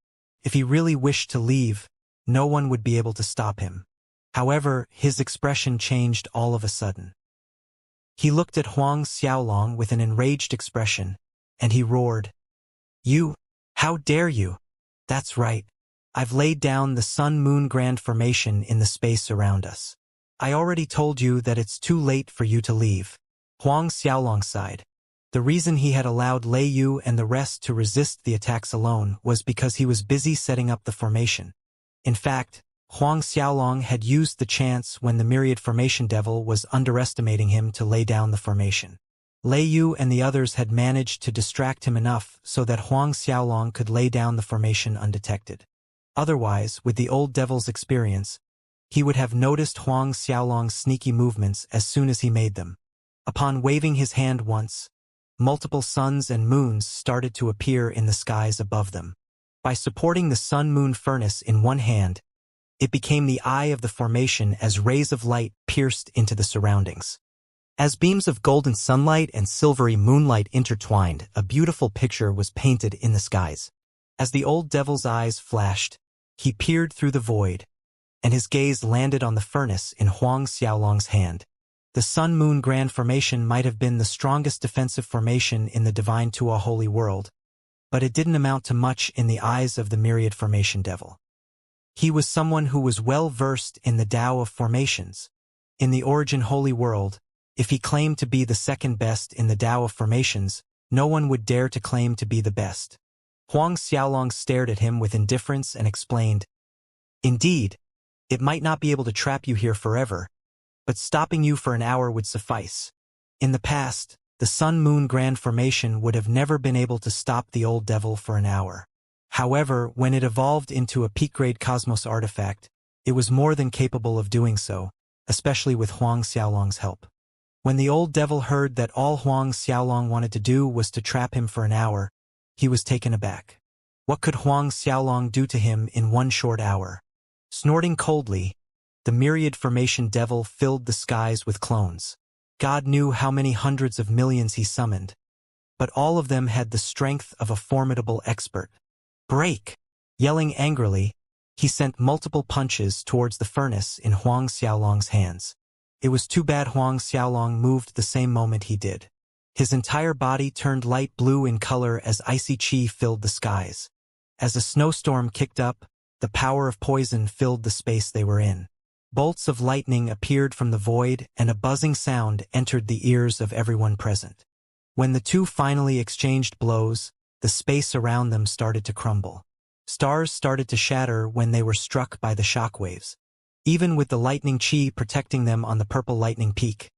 If he really wished to leave, no one would be able to stop him. However, his expression changed all of a sudden. He looked at Huang Xiaolong with an enraged expression, and he roared, You! How dare you! That's right. I've laid down the Sun-Moon Grand Formation in the space around us. I already told you that it's too late for you to leave. Huang Xiaolong sighed. The reason he had allowed Lei Yu and the rest to resist the attacks alone was because he was busy setting up the formation. In fact, Huang Xiaolong had used the chance when the myriad formation devil was underestimating him to lay down the formation. Lei Yu and the others had managed to distract him enough so that Huang Xiaolong could lay down the formation undetected. Otherwise, with the old devil's experience, he would have noticed Huang Xiaolong's sneaky movements as soon as he made them. Upon waving his hand once, multiple suns and moons started to appear in the skies above them. By supporting the sun-moon furnace in one hand, it became the eye of the formation as rays of light pierced into the surroundings. As beams of golden sunlight and silvery moonlight intertwined, a beautiful picture was painted in the skies. As the old devil's eyes flashed, he peered through the void, and his gaze landed on the furnace in Huang Xiaolong's hand. The Sun-Moon Grand Formation might have been the strongest defensive formation in the Divine Tua Holy World, but it didn't amount to much in the eyes of the myriad formation devil. He was someone who was well versed in the Tao of formations. In the Origin Holy World, if he claimed to be the second best in the Tao of formations, no one would dare to claim to be the best. Huang Xiaolong stared at him with indifference and explained, Indeed, it might not be able to trap you here forever, but stopping you for an hour would suffice. In the past, the Sun-Moon Grand Formation would have never been able to stop the old devil for an hour. However, when it evolved into a peak-grade cosmos artifact, it was more than capable of doing so, especially with Huang Xiaolong's help. When the old devil heard that all Huang Xiaolong wanted to do was to trap him for an hour, he was taken aback. What could Huang Xiaolong do to him in one short hour? Snorting coldly, the myriad formation devil filled the skies with clones. God knew how many hundreds of millions he summoned, but all of them had the strength of a formidable expert. Break! Yelling angrily, he sent multiple punches towards the furnace in Huang Xiaolong's hands. It was too bad Huang Xiaolong moved the same moment he did. His entire body turned light blue in color as icy qi filled the skies. As a snowstorm kicked up, the power of poison filled the space they were in. Bolts of lightning appeared from the void and a buzzing sound entered the ears of everyone present. When the two finally exchanged blows, the space around them started to crumble. Stars started to shatter when they were struck by the shockwaves. Even with the lightning qi protecting them on the purple lightning peak,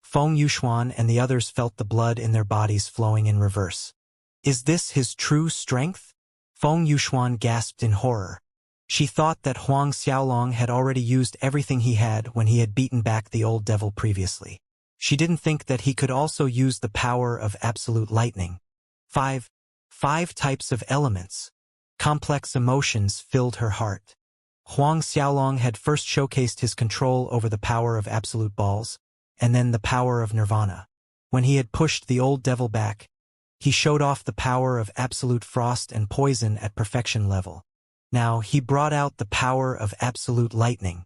Feng Yuxuan and the others felt the blood in their bodies flowing in reverse. Is this his true strength? Feng Yuxuan gasped in horror. She thought that Huang Xiaolong had already used everything he had when he had beaten back the old devil previously. She didn't think that he could also use the power of absolute lightning. Five types of elements. Complex emotions filled her heart. Huang Xiaolong had first showcased his control over the power of absolute balls, and then the power of nirvana. When he had pushed the old devil back, he showed off the power of absolute frost and poison at perfection level. Now he brought out the power of absolute lightning.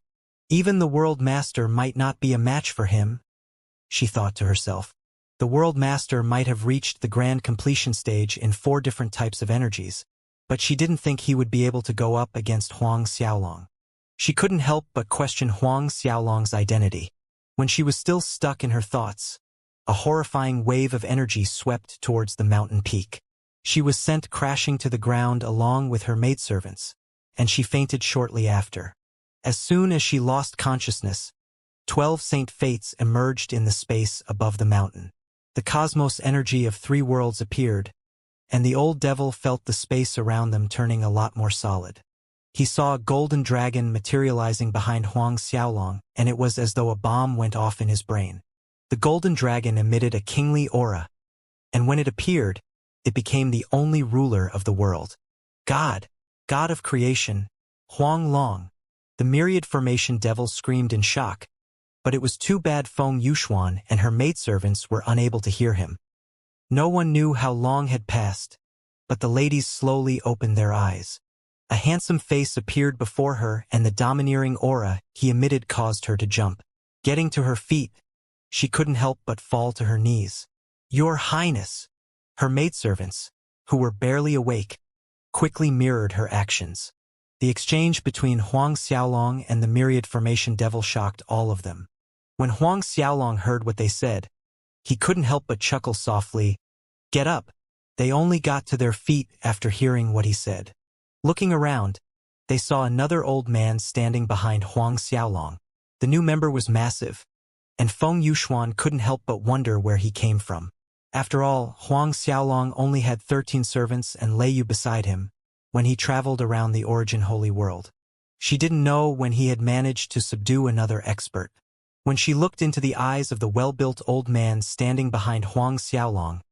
Even the World Master might not be a match for him, she thought to herself. The World Master might have reached the grand completion stage in 4 different types of energies, but she didn't think he would be able to go up against Huang Xiaolong. She couldn't help but question Huang Xiaolong's identity. When she was still stuck in her thoughts, a horrifying wave of energy swept towards the mountain peak. She was sent crashing to the ground along with her maidservants, and she fainted shortly after. As soon as she lost consciousness, 12 Saint Fates emerged in the space above the mountain. The cosmos energy of 3 worlds appeared, and the old devil felt the space around them turning a lot more solid. He saw a golden dragon materializing behind Huang Xiaolong, and it was as though a bomb went off in his brain. The golden dragon emitted a kingly aura, and when it appeared, it became the only ruler of the world. God of creation, Huang Long. The myriad formation devil screamed in shock, but it was too bad Feng Yuxuan and her maidservants were unable to hear him. No one knew how long had passed, but the ladies slowly opened their eyes. A handsome face appeared before her, and the domineering aura he emitted caused her to jump. Getting to her feet, she couldn't help but fall to her knees. "Your Highness!" Her maidservants, who were barely awake, quickly mirrored her actions. The exchange between Huang Xiaolong and the myriad formation devil shocked all of them. When Huang Xiaolong heard what they said, he couldn't help but chuckle softly. "Get up!" They only got to their feet after hearing what he said. Looking around, they saw another old man standing behind Huang Xiaolong. The new member was massive, and Feng Yuxuan couldn't help but wonder where he came from. After all, Huang Xiaolong only had 13 servants and Lei Yu beside him when he traveled around the Origin Holy World. She didn't know when he had managed to subdue another expert. When she looked into the eyes of the well-built old man standing behind Huang Xiaolong,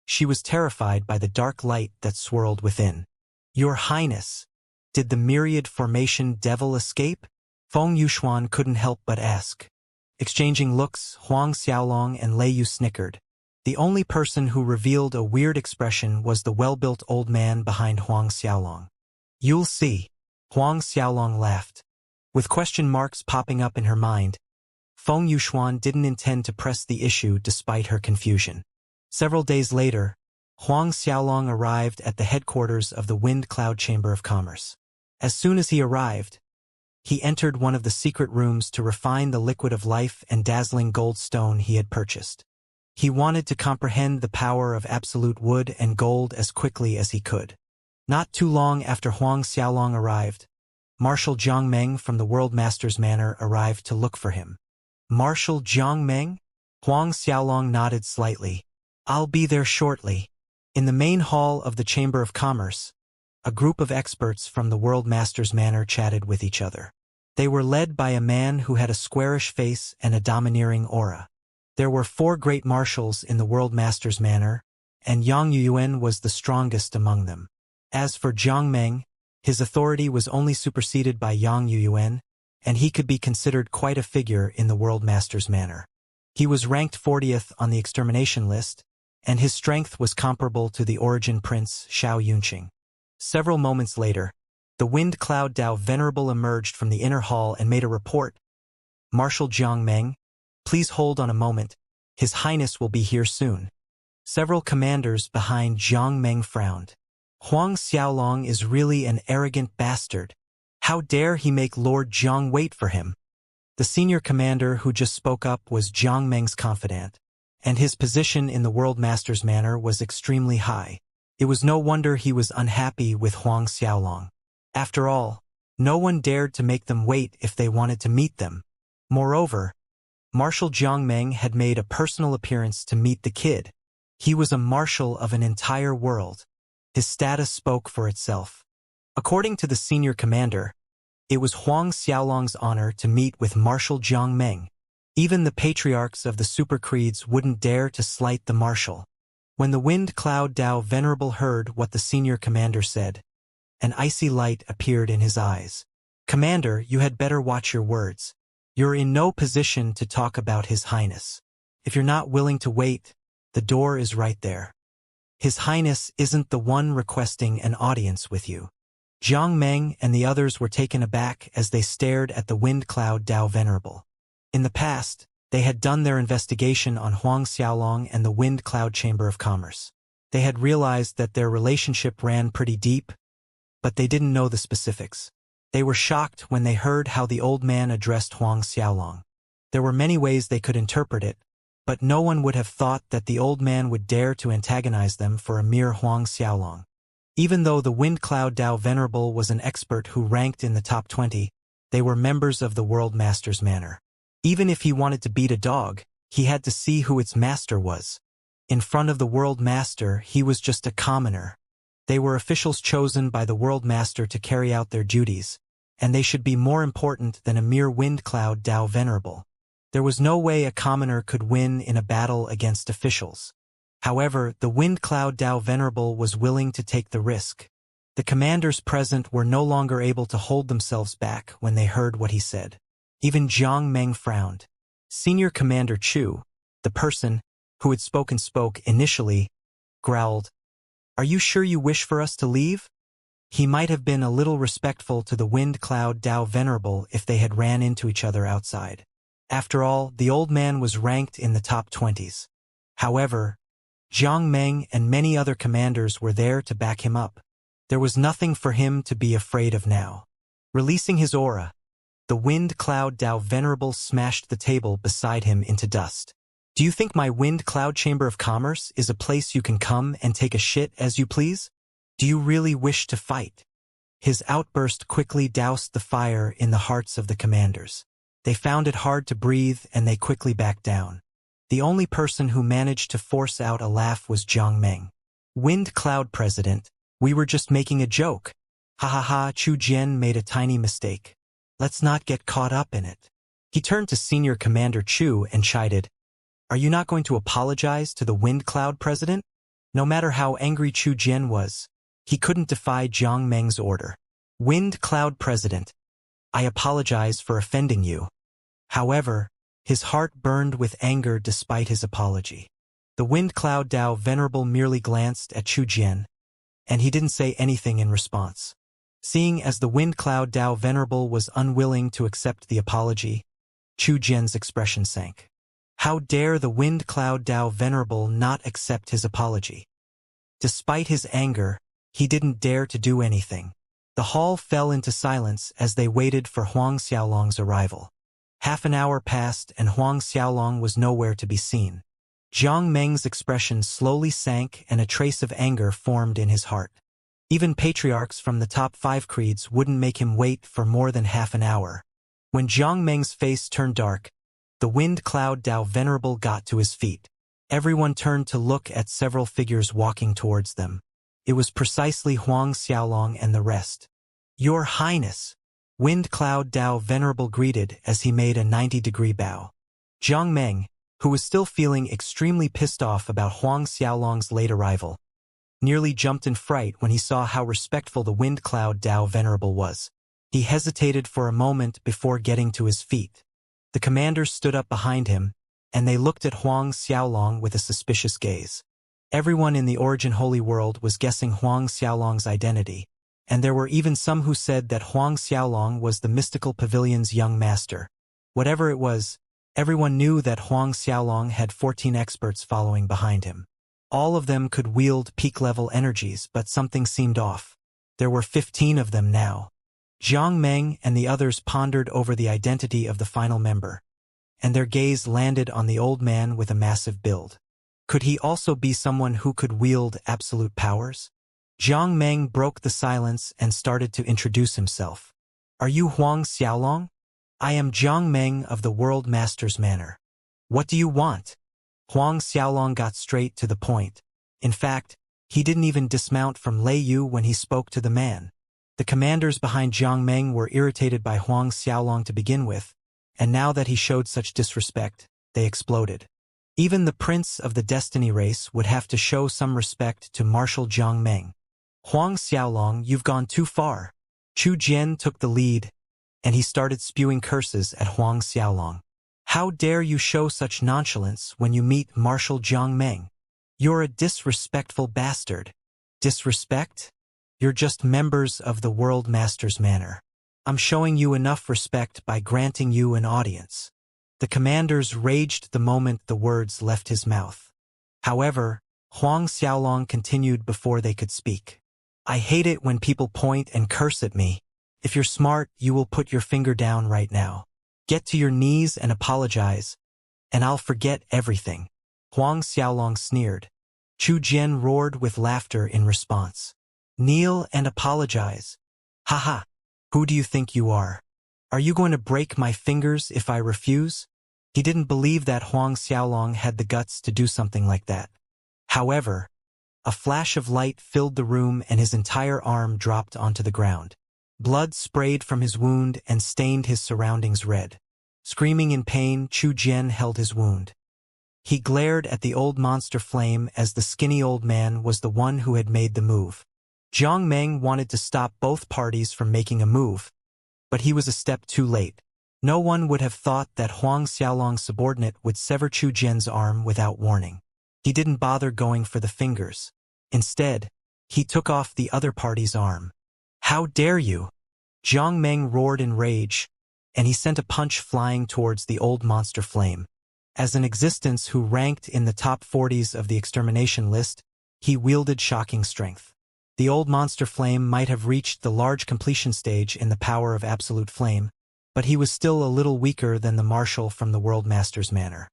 she was terrified by the dark light that swirled within. "Your Highness, did the myriad formation devil escape?" Feng Yuxuan couldn't help but ask. Exchanging looks, Huang Xiaolong and Lei Yu snickered. The only person who revealed a weird expression was the well-built old man behind Huang Xiaolong. "You'll see." Huang Xiaolong laughed. With question marks popping up in her mind, Feng Yuxuan didn't intend to press the issue despite her confusion. Several days later, Huang Xiaolong arrived at the headquarters of the Wind Cloud Chamber of Commerce. As soon as he arrived, he entered one of the secret rooms to refine the liquid of life and dazzling gold stone he had purchased. He wanted to comprehend the power of absolute wood and gold as quickly as he could. Not too long after Huang Xiaolong arrived, Marshal Jiang Meng from the World Master's Manor arrived to look for him. "Marshal Jiang Meng?" Huang Xiaolong nodded slightly. "I'll be there shortly." In the main hall of the Chamber of Commerce, a group of experts from the World Master's Manor chatted with each other. They were led by a man who had a squarish face and a domineering aura. There were 4 great marshals in the World Master's Manor, and Yang Yuan was the strongest among them. As for Jiang Meng, his authority was only superseded by Yang Yuan, and he could be considered quite a figure in the World Master's Manor. He was ranked 40th on the extermination list, and his strength was comparable to the Origin Prince Xiao Yunqing. Several moments later, the Wind Cloud Dao Venerable emerged from the inner hall and made a report. "Marshal Jiang Meng, please hold on a moment. His Highness will be here soon." Several commanders behind Jiang Meng frowned. Huang Xiaolong is really an arrogant bastard. How dare he make Lord Jiang wait for him? The senior commander who just spoke up was Jiang Meng's confidant, and his position in the World Master's Manor was extremely high. It was no wonder he was unhappy with Huang Xiaolong. After all, no one dared to make them wait if they wanted to meet them. Moreover, Marshal Jiang Meng had made a personal appearance to meet the kid. He was a marshal of an entire world. His status spoke for itself. According to the senior commander, it was Huang Xiaolong's honor to meet with Marshal Jiang Meng. Even the patriarchs of the super creeds wouldn't dare to slight the marshal. When the Wind Cloud Dao Venerable heard what the senior commander said, an icy light appeared in his eyes. "Commander, you had better watch your words. You're in no position to talk about His Highness. If you're not willing to wait, the door is right there. His Highness isn't the one requesting an audience with you." Jiang Meng and the others were taken aback as they stared at the Wind Cloud Dao Venerable. In the past, they had done their investigation on Huang Xiaolong and the Wind Cloud Chamber of Commerce. They had realized that their relationship ran pretty deep, but they didn't know the specifics. They were shocked when they heard how the old man addressed Huang Xiaolong. There were many ways they could interpret it, but no one would have thought that the old man would dare to antagonize them for a mere Huang Xiaolong. Even though the Wind Cloud Dao Venerable was an expert who ranked in the top 20, they were members of the World Master's Manor. Even if he wanted to beat a dog, he had to see who its master was. In front of the World Master, he was just a commoner. They were officials chosen by the World Master to carry out their duties, and they should be more important than a mere wind cloud Dao Venerable. There was no way a commoner could win in a battle against officials. However, the wind cloud Dao Venerable was willing to take the risk. The commanders present were no longer able to hold themselves back when they heard what he said. Even Jiang Meng frowned. Senior Commander Chu, the person who had spoke initially, growled, "Are you sure you wish for us to leave?" He might have been a little respectful to the wind cloud Dao Venerable if they had ran into each other outside. After all, the old man was ranked in the top 20s. However, Jiang Meng and many other commanders were there to back him up. There was nothing for him to be afraid of now. Releasing his aura, the wind cloud Dao Venerable smashed the table beside him into dust. "Do you think my wind cloud chamber of commerce is a place you can come and take a shit as you please? Do you really wish to fight?" His outburst quickly doused the fire in the hearts of the commanders. They found it hard to breathe and they quickly backed down. The only person who managed to force out a laugh was Jiang Meng. "Wind Cloud President, we were just making a joke. Ha ha ha, Chu Jian made a tiny mistake. Let's not get caught up in it." He turned to Senior Commander Chu and chided, "Are you not going to apologize to the Wind Cloud President?" No matter how angry Chu Jian was, he couldn't defy Jiang Meng's order. "Wind Cloud President, I apologize for offending you." However, his heart burned with anger despite his apology. The Wind Cloud Dao Venerable merely glanced at Chu Jian, and he didn't say anything in response. Seeing as the Wind Cloud Dao Venerable was unwilling to accept the apology, Chu Jian's expression sank. How dare the Wind Cloud Dao Venerable not accept his apology? Despite his anger, he didn't dare to do anything. The hall fell into silence as they waited for Huang Xiaolong's arrival. Half an hour passed and Huang Xiaolong was nowhere to be seen. Jiang Meng's expression slowly sank and a trace of anger formed in his heart. Even patriarchs from the top 5 creeds wouldn't make him wait for more than half an hour. When Jiang Meng's face turned dark, the Wind Cloud Dao Venerable got to his feet. Everyone turned to look at several figures walking towards them. It was precisely Huang Xiaolong and the rest. "Your Highness," Wind Cloud Dao Venerable greeted as he made a 90-degree bow. Jiang Meng, who was still feeling extremely pissed off about Huang Xiaolong's late arrival, nearly jumped in fright when he saw how respectful the Wind Cloud Dao Venerable was. He hesitated for a moment before getting to his feet. The commanders stood up behind him, and they looked at Huang Xiaolong with a suspicious gaze. Everyone in the Origin Holy World was guessing Huang Xiaolong's identity, and there were even some who said that Huang Xiaolong was the Mystical Pavilion's young master. Whatever it was, everyone knew that Huang Xiaolong had 14 experts following behind him. All of them could wield peak-level energies, but something seemed off. There were 15 of them now. Jiang Meng and the others pondered over the identity of the final member, and their gaze landed on the old man with a massive build. Could he also be someone who could wield absolute powers? Jiang Meng broke the silence and started to introduce himself. "Are you Huang Xiaolong? I am Jiang Meng of the World Master's Manor. What do you want?" Huang Xiaolong got straight to the point. In fact, he didn't even dismount from Lei Yu when he spoke to the man. The commanders behind Jiang Meng were irritated by Huang Xiaolong to begin with, and now that he showed such disrespect, they exploded. Even the prince of the Destiny race would have to show some respect to Marshal Jiang Meng. "Huang Xiaolong, you've gone too far." Chu Jian took the lead, and he started spewing curses at Huang Xiaolong. "How dare you show such nonchalance when you meet Marshal Jiang Meng? You're a disrespectful bastard." "Disrespect? You're just members of the World Master's Manor. I'm showing you enough respect by granting you an audience." The commanders raged the moment the words left his mouth. However, Huang Xiaolong continued before they could speak. "I hate it when people point and curse at me. If you're smart, you will put your finger down right now. Get to your knees and apologize, and I'll forget everything." Huang Xiaolong sneered. Chu Jian roared with laughter in response. "Kneel and apologize. Haha, who do you think you are? Are you going to break my fingers if I refuse?" He didn't believe that Huang Xiaolong had the guts to do something like that. However, a flash of light filled the room and his entire arm dropped onto the ground. Blood sprayed from his wound and stained his surroundings red. Screaming in pain, Chu Jian held his wound. He glared at the old monster flame as the skinny old man was the one who had made the move. Jiang Meng wanted to stop both parties from making a move, but he was a step too late. No one would have thought that Huang Xiaolong's subordinate would sever Chu Jian's arm without warning. He didn't bother going for the fingers. Instead, he took off the other party's arm. "How dare you!" Jiang Meng roared in rage, and he sent a punch flying towards the old monster flame. As an existence who ranked in the top 40s of the extermination list, he wielded shocking strength. The old monster flame might have reached the large completion stage in the power of absolute flame, but he was still a little weaker than the marshal from the World Master's manor.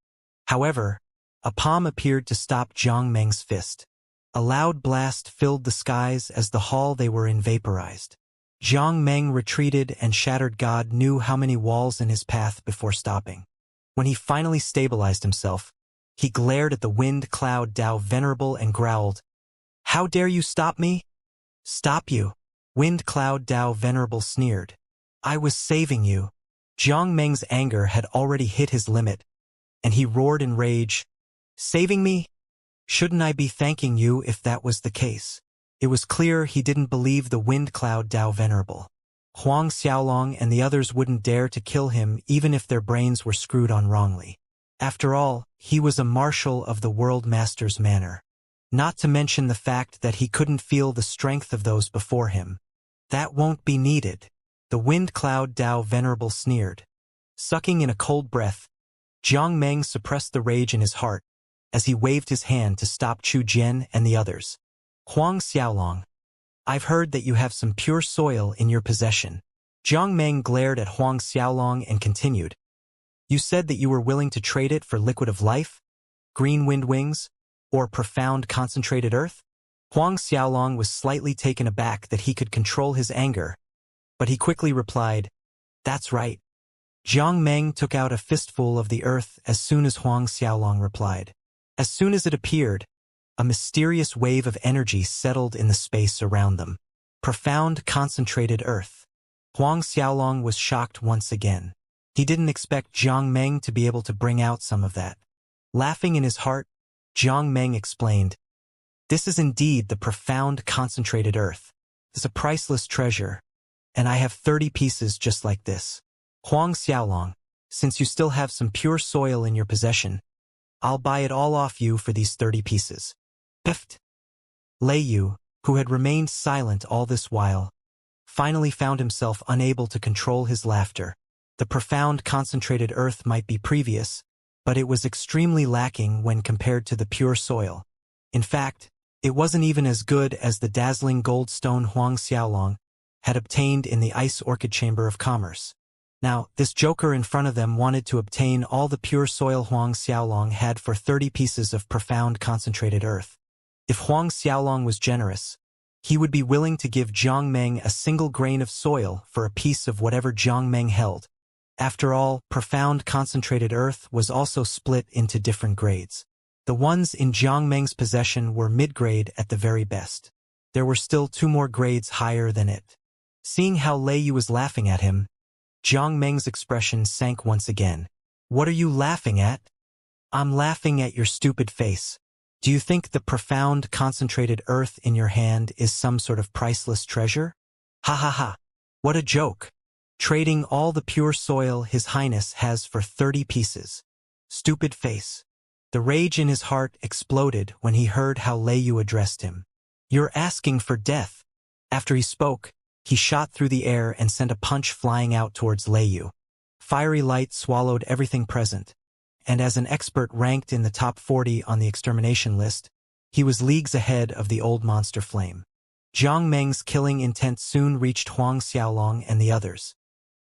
However, a palm appeared to stop Jiang Meng's fist. A loud blast filled the skies as the hall they were in vaporized. Jiang Meng retreated and shattered God knew how many walls in his path before stopping. When he finally stabilized himself, he glared at the wind cloud Dao Venerable and growled, "How dare you stop me?" "Stop you?" Wind cloud Dao Venerable sneered. "I was saving you." Jiang Meng's anger had already hit his limit, and he roared in rage, "Saving me? Shouldn't I be thanking you if that was the case?" It was clear he didn't believe the wind cloud Dao Venerable. Huang Xiaolong and the others wouldn't dare to kill him even if their brains were screwed on wrongly. After all, he was a marshal of the World Master's manor. Not to mention the fact that he couldn't feel the strength of those before him. "That won't be needed." The wind cloud Dao Venerable sneered. Sucking in a cold breath, Jiang Meng suppressed the rage in his heart as he waved his hand to stop Chu Jian and the others. "Huang Xiaolong, I've heard that you have some pure soil in your possession." Jiang Meng glared at Huang Xiaolong and continued, "You said that you were willing to trade it for liquid of life, green wind wings, or profound concentrated earth?" Huang Xiaolong was slightly taken aback that he could control his anger, but he quickly replied, "That's right." Jiang Meng took out a fistful of the earth as soon as Huang Xiaolong replied. As soon as it appeared, a mysterious wave of energy settled in the space around them. Profound concentrated earth. Huang Xiaolong was shocked once again. He didn't expect Jiang Meng to be able to bring out some of that. Laughing in his heart, Jiang Meng explained, "This is indeed the profound concentrated earth. It's a priceless treasure, and I have 30 pieces just like this. Huang Xiaolong, since you still have some pure soil in your possession, I'll buy it all off you for these 30 pieces. Pift." Lei Yu, who had remained silent all this while, finally found himself unable to control his laughter. The profound concentrated earth might be previous, but it was extremely lacking when compared to the pure soil. In fact, it wasn't even as good as the dazzling gold stone Huang Xiaolong had obtained in the Ice Orchid Chamber of Commerce. Now, this joker in front of them wanted to obtain all the pure soil Huang Xiaolong had for 30 pieces of profound concentrated earth. If Huang Xiaolong was generous, he would be willing to give Jiang Meng a single grain of soil for a piece of whatever Jiang Meng held. After all, profound concentrated earth was also split into different grades. The ones in Jiang Meng's possession were mid-grade at the very best. There were still 2 more grades higher than it. Seeing how Lei Yu was laughing at him, Jiang Meng's expression sank once again. "What are you laughing at?" "I'm laughing at your stupid face. Do you think the profound concentrated earth in your hand is some sort of priceless treasure? Ha ha ha. What a joke. Trading all the pure soil His Highness has for 30 pieces. Stupid face." The rage in his heart exploded when he heard how Lei Yu addressed him. "You're asking for death." After he spoke, he shot through the air and sent a punch flying out towards Lei Yu. Fiery light swallowed everything present, and as an expert ranked in the top 40 on the extermination list, he was leagues ahead of the old monster flame. Jiang Meng's killing intent soon reached Huang Xiaolong and the others.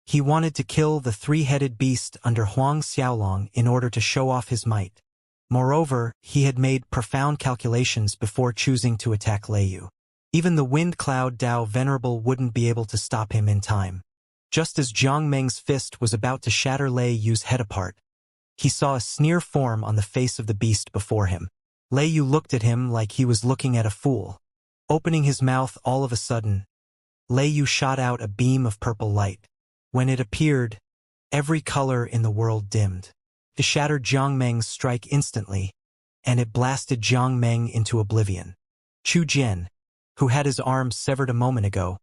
He wanted to kill the 3-headed beast under Huang Xiaolong in order to show off his might. Moreover, he had made profound calculations before choosing to attack Lei Yu. Even the wind cloud Dao Venerable wouldn't be able to stop him in time. Just as Jiang Meng's fist was about to shatter Lei Yu's head apart, he saw a sneer form on the face of the beast before him. Lei Yu looked at him like he was looking at a fool. Opening his mouth all of a sudden, Lei Yu shot out a beam of purple light. When it appeared, every color in the world dimmed. It shattered Jiang Meng's strike instantly, and it blasted Jiang Meng into oblivion. Chu Jian, who had his arms severed a moment ago,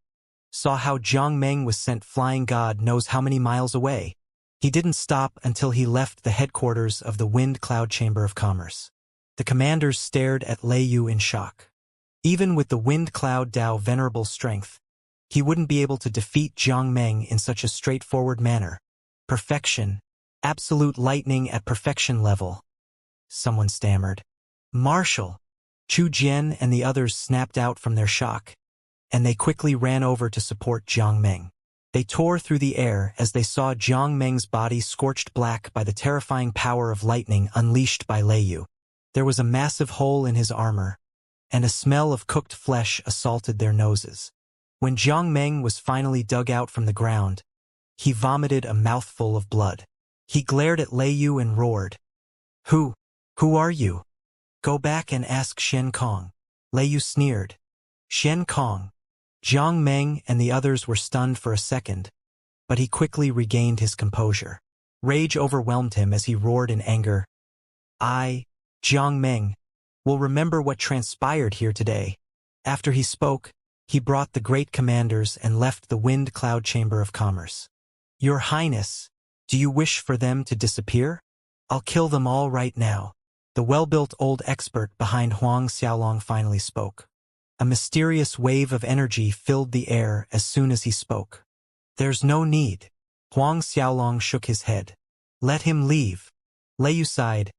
saw how Jiang Meng was sent flying God knows how many miles away. He didn't stop until he left the headquarters of the Wind Cloud Chamber of Commerce. The commanders stared at Lei Yu in shock. Even with the Wind Cloud Dao venerable strength, he wouldn't be able to defeat Jiang Meng in such a straightforward manner. Perfection. Absolute lightning at perfection level. Someone stammered. Marshal. Chu Jian and the others snapped out from their shock, and they quickly ran over to support Jiang Meng. They tore through the air as they saw Jiang Meng's body scorched black by the terrifying power of lightning unleashed by Lei Yu. There was a massive hole in his armor, and a smell of cooked flesh assaulted their noses. When Jiang Meng was finally dug out from the ground, he vomited a mouthful of blood. He glared at Lei Yu and roared, Who are you? Go back and ask Shen Kong. Lei Yu sneered. Shen Kong. Jiang Meng and the others were stunned for a second, but he quickly regained his composure. Rage overwhelmed him as he roared in anger. I, Jiang Meng, will remember what transpired here today. After he spoke, he brought the great commanders and left the Wind Cloud Chamber of Commerce. Your Highness, do you wish for them to disappear? I'll kill them all right now. The well-built old expert behind Huang Xiaolong finally spoke. A mysterious wave of energy filled the air as soon as he spoke. There's no need. Huang Xiaolong shook his head. Let him leave. Lei Yu sighed.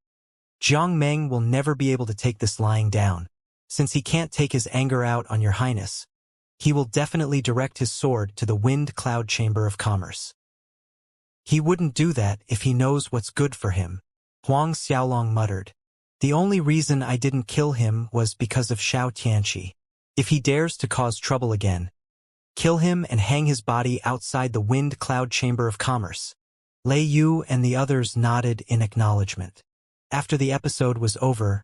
Jiang Meng will never be able to take this lying down. Since he can't take his anger out on your highness, he will definitely direct his sword to the Wind Cloud Chamber of Commerce. He wouldn't do that if he knows what's good for him, Huang Xiaolong muttered. The only reason I didn't kill him was because of Xiao Tianqi. If he dares to cause trouble again, kill him and hang his body outside the Wind Cloud Chamber of Commerce. Lei Yu and the others nodded in acknowledgement. After the episode was over,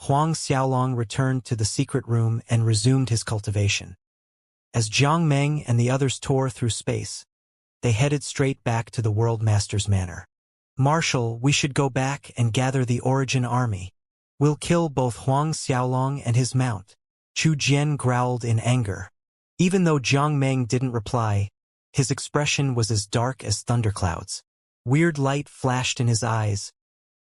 Huang Xiaolong returned to the secret room and resumed his cultivation. As Jiang Meng and the others tore through space, they headed straight back to the World Master's manor. Marshal, we should go back and gather the Origin army. We'll kill both Huang Xiaolong and his mount. Chu Jian growled in anger. Even though Jiang Meng didn't reply, his expression was as dark as thunderclouds. Weird light flashed in his eyes,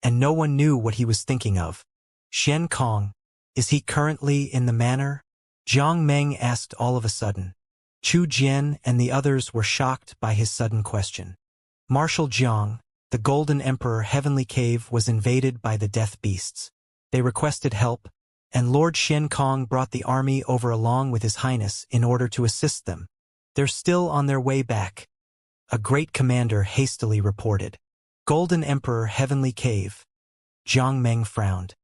and no one knew what he was thinking of. Shen Kong, is he currently in the manor? Jiang Meng asked all of a sudden. Chu Jian and the others were shocked by his sudden question. Marshal Jiang, the Golden Emperor Heavenly Cave was invaded by the Death Beasts. They requested help, and Lord Shen Kong brought the army over along with His Highness in order to assist them. They're still on their way back, a great commander hastily reported. Golden Emperor Heavenly Cave. Jiang Meng frowned.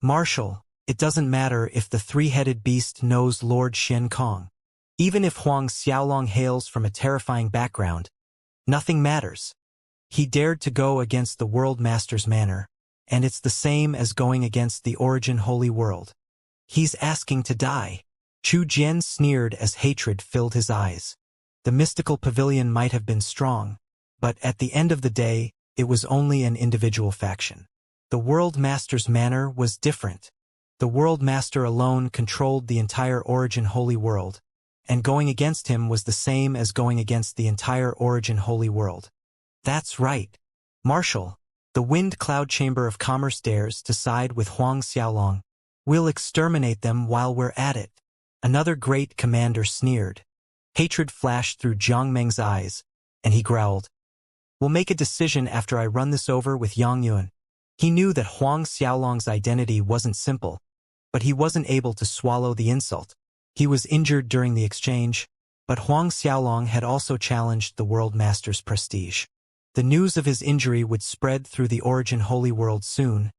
Marshal, it doesn't matter if the three-headed beast knows Lord Shen Kong. Even if Huang Xiaolong hails from a terrifying background, nothing matters. He dared to go against the World Master's manor, and it's the same as going against the Origin Holy World. He's asking to die. Chu Jian sneered as hatred filled his eyes. The mystical pavilion might have been strong, but at the end of the day, it was only an individual faction. The World Master's manor was different. The World Master alone controlled the entire Origin Holy World, and going against him was the same as going against the entire Origin Holy World. That's right. Marshal, the Wind Cloud Chamber of Commerce dares to side with Huang Xiaolong. We'll exterminate them while we're at it. Another great commander sneered. Hatred flashed through Jiang Meng's eyes, and he growled. We'll make a decision after I run this over with Yang Yuan. He knew that Huang Xiaolong's identity wasn't simple, but he wasn't able to swallow the insult. He was injured during the exchange, but Huang Xiaolong had also challenged the World Master's prestige. The news of his injury would spread through the Origin Holy World soon,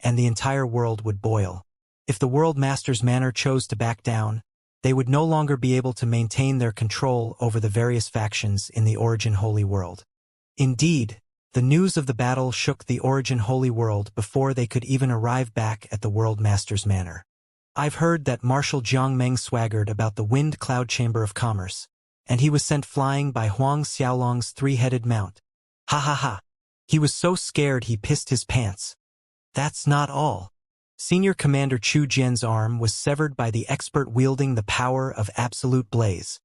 and the entire world would boil. If the World Master's manor chose to back down, they would no longer be able to maintain their control over the various factions in the Origin Holy World. Indeed, The news of the battle shook the Origin Holy World before they could even arrive back at the World Master's manor. I've heard that Marshal Jiang Meng swaggered about the Wind Cloud Chamber of Commerce, and he was sent flying by Huang Xiaolong's three-headed mount. Ha ha ha. He was so scared he pissed his pants. That's not all. Senior Commander Chu Jian's arm was severed by the expert wielding the power of absolute blaze.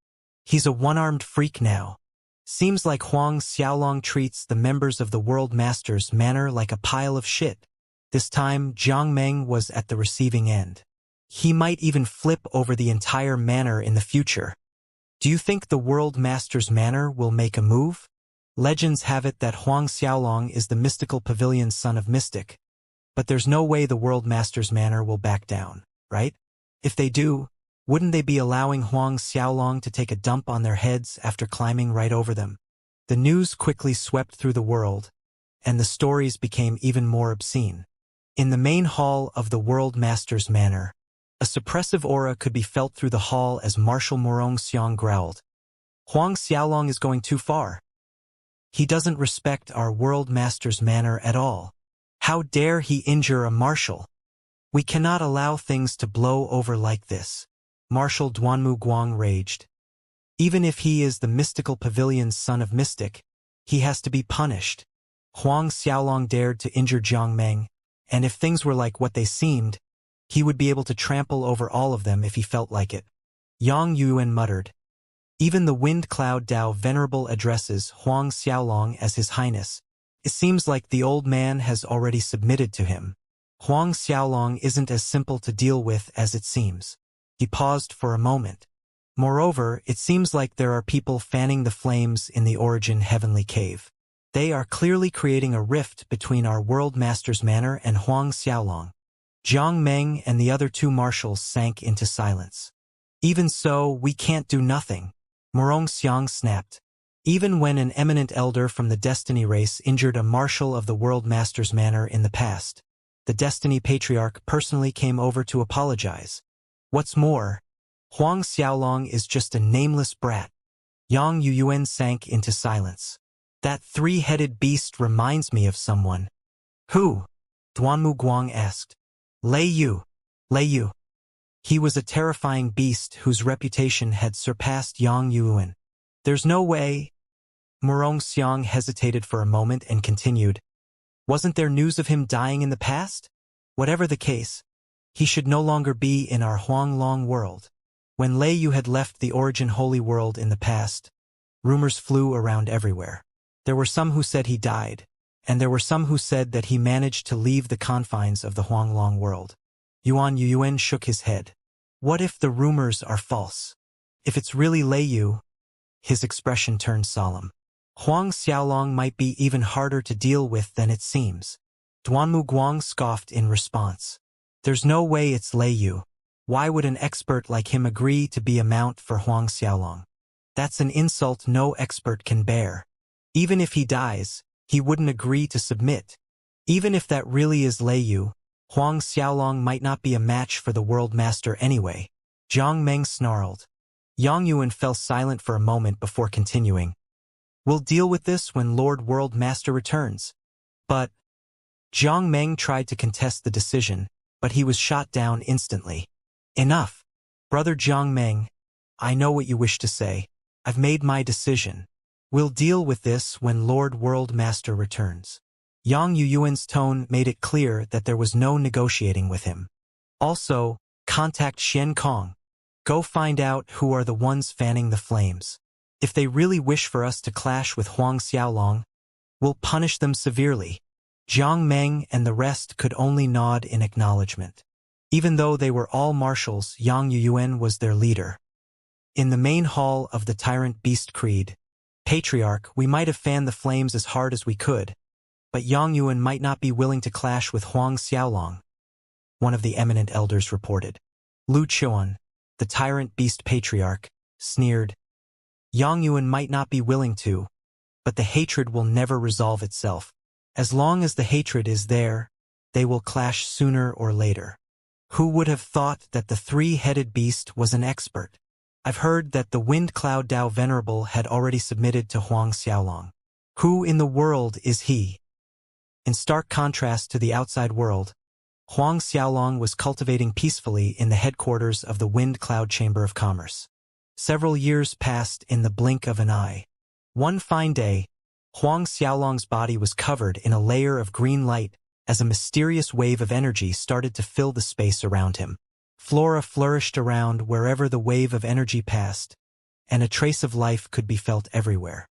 He's a one-armed freak now. Seems like Huang Xiaolong treats the members of the World Master's manor like a pile of shit. This time, Jiang Meng was at the receiving end. He might even flip over the entire manor in the future. Do you think the World Master's manor will make a move? Legends have it that Huang Xiaolong is the mystical pavilion's son of Mystic. But there's no way the World Master's manor will back down, right? If they do, wouldn't they be allowing Huang Xiaolong to take a dump on their heads after climbing right over them? The news quickly swept through the world, and the stories became even more obscene. In the main hall of the World Master's manor, a suppressive aura could be felt through the hall as Marshal Morong Xiang growled. Huang Xiaolong is going too far. He doesn't respect our World Master's manor at all. How dare he injure a marshal? We cannot allow things to blow over like this. Marshal Duanmu Guang raged. Even if he is the mystical pavilion's son of Mystic, he has to be punished. Huang Xiaolong dared to injure Jiang Meng, and if things were like what they seemed, he would be able to trample over all of them if he felt like it. Yang Yuan muttered. Even the Wind Cloud Dao Venerable addresses Huang Xiaolong as His Highness. It seems like the old man has already submitted to him. Huang Xiaolong isn't as simple to deal with as it seems. He paused for a moment. Moreover, it seems like there are people fanning the flames in the Origin Heavenly Cave. They are clearly creating a rift between our World Master's manor and Huang Xiaolong. Jiang Meng and the other two marshals sank into silence. Even so, we can't do nothing. Morong Xiang snapped. Even when an eminent elder from the Destiny race injured a marshal of the World Master's manor in the past, the Destiny Patriarch personally came over to apologize. What's more, Huang Xiaolong is just a nameless brat. Yang Yuan sank into silence. That three-headed beast reminds me of someone. Who? Duanmu Guang asked. Lei Yu. Lei Yu. He was a terrifying beast whose reputation had surpassed Yang Yuan. There's no way. Morong Xiang hesitated for a moment and continued. Wasn't there news of him dying in the past? Whatever the case, he should no longer be in our Huanglong world. When Lei Yu had left the Origin Holy World in the past, rumors flew around everywhere. There were some who said he died, and there were some who said that he managed to leave the confines of the Huanglong world. Yuan shook his head. What if the rumors are false? If it's really Lei Yu? His expression turned solemn. Huang Xiaolong might be even harder to deal with than it seems. Duanmu Guang scoffed in response. There's no way it's Lei Yu. Why would an expert like him agree to be a mount for Huang Xiaolong? That's an insult no expert can bear. Even if he dies, he wouldn't agree to submit. Even if that really is Lei Yu, Huang Xiaolong might not be a match for the World Master anyway. Jiang Meng snarled. Yang Yuan fell silent for a moment before continuing. We'll deal with this when Lord World Master returns. But Jiang Meng tried to contest the decision, but he was shot down instantly. Enough. Brother Jiang Meng, I know what you wish to say. I've made my decision. We'll deal with this when Lord World Master returns. Yang Yuan's tone made it clear that there was no negotiating with him. Also, contact Xian Kong. Go find out who are the ones fanning the flames. If they really wish for us to clash with Huang Xiaolong, we'll punish them severely. Jiang Meng and the rest could only nod in acknowledgement. Even though they were all marshals, Yang Yuan was their leader. In the main hall of the Tyrant Beast Creed, Patriarch, we might have fanned the flames as hard as we could, but Yang Yuan might not be willing to clash with Huang Xiaolong, one of the eminent elders reported. Lu Chuan, the Tyrant Beast Patriarch, sneered. Yang Yuan might not be willing to, but the hatred will never resolve itself. As long as the hatred is there, they will clash sooner or later. Who would have thought that the three-headed beast was an expert? I've heard that the Wind Cloud Dao Venerable had already submitted to Huang Xiaolong. Who in the world is he? In stark contrast to the outside world, Huang Xiaolong was cultivating peacefully in the headquarters of the Wind Cloud Chamber of Commerce. Several years passed in the blink of an eye. One fine day, Huang Xiaolong's body was covered in a layer of green light as a mysterious wave of energy started to fill the space around him. Flora flourished around wherever the wave of energy passed, and a trace of life could be felt everywhere.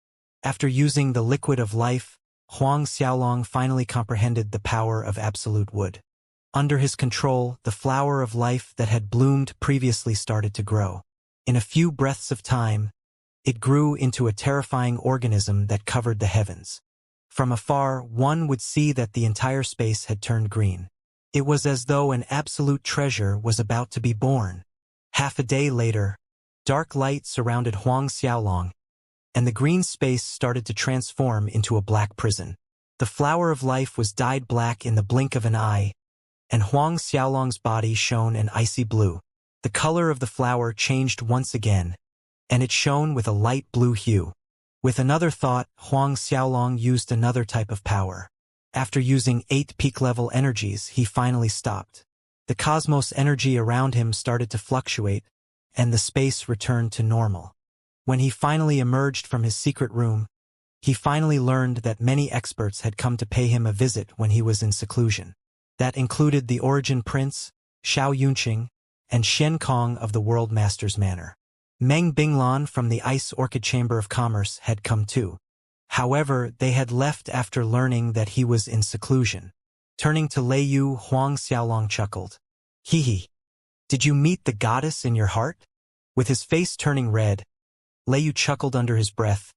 After using the liquid of life, Huang Xiaolong finally comprehended the power of absolute wood. Under his control, the flower of life that had bloomed previously started to grow. In a few breaths of time, it grew into a terrifying organism that covered the heavens. From afar, one would see that the entire space had turned green. It was as though an absolute treasure was about to be born. Half a day later, dark light surrounded Huang Xiaolong, and the green space started to transform into a black prison. The flower of life was dyed black in the blink of an eye, and Huang Xiaolong's body shone an icy blue. The color of the flower changed once again, and it shone with a light blue hue. With another thought, Huang Xiaolong used another type of power. After using 8 peak-level energies, he finally stopped. The cosmos energy around him started to fluctuate, and the space returned to normal. When he finally emerged from his secret room, he finally learned that many experts had come to pay him a visit when he was in seclusion. That included the Origin Prince, Xiao Yunqing, and Shen Kong of the World Master's Manor. Meng Binglan from the Ice Orchid Chamber of Commerce had come too. However, they had left after learning that he was in seclusion. Turning to Lei Yu, Huang Xiaolong chuckled. Hee hee. Did you meet the goddess in your heart? With his face turning red, Lei Yu chuckled under his breath.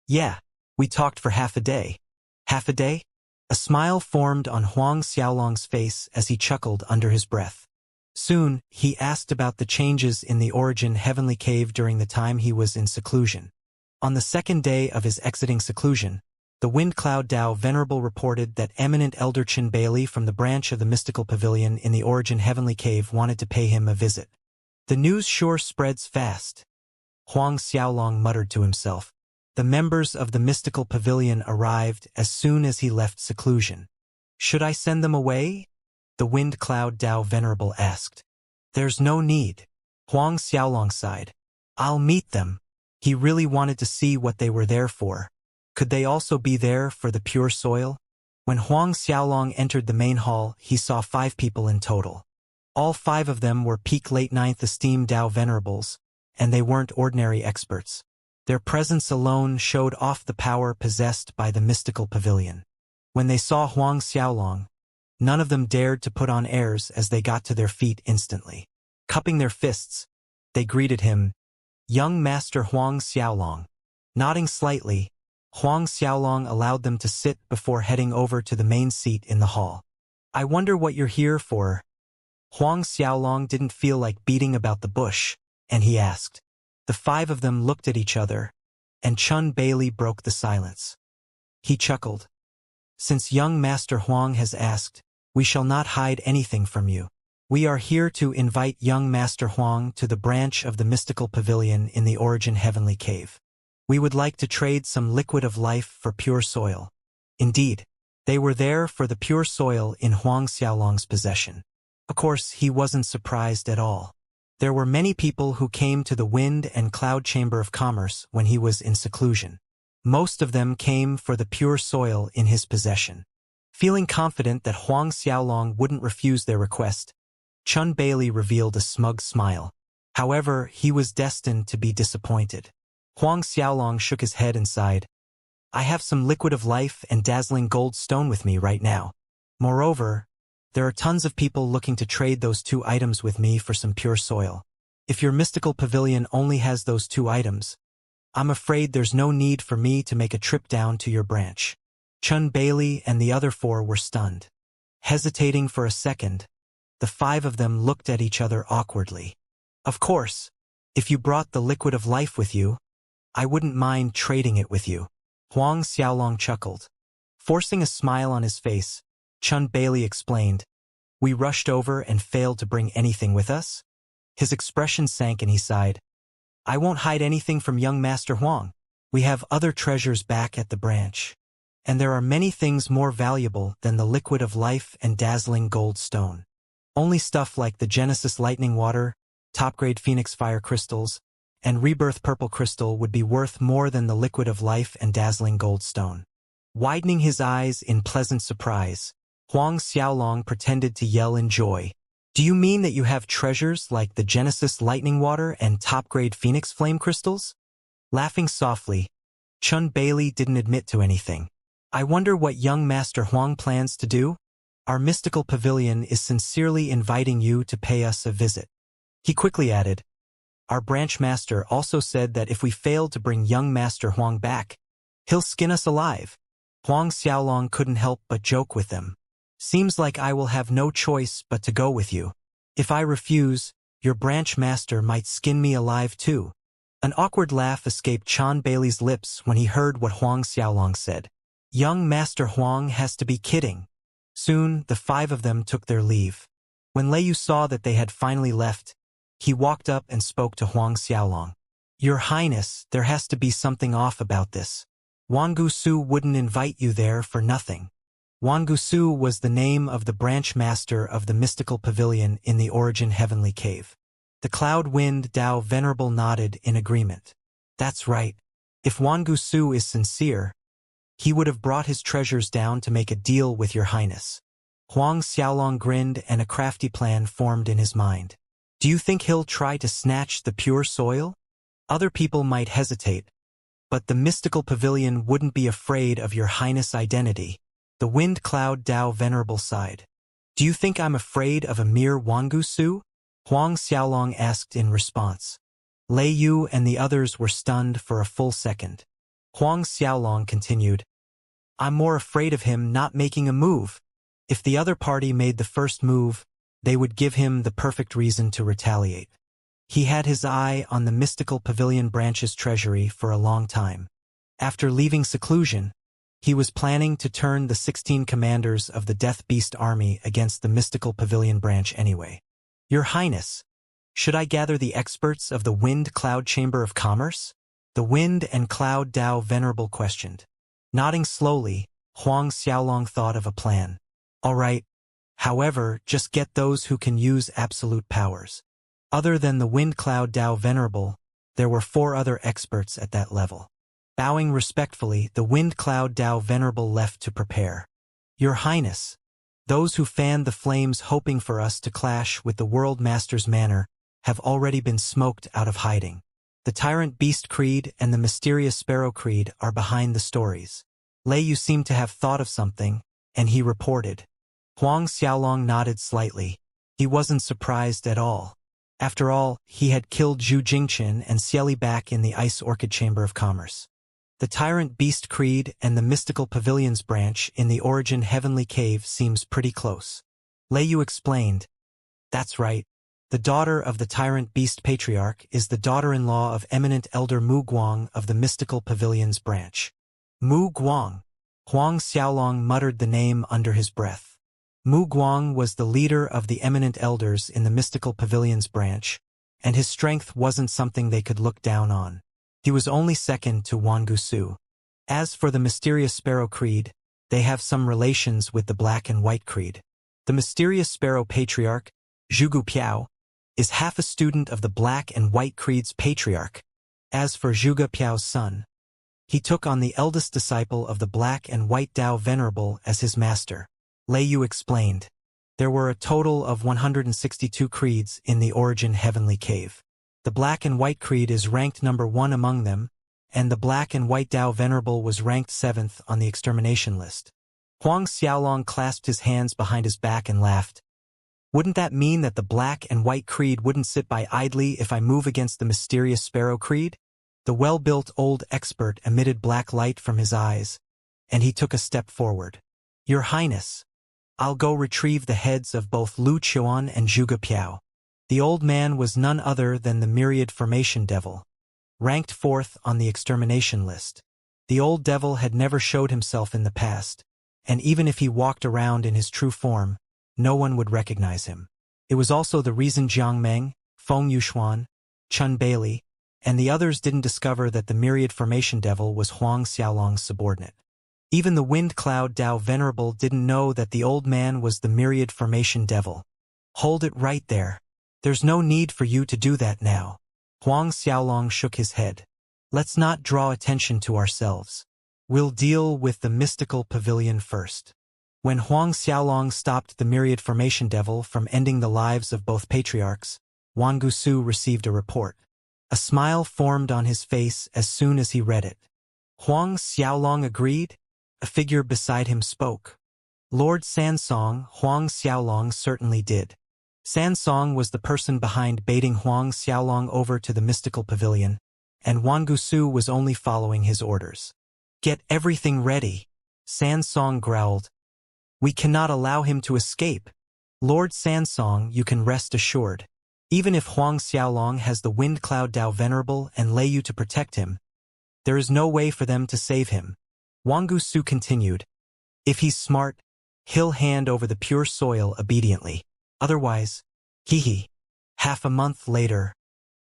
Yeah, we talked for half a day. Half a day? A smile formed on Huang Xiaolong's face as he chuckled under his breath. Soon, he asked about the changes in the Origin Heavenly Cave during the time he was in seclusion. On the second day of his exiting seclusion, the Wind Cloud Dao Venerable reported that eminent Elder Qin Bailey from the branch of the Mystical Pavilion in the Origin Heavenly Cave wanted to pay him a visit. The news sure spreads fast. Huang Xiaolong muttered to himself. The members of the Mystical Pavilion arrived as soon as he left seclusion. Should I send them away? The Wind Cloud Dao Venerable asked. There's no need. Huang Xiaolong sighed. I'll meet them. He really wanted to see what they were there for. Could they also be there for the pure soil? When Huang Xiaolong entered the main hall, he saw 5 people in total. All 5 of them were peak late 9th esteemed Dao Venerables, and they weren't ordinary experts. Their presence alone showed off the power possessed by the Mystical Pavilion. When they saw Huang Xiaolong, none of them dared to put on airs as they got to their feet instantly. Cupping their fists, they greeted him, Young Master Huang Xiaolong. Nodding slightly, Huang Xiaolong allowed them to sit before heading over to the main seat in the hall. I wonder what you're here for. Huang Xiaolong didn't feel like beating about the bush, and he asked. The 5 of them looked at each other, and Chun Bailey broke the silence. He chuckled. Since young Master Huang has asked, we shall not hide anything from you. We are here to invite young Master Huang to the branch of the Mystical Pavilion in the Origin Heavenly Cave. We would like to trade some liquid of life for pure soil. Indeed, they were there for the pure soil in Huang Xiaolong's possession. Of course, he wasn't surprised at all. There were many people who came to the Wind and Cloud Chamber of Commerce when he was in seclusion. Most of them came for the pure soil in his possession. Feeling confident that Huang Xiaolong wouldn't refuse their request, Chun Bailey revealed a smug smile. However, he was destined to be disappointed. Huang Xiaolong shook his head and sighed. I have some liquid of life and dazzling gold stone with me right now. Moreover, there are tons of people looking to trade those 2 items with me for some pure soil. If your Mystical Pavilion only has those 2 items, I'm afraid there's no need for me to make a trip down to your branch. Chun Bailey and the other 4 were stunned. Hesitating for a second, the 5 of them looked at each other awkwardly. Of course, if you brought the liquid of life with you, I wouldn't mind trading it with you. Huang Xiaolong chuckled. Forcing a smile on his face, Chun Bailey explained, We rushed over and failed to bring anything with us? His expression sank and he sighed. I won't hide anything from young Master Huang. We have other treasures back at the branch. And there are many things more valuable than the liquid of life and dazzling gold stone. Only stuff like the Genesis lightning water, top-grade phoenix fire crystals, and rebirth purple crystal would be worth more than the liquid of life and dazzling gold stone. Widening his eyes in pleasant surprise, Huang Xiaolong pretended to yell in joy. Do you mean that you have treasures like the Genesis lightning water and top-grade phoenix flame crystals? Laughing softly, Chun Bailey didn't admit to anything. I wonder what young Master Huang plans to do? Our mystical pavilion is sincerely inviting you to pay us a visit. He quickly added, our branch master also said that if we fail to bring young Master Huang back, he'll skin us alive. Huang Xiaolong couldn't help but joke with them. Seems like I will have no choice but to go with you. If I refuse, your branch master might skin me alive too. An awkward laugh escaped Chun Bailey's lips when he heard what Huang Xiaolong said. Young Master Huang has to be kidding. Soon, the five of them took their leave. When Lei Yu saw that they had finally left, he walked up and spoke to Huang Xiaolong. Your Highness, there has to be something off about this. Wangu Su wouldn't invite you there for nothing. Wangu Su was the name of the branch master of the mystical pavilion in the Origin Heavenly Cave. The Cloud Wind Dao Venerable nodded in agreement. That's right. If Wangu Su is sincere, he would have brought his treasures down to make a deal with your Highness. Huang Xiaolong grinned and a crafty plan formed in his mind. Do you think he'll try to snatch the pure soil? Other people might hesitate, but the mystical pavilion wouldn't be afraid of your Highness' identity. The Wind Cloud Dao Venerable sighed. Do you think I'm afraid of a mere Wangu Su? Huang Xiaolong asked in response. Lei Yu and the others were stunned for a full second. Huang Xiaolong continued, I'm more afraid of him not making a move. If the other party made the first move, they would give him the perfect reason to retaliate. He had his eye on the mystical pavilion branch's treasury for a long time. After leaving seclusion, he was planning to turn the 16 commanders of the Death Beast army against the mystical pavilion branch anyway. Your Highness, should I gather the experts of the Wind Cloud Chamber of Commerce? The Wind and Cloud Dao Venerable questioned. Nodding slowly, Huang Xiaolong thought of a plan. All right. However, just get those who can use absolute powers. Other than the Wind Cloud Dao Venerable, there were 4 other experts at that level. Bowing respectfully, the Wind Cloud Dao Venerable left to prepare. Your Highness, those who fanned the flames hoping for us to clash with the World Master's manner have already been smoked out of hiding. The Tyrant Beast Creed and the Mysterious Sparrow Creed are behind the stories. Lei Yu seemed to have thought of something, and he reported. Huang Xiaolong nodded slightly. He wasn't surprised at all. After all, he had killed Zhu Jingqin and Xieli back in the Ice Orchid Chamber of Commerce. The Tyrant Beast Creed and the Mystical Pavilions branch in the Origin Heavenly Cave seems pretty close. Lei Yu explained. That's right. The daughter of the Tyrant Beast Patriarch is the daughter-in-law of eminent Elder Mu Guang of the Mystical Pavilions branch. Mu Guang. Huang Xiaolong muttered the name under his breath. Mu Guang was the leader of the eminent elders in the Mystical Pavilions branch, and his strength wasn't something they could look down on. He was only second to Wangu Su. As for the Mysterious Sparrow Creed, they have some relations with the Black and White Creed. The Mysterious Sparrow Patriarch, Zhugu Piao, is half a student of the Black and White Creed's Patriarch. As for Zhuge Piao's son, he took on the eldest disciple of the Black and White Dao Venerable as his master. Lei Yu explained. There were a total of 162 creeds in the Origin Heavenly Cave. The Black and White Creed is ranked number 1 among them, and the Black and White Dao Venerable was ranked 7th on the extermination list. Huang Xiaolong clasped his hands behind his back and laughed. Wouldn't that mean that the Black and White Creed wouldn't sit by idly if I move against the Mysterious Sparrow Creed? The well-built old expert emitted black light from his eyes, and he took a step forward. Your Highness, I'll go retrieve the heads of both Lu Chuan and Zhuge Piao. The old man was none other than the Myriad Formation Devil, ranked 4th on the extermination list. The old devil had never showed himself in the past, and even if he walked around in his true form, no one would recognize him. It was also the reason Jiang Meng, Feng Yuxuan, Chun Bailey, and the others didn't discover that the myriad formation devil was Huang Xiaolong's subordinate. Even the wind cloud Dao Venerable didn't know that the old man was the myriad formation devil. Hold it right there. There's no need for you to do that now. Huang Xiaolong shook his head. Let's not draw attention to ourselves. We'll deal with the mystical pavilion first. When Huang Xiaolong stopped the myriad formation devil from ending the lives of both patriarchs, Wang Gusu received a report. A smile formed on his face as soon as he read it. Huang Xiaolong agreed. A figure beside him spoke. Lord Sansong, Huang Xiaolong certainly did. Sansong was the person behind baiting Huang Xiaolong over to the mystical pavilion, and Wang Gusu was only following his orders. Get everything ready, Sansong growled. We cannot allow him to escape. Lord Sansong, you can rest assured. Even if Huang Xiaolong has the wind cloud Dao Venerable and lay you to protect him, there is no way for them to save him. Wang Gusu continued. If he's smart, he'll hand over the pure soil obediently. Otherwise, hee. Half a month later,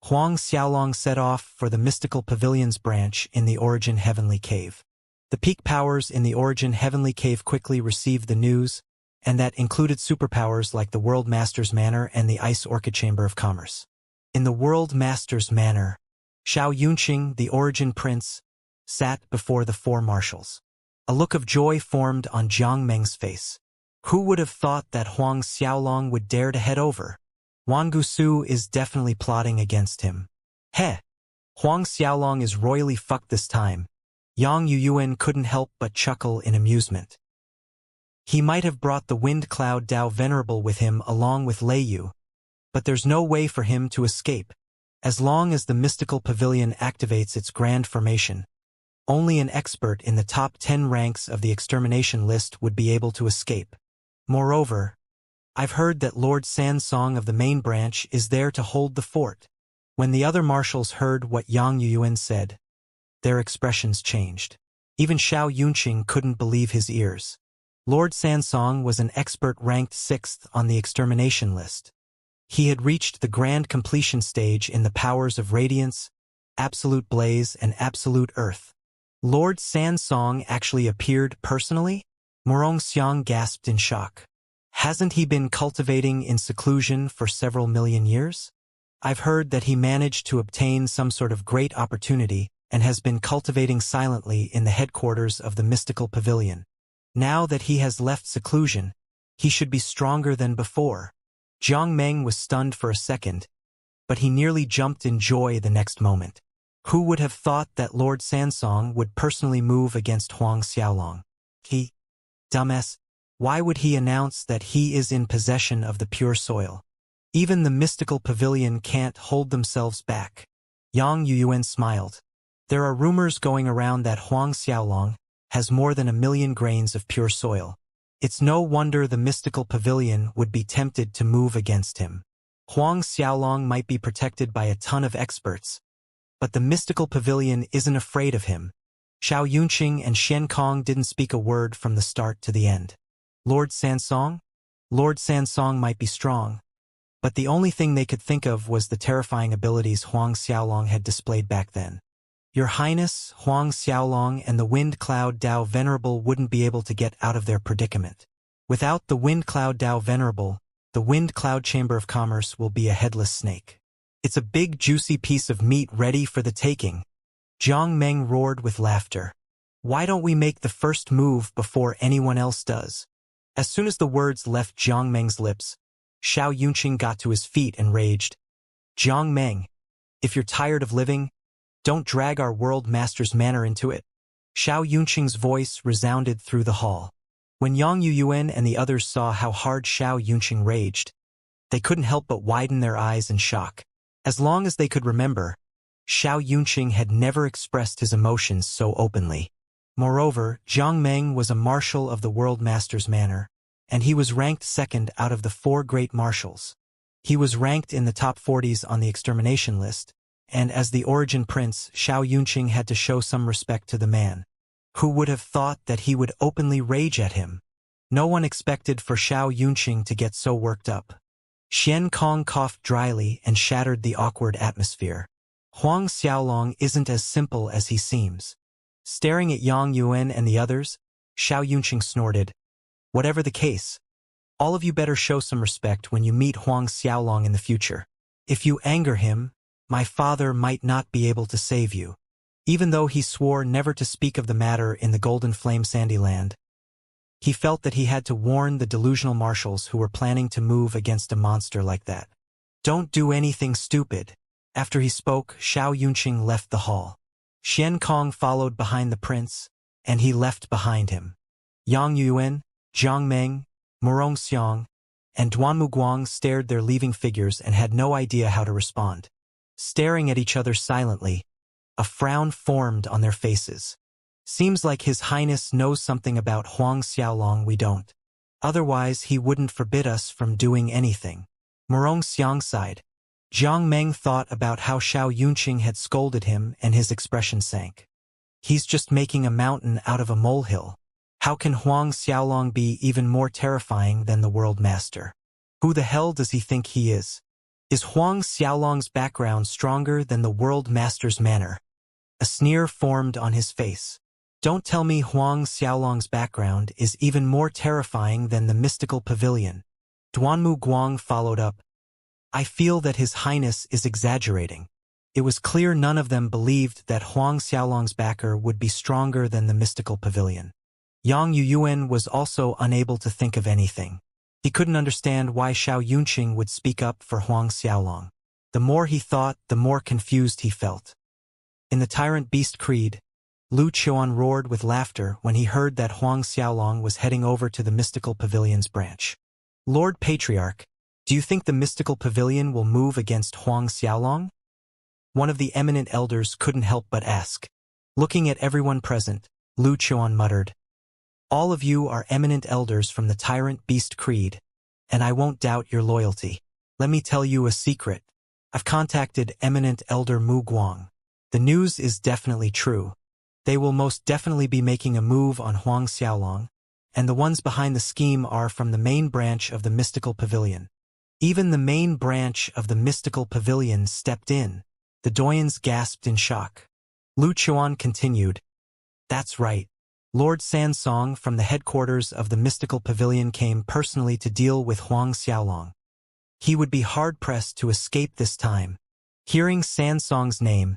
Huang Xiaolong set off for the mystical pavilion's branch in the Origin Heavenly Cave. The peak powers in the Origin Heavenly Cave quickly received the news, and that included superpowers like the World Master's Manor and the Ice Orchid Chamber of Commerce. In the World Master's Manor, Xianxia, the Origin Prince, sat before the four marshals. A look of joy formed on Jiang Meng's face. Who would have thought that Huang Xiaolong would dare to head over? Wang Gusu is definitely plotting against him. Heh! Huang Xiaolong is royally fucked this time. Yang Yuyuan couldn't help but chuckle in amusement. He might have brought the wind cloud Dao Venerable with him along with Lei Yu, but there's no way for him to escape. As long as the mystical pavilion activates its grand formation, only an expert in the top 10 ranks of the extermination list would be able to escape. Moreover, I've heard that Lord Sansong of the main branch is there to hold the fort. When the other marshals heard what Yang Yuyuan said, their expressions changed. Even Xiao Yunqing couldn't believe his ears. Lord Sansong was an expert ranked 6th on the extermination list. He had reached the grand completion stage in the powers of Radiance, Absolute Blaze, and Absolute Earth. Lord Sansong actually appeared personally? Morong Xiang gasped in shock. Hasn't he been cultivating in seclusion for several million years? I've heard that he managed to obtain some sort of great opportunity and has been cultivating silently in the headquarters of the mystical pavilion. Now that he has left seclusion, he should be stronger than before. Jiang Meng was stunned for a second, but he nearly jumped in joy the next moment. Who would have thought that Lord Sansong would personally move against Huang Xiaolong? He, dumbass, why would he announce that he is in possession of the pure soil? Even the mystical pavilion can't hold themselves back. Yang Yuyuan smiled. There are rumors going around that Huang Xiaolong has more than 1 million grains of pure soil. It's no wonder the mystical pavilion would be tempted to move against him. Huang Xiaolong might be protected by a ton of experts, but the mystical pavilion isn't afraid of him. Xiao Yunqing and Shen Kong didn't speak a word from the start to the end. Lord Sansong? Lord Sansong might be strong, but the only thing they could think of was the terrifying abilities Huang Xiaolong had displayed back then. Your Highness, Huang Xiaolong and the Wind Cloud Dao Venerable wouldn't be able to get out of their predicament. Without the Wind Cloud Dao Venerable, the Wind Cloud Chamber of Commerce will be a headless snake. It's a big juicy piece of meat ready for the taking. Jiang Meng roared with laughter. Why don't we make the first move before anyone else does? As soon as the words left Jiang Meng's lips, Xiao Yunqing got to his feet and raged. Jiang Meng, if you're tired of living, don't drag our World Master's Manor into it. Xiao Yunqing's voice resounded through the hall. When Yang Yuyuan and the others saw how hard Xiao Yunqing raged, they couldn't help but widen their eyes in shock. As long as they could remember, Xiao Yunqing had never expressed his emotions so openly. Moreover, Jiang Meng was a marshal of the World Master's Manor, and he was ranked 2nd out of the 4 great marshals. He was ranked in the top 40s on the extermination list, and as the Origin Prince, Xiao Yunqing had to show some respect to the man. Who would have thought that he would openly rage at him? No one expected for Xiao Yunqing to get so worked up. Shen Kong coughed dryly and shattered the awkward atmosphere. Huang Xiaolong isn't as simple as he seems. Staring at Yang Yuan and the others, Xiao Yunqing snorted. Whatever the case, all of you better show some respect when you meet Huang Xiaolong in the future. If you anger him, my father might not be able to save you. Even though he swore never to speak of the matter in the Golden Flame Sandy Land, he felt that he had to warn the delusional marshals who were planning to move against a monster like that. Don't do anything stupid. After he spoke, Xiao Yunqing left the hall. Xian Kong followed behind the prince, and he left behind him. Yang Yuan, Jiang Meng, Murong Xiang, and Duanmu Guang stared their leaving figures and had no idea how to respond. Staring at each other silently, a frown formed on their faces. Seems like His Highness knows something about Huang Xiaolong we don't. Otherwise he wouldn't forbid us from doing anything. Murong Xiang sighed. Jiang Meng thought about how Xiao Yunqing had scolded him and his expression sank. He's just making a mountain out of a molehill. How can Huang Xiaolong be even more terrifying than the World Master? Who the hell does he think he is? Is Huang Xiaolong's background stronger than the World Master's manner? A sneer formed on his face. Don't tell me Huang Xiaolong's background is even more terrifying than the mystical pavilion. Duanmu Guang followed up. I feel that His Highness is exaggerating. It was clear none of them believed that Huang Xiaolong's backer would be stronger than the mystical pavilion. Yang Yuan was also unable to think of anything. He couldn't understand why Xiao Yunqing would speak up for Huang Xiaolong. The more he thought, the more confused he felt. In the Tyrant Beast Creed, Lu Chuan roared with laughter when he heard that Huang Xiaolong was heading over to the mystical pavilion's branch. Lord Patriarch, do you think the mystical pavilion will move against Huang Xiaolong? One of the eminent elders couldn't help but ask. Looking at everyone present, Lu Chuan muttered, all of you are eminent elders from the Tyrant Beast Creed, and I won't doubt your loyalty. Let me tell you a secret. I've contacted eminent elder Mu Guang. The news is definitely true. They will most definitely be making a move on Huang Xiaolong, and the ones behind the scheme are from the main branch of the mystical pavilion. Even the main branch of the mystical pavilion stepped in. The doyens gasped in shock. Lu Chuan continued, that's right. Lord Sansong from the headquarters of the mystical pavilion came personally to deal with Huang Xiaolong. He would be hard-pressed to escape this time. Hearing Sansong's name,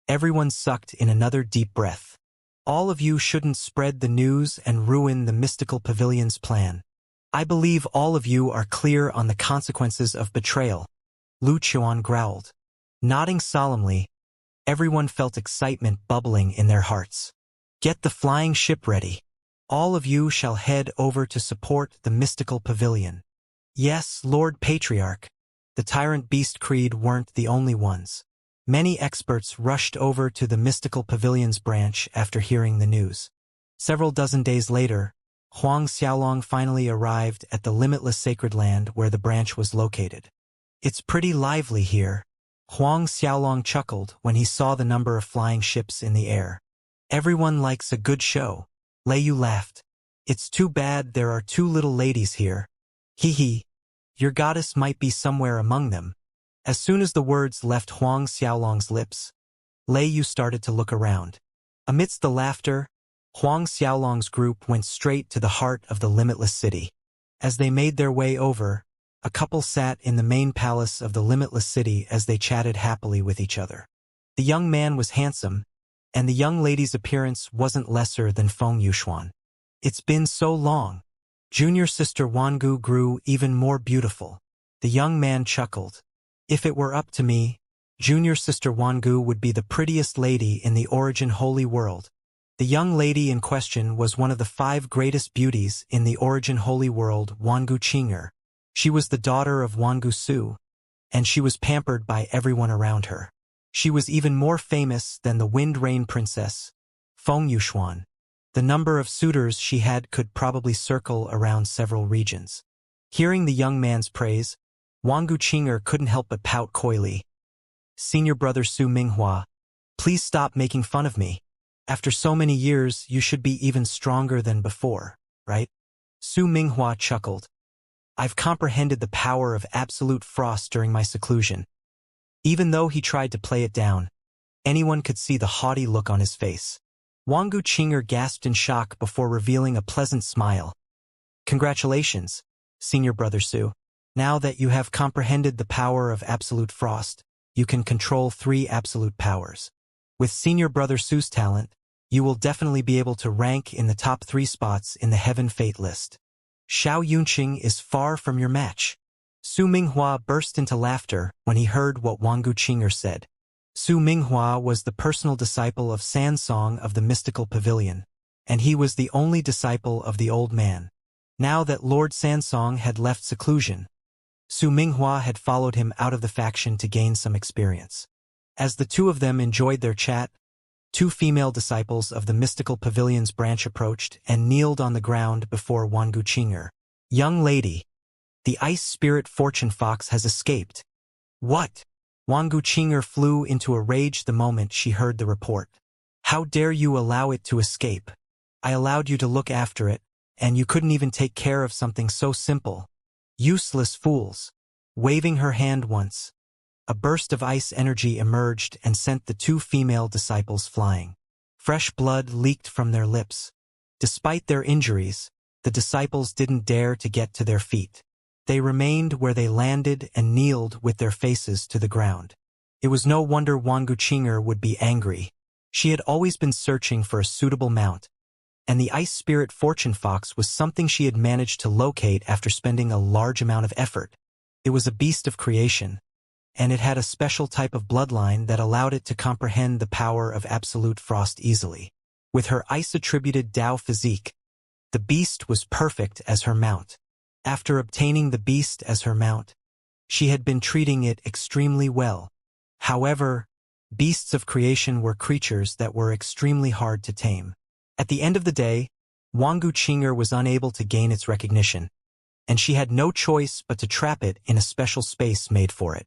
everyone sucked in another deep breath. All of you shouldn't spread the news and ruin the mystical pavilion's plan. I believe all of you are clear on the consequences of betrayal. Lu Chuan growled. Nodding solemnly, everyone felt excitement bubbling in their hearts. Get the flying ship ready. All of you shall head over to support the mystical pavilion. Yes, Lord Patriarch. The Tyrant Beast Creed weren't the only ones. Many experts rushed over to the mystical pavilion's branch after hearing the news. Several dozen days later, Huang Xiaolong finally arrived at the limitless sacred land where the branch was located. It's pretty lively here. Huang Xiaolong chuckled when he saw the number of flying ships in the air. Everyone likes a good show. Lei Yu laughed. It's too bad there are two little ladies here. Hee hee. Your goddess might be somewhere among them. As soon as the words left Huang Xiaolong's lips, Lei Yu started to look around. Amidst the laughter, Huang Xiaolong's group went straight to the heart of the limitless city. As they made their way over, a couple sat in the main palace of the limitless city as they chatted happily with each other. The young man was handsome, and the young lady's appearance wasn't lesser than Feng Yuxuan. It's been so long. Junior sister Wangu grew even more beautiful. The young man chuckled. If it were up to me, junior sister Wangu would be the prettiest lady in the Origin Holy World. The young lady in question was one of the 5 greatest beauties in the Origin Holy World, Wangu Qing'er. She was the daughter of Wangu Su, and she was pampered by everyone around her. She was even more famous than the Wind Rain Princess, Feng Yuxuan. The number of suitors she had could probably circle around several regions. Hearing the young man's praise, Wangu Qing'er couldn't help but pout coyly. Senior brother Su Minghua, please stop making fun of me. After so many years, you should be even stronger than before, right? Su Minghua chuckled. I've comprehended the power of absolute frost during my seclusion. Even though he tried to play it down, Anyone could see the haughty look on his face. Wangu Qinger gasped in shock before revealing a pleasant smile. Congratulations, Senior Brother Su. Now that you have comprehended the power of absolute frost, you can control 3 absolute powers. With Senior Brother Su's talent, you will definitely be able to rank in the top 3 spots in the Heaven Fate list. Xiao Yunqing is far from your match. Su Minghua burst into laughter when he heard what Wangu Qinger said. Su Minghua was the personal disciple of Sansong of the Mystical Pavilion, and he was the only disciple of the old man. Now that Lord Sansong had left seclusion, Su Minghua had followed him out of the faction to gain some experience. As the two of them enjoyed their chat, 2 female disciples of the Mystical Pavilion's branch approached and kneeled on the ground before Wangu Qinger. Young lady, the ice spirit Fortune Fox has escaped. What? Wangu Qinger flew into a rage the moment she heard the report. How dare you allow it to escape? I allowed you to look after it, and you couldn't even take care of something so simple. Useless fools. Waving her hand once, a burst of ice energy emerged and sent the 2 female disciples flying. Fresh blood leaked from their lips. Despite their injuries, the disciples didn't dare to get to their feet. They remained where they landed and kneeled with their faces to the ground. It was no wonder Wangu Qinger would be angry. She had always been searching for a suitable mount, and the ice spirit Fortune Fox was something she had managed to locate after spending a large amount of effort. It was a beast of creation, and it had a special type of bloodline that allowed it to comprehend the power of absolute frost easily. With her ice-attributed Dao physique, the beast was perfect as her mount. After obtaining the beast as her mount, she had been treating it extremely well. However, beasts of creation were creatures that were extremely hard to tame. At the end of the day, Wangu Qinger was unable to gain its recognition, and she had no choice but to trap it in a special space made for it.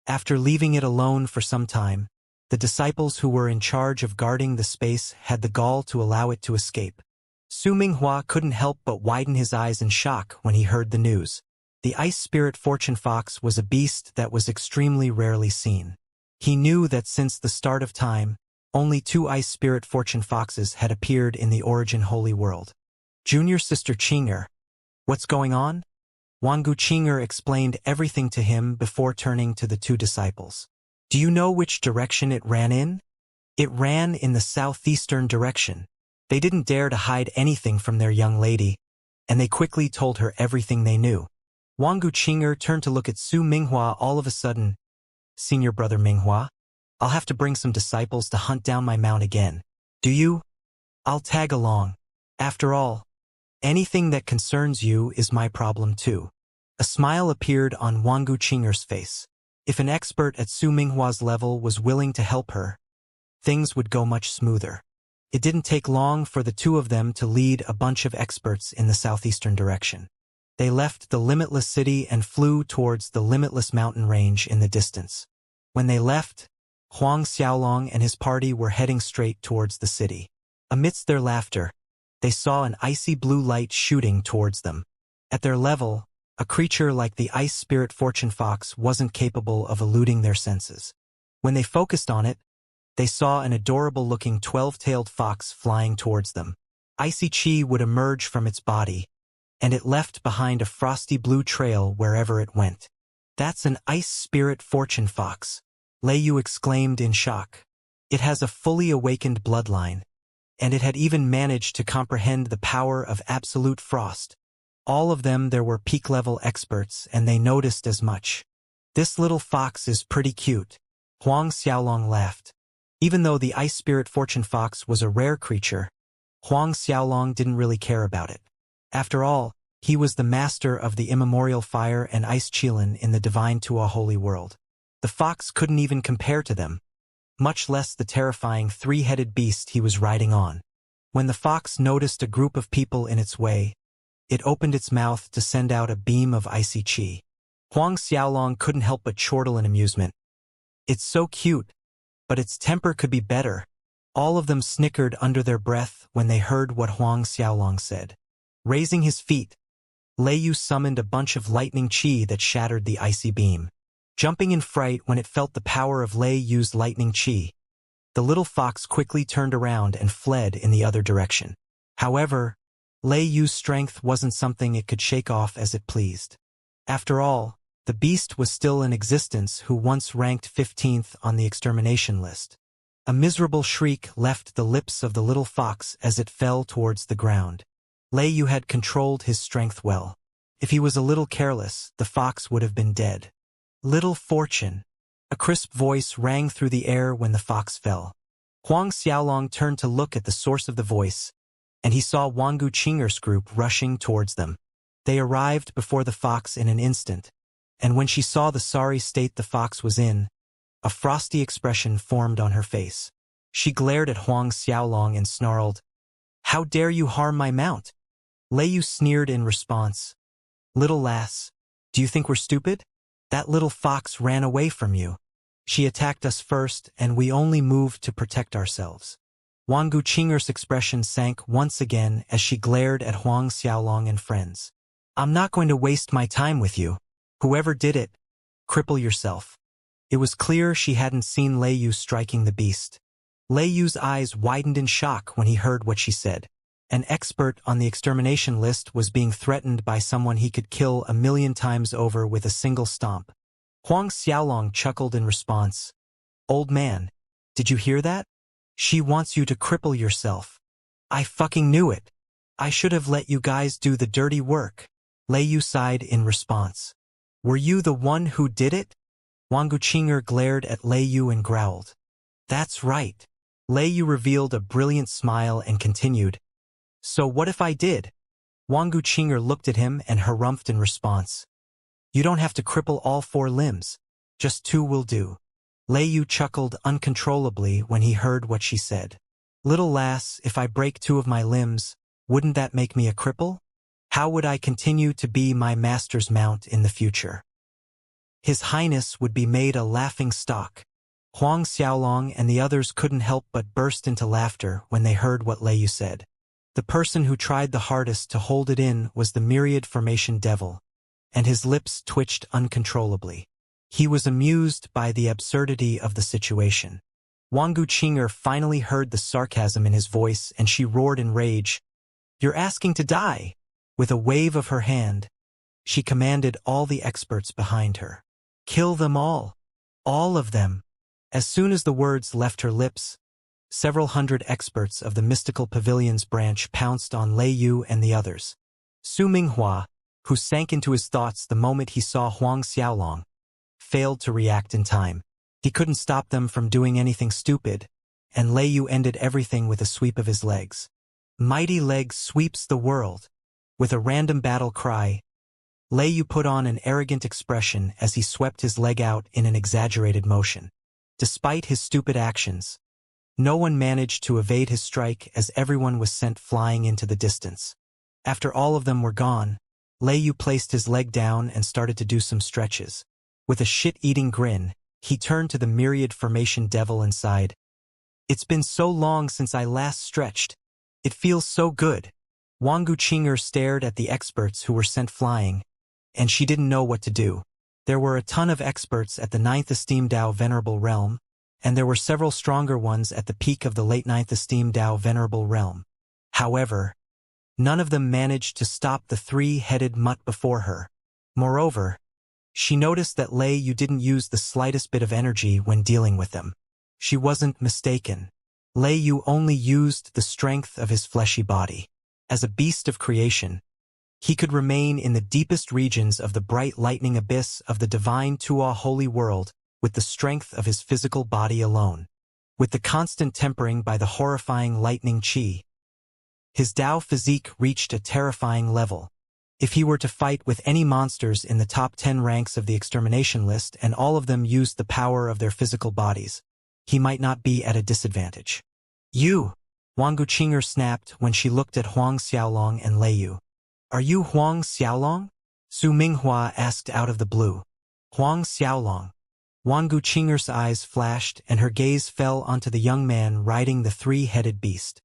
After leaving it alone for some time, the disciples who were in charge of guarding the space had the gall to allow it to escape. Su Minghua couldn't help but widen his eyes in shock when he heard the news. The ice spirit Fortune Fox was a beast that was extremely rarely seen. He knew that since the start of time, only 2 ice spirit Fortune Foxes had appeared in the Origin Holy World. Junior Sister Qinger, what's going on? Wangu Qinger explained everything to him before turning to the 2 disciples. Do you know which direction it ran in? It ran in the southeastern direction. They didn't dare to hide anything from their young lady, and they quickly told her everything they knew. Wangu Qinger turned to look at Su Minghua all of a sudden. Senior Brother Minghua, I'll have to bring some disciples to hunt down my mount again. Do you? I'll tag along. After all, anything that concerns you is my problem too. A smile appeared on Wangu Qinger's face. If an expert at Su Minghua's level was willing to help her, things would go much smoother. It didn't take long for the 2 of them to lead a bunch of experts in the southeastern direction. They left the limitless city and flew towards the limitless mountain range in the distance. When they left, Huang Xiaolong and his party were heading straight towards the city. Amidst their laughter, they saw an icy blue light shooting towards them. At their level, a creature like the ice spirit Fortune Fox wasn't capable of eluding their senses. When they focused on it, they saw an adorable-looking 12-tailed fox flying towards them. Icy chi would emerge from its body, and it left behind a frosty blue trail wherever it went. That's an ice spirit Fortune Fox, Lei Yu exclaimed in shock. It has a fully awakened bloodline, and it had even managed to comprehend the power of absolute frost. All of them there were peak-level experts, and they noticed as much. This little fox is pretty cute. Huang Xiaolong laughed. Even though the ice spirit Fortune Fox was a rare creature, Huang Xiaolong didn't really care about it. After all, he was the master of the immemorial fire and ice Qilin in the divine Tua holy world. The fox couldn't even compare to them, much less the terrifying 3-headed beast he was riding on. When the fox noticed a group of people in its way, it opened its mouth to send out a beam of icy chi. Huang Xiaolong couldn't help but chortle in amusement. It's so cute, but its temper could be better. All of them snickered under their breath when they heard what Huang Xiaolong said. Raising his feet, Lei Yu summoned a bunch of lightning chi that shattered the icy beam. Jumping in fright when it felt the power of Lei Yu's lightning chi, the little fox quickly turned around and fled in the other direction. However, Lei Yu's strength wasn't something it could shake off as it pleased. After all, the beast was still in existence who once ranked 15th on the extermination list. A miserable shriek left the lips of the little fox as it fell towards the ground. Lei Yu had controlled his strength well. If he was a little careless, the fox would have been dead. Little fortune. A crisp voice rang through the air when the fox fell. Huang Xiaolong turned to look at the source of the voice, and he saw Wangu Qing'er's group rushing towards them. They arrived before the fox in an instant, and when she saw the sorry state the fox was in, a frosty expression formed on her face. She glared at Huang Xiaolong and snarled, "How dare you harm my mount?" Lei Yu sneered in response, "Little lass, do you think we're stupid? That little fox ran away from you. She attacked us first, and we only moved to protect ourselves." Wangu Qing'er's expression sank once again as she glared at Huang Xiaolong and friends. "I'm not going to waste my time with you. Whoever did it, cripple yourself." It was clear she hadn't seen Lei Yu striking the beast. Lei Yu's eyes widened in shock when he heard what she said. An expert on the extermination list was being threatened by someone he could kill 1,000,000 times over with a single stomp. Huang Xiaolong chuckled in response. "Old man, did you hear that? She wants you to cripple yourself." "I fucking knew it. I should have let you guys do the dirty work." Lei Yu sighed in response. "Were you the one who did it?" Wangu Qing'er glared at Lei Yu and growled. "That's right." Lei Yu revealed a brilliant smile and continued, "So what if I did?" Wangu Qing'er looked at him and harumphed in response. "You don't have to cripple all 4 limbs. Just 2 will do." Lei Yu chuckled uncontrollably when he heard what she said. "Little lass, if I break 2 of my limbs, wouldn't that make me a cripple? How would I continue to be my master's mount in the future? His Highness would be made a laughing stock." Huang Xiaolong and the others couldn't help but burst into laughter when they heard what Lei Yu said. The person who tried the hardest to hold it in was the myriad formation devil, and his lips twitched uncontrollably. He was amused by the absurdity of the situation. Wangu Qing'er finally heard the sarcasm in his voice, and she roared in rage, "You're asking to die!" With a wave of her hand, she commanded all the experts behind her. "Kill them all! All of them!" As soon as the words left her lips, several hundred experts of the Mystical Pavilion's branch pounced on Lei Yu and the others. Su Minghua, who sank into his thoughts the moment he saw Huang Xiaolong, failed to react in time. He couldn't stop them from doing anything stupid, and Lei Yu ended everything with a sweep of his legs. Mighty leg sweeps the world. With a random battle cry, Lei Yu put on an arrogant expression as he swept his leg out in an exaggerated motion. Despite his stupid actions, no one managed to evade his strike as everyone was sent flying into the distance. After all of them were gone, Lei Yu placed his leg down and started to do some stretches. With a shit-eating grin, he turned to the myriad formation devil and sighed, "It's been so long since I last stretched. It feels so good." Wangu Qing'er stared at the experts who were sent flying, and she didn't know what to do. There were a ton of experts at the 9th Esteemed Dao Venerable Realm, and there were several stronger ones at the peak of the late 9th Esteemed Dao Venerable Realm. However, none of them managed to stop the 3-headed mutt before her. Moreover, she noticed that Lei Yu didn't use the slightest bit of energy when dealing with them. She wasn't mistaken. Lei Yu only used the strength of his fleshy body. As a beast of creation, he could remain in the deepest regions of the bright lightning abyss of the divine Tuo holy world with the strength of his physical body alone. With the constant tempering by the horrifying lightning qi, his Dao physique reached a terrifying level. If he were to fight with any monsters in the top 10 ranks of the extermination list and all of them used the power of their physical bodies, he might not be at a disadvantage. "You!" Wangu Qing'er snapped when she looked at Huang Xiaolong and Lei Yu. "Are you Huang Xiaolong?" Su Minghua asked out of the blue. "Huang Xiaolong." Wangu Qing'er's eyes flashed and her gaze fell onto the young man riding the 3-headed beast.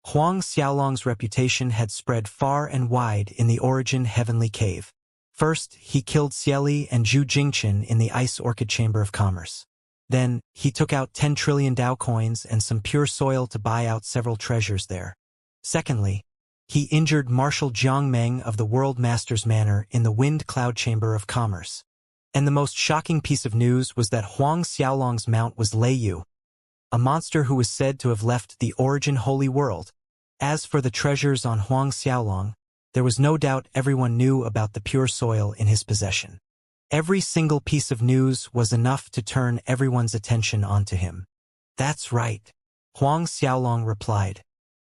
Huang Xiaolong's reputation had spread far and wide in the Origin Heavenly Cave. First, he killed Xieli and Zhu Jingchen in the Ice Orchid Chamber of Commerce. Then, he took out 10 trillion Dao coins and some pure soil to buy out several treasures there. Secondly, he injured Marshal Jiang Meng of the World Master's Manor in the Wind Cloud Chamber of Commerce. And the most shocking piece of news was that Huang Xiaolong's mount was Lei Yu, a monster who was said to have left the Origin Holy World. As for the treasures on Huang Xiaolong, there was no doubt everyone knew about the pure soil in his possession. Every single piece of news was enough to turn everyone's attention onto him. That's right, Huang Xiaolong replied.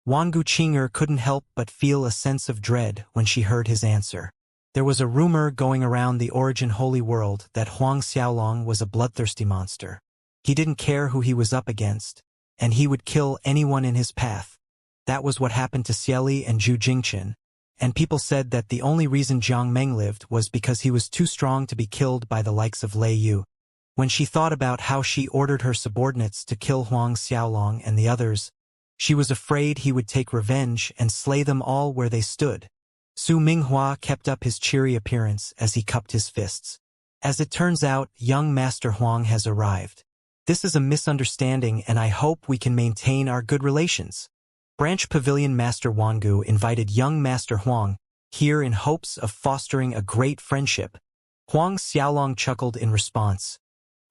Wangu Qinger couldn't help but feel a sense of dread when she heard his answer. There was a rumor going around the Origin Holy World that Huang Xiaolong was a bloodthirsty monster. He didn't care who he was up against, and he would kill anyone in his path. That was what happened to Xieli and Zhu Jingqin, and people said that the only reason Jiang Meng lived was because he was too strong to be killed by the likes of Lei Yu. When she thought about how she ordered her subordinates to kill Huang Xiaolong and the others, she was afraid he would take revenge and slay them all where they stood. Su Minghua kept up his cheery appearance as he cupped his fists. As it turns out, young Master Huang has arrived. This is a misunderstanding and I hope we can maintain our good relations. Branch Pavilion Master Wangu invited young Master Huang here in hopes of fostering a great friendship. Huang Xiaolong chuckled in response.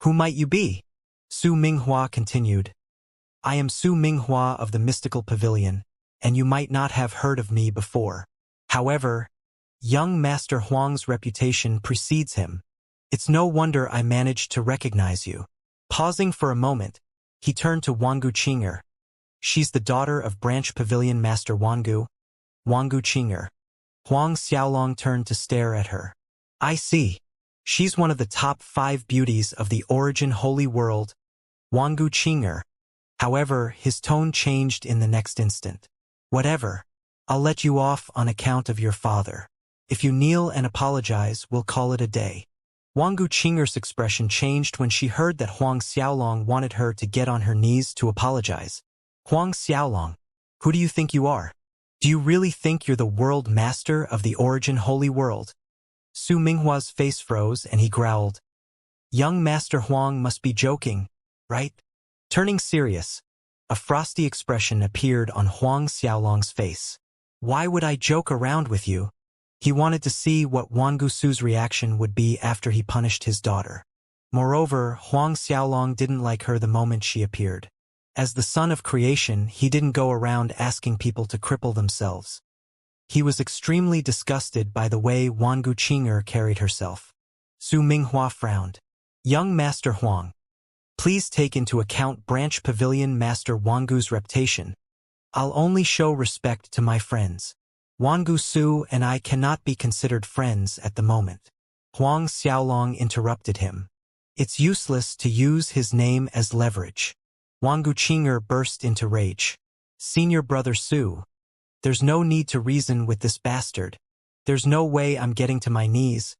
Who might you be? Su Minghua continued. I am Su Minghua of the Mystical Pavilion, and you might not have heard of me before. However, young Master Huang's reputation precedes him. It's no wonder I managed to recognize you. Pausing for a moment, he turned to Wangu Qinger. She's the daughter of Branch Pavilion Master Wangu. Wangu Qinger. Huang Xiaolong turned to stare at her. I see. She's one of the top 5 beauties of the Origin Holy World. Wangu Qinger. However, his tone changed in the next instant. Whatever. I'll let you off on account of your father. If you kneel and apologize, we'll call it a day. Wangu Qinger's expression changed when she heard that Huang Xiaolong wanted her to get on her knees to apologize. Huang Xiaolong, who do you think you are? Do you really think you're the world master of the Origin Holy World? Su Minghua's face froze and he growled. Young Master Huang must be joking, right? Turning serious, a frosty expression appeared on Huang Xiaolong's face. Why would I joke around with you? He wanted to see what Wangu Su's reaction would be after he punished his daughter. Moreover, Huang Xiaolong didn't like her the moment she appeared. As the son of creation, he didn't go around asking people to cripple themselves. He was extremely disgusted by the way Wangu Qinger carried herself. Su Minghua frowned. Young Master Huang, please take into account Branch Pavilion Master Wangu's reputation. I'll only show respect to my friends. Wangu Su and I cannot be considered friends at the moment. Huang Xiaolong interrupted him. It's useless to use his name as leverage. Wangu Qinger burst into rage. Senior brother Su, there's no need to reason with this bastard. There's no way I'm getting to my knees,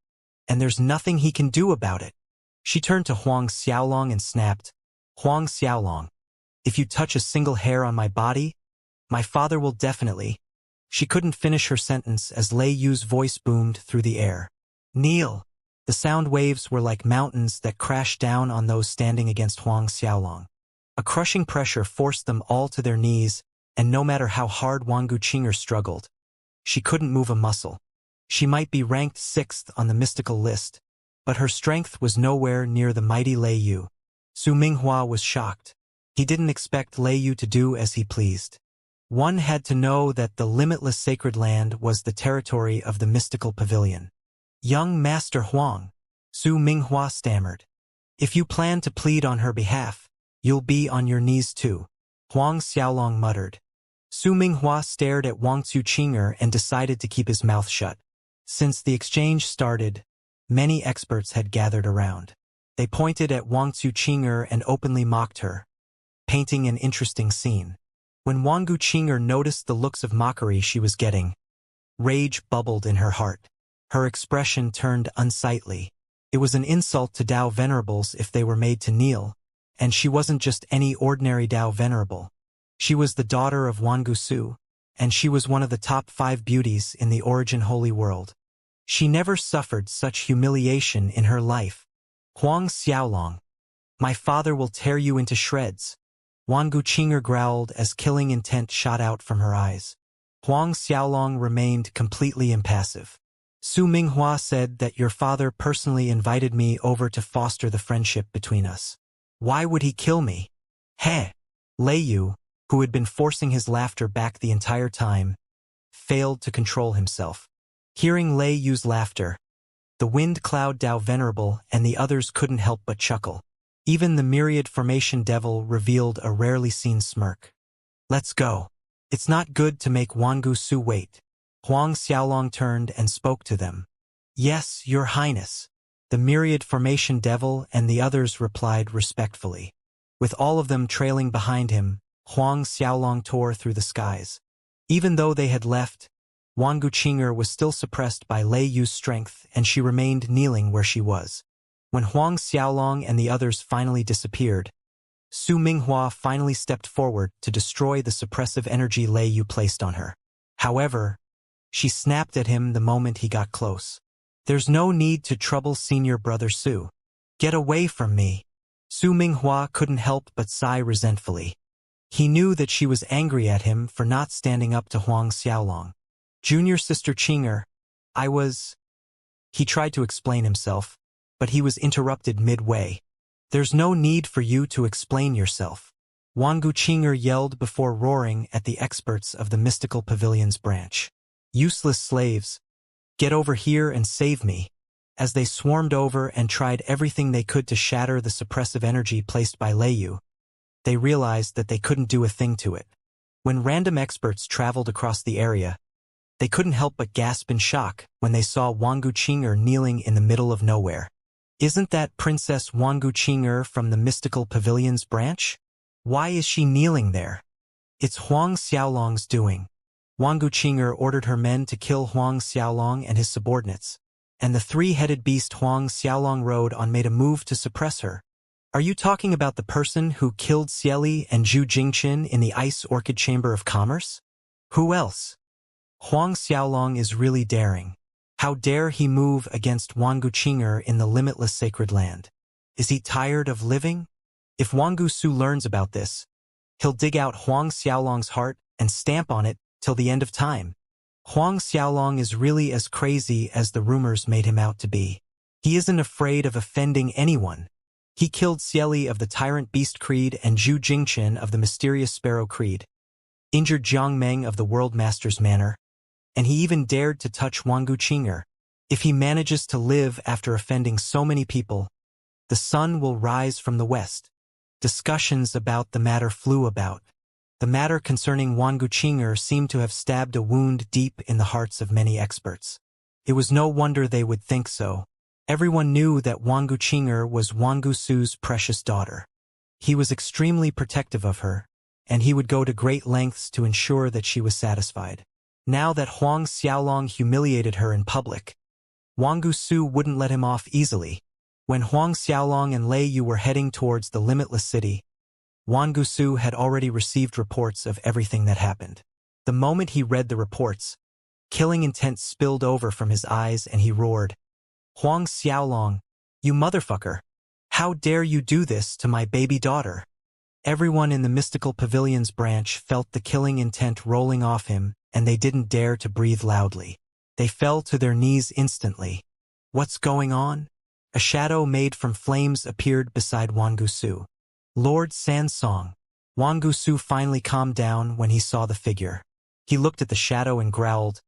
and there's nothing he can do about it. She turned to Huang Xiaolong and snapped, Huang Xiaolong, if you touch a single hair on my body, my father will definitely. She couldn't finish her sentence as Lei Yu's voice boomed through the air. Kneel. The sound waves were like mountains that crashed down on those standing against Huang Xiaolong. A crushing pressure forced them all to their knees, and no matter how hard Wangu Qinger struggled, she couldn't move a muscle. She might be ranked 6th on the mystical list, but her strength was nowhere near the mighty Lei Yu. Su Minghua was shocked. He didn't expect Lei Yu to do as he pleased. One had to know that the limitless sacred land was the territory of the mystical pavilion. Young Master Huang, Su Minghua stammered. If you plan to plead on her behalf, you'll be on your knees too, Huang Xiaolong muttered. Su Minghua stared at Wangu Qinger and decided to keep his mouth shut. Since the exchange started, many experts had gathered around. They pointed at Wangu Qinger and openly mocked her, painting an interesting scene. When Wangu Qinger noticed the looks of mockery she was getting, rage bubbled in her heart. Her expression turned unsightly. It was an insult to Dao venerables if they were made to kneel, and she wasn't just any ordinary Dao venerable. She was the daughter of Wangu Su, and she was one of the top 5 beauties in the Origin Holy World. She never suffered such humiliation in her life. Huang Xiaolong, My father will tear you into shreds. Wan Guqing'er growled as killing intent shot out from her eyes. Huang Xiaolong remained completely impassive. Su Minghua said that your father personally invited me over to foster the friendship between us. Why would he kill me? Heh! Lei Yu, who had been forcing his laughter back the entire time, failed to control himself. Hearing Lei Yu's laughter, the wind cloud Dao Venerable and the others couldn't help but chuckle. Even the myriad formation devil revealed a rarely seen smirk. Let's go. It's not good to make Wangu Su wait. Huang Xiaolong turned and spoke to them. Yes, your highness. The myriad formation devil and the others replied respectfully. With all of them trailing behind him, Huang Xiaolong tore through the skies. Even though they had left, Wan Guqing'er was still suppressed by Lei Yu's strength and she remained kneeling where she was. When Huang Xiaolong and the others finally disappeared, Su Minghua finally stepped forward to destroy the suppressive energy Lei Yu placed on her. However, she snapped at him the moment he got close. There's no need to trouble senior brother Su. Get away from me. Su Minghua couldn't help but sigh resentfully. He knew that she was angry at him for not standing up to Huang Xiaolong. Junior sister Qing'er, He tried to explain himself, but he was interrupted midway. There's no need for you to explain yourself. Wan Guqing'er yelled before roaring at the experts of the mystical pavilion's branch. Useless slaves, get over here and save me. As they swarmed over and tried everything they could to shatter the suppressive energy placed by Lei Yu, they realized that they couldn't do a thing to it. When random experts traveled across the area, they couldn't help but gasp in shock when they saw Wan Guqing'er kneeling in the middle of nowhere. Isn't that Princess Wan Guqing'er from the mystical pavilion's branch? Why is she kneeling there? It's Huang Xiaolong's doing. Wan Guqing'er ordered her men to kill Huang Xiaolong and his subordinates, and the three-headed beast Huang Xiaolong rode on made a move to suppress her. Are you talking about the person who killed Xieli and Zhu Jingqin in the Ice Orchid Chamber of Commerce? Who else? Huang Xiaolong is really daring. How dare he move against Wan Guqing'er in the limitless sacred land? Is he tired of living? If Wangu Su learns about this, he'll dig out Huang Xiaolong's heart and stamp on it till the end of time. Huang Xiaolong is really as crazy as the rumors made him out to be. He isn't afraid of offending anyone. He killed Xieli of the Tyrant Beast Creed and Zhu Jingqin of the Mysterious Sparrow Creed, injured Jiang Meng of the World Master's Manor, and he even dared to touch Wan Guqing'er. If he manages to live after offending so many people, the sun will rise from the west. Discussions about the matter flew about. The matter concerning Wan Guqing'er seemed to have stabbed a wound deep in the hearts of many experts. It was no wonder they would think so. Everyone knew that Wan Guqing'er was Wangu Su's precious daughter. He was extremely protective of her, and he would go to great lengths to ensure that she was satisfied. Now that Huang Xiaolong humiliated her in public, Wangu Su wouldn't let him off easily. When Huang Xiaolong and Lei Yu were heading towards the limitless city, Wangu Su had already received reports of everything that happened. The moment he read the reports, killing intent spilled over from his eyes and he roared, Huang Xiaolong, you motherfucker! How dare you do this to my baby daughter? Everyone in the mystical pavilion's branch felt the killing intent rolling off him, and they didn't dare to breathe loudly. They fell to their knees instantly. What's going on? A shadow made from flames appeared beside Wangu Su. Lord Sansong. Wangu Su finally calmed down when he saw the figure. He looked at the shadow and growled.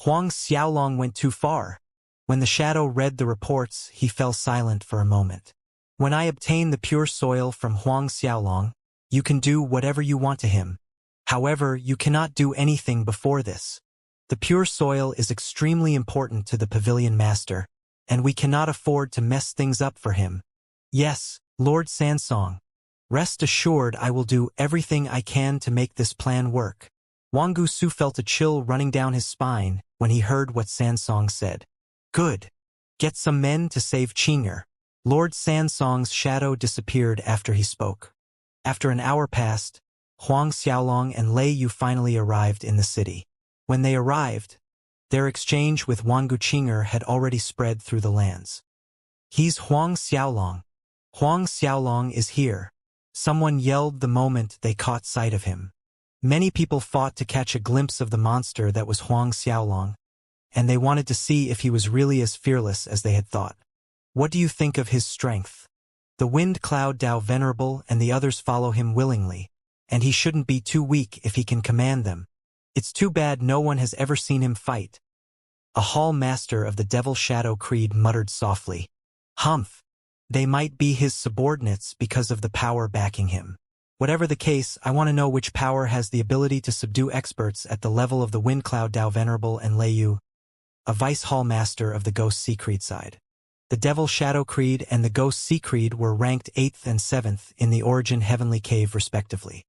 Huang Xiaolong went too far. When the shadow read the reports, he fell silent for a moment. When I obtain the pure soil from Huang Xiaolong, you can do whatever you want to him. However, you cannot do anything before this. The pure soil is extremely important to the pavilion master, and we cannot afford to mess things up for him. Yes, Lord Sansong. Rest assured I will do everything I can to make this plan work. Wangu Su felt a chill running down his spine when he heard what Sansong said. Good. Get some men to save Qing'er. Lord Sansong's shadow disappeared after he spoke. After an hour passed, Huang Xiaolong and Lei Yu finally arrived in the city. When they arrived, their exchange with Wan Guqing'er had already spread through the lands. He's Huang Xiaolong. Huang Xiaolong is here. Someone yelled the moment they caught sight of him. Many people fought to catch a glimpse of the monster that was Huang Xiaolong, and they wanted to see if he was really as fearless as they had thought. What do you think of his strength? The Wind Cloud Dao Venerable and the others follow him willingly, and he shouldn't be too weak if he can command them. It's too bad no one has ever seen him fight. A hall master of the Devil Shadow Creed muttered softly. Humph. They might be his subordinates because of the power backing him. Whatever the case, I want to know which power has the ability to subdue experts at the level of the Wind Cloud Dao Venerable and Lei Yu, a vice hall master of the Ghost Sea Creed side. The Devil Shadow Creed and the Ghost Sea Creed were ranked 8th and 7th in the Origin Heavenly Cave respectively.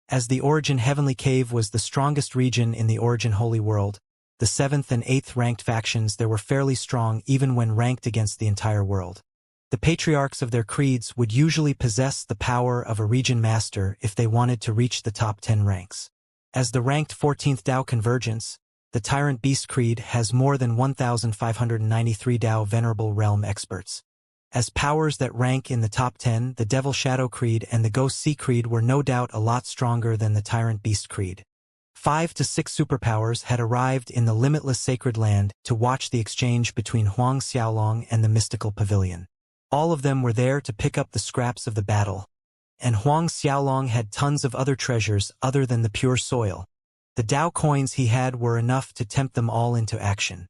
As the Origin Heavenly Cave was the strongest region in the Origin Holy World, the 7th and 8th ranked factions there were fairly strong even when ranked against the entire world. The patriarchs of their creeds would usually possess the power of a region master if they wanted to reach the top 10 ranks. As the ranked 14th Dao Convergence, the Tyrant Beast Creed has more than 1,593 Dao Venerable Realm experts. As powers that rank in the top 10, the Devil Shadow Creed and the Ghost Sea Creed were no doubt a lot stronger than the Tyrant Beast Creed. 5 to 6 superpowers had arrived in the limitless sacred land to watch the exchange between Huang Xiaolong and the mystical pavilion. All of them were there to pick up the scraps of the battle, and Huang Xiaolong had tons of other treasures other than the pure soil. The Dao coins he had were enough to tempt them all into action.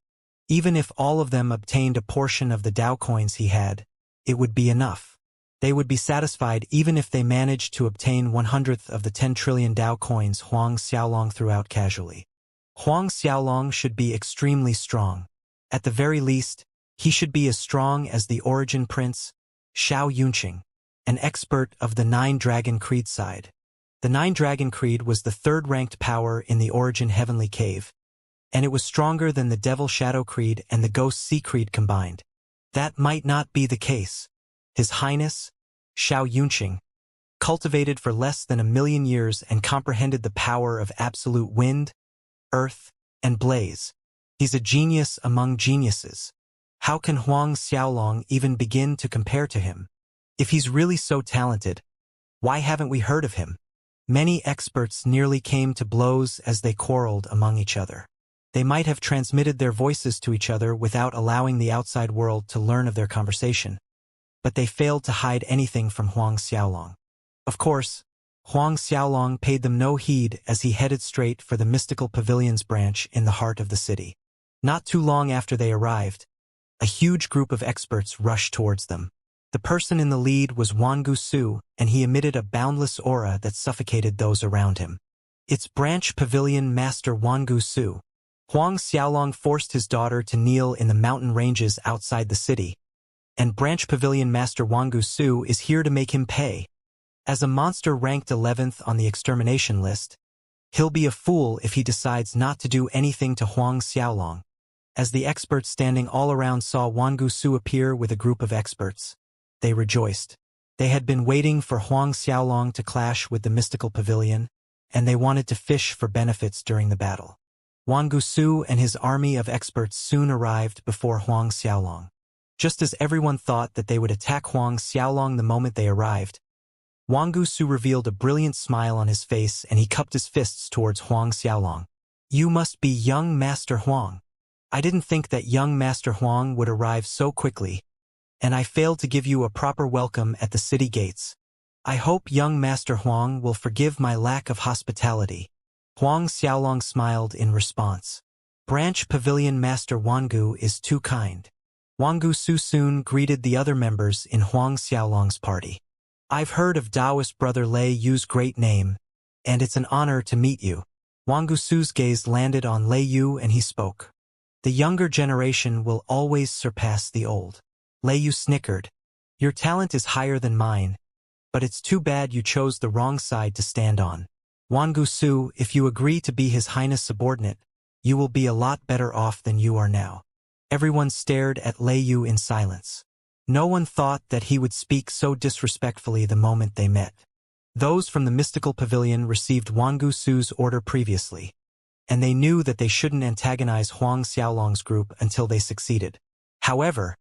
Even if all of them obtained a portion of the Dao coins he had, it would be enough. They would be satisfied even if they managed to obtain 1/100th of the 10 trillion Dao coins Huang Xiaolong threw out casually. Huang Xiaolong should be extremely strong. At the very least, he should be as strong as the Origin Prince, Xiao Yunqing, an expert of the 9 Dragon Creed side. The 9 Dragon Creed was the 3rd-ranked power in the Origin Heavenly Cave, and it was stronger than the Devil Shadow Creed and the Ghost Sea Creed combined. That might not be the case. His Highness, Xiao Yunqing, cultivated for less than 1,000,000 years and comprehended the power of absolute wind, earth, and blaze. He's a genius among geniuses. How can Huang Xiaolong even begin to compare to him? If he's really so talented, why haven't we heard of him? Many experts nearly came to blows as they quarreled among each other. They might have transmitted their voices to each other without allowing the outside world to learn of their conversation, but they failed to hide anything from Huang Xiaolong. Of course, Huang Xiaolong paid them no heed as he headed straight for the Mystical Pavilion's branch in the heart of the city. Not too long after they arrived, a huge group of experts rushed towards them. The person in the lead was Wangu Su, and he emitted a boundless aura that suffocated those around him. It's Branch Pavilion Master Wangu Su. Huang Xiaolong forced his daughter to kneel in the mountain ranges outside the city, and Branch Pavilion Master Wangu Su is here to make him pay. As a monster ranked 11th on the extermination list, he'll be a fool if he decides not to do anything to Huang Xiaolong. As the experts standing all around saw Wangu Su appear with a group of experts, they rejoiced. They had been waiting for Huang Xiaolong to clash with the mystical pavilion, and they wanted to fish for benefits during the battle. Wangu Su and his army of experts soon arrived before Huang Xiaolong. Just as everyone thought that they would attack Huang Xiaolong the moment they arrived, Wangu Su revealed a brilliant smile on his face and he cupped his fists towards Huang Xiaolong. You must be young Master Huang. I didn't think that young Master Huang would arrive so quickly, and I failed to give you a proper welcome at the city gates. I hope young Master Huang will forgive my lack of hospitality. Huang Xiaolong smiled in response. Branch Pavilion Master Wangu is too kind. Wangu Su soon greeted the other members in Huang Xiaolong's party. I've heard of Taoist brother Lei Yu's great name, and it's an honor to meet you. Wangu Su's gaze landed on Lei Yu and he spoke. The younger generation will always surpass the old. Lei Yu snickered. Your talent is higher than mine, but it's too bad you chose the wrong side to stand on. Wangu Su, if you agree to be His Highness' subordinate, you will be a lot better off than you are now. Everyone stared at Lei Yu in silence. No one thought that he would speak so disrespectfully the moment they met. Those from the mystical pavilion received Wangu Su's order previously, and they knew that they shouldn't antagonize Huang Xiaolong's group until they succeeded. However,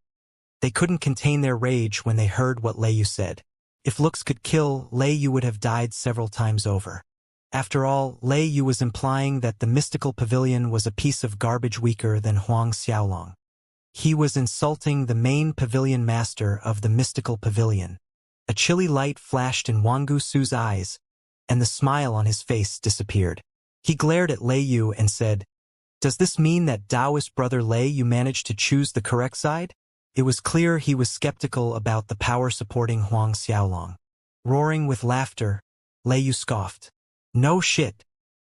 They couldn't contain their rage when they heard what Lei Yu said. If looks could kill, Lei Yu would have died several times over. After all, Lei Yu was implying that the mystical pavilion was a piece of garbage weaker than Huang Xiaolong. He was insulting the main pavilion master of the mystical pavilion. A chilly light flashed in Wang Gusu's eyes, and the smile on his face disappeared. He glared at Lei Yu and said, "Does this mean that Taoist brother Lei Yu managed to choose the correct side?" It was clear he was skeptical about the power supporting Huang Xiaolong. Roaring with laughter, Lei Yu scoffed. "No shit.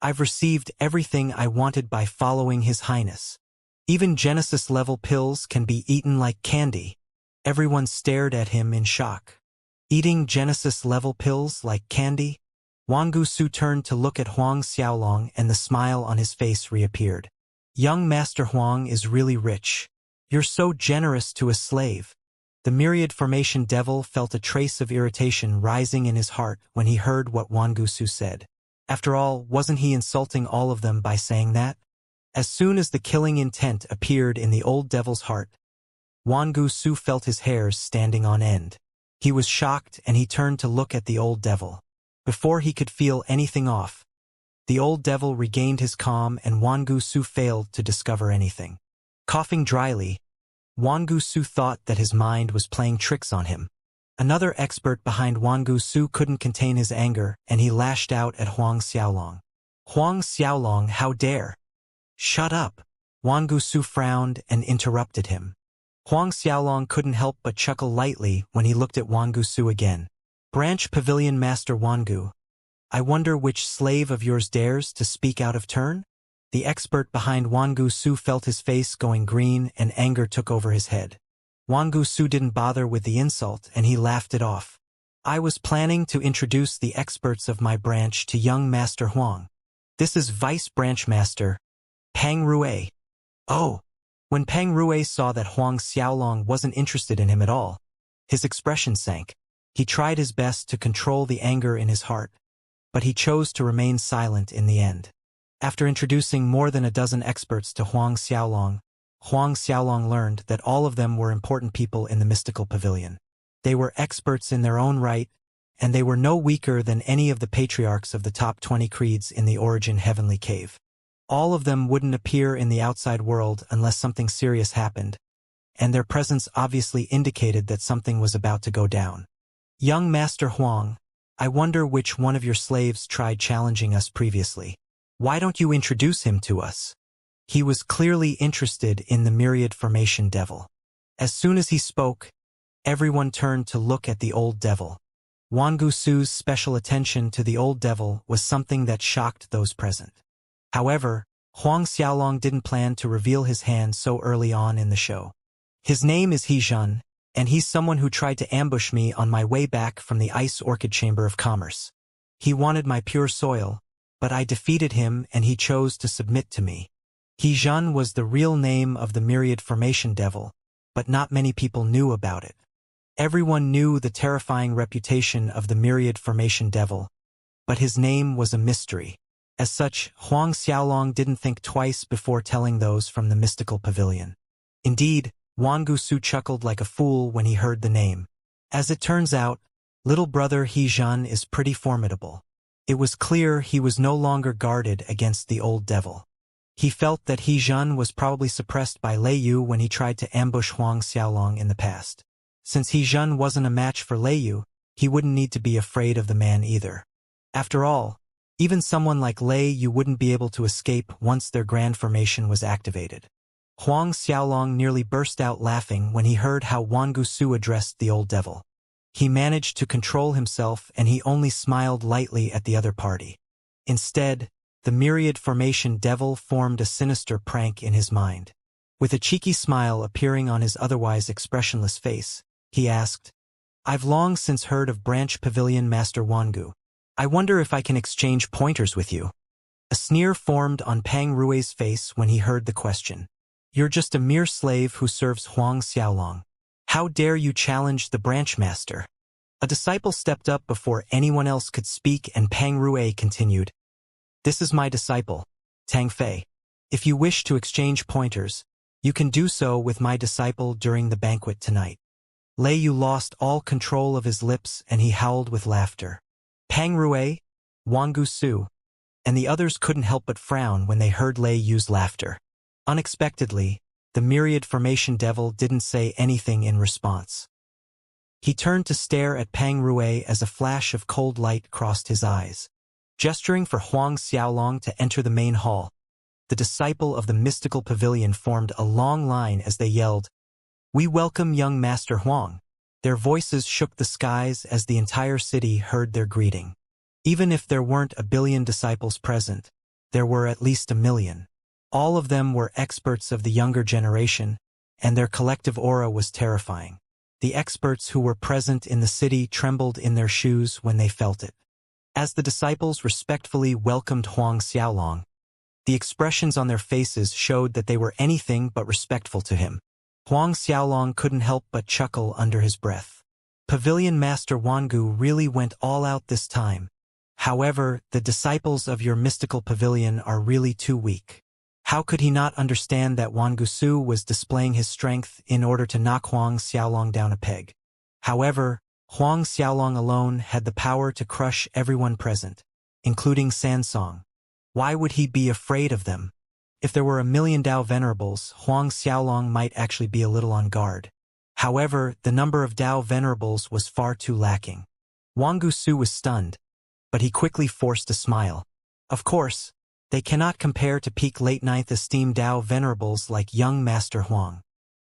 I've received everything I wanted by following His Highness. Even Genesis-level pills can be eaten like candy." Everyone stared at him in shock. Eating Genesis-level pills like candy? Wang Gusu turned to look at Huang Xiaolong and the smile on his face reappeared. "Young Master Huang is really rich. You're so generous to a slave." The myriad formation devil felt a trace of irritation rising in his heart when he heard what Wang Gusu said. After all, wasn't he insulting all of them by saying that? As soon as the killing intent appeared in the old devil's heart, Wang Gusu felt his hairs standing on end. He was shocked and he turned to look at the old devil. Before he could feel anything off, the old devil regained his calm and Wang Gusu failed to discover anything. Coughing dryly, Wang Gusu thought that his mind was playing tricks on him. Another expert behind Wang Gusu couldn't contain his anger and he lashed out at Huang Xiaolong. "Huang Xiaolong, how dare!" "Shut up!" Wang Gusu frowned and interrupted him. Huang Xiaolong couldn't help but chuckle lightly when he looked at Wang Gusu again. "Branch Pavilion Master Wangu, I wonder which slave of yours dares to speak out of turn?" The expert behind Wang Gusu felt his face going green and anger took over his head. Wang Gusu didn't bother with the insult and he laughed it off. "I was planning to introduce the experts of my branch to young Master Huang. This is Vice Branch Master Pang Rui." Oh! When Pang Rui saw that Huang Xiaolong wasn't interested in him at all, his expression sank. He tried his best to control the anger in his heart, but he chose to remain silent in the end. After introducing more than a dozen experts to Huang Xiaolong learned that all of them were important people in the mystical pavilion. They were experts in their own right, and they were no weaker than any of the patriarchs of the top 20 creeds in the Origin Heavenly Cave. All of them wouldn't appear in the outside world unless something serious happened, and their presence obviously indicated that something was about to go down. "Young Master Huang, I wonder which one of your slaves tried challenging us previously. Why don't you introduce him to us?" He was clearly interested in the myriad formation devil. As soon as he spoke, everyone turned to look at the old devil. Wang Gusu's special attention to the old devil was something that shocked those present. However, Huang Xiaolong didn't plan to reveal his hand so early on in the show. "His name is He Zhen, and he's someone who tried to ambush me on my way back from the Ice Orchid Chamber of Commerce. He wanted my pure soil, but I defeated him and he chose to submit to me." He Zhen was the real name of the myriad formation devil, but not many people knew about it. Everyone knew the terrifying reputation of the myriad formation devil, but his name was a mystery. As such, Huang Xiaolong didn't think twice before telling those from the mystical pavilion. Indeed, Wang Gusu chuckled like a fool when he heard the name. As it turns out, little brother He Zhen is pretty formidable. It was clear he was no longer guarded against the old devil. He felt that He Zhen was probably suppressed by Lei Yu when he tried to ambush Huang Xiaolong in the past. Since He Zhen wasn't a match for Lei Yu, he wouldn't need to be afraid of the man either. After all, even someone like Lei Yu wouldn't be able to escape once their grand formation was activated. Huang Xiaolong nearly burst out laughing when he heard how Wang Gusu addressed the old devil. He managed to control himself and he only smiled lightly at the other party. Instead, the myriad formation devil formed a sinister prank in his mind. With a cheeky smile appearing on his otherwise expressionless face, he asked, "I've long since heard of Branch Pavilion Master Wangu. I wonder if I can exchange pointers with you." A sneer formed on Pang Rui's face when he heard the question. "You're just a mere slave who serves Huang Xiaolong. How dare you challenge the branch master?" A disciple stepped up before anyone else could speak and Pang Rui continued, "This is my disciple, Tang Fei. If you wish to exchange pointers, You can do so with my disciple during the banquet tonight. Lei Yu lost all control of his lips and he howled with laughter. Pang Rui, Wang Gusu, and the others couldn't help but frown when they heard Lei Yu's laughter. Unexpectedly, the myriad formation devil didn't say anything in response. He turned to stare at Pang Rui as a flash of cold light crossed his eyes. Gesturing for Huang Xiaolong to enter the main hall, the disciple of the mystical pavilion formed a long line as they yelled, "We welcome young Master Huang." Their voices shook the skies as the entire city heard their greeting. Even if there weren't a billion disciples present, there were at least 1,000,000. All of them were experts of the younger generation, and their collective aura was terrifying. The experts who were present in the city trembled in their shoes when they felt it. As the disciples respectfully welcomed Huang Xiaolong, the expressions on their faces showed that they were anything but respectful to him. Huang Xiaolong couldn't help but chuckle under his breath. Pavilion Master Wangu really went all out this time. However, the disciples of your mystical pavilion are really too weak. How could he not understand that Wangusu was displaying his strength in order to knock Huang Xiaolong down a peg? However, Huang Xiaolong alone had the power to crush everyone present, including Sansong. Why would he be afraid of them? If there were 1,000,000 Dao Venerables, Huang Xiaolong might actually be a little on guard. However, the number of Dao Venerables was far too lacking. Wang Gusu was stunned, but he quickly forced a smile. Of course, they cannot compare to peak late 9th esteemed Dao Venerables like young Master Huang.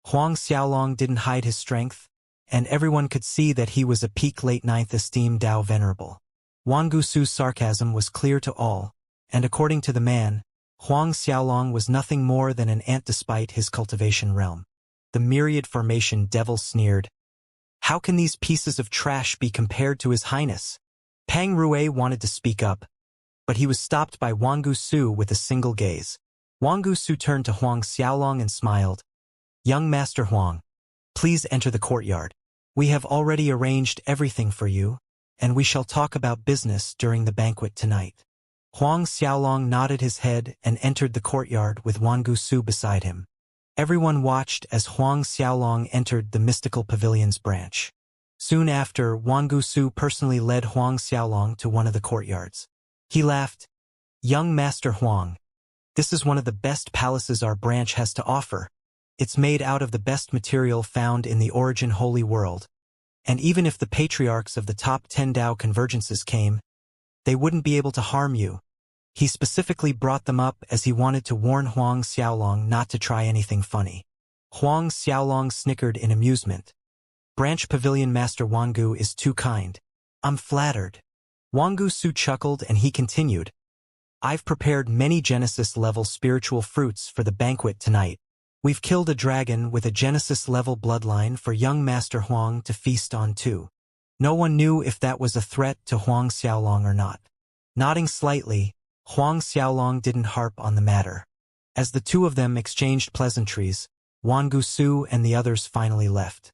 Huang Xiaolong didn't hide his strength, and everyone could see that he was a peak late 9th esteemed Dao Venerable. Wang Gusu's sarcasm was clear to all, and according to the man, Huang Xiaolong was nothing more than an ant despite his cultivation realm. The myriad formation devil sneered. How can these pieces of trash be compared to His Highness? Pang Rui wanted to speak up, but he was stopped by Wang Gusu with a single gaze. Wang Gusu turned to Huang Xiaolong and smiled. Young Master Huang, please enter the courtyard. We have already arranged everything for you, and we shall talk about business during the banquet tonight. Huang Xiaolong nodded his head and entered the courtyard with Wang Gusu beside him. Everyone watched as Huang Xiaolong entered the mystical pavilion's branch. Soon after, Wang Gusu personally led Huang Xiaolong to one of the courtyards. He laughed. Young Master Huang, this is one of the best palaces our branch has to offer. It's made out of the best material found in the origin holy world. And even if the patriarchs of the top 10 Dao convergences came, they wouldn't be able to harm you. He specifically brought them up as he wanted to warn Huang Xiaolong not to try anything funny. Huang Xiaolong snickered in amusement. Branch Pavilion Master Wangu is too kind. I'm flattered. Wangu Su chuckled and he continued. I've prepared many Genesis-level spiritual fruits for the banquet tonight. We've killed a dragon with a Genesis-level bloodline for young Master Huang to feast on too. No one knew if that was a threat to Huang Xiaolong or not. Nodding slightly, Huang Xiaolong didn't harp on the matter. As the two of them exchanged pleasantries, Wang Gusu and the others finally left.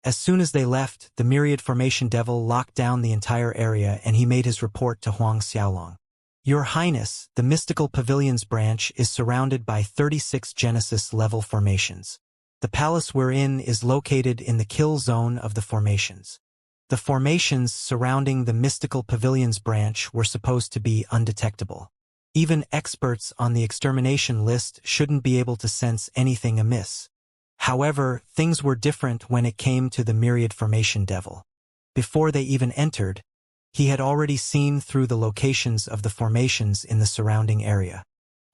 As soon as they left, the myriad formation devil locked down the entire area and he made his report to Huang Xiaolong. Your Highness, the mystical pavilion's branch is surrounded by 36 Genesis-level formations. The palace we're in is located in the kill zone of the formations. The formations surrounding the mystical pavilion's branch were supposed to be undetectable. Even experts on the extermination list shouldn't be able to sense anything amiss. However, things were different when it came to the myriad formation devil. Before they even entered, he had already seen through the locations of the formations in the surrounding area.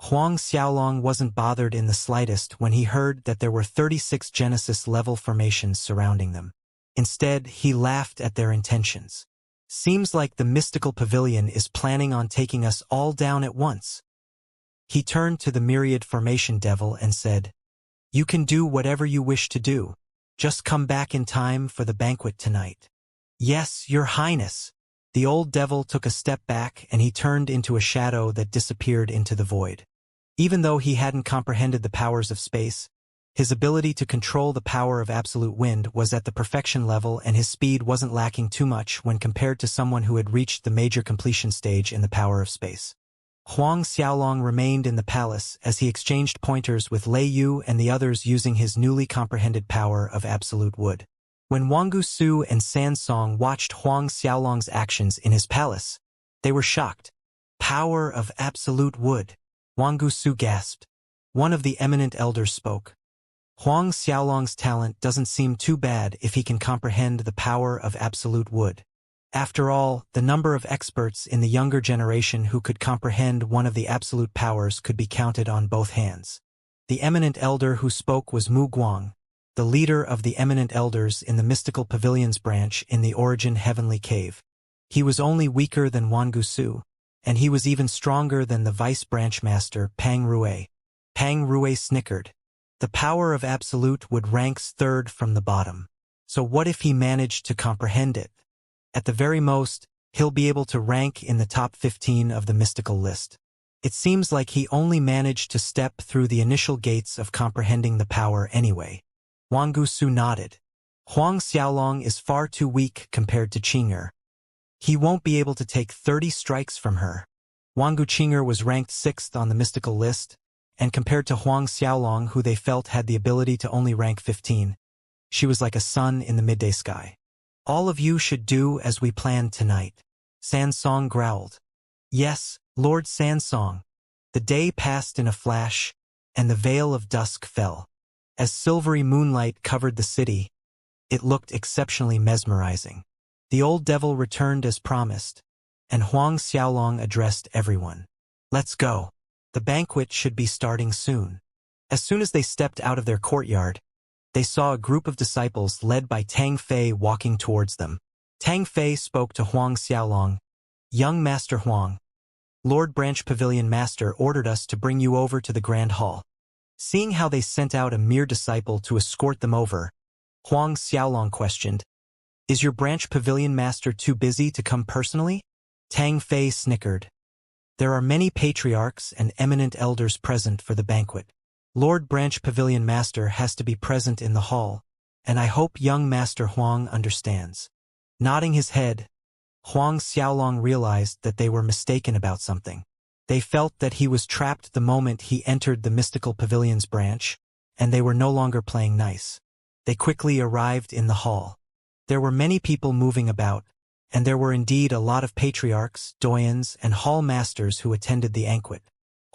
Huang Xiaolong wasn't bothered in the slightest when he heard that there were 36 Genesis-level formations surrounding them. Instead, he laughed at their intentions. Seems like the mystical pavilion is planning on taking us all down at once. He turned to the myriad formation devil and said, You can do whatever you wish to do. Just come back in time for the banquet tonight. Yes, Your Highness. The old devil took a step back and he turned into a shadow that disappeared into the void. Even though he hadn't comprehended the powers of space, his ability to control the power of absolute wind was at the perfection level and his speed wasn't lacking too much when compared to someone who had reached the major completion stage in the power of space. Huang Xiaolong remained in the palace as he exchanged pointers with Lei Yu and the others using his newly comprehended power of absolute wood. When Wang Gusu and San Song watched Huang Xiaolong's actions in his palace, they were shocked. Power of absolute wood. Wang Gusu gasped. One of the eminent elders spoke. Huang Xiaolong's talent doesn't seem too bad if he can comprehend the power of absolute wood. After all, the number of experts in the younger generation who could comprehend one of the absolute powers could be counted on both hands. The eminent elder who spoke was Mu Guang, the leader of the eminent elders in the Mystical Pavilions branch in the Origin Heavenly Cave. He was only weaker than Wan Gusu, and he was even stronger than the vice branch master Pang Rui. Pang Rui snickered. The power of absolute would ranks third from the bottom. So what if he managed to comprehend it? At the very most, he'll be able to rank in the top 15 of the mystical list. It seems like he only managed to step through the initial gates of comprehending the power anyway. Wang Gusu nodded. Huang Xiaolong is far too weak compared to Qing'er. He won't be able to take 30 strikes from her. Wang Qing'er was ranked 6th on the mystical list, and compared to Huang Xiaolong, who they felt had the ability to only rank 15, she was like a sun in the midday sky. All of you should do as we planned tonight. San Song growled. Yes, Lord San Song. The day passed in a flash, and the veil of dusk fell. As silvery moonlight covered the city, it looked exceptionally mesmerizing. The old devil returned as promised, and Huang Xiaolong addressed everyone. Let's go. The banquet should be starting soon. As soon as they stepped out of their courtyard, they saw a group of disciples led by Tang Fei walking towards them. Tang Fei spoke to Huang Xiaolong. Young Master Huang, Lord Branch Pavilion Master ordered us to bring you over to the Grand Hall. Seeing how they sent out a mere disciple to escort them over, Huang Xiaolong questioned, Is your Branch Pavilion Master too busy to come personally? Tang Fei snickered. There are many patriarchs and eminent elders present for the banquet. Lord Branch Pavilion Master has to be present in the hall, and I hope young Master Huang understands. Nodding his head, Huang Xiaolong realized that they were mistaken about something. They felt that he was trapped the moment he entered the Mystical Pavilions branch, and they were no longer playing nice. They quickly arrived in the hall. There were many people moving about, and there were indeed a lot of patriarchs, doyens, and hall masters who attended the banquet.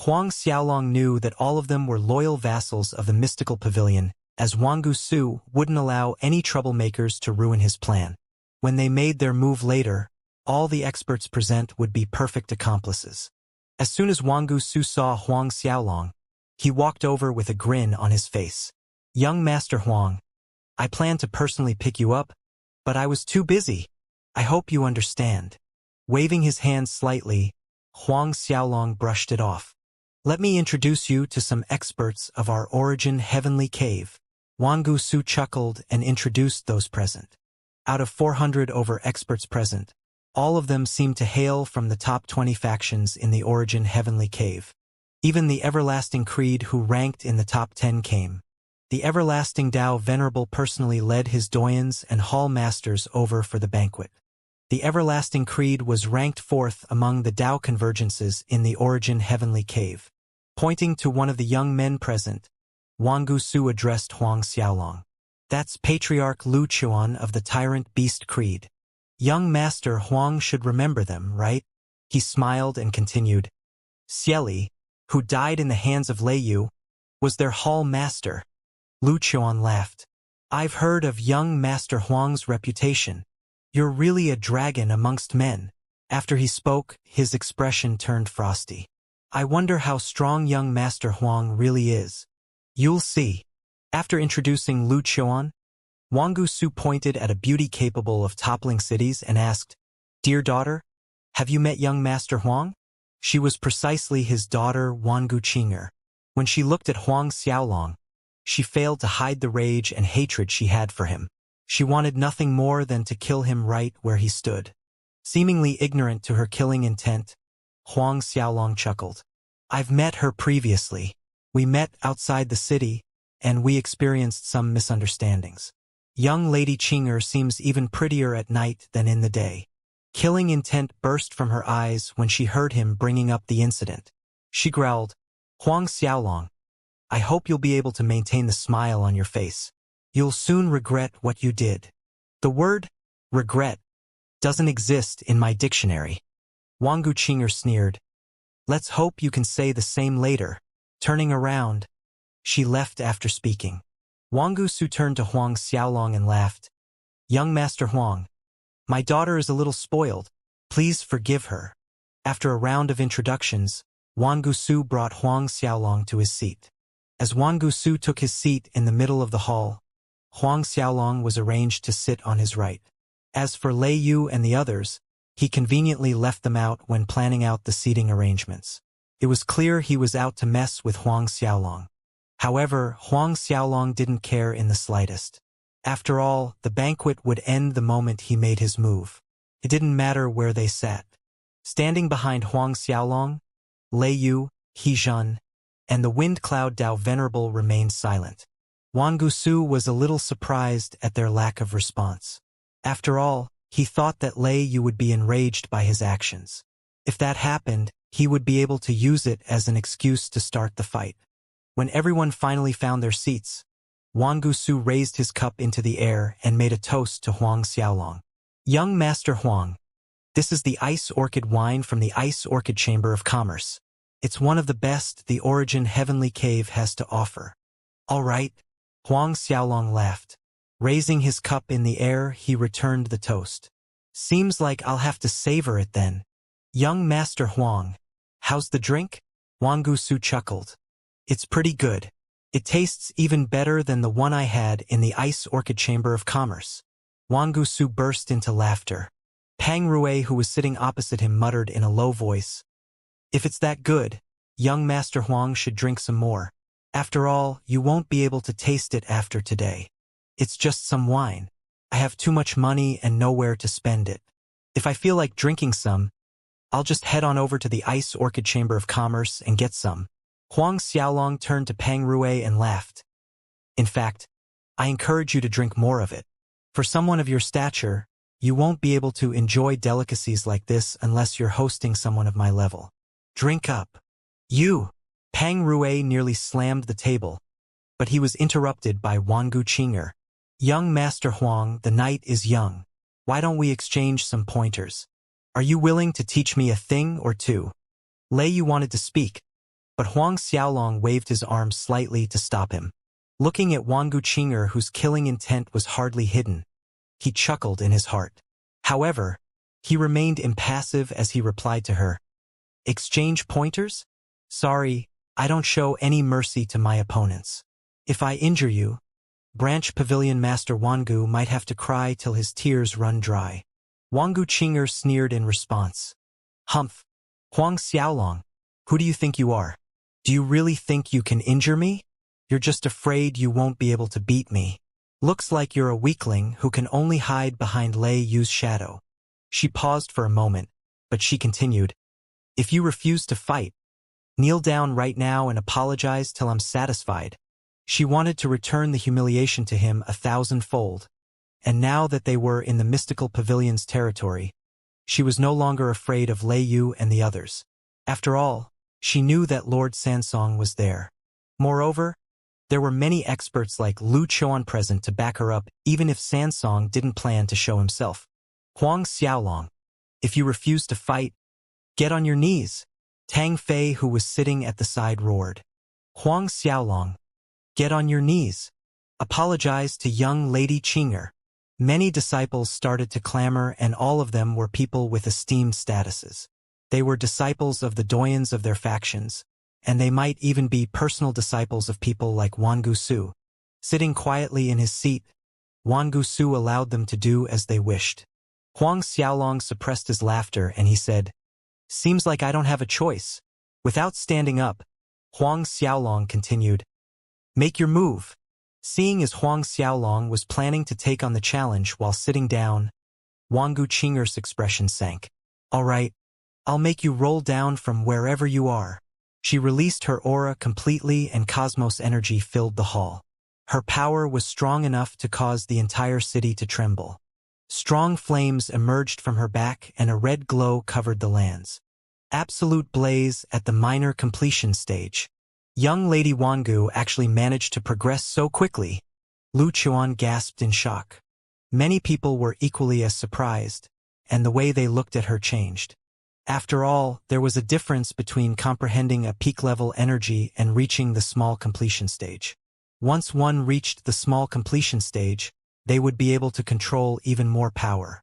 Huang Xiaolong knew that all of them were loyal vassals of the Mystical Pavilion, as Wang Gusu wouldn't allow any troublemakers to ruin his plan. When they made their move later, all the experts present would be perfect accomplices. As soon as Wang Gusu saw Huang Xiaolong, he walked over with a grin on his face. Young Master Huang, I planned to personally pick you up, but I was too busy. I hope you understand. Waving his hand slightly, Huang Xiaolong brushed it off. Let me introduce you to some experts of our Origin Heavenly Cave. Wang Gusu chuckled and introduced those present. Out of 400 over experts present, all of them seemed to hail from the top 20 factions in the Origin Heavenly Cave. Even the Everlasting Creed, who ranked in the top 10, came. The Everlasting Tao Venerable personally led his doyens and hall masters over for the banquet. The Everlasting Creed was ranked 4th among the Tao convergences in the Origin Heavenly Cave. Pointing to one of the young men present, Wang Gusu addressed Huang Xiaolong. That's Patriarch Lu Chuan of the Tyrant Beast Creed. Young Master Huang should remember them, right? He smiled and continued. Xieli, who died in the hands of Lei Yu, was their hall master. Lu Chuan laughed. I've heard of young Master Huang's reputation. You're really a dragon amongst men. After he spoke, his expression turned frosty. I wonder how strong young Master Huang really is. You'll see. After introducing Lu Chuan, Wang Gusu pointed at a beauty capable of toppling cities and asked, Dear daughter, have you met young Master Huang? She was precisely his daughter Wang Qing'er. When she looked at Huang Xiaolong, she failed to hide the rage and hatred she had for him. She wanted nothing more than to kill him right where he stood. Seemingly ignorant to her killing intent, Huang Xiaolong chuckled. I've met her previously. We met outside the city, and we experienced some misunderstandings. Young Lady Qing'er seems even prettier at night than in the day. Killing intent burst from her eyes when she heard him bringing up the incident. She growled, "Huang Xiaolong, I hope you'll be able to maintain the smile on your face. You'll soon regret what you did." The word, regret, doesn't exist in my dictionary. Wang Guqinger sneered. "Let's hope you can say the same later." Turning around, she left after speaking. Wang Gusu turned to Huang Xiaolong and laughed. "Young Master Huang, my daughter is a little spoiled. Please forgive her." After a round of introductions, Wang Gusu brought Huang Xiaolong to his seat. As Wang Gusu took his seat in the middle of the hall, Huang Xiaolong was arranged to sit on his right. As for Lei Yu and the others, he conveniently left them out when planning out the seating arrangements. It was clear he was out to mess with Huang Xiaolong. However, Huang Xiaolong didn't care in the slightest. After all, the banquet would end the moment he made his move. It didn't matter where they sat. Standing behind Huang Xiaolong, Lei Yu, He Zhen, and the wind cloud Dao Venerable remained silent. Wang Gusu was a little surprised at their lack of response. After all, he thought that Lei Yu would be enraged by his actions. If that happened, he would be able to use it as an excuse to start the fight. When everyone finally found their seats, Wang Gusu raised his cup into the air and made a toast to Huang Xiaolong. "Young Master Huang, this is the Ice Orchid wine from the Ice Orchid Chamber of Commerce. It's one of the best the Origin Heavenly Cave has to offer." "All right," Huang Xiaolong laughed. Raising his cup in the air, he returned the toast. "Seems like I'll have to savor it then." "Young Master Huang, how's the drink?" Wang Gusu chuckled. "It's pretty good. It tastes even better than the one I had in the Ice Orchid Chamber of Commerce." Wang Gusu burst into laughter. Pang Rui, who was sitting opposite him, muttered in a low voice, "If it's that good, young Master Huang should drink some more. After all, you won't be able to taste it after today. It's just some wine. I have too much money and nowhere to spend it. If I feel like drinking some, I'll just head on over to the Ice Orchid Chamber of Commerce and get some." Huang Xiaolong turned to Pang Rui and laughed. "In fact, I encourage you to drink more of it. For someone of your stature, you won't be able to enjoy delicacies like this unless you're hosting someone of my level. Drink up." "You!" Pang Rui nearly slammed the table, but he was interrupted by Wang Guqinger. "Young Master Huang, the night is young. Why don't we exchange some pointers? Are you willing to teach me a thing or two?" Lei Yu wanted to speak, but Huang Xiaolong waved his arm slightly to stop him. Looking at Wang Guqinger, whose killing intent was hardly hidden, he chuckled in his heart. However, he remained impassive as he replied to her, "Exchange pointers? Sorry, I don't show any mercy to my opponents. If I injure you, Branch Pavilion Master Wangu might have to cry till his tears run dry." Wang Guqinger sneered in response. "Humph! Huang Xiaolong, who do you think you are? Do you really think you can injure me? You're just afraid you won't be able to beat me. Looks like you're a weakling who can only hide behind Lei Yu's shadow." She paused for a moment, but she continued, "If you refuse to fight, kneel down right now and apologize till I'm satisfied." She wanted to return the humiliation to him 1,000-fold, and now that they were in the mystical pavilion's territory, she was no longer afraid of Lei Yu and the others. After all, she knew that Lord Sansong was there. Moreover, there were many experts like Lu Chuan present to back her up, even if Sansong didn't plan to show himself. "Huang Xiaolong, if you refuse to fight, get on your knees," Tang Fei, who was sitting at the side, roared. "Huang Xiaolong, get on your knees. Apologize to young Lady Qinger." Many disciples started to clamor, and all of them were people with esteemed statuses. They were disciples of the doyens of their factions, and they might even be personal disciples of people like Wang Gusu. Sitting quietly in his seat, Wang Gusu allowed them to do as they wished. Huang Xiaolong suppressed his laughter and he said, "Seems like I don't have a choice." Without standing up, Huang Xiaolong continued, "Make your move." Seeing as Huang Xiaolong was planning to take on the challenge while sitting down, Wang Guqinger's expression sank. "All right, I'll make you roll down from wherever you are." She released her aura completely and cosmos energy filled the hall. Her power was strong enough to cause the entire city to tremble. Strong flames emerged from her back and a red glow covered the lands. Absolute blaze at the minor completion stage. Young Lady Wangu actually managed to progress so quickly. Lu Chuan gasped in shock. Many people were equally as surprised, and the way they looked at her changed. After all, there was a difference between comprehending a peak-level energy and reaching the small completion stage. Once one reached the small completion stage, they would be able to control even more power.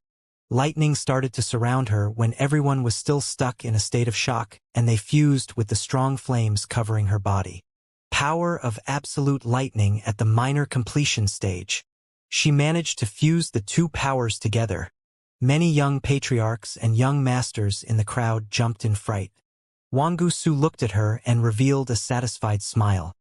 Lightning started to surround her when everyone was still stuck in a state of shock, and they fused with the strong flames covering her body. Power of absolute lightning at the minor completion stage. She managed to fuse the two powers together. Many young patriarchs and young masters in the crowd jumped in fright. Wangu Su looked at her and revealed a satisfied smile.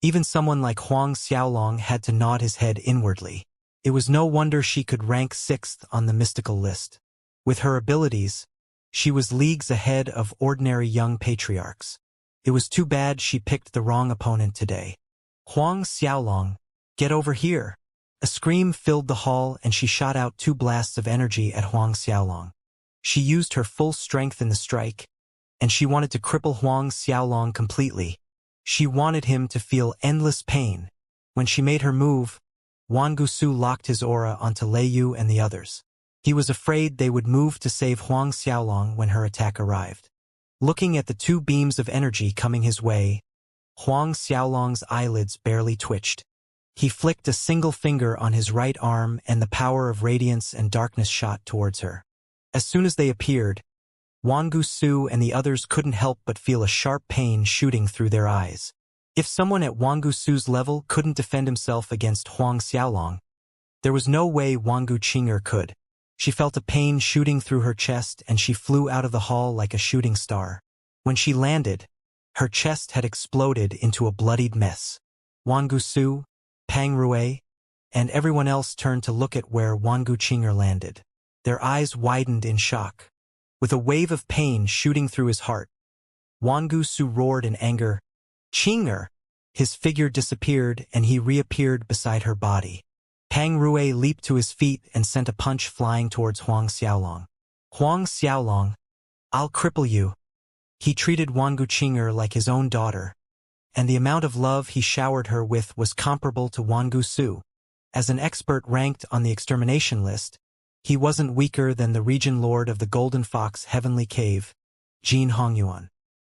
Even someone like Huang Xiaolong had to nod his head inwardly. It was no wonder she could rank 6th on the mystical list. With her abilities, she was leagues ahead of ordinary young patriarchs. It was too bad she picked the wrong opponent today. Huang Xiaolong, get over here. A scream filled the hall and she shot out 2 blasts of energy at Huang Xiaolong. She used her full strength in the strike, and she wanted to cripple Huang Xiaolong completely. She wanted him to feel endless pain. When she made her move, Wangu Su locked his aura onto Lei Yu and the others. He was afraid they would move to save Huang Xiaolong when her attack arrived. Looking at the 2 beams of energy coming his way, Huang Xiaolong's eyelids barely twitched. He flicked a single finger on his right arm and the power of radiance and darkness shot towards her. As soon as they appeared, Wangu Su and the others couldn't help but feel a sharp pain shooting through their eyes. If someone at Wangu Su's level couldn't defend himself against Huang Xiaolong, there was no way Wangu Qing'er could. She felt a pain shooting through her chest and she flew out of the hall like a shooting star. When she landed, her chest had exploded into a bloodied mess. Wangu Su, Pang Rui, and everyone else turned to look at where Wangu Qing'er landed. Their eyes widened in shock. With a wave of pain shooting through his heart, Wangu Su roared in anger, "Qing'er!" His figure disappeared and he reappeared beside her body. Pang Rui leaped to his feet and sent a punch flying towards Huang Xiaolong. "Huang Xiaolong, I'll cripple you." He treated Wangu Qing'er like his own daughter, and the amount of love he showered her with was comparable to Wangu Su. As an expert ranked on the extermination list, he wasn't weaker than the region lord of the Golden Fox Heavenly Cave, Jin Hongyuan.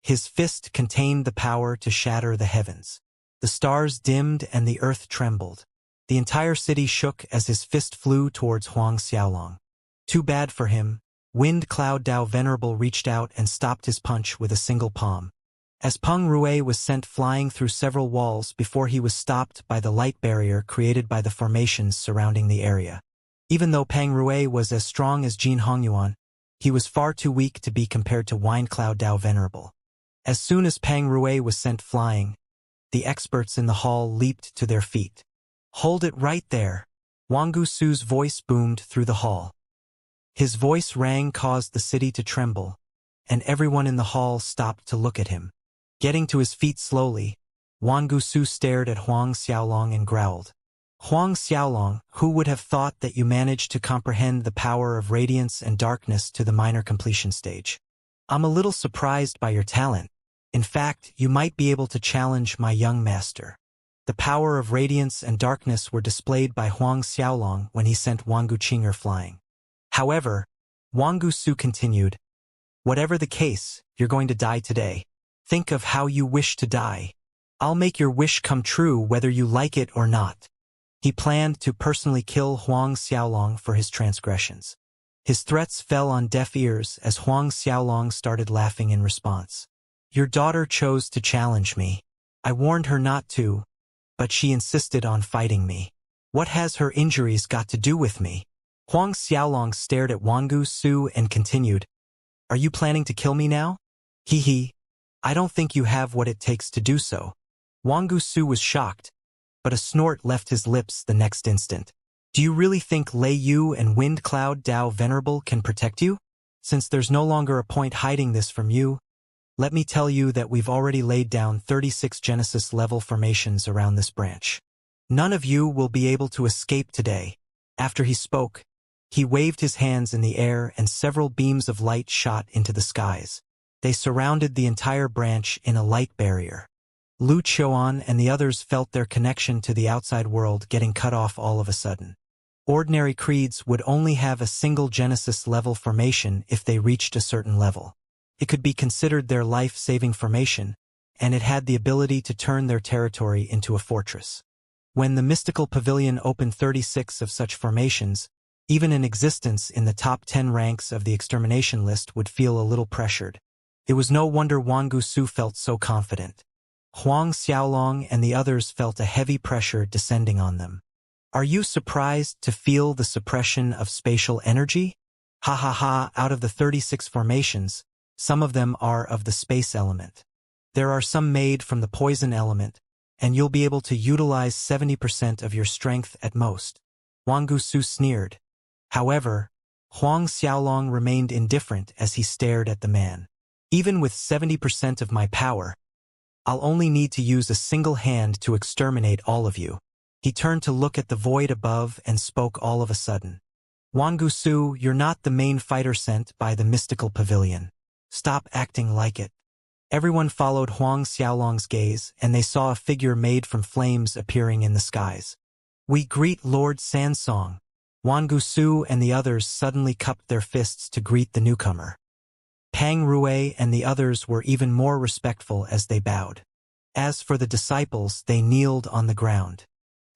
His fist contained the power to shatter the heavens. The stars dimmed and the earth trembled. The entire city shook as his fist flew towards Huang Xiaolong. Too bad for him, Wind Cloud Dao Venerable reached out and stopped his punch with a single palm. As Peng Rui was sent flying through several walls before he was stopped by the light barrier created by the formations surrounding the area. Even though Peng Rui was as strong as Jin Hongyuan, he was far too weak to be compared to Wind Cloud Dao Venerable. As soon as Peng Rui was sent flying, the experts in the hall leaped to their feet. "Hold it right there." Wangu Su's voice boomed through the hall. His voice rang caused the city to tremble, and everyone in the hall stopped to look at him. Getting to his feet slowly, Wangu Su stared at Huang Xiaolong and growled. "Huang Xiaolong, who would have thought that you managed to comprehend the power of radiance and darkness to the minor completion stage? I'm a little surprised by your talent. In fact, you might be able to challenge my young master." The power of radiance and darkness were displayed by Huang Xiaolong when he sent Wangu Qing'er flying. However, Wangu Su continued, "Whatever the case, you're going to die today. Think of how you wish to die. I'll make your wish come true whether you like it or not." He planned to personally kill Huang Xiaolong for his transgressions. His threats fell on deaf ears as Huang Xiaolong started laughing in response. "Your daughter chose to challenge me. I warned her not to, but she insisted on fighting me. What has her injuries got to do with me?" Huang Xiaolong stared at Wangu Su and continued, "Are you planning to kill me now? Hee hee. I don't think you have what it takes to do so." Wangu Su was shocked, but a snort left his lips the next instant. "Do you really think Lei Yu and Wind Cloud Dao Venerable can protect you? Since there's no longer a point hiding this from you, let me tell you that we've already laid down 36 Genesis-level formations around this branch. None of you will be able to escape today." After he spoke, He waved his hands in the air and several beams of light shot into the skies. They surrounded the entire branch in a light barrier. Lu Chuan and the others felt their connection to the outside world getting cut off all of a sudden. Ordinary creeds would only have a single Genesis-level formation if they reached a certain level. It could be considered their life-saving formation, and it had the ability to turn their territory into a fortress. When the mystical pavilion opened 36 of such formations, even an existence in the top 10 ranks of the extermination list would feel a little pressured. It was no wonder Wang Gusu felt so confident. Huang Xiaolong and the others felt a heavy pressure descending on them. Are you surprised to feel the suppression of spatial energy? Ha ha ha, out of the 36 formations, some of them are of the space element. There are some made from the poison element, and you'll be able to utilize 70% of your strength at most. Wang Gusu sneered. However, Huang Xiaolong remained indifferent as he stared at the man. Even with 70% of my power, I'll only need to use a single hand to exterminate all of you. He turned to look at the void above and spoke all of a sudden. Wang Gusu, you're not the main fighter sent by the mystical pavilion. Stop acting like it. Everyone followed Huang Xiaolong's gaze, and they saw a figure made from flames appearing in the skies. We greet Lord Sansong. Wang Gusu and the others suddenly cupped their fists to greet the newcomer. Pang Rui and the others were even more respectful as they bowed. As for the disciples, they kneeled on the ground.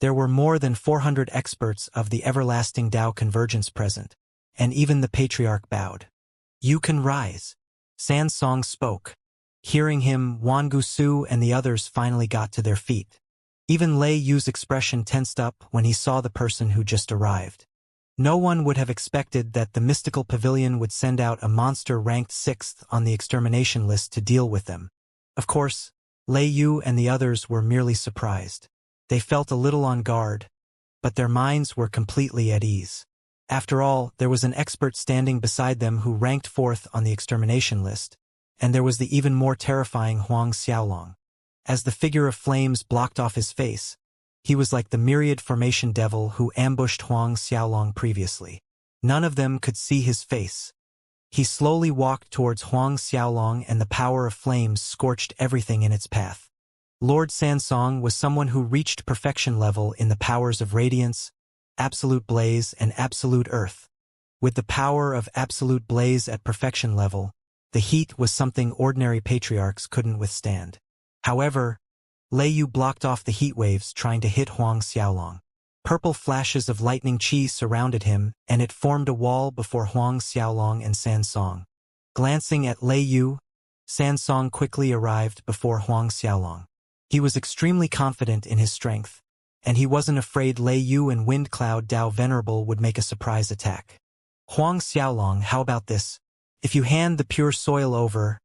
There were more than 400 experts of the everlasting Tao convergence present, and even the patriarch bowed. You can rise. Sansong spoke. Hearing him, Wang Gusu and the others finally got to their feet. Even Lei Yu's expression tensed up when he saw the person who just arrived. No one would have expected that the mystical pavilion would send out a monster ranked 6th on the extermination list to deal with them. Of course, Lei Yu and the others were merely surprised. They felt a little on guard, but their minds were completely at ease. After all, there was an expert standing beside them who ranked 4th on the extermination list, and there was the even more terrifying Huang Xiaolong. As the figure of flames blocked off his face, he was like the myriad formation devil who ambushed Huang Xiaolong previously. None of them could see his face. He slowly walked towards Huang Xiaolong, and the power of flames scorched everything in its path. Lord Sansong was someone who reached perfection level in the powers of radiance, absolute blaze, and absolute earth. With the power of absolute blaze at perfection level, the heat was something ordinary patriarchs couldn't withstand. However, Lei Yu blocked off the heat waves trying to hit Huang Xiaolong. Purple flashes of lightning chi surrounded him, and it formed a wall before Huang Xiaolong and Sansong. Glancing at Lei Yu, Sansong quickly arrived before Huang Xiaolong. He was extremely confident in his strength, and he wasn't afraid Lei Yu and Wind Cloud Dao Venerable would make a surprise attack. Huang Xiaolong, how about this? If you hand the pure soil over,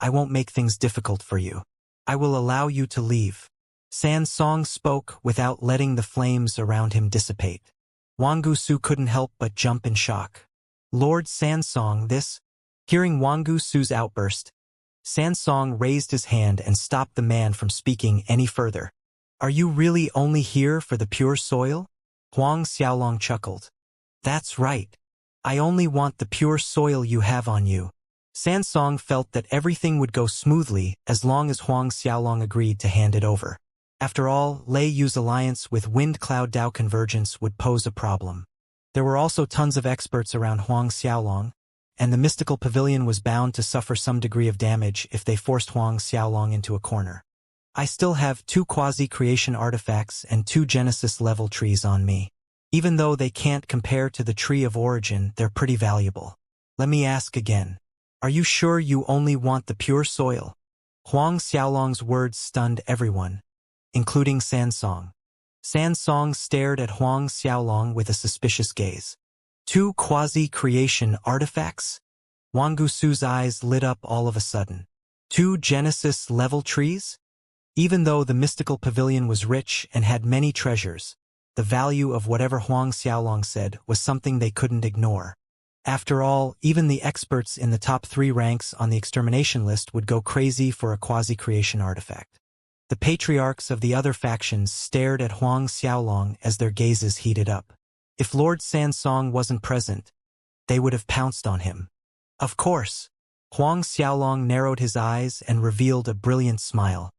I won't make things difficult for you. I will allow you to leave. Sansong spoke without letting the flames around him dissipate. Wang Gusu couldn't help but jump in shock. Lord Sansong, this? Hearing Wang Gusu's outburst, Sansong raised his hand and stopped the man from speaking any further. Are you really only here for the pure soil? Huang Xiaolong chuckled. That's right. I only want the pure soil you have on you. Sansong felt that everything would go smoothly as long as Huang Xiaolong agreed to hand it over. After all, Lei Yu's alliance with Wind Cloud Dao Convergence would pose a problem. There were also tons of experts around Huang Xiaolong, and the mystical pavilion was bound to suffer some degree of damage if they forced Huang Xiaolong into a corner. I still have 2 quasi-creation artifacts and 2 Genesis-level trees on me. Even though they can't compare to the Tree of Origin, they're pretty valuable. Let me ask again. Are you sure you only want the pure soil? Huang Xiaolong's words stunned everyone, including Sansong. Sansong stared at Huang Xiaolong with a suspicious gaze. 2 quasi-creation artifacts? Wang Gusu's eyes lit up all of a sudden. 2 Genesis-level trees? Even though the mystical pavilion was rich and had many treasures, the value of whatever Huang Xiaolong said was something they couldn't ignore. After all, even the experts in the top 3 ranks on the extermination list would go crazy for a quasi-creation artifact. The patriarchs of the other factions stared at Huang Xiaolong as their gazes heated up. If Lord Sansong wasn't present, they would have pounced on him. Of course. Huang Xiaolong narrowed his eyes and revealed a brilliant smile.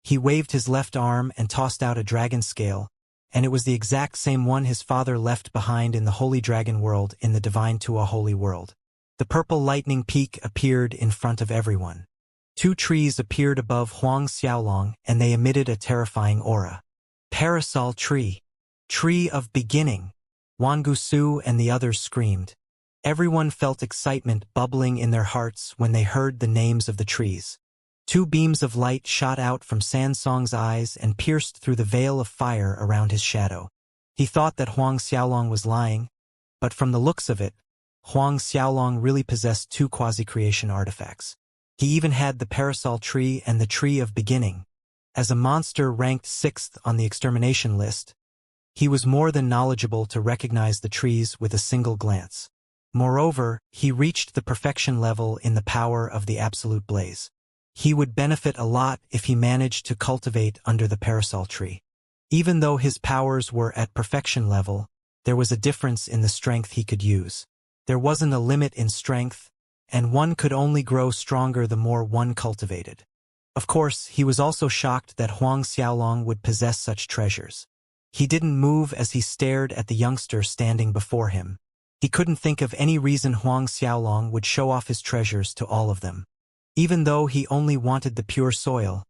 He waved his left arm and tossed out a dragon scale, and it was the exact same one his father left behind in the Holy Dragon World in the Divine to a Holy World. The purple lightning peak appeared in front of everyone. 2 trees appeared above Huang Xiaolong, and they emitted a terrifying aura. Parasol Tree. Tree of Beginning. Wangusu and the others screamed. Everyone felt excitement bubbling in their hearts when they heard the names of the trees. 2 beams of light shot out from Sansong's eyes and pierced through the veil of fire around his shadow. He thought that Huang Xiaolong was lying, but from the looks of it, Huang Xiaolong really possessed 2 quasi-creation artifacts. He even had the Parasol Tree and the Tree of Beginning. As a monster ranked 6th on the extermination list, he was more than knowledgeable to recognize the trees with a single glance. Moreover, he reached the perfection level in the power of the Absolute Blaze. He would benefit a lot if he managed to cultivate under the Parasol Tree. Even though his powers were at perfection level, there was a difference in the strength he could use. There wasn't a limit in strength, and one could only grow stronger the more one cultivated. Of course, he was also shocked that Huang Xiaolong would possess such treasures. He didn't move as he stared at the youngster standing before him. He couldn't think of any reason Huang Xiaolong would show off his treasures to all of them. Even though he only wanted the pure soil,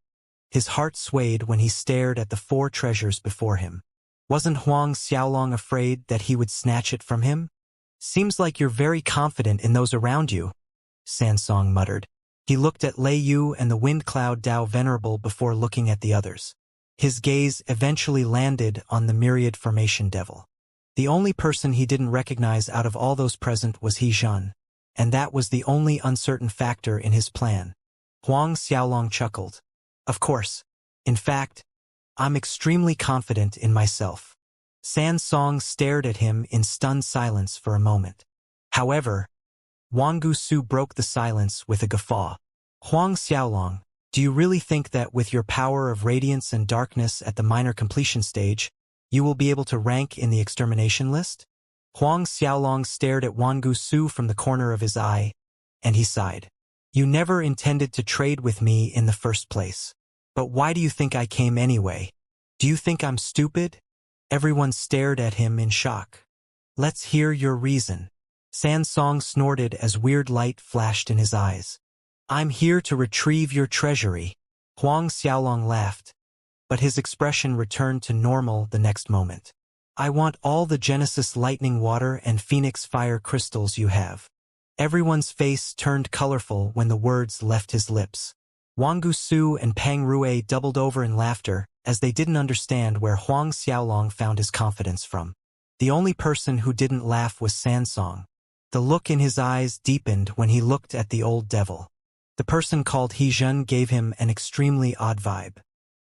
his heart swayed when he stared at the 4 treasures before him. Wasn't Huang Xiaolong afraid that he would snatch it from him? Seems like you're very confident in those around you, Sansong muttered. He looked at Lei Yu and the Wind Cloud Dao Venerable before looking at the others. His gaze eventually landed on the Myriad Formation Devil. The only person he didn't recognize out of all those present was He Zhen, and that was the only uncertain factor in his plan. Huang Xiaolong chuckled. Of course. In fact, I'm extremely confident in myself. Sansong stared at him in stunned silence for a moment. However, Wangusu broke the silence with a guffaw. Huang Xiaolong, do you really think that with your power of radiance and darkness at the minor completion stage, you will be able to rank in the extermination list? Huang Xiaolong stared at Wangusu from the corner of his eye, and he sighed. You never intended to trade with me in the first place. But why do you think I came anyway? Do you think I'm stupid? Everyone stared at him in shock. Let's hear your reason. Sansong snorted as weird light flashed in his eyes. I'm here to retrieve your treasury. Huang Xiaolong laughed, but his expression returned to normal the next moment. I want all the Genesis lightning water and Phoenix fire crystals you have. Everyone's face turned colorful when the words left his lips. Wangusu and Pang Rue doubled over in laughter as they didn't understand where Huang Xiaolong found his confidence from. The only person who didn't laugh was Sansong. The look in his eyes deepened when he looked at the old devil. The person called He Zhen gave him an extremely odd vibe.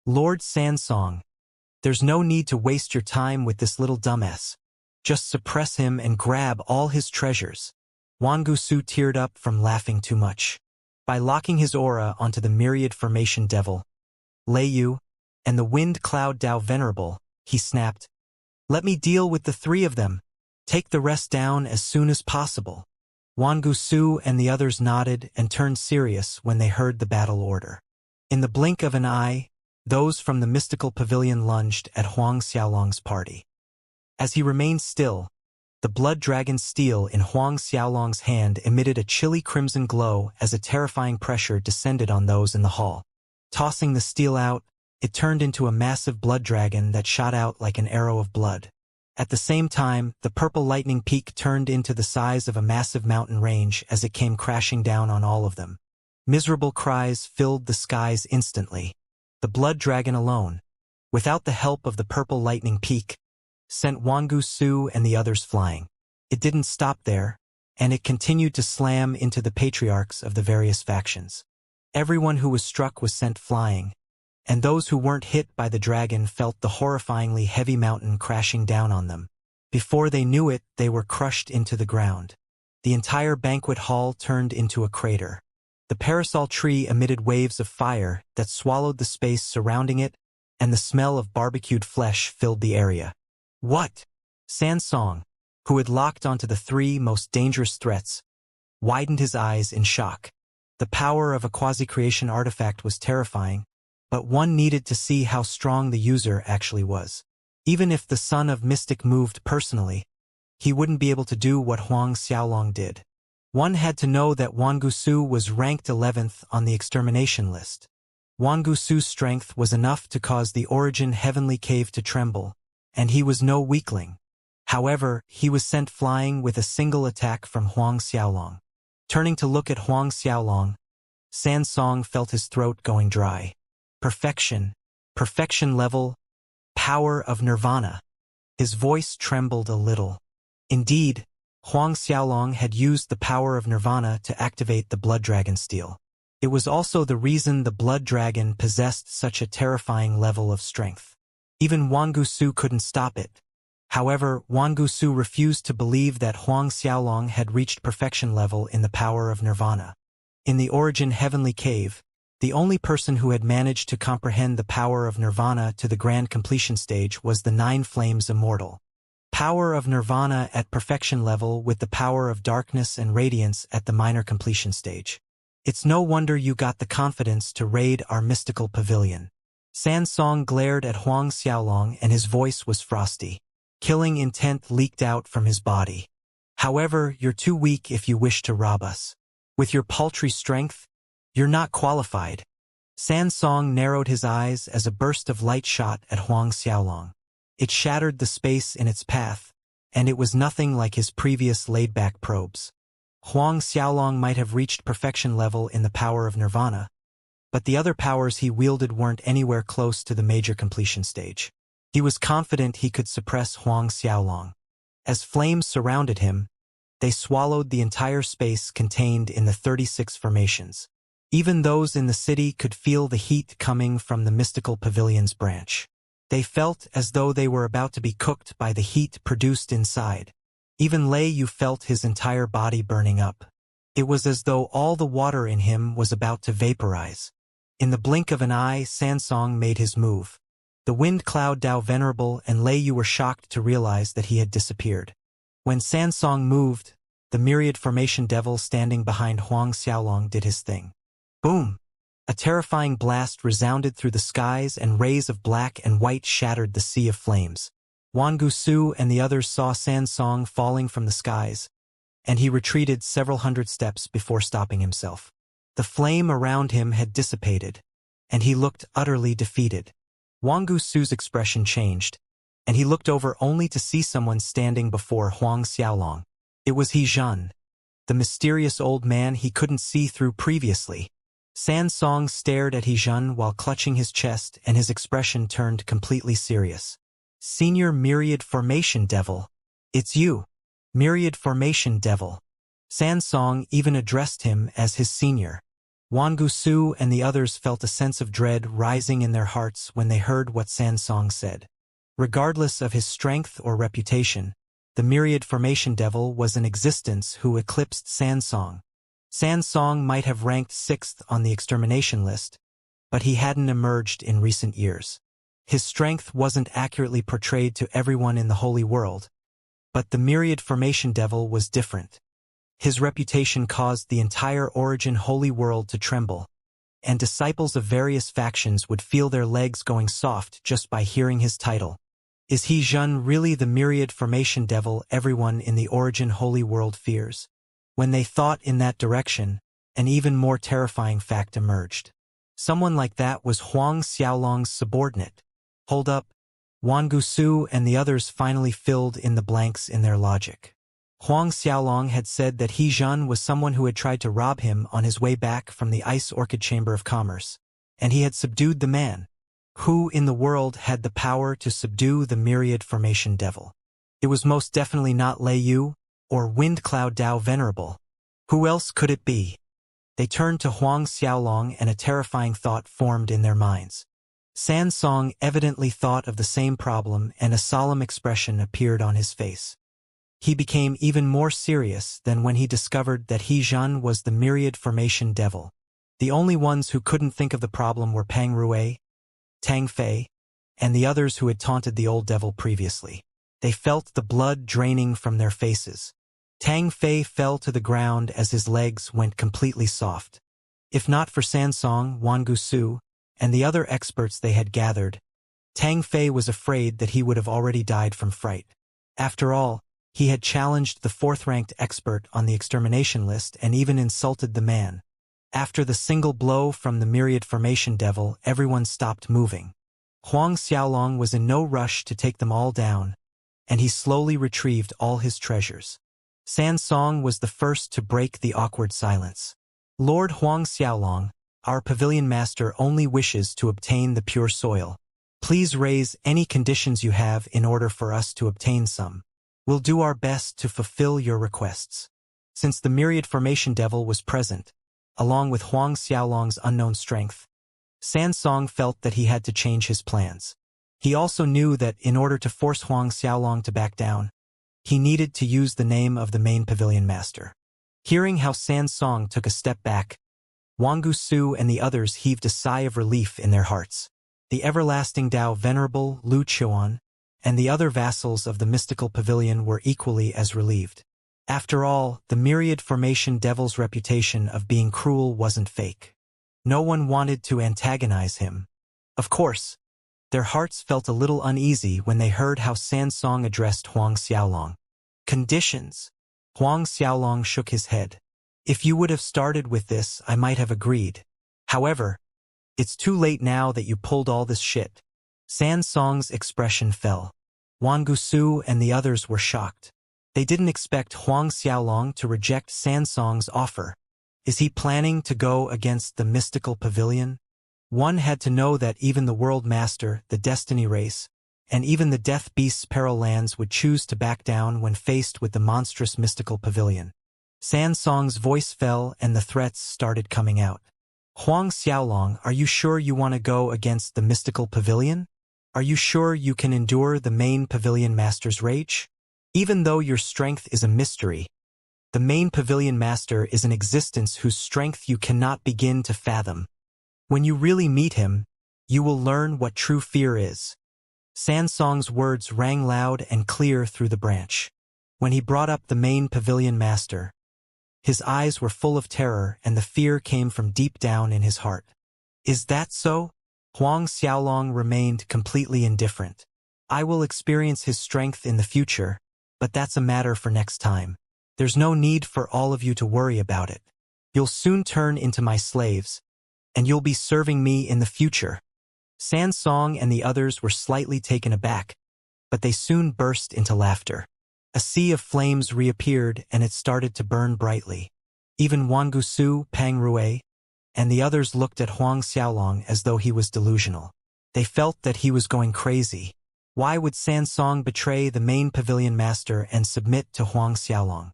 Lord Sansong, there's no need to waste your time with this little dumbass. Just suppress him and grab all his treasures. Wangusu teared up from laughing too much. By locking his aura onto the Myriad Formation Devil, Lei Yu, and the Wind Cloud Dao Venerable, he snapped, Let me deal with the 3 of them. Take the rest down as soon as possible. Wangusu and the others nodded and turned serious when they heard the battle order. In the blink of an eye, those from the mystical pavilion lunged at Huang Xiaolong's party. As he remained still, the blood dragon steel in Huang Xiaolong's hand emitted a chilly crimson glow as a terrifying pressure descended on those in the hall. Tossing the steel out, it turned into a massive blood dragon that shot out like an arrow of blood. At the same time, the purple lightning peak turned into the size of a massive mountain range as it came crashing down on all of them. Miserable cries filled the skies instantly. The blood dragon alone, without the help of the purple lightning peak, sent Wangusu and the others flying. It didn't stop there, and it continued to slam into the patriarchs of the various factions. Everyone who was struck was sent flying, and those who weren't hit by the dragon felt the horrifyingly heavy mountain crashing down on them. Before they knew it, they were crushed into the ground. The entire banquet hall turned into a crater. The parasol tree emitted waves of fire that swallowed the space surrounding it, and the smell of barbecued flesh filled the area. What? Sansong, who had locked onto the three most dangerous threats, widened his eyes in shock. The power of a quasi-creation artifact was terrifying, but one needed to see how strong the user actually was. Even if the Son of Mystic moved personally, he wouldn't be able to do what Huang Xiaolong did. One had to know that Wangusu was ranked 11th on the extermination list. Wangusu's strength was enough to cause the Origin Heavenly Cave to tremble, and he was no weakling. However, he was sent flying with a single attack from Huang Xiaolong. Turning to look at Huang Xiaolong, Sansong felt his throat going dry. Perfection. Perfection level. Power of Nirvana. His voice trembled a little. Indeed, Huang Xiaolong had used the power of Nirvana to activate the Blood Dragon Steel. It was also the reason the Blood Dragon possessed such a terrifying level of strength. Even Wangusu couldn't stop it. However, Wangusu refused to believe that Huang Xiaolong had reached perfection level in the power of Nirvana. In the Origin Heavenly Cave, the only person who had managed to comprehend the power of Nirvana to the grand completion stage was the Nine Flames Immortal. Power of Nirvana at perfection level with the power of darkness and radiance at the minor completion stage. It's no wonder you got the confidence to raid our mystical pavilion. Sansong glared at Huang Xiaolong and his voice was frosty. Killing intent leaked out from his body. However, you're too weak if you wish to rob us. With your paltry strength, you're not qualified. Sansong narrowed his eyes as a burst of light shot at Huang Xiaolong. It shattered the space in its path, and it was nothing like his previous laid-back probes. Huang Xiaolong might have reached perfection level in the power of Nirvana, but the other powers he wielded weren't anywhere close to the major completion stage. He was confident he could suppress Huang Xiaolong. As flames surrounded him, they swallowed the entire space contained in the 36 formations. Even those in the city could feel the heat coming from the mystical pavilion's branch. They felt as though they were about to be cooked by the heat produced inside. Even Lei Yu felt his entire body burning up. It was as though all the water in him was about to vaporize. In the blink of an eye, Sansong made his move. The Wind Cloud Dao Venerable and Lei Yu were shocked to realize that he had disappeared. When Sansong moved, the myriad formation devil standing behind Huang Xiaolong did his thing. Boom! A terrifying blast resounded through the skies and rays of black and white shattered the sea of flames. Wangusu and the others saw Sansong falling from the skies, and he retreated several hundred steps before stopping himself. The flame around him had dissipated, and he looked utterly defeated. Wangusu's expression changed, and he looked over only to see someone standing before Huang Xiaolong. It was He Zhen, the mysterious old man he couldn't see through previously. Sansong stared at He Zhen while clutching his chest, and his expression turned completely serious. Senior Myriad Formation Devil. It's you, Myriad Formation Devil. Sansong even addressed him as his senior. Wangusu and the others felt a sense of dread rising in their hearts when they heard what Sansong said. Regardless of his strength or reputation, the Myriad Formation Devil was in existence who eclipsed Sansong. Sansong might have ranked 6th on the extermination list, but he hadn't emerged in recent years. His strength wasn't accurately portrayed to everyone in the Holy World, but the Myriad Formation Devil was different. His reputation caused the entire Origin Holy World to tremble, and disciples of various factions would feel their legs going soft just by hearing his title. Is He Zhen really the Myriad Formation Devil everyone in the Origin Holy World fears? When they thought in that direction, an even more terrifying fact emerged. Someone like that was Huang Xiaolong's subordinate. Hold up. Wangusu and the others finally filled in the blanks in their logic. Huang Xiaolong had said that He Zhen was someone who had tried to rob him on his way back from the Ice Orchid Chamber of Commerce, and he had subdued the man. Who in the world had the power to subdue the Myriad Formation Devil? It was most definitely not Lei Yu or Wind Cloud Dao Venerable. Who else could it be? They turned to Huang Xiaolong and a terrifying thought formed in their minds. Sansong evidently thought of the same problem and a solemn expression appeared on his face. He became even more serious than when he discovered that He Zhen was the Myriad Formation Devil. The only ones who couldn't think of the problem were Pang Rui, Tang Fei, and the others who had taunted the old devil previously. They felt the blood draining from their faces. Tang Fei fell to the ground as his legs went completely soft. If not for Sansong, Wangusu, and the other experts they had gathered, Tang Fei was afraid that he would have already died from fright. After all, he had challenged the fourth-ranked expert on the extermination list and even insulted the man. After the single blow from the myriad formation devil, everyone stopped moving. Huang Xiaolong was in no rush to take them all down, and he slowly retrieved all his treasures. Sansong was the first to break the awkward silence. Lord Huang Xiaolong, our pavilion master only wishes to obtain the pure soil. Please raise any conditions you have in order for us to obtain some. We'll do our best to fulfill your requests. Since the myriad formation devil was present, along with Huang Xiaolong's unknown strength, Sansong felt that he had to change his plans. He also knew that in order to force Huang Xiaolong to back down, he needed to use the name of the main pavilion master. Hearing how Sansong took a step back, Wangusu and the others heaved a sigh of relief in their hearts. The everlasting Dao Venerable, Lu Chuan, and the other vassals of the mystical pavilion were equally as relieved. After all, the myriad formation devil's reputation of being cruel wasn't fake. No one wanted to antagonize him. Of course, their hearts felt a little uneasy when they heard how Sansong addressed Huang Xiaolong. Conditions. Huang Xiaolong shook his head. If you would have started with this, I might have agreed. However, it's too late now that you pulled all this shit. Sansong's expression fell. Wangusu and the others were shocked. They didn't expect Huang Xiaolong to reject Sansong's offer. Is he planning to go against the mystical pavilion? One had to know that even the World Master, the Destiny Race, and even the Death Beast's Peril Lands would choose to back down when faced with the monstrous mystical pavilion. Sansong's voice fell and the threats started coming out. Huang Xiaolong, are you sure you want to go against the mystical pavilion? Are you sure you can endure the main pavilion master's rage? Even though your strength is a mystery, the main pavilion master is an existence whose strength you cannot begin to fathom. When you really meet him, you will learn what true fear is. Sansong's words rang loud and clear through the branch. When he brought up the main pavilion master, his eyes were full of terror and the fear came from deep down in his heart. Is that so? Huang Xiaolong remained completely indifferent. I will experience his strength in the future, but that's a matter for next time. There's no need for all of you to worry about it. You'll soon turn into my slaves, and you'll be serving me in the future. Sansong and the others were slightly taken aback, but they soon burst into laughter. A sea of flames reappeared and it started to burn brightly. Even Wangusu, Pang Rui, and the others looked at Huang Xiaolong as though he was delusional. They felt that he was going crazy. Why would Sansong betray the main pavilion master and submit to Huang Xiaolong?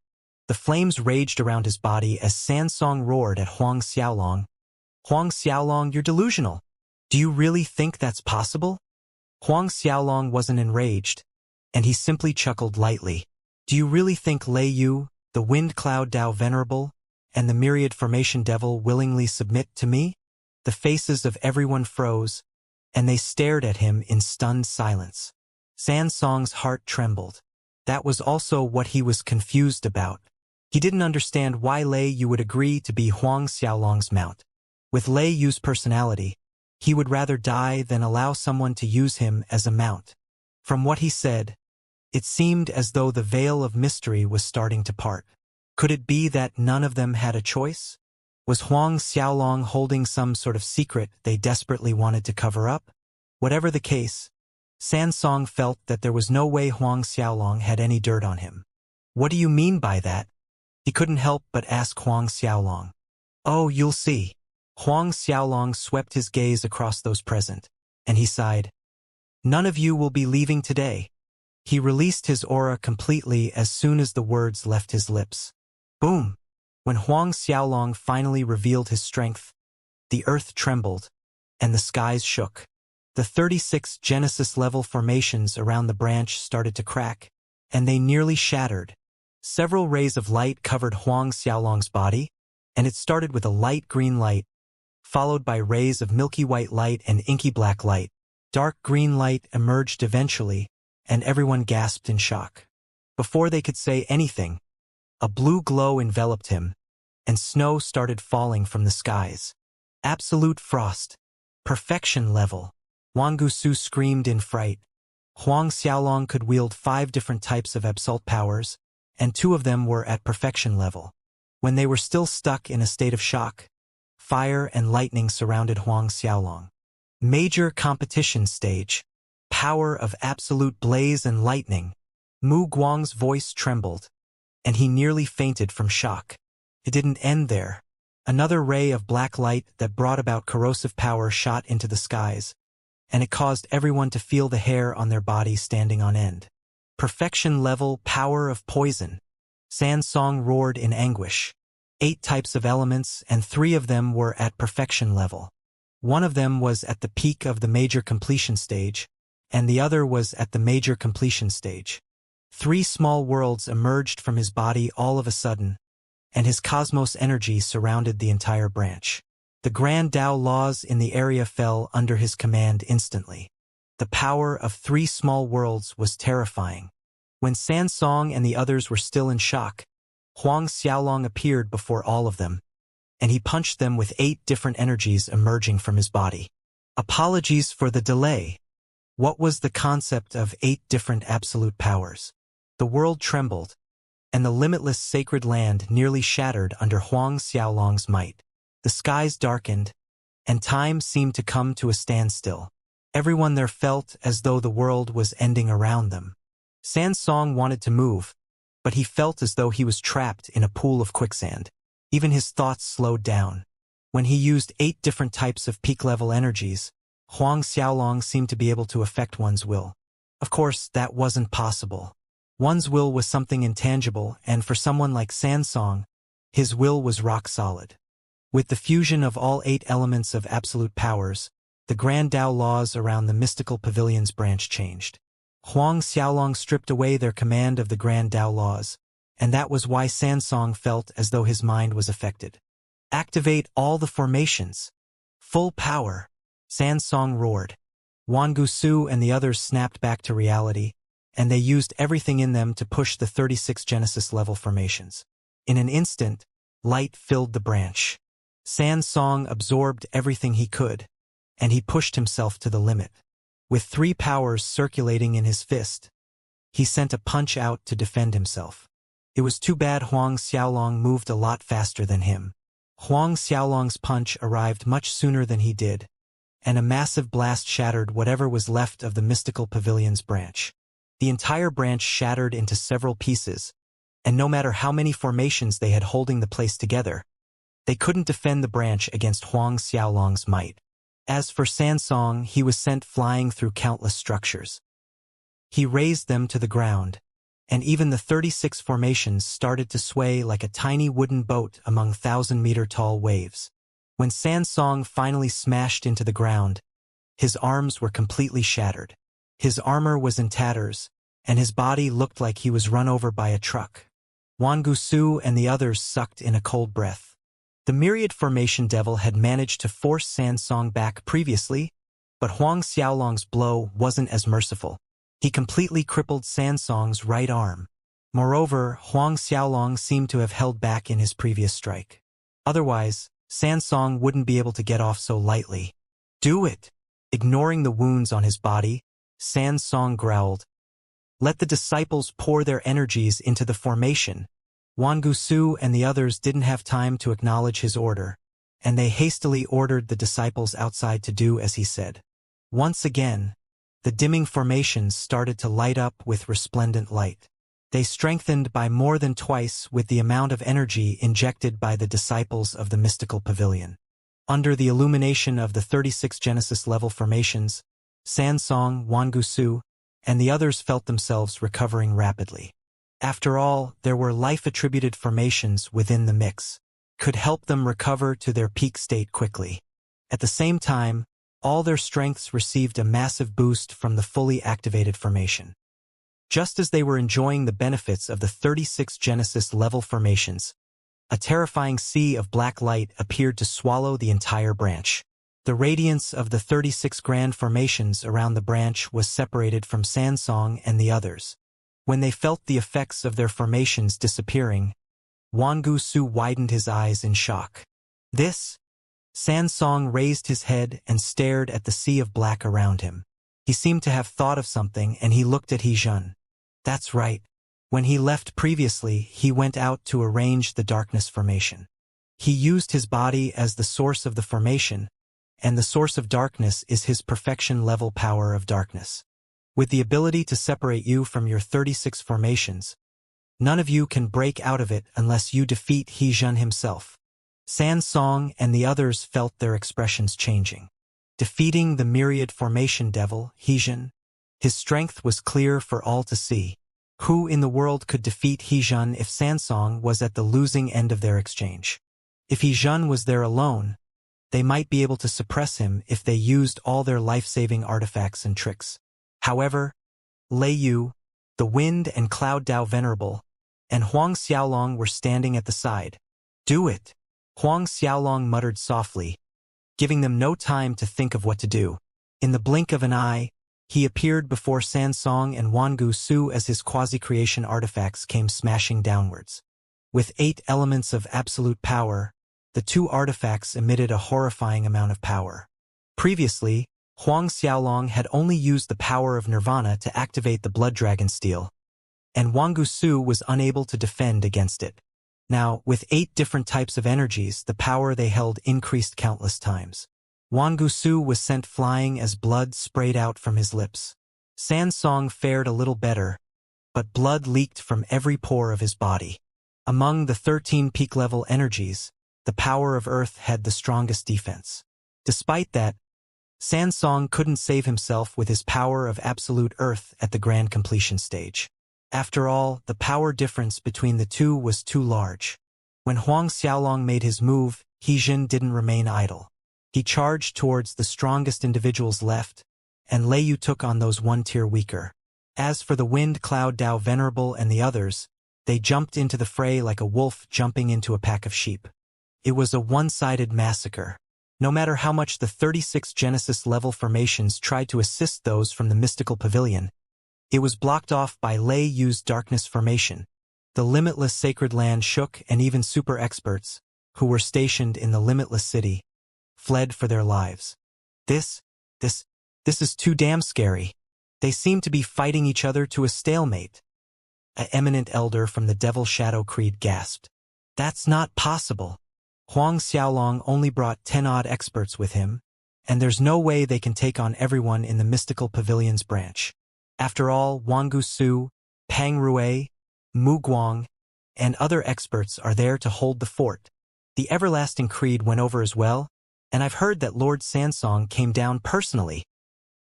The flames raged around his body as Sansong roared at Huang Xiaolong. Huang Xiaolong, you're delusional. Do you really think that's possible? Huang Xiaolong wasn't enraged, and he simply chuckled lightly. Do you really think Lei Yu, the Wind Cloud Dao Venerable, and the Myriad Formation Devil willingly submit to me? The faces of everyone froze, and they stared at him in stunned silence. Sansong's heart trembled. That was also what he was confused about. He didn't understand why Lei Yu would agree to be Huang Xiaolong's mount. With Lei Yu's personality, he would rather die than allow someone to use him as a mount. From what he said, it seemed as though the veil of mystery was starting to part. Could it be that none of them had a choice? Was Huang Xiaolong holding some sort of secret they desperately wanted to cover up? Whatever the case, Sansong felt that there was no way Huang Xiaolong had any dirt on him. What do you mean by that? He couldn't help but ask Huang Xiaolong. Oh, you'll see. Huang Xiaolong swept his gaze across those present, and he sighed. None of you will be leaving today. He released his aura completely as soon as the words left his lips. Boom! When Huang Xiaolong finally revealed his strength, the earth trembled, and the skies shook. The 36 Genesis-level formations around the branch started to crack, and they nearly shattered. Several rays of light covered Huang Xiaolong's body, and it started with a light green light, followed by rays of milky white light and inky black light. Dark green light emerged eventually, and everyone gasped in shock. Before they could say anything, a blue glow enveloped him, and snow started falling from the skies. Absolute frost. Perfection level. Huang Gusu screamed in fright. Huang Xiaolong could wield 5 different types of absolute powers, and 2 of them were at perfection level. When they were still stuck in a state of shock, fire and lightning surrounded Huang Xiaolong. Major competition stage. Power of absolute blaze and lightning. Mu Guang's voice trembled, and he nearly fainted from shock. It didn't end there. Another ray of black light that brought about corrosive power shot into the skies, and it caused everyone to feel the hair on their body standing on end. Perfection level power of poison. Sansong roared in anguish. 8 types of elements, and 3 of them were at perfection level. One of them was at the peak of the major completion stage, and the other was at the major completion stage. 3 small worlds emerged from his body all of a sudden, and his cosmos energy surrounded the entire branch. The Grand Tao laws in the area fell under his command instantly. The power of 3 small worlds was terrifying. When Sansong and the others were still in shock, Huang Xiaolong appeared before all of them, and he punched them with 8 different energies emerging from his body. Apologies for the delay. What was the concept of 8 different absolute powers? The world trembled, and the limitless sacred land nearly shattered under Huang Xiaolong's might. The skies darkened, and time seemed to come to a standstill. Everyone there felt as though the world was ending around them. Sansong wanted to move, but he felt as though he was trapped in a pool of quicksand. Even his thoughts slowed down. When he used 8 different types of peak-level energies, Huang Xiaolong seemed to be able to affect one's will. Of course, that wasn't possible. One's will was something intangible, and for someone like Sansong, his will was rock solid. With the fusion of all 8 elements of absolute powers, the Grand Tao laws around the mystical pavilion's branch changed. Huang Xiaolong stripped away their command of the Grand Tao laws, and that was why Sansong felt as though his mind was affected. Activate all the formations. Full power. Sansong roared. Huang Gusu and the others snapped back to reality, and they used everything in them to push the 36 Genesis level formations. In an instant, light filled the branch. Sansong absorbed everything he could, and he pushed himself to the limit. With 3 powers circulating in his fist, he sent a punch out to defend himself. It was too bad Huang Xiaolong moved a lot faster than him. Huang Xiaolong's punch arrived much sooner than he did, and a massive blast shattered whatever was left of the mystical pavilion's branch. The entire branch shattered into several pieces, and no matter how many formations they had holding the place together, they couldn't defend the branch against Huang Xiaolong's might. As for Sansong, he was sent flying through countless structures. He raised them to the ground, and even the 36 formations started to sway like a tiny wooden boat among 1,000-meter-tall waves. When Sansong finally smashed into the ground, his arms were completely shattered. His armor was in tatters, and his body looked like he was run over by a truck. Huang Gusu and the others sucked in a cold breath. The myriad formation devil had managed to force Sansong back previously, but Huang Xiaolong's blow wasn't as merciful. He completely crippled Sansong's right arm. Moreover, Huang Xiaolong seemed to have held back in his previous strike. Otherwise, Sansong wouldn't be able to get off so lightly. Do it! Ignoring the wounds on his body, Sansong growled. Let the disciples pour their energies into the formation. Huang Gusu and the others didn't have time to acknowledge his order, and they hastily ordered the disciples outside to do as he said. Once again, the dimming formations started to light up with resplendent light. They strengthened by more than twice with the amount of energy injected by the disciples of the mystical pavilion. Under the illumination of the 36 Genesis level formations, Sansong, Huang Gusu, and the others felt themselves recovering rapidly. After all, there were life-attributed formations within the mix, could help them recover to their peak state quickly. At the same time, all their strengths received a massive boost from the fully activated formation. Just as they were enjoying the benefits of the 36 Genesis level formations, a terrifying sea of black light appeared to swallow the entire branch. The radiance of the 36 grand formations around the branch was separated from Sansong and the others. When they felt the effects of their formations disappearing, Wangu Su widened his eyes in shock. This? Sansong raised his head and stared at the sea of black around him. He seemed to have thought of something, and he looked at Hijun. That's right. When he left previously, he went out to arrange the darkness formation. He used his body as the source of the formation, and the source of darkness is his perfection-level power of darkness. With the ability to separate you from your 36 formations, none of you can break out of it unless you defeat Hijun himself. Sansong and the others felt their expressions changing. Defeating the myriad formation devil, Hijun, his strength was clear for all to see. Who in the world could defeat Hijun if Sansong was at the losing end of their exchange? If Hijun was there alone, they might be able to suppress him if they used all their life-saving artifacts and tricks. However, Lei Yu, the Wind and Cloud Dao Venerable, and Huang Xiaolong were standing at the side. Do it, Huang Xiaolong muttered softly, giving them no time to think of what to do. In the blink of an eye, he appeared before Sansong and Wangu Su as his quasi-creation artifacts came smashing downwards. With 8 elements of absolute power, the 2 artifacts emitted a horrifying amount of power. Previously, Huang Xiaolong had only used the power of Nirvana to activate the Blood Dragon Steel, and Wangu Su was unable to defend against it. Now, with 8 different types of energies, the power they held increased countless times. Wangu Su was sent flying as blood sprayed out from his lips. Sansong fared a little better, but blood leaked from every pore of his body. Among the 13 peak-level energies, the power of Earth had the strongest defense. Despite that, Sansong couldn't save himself with his power of absolute Earth at the grand completion stage. After all, the power difference between the two was too large. When Huang Xiaolong made his move, Hijun didn't remain idle. He charged towards the strongest individuals left, and Lei Yu took on those 1 tier weaker. As for the Wind Cloud Dao Venerable and the others, they jumped into the fray like a wolf jumping into a pack of sheep. It was a one-sided massacre. No matter how much the 36 Genesis-level formations tried to assist those from the mystical pavilion, it was blocked off by Lei Yu's darkness formation. The limitless sacred land shook, and even super experts, who were stationed in the limitless city, fled for their lives. This is too damn scary. They seem to be fighting each other to a stalemate. An eminent elder from the Devil Shadow Creed gasped. That's not possible. Huang Xiaolong only brought 10-odd experts with him, and there's no way they can take on everyone in the mystical pavilion's branch. After all, Wangu Su, Pang Rui, Mu Guang, and other experts are there to hold the fort. The Everlasting Creed went over as well, and I've heard that Lord Sansong came down personally.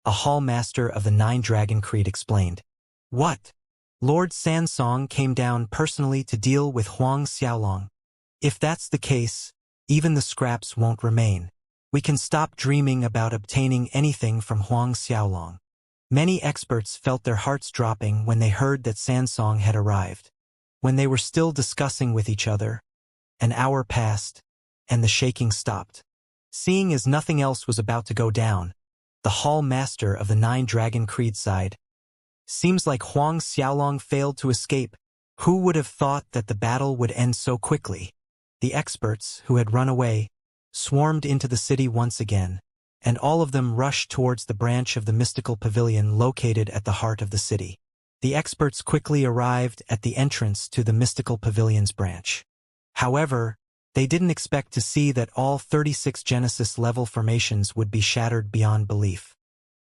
A Hall Master of the 9 Dragon Creed explained. What? Lord Sansong came down personally to deal with Huang Xiaolong. If that's the case, even the scraps won't remain. We can stop dreaming about obtaining anything from Huang Xiaolong. Many experts felt their hearts dropping when they heard that Sansong had arrived. When they were still discussing with each other, an hour passed, and the shaking stopped. Seeing as nothing else was about to go down, the Hall Master of the 9 Dragon Creed sighed. Seems like Huang Xiaolong failed to escape. Who would have thought that the battle would end so quickly? The experts, who had run away, swarmed into the city once again, and all of them rushed towards the branch of the mystical pavilion located at the heart of the city. The experts quickly arrived at the entrance to the mystical pavilion's branch. However, they didn't expect to see that all 36 Genesis-level formations would be shattered beyond belief.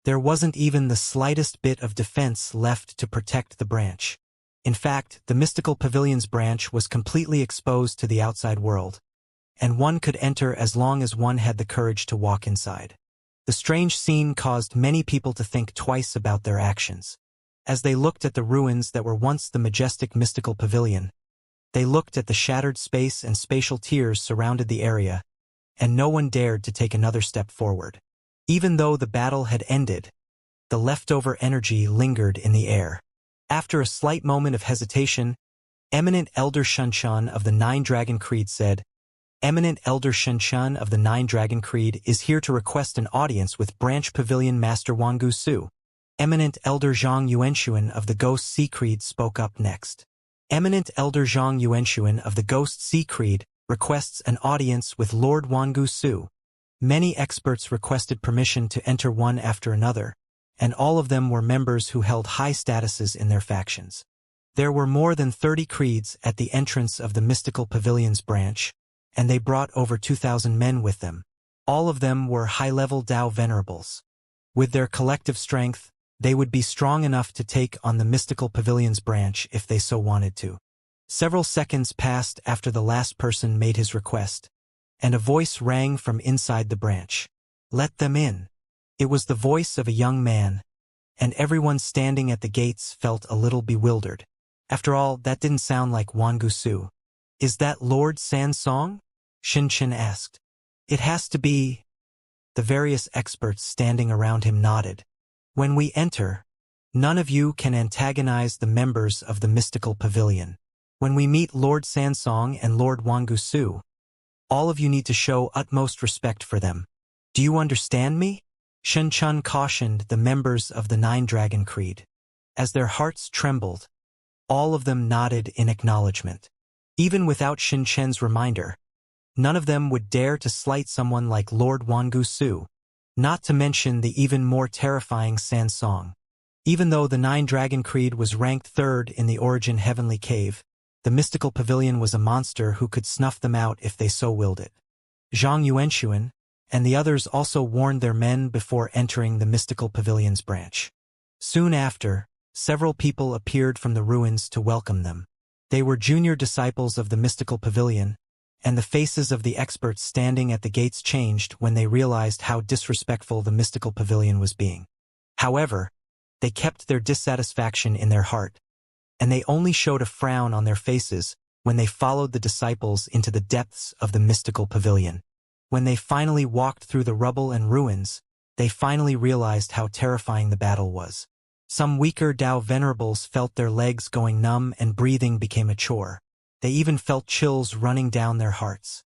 There wasn't even the slightest bit of defense left to protect the branch. In fact, the mystical pavilion's branch was completely exposed to the outside world, and one could enter as long as one had the courage to walk inside. The strange scene caused many people to think twice about their actions. As they looked at the ruins that were once the majestic mystical pavilion, they looked at the shattered space and spatial tiers surrounded the area, and no one dared to take another step forward. Even though the battle had ended, the leftover energy lingered in the air. After a slight moment of hesitation, eminent Elder Shunshan of the 9 Dragon Creed said, Eminent Elder Xianxia of the Nine Dragon Creed is here to request an audience with Branch Pavilion Master Wangu Su. Eminent Elder Zhang Yuanshuan of the Ghost Sea Creed spoke up next. Eminent Elder Zhang Yuanshuan of the Ghost Sea Creed requests an audience with Lord Wangu Su. Many experts requested permission to enter one after another, and all of them were members who held high statuses in their factions. There were more than 30 creeds at the entrance of the Mystical Pavilion's branch, and they brought over 2,000 men with them. All of them were high-level Dao venerables. With their collective strength, they would be strong enough to take on the Mystical Pavilion's branch if they so wanted to. Several seconds passed after the last person made his request, and a voice rang from inside the branch. "Let them in." It was the voice of a young man, and everyone standing at the gates felt a little bewildered. After all, that didn't sound like Wangu Su. "Is that Lord Sansong?" Xianxia asked. "It has to be." The various experts standing around him nodded. "When we enter, none of you can antagonize the members of the Mystical Pavilion. When we meet Lord Sansong and Lord Wangu Su, all of you need to show utmost respect for them. Do you understand me?" Xianxia cautioned the members of the Nine Dragon Creed. As their hearts trembled, all of them nodded in acknowledgement. Even without Xianxia's reminder, none of them would dare to slight someone like Lord Wangu Su, not to mention the even more terrifying Sansong. Even though the Nine Dragon Creed was ranked third in the Origin Heavenly Cave, the Mystical Pavilion was a monster who could snuff them out if they so willed it. Zhang Yuanshuan and the others also warned their men before entering the Mystical Pavilion's branch. Soon after, several people appeared from the ruins to welcome them. They were junior disciples of the Mystical Pavilion, and the faces of the experts standing at the gates changed when they realized how disrespectful the Mystical Pavilion was being. However, they kept their dissatisfaction in their heart, and they only showed a frown on their faces when they followed the disciples into the depths of the Mystical Pavilion. When they finally walked through the rubble and ruins, they finally realized how terrifying the battle was. Some weaker Dao venerables felt their legs going numb and breathing became a chore. They even felt chills running down their hearts.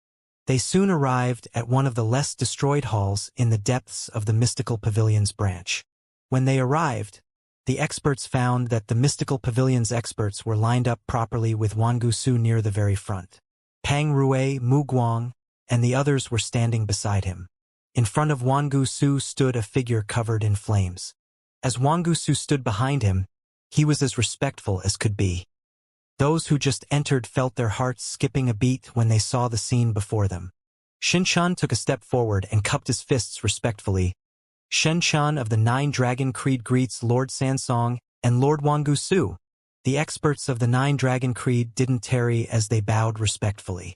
They soon arrived at one of the less destroyed halls in the depths of the Mystical Pavilion's branch. When they arrived, the experts found that the Mystical Pavilion's experts were lined up properly with Wangu Su near the very front. Pang Rui, Mu Guang, and the others were standing beside him. In front of Wangu Su stood a figure covered in flames. As Wangu Su stood behind him, he was as respectful as could be. Those who just entered felt their hearts skipping a beat when they saw the scene before them. Xianxia took a step forward and cupped his fists respectfully. Xianxia of the Nine Dragon Creed greets Lord Sansong and Lord Wangu Su. The experts of the Nine Dragon Creed didn't tarry as they bowed respectfully.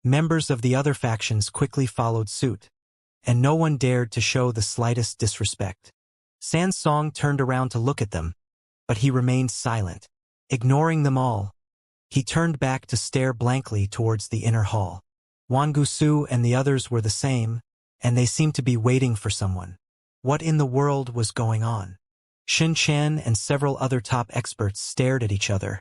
Members of the other factions quickly followed suit, and no one dared to show the slightest disrespect. Sansong turned around to look at them, but he remained silent. Ignoring them all, he turned back to stare blankly towards the inner hall. Wangu Su and the others were the same, and they seemed to be waiting for someone. What in the world was going on? Xianxia and several other top experts stared at each other,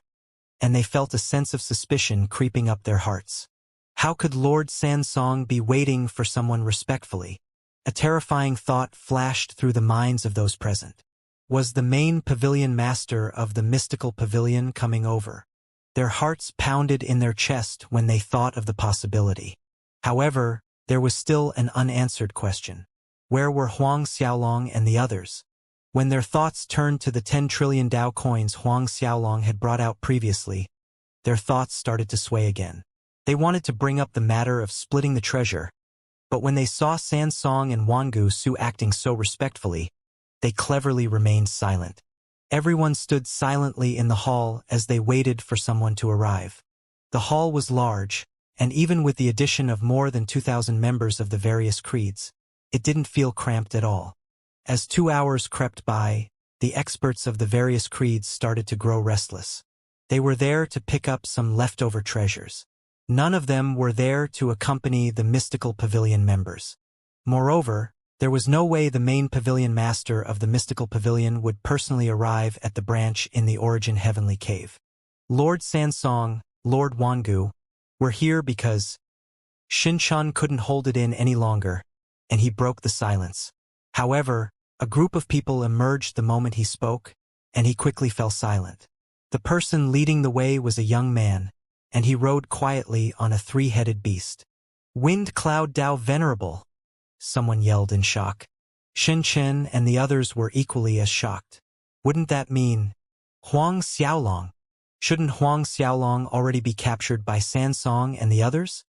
and they felt a sense of suspicion creeping up their hearts. How could Lord Sansong be waiting for someone respectfully? A terrifying thought flashed through the minds of those present. Was the main pavilion master of the Mystical Pavilion coming over? Their hearts pounded in their chest when they thought of the possibility. However, there was still an unanswered question. Where were Huang Xiaolong and the others? When their thoughts turned to the 10 trillion Dao coins Huang Xiaolong had brought out previously, their thoughts started to sway again. They wanted to bring up the matter of splitting the treasure, but when they saw Sansong and Wangu Su acting so respectfully, they cleverly remained silent. Everyone stood silently in the hall as they waited for someone to arrive. The hall was large, and even with the addition of more than 2,000 members of the various creeds, it didn't feel cramped at all. As 2 hours crept by, the experts of the various creeds started to grow restless. They were there to pick up some leftover treasures. None of them were there to accompany the Mystical Pavilion members. Moreover, there was no way the main pavilion master of the Mystical Pavilion would personally arrive at the branch in the Origin Heavenly Cave. Lord Sansong, Lord Wangu, were here because Xianxia couldn't hold it in any longer, and he broke the silence. However, a group of people emerged the moment he spoke, and he quickly fell silent. The person leading the way was a young man, and he rode quietly on a three-headed beast. "Wind Cloud Dao Venerable!" someone yelled in shock. Xianxia and the others were equally as shocked. Wouldn't that mean Huang Xiaolong? Shouldn't Huang Xiaolong already be captured by Sansong and the others?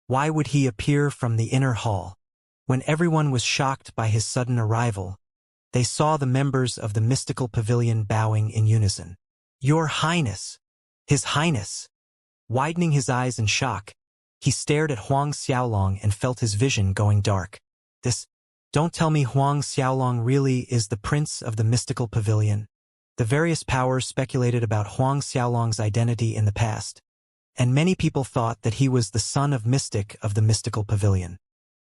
Why would he appear from the inner hall? When everyone was shocked by his sudden arrival, they saw the members of the mystical pavilion bowing in unison. "Your Highness! His Highness!" Widening his eyes in shock, he stared at Huang Xiaolong and felt his vision going dark. Don't tell me Huang Xiaolong really is the prince of the mystical pavilion. The various powers speculated about Huang Xiaolong's identity in the past, and many people thought that he was the son of Mystic of the mystical pavilion.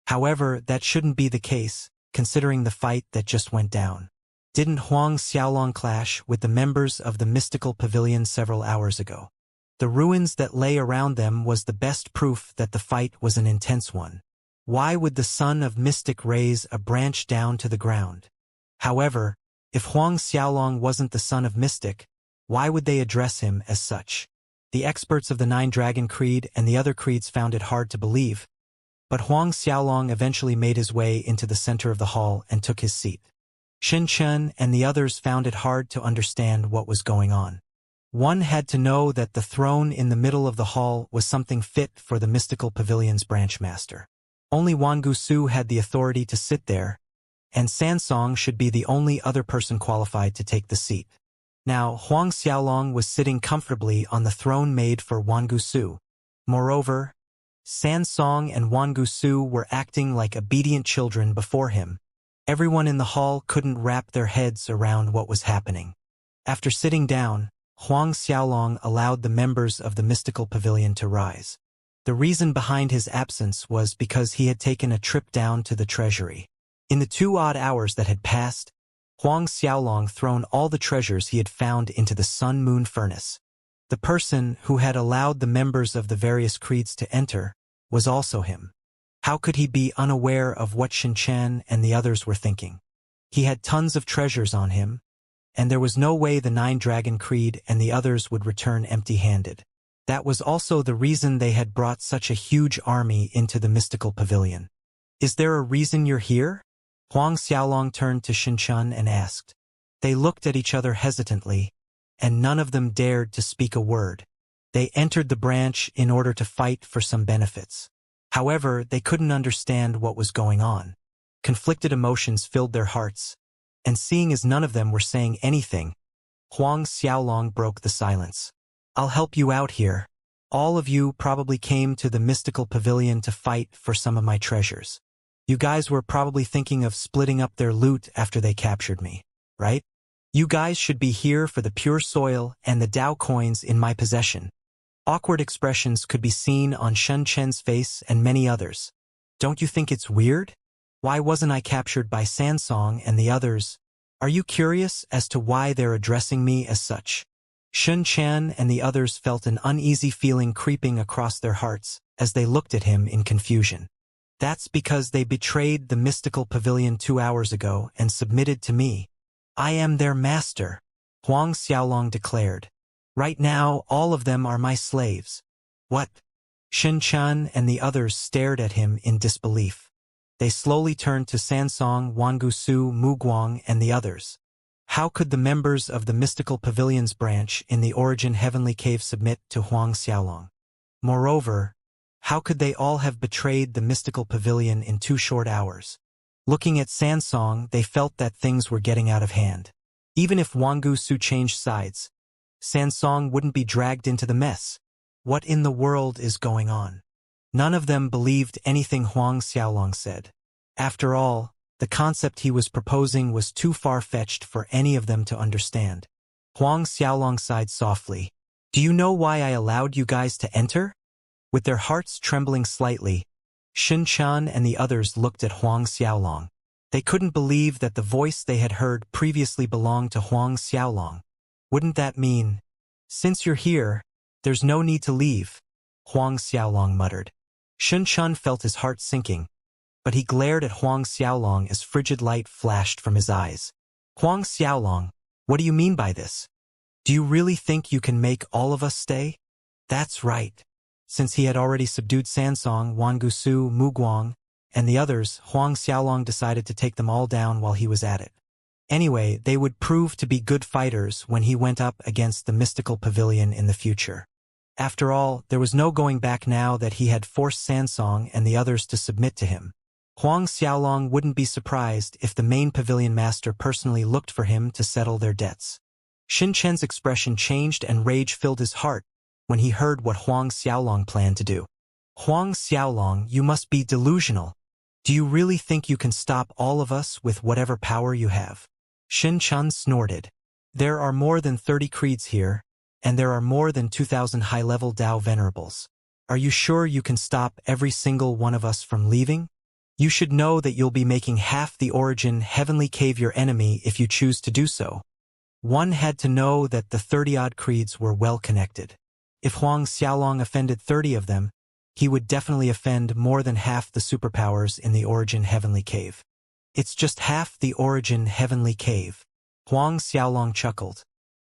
However, that shouldn't be the case, considering the fight that just went down. Didn't Huang Xiaolong clash with the members of the mystical pavilion several hours ago? The ruins that lay around them was the best proof that the fight was an intense one. Why would the son of Mystic raise a branch down to the ground? However, if Huang Xiaolong wasn't the son of Mystic, why would they address him as such? The experts of the Nine Dragon Creed and the other creeds found it hard to believe, but Huang Xiaolong eventually made his way into the center of the hall and took his seat. Xianxia and the others found it hard to understand what was going on. One had to know that the throne in the middle of the hall was something fit for the mystical pavilion's branchmaster. Only Wangusu had the authority to sit there, and Sansong should be the only other person qualified to take the seat. Now, Huang Xiaolong was sitting comfortably on the throne made for Wangusu. Moreover, Sansong and Wangusu were acting like obedient children before him. Everyone in the hall couldn't wrap their heads around what was happening. After sitting down, Huang Xiaolong allowed the members of the mystical pavilion to rise. The reason behind his absence was because he had taken a trip down to the treasury. In the 2 odd hours that had passed, Huang Xiaolong thrown all the treasures he had found into the sun-moon furnace. The person who had allowed the members of the various creeds to enter was also him. How could he be unaware of what Xianxia and the others were thinking? He had tons of treasures on him, and there was no way the Nine Dragon Creed and the others would return empty-handed. That was also the reason they had brought such a huge army into the mystical pavilion. "Is there a reason you're here?" Huang Xiaolong turned to Xianxia and asked. They looked at each other hesitantly, and none of them dared to speak a word. They entered the branch in order to fight for some benefits. However, they couldn't understand what was going on. Conflicted emotions filled their hearts, and seeing as none of them were saying anything, Huang Xiaolong broke the silence. "I'll help you out here. All of you probably came to the mystical pavilion to fight for some of my treasures. You guys were probably thinking of splitting up their loot after they captured me, right? You guys should be here for the pure soil and the Dao coins in my possession." Awkward expressions could be seen on Xianxia's face and many others. "Don't you think it's weird? Why wasn't I captured by Sansong and the others? Are you curious as to why they're addressing me as such?" Xianxia and the others felt an uneasy feeling creeping across their hearts as they looked at him in confusion. "That's because they betrayed the mystical pavilion 2 hours ago and submitted to me. I am their master," Huang Xiaolong declared. "Right now, all of them are my slaves." "What?" Xianxia and the others stared at him in disbelief. They slowly turned to Sansong, Wangusu, Muguang, and the others. How could the members of the mystical pavilion's branch in the Origin Heavenly Cave submit to Huang Xiaolong? Moreover, how could they all have betrayed the mystical pavilion in 2 short hours? Looking at Sansong, they felt that things were getting out of hand. Even if Wangusu changed sides, Sansong wouldn't be dragged into the mess. What in the world is going on? None of them believed anything Huang Xiaolong said. After all, the concept he was proposing was too far-fetched for any of them to understand. Huang Xiaolong sighed softly. "Do you know why I allowed you guys to enter?" With their hearts trembling slightly, Xianxia and the others looked at Huang Xiaolong. They couldn't believe that the voice they had heard previously belonged to Huang Xiaolong. "Wouldn't that mean, since you're here, there's no need to leave?" Huang Xiaolong muttered. Sun Quan felt his heart sinking, but he glared at Huang Xiaolong as frigid light flashed from his eyes. Huang Xiaolong, what do you mean by this? Do you really think you can make all of us stay? That's right. Since he had already subdued Sansong, Wangusu, Muguang, and the others, Huang Xiaolong decided to take them all down while he was at it. Anyway, they would prove to be good fighters when he went up against the mystical pavilion in the future. After all, there was no going back now that he had forced Sansong and the others to submit to him. Huang Xiaolong wouldn't be surprised if the main pavilion master personally looked for him to settle their debts. Xin Chen's expression changed and rage filled his heart when he heard what Huang Xiaolong planned to do. Huang Xiaolong, you must be delusional. Do you really think you can stop all of us with whatever power you have? Xin Chen snorted. There are more than 30 creeds here, and there are more than 2,000 high-level Dao venerables. Are you sure you can stop every single one of us from leaving? You should know that you'll be making half the origin heavenly cave your enemy if you choose to do so. One had to know that the 30-odd creeds were well connected. If Huang Xiaolong offended 30 of them, he would definitely offend more than half the superpowers in the origin heavenly cave. It's just half the origin heavenly cave. Huang Xiaolong chuckled.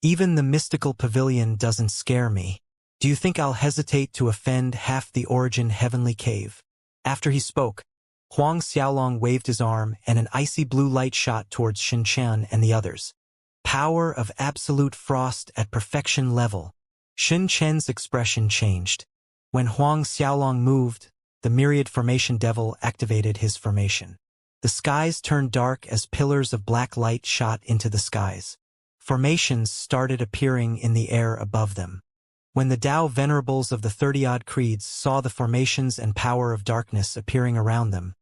Even the mystical pavilion doesn't scare me. Do you think I'll hesitate to offend half the origin heavenly cave? After he spoke, Huang Xiaolong waved his arm and an icy blue light shot towards Xin Chen and the others. Power of absolute frost at perfection level. Xin Chen's expression changed. When Huang Xiaolong moved, the myriad formation devil activated his formation. The skies turned dark as pillars of black light shot into the skies. Formations started appearing in the air above them. When the Dao venerables of the 30-odd creeds saw the formations and power of darkness appearing around them,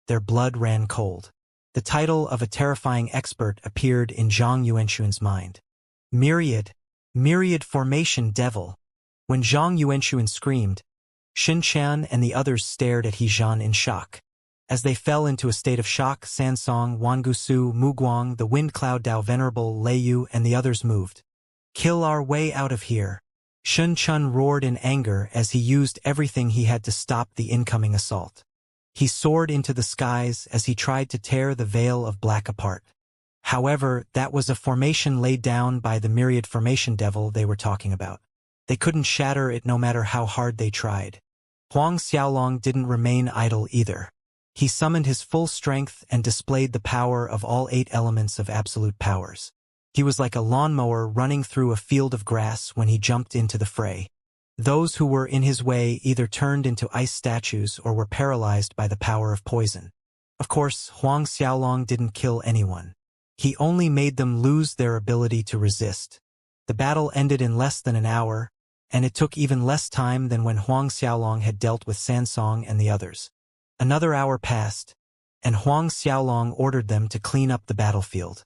their blood ran cold. The title of a terrifying expert appeared in Zhang Yuanxuan's mind. Myriad formation devil. When Zhang Yuanxuan screamed, Xin Chen and the others stared at He Zhan in shock. As they fell into a state of shock, Sansong, Wangusu, Muguang, the Wind Cloud Dao Venerable, Lei Yu, and the others moved. Kill our way out of here. Sun Chun roared in anger as he used everything he had to stop the incoming assault. He soared into the skies as he tried to tear the veil of black apart. However, that was a formation laid down by the myriad formation devil they were talking about. They couldn't shatter it no matter how hard they tried. Huang Xiaolong didn't remain idle either. He summoned his full strength and displayed the power of all 8 elements of absolute powers. He was like a lawnmower running through a field of grass when he jumped into the fray. Those who were in his way either turned into ice statues or were paralyzed by the power of poison. Of course, Huang Xiaolong didn't kill anyone. He only made them lose their ability to resist. The battle ended in less than an hour, and it took even less time than when Huang Xiaolong had dealt with Sansong and the others. Another hour passed, and Huang Xiaolong ordered them to clean up the battlefield.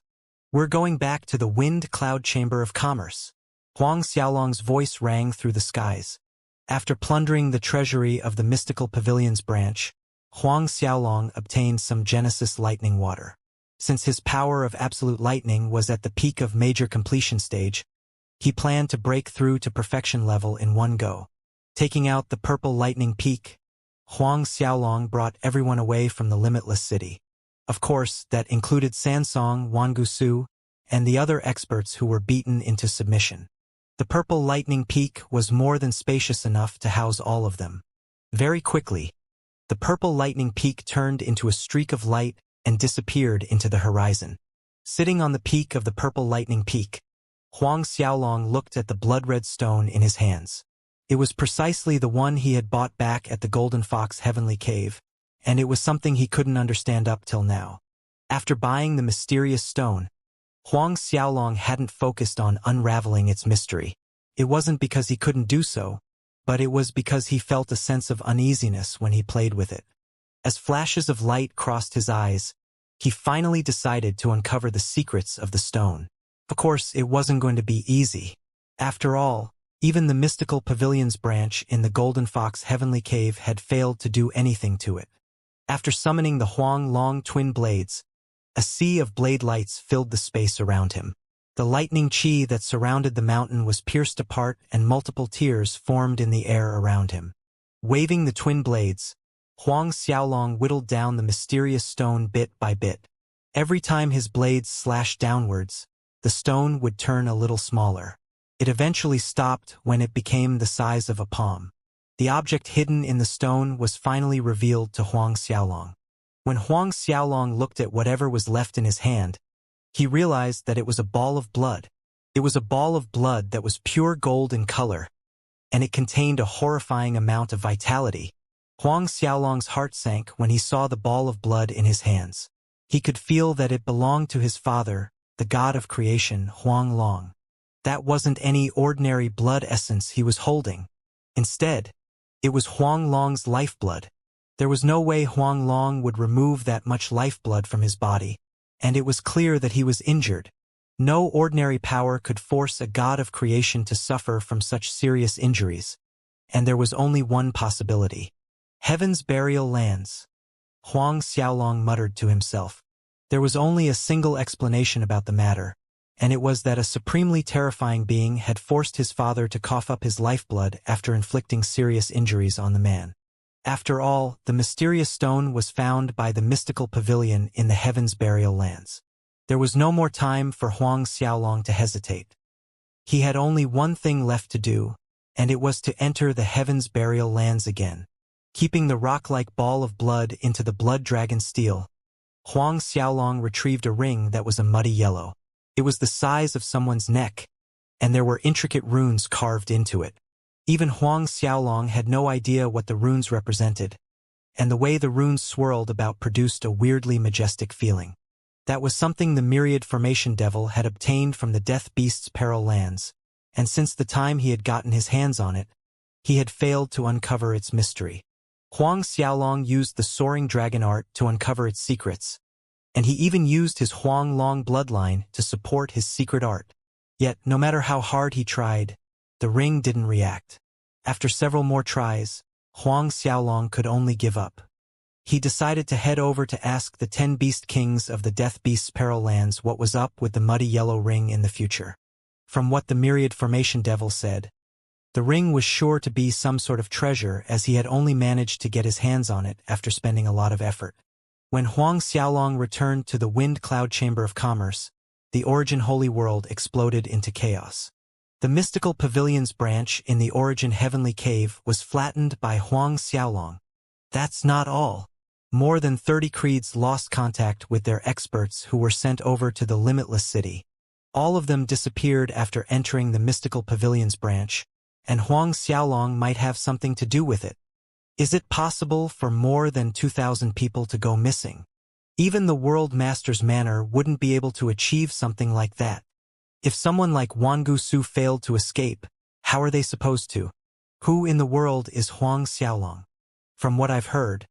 We're going back to the Wind Cloud Chamber of Commerce. Huang Xiaolong's voice rang through the skies. After plundering the treasury of the mystical pavilion's branch, Huang Xiaolong obtained some Genesis lightning water. Since his power of absolute lightning was at the peak of major completion stage, he planned to break through to perfection level in one go. Taking out the purple lightning peak, Huang Xiaolong brought everyone away from the limitless city. Of course, that included Sansong, Wangusu, and the other experts who were beaten into submission. The purple lightning peak was more than spacious enough to house all of them. Very quickly, the purple lightning peak turned into a streak of light and disappeared into the horizon. Sitting on the peak of the purple lightning peak, Huang Xiaolong looked at the blood-red stone in his hands. It was precisely the one he had bought back at the Golden Fox Heavenly Cave, and it was something he couldn't understand up till now. After buying the mysterious stone, Huang Xiaolong hadn't focused on unraveling its mystery. It wasn't because he couldn't do so, but it was because he felt a sense of uneasiness when he played with it. As flashes of light crossed his eyes, he finally decided to uncover the secrets of the stone. Of course, it wasn't going to be easy. After all, even the mystical pavilion's branch in the Golden Fox Heavenly Cave had failed to do anything to it. After summoning the Huang Long twin blades, a sea of blade lights filled the space around him. The lightning chi that surrounded the mountain was pierced apart and multiple tears formed in the air around him. Waving the twin blades, Huang Xiaolong whittled down the mysterious stone bit by bit. Every time his blades slashed downwards, the stone would turn a little smaller. It eventually stopped when it became the size of a palm. The object hidden in the stone was finally revealed to Huang Xiaolong. When Huang Xiaolong looked at whatever was left in his hand, he realized that it was a ball of blood. It was a ball of blood that was pure gold in color, and it contained a horrifying amount of vitality. Huang Xiaolong's heart sank when he saw the ball of blood in his hands. He could feel that it belonged to his father, the god of creation, Huang Long. That wasn't any ordinary blood essence he was holding. Instead, it was Huang Long's lifeblood. There was no way Huang Long would remove that much lifeblood from his body, and it was clear that he was injured. No ordinary power could force a god of creation to suffer from such serious injuries, and there was only one possibility. Heaven's burial lands. Huang Xiaolong muttered to himself. There was only a single explanation about the matter, and it was that a supremely terrifying being had forced his father to cough up his lifeblood after inflicting serious injuries on the man. After all, the mysterious stone was found by the mystical pavilion in the Heaven's burial lands. There was no more time for Huang Xiaolong to hesitate. He had only one thing left to do, and it was to enter the Heaven's burial lands again. Keeping the rock-like ball of blood into the blood dragon steel, Huang Xiaolong retrieved a ring that was a muddy yellow. It was the size of someone's neck, and there were intricate runes carved into it. Even Huang Xiaolong had no idea what the runes represented, and the way the runes swirled about produced a weirdly majestic feeling. That was something the myriad formation devil had obtained from the Death Beast's peril lands, and since the time he had gotten his hands on it, he had failed to uncover its mystery. Huang Xiaolong used the soaring dragon art to uncover its secrets, and he even used his Huang Long bloodline to support his secret art. Yet, no matter how hard he tried, the ring didn't react. After several more tries, Huang Xiaolong could only give up. He decided to head over to ask the 10 Beast Kings of the Death Beast's peril lands what was up with the muddy yellow ring in the future. From what the myriad formation devil said, the ring was sure to be some sort of treasure as he had only managed to get his hands on it after spending a lot of effort. When Huang Xiaolong returned to the Wind Cloud Chamber of Commerce, the Origin Holy World exploded into chaos. The mystical pavilion's branch in the Origin Heavenly Cave was flattened by Huang Xiaolong. That's not all. More than 30 creeds lost contact with their experts who were sent over to the Limitless City. All of them disappeared after entering the mystical pavilion's branch, and Huang Xiaolong might have something to do with it. Is it possible for more than 2,000 people to go missing? Even the World Master's Manor wouldn't be able to achieve something like that. If someone like Wangu Su failed to escape, how are they supposed to? Who in the world is Huang Xiaolong? From what I've heard,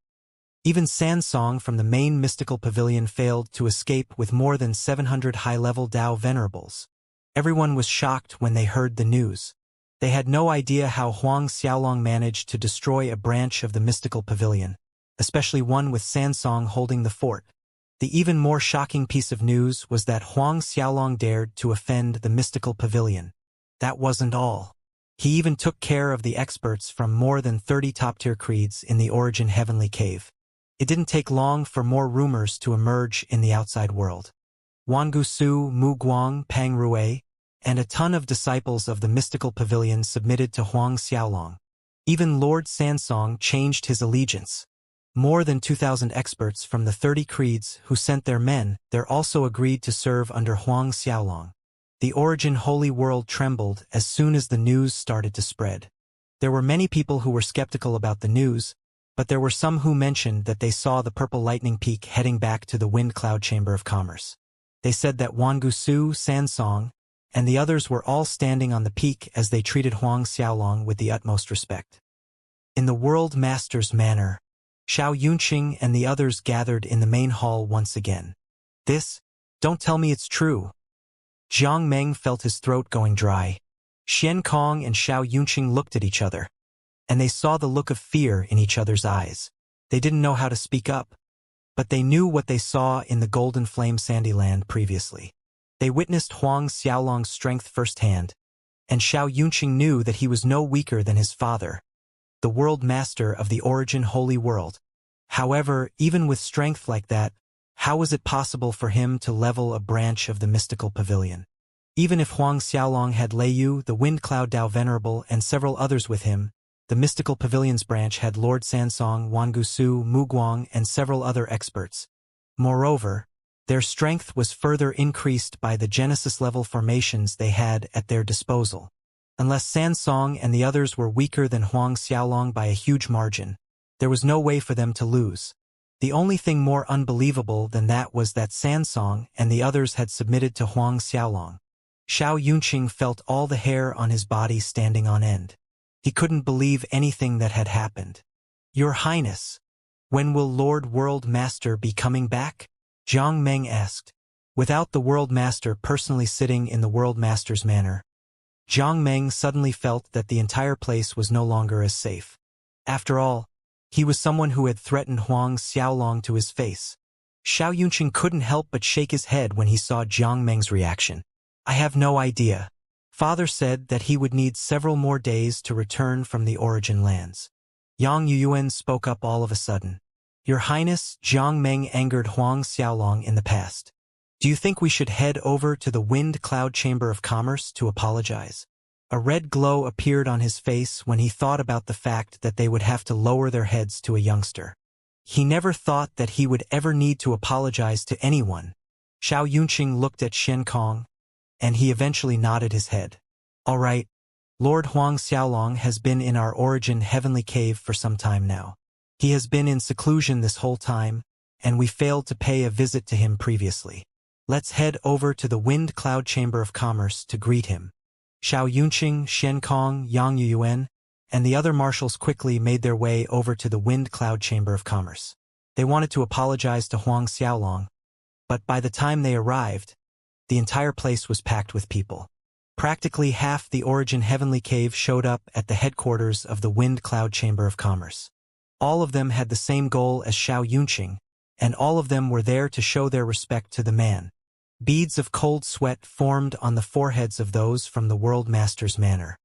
even Sansong from the main mystical pavilion failed to escape with more than 700 high-level Dao venerables. Everyone was shocked when they heard the news. They had no idea how Huang Xiaolong managed to destroy a branch of the mystical pavilion, especially one with Sansong holding the fort. The even more shocking piece of news was that Huang Xiaolong dared to offend the mystical pavilion. That wasn't all. He even took care of the experts from more than 30 top-tier creeds in the Origin Heavenly Cave. It didn't take long for more rumors to emerge in the outside world. Wangu Su, Mu Guang, Pang Rui, and a ton of disciples of the mystical pavilion submitted to Huang Xiaolong. Even Lord Sansong changed his allegiance. More than 2,000 experts from the 30 creeds who sent their men there also agreed to serve under Huang Xiaolong. The Origin Holy World trembled as soon as the news started to spread. There were many people who were skeptical about the news, but there were some who mentioned that they saw the purple lightning peak heading back to the Wind Cloud Chamber of Commerce. They said that Wangu Su, Sansong, and the others were all standing on the peak as they treated Huang Xiaolong with the utmost respect. In the World Master's Manor, Xianxia and the others gathered in the main hall once again. Don't tell me it's true. Jiang Meng felt his throat going dry. Xian Kong and Xianxia looked at each other, and they saw the look of fear in each other's eyes. They didn't know how to speak up, but they knew what they saw in the Golden Flame Sandyland previously. They witnessed Huang Xiaolong's strength firsthand, and Xianxia knew that he was no weaker than his father. the world master of the origin holy world. However, even with strength like that, how was it possible for him to level a branch of the mystical pavilion? Even if Huang Xiaolong had Lei Yu, the Wind Cloud Dao Venerable, and several others with him, the mystical pavilion's branch had Lord Sansong, Wangusu, Mu Guang, and several other experts. Moreover, their strength was further increased by the Genesis-level formations they had at their disposal. Unless Sansong and the others were weaker than Huang Xiaolong by a huge margin, there was no way for them to lose. The only thing more unbelievable than that was that Sansong and the others had submitted to Huang Xiaolong. Xiao Yunqing felt all the hair on his body standing on end. He couldn't believe anything that had happened. "Your Highness, when will Lord World Master be coming back?" Jiang Meng asked. Without the World Master personally sitting in the World Master's manor, Jiang Meng suddenly felt that the entire place was no longer as safe. After all, he was someone who had threatened Huang Xiaolong to his face. Xiao Yunqing couldn't help but shake his head when he saw Jiang Meng's reaction. "I have no idea. Father said that he would need several more days to return from the origin lands." Yang Yuyuan spoke up all of a sudden. "Your Highness," Jiang Meng angered Huang Xiaolong in the past. "Do you think we should head over to the Wind Cloud Chamber of Commerce to apologize?" A red glow appeared on his face when he thought about the fact that they would have to lower their heads to a youngster. He never thought that he would ever need to apologize to anyone. Xiao Yunqing looked at Shen Kong, and he eventually nodded his head. "All right. Lord Huang Xiaolong has been in our origin heavenly cave for some time now. He has been in seclusion this whole time, and we failed to pay a visit to him previously. Let's head over to the Wind Cloud Chamber of Commerce to greet him." Xiao Yunqing, Shen Kong, Yang Yuyuan, and the other marshals quickly made their way over to the Wind Cloud Chamber of Commerce. They wanted to apologize to Huang Xiaolong, but by the time they arrived, the entire place was packed with people. Practically half the origin heavenly cave showed up at the headquarters of the Wind Cloud Chamber of Commerce. All of them had the same goal as Xiao Yunqing, and all of them were there to show their respect to the man. Beads of cold sweat formed on the foreheads of those from the World Master's manor.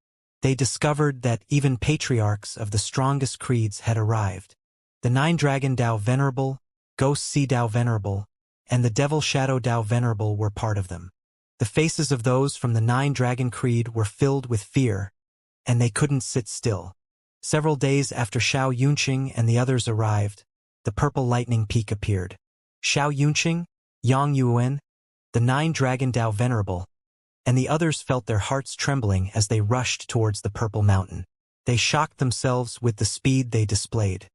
They discovered that even patriarchs of the strongest creeds had arrived. The Nine Dragon Dao Venerable, Ghost Sea Dao Venerable, and the Devil Shadow Dao Venerable were part of them. The faces of those from the Nine Dragon Creed were filled with fear, and they couldn't sit still. Several days after Xiao Yunqing and the others arrived, the purple lightning peak appeared. Xiao Yunqing, Yang Yuan, the Nine Dragon Dao Venerable, and the others felt their hearts trembling as they rushed towards the purple mountain. They shocked themselves with the speed they displayed.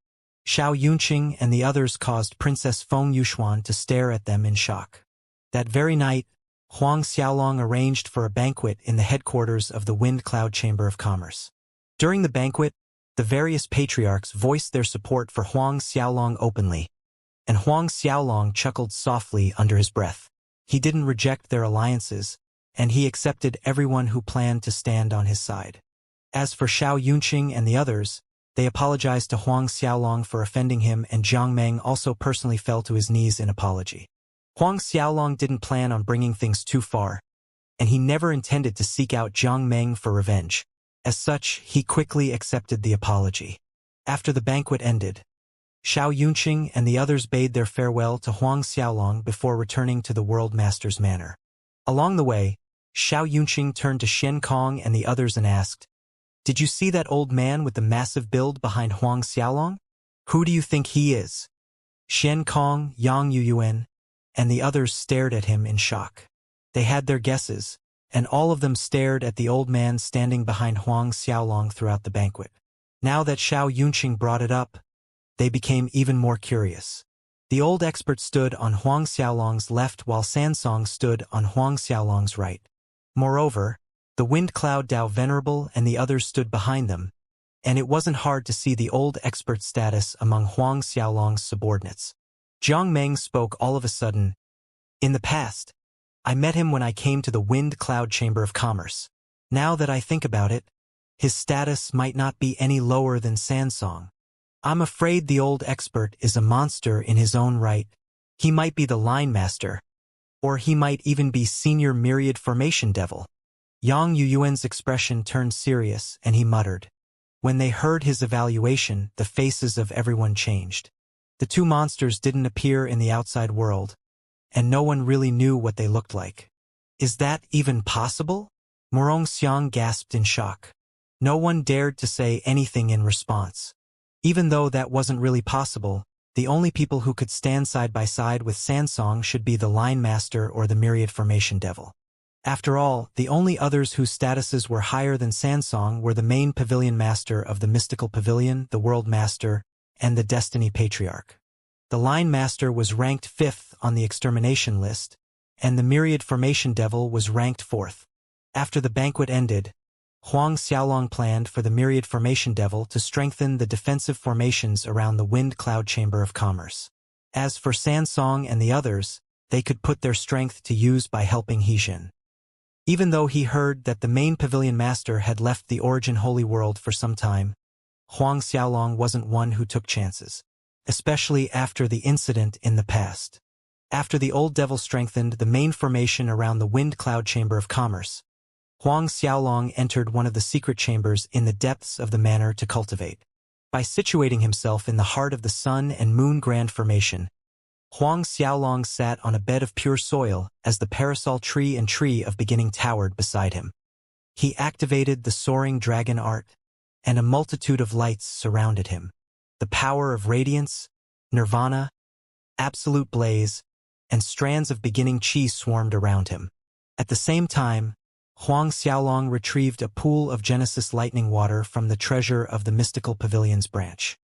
Xiao Yunqing and the others caused Princess Feng Yuxuan to stare at them in shock. That very night, Huang Xiaolong arranged for a banquet in the headquarters of the Wind Cloud Chamber of Commerce. During the banquet, the various patriarchs voiced their support for Huang Xiaolong openly, and Huang Xiaolong chuckled softly under his breath. He didn't reject their alliances, and he accepted everyone who planned to stand on his side. As for Xiao Yunqing and the others, they apologized to Huang Xiaolong for offending him, and Jiang Meng also personally fell to his knees in apology. Huang Xiaolong didn't plan on bringing things too far, and he never intended to seek out Jiang Meng for revenge. As such, he quickly accepted the apology. After the banquet ended, Xiao Yunqing and the others bade their farewell to Huang Xiaolong before returning to the World Master's manor. Along the way, Xiao Yunqing turned to Shen Kong and the others and asked, "Did you see that old man with the massive build behind Huang Xiaolong? Who do you think he is?" Shen Kong, Yang Yuyuan, and the others stared at him in shock. They had their guesses, and all of them stared at the old man standing behind Huang Xiaolong throughout the banquet. Now that Xiao Yunqing brought it up, they became even more curious. The old expert stood on Huang Xiaolong's left while Sansong stood on Huang Xiaolong's right. Moreover, the Wind Cloud Dao Venerable and the others stood behind them, and it wasn't hard to see the old expert's status among Huang Xiaolong's subordinates. Jiang Meng spoke all of a sudden. "In the past, I met him when I came to the Wind Cloud Chamber of Commerce. Now that I think about it, his status might not be any lower than Sansong. I'm afraid the old expert is a monster in his own right. He might be the line master, or he might even be senior myriad formation devil." Yang Yuyuan's expression turned serious, and he muttered, When they heard his evaluation, the faces of everyone changed. The two monsters didn't appear in the outside world, and no one really knew what they looked like. Is that even possible? Xiang gasped in shock. No one dared to say anything in response. Even though that wasn't really possible, the only people who could stand side by side with Sansong should be the Line Master or the Myriad Formation Devil. After all, the only others whose statuses were higher than Sansong were the main Pavilion Master of the Mystical Pavilion, the World Master, and the Destiny Patriarch. The Line Master was ranked 5th on the extermination list, and the Myriad Formation Devil was ranked 4th. After the banquet ended, Huang Xiaolong planned for the Myriad Formation Devil to strengthen the defensive formations around the Wind Cloud Chamber of Commerce. As for Sansong and the others, they could put their strength to use by helping Hijin. Even though he heard that the main Pavilion Master had left the Origin Holy World for some time, Huang Xiaolong wasn't one who took chances, especially after the incident in the past. After the Old Devil strengthened the main formation around the Wind Cloud Chamber of Commerce, Huang Xiaolong entered one of the secret chambers in the depths of the manor to cultivate. By situating himself in the heart of the Sun and Moon Grand Formation, Huang Xiaolong sat on a bed of pure soil as the parasol tree and tree of beginning towered beside him. He activated the soaring dragon art, and a multitude of lights surrounded him. The power of radiance, nirvana, absolute blaze, and strands of beginning chi swarmed around him. At the same time, Huang Xiaolong retrieved a pool of Genesis lightning water from the treasure of the Mystical Pavilion's branch.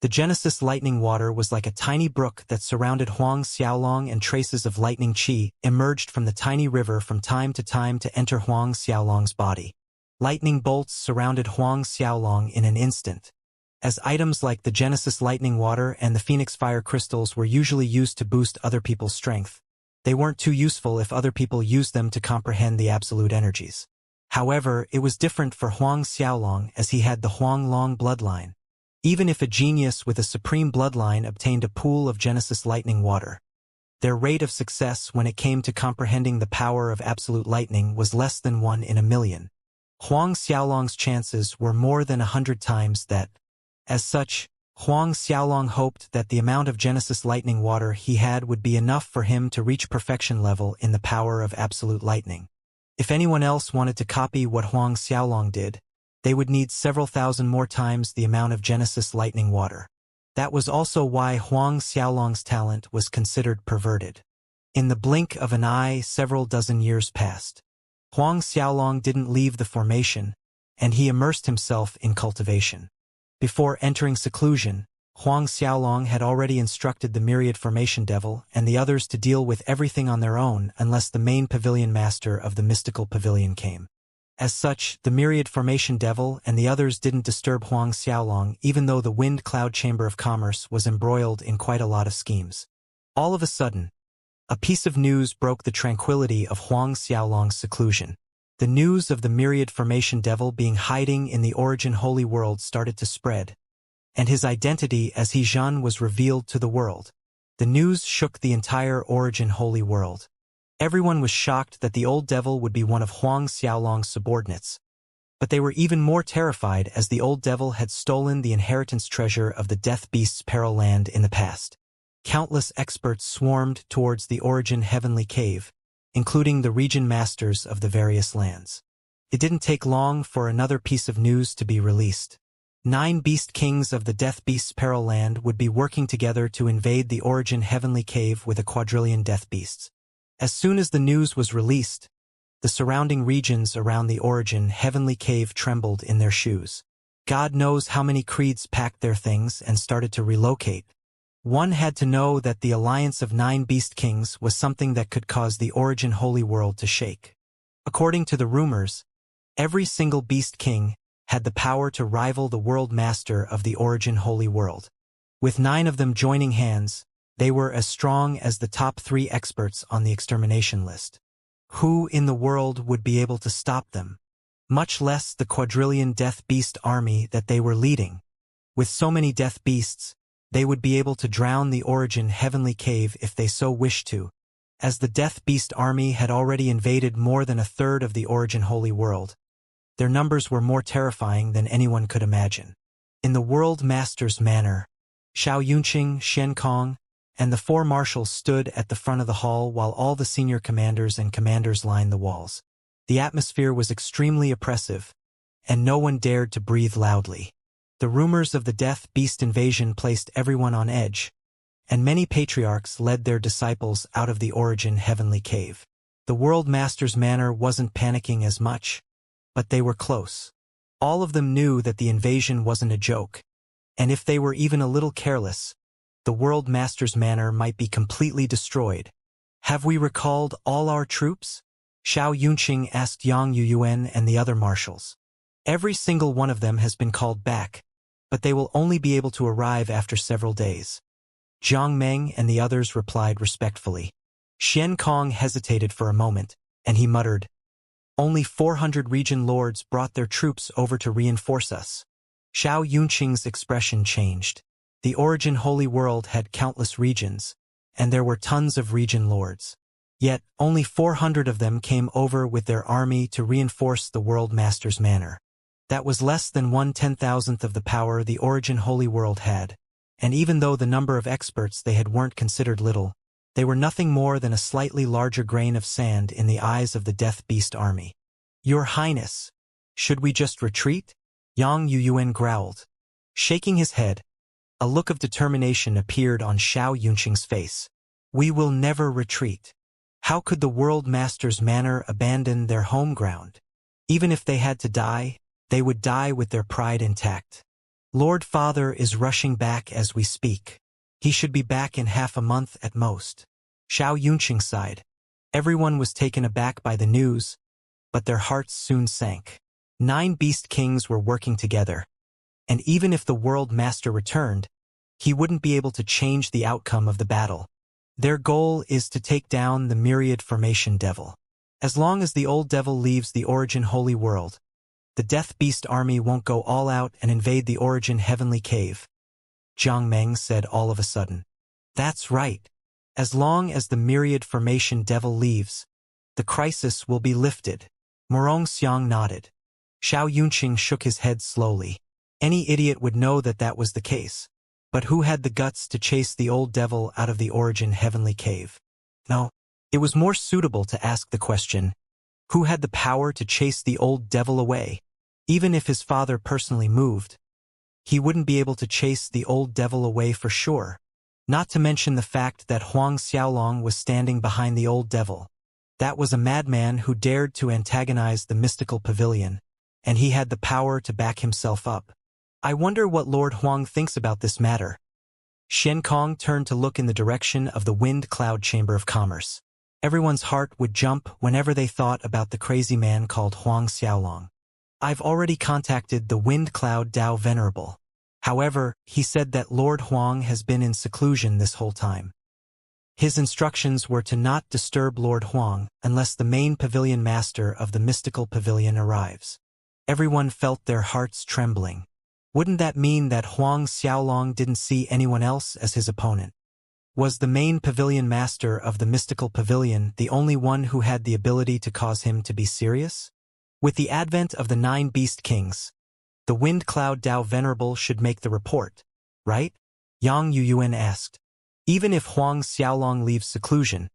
The Genesis lightning water was like a tiny brook that surrounded Huang Xiaolong, and traces of lightning chi emerged from the tiny river from time to enter Huang Xiaolong's body. Lightning bolts surrounded Huang Xiaolong in an instant. As items like the Genesis lightning water and the Phoenix fire crystals were usually used to boost other people's strength, they weren't too useful if other people used them to comprehend the absolute energies. However, it was different for Huang Xiaolong, as he had the Huang Long bloodline. Even if a genius with a supreme bloodline obtained a pool of Genesis lightning water, their rate of success when it came to comprehending the power of absolute lightning was less than 1 in a million. Huang Xiaolong's chances were more than 100 times that. As such, Huang Xiaolong hoped that the amount of Genesis lightning water he had would be enough for him to reach perfection level in the power of absolute lightning. If anyone else wanted to copy what Huang Xiaolong did, they would need several thousand more times the amount of Genesis lightning water. That was also why Huang Xiaolong's talent was considered perverted. In the blink of an eye, several dozen years passed. Huang Xiaolong didn't leave the formation, and he immersed himself in cultivation. Before entering seclusion, Huang Xiaolong had already instructed the Myriad Formation Devil and the others to deal with everything on their own unless the main Pavilion Master of the Mystical Pavilion came. As such, the Myriad Formation Devil and the others didn't disturb Huang Xiaolong, even though the Wind Cloud Chamber of Commerce was embroiled in quite a lot of schemes. All of a sudden, a piece of news broke the tranquility of Huang Xiaolong's seclusion. The news of the Myriad Formation Devil being hiding in the Origin Holy World started to spread, and his identity as Hijin was revealed to the world. The news shook the entire Origin Holy World. Everyone was shocked that the Old Devil would be one of Huang Xiaolong's subordinates, but they were even more terrified as the Old Devil had stolen the inheritance treasure of the Death Beast's Peril Land in the past. Countless experts swarmed towards the Origin Heavenly Cave, including the region masters of the various lands. It didn't take long for another piece of news to be released. 9 Beast Kings of the Death Beast's Peril Land would be working together to invade the Origin Heavenly Cave with a quadrillion Death Beasts. As soon as the news was released, the surrounding regions around the Origin Heavenly Cave trembled in their shoes. God knows how many creeds packed their things and started to relocate. One had to know that the alliance of 9 Beast Kings was something that could cause the Origin Holy World to shake. According to the rumors, every single Beast King had the power to rival the World Master of the Origin Holy World. With 9 of them joining hands, they were as strong as the top 3 experts on the extermination list. Who in the world would be able to stop them? Much less the quadrillion Death Beast army that they were leading. With so many Death Beasts, they would be able to drown the Origin Heavenly Cave if they so wished to, as the Death Beast army had already invaded more than a third of the Origin Holy World. Their numbers were more terrifying than anyone could imagine. In the World Master's manor, Xianxia, Shen Kong, and the four marshals stood at the front of the hall while all the senior commanders and commanders lined the walls. The atmosphere was extremely oppressive, and no one dared to breathe loudly. The rumors of the Death Beast invasion placed everyone on edge, and many patriarchs led their disciples out of the Origin Heavenly Cave. The World Master's manor wasn't panicking as much, but they were close. All of them knew that the invasion wasn't a joke, and if they were even a little careless, the World Master's manor might be completely destroyed. "Have we recalled all our troops?" Xianxia asked Yang Yuyuan and the other marshals. "Every single one of them has been called back, but they will only be able to arrive after several days." Jiang Meng and the others replied respectfully. Shen Kong hesitated for a moment, and he muttered, "Only 400 region lords brought their troops over to reinforce us." Xianxia's expression changed. The Origin Holy World had countless regions, and there were tons of region lords. Yet, only 400 of them came over with their army to reinforce the World Master's manor. That was less than 1/10,000th of the power the Origin Holy World had, and even though the number of experts they had weren't considered little, they were nothing more than a slightly larger grain of sand in the eyes of the Death Beast army. "Your Highness, should we just retreat?" Yang Yuyuan growled. Shaking his head, a look of determination appeared on Xianxia's face. "We will never retreat. How could the World Master's manor abandon their home ground? Even if they had to die, they would die with their pride intact. Lord Father is rushing back as we speak. He should be back in half a month at most." Xianxia sighed. Everyone was taken aback by the news, but their hearts soon sank. 9 Beast Kings were working together, and even if the World Master returned, he wouldn't be able to change the outcome of the battle. Their goal is to take down the Myriad Formation Devil. As long as the old devil leaves the Origin Holy World, the Death Beast army won't go all out and invade the Origin Heavenly Cave. Jiang Meng said all of a sudden. "That's right. As long as the Myriad Formation Devil leaves, the crisis will be lifted." Morong Xiang nodded. Xianxia shook his head slowly. Any idiot would know that that was the case. But who had the guts to chase the old devil out of the Origin Heavenly Cave? No, it was more suitable to ask the question, who had the power to chase the old devil away? Even if his father personally moved, he wouldn't be able to chase the old devil away for sure. Not to mention the fact that Huang Xiaolong was standing behind the old devil. That was a madman who dared to antagonize the mystical pavilion, and he had the power to back himself up. I wonder what Lord Huang thinks about this matter. Shen Kong turned to look in the direction of the Wind Cloud Chamber of Commerce. Everyone's heart would jump whenever they thought about the crazy man called Huang Xiaolong. "I've already contacted the Wind Cloud Dao Venerable. However, he said that Lord Huang has been in seclusion this whole time. His instructions were to not disturb Lord Huang unless the main pavilion master of the mystical pavilion arrives." Everyone felt their hearts trembling. Wouldn't that mean that Huang Xiaolong didn't see anyone else as his opponent? Was the main pavilion master of the mystical pavilion the only one who had the ability to cause him to be serious? With the advent of the 9 Beast Kings, the Wind Cloud Dao Venerable should make the report, right? Yang Yuyuan asked. Even if Huang Xiaolong leaves seclusion,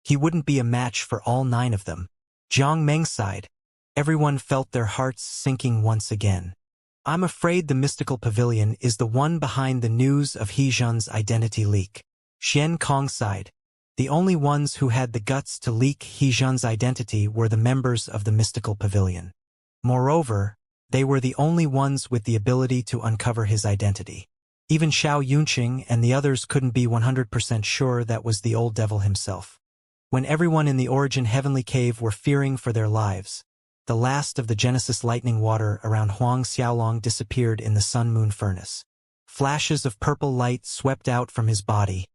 he wouldn't be a match for all 9 of them. Jiang Meng sighed. Everyone felt their hearts sinking once again. "I'm afraid the mystical pavilion is the one behind the news of Hezhun's identity leak." Shen Kong sighed. The only ones who had the guts to leak Hezhun's identity were the members of the mystical pavilion. Moreover, they were the only ones with the ability to uncover his identity. Even Xianxia and the others couldn't be 100% sure that was the old devil himself. When everyone in the Origin Heavenly Cave were fearing for their lives, the last of the Genesis lightning water around Huang Xiaolong disappeared in the sun-moon furnace. Flashes of purple light swept out from his body,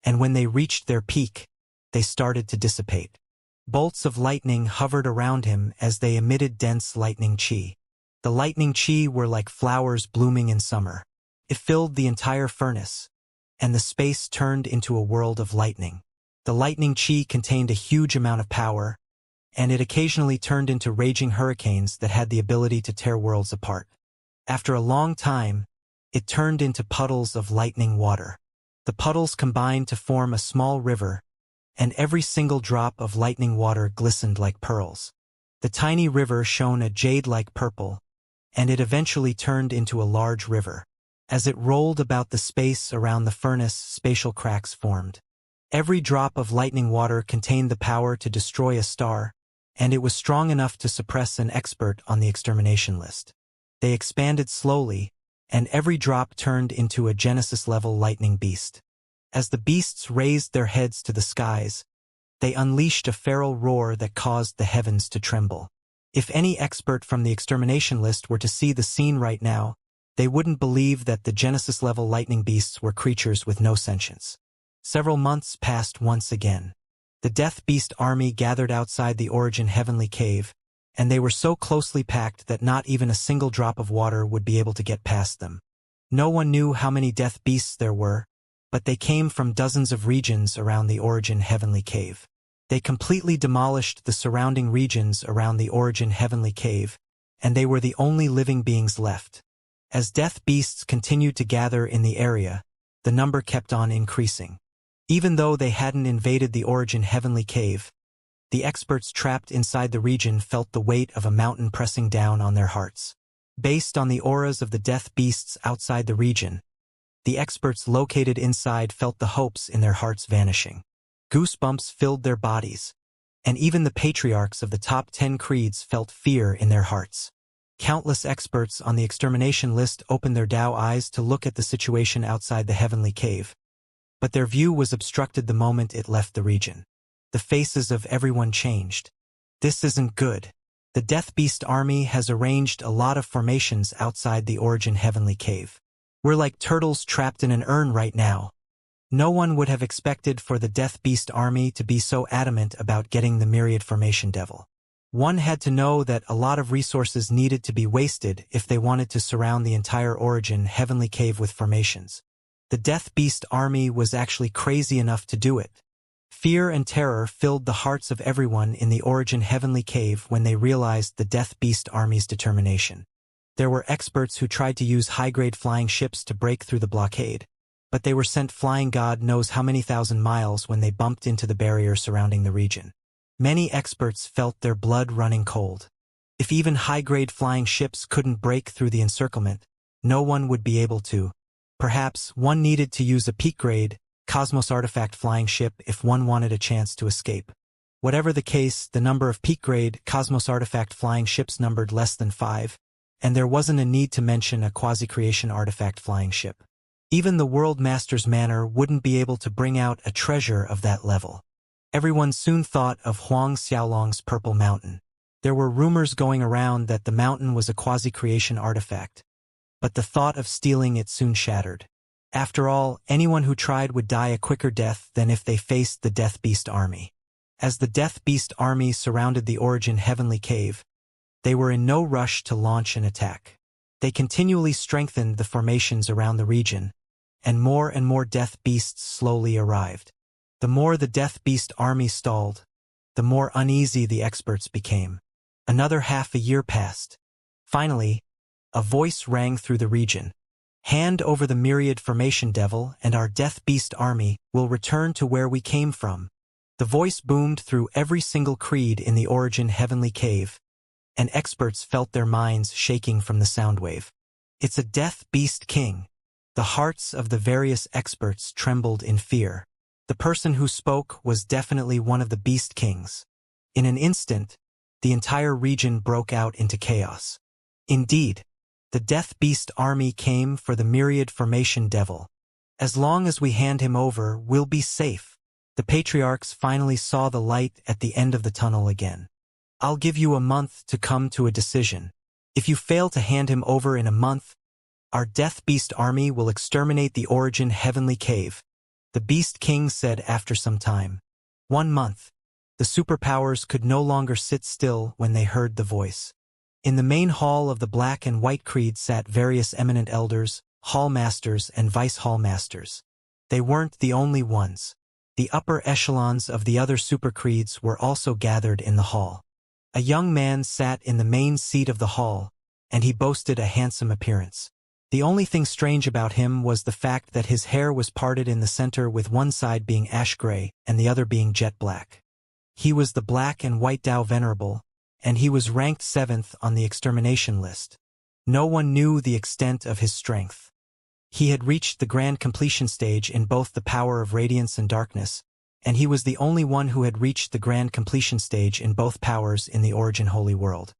and when they reached their peak, they started to dissipate. Bolts of lightning hovered around him as they emitted dense lightning chi. The lightning chi were like flowers blooming in summer. It filled the entire furnace, and the space turned into a world of lightning. The lightning chi contained a huge amount of power, and it occasionally turned into raging hurricanes that had the ability to tear worlds apart. After a long time, it turned into puddles of lightning water. The puddles combined to form a small river, and every single drop of lightning water glistened like pearls. The tiny river shone a jade-like purple, and it eventually turned into a large river. As it rolled about the space around the furnace, spatial cracks formed. Every drop of lightning water contained the power to destroy a star, and it was strong enough to suppress an expert on the extermination list. They expanded slowly, and every drop turned into a Genesis-level lightning beast. As the beasts raised their heads to the skies, they unleashed a feral roar that caused the heavens to tremble. If any expert from the extermination list were to see the scene right now, they wouldn't believe that the Genesis-level lightning beasts were creatures with no sentience. Several months passed once again. The Death Beast army gathered outside the Origin Heavenly Cave, and they were so closely packed that not even a single drop of water would be able to get past them. No one knew how many Death Beasts there were, but they came from dozens of regions around the Origin Heavenly Cave. They completely demolished the surrounding regions around the Origin Heavenly Cave, and they were the only living beings left. As Death Beasts continued to gather in the area, the number kept on increasing. Even though they hadn't invaded the Origin Heavenly Cave, the experts trapped inside the region felt the weight of a mountain pressing down on their hearts. Based on the auras of the Death Beasts outside the region, the experts located inside felt the hopes in their hearts vanishing. Goosebumps filled their bodies, and even the patriarchs of the top 10 creeds felt fear in their hearts. Countless experts on the extermination list opened their Dao eyes to look at the situation outside the Heavenly Cave, but their view was obstructed the moment it left the region. The faces of everyone changed. This isn't good. The Death Beast army has arranged a lot of formations outside the Origin Heavenly Cave. We're like turtles trapped in an urn right now. No one would have expected for the Death Beast army to be so adamant about getting the Myriad Formation Devil. One had to know that a lot of resources needed to be wasted if they wanted to surround the entire Origin Heavenly Cave with formations. The Death Beast army was actually crazy enough to do it. Fear and terror filled the hearts of everyone in the Origin Heavenly Cave when they realized the Death Beast army's determination. There were experts who tried to use high-grade flying ships to break through the blockade, but they were sent flying God knows how many thousand miles when they bumped into the barrier surrounding the region. Many experts felt their blood running cold. If even high-grade flying ships couldn't break through the encirclement, no one would be able to. Perhaps one needed to use a peak-grade, Cosmos Artifact flying ship if one wanted a chance to escape. Whatever the case, the number of peak-grade, Cosmos Artifact flying ships numbered less than 5, and there wasn't a need to mention a quasi-creation artifact flying ship. Even the World Master's Manor wouldn't be able to bring out a treasure of that level. Everyone soon thought of Huang Xiaolong's Purple Mountain. There were rumors going around that the mountain was a quasi-creation artifact, but the thought of stealing it soon shattered. After all, anyone who tried would die a quicker death than if they faced the Death Beast army. As the Death Beast army surrounded the Origin Heavenly Cave, they were in no rush to launch an attack. They continually strengthened the formations around the region, and more Death Beasts slowly arrived. The more the Death Beast army stalled, the more uneasy the experts became. Another half a year passed. Finally, a voice rang through the region. Hand over the Myriad Formation Devil and our Death Beast army will return to where we came from. The voice boomed through every single creed in the Origin Heavenly Cave, and experts felt their minds shaking from the sound wave. It's a Death Beast King. The hearts of the various experts trembled in fear. The person who spoke was definitely one of the Beast Kings. In an instant, the entire region broke out into chaos. Indeed, the Death Beast army came for the Myriad Formation Devil. As long as we hand him over, we'll be safe. The patriarchs finally saw the light at the end of the tunnel again. I'll give you a month to come to a decision. If you fail to hand him over in a month, our Death Beast army will exterminate the Origin Heavenly Cave, the Beast King said after some time. 1 month. The superpowers could no longer sit still when they heard the voice. In the main hall of the Black and White Creed sat various eminent elders, hall masters and vice-hall masters. They weren't the only ones. The upper echelons of the other super creeds were also gathered in the hall. A young man sat in the main seat of the hall, and he boasted a handsome appearance. The only thing strange about him was the fact that his hair was parted in the center, with one side being ash gray and the other being jet black. He was the Black and White Tao Venerable, and he was ranked 7th on the extermination list. No one knew the extent of his strength. He had reached the grand completion stage in both the power of radiance and darkness, and he was the only one who had reached the grand completion stage in both powers in the Origin Holy World.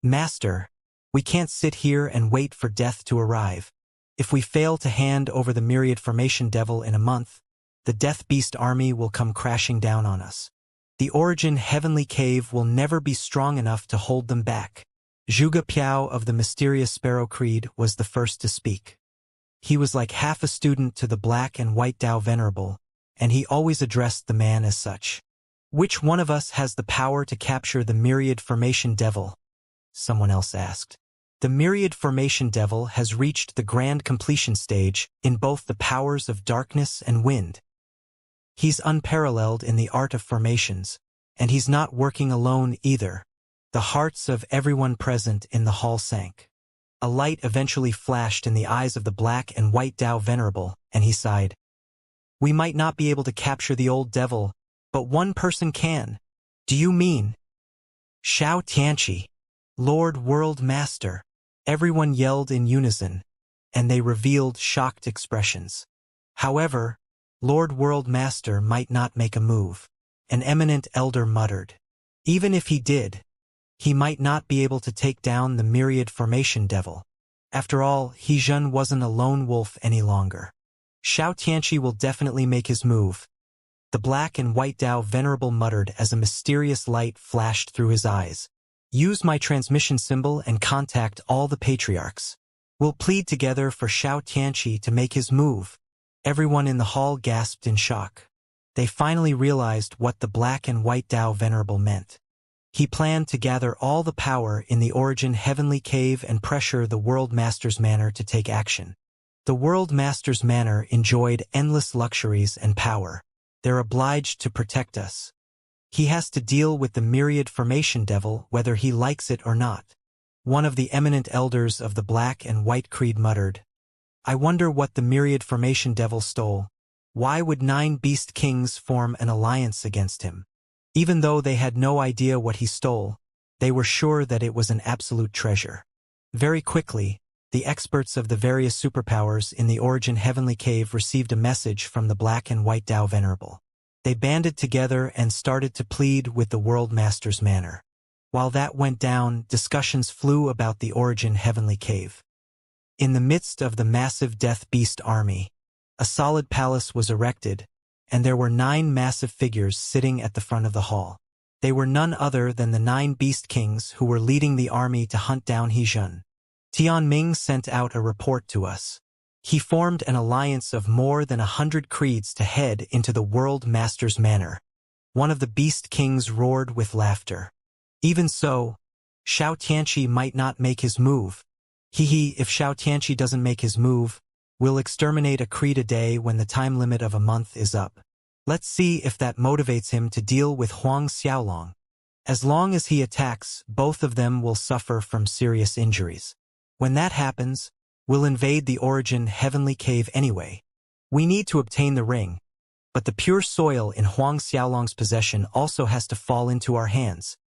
Master, we can't sit here and wait for death to arrive. If we fail to hand over the myriad formation devil in a month, the Death Beast army will come crashing down on us. The Origin Heavenly Cave will never be strong enough to hold them back. Zhuge Piao of the mysterious Sparrow Creed was the first to speak. He was like half a student to the Black and White Tao Venerable, and he always addressed the man as such. Which one of us has the power to capture the myriad formation devil? Someone else asked. The myriad formation devil has reached the grand completion stage in both the powers of darkness and wind. He's unparalleled in the art of formations, and he's not working alone either. The hearts of everyone present in the hall sank. A light eventually flashed in the eyes of the Black and White Tao Venerable, and he sighed. We might not be able to capture the old devil, but one person can. Do you mean? Xianxia, Lord World Master. Everyone yelled in unison, and they revealed shocked expressions. However, Lord World Master might not make a move. An eminent elder muttered. Even if he did, he might not be able to take down the myriad formation devil. After all, Hezhen wasn't a lone wolf any longer. Xianxia will definitely make his move. The Black and White Tao Venerable muttered as a mysterious light flashed through his eyes. Use my transmission symbol and contact all the patriarchs. We'll plead together for Xianxia to make his move. Everyone in the hall gasped in shock. They finally realized what the Black and White Tao Venerable meant. He planned to gather all the power in the Origin Heavenly Cave and pressure the World Master's Manor to take action. The World Master's Manor enjoyed endless luxuries and power. They're obliged to protect us. He has to deal with the myriad formation devil whether he likes it or not. One of the eminent elders of the Black and White Creed muttered. I wonder what the myriad formation devil stole. Why would 9 beast kings form an alliance against him? Even though they had no idea what he stole, they were sure that it was an absolute treasure. Very quickly, the experts of the various superpowers in the Origin Heavenly Cave received a message from the Black and White Tao Venerable. They banded together and started to plead with the World Master's Manor. While that went down, discussions flew about the Origin Heavenly Cave. In the midst of the massive Death Beast army, a solid palace was erected, and there were 9 massive figures sitting at the front of the hall. They were none other than the 9 beast kings who were leading the army to hunt down Hezhen. Tianming sent out a report to us. He formed an alliance of more than 100 creeds to head into the World Master's Manor. One of the beast kings roared with laughter. Even so, Xianxia might not make his move. If Xianxia doesn't make his move, we'll exterminate a creed a day when the time limit of a month is up. Let's see if that motivates him to deal with Huang Xiaolong. As long as he attacks, both of them will suffer from serious injuries. When that happens, we'll invade the Origin Heavenly Cave anyway. We need to obtain the ring, but the pure soil in Huang Xiaolong's possession also has to fall into our hands.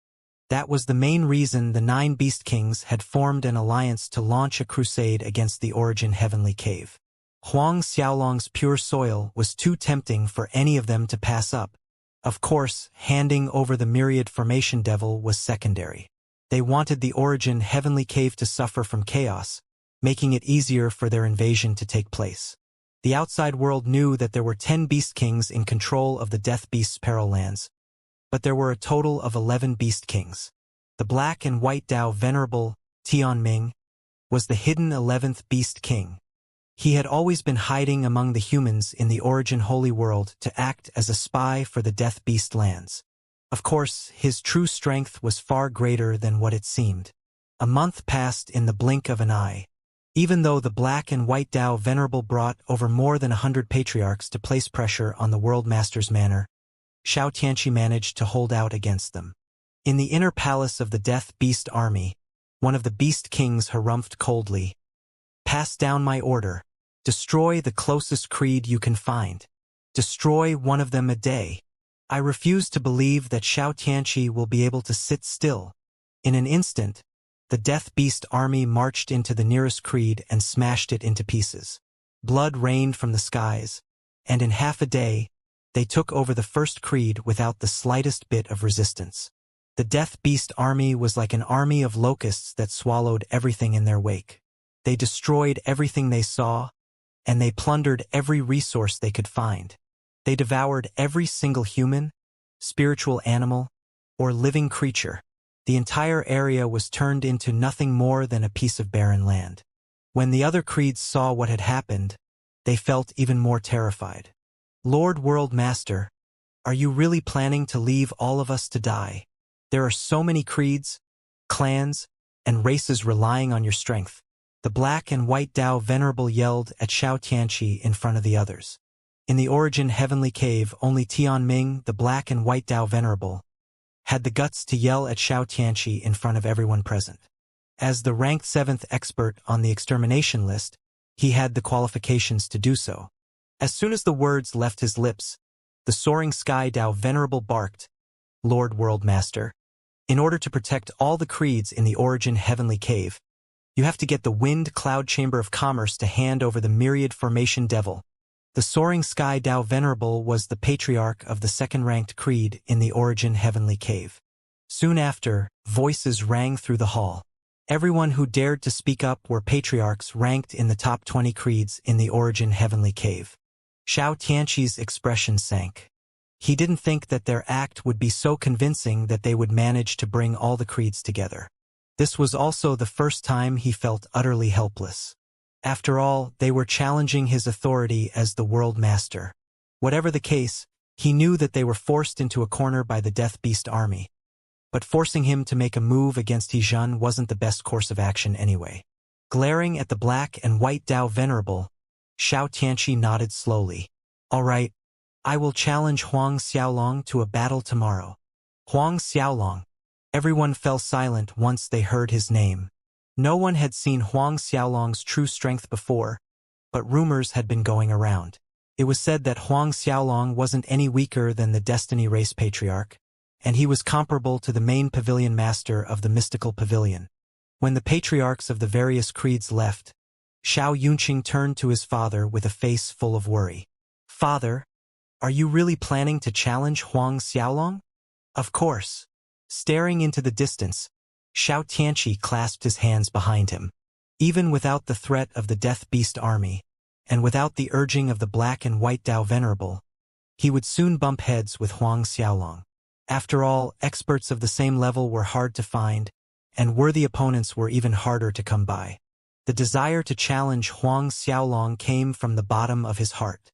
That was the main reason the 9 Beast Kings had formed an alliance to launch a crusade against the Origin Heavenly Cave. Huang Xiaolong's pure soil was too tempting for any of them to pass up. Of course, handing over the myriad formation devil was secondary. They wanted the Origin Heavenly Cave to suffer from chaos, making it easier for their invasion to take place. The outside world knew that there were 10 Beast Kings in control of the Death Beast's Peril lands, but there were a total of 11 Beast Kings. The Black and White Tao Venerable, Tianming, was the hidden 11th Beast King. He had always been hiding among the humans in the Origin Holy World to act as a spy for the Death Beast lands. Of course, his true strength was far greater than what it seemed. A month passed in the blink of an eye. Even though the Black and White Tao Venerable brought over more than 100 patriarchs to place pressure on the World Master's Manor, Xianxia managed to hold out against them. In the inner palace of the Death Beast army, one of the Beast Kings harumphed coldly. "Pass down my order. Destroy the closest creed you can find. Destroy one of them a day. I refuse to believe that Xianxia will be able to sit still." In an instant, the Death Beast army marched into the nearest creed and smashed it into pieces. Blood rained from the skies, and in half a day, they took over the first creed without the slightest bit of resistance. The Death Beast army was like an army of locusts that swallowed everything in their wake. They destroyed everything they saw, and they plundered every resource they could find. They devoured every single human, spiritual animal, or living creature. The entire area was turned into nothing more than a piece of barren land. When the other creeds saw what had happened, they felt even more terrified. "Lord World Master, are you really planning to leave all of us to die? There are so many creeds, clans, and races relying on your strength." The Black and White Dao Venerable yelled at Xianxia in front of the others. In the Origin Heavenly Cave, only Tianming, the Black and White Dao Venerable, had the guts to yell at Xianxia in front of everyone present. As the ranked 7th expert on the extermination list, he had the qualifications to do so. As soon as the words left his lips, the Soaring Sky Dao Venerable barked, "Lord World Master, in order to protect all the creeds in the Origin Heavenly Cave, you have to get the Wind Cloud Chamber of Commerce to hand over the Myriad Formation Devil." The Soaring Sky Dao Venerable was the patriarch of the second-ranked creed in the Origin Heavenly Cave. Soon after, voices rang through the hall. Everyone who dared to speak up were patriarchs ranked in the top 20 creeds in the Origin Heavenly Cave. Xianxia's expression sank. He didn't think that their act would be so convincing that they would manage to bring all the creeds together. This was also the first time he felt utterly helpless. After all, they were challenging his authority as the World Master. Whatever the case, he knew that they were forced into a corner by the Death Beast army. But forcing him to make a move against Hijun wasn't the best course of action anyway. Glaring at the Black and White Dao Venerable, Xianxia nodded slowly. "All right, I will challenge Huang Xiaolong to a battle tomorrow." Huang Xiaolong. Everyone fell silent once they heard his name. No one had seen Huang Xiaolong's true strength before, but rumors had been going around. It was said that Huang Xiaolong wasn't any weaker than the Destiny Race Patriarch, and he was comparable to the main pavilion master of the Mystical Pavilion. When the patriarchs of the various creeds left, Xiao Yunqing turned to his father with a face full of worry. "Father, are you really planning to challenge Huang Xiaolong?" "Of course." Staring into the distance, Xianxia clasped his hands behind him. Even without the threat of the Death Beast army, and without the urging of the Black and White Dao Venerable, he would soon bump heads with Huang Xiaolong. After all, experts of the same level were hard to find, and worthy opponents were even harder to come by. The desire to challenge Huang Xiaolong came from the bottom of his heart.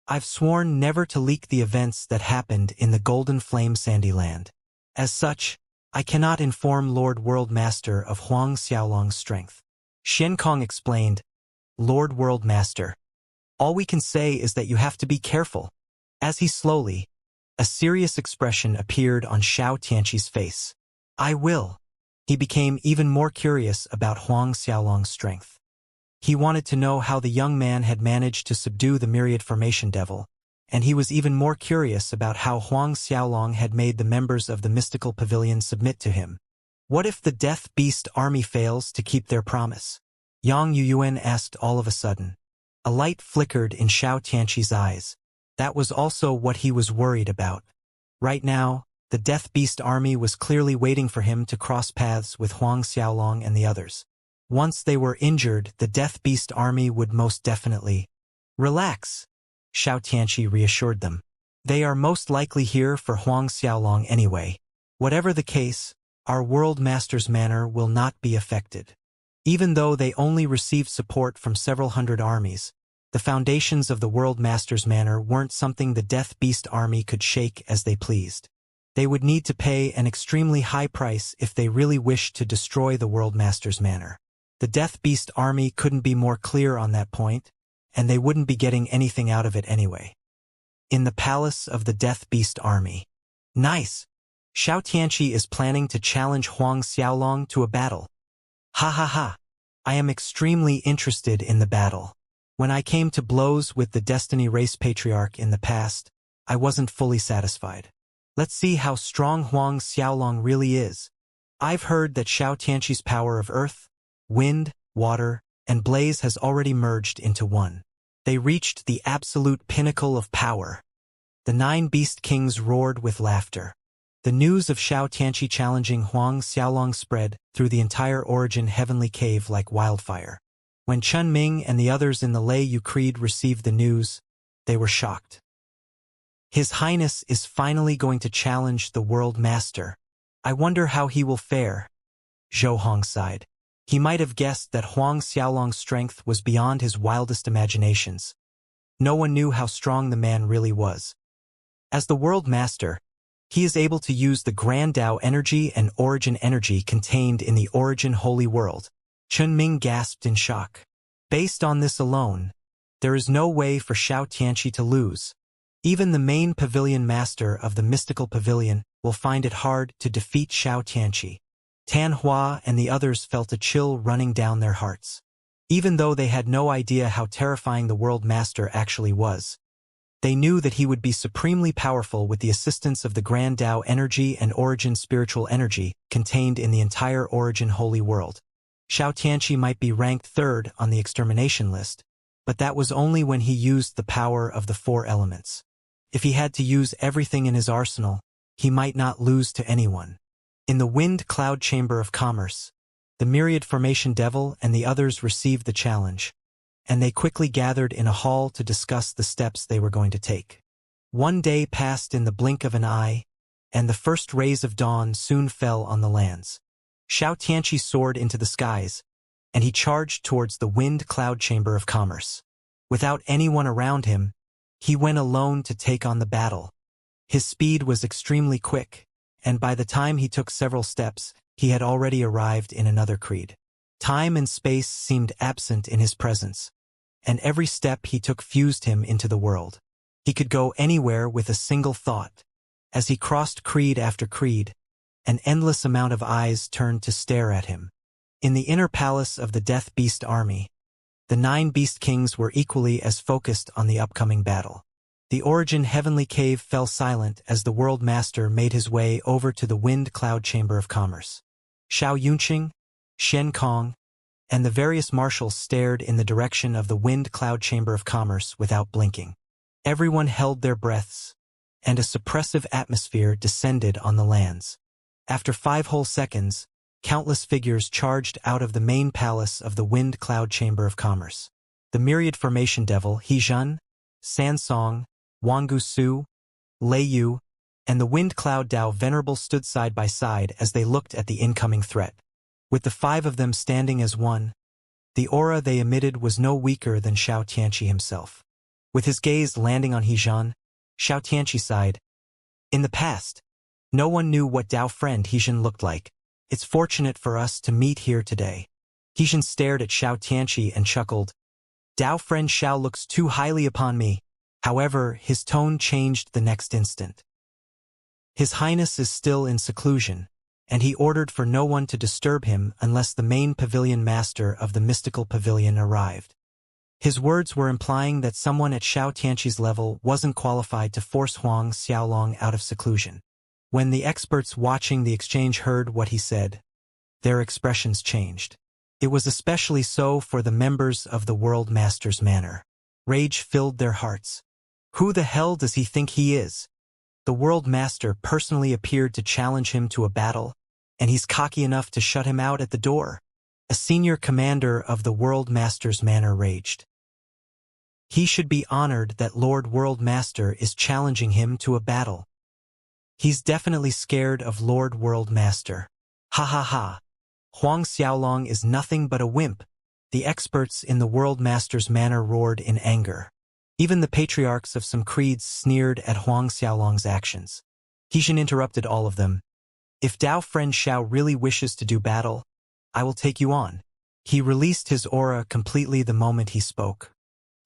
"I've sworn never to leak the events that happened in the Golden Flame Sandy Land. As such, I cannot inform Lord World Master of Huang Xiaolong's strength." Xiankong explained, "Lord World Master, all we can say is that you have to be careful." As he slowly, a serious expression appeared on Xianxia's face. "I will." He became even more curious about Huang Xiaolong's strength. He wanted to know how the young man had managed to subdue the Myriad Formation Devil, and he was even more curious about how Huang Xiaolong had made the members of the Mystical Pavilion submit to him. What if the Death Beast army fails to keep their promise? Yang Yuyuan asked all of a sudden. A light flickered in Xianxia's eyes. That was also what he was worried about. Right now, the Death Beast army was clearly waiting for him to cross paths with Huang Xiaolong and the others. Once they were injured, the Death Beast army would most definitely. "Relax," Xianxia reassured them. "They are most likely here for Huang Xiaolong anyway. Whatever the case, our World Master's manor will not be affected." Even though they only received support from several hundred armies, the foundations of the World Master's manor weren't something the Death Beast army could shake as they pleased. They would need to pay an extremely high price if they really wished to destroy the World Master's manor. The Death Beast army couldn't be more clear on that point, and they wouldn't be getting anything out of it anyway. In the palace of the Death Beast army. "Nice!" Xianxia is planning to challenge Huang Xiaolong to a battle. Ha ha ha. I am extremely interested in the battle. When I came to blows with the Destiny Race Patriarch in the past, I wasn't fully satisfied. Let's see how strong Huang Xiaolong really is. I've heard that Xianxia's power of earth, wind, water, and blaze has already merged into one. They reached the absolute pinnacle of power. The 9 Beast Kings roared with laughter. The news of Xianxia challenging Huang Xiaolong spread through the entire Origin Heavenly Cave like wildfire. When Chun Ming and the others in the Lei Yu Creed received the news, they were shocked. His Highness is finally going to challenge the World Master. I wonder how he will fare. Zhou Hong sighed. He might have guessed that Huang Xiaolong's strength was beyond his wildest imaginations. No one knew how strong the man really was. As the World Master, he is able to use the Grand Tao energy and Origin energy contained in the Origin Holy World. Chun Ming gasped in shock. Based on this alone, there is no way for Xianxia to lose. Even the main pavilion master of the mystical pavilion will find it hard to defeat Xianxia. Tan Hua and the others felt a chill running down their hearts. Even though they had no idea how terrifying the World Master actually was, they knew that he would be supremely powerful with the assistance of the Grand Tao energy and Origin spiritual energy contained in the entire Origin Holy World. Xianxia might be ranked 3rd on the extermination list, but that was only when he used the power of the 4 elements. If he had to use everything in his arsenal, he might not lose to anyone. In the Wind Cloud Chamber of Commerce, the Myriad Formation Devil and the others received the challenge, and they quickly gathered in a hall to discuss the steps they were going to take. One day passed in the blink of an eye, and the first rays of dawn soon fell on the lands. Xianxia soared into the skies, and he charged towards the Wind Cloud Chamber of Commerce. Without anyone around him, he went alone to take on the battle. His speed was extremely quick, and by the time he took several steps, he had already arrived in another creed. Time and space seemed absent in his presence, and every step he took fused him into the world. He could go anywhere with a single thought. As he crossed creed after creed, an endless amount of eyes turned to stare at him. In the inner palace of the Death Beast army, the 9 Beast Kings were equally as focused on the upcoming battle. The Origin Heavenly Cave fell silent as the World Master made his way over to the Wind Cloud Chamber of Commerce. Xiao Yunqing, Shen Kong, and the various marshals stared in the direction of the Wind Cloud Chamber of Commerce without blinking. Everyone held their breaths, and a suppressive atmosphere descended on the lands. After 5 whole seconds, countless figures charged out of the main palace of the Wind Cloud Chamber of Commerce. The Myriad Formation Devil, He Zhen, Sansong, Wangu Su, Lei Yu, and the Wind Cloud Tao Venerable stood side by side as they looked at the incoming threat. With the 5 of them standing as one, the aura they emitted was no weaker than Xianxia himself. With his gaze landing on He Zhen, Xianxia sighed. In the past, no one knew what Tao friend He Zhen looked like. It's fortunate for us to meet here today. He Zhen stared at Xianxia and chuckled. Tao friend Xiao looks too highly upon me. However, his tone changed the next instant. His Highness is still in seclusion, and he ordered for no one to disturb him unless the main pavilion master of the mystical pavilion arrived. His words were implying that someone at Xianxia's level wasn't qualified to force Huang Xiaolong out of seclusion. When the experts watching the exchange heard what he said, their expressions changed. It was especially so for the members of the World Master's Manor. Rage filled their hearts. Who the hell does he think he is? The World Master personally appeared to challenge him to a battle, and he's cocky enough to shut him out at the door. A senior commander of the World Master's Manor raged. He should be honored that Lord World Master is challenging him to a battle. He's definitely scared of Lord World Master. Ha ha ha. Huang Xiaolong is nothing but a wimp. The experts in the World Master's Manor roared in anger. Even the patriarchs of some creeds sneered at Huang Xiaolong's actions. He Zhen interrupted all of them. If Tao friend Xiao really wishes to do battle, I will take you on. He released his aura completely the moment he spoke.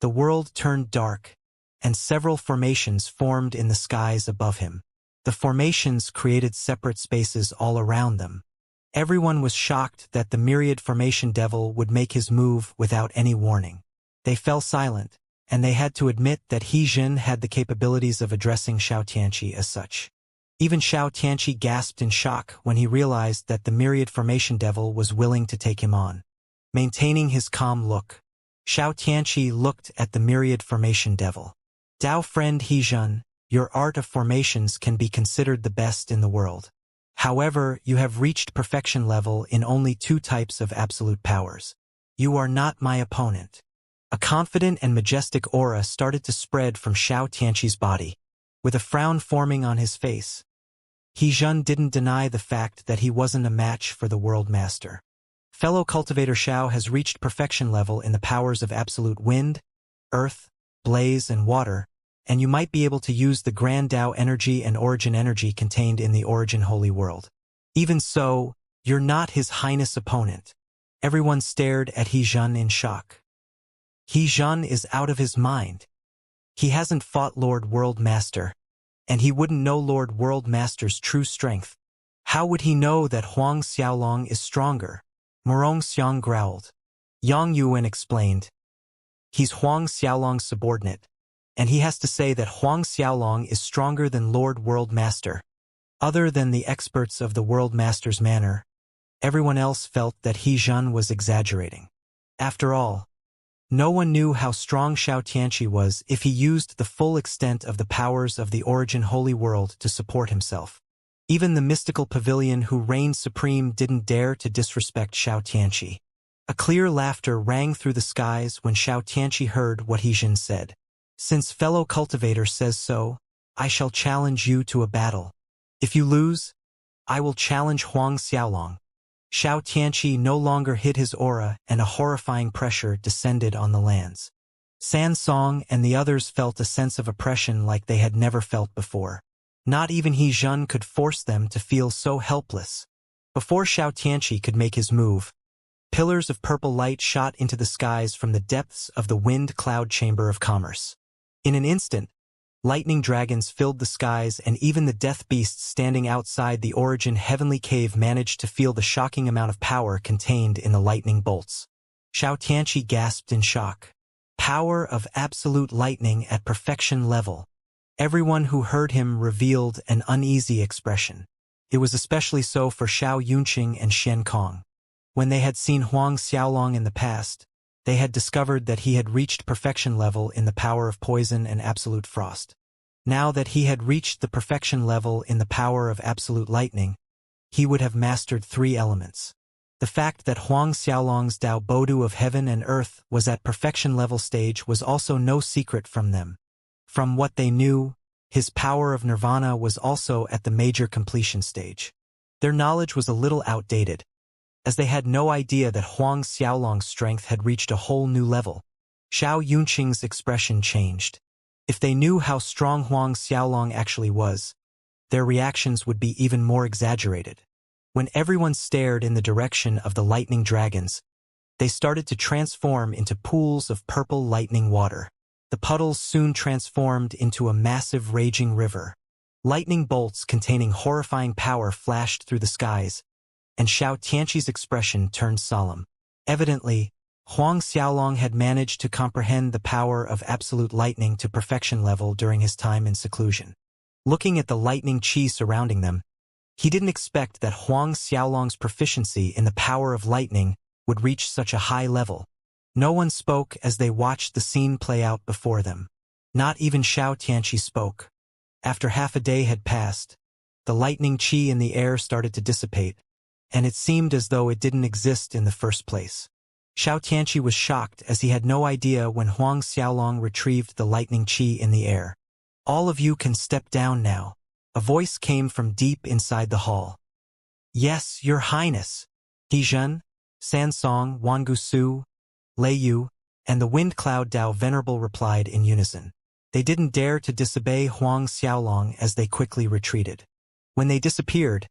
The world turned dark, and several formations formed in the skies above him. The formations created separate spaces all around them. Everyone was shocked that the myriad formation devil would make his move without any warning. They fell silent, and they had to admit that He Jin had the capabilities of addressing Xianxia as such. Even Xianxia gasped in shock when he realized that the myriad formation devil was willing to take him on. Maintaining his calm look, Xianxia looked at the myriad formation devil. "Dao friend He Jin, your art of formations can be considered the best in the world. However, you have reached perfection level in only 2 types of absolute powers. You are not my opponent." A confident and majestic aura started to spread from Xianxia's body. With a frown forming on his face, He Jin didn't deny the fact that he wasn't a match for the World Master. Fellow cultivator Xiao has reached perfection level in the powers of absolute wind, earth, blaze, and water, and you might be able to use the Grand Tao energy and origin energy contained in the Origin Holy World. Even so, you're not His Highness' opponent. Everyone stared at He Jin in shock. He Jin is out of his mind. He hasn't fought Lord World Master, and he wouldn't know Lord World Master's true strength. How would he know that Huang Xiaolong is stronger? Morong Xiang growled. Yang Yuan explained. He's Huang Xiaolong's subordinate, and he has to say that Huang Xiaolong is stronger than Lord World Master. Other than the experts of the World Master's manner, everyone else felt that He Jin was exaggerating. After all, no one knew how strong Xianxia was if he used the full extent of the powers of the Origin Holy World to support himself. Even the mystical pavilion who reigned supreme didn't dare to disrespect Xianxia. A clear laughter rang through the skies when Xianxia heard what He Jin said. "Since fellow cultivator says so, I shall challenge you to a battle. If you lose, I will challenge Huang Xiaolong." Xianxia no longer hid his aura, and a horrifying pressure descended on the lands. San Song and the others felt a sense of oppression like they had never felt before. Not even He Jin could force them to feel so helpless. Before Xianxia could make his move, pillars of purple light shot into the skies from the depths of the wind cloud chamber of commerce. In an instant, lightning dragons filled the skies, and even the death beasts standing outside the Origin heavenly cave managed to feel the shocking amount of power contained in the lightning bolts. Xianxia gasped in shock. Power of absolute lightning at perfection level. Everyone who heard him revealed an uneasy expression. It was especially so for Xiao Yunqing and Xian Kong. When they had seen Huang Xiaolong in the past, they had discovered that he had reached perfection level in the power of poison and absolute frost. Now that he had reached the perfection level in the power of absolute lightning, he would have mastered 3 elements. The fact that Huang Xiaolong's Dao Bodu of heaven and earth was at perfection level stage was also no secret from them. From what they knew, his power of nirvana was also at the major completion stage. Their knowledge was a little outdated, as they had no idea that Huang Xiaolong's strength had reached a whole new level. Xiao Yunqing's expression changed. If they knew how strong Huang Xiaolong actually was, their reactions would be even more exaggerated. When everyone stared in the direction of the lightning dragons, they started to transform into pools of purple lightning water. The puddles soon transformed into a massive raging river. Lightning bolts containing horrifying power flashed through the skies, and Xianxia's expression turned solemn. Evidently, Huang Xiaolong had managed to comprehend the power of absolute lightning to perfection level during his time in seclusion. Looking at the lightning chi surrounding them, he didn't expect that Huang Xiaolong's proficiency in the power of lightning would reach such a high level. No one spoke as they watched the scene play out before them. Not even Xianxia spoke. After half a day had passed, the lightning chi in the air started to dissipate, and it seemed as though it didn't exist in the first place. Xianxia was shocked as he had no idea when Huang Xiaolong retrieved the lightning chi in the air. "All of you can step down now." A voice came from deep inside the hall. "Yes, Your Highness." He Jin, Sansong, Wangusu, Lei Yu, and the Wind Cloud Dao Venerable replied in unison. They didn't dare to disobey Huang Xiaolong as they quickly retreated. When they disappeared,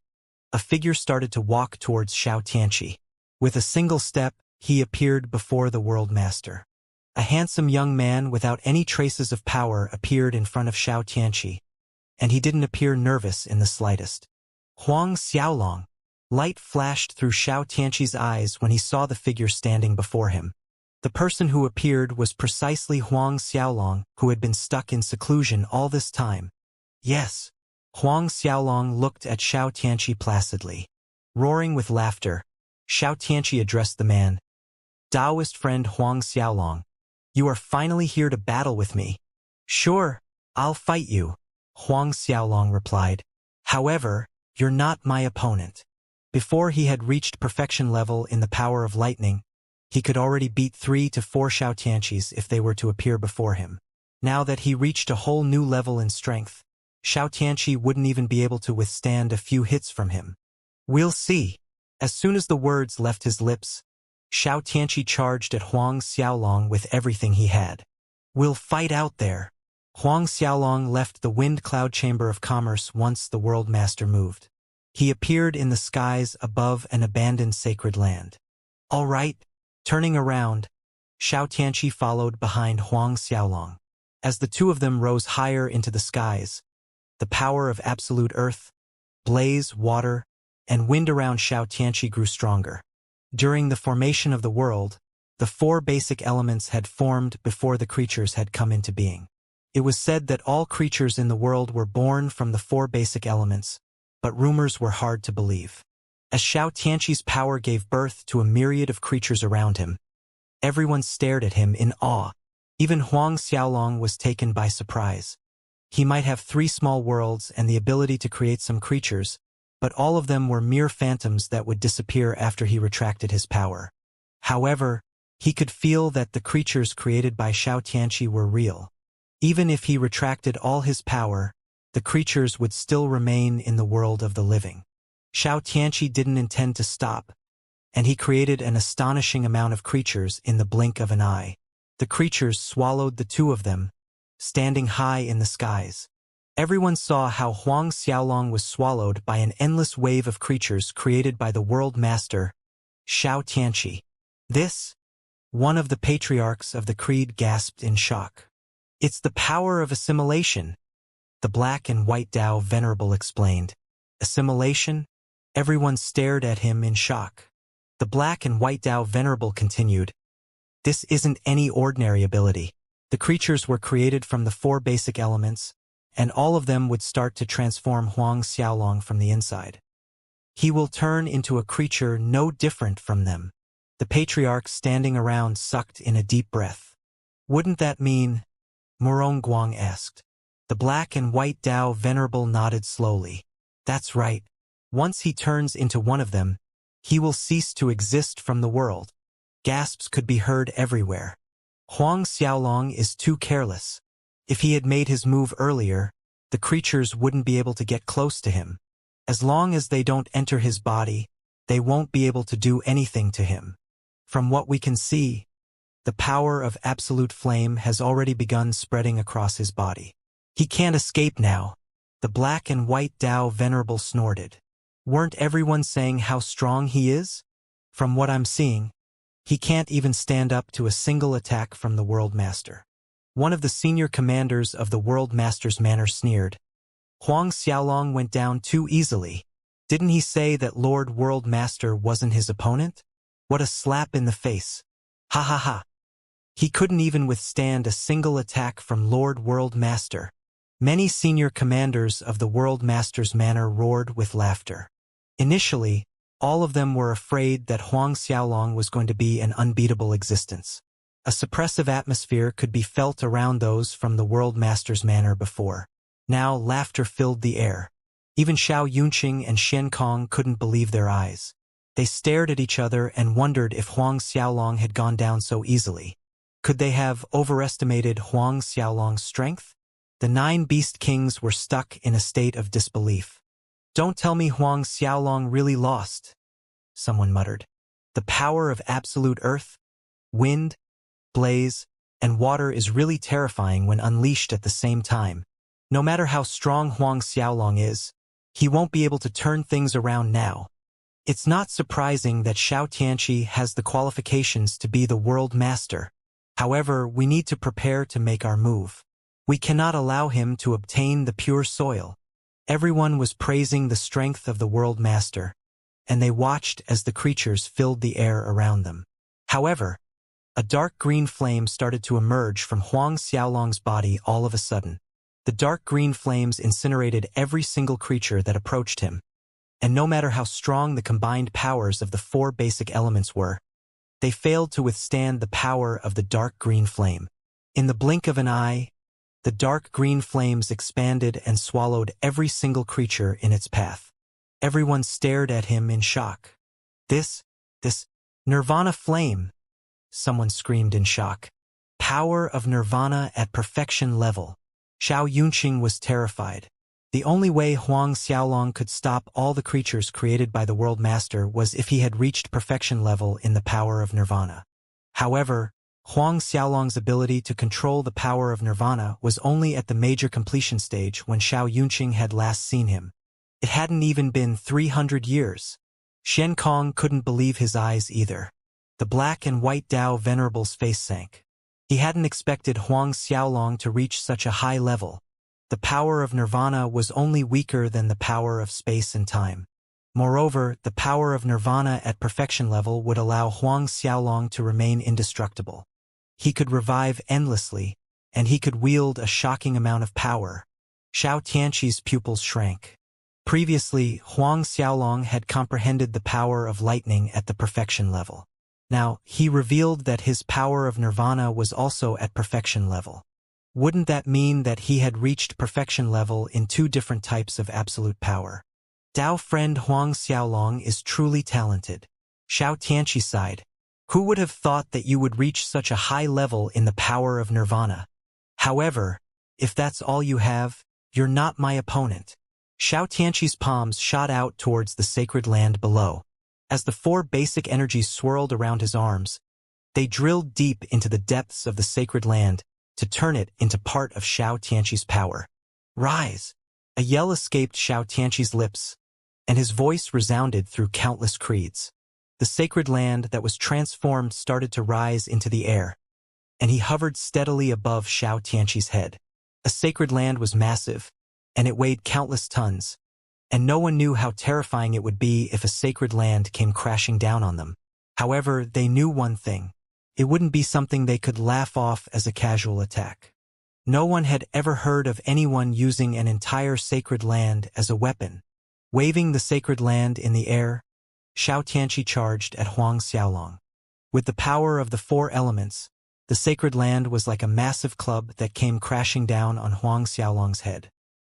a figure started to walk towards Xianxia. With a single step, he appeared before the World Master. A handsome young man without any traces of power appeared in front of Xianxia, and he didn't appear nervous in the slightest. Huang Xiaolong. Light flashed through Xiao Tianqi's eyes when he saw the figure standing before him. The person who appeared was precisely Huang Xiaolong, who had been stuck in seclusion all this time. Yes. Huang Xiaolong looked at Xiao Tianqi placidly. Roaring with laughter, Xiao Tianqi addressed the man. Taoist friend Huang Xiaolong, you are finally here to battle with me. Sure, I'll fight you, Huang Xiaolong replied. However, you're not my opponent. Before he had reached perfection level in the power of lightning, he could already beat 3 to 4 Xiao Tianqis if they were to appear before him. Now that he reached a whole new level in strength, Xiao Tianqi wouldn't even be able to withstand a few hits from him. We'll see. As soon as the words left his lips, Xiao Tianqi charged at Huang Xiaolong with everything he had. We'll fight out there. Huang Xiaolong left the wind cloud chamber of commerce once the world master moved. He appeared in the skies above an abandoned sacred land. All right. Turning around, Xiao Tianqi followed behind Huang Xiaolong. As the two of them rose higher into the skies, the power of absolute earth, blaze, water, and wind around Xiao Tianqi grew stronger. During the formation of the world, the 4 basic elements had formed before the creatures had come into being. It was said that all creatures in the world were born from the 4 basic elements, but rumors were hard to believe. As Xiao Tianqi's power gave birth to a myriad of creatures around him, everyone stared at him in awe. Even Huang Xiaolong was taken by surprise. He might have 3 small worlds and the ability to create some creatures, but all of them were mere phantoms that would disappear after he retracted his power. However, he could feel that the creatures created by Xiao Tianqi were real. Even if he retracted all his power, the creatures would still remain in the world of the living. Xiao Tianqi didn't intend to stop, and he created an astonishing amount of creatures in the blink of an eye. The creatures swallowed the 2 of them, standing high in the skies. Everyone saw how Huang Xiaolong was swallowed by an endless wave of creatures created by the world master, Xiao Tianqi. This, one of the patriarchs of the creed gasped in shock. It's the power of assimilation, the black and white Tao Venerable explained. Assimilation? Everyone stared at him in shock. The black and white Tao Venerable continued. This isn't any ordinary ability. The creatures were created from the 4 basic elements, and all of them would start to transform Huang Xiaolong from the inside. He will turn into a creature no different from them. The patriarchs standing around sucked in a deep breath. Wouldn't that mean? Morong Guang asked. The black and white Tao Venerable nodded slowly. That's right. Once he turns into one of them, he will cease to exist from the world. Gasps could be heard everywhere. Huang Xiaolong is too careless. If he had made his move earlier, the creatures wouldn't be able to get close to him. As long as they don't enter his body, they won't be able to do anything to him. From what we can see, the power of absolute flame has already begun spreading across his body. He can't escape now. The black and white Tao Venerable snorted. Weren't everyone saying how strong he is? From what I'm seeing, he can't even stand up to a single attack from the World Master. One of the senior commanders of the World Master's manor sneered. Huang Xiaolong went down too easily. Didn't he say that Lord World Master wasn't his opponent? What a slap in the face. Ha ha ha. He couldn't even withstand a single attack from Lord World Master. Many senior commanders of the World Master's manor roared with laughter. Initially, all of them were afraid that Huang Xiaolong was going to be an unbeatable existence. A suppressive atmosphere could be felt around those from the World Master's manor before. Now laughter filled the air. Even Xiao Yunqing and Xian Kong couldn't believe their eyes. They stared at each other and wondered if Huang Xiaolong had gone down so easily. Could they have overestimated Huang Xiaolong's strength? The 9 Beast Kings were stuck in a state of disbelief. Don't tell me Huang Xiaolong really lost, someone muttered. The power of absolute earth, wind, blaze, and water is really terrifying when unleashed at the same time. No matter how strong Huang Xiaolong is, he won't be able to turn things around now. It's not surprising that Xiao Tianqi has the qualifications to be the world master. However, we need to prepare to make our move. We cannot allow him to obtain the pure soil. Everyone was praising the strength of the World Master, and they watched as the creatures filled the air around them. However, a dark green flame started to emerge from Huang Xiaolong's body all of a sudden. The dark green flames incinerated every single creature that approached him, and no matter how strong the combined powers of the four basic elements were, they failed to withstand the power of the dark green flame. In the blink of an eye, the dark green flames expanded and swallowed every single creature in its path. Everyone stared at him in shock. This Nirvana flame, someone screamed in shock. Power of Nirvana at perfection level. Xiao Yunqing was terrified. The only way Huang Xiaolong could stop all the creatures created by the World Master was if he had reached perfection level in the power of Nirvana. However, Huang Xiaolong's ability to control the power of Nirvana was only at the major completion stage when Xiao Yunqing had last seen him. It hadn't even been 300 years. Shen Kong couldn't believe his eyes either. The black and white Dao Venerable's face sank. He hadn't expected Huang Xiaolong to reach such a high level. The power of Nirvana was only weaker than the power of space and time. Moreover, the power of Nirvana at perfection level would allow Huang Xiaolong to remain indestructible. He could revive endlessly, and he could wield a shocking amount of power. Xiao Tianqi's pupils shrank. Previously, Huang Xiaolong had comprehended the power of lightning at the perfection level. Now, he revealed that his power of Nirvana was also at perfection level. Wouldn't that mean that he had reached perfection level in two different types of absolute power? Dao friend Huang Xiaolong is truly talented. Xiao Tianqi sighed. Who would have thought that you would reach such a high level in the power of Nirvana? However, if that's all you have, you're not my opponent. Xiao Tianqi's palms shot out towards the sacred land below. As the four basic energies swirled around his arms, they drilled deep into the depths of the sacred land to turn it into part of Xiao Tianqi's power. Rise! A yell escaped Xiao Tianqi's lips, and his voice resounded through countless creeds. The sacred land that was transformed started to rise into the air, and he hovered steadily above Xiao Tianqi's head. A sacred land was massive, and it weighed countless tons, and no one knew how terrifying it would be if a sacred land came crashing down on them. However, they knew one thing. It wouldn't be something they could laugh off as a casual attack. No one had ever heard of anyone using an entire sacred land as a weapon. Waving the sacred land in the air, Xiao Tianqi charged at Huang Xiaolong. With the power of the four elements, the sacred land was like a massive club that came crashing down on Huang Xiaolong's head.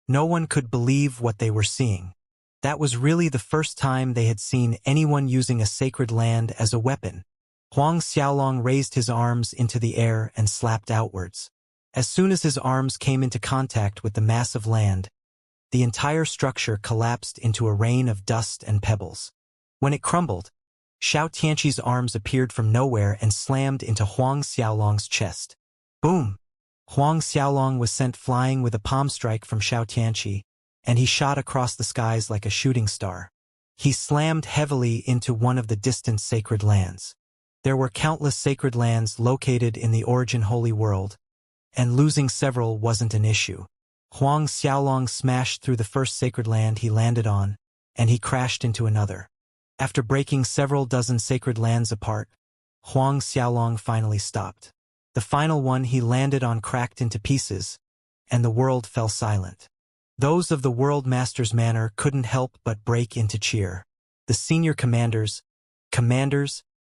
No one could believe what they were seeing. That was really the first time they had seen anyone using a sacred land as a weapon. Huang Xiaolong raised his arms into the air and slapped outwards. As soon as his arms came into contact with the massive land, the entire structure collapsed into a rain of dust and pebbles. When it crumbled, Xiao Tianqi's arms appeared from nowhere and slammed into Huang Xiaolong's chest. Boom! Huang Xiaolong was sent flying with a palm strike from Xiao Tianqi, and he shot across the skies like a shooting star. He slammed heavily into one of the distant sacred lands. There were countless sacred lands located in the origin holy world, and losing several wasn't an issue. Huang Xiaolong smashed through the first sacred land he landed on, and he crashed into another. After breaking several dozen sacred lands apart, Huang Xiaolong finally stopped. The final one he landed on cracked into pieces, and the world fell silent. Those of the World Master's manor couldn't help but break into cheer. The senior commanders,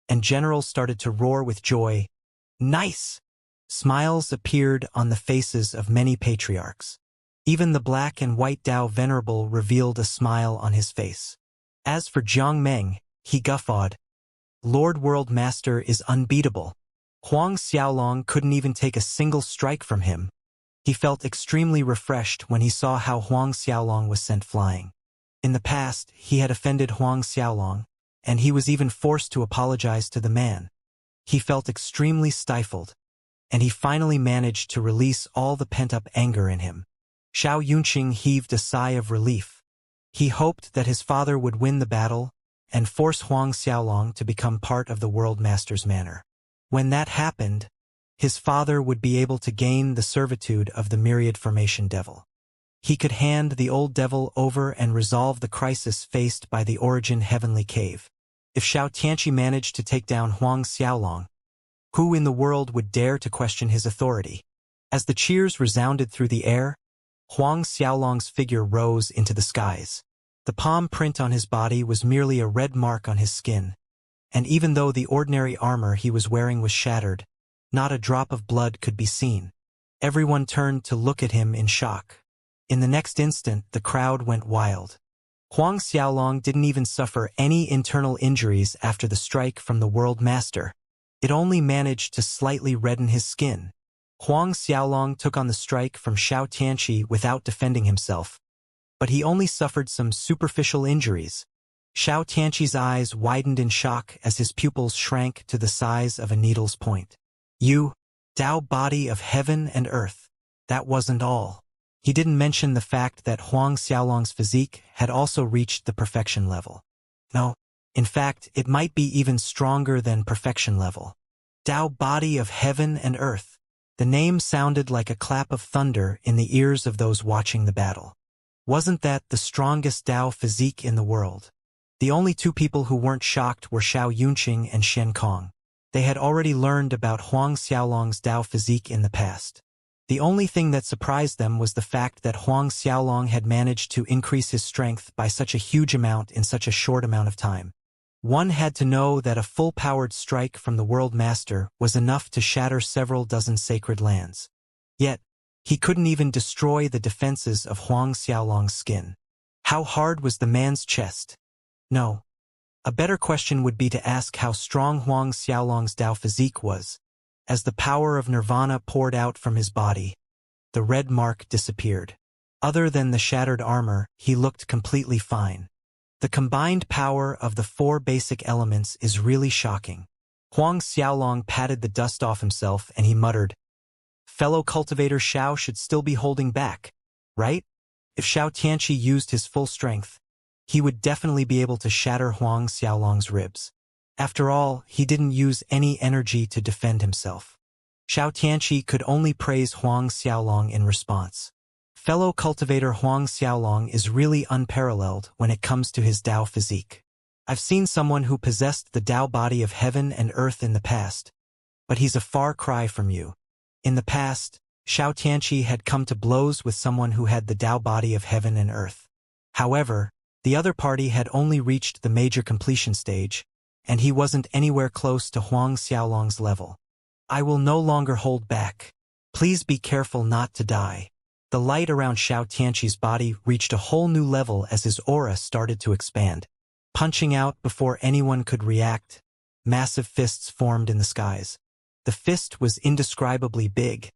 and generals started to roar with joy. Nice! Smiles appeared on the faces of many patriarchs. Even the black and white Dao Venerable revealed a smile on his face. As for Jiang Meng, he guffawed. Lord World Master is unbeatable. Huang Xiaolong couldn't even take a single strike from him. He felt extremely refreshed when he saw how Huang Xiaolong was sent flying. In the past, he had offended Huang Xiaolong, and he was even forced to apologize to the man. He felt extremely stifled, and he finally managed to release all the pent-up anger in him. Xiao Yunqing heaved a sigh of relief. He hoped that his father would win the battle and force Huang Xiaolong to become part of the World Master's manor. When that happened, his father would be able to gain the servitude of the myriad formation devil. He could hand the old devil over and resolve the crisis faced by the origin heavenly cave. If Xianxia managed to take down Huang Xiaolong, who in the world would dare to question his authority? As the cheers resounded through the air, Huang Xiaolong's figure rose into the skies. The palm print on his body was merely a red mark on his skin, and even though the ordinary armor he was wearing was shattered, not a drop of blood could be seen. Everyone turned to look at him in shock. In the next instant, the crowd went wild. Huang Xiaolong didn't even suffer any internal injuries after the strike from the World Master. It only managed to slightly redden his skin. Huang Xiaolong took on the strike from Xianxia without defending himself, but he only suffered some superficial injuries. Xianxia's eyes widened in shock as his pupils shrank to the size of a needle's point. You, Tao body of heaven and earth. That wasn't all. He didn't mention the fact that Huang Xiaolong's physique had also reached the perfection level. No, in fact, it might be even stronger than perfection level. Tao body of heaven and earth. The name sounded like a clap of thunder in the ears of those watching the battle. Wasn't that the strongest Tao physique in the world? The only two people who weren't shocked were Xiao Yunqing and Shen Kong. They had already learned about Huang Xiaolong's Tao physique in the past. The only thing that surprised them was the fact that Huang Xiaolong had managed to increase his strength by such a huge amount in such a short amount of time. One had to know that a full-powered strike from the World Master was enough to shatter several dozen sacred lands. Yet, he couldn't even destroy the defenses of Huang Xiaolong's skin. How hard was the man's chest? No. A better question would be to ask how strong Huang Xiaolong's Tao physique was. As the power of nirvana poured out from his body, the red mark disappeared. Other than the shattered armor, he looked completely fine. The combined power of the four basic elements is really shocking. Huang Xiaolong patted the dust off himself and he muttered, "Fellow cultivator Xiao should still be holding back, right? If Xianxia used his full strength, he would definitely be able to shatter Huang Xiaolong's ribs. After all, he didn't use any energy to defend himself." Xianxia could only praise Huang Xiaolong in response. Fellow cultivator Huang Xiaolong is really unparalleled when it comes to his Tao physique. I've seen someone who possessed the Tao body of heaven and earth in the past, but he's a far cry from you. In the past, Xianxia had come to blows with someone who had the Tao body of heaven and earth. However, the other party had only reached the major completion stage, and he wasn't anywhere close to Huang Xiaolong's level. I will no longer hold back. Please be careful not to die. The light around Xianxia's body reached a whole new level as his aura started to expand. Punching out before anyone could react, massive fists formed in the skies. The fist was indescribably big,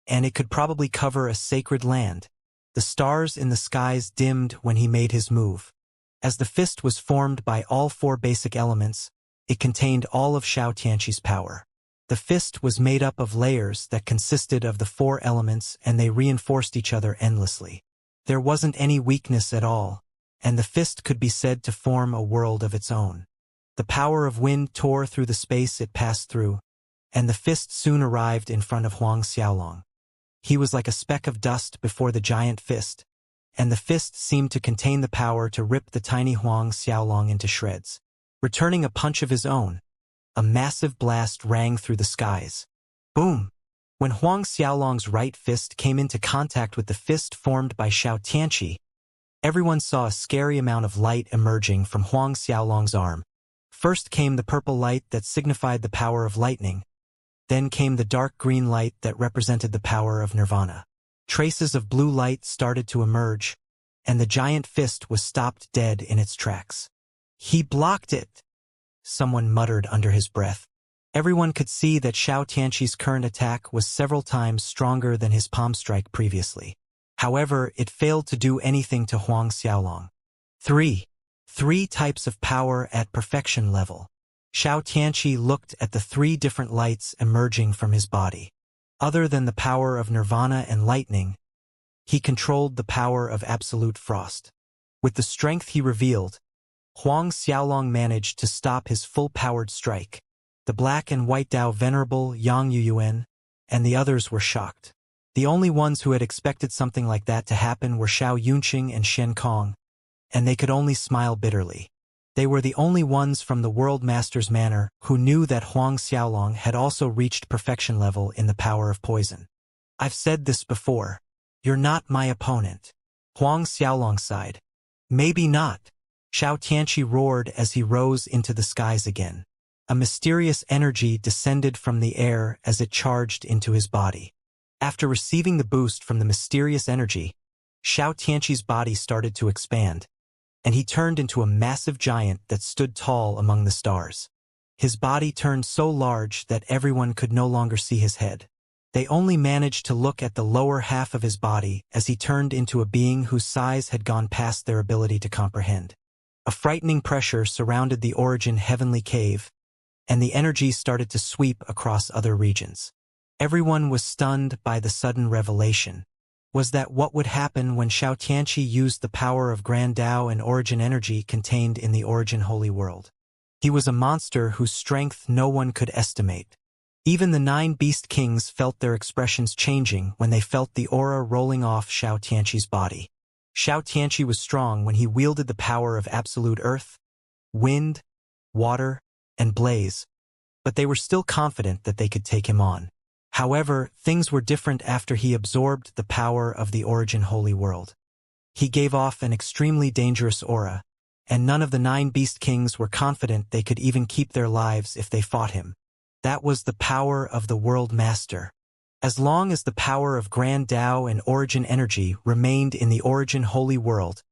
and it could probably cover a sacred land. The stars in the skies dimmed when he made his move. As the fist was formed by all four basic elements, it contained all of Xianxia's power. The fist was made up of layers that consisted of the four elements and they reinforced each other endlessly. There wasn't any weakness at all, and the fist could be said to form a world of its own. The power of wind tore through the space it passed through, and the fist soon arrived in front of Huang Xiaolong. He was like a speck of dust before the giant fist, and the fist seemed to contain the power to rip the tiny Huang Xiaolong into shreds. Returning a punch of his own, a massive blast rang through the skies. Boom! When Huang Xiaolong's right fist came into contact with the fist formed by Xianxia, everyone saw a scary amount of light emerging from Huang Xiaolong's arm. First came the purple light that signified the power of lightning. Then came the dark green light that represented the power of nirvana. Traces of blue light started to emerge, and the giant fist was stopped dead in its tracks. He blocked it, someone muttered under his breath. Everyone could see that Xianxia's current attack was several times stronger than his palm strike previously. However, it failed to do anything to Huang Xiaolong. Three types of power at perfection level. Xianxia looked at the three different lights emerging from his body. Other than the power of nirvana and lightning, he controlled the power of absolute frost. With the strength he revealed, Huang Xiaolong managed to stop his full-powered strike. The black and white Tao Venerable Yang Yuyuan, and the others were shocked. The only ones who had expected something like that to happen were Xianxia and Shen Kong, and they could only smile bitterly. They were the only ones from the World Master's Manor who knew that Huang Xiaolong had also reached perfection level in the power of poison. I've said this before. You're not my opponent. Huang Xiaolong sighed. Maybe not. Xiao Tianqi roared as he rose into the skies again. A mysterious energy descended from the air as it charged into his body. After receiving the boost from the mysterious energy, Xiao Tianqi's body started to expand, and he turned into a massive giant that stood tall among the stars. His body turned so large that everyone could no longer see his head. They only managed to look at the lower half of his body as he turned into a being whose size had gone past their ability to comprehend. A frightening pressure surrounded the Origin Heavenly Cave, and the energy started to sweep across other regions. Everyone was stunned by the sudden revelation. Was that what would happen when Xiao Tianqi used the power of Grand Tao and Origin energy contained in the Origin Holy World? He was a monster whose strength no one could estimate. Even the 9 Beast Kings felt their expressions changing when they felt the aura rolling off Xiao Tianqi's body. Xiao Tianqi was strong when he wielded the power of absolute earth, wind, water, and blaze, but they were still confident that they could take him on. However, things were different after he absorbed the power of the Origin Holy World. He gave off an extremely dangerous aura, and none of the 9 Beast Kings were confident they could even keep their lives if they fought him. That was the power of the World Master. As long as the power of Grand Tao and Origin energy remained in the Origin Holy World,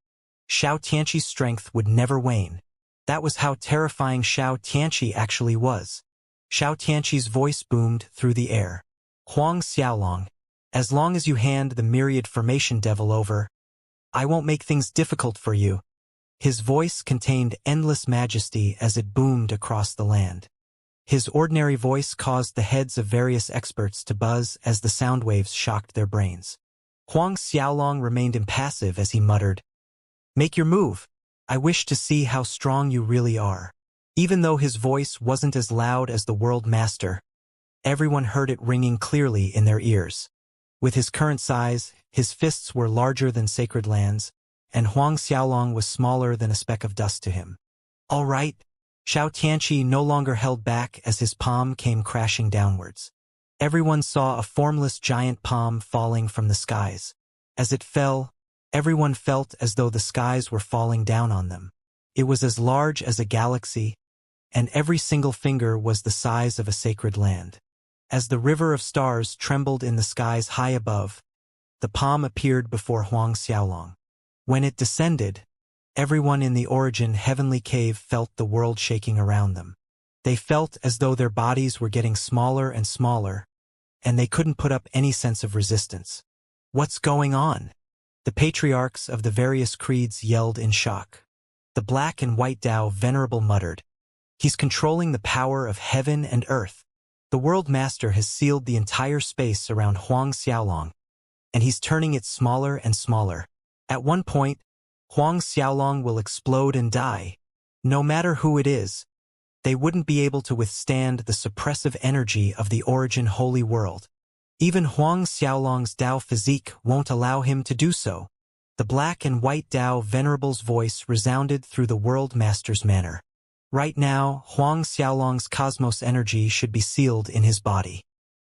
Xiao Tianqi's strength would never wane. That was how terrifying Xiao Tianqi actually was. Xiao Tianqi's voice boomed through the air. Huang Xiaolong, as long as you hand the myriad formation devil over, I won't make things difficult for you. His voice contained endless majesty as it boomed across the land. His ordinary voice caused the heads of various experts to buzz as the sound waves shocked their brains. Huang Xiaolong remained impassive as he muttered, "Make your move. I wish to see how strong you really are." Even though his voice wasn't as loud as the World Master, everyone heard it ringing clearly in their ears. With his current size, his fists were larger than sacred lands, and Huang Xiaolong was smaller than a speck of dust to him. All right. Xiao Tianqi no longer held back as his palm came crashing downwards. Everyone saw a formless giant palm falling from the skies. As it fell, everyone felt as though the skies were falling down on them. It was as large as a galaxy, and every single finger was the size of a sacred land. As the river of stars trembled in the skies high above, the palm appeared before Huang Xiaolong. When it descended, everyone in the Origin Heavenly Cave felt the world shaking around them. They felt as though their bodies were getting smaller and smaller, and they couldn't put up any sense of resistance. What's going on? The patriarchs of the various creeds yelled in shock. The Black and White Tao Venerable muttered, "He's controlling the power of heaven and earth. The World Master has sealed the entire space around Huang Xiaolong, and he's turning it smaller and smaller. At one point, Huang Xiaolong will explode and die. No matter who it is, they wouldn't be able to withstand the suppressive energy of the Origin Holy World. Even Huang Xiaolong's Tao physique won't allow him to do so." The Black and White Tao Venerable's voice resounded through the World Master's manor. Right now, Huang Xiaolong's cosmos energy should be sealed in his body.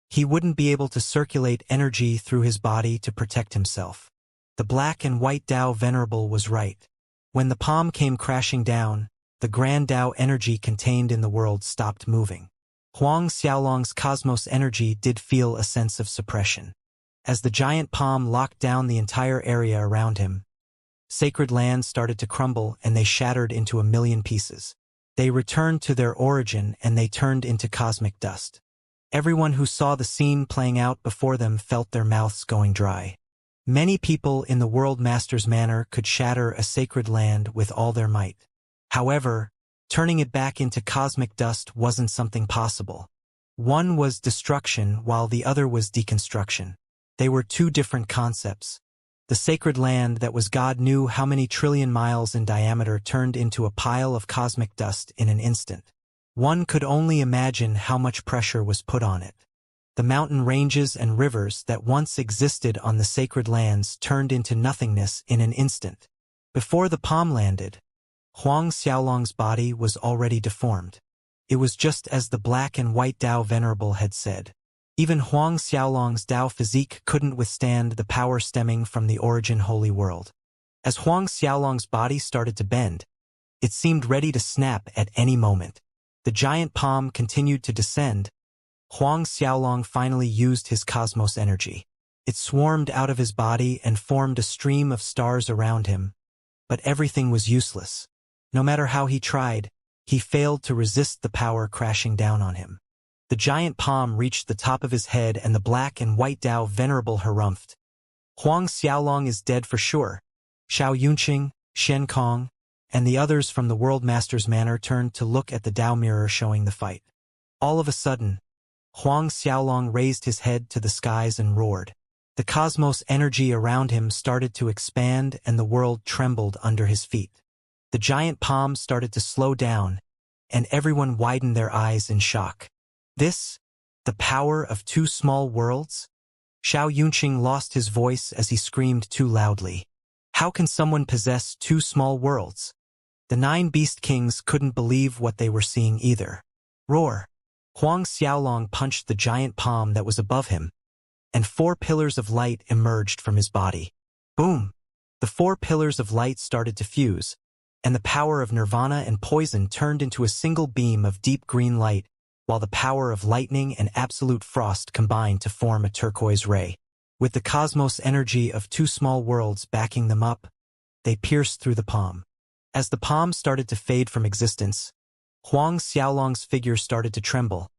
He wouldn't be able to circulate energy through his body to protect himself. The Black and White Tao Venerable was right. When the palm came crashing down, the Grand Tao energy contained in the world stopped moving. Huang Xiaolong's cosmos energy did feel a sense of suppression. As the giant palm locked down the entire area around him, sacred lands started to crumble and they shattered into a million pieces. They returned to their origin and they turned into cosmic dust. Everyone who saw the scene playing out before them felt their mouths going dry. Many people in the World Master's manor could shatter a sacred land with all their might. However, turning it back into cosmic dust wasn't something possible. One was destruction while the other was deconstruction. They were two different concepts. The sacred land that was God knew how many trillion miles in diameter turned into a pile of cosmic dust in an instant. One could only imagine how much pressure was put on it. The mountain ranges and rivers that once existed on the sacred lands turned into nothingness in an instant. Before the palm landed, Huang Xiaolong's body was already deformed. It was just as the black and white Dao Venerable had said. Even Huang Xiaolong's Dao physique couldn't withstand the power stemming from the origin holy world. As Huang Xiaolong's body started to bend, it seemed ready to snap at any moment. The giant palm continued to descend. Huang Xiaolong finally used his cosmos energy. It swarmed out of his body and formed a stream of stars around him. But everything was useless. No matter how he tried, he failed to resist the power crashing down on him. The giant palm reached the top of his head and the black and white Dao Venerable harumphed. Huang Xiaolong is dead for sure. Xiao Yunqing, Shen Kong, and the others from the World Master's Manor turned to look at the Dao mirror showing the fight. All of a sudden, Huang Xiaolong raised his head to the skies and roared. The cosmos energy around him started to expand and the world trembled under his feet. The giant palm started to slow down, and everyone widened their eyes in shock. This, the power of two small worlds? Xiao Yunqing lost his voice as he screamed too loudly. How can someone possess two small worlds? The 9 Beast Kings couldn't believe what they were seeing either. Roar! Huang Xiaolong punched the giant palm that was above him, and 4 pillars of light emerged from his body. Boom! The 4 pillars of light started to fuse, and the power of nirvana and poison turned into a single beam of deep green light, while the power of lightning and absolute frost combined to form a turquoise ray. With the cosmos energy of 2 small worlds backing them up, they pierced through the palm. As the palm started to fade from existence, Huang Xiaolong's figure started to tremble,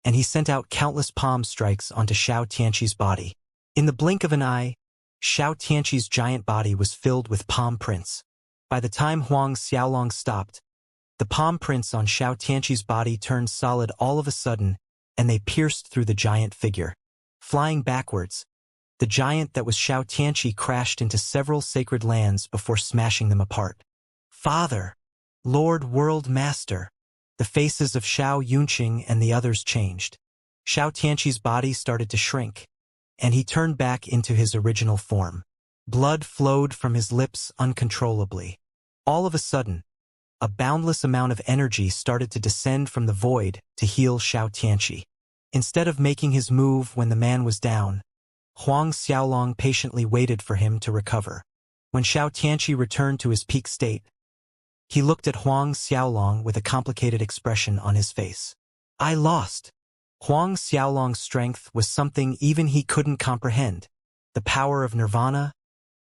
and he sent out countless palm strikes onto Xiao Tianqi's body. In the blink of an eye, Xiao Tianqi's giant body was filled with palm prints. By the time Huang Xiaolong stopped, the palm prints on Xiao Tianqi's body turned solid all of a sudden, and they pierced through the giant figure. Flying backwards, the giant that was Xiao Tianqi crashed into several sacred lands before smashing them apart. Father! Lord World Master! The faces of Xiao Yunqing and the others changed. Xiao Tianqi's body started to shrink, and he turned back into his original form. Blood flowed from his lips uncontrollably. All of a sudden, a boundless amount of energy started to descend from the void to heal Xiao Tianqi. Instead of making his move when the man was down, Huang Xiaolong patiently waited for him to recover. When Xiao Tianqi returned to his peak state, he looked at Huang Xiaolong with a complicated expression on his face. I lost. Huang Xiaolong's strength was something even he couldn't comprehend. The power of nirvana,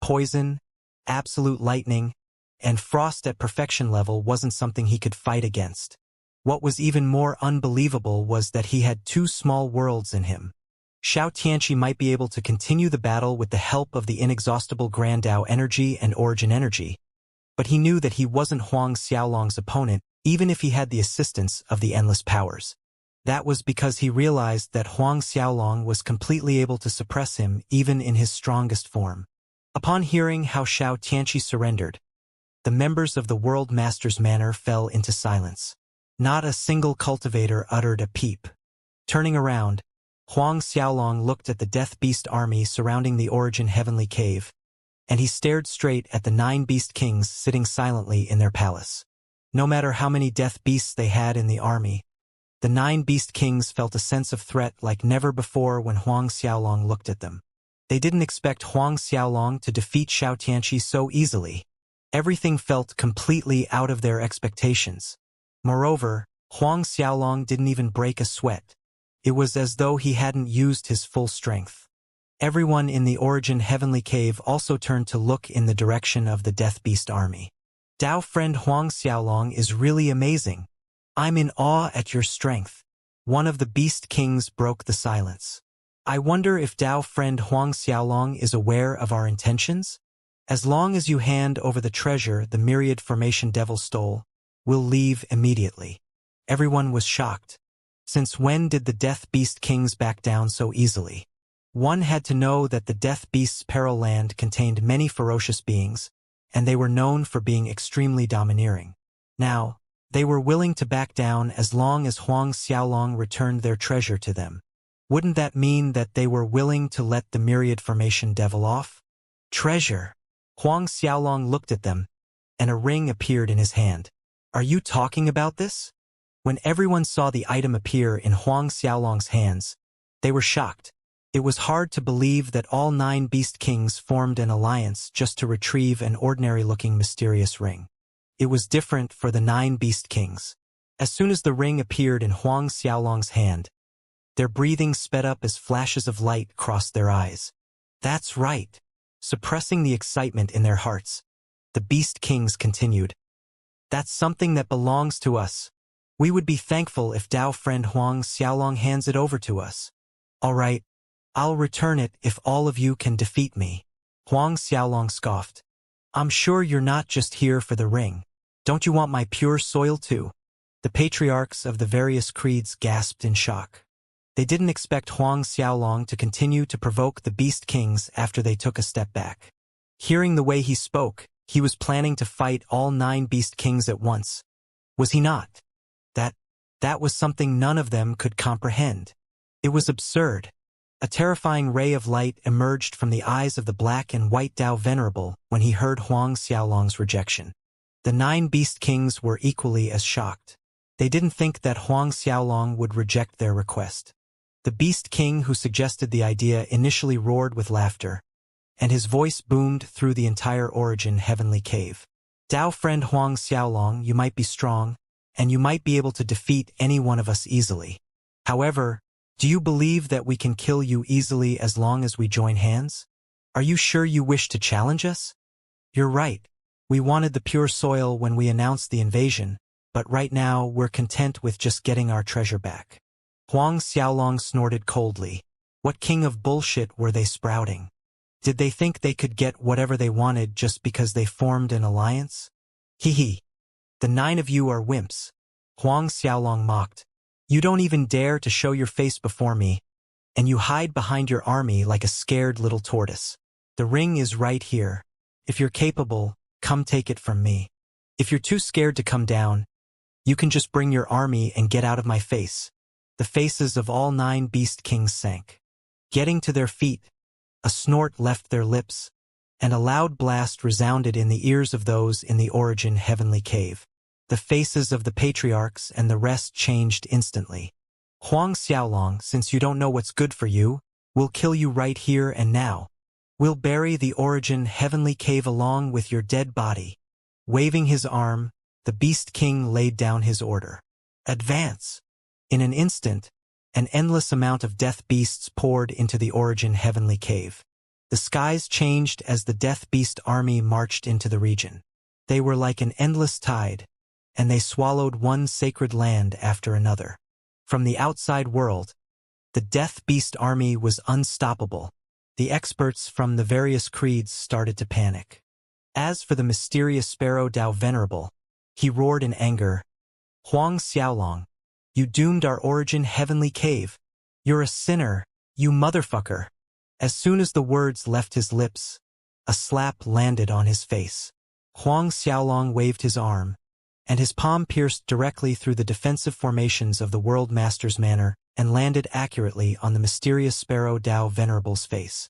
poison, absolute lightning, and frost at perfection level wasn't something he could fight against. What was even more unbelievable was that he had 2 small worlds in him. Xiao Tianqi might be able to continue the battle with the help of the inexhaustible Grand Dao energy and origin energy, but he knew that he wasn't Huang Xiaolong's opponent even if he had the assistance of the endless powers. That was because he realized that Huang Xiaolong was completely able to suppress him even in his strongest form. Upon hearing how Xiao Tianqi surrendered, the members of the World Master's Manor fell into silence. Not a single cultivator uttered a peep. Turning around, Huang Xiaolong looked at the Death Beast army surrounding the Origin Heavenly Cave, and he stared straight at the 9 Beast Kings sitting silently in their palace. No matter how many Death Beasts they had in the army, the 9 Beast Kings felt a sense of threat like never before when Huang Xiaolong looked at them. They didn't expect Huang Xiaolong to defeat Xiao Tianqi so easily. Everything felt completely out of their expectations. Moreover, Huang Xiaolong didn't even break a sweat. It was as though he hadn't used his full strength. Everyone in the Origin Heavenly Cave also turned to look in the direction of the Death Beast army. Dao friend Huang Xiaolong is really amazing. I'm in awe at your strength. One of the Beast Kings broke the silence. I wonder if Dao friend Huang Xiaolong is aware of our intentions? As long as you hand over the treasure the myriad formation devil stole, we'll leave immediately. Everyone was shocked. Since when did the Death Beast Kings back down so easily? One had to know that the Death Beast's Peril Land contained many ferocious beings, and they were known for being extremely domineering. Now, they were willing to back down as long as Huang Xiaolong returned their treasure to them. Wouldn't that mean that they were willing to let the myriad formation devil off? Treasure. Huang Xiaolong looked at them, and a ring appeared in his hand. Are you talking about this? When everyone saw the item appear in Huang Xiaolong's hands, they were shocked. It was hard to believe that all 9 beast kings formed an alliance just to retrieve an ordinary-looking mysterious ring. It was different for the 9 beast kings. As soon as the ring appeared in Huang Xiaolong's hand, their breathing sped up as flashes of light crossed their eyes. That's right. Suppressing the excitement in their hearts, the beast kings continued. That's something that belongs to us. We would be thankful if Dao friend Huang Xiaolong hands it over to us. All right, I'll return it if all of you can defeat me. Huang Xiaolong scoffed. I'm sure you're not just here for the ring. Don't you want my pure soil too? The patriarchs of the various creeds gasped in shock. They didn't expect Huang Xiaolong to continue to provoke the beast kings after they took a step back. Hearing the way he spoke, he was planning to fight all 9 beast kings at once. Was he not? That was something none of them could comprehend. It was absurd. A terrifying ray of light emerged from the eyes of the black and white Dao Venerable when he heard Huang Xiaolong's rejection. The 9 beast kings were equally as shocked. They didn't think that Huang Xiaolong would reject their request. The beast king who suggested the idea initially roared with laughter, and his voice boomed through the entire Origin heavenly cave. Dao friend Huang Xiaolong, you might be strong, and you might be able to defeat any one of us easily. However, do you believe that we can kill you easily as long as we join hands? Are you sure you wish to challenge us? You're right. We wanted the pure soil when we announced the invasion, but right now we're content with just getting our treasure back. Huang Xiaolong snorted coldly. What king of bullshit were they sprouting? Did they think they could get whatever they wanted just because they formed an alliance? Hee hee. The 9 of you are wimps. Huang Xiaolong mocked. You don't even dare to show your face before me, and you hide behind your army like a scared little tortoise. The ring is right here. If you're capable, come take it from me. If you're too scared to come down, you can just bring your army and get out of my face. The faces of all 9 beast kings sank. Getting to their feet, a snort left their lips, and a loud blast resounded in the ears of those in the Origin heavenly cave. The faces of the patriarchs and the rest changed instantly. Huang Xiaolong, since you don't know what's good for you, we'll kill you right here and now. We'll bury the Origin heavenly cave along with your dead body. Waving his arm, the beast king laid down his order. Advance! In an instant, an endless amount of death beasts poured into the Origin heavenly cave. The skies changed as the death beast army marched into the region. They were like an endless tide, and they swallowed one sacred land after another. From the outside world, the death beast army was unstoppable. The experts from the various creeds started to panic. As for the mysterious sparrow Dao Venerable, he roared in anger. Huang Xiaolong, you doomed our Origin heavenly cave. You're a sinner, you motherfucker. As soon as the words left his lips, a slap landed on his face. Huang Xiaolong waved his arm, and his palm pierced directly through the defensive formations of the World Master's Manor and landed accurately on the mysterious sparrow Dao Venerable's face.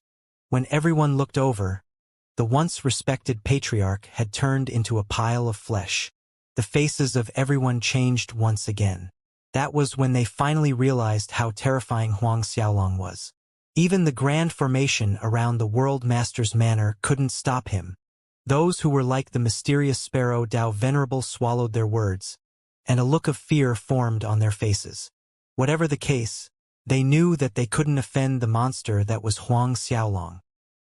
When everyone looked over, the once respected patriarch had turned into a pile of flesh. The faces of everyone changed once again. That was when they finally realized how terrifying Huang Xiaolong was. Even the grand formation around the World Master's Manor couldn't stop him. Those who were like the mysterious sparrow Dao Venerable swallowed their words, and a look of fear formed on their faces. Whatever the case, they knew that they couldn't offend the monster that was Huang Xiaolong.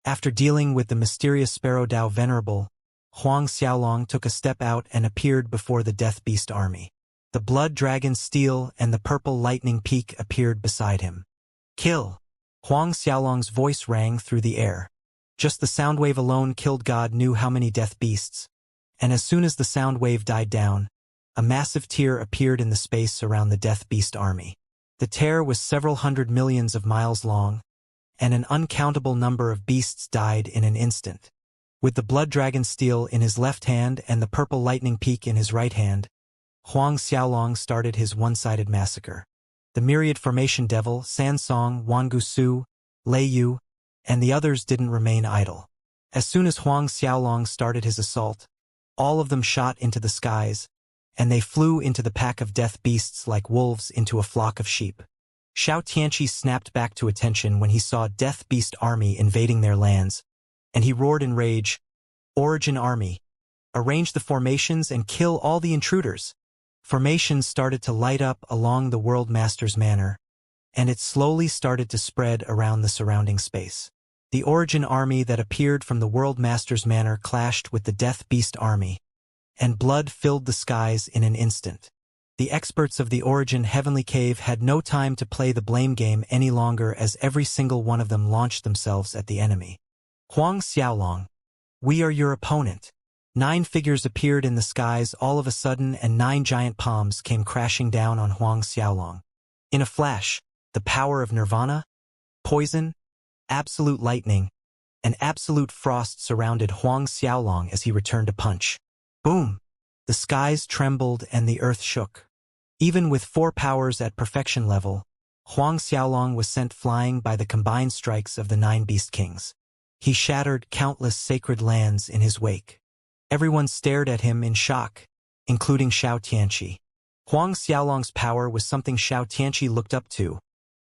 After dealing with the mysterious sparrow Dao Venerable, Huang Xiaolong took a step out and appeared before the Death Beast army. The Blood Dragon Steel and the Purple Lightning Peak appeared beside him. Kill! Huang Xiaolong's voice rang through the air. Just the sound wave alone killed God knew how many death beasts. And as soon as the sound wave died down, a massive tear appeared in the space around the Death Beast army. The tear was several hundred millions of miles long, and an uncountable number of beasts died in an instant. With the Blood Dragon Steel in his left hand and the Purple Lightning Peak in his right hand, Huang Xiaolong started his one-sided massacre. The myriad formation devil, Sansong, Wangusu, Lei Yu, and the others didn't remain idle. As soon as Huang Xiaolong started his assault, all of them shot into the skies, and they flew into the pack of death beasts like wolves into a flock of sheep. Xiao Tianqi snapped back to attention when he saw Death Beast army invading their lands, and he roared in rage, "Origin army! Arrange the formations and kill all the intruders!" Formations started to light up along the World Master's manor, and it slowly started to spread around the surrounding space. The Origin army that appeared from the World Master's manor clashed with the Death Beast army, and blood filled the skies in an instant. The experts of the Origin Heavenly Cave had no time to play the blame game any longer as every single one of them launched themselves at the enemy. Huang Xiaolong, we are your opponent. 9 figures appeared in the skies all of a sudden, and 9 giant palms came crashing down on Huang Xiaolong. In a flash, the power of nirvana, poison, absolute lightning, and absolute frost surrounded Huang Xiaolong as he returned to punch. Boom! The skies trembled and the earth shook. Even with 4 powers at perfection level, Huang Xiaolong was sent flying by the combined strikes of the 9 Beast Kings. He shattered countless sacred lands in his wake. Everyone stared at him in shock, including Xiao Tianqi. Huang Xiaolong's power was something Xiao Tianqi looked up to,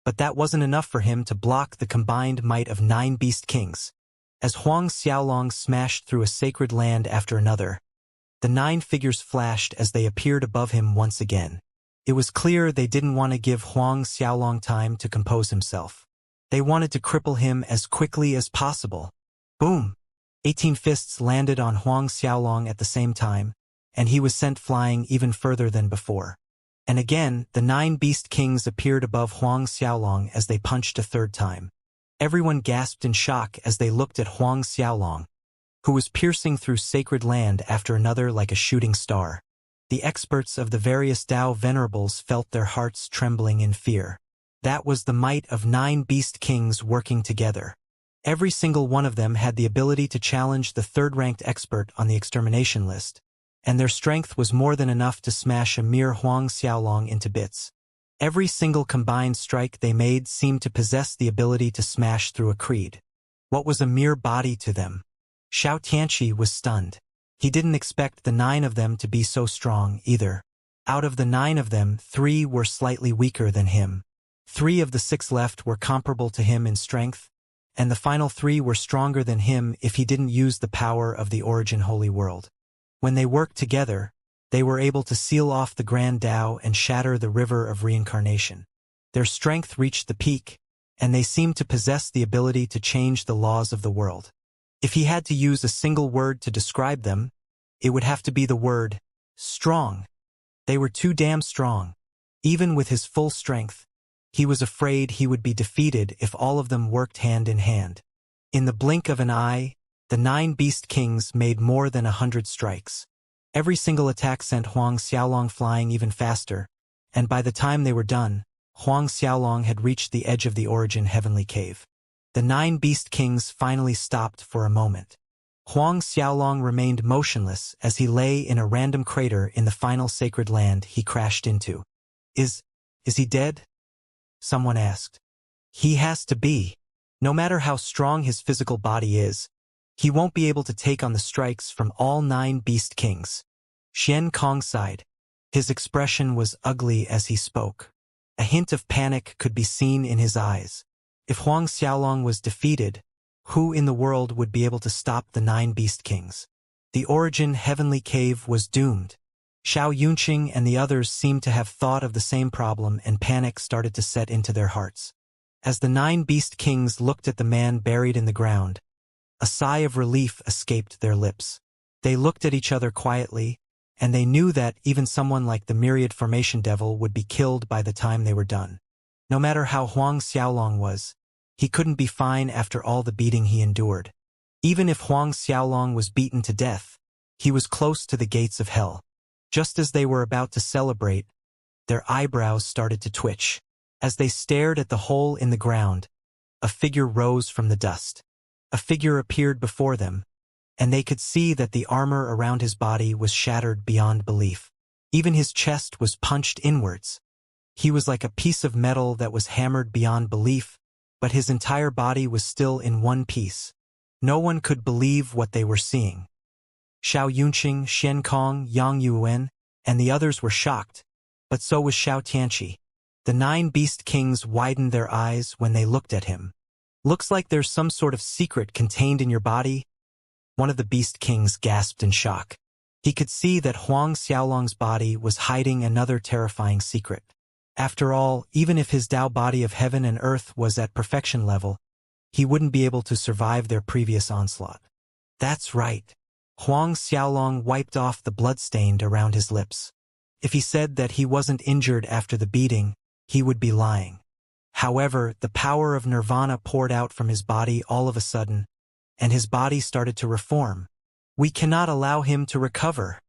but that wasn't enough for him to block the combined might of 9 Beast Kings. As Huang Xiaolong smashed through a sacred land after another, the 9 figures flashed as they appeared above him once again. It was clear they didn't want to give Huang Xiaolong time to compose himself. They wanted to cripple him as quickly as possible. Boom! 18 fists landed on Huang Xiaolong at the same time, and he was sent flying even further than before. And again, the 9 Beast Kings appeared above Huang Xiaolong as they punched a third time. Everyone gasped in shock as they looked at Huang Xiaolong, who was piercing through sacred land after another like a shooting star. The experts of the various Dao Venerables felt their hearts trembling in fear. That was the might of 9 Beast Kings working together. Every single one of them had the ability to challenge the third-ranked expert on the extermination list, and their strength was more than enough to smash a mere Huang Xiaolong into bits. Every single combined strike they made seemed to possess the ability to smash through a creed. What was a mere body to them? Xiao Tianqi was stunned. He didn't expect the 9 of them to be so strong, either. Out of the 9 of them, 3 were slightly weaker than him. 3 of the 6 left were comparable to him in strength, and the final 3 were stronger than him if he didn't use the power of the Origin Holy World. When they worked together, they were able to seal off the Grand Tao and shatter the river of reincarnation. Their strength reached the peak, and they seemed to possess the ability to change the laws of the world. If he had to use a single word to describe them, it would have to be the word strong. They were too damn strong. Even with his full strength, he was afraid he would be defeated if all of them worked hand in hand. In the blink of an eye, the 9 Beast Kings made more than 100 strikes. Every single attack sent Huang Xiaolong flying even faster, and by the time they were done, Huang Xiaolong had reached the edge of the Origin Heavenly Cave. The 9 Beast Kings finally stopped for a moment. Huang Xiaolong remained motionless as he lay in a random crater in the final sacred land he crashed into. Is he dead? Someone asked. He has to be. No matter how strong his physical body is, he won't be able to take on the strikes from all 9 Beast Kings. Xian Kong sighed. His expression was ugly as he spoke. A hint of panic could be seen in his eyes. If Huang Xiaolong was defeated, who in the world would be able to stop the 9 Beast Kings? The Origin Heavenly Cave was doomed. Xiao Yunqing and the others seemed to have thought of the same problem, and panic started to set into their hearts. As the 9 Beast Kings looked at the man buried in the ground, a sigh of relief escaped their lips. They looked at each other quietly, and they knew that even someone like the Myriad Formation Devil would be killed by the time they were done. No matter how Huang Xiaolong was, he couldn't be fine after all the beating he endured. Even if Huang Xiaolong was beaten to death, he was close to the gates of hell. Just as they were about to celebrate, their eyebrows started to twitch. As they stared at the hole in the ground, a figure rose from the dust. A figure appeared before them, and they could see that the armor around his body was shattered beyond belief. Even his chest was punched inwards. He was like a piece of metal that was hammered beyond belief, but his entire body was still in one piece. No one could believe what they were seeing. Xiao Yunqing, Xian Kong, Yang Yuan, and the others were shocked, but so was Xianxia. The 9 beast kings widened their eyes when they looked at him. "Looks like there's some sort of secret contained in your body." One of the beast kings gasped in shock. He could see that Huang Xiaolong's body was hiding another terrifying secret. After all, even if his Tao body of heaven and earth was at perfection level, he wouldn't be able to survive their previous onslaught. That's right. Huang Xiaolong wiped off the blood stained around his lips. If he said that he wasn't injured after the beating, he would be lying. However, the power of nirvana poured out from his body all of a sudden, and his body started to reform. "We cannot allow him to recover,"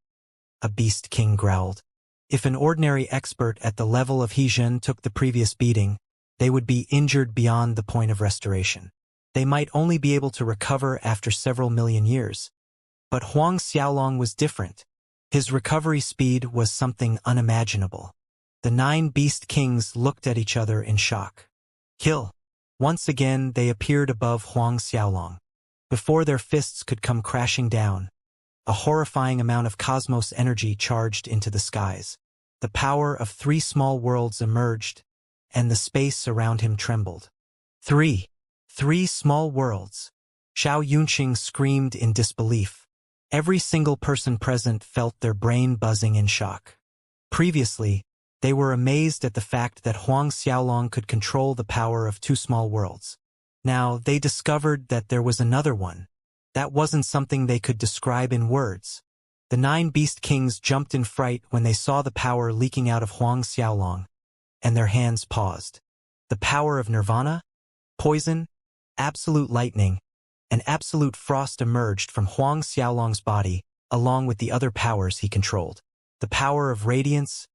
a beast king growled. If an ordinary expert at the level of He Zhen took the previous beating, they would be injured beyond the point of restoration. They might only be able to recover after several million years. But Huang Xiaolong was different. His recovery speed was something unimaginable. The 9 beast kings looked at each other in shock. "Kill!" Once again they appeared above Huang Xiaolong. Before their fists could come crashing down, a horrifying amount of cosmos energy charged into the skies. The power of 3 small worlds emerged, and the space around him trembled. Three small worlds. Xiao Yunqing screamed in disbelief. Every single person present felt their brain buzzing in shock. Previously, they were amazed at the fact that Huang Xiaolong could control the power of 2 small worlds. Now, they discovered that there was another one. That wasn't something they could describe in words. The 9 beast kings jumped in fright when they saw the power leaking out of Huang Xiaolong, and their hands paused. The power of nirvana, poison, absolute lightning, and absolute frost emerged from Huang Xiaolong's body, along with the other powers he controlled. The power of radiance,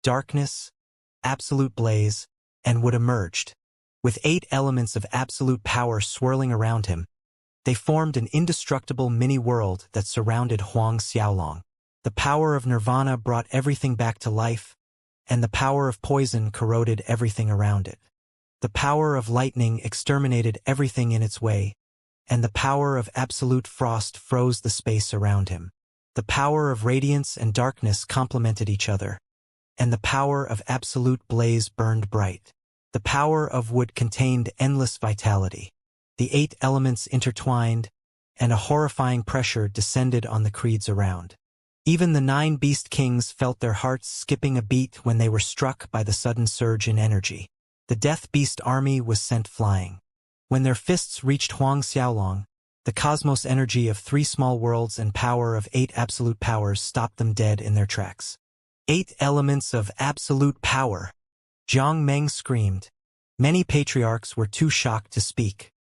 darkness, absolute blaze, and wood emerged. With 8 elements of absolute power swirling around him, they formed an indestructible mini-world that surrounded Huang Xiaolong. The power of nirvana brought everything back to life, and the power of poison corroded everything around it. The power of lightning exterminated everything in its way, and the power of absolute frost froze the space around him. The power of radiance and darkness complemented each other, and the power of absolute blaze burned bright. The power of wood contained endless vitality. The 8 elements intertwined, and a horrifying pressure descended on the creeds around. Even the 9 beast kings felt their hearts skipping a beat when they were struck by the sudden surge in energy. The Death Beast army was sent flying. When their fists reached Huang Xiaolong, the cosmos energy of 3 small worlds and power of 8 absolute powers stopped them dead in their tracks. 8 elements of absolute power! Jiang Meng screamed. Many patriarchs were too shocked to speak.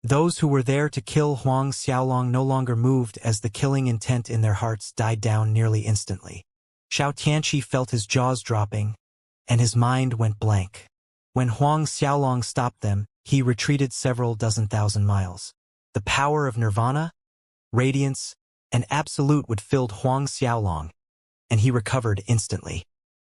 Those who were there to kill Huang Xiaolong no longer moved as the killing intent in their hearts died down nearly instantly. Xianxia felt his jaws dropping, and his mind went blank. When Huang Xiaolong stopped them, he retreated several dozen thousand miles. The power of nirvana, radiance, and absolute would filled Huang Xiaolong, and he recovered instantly.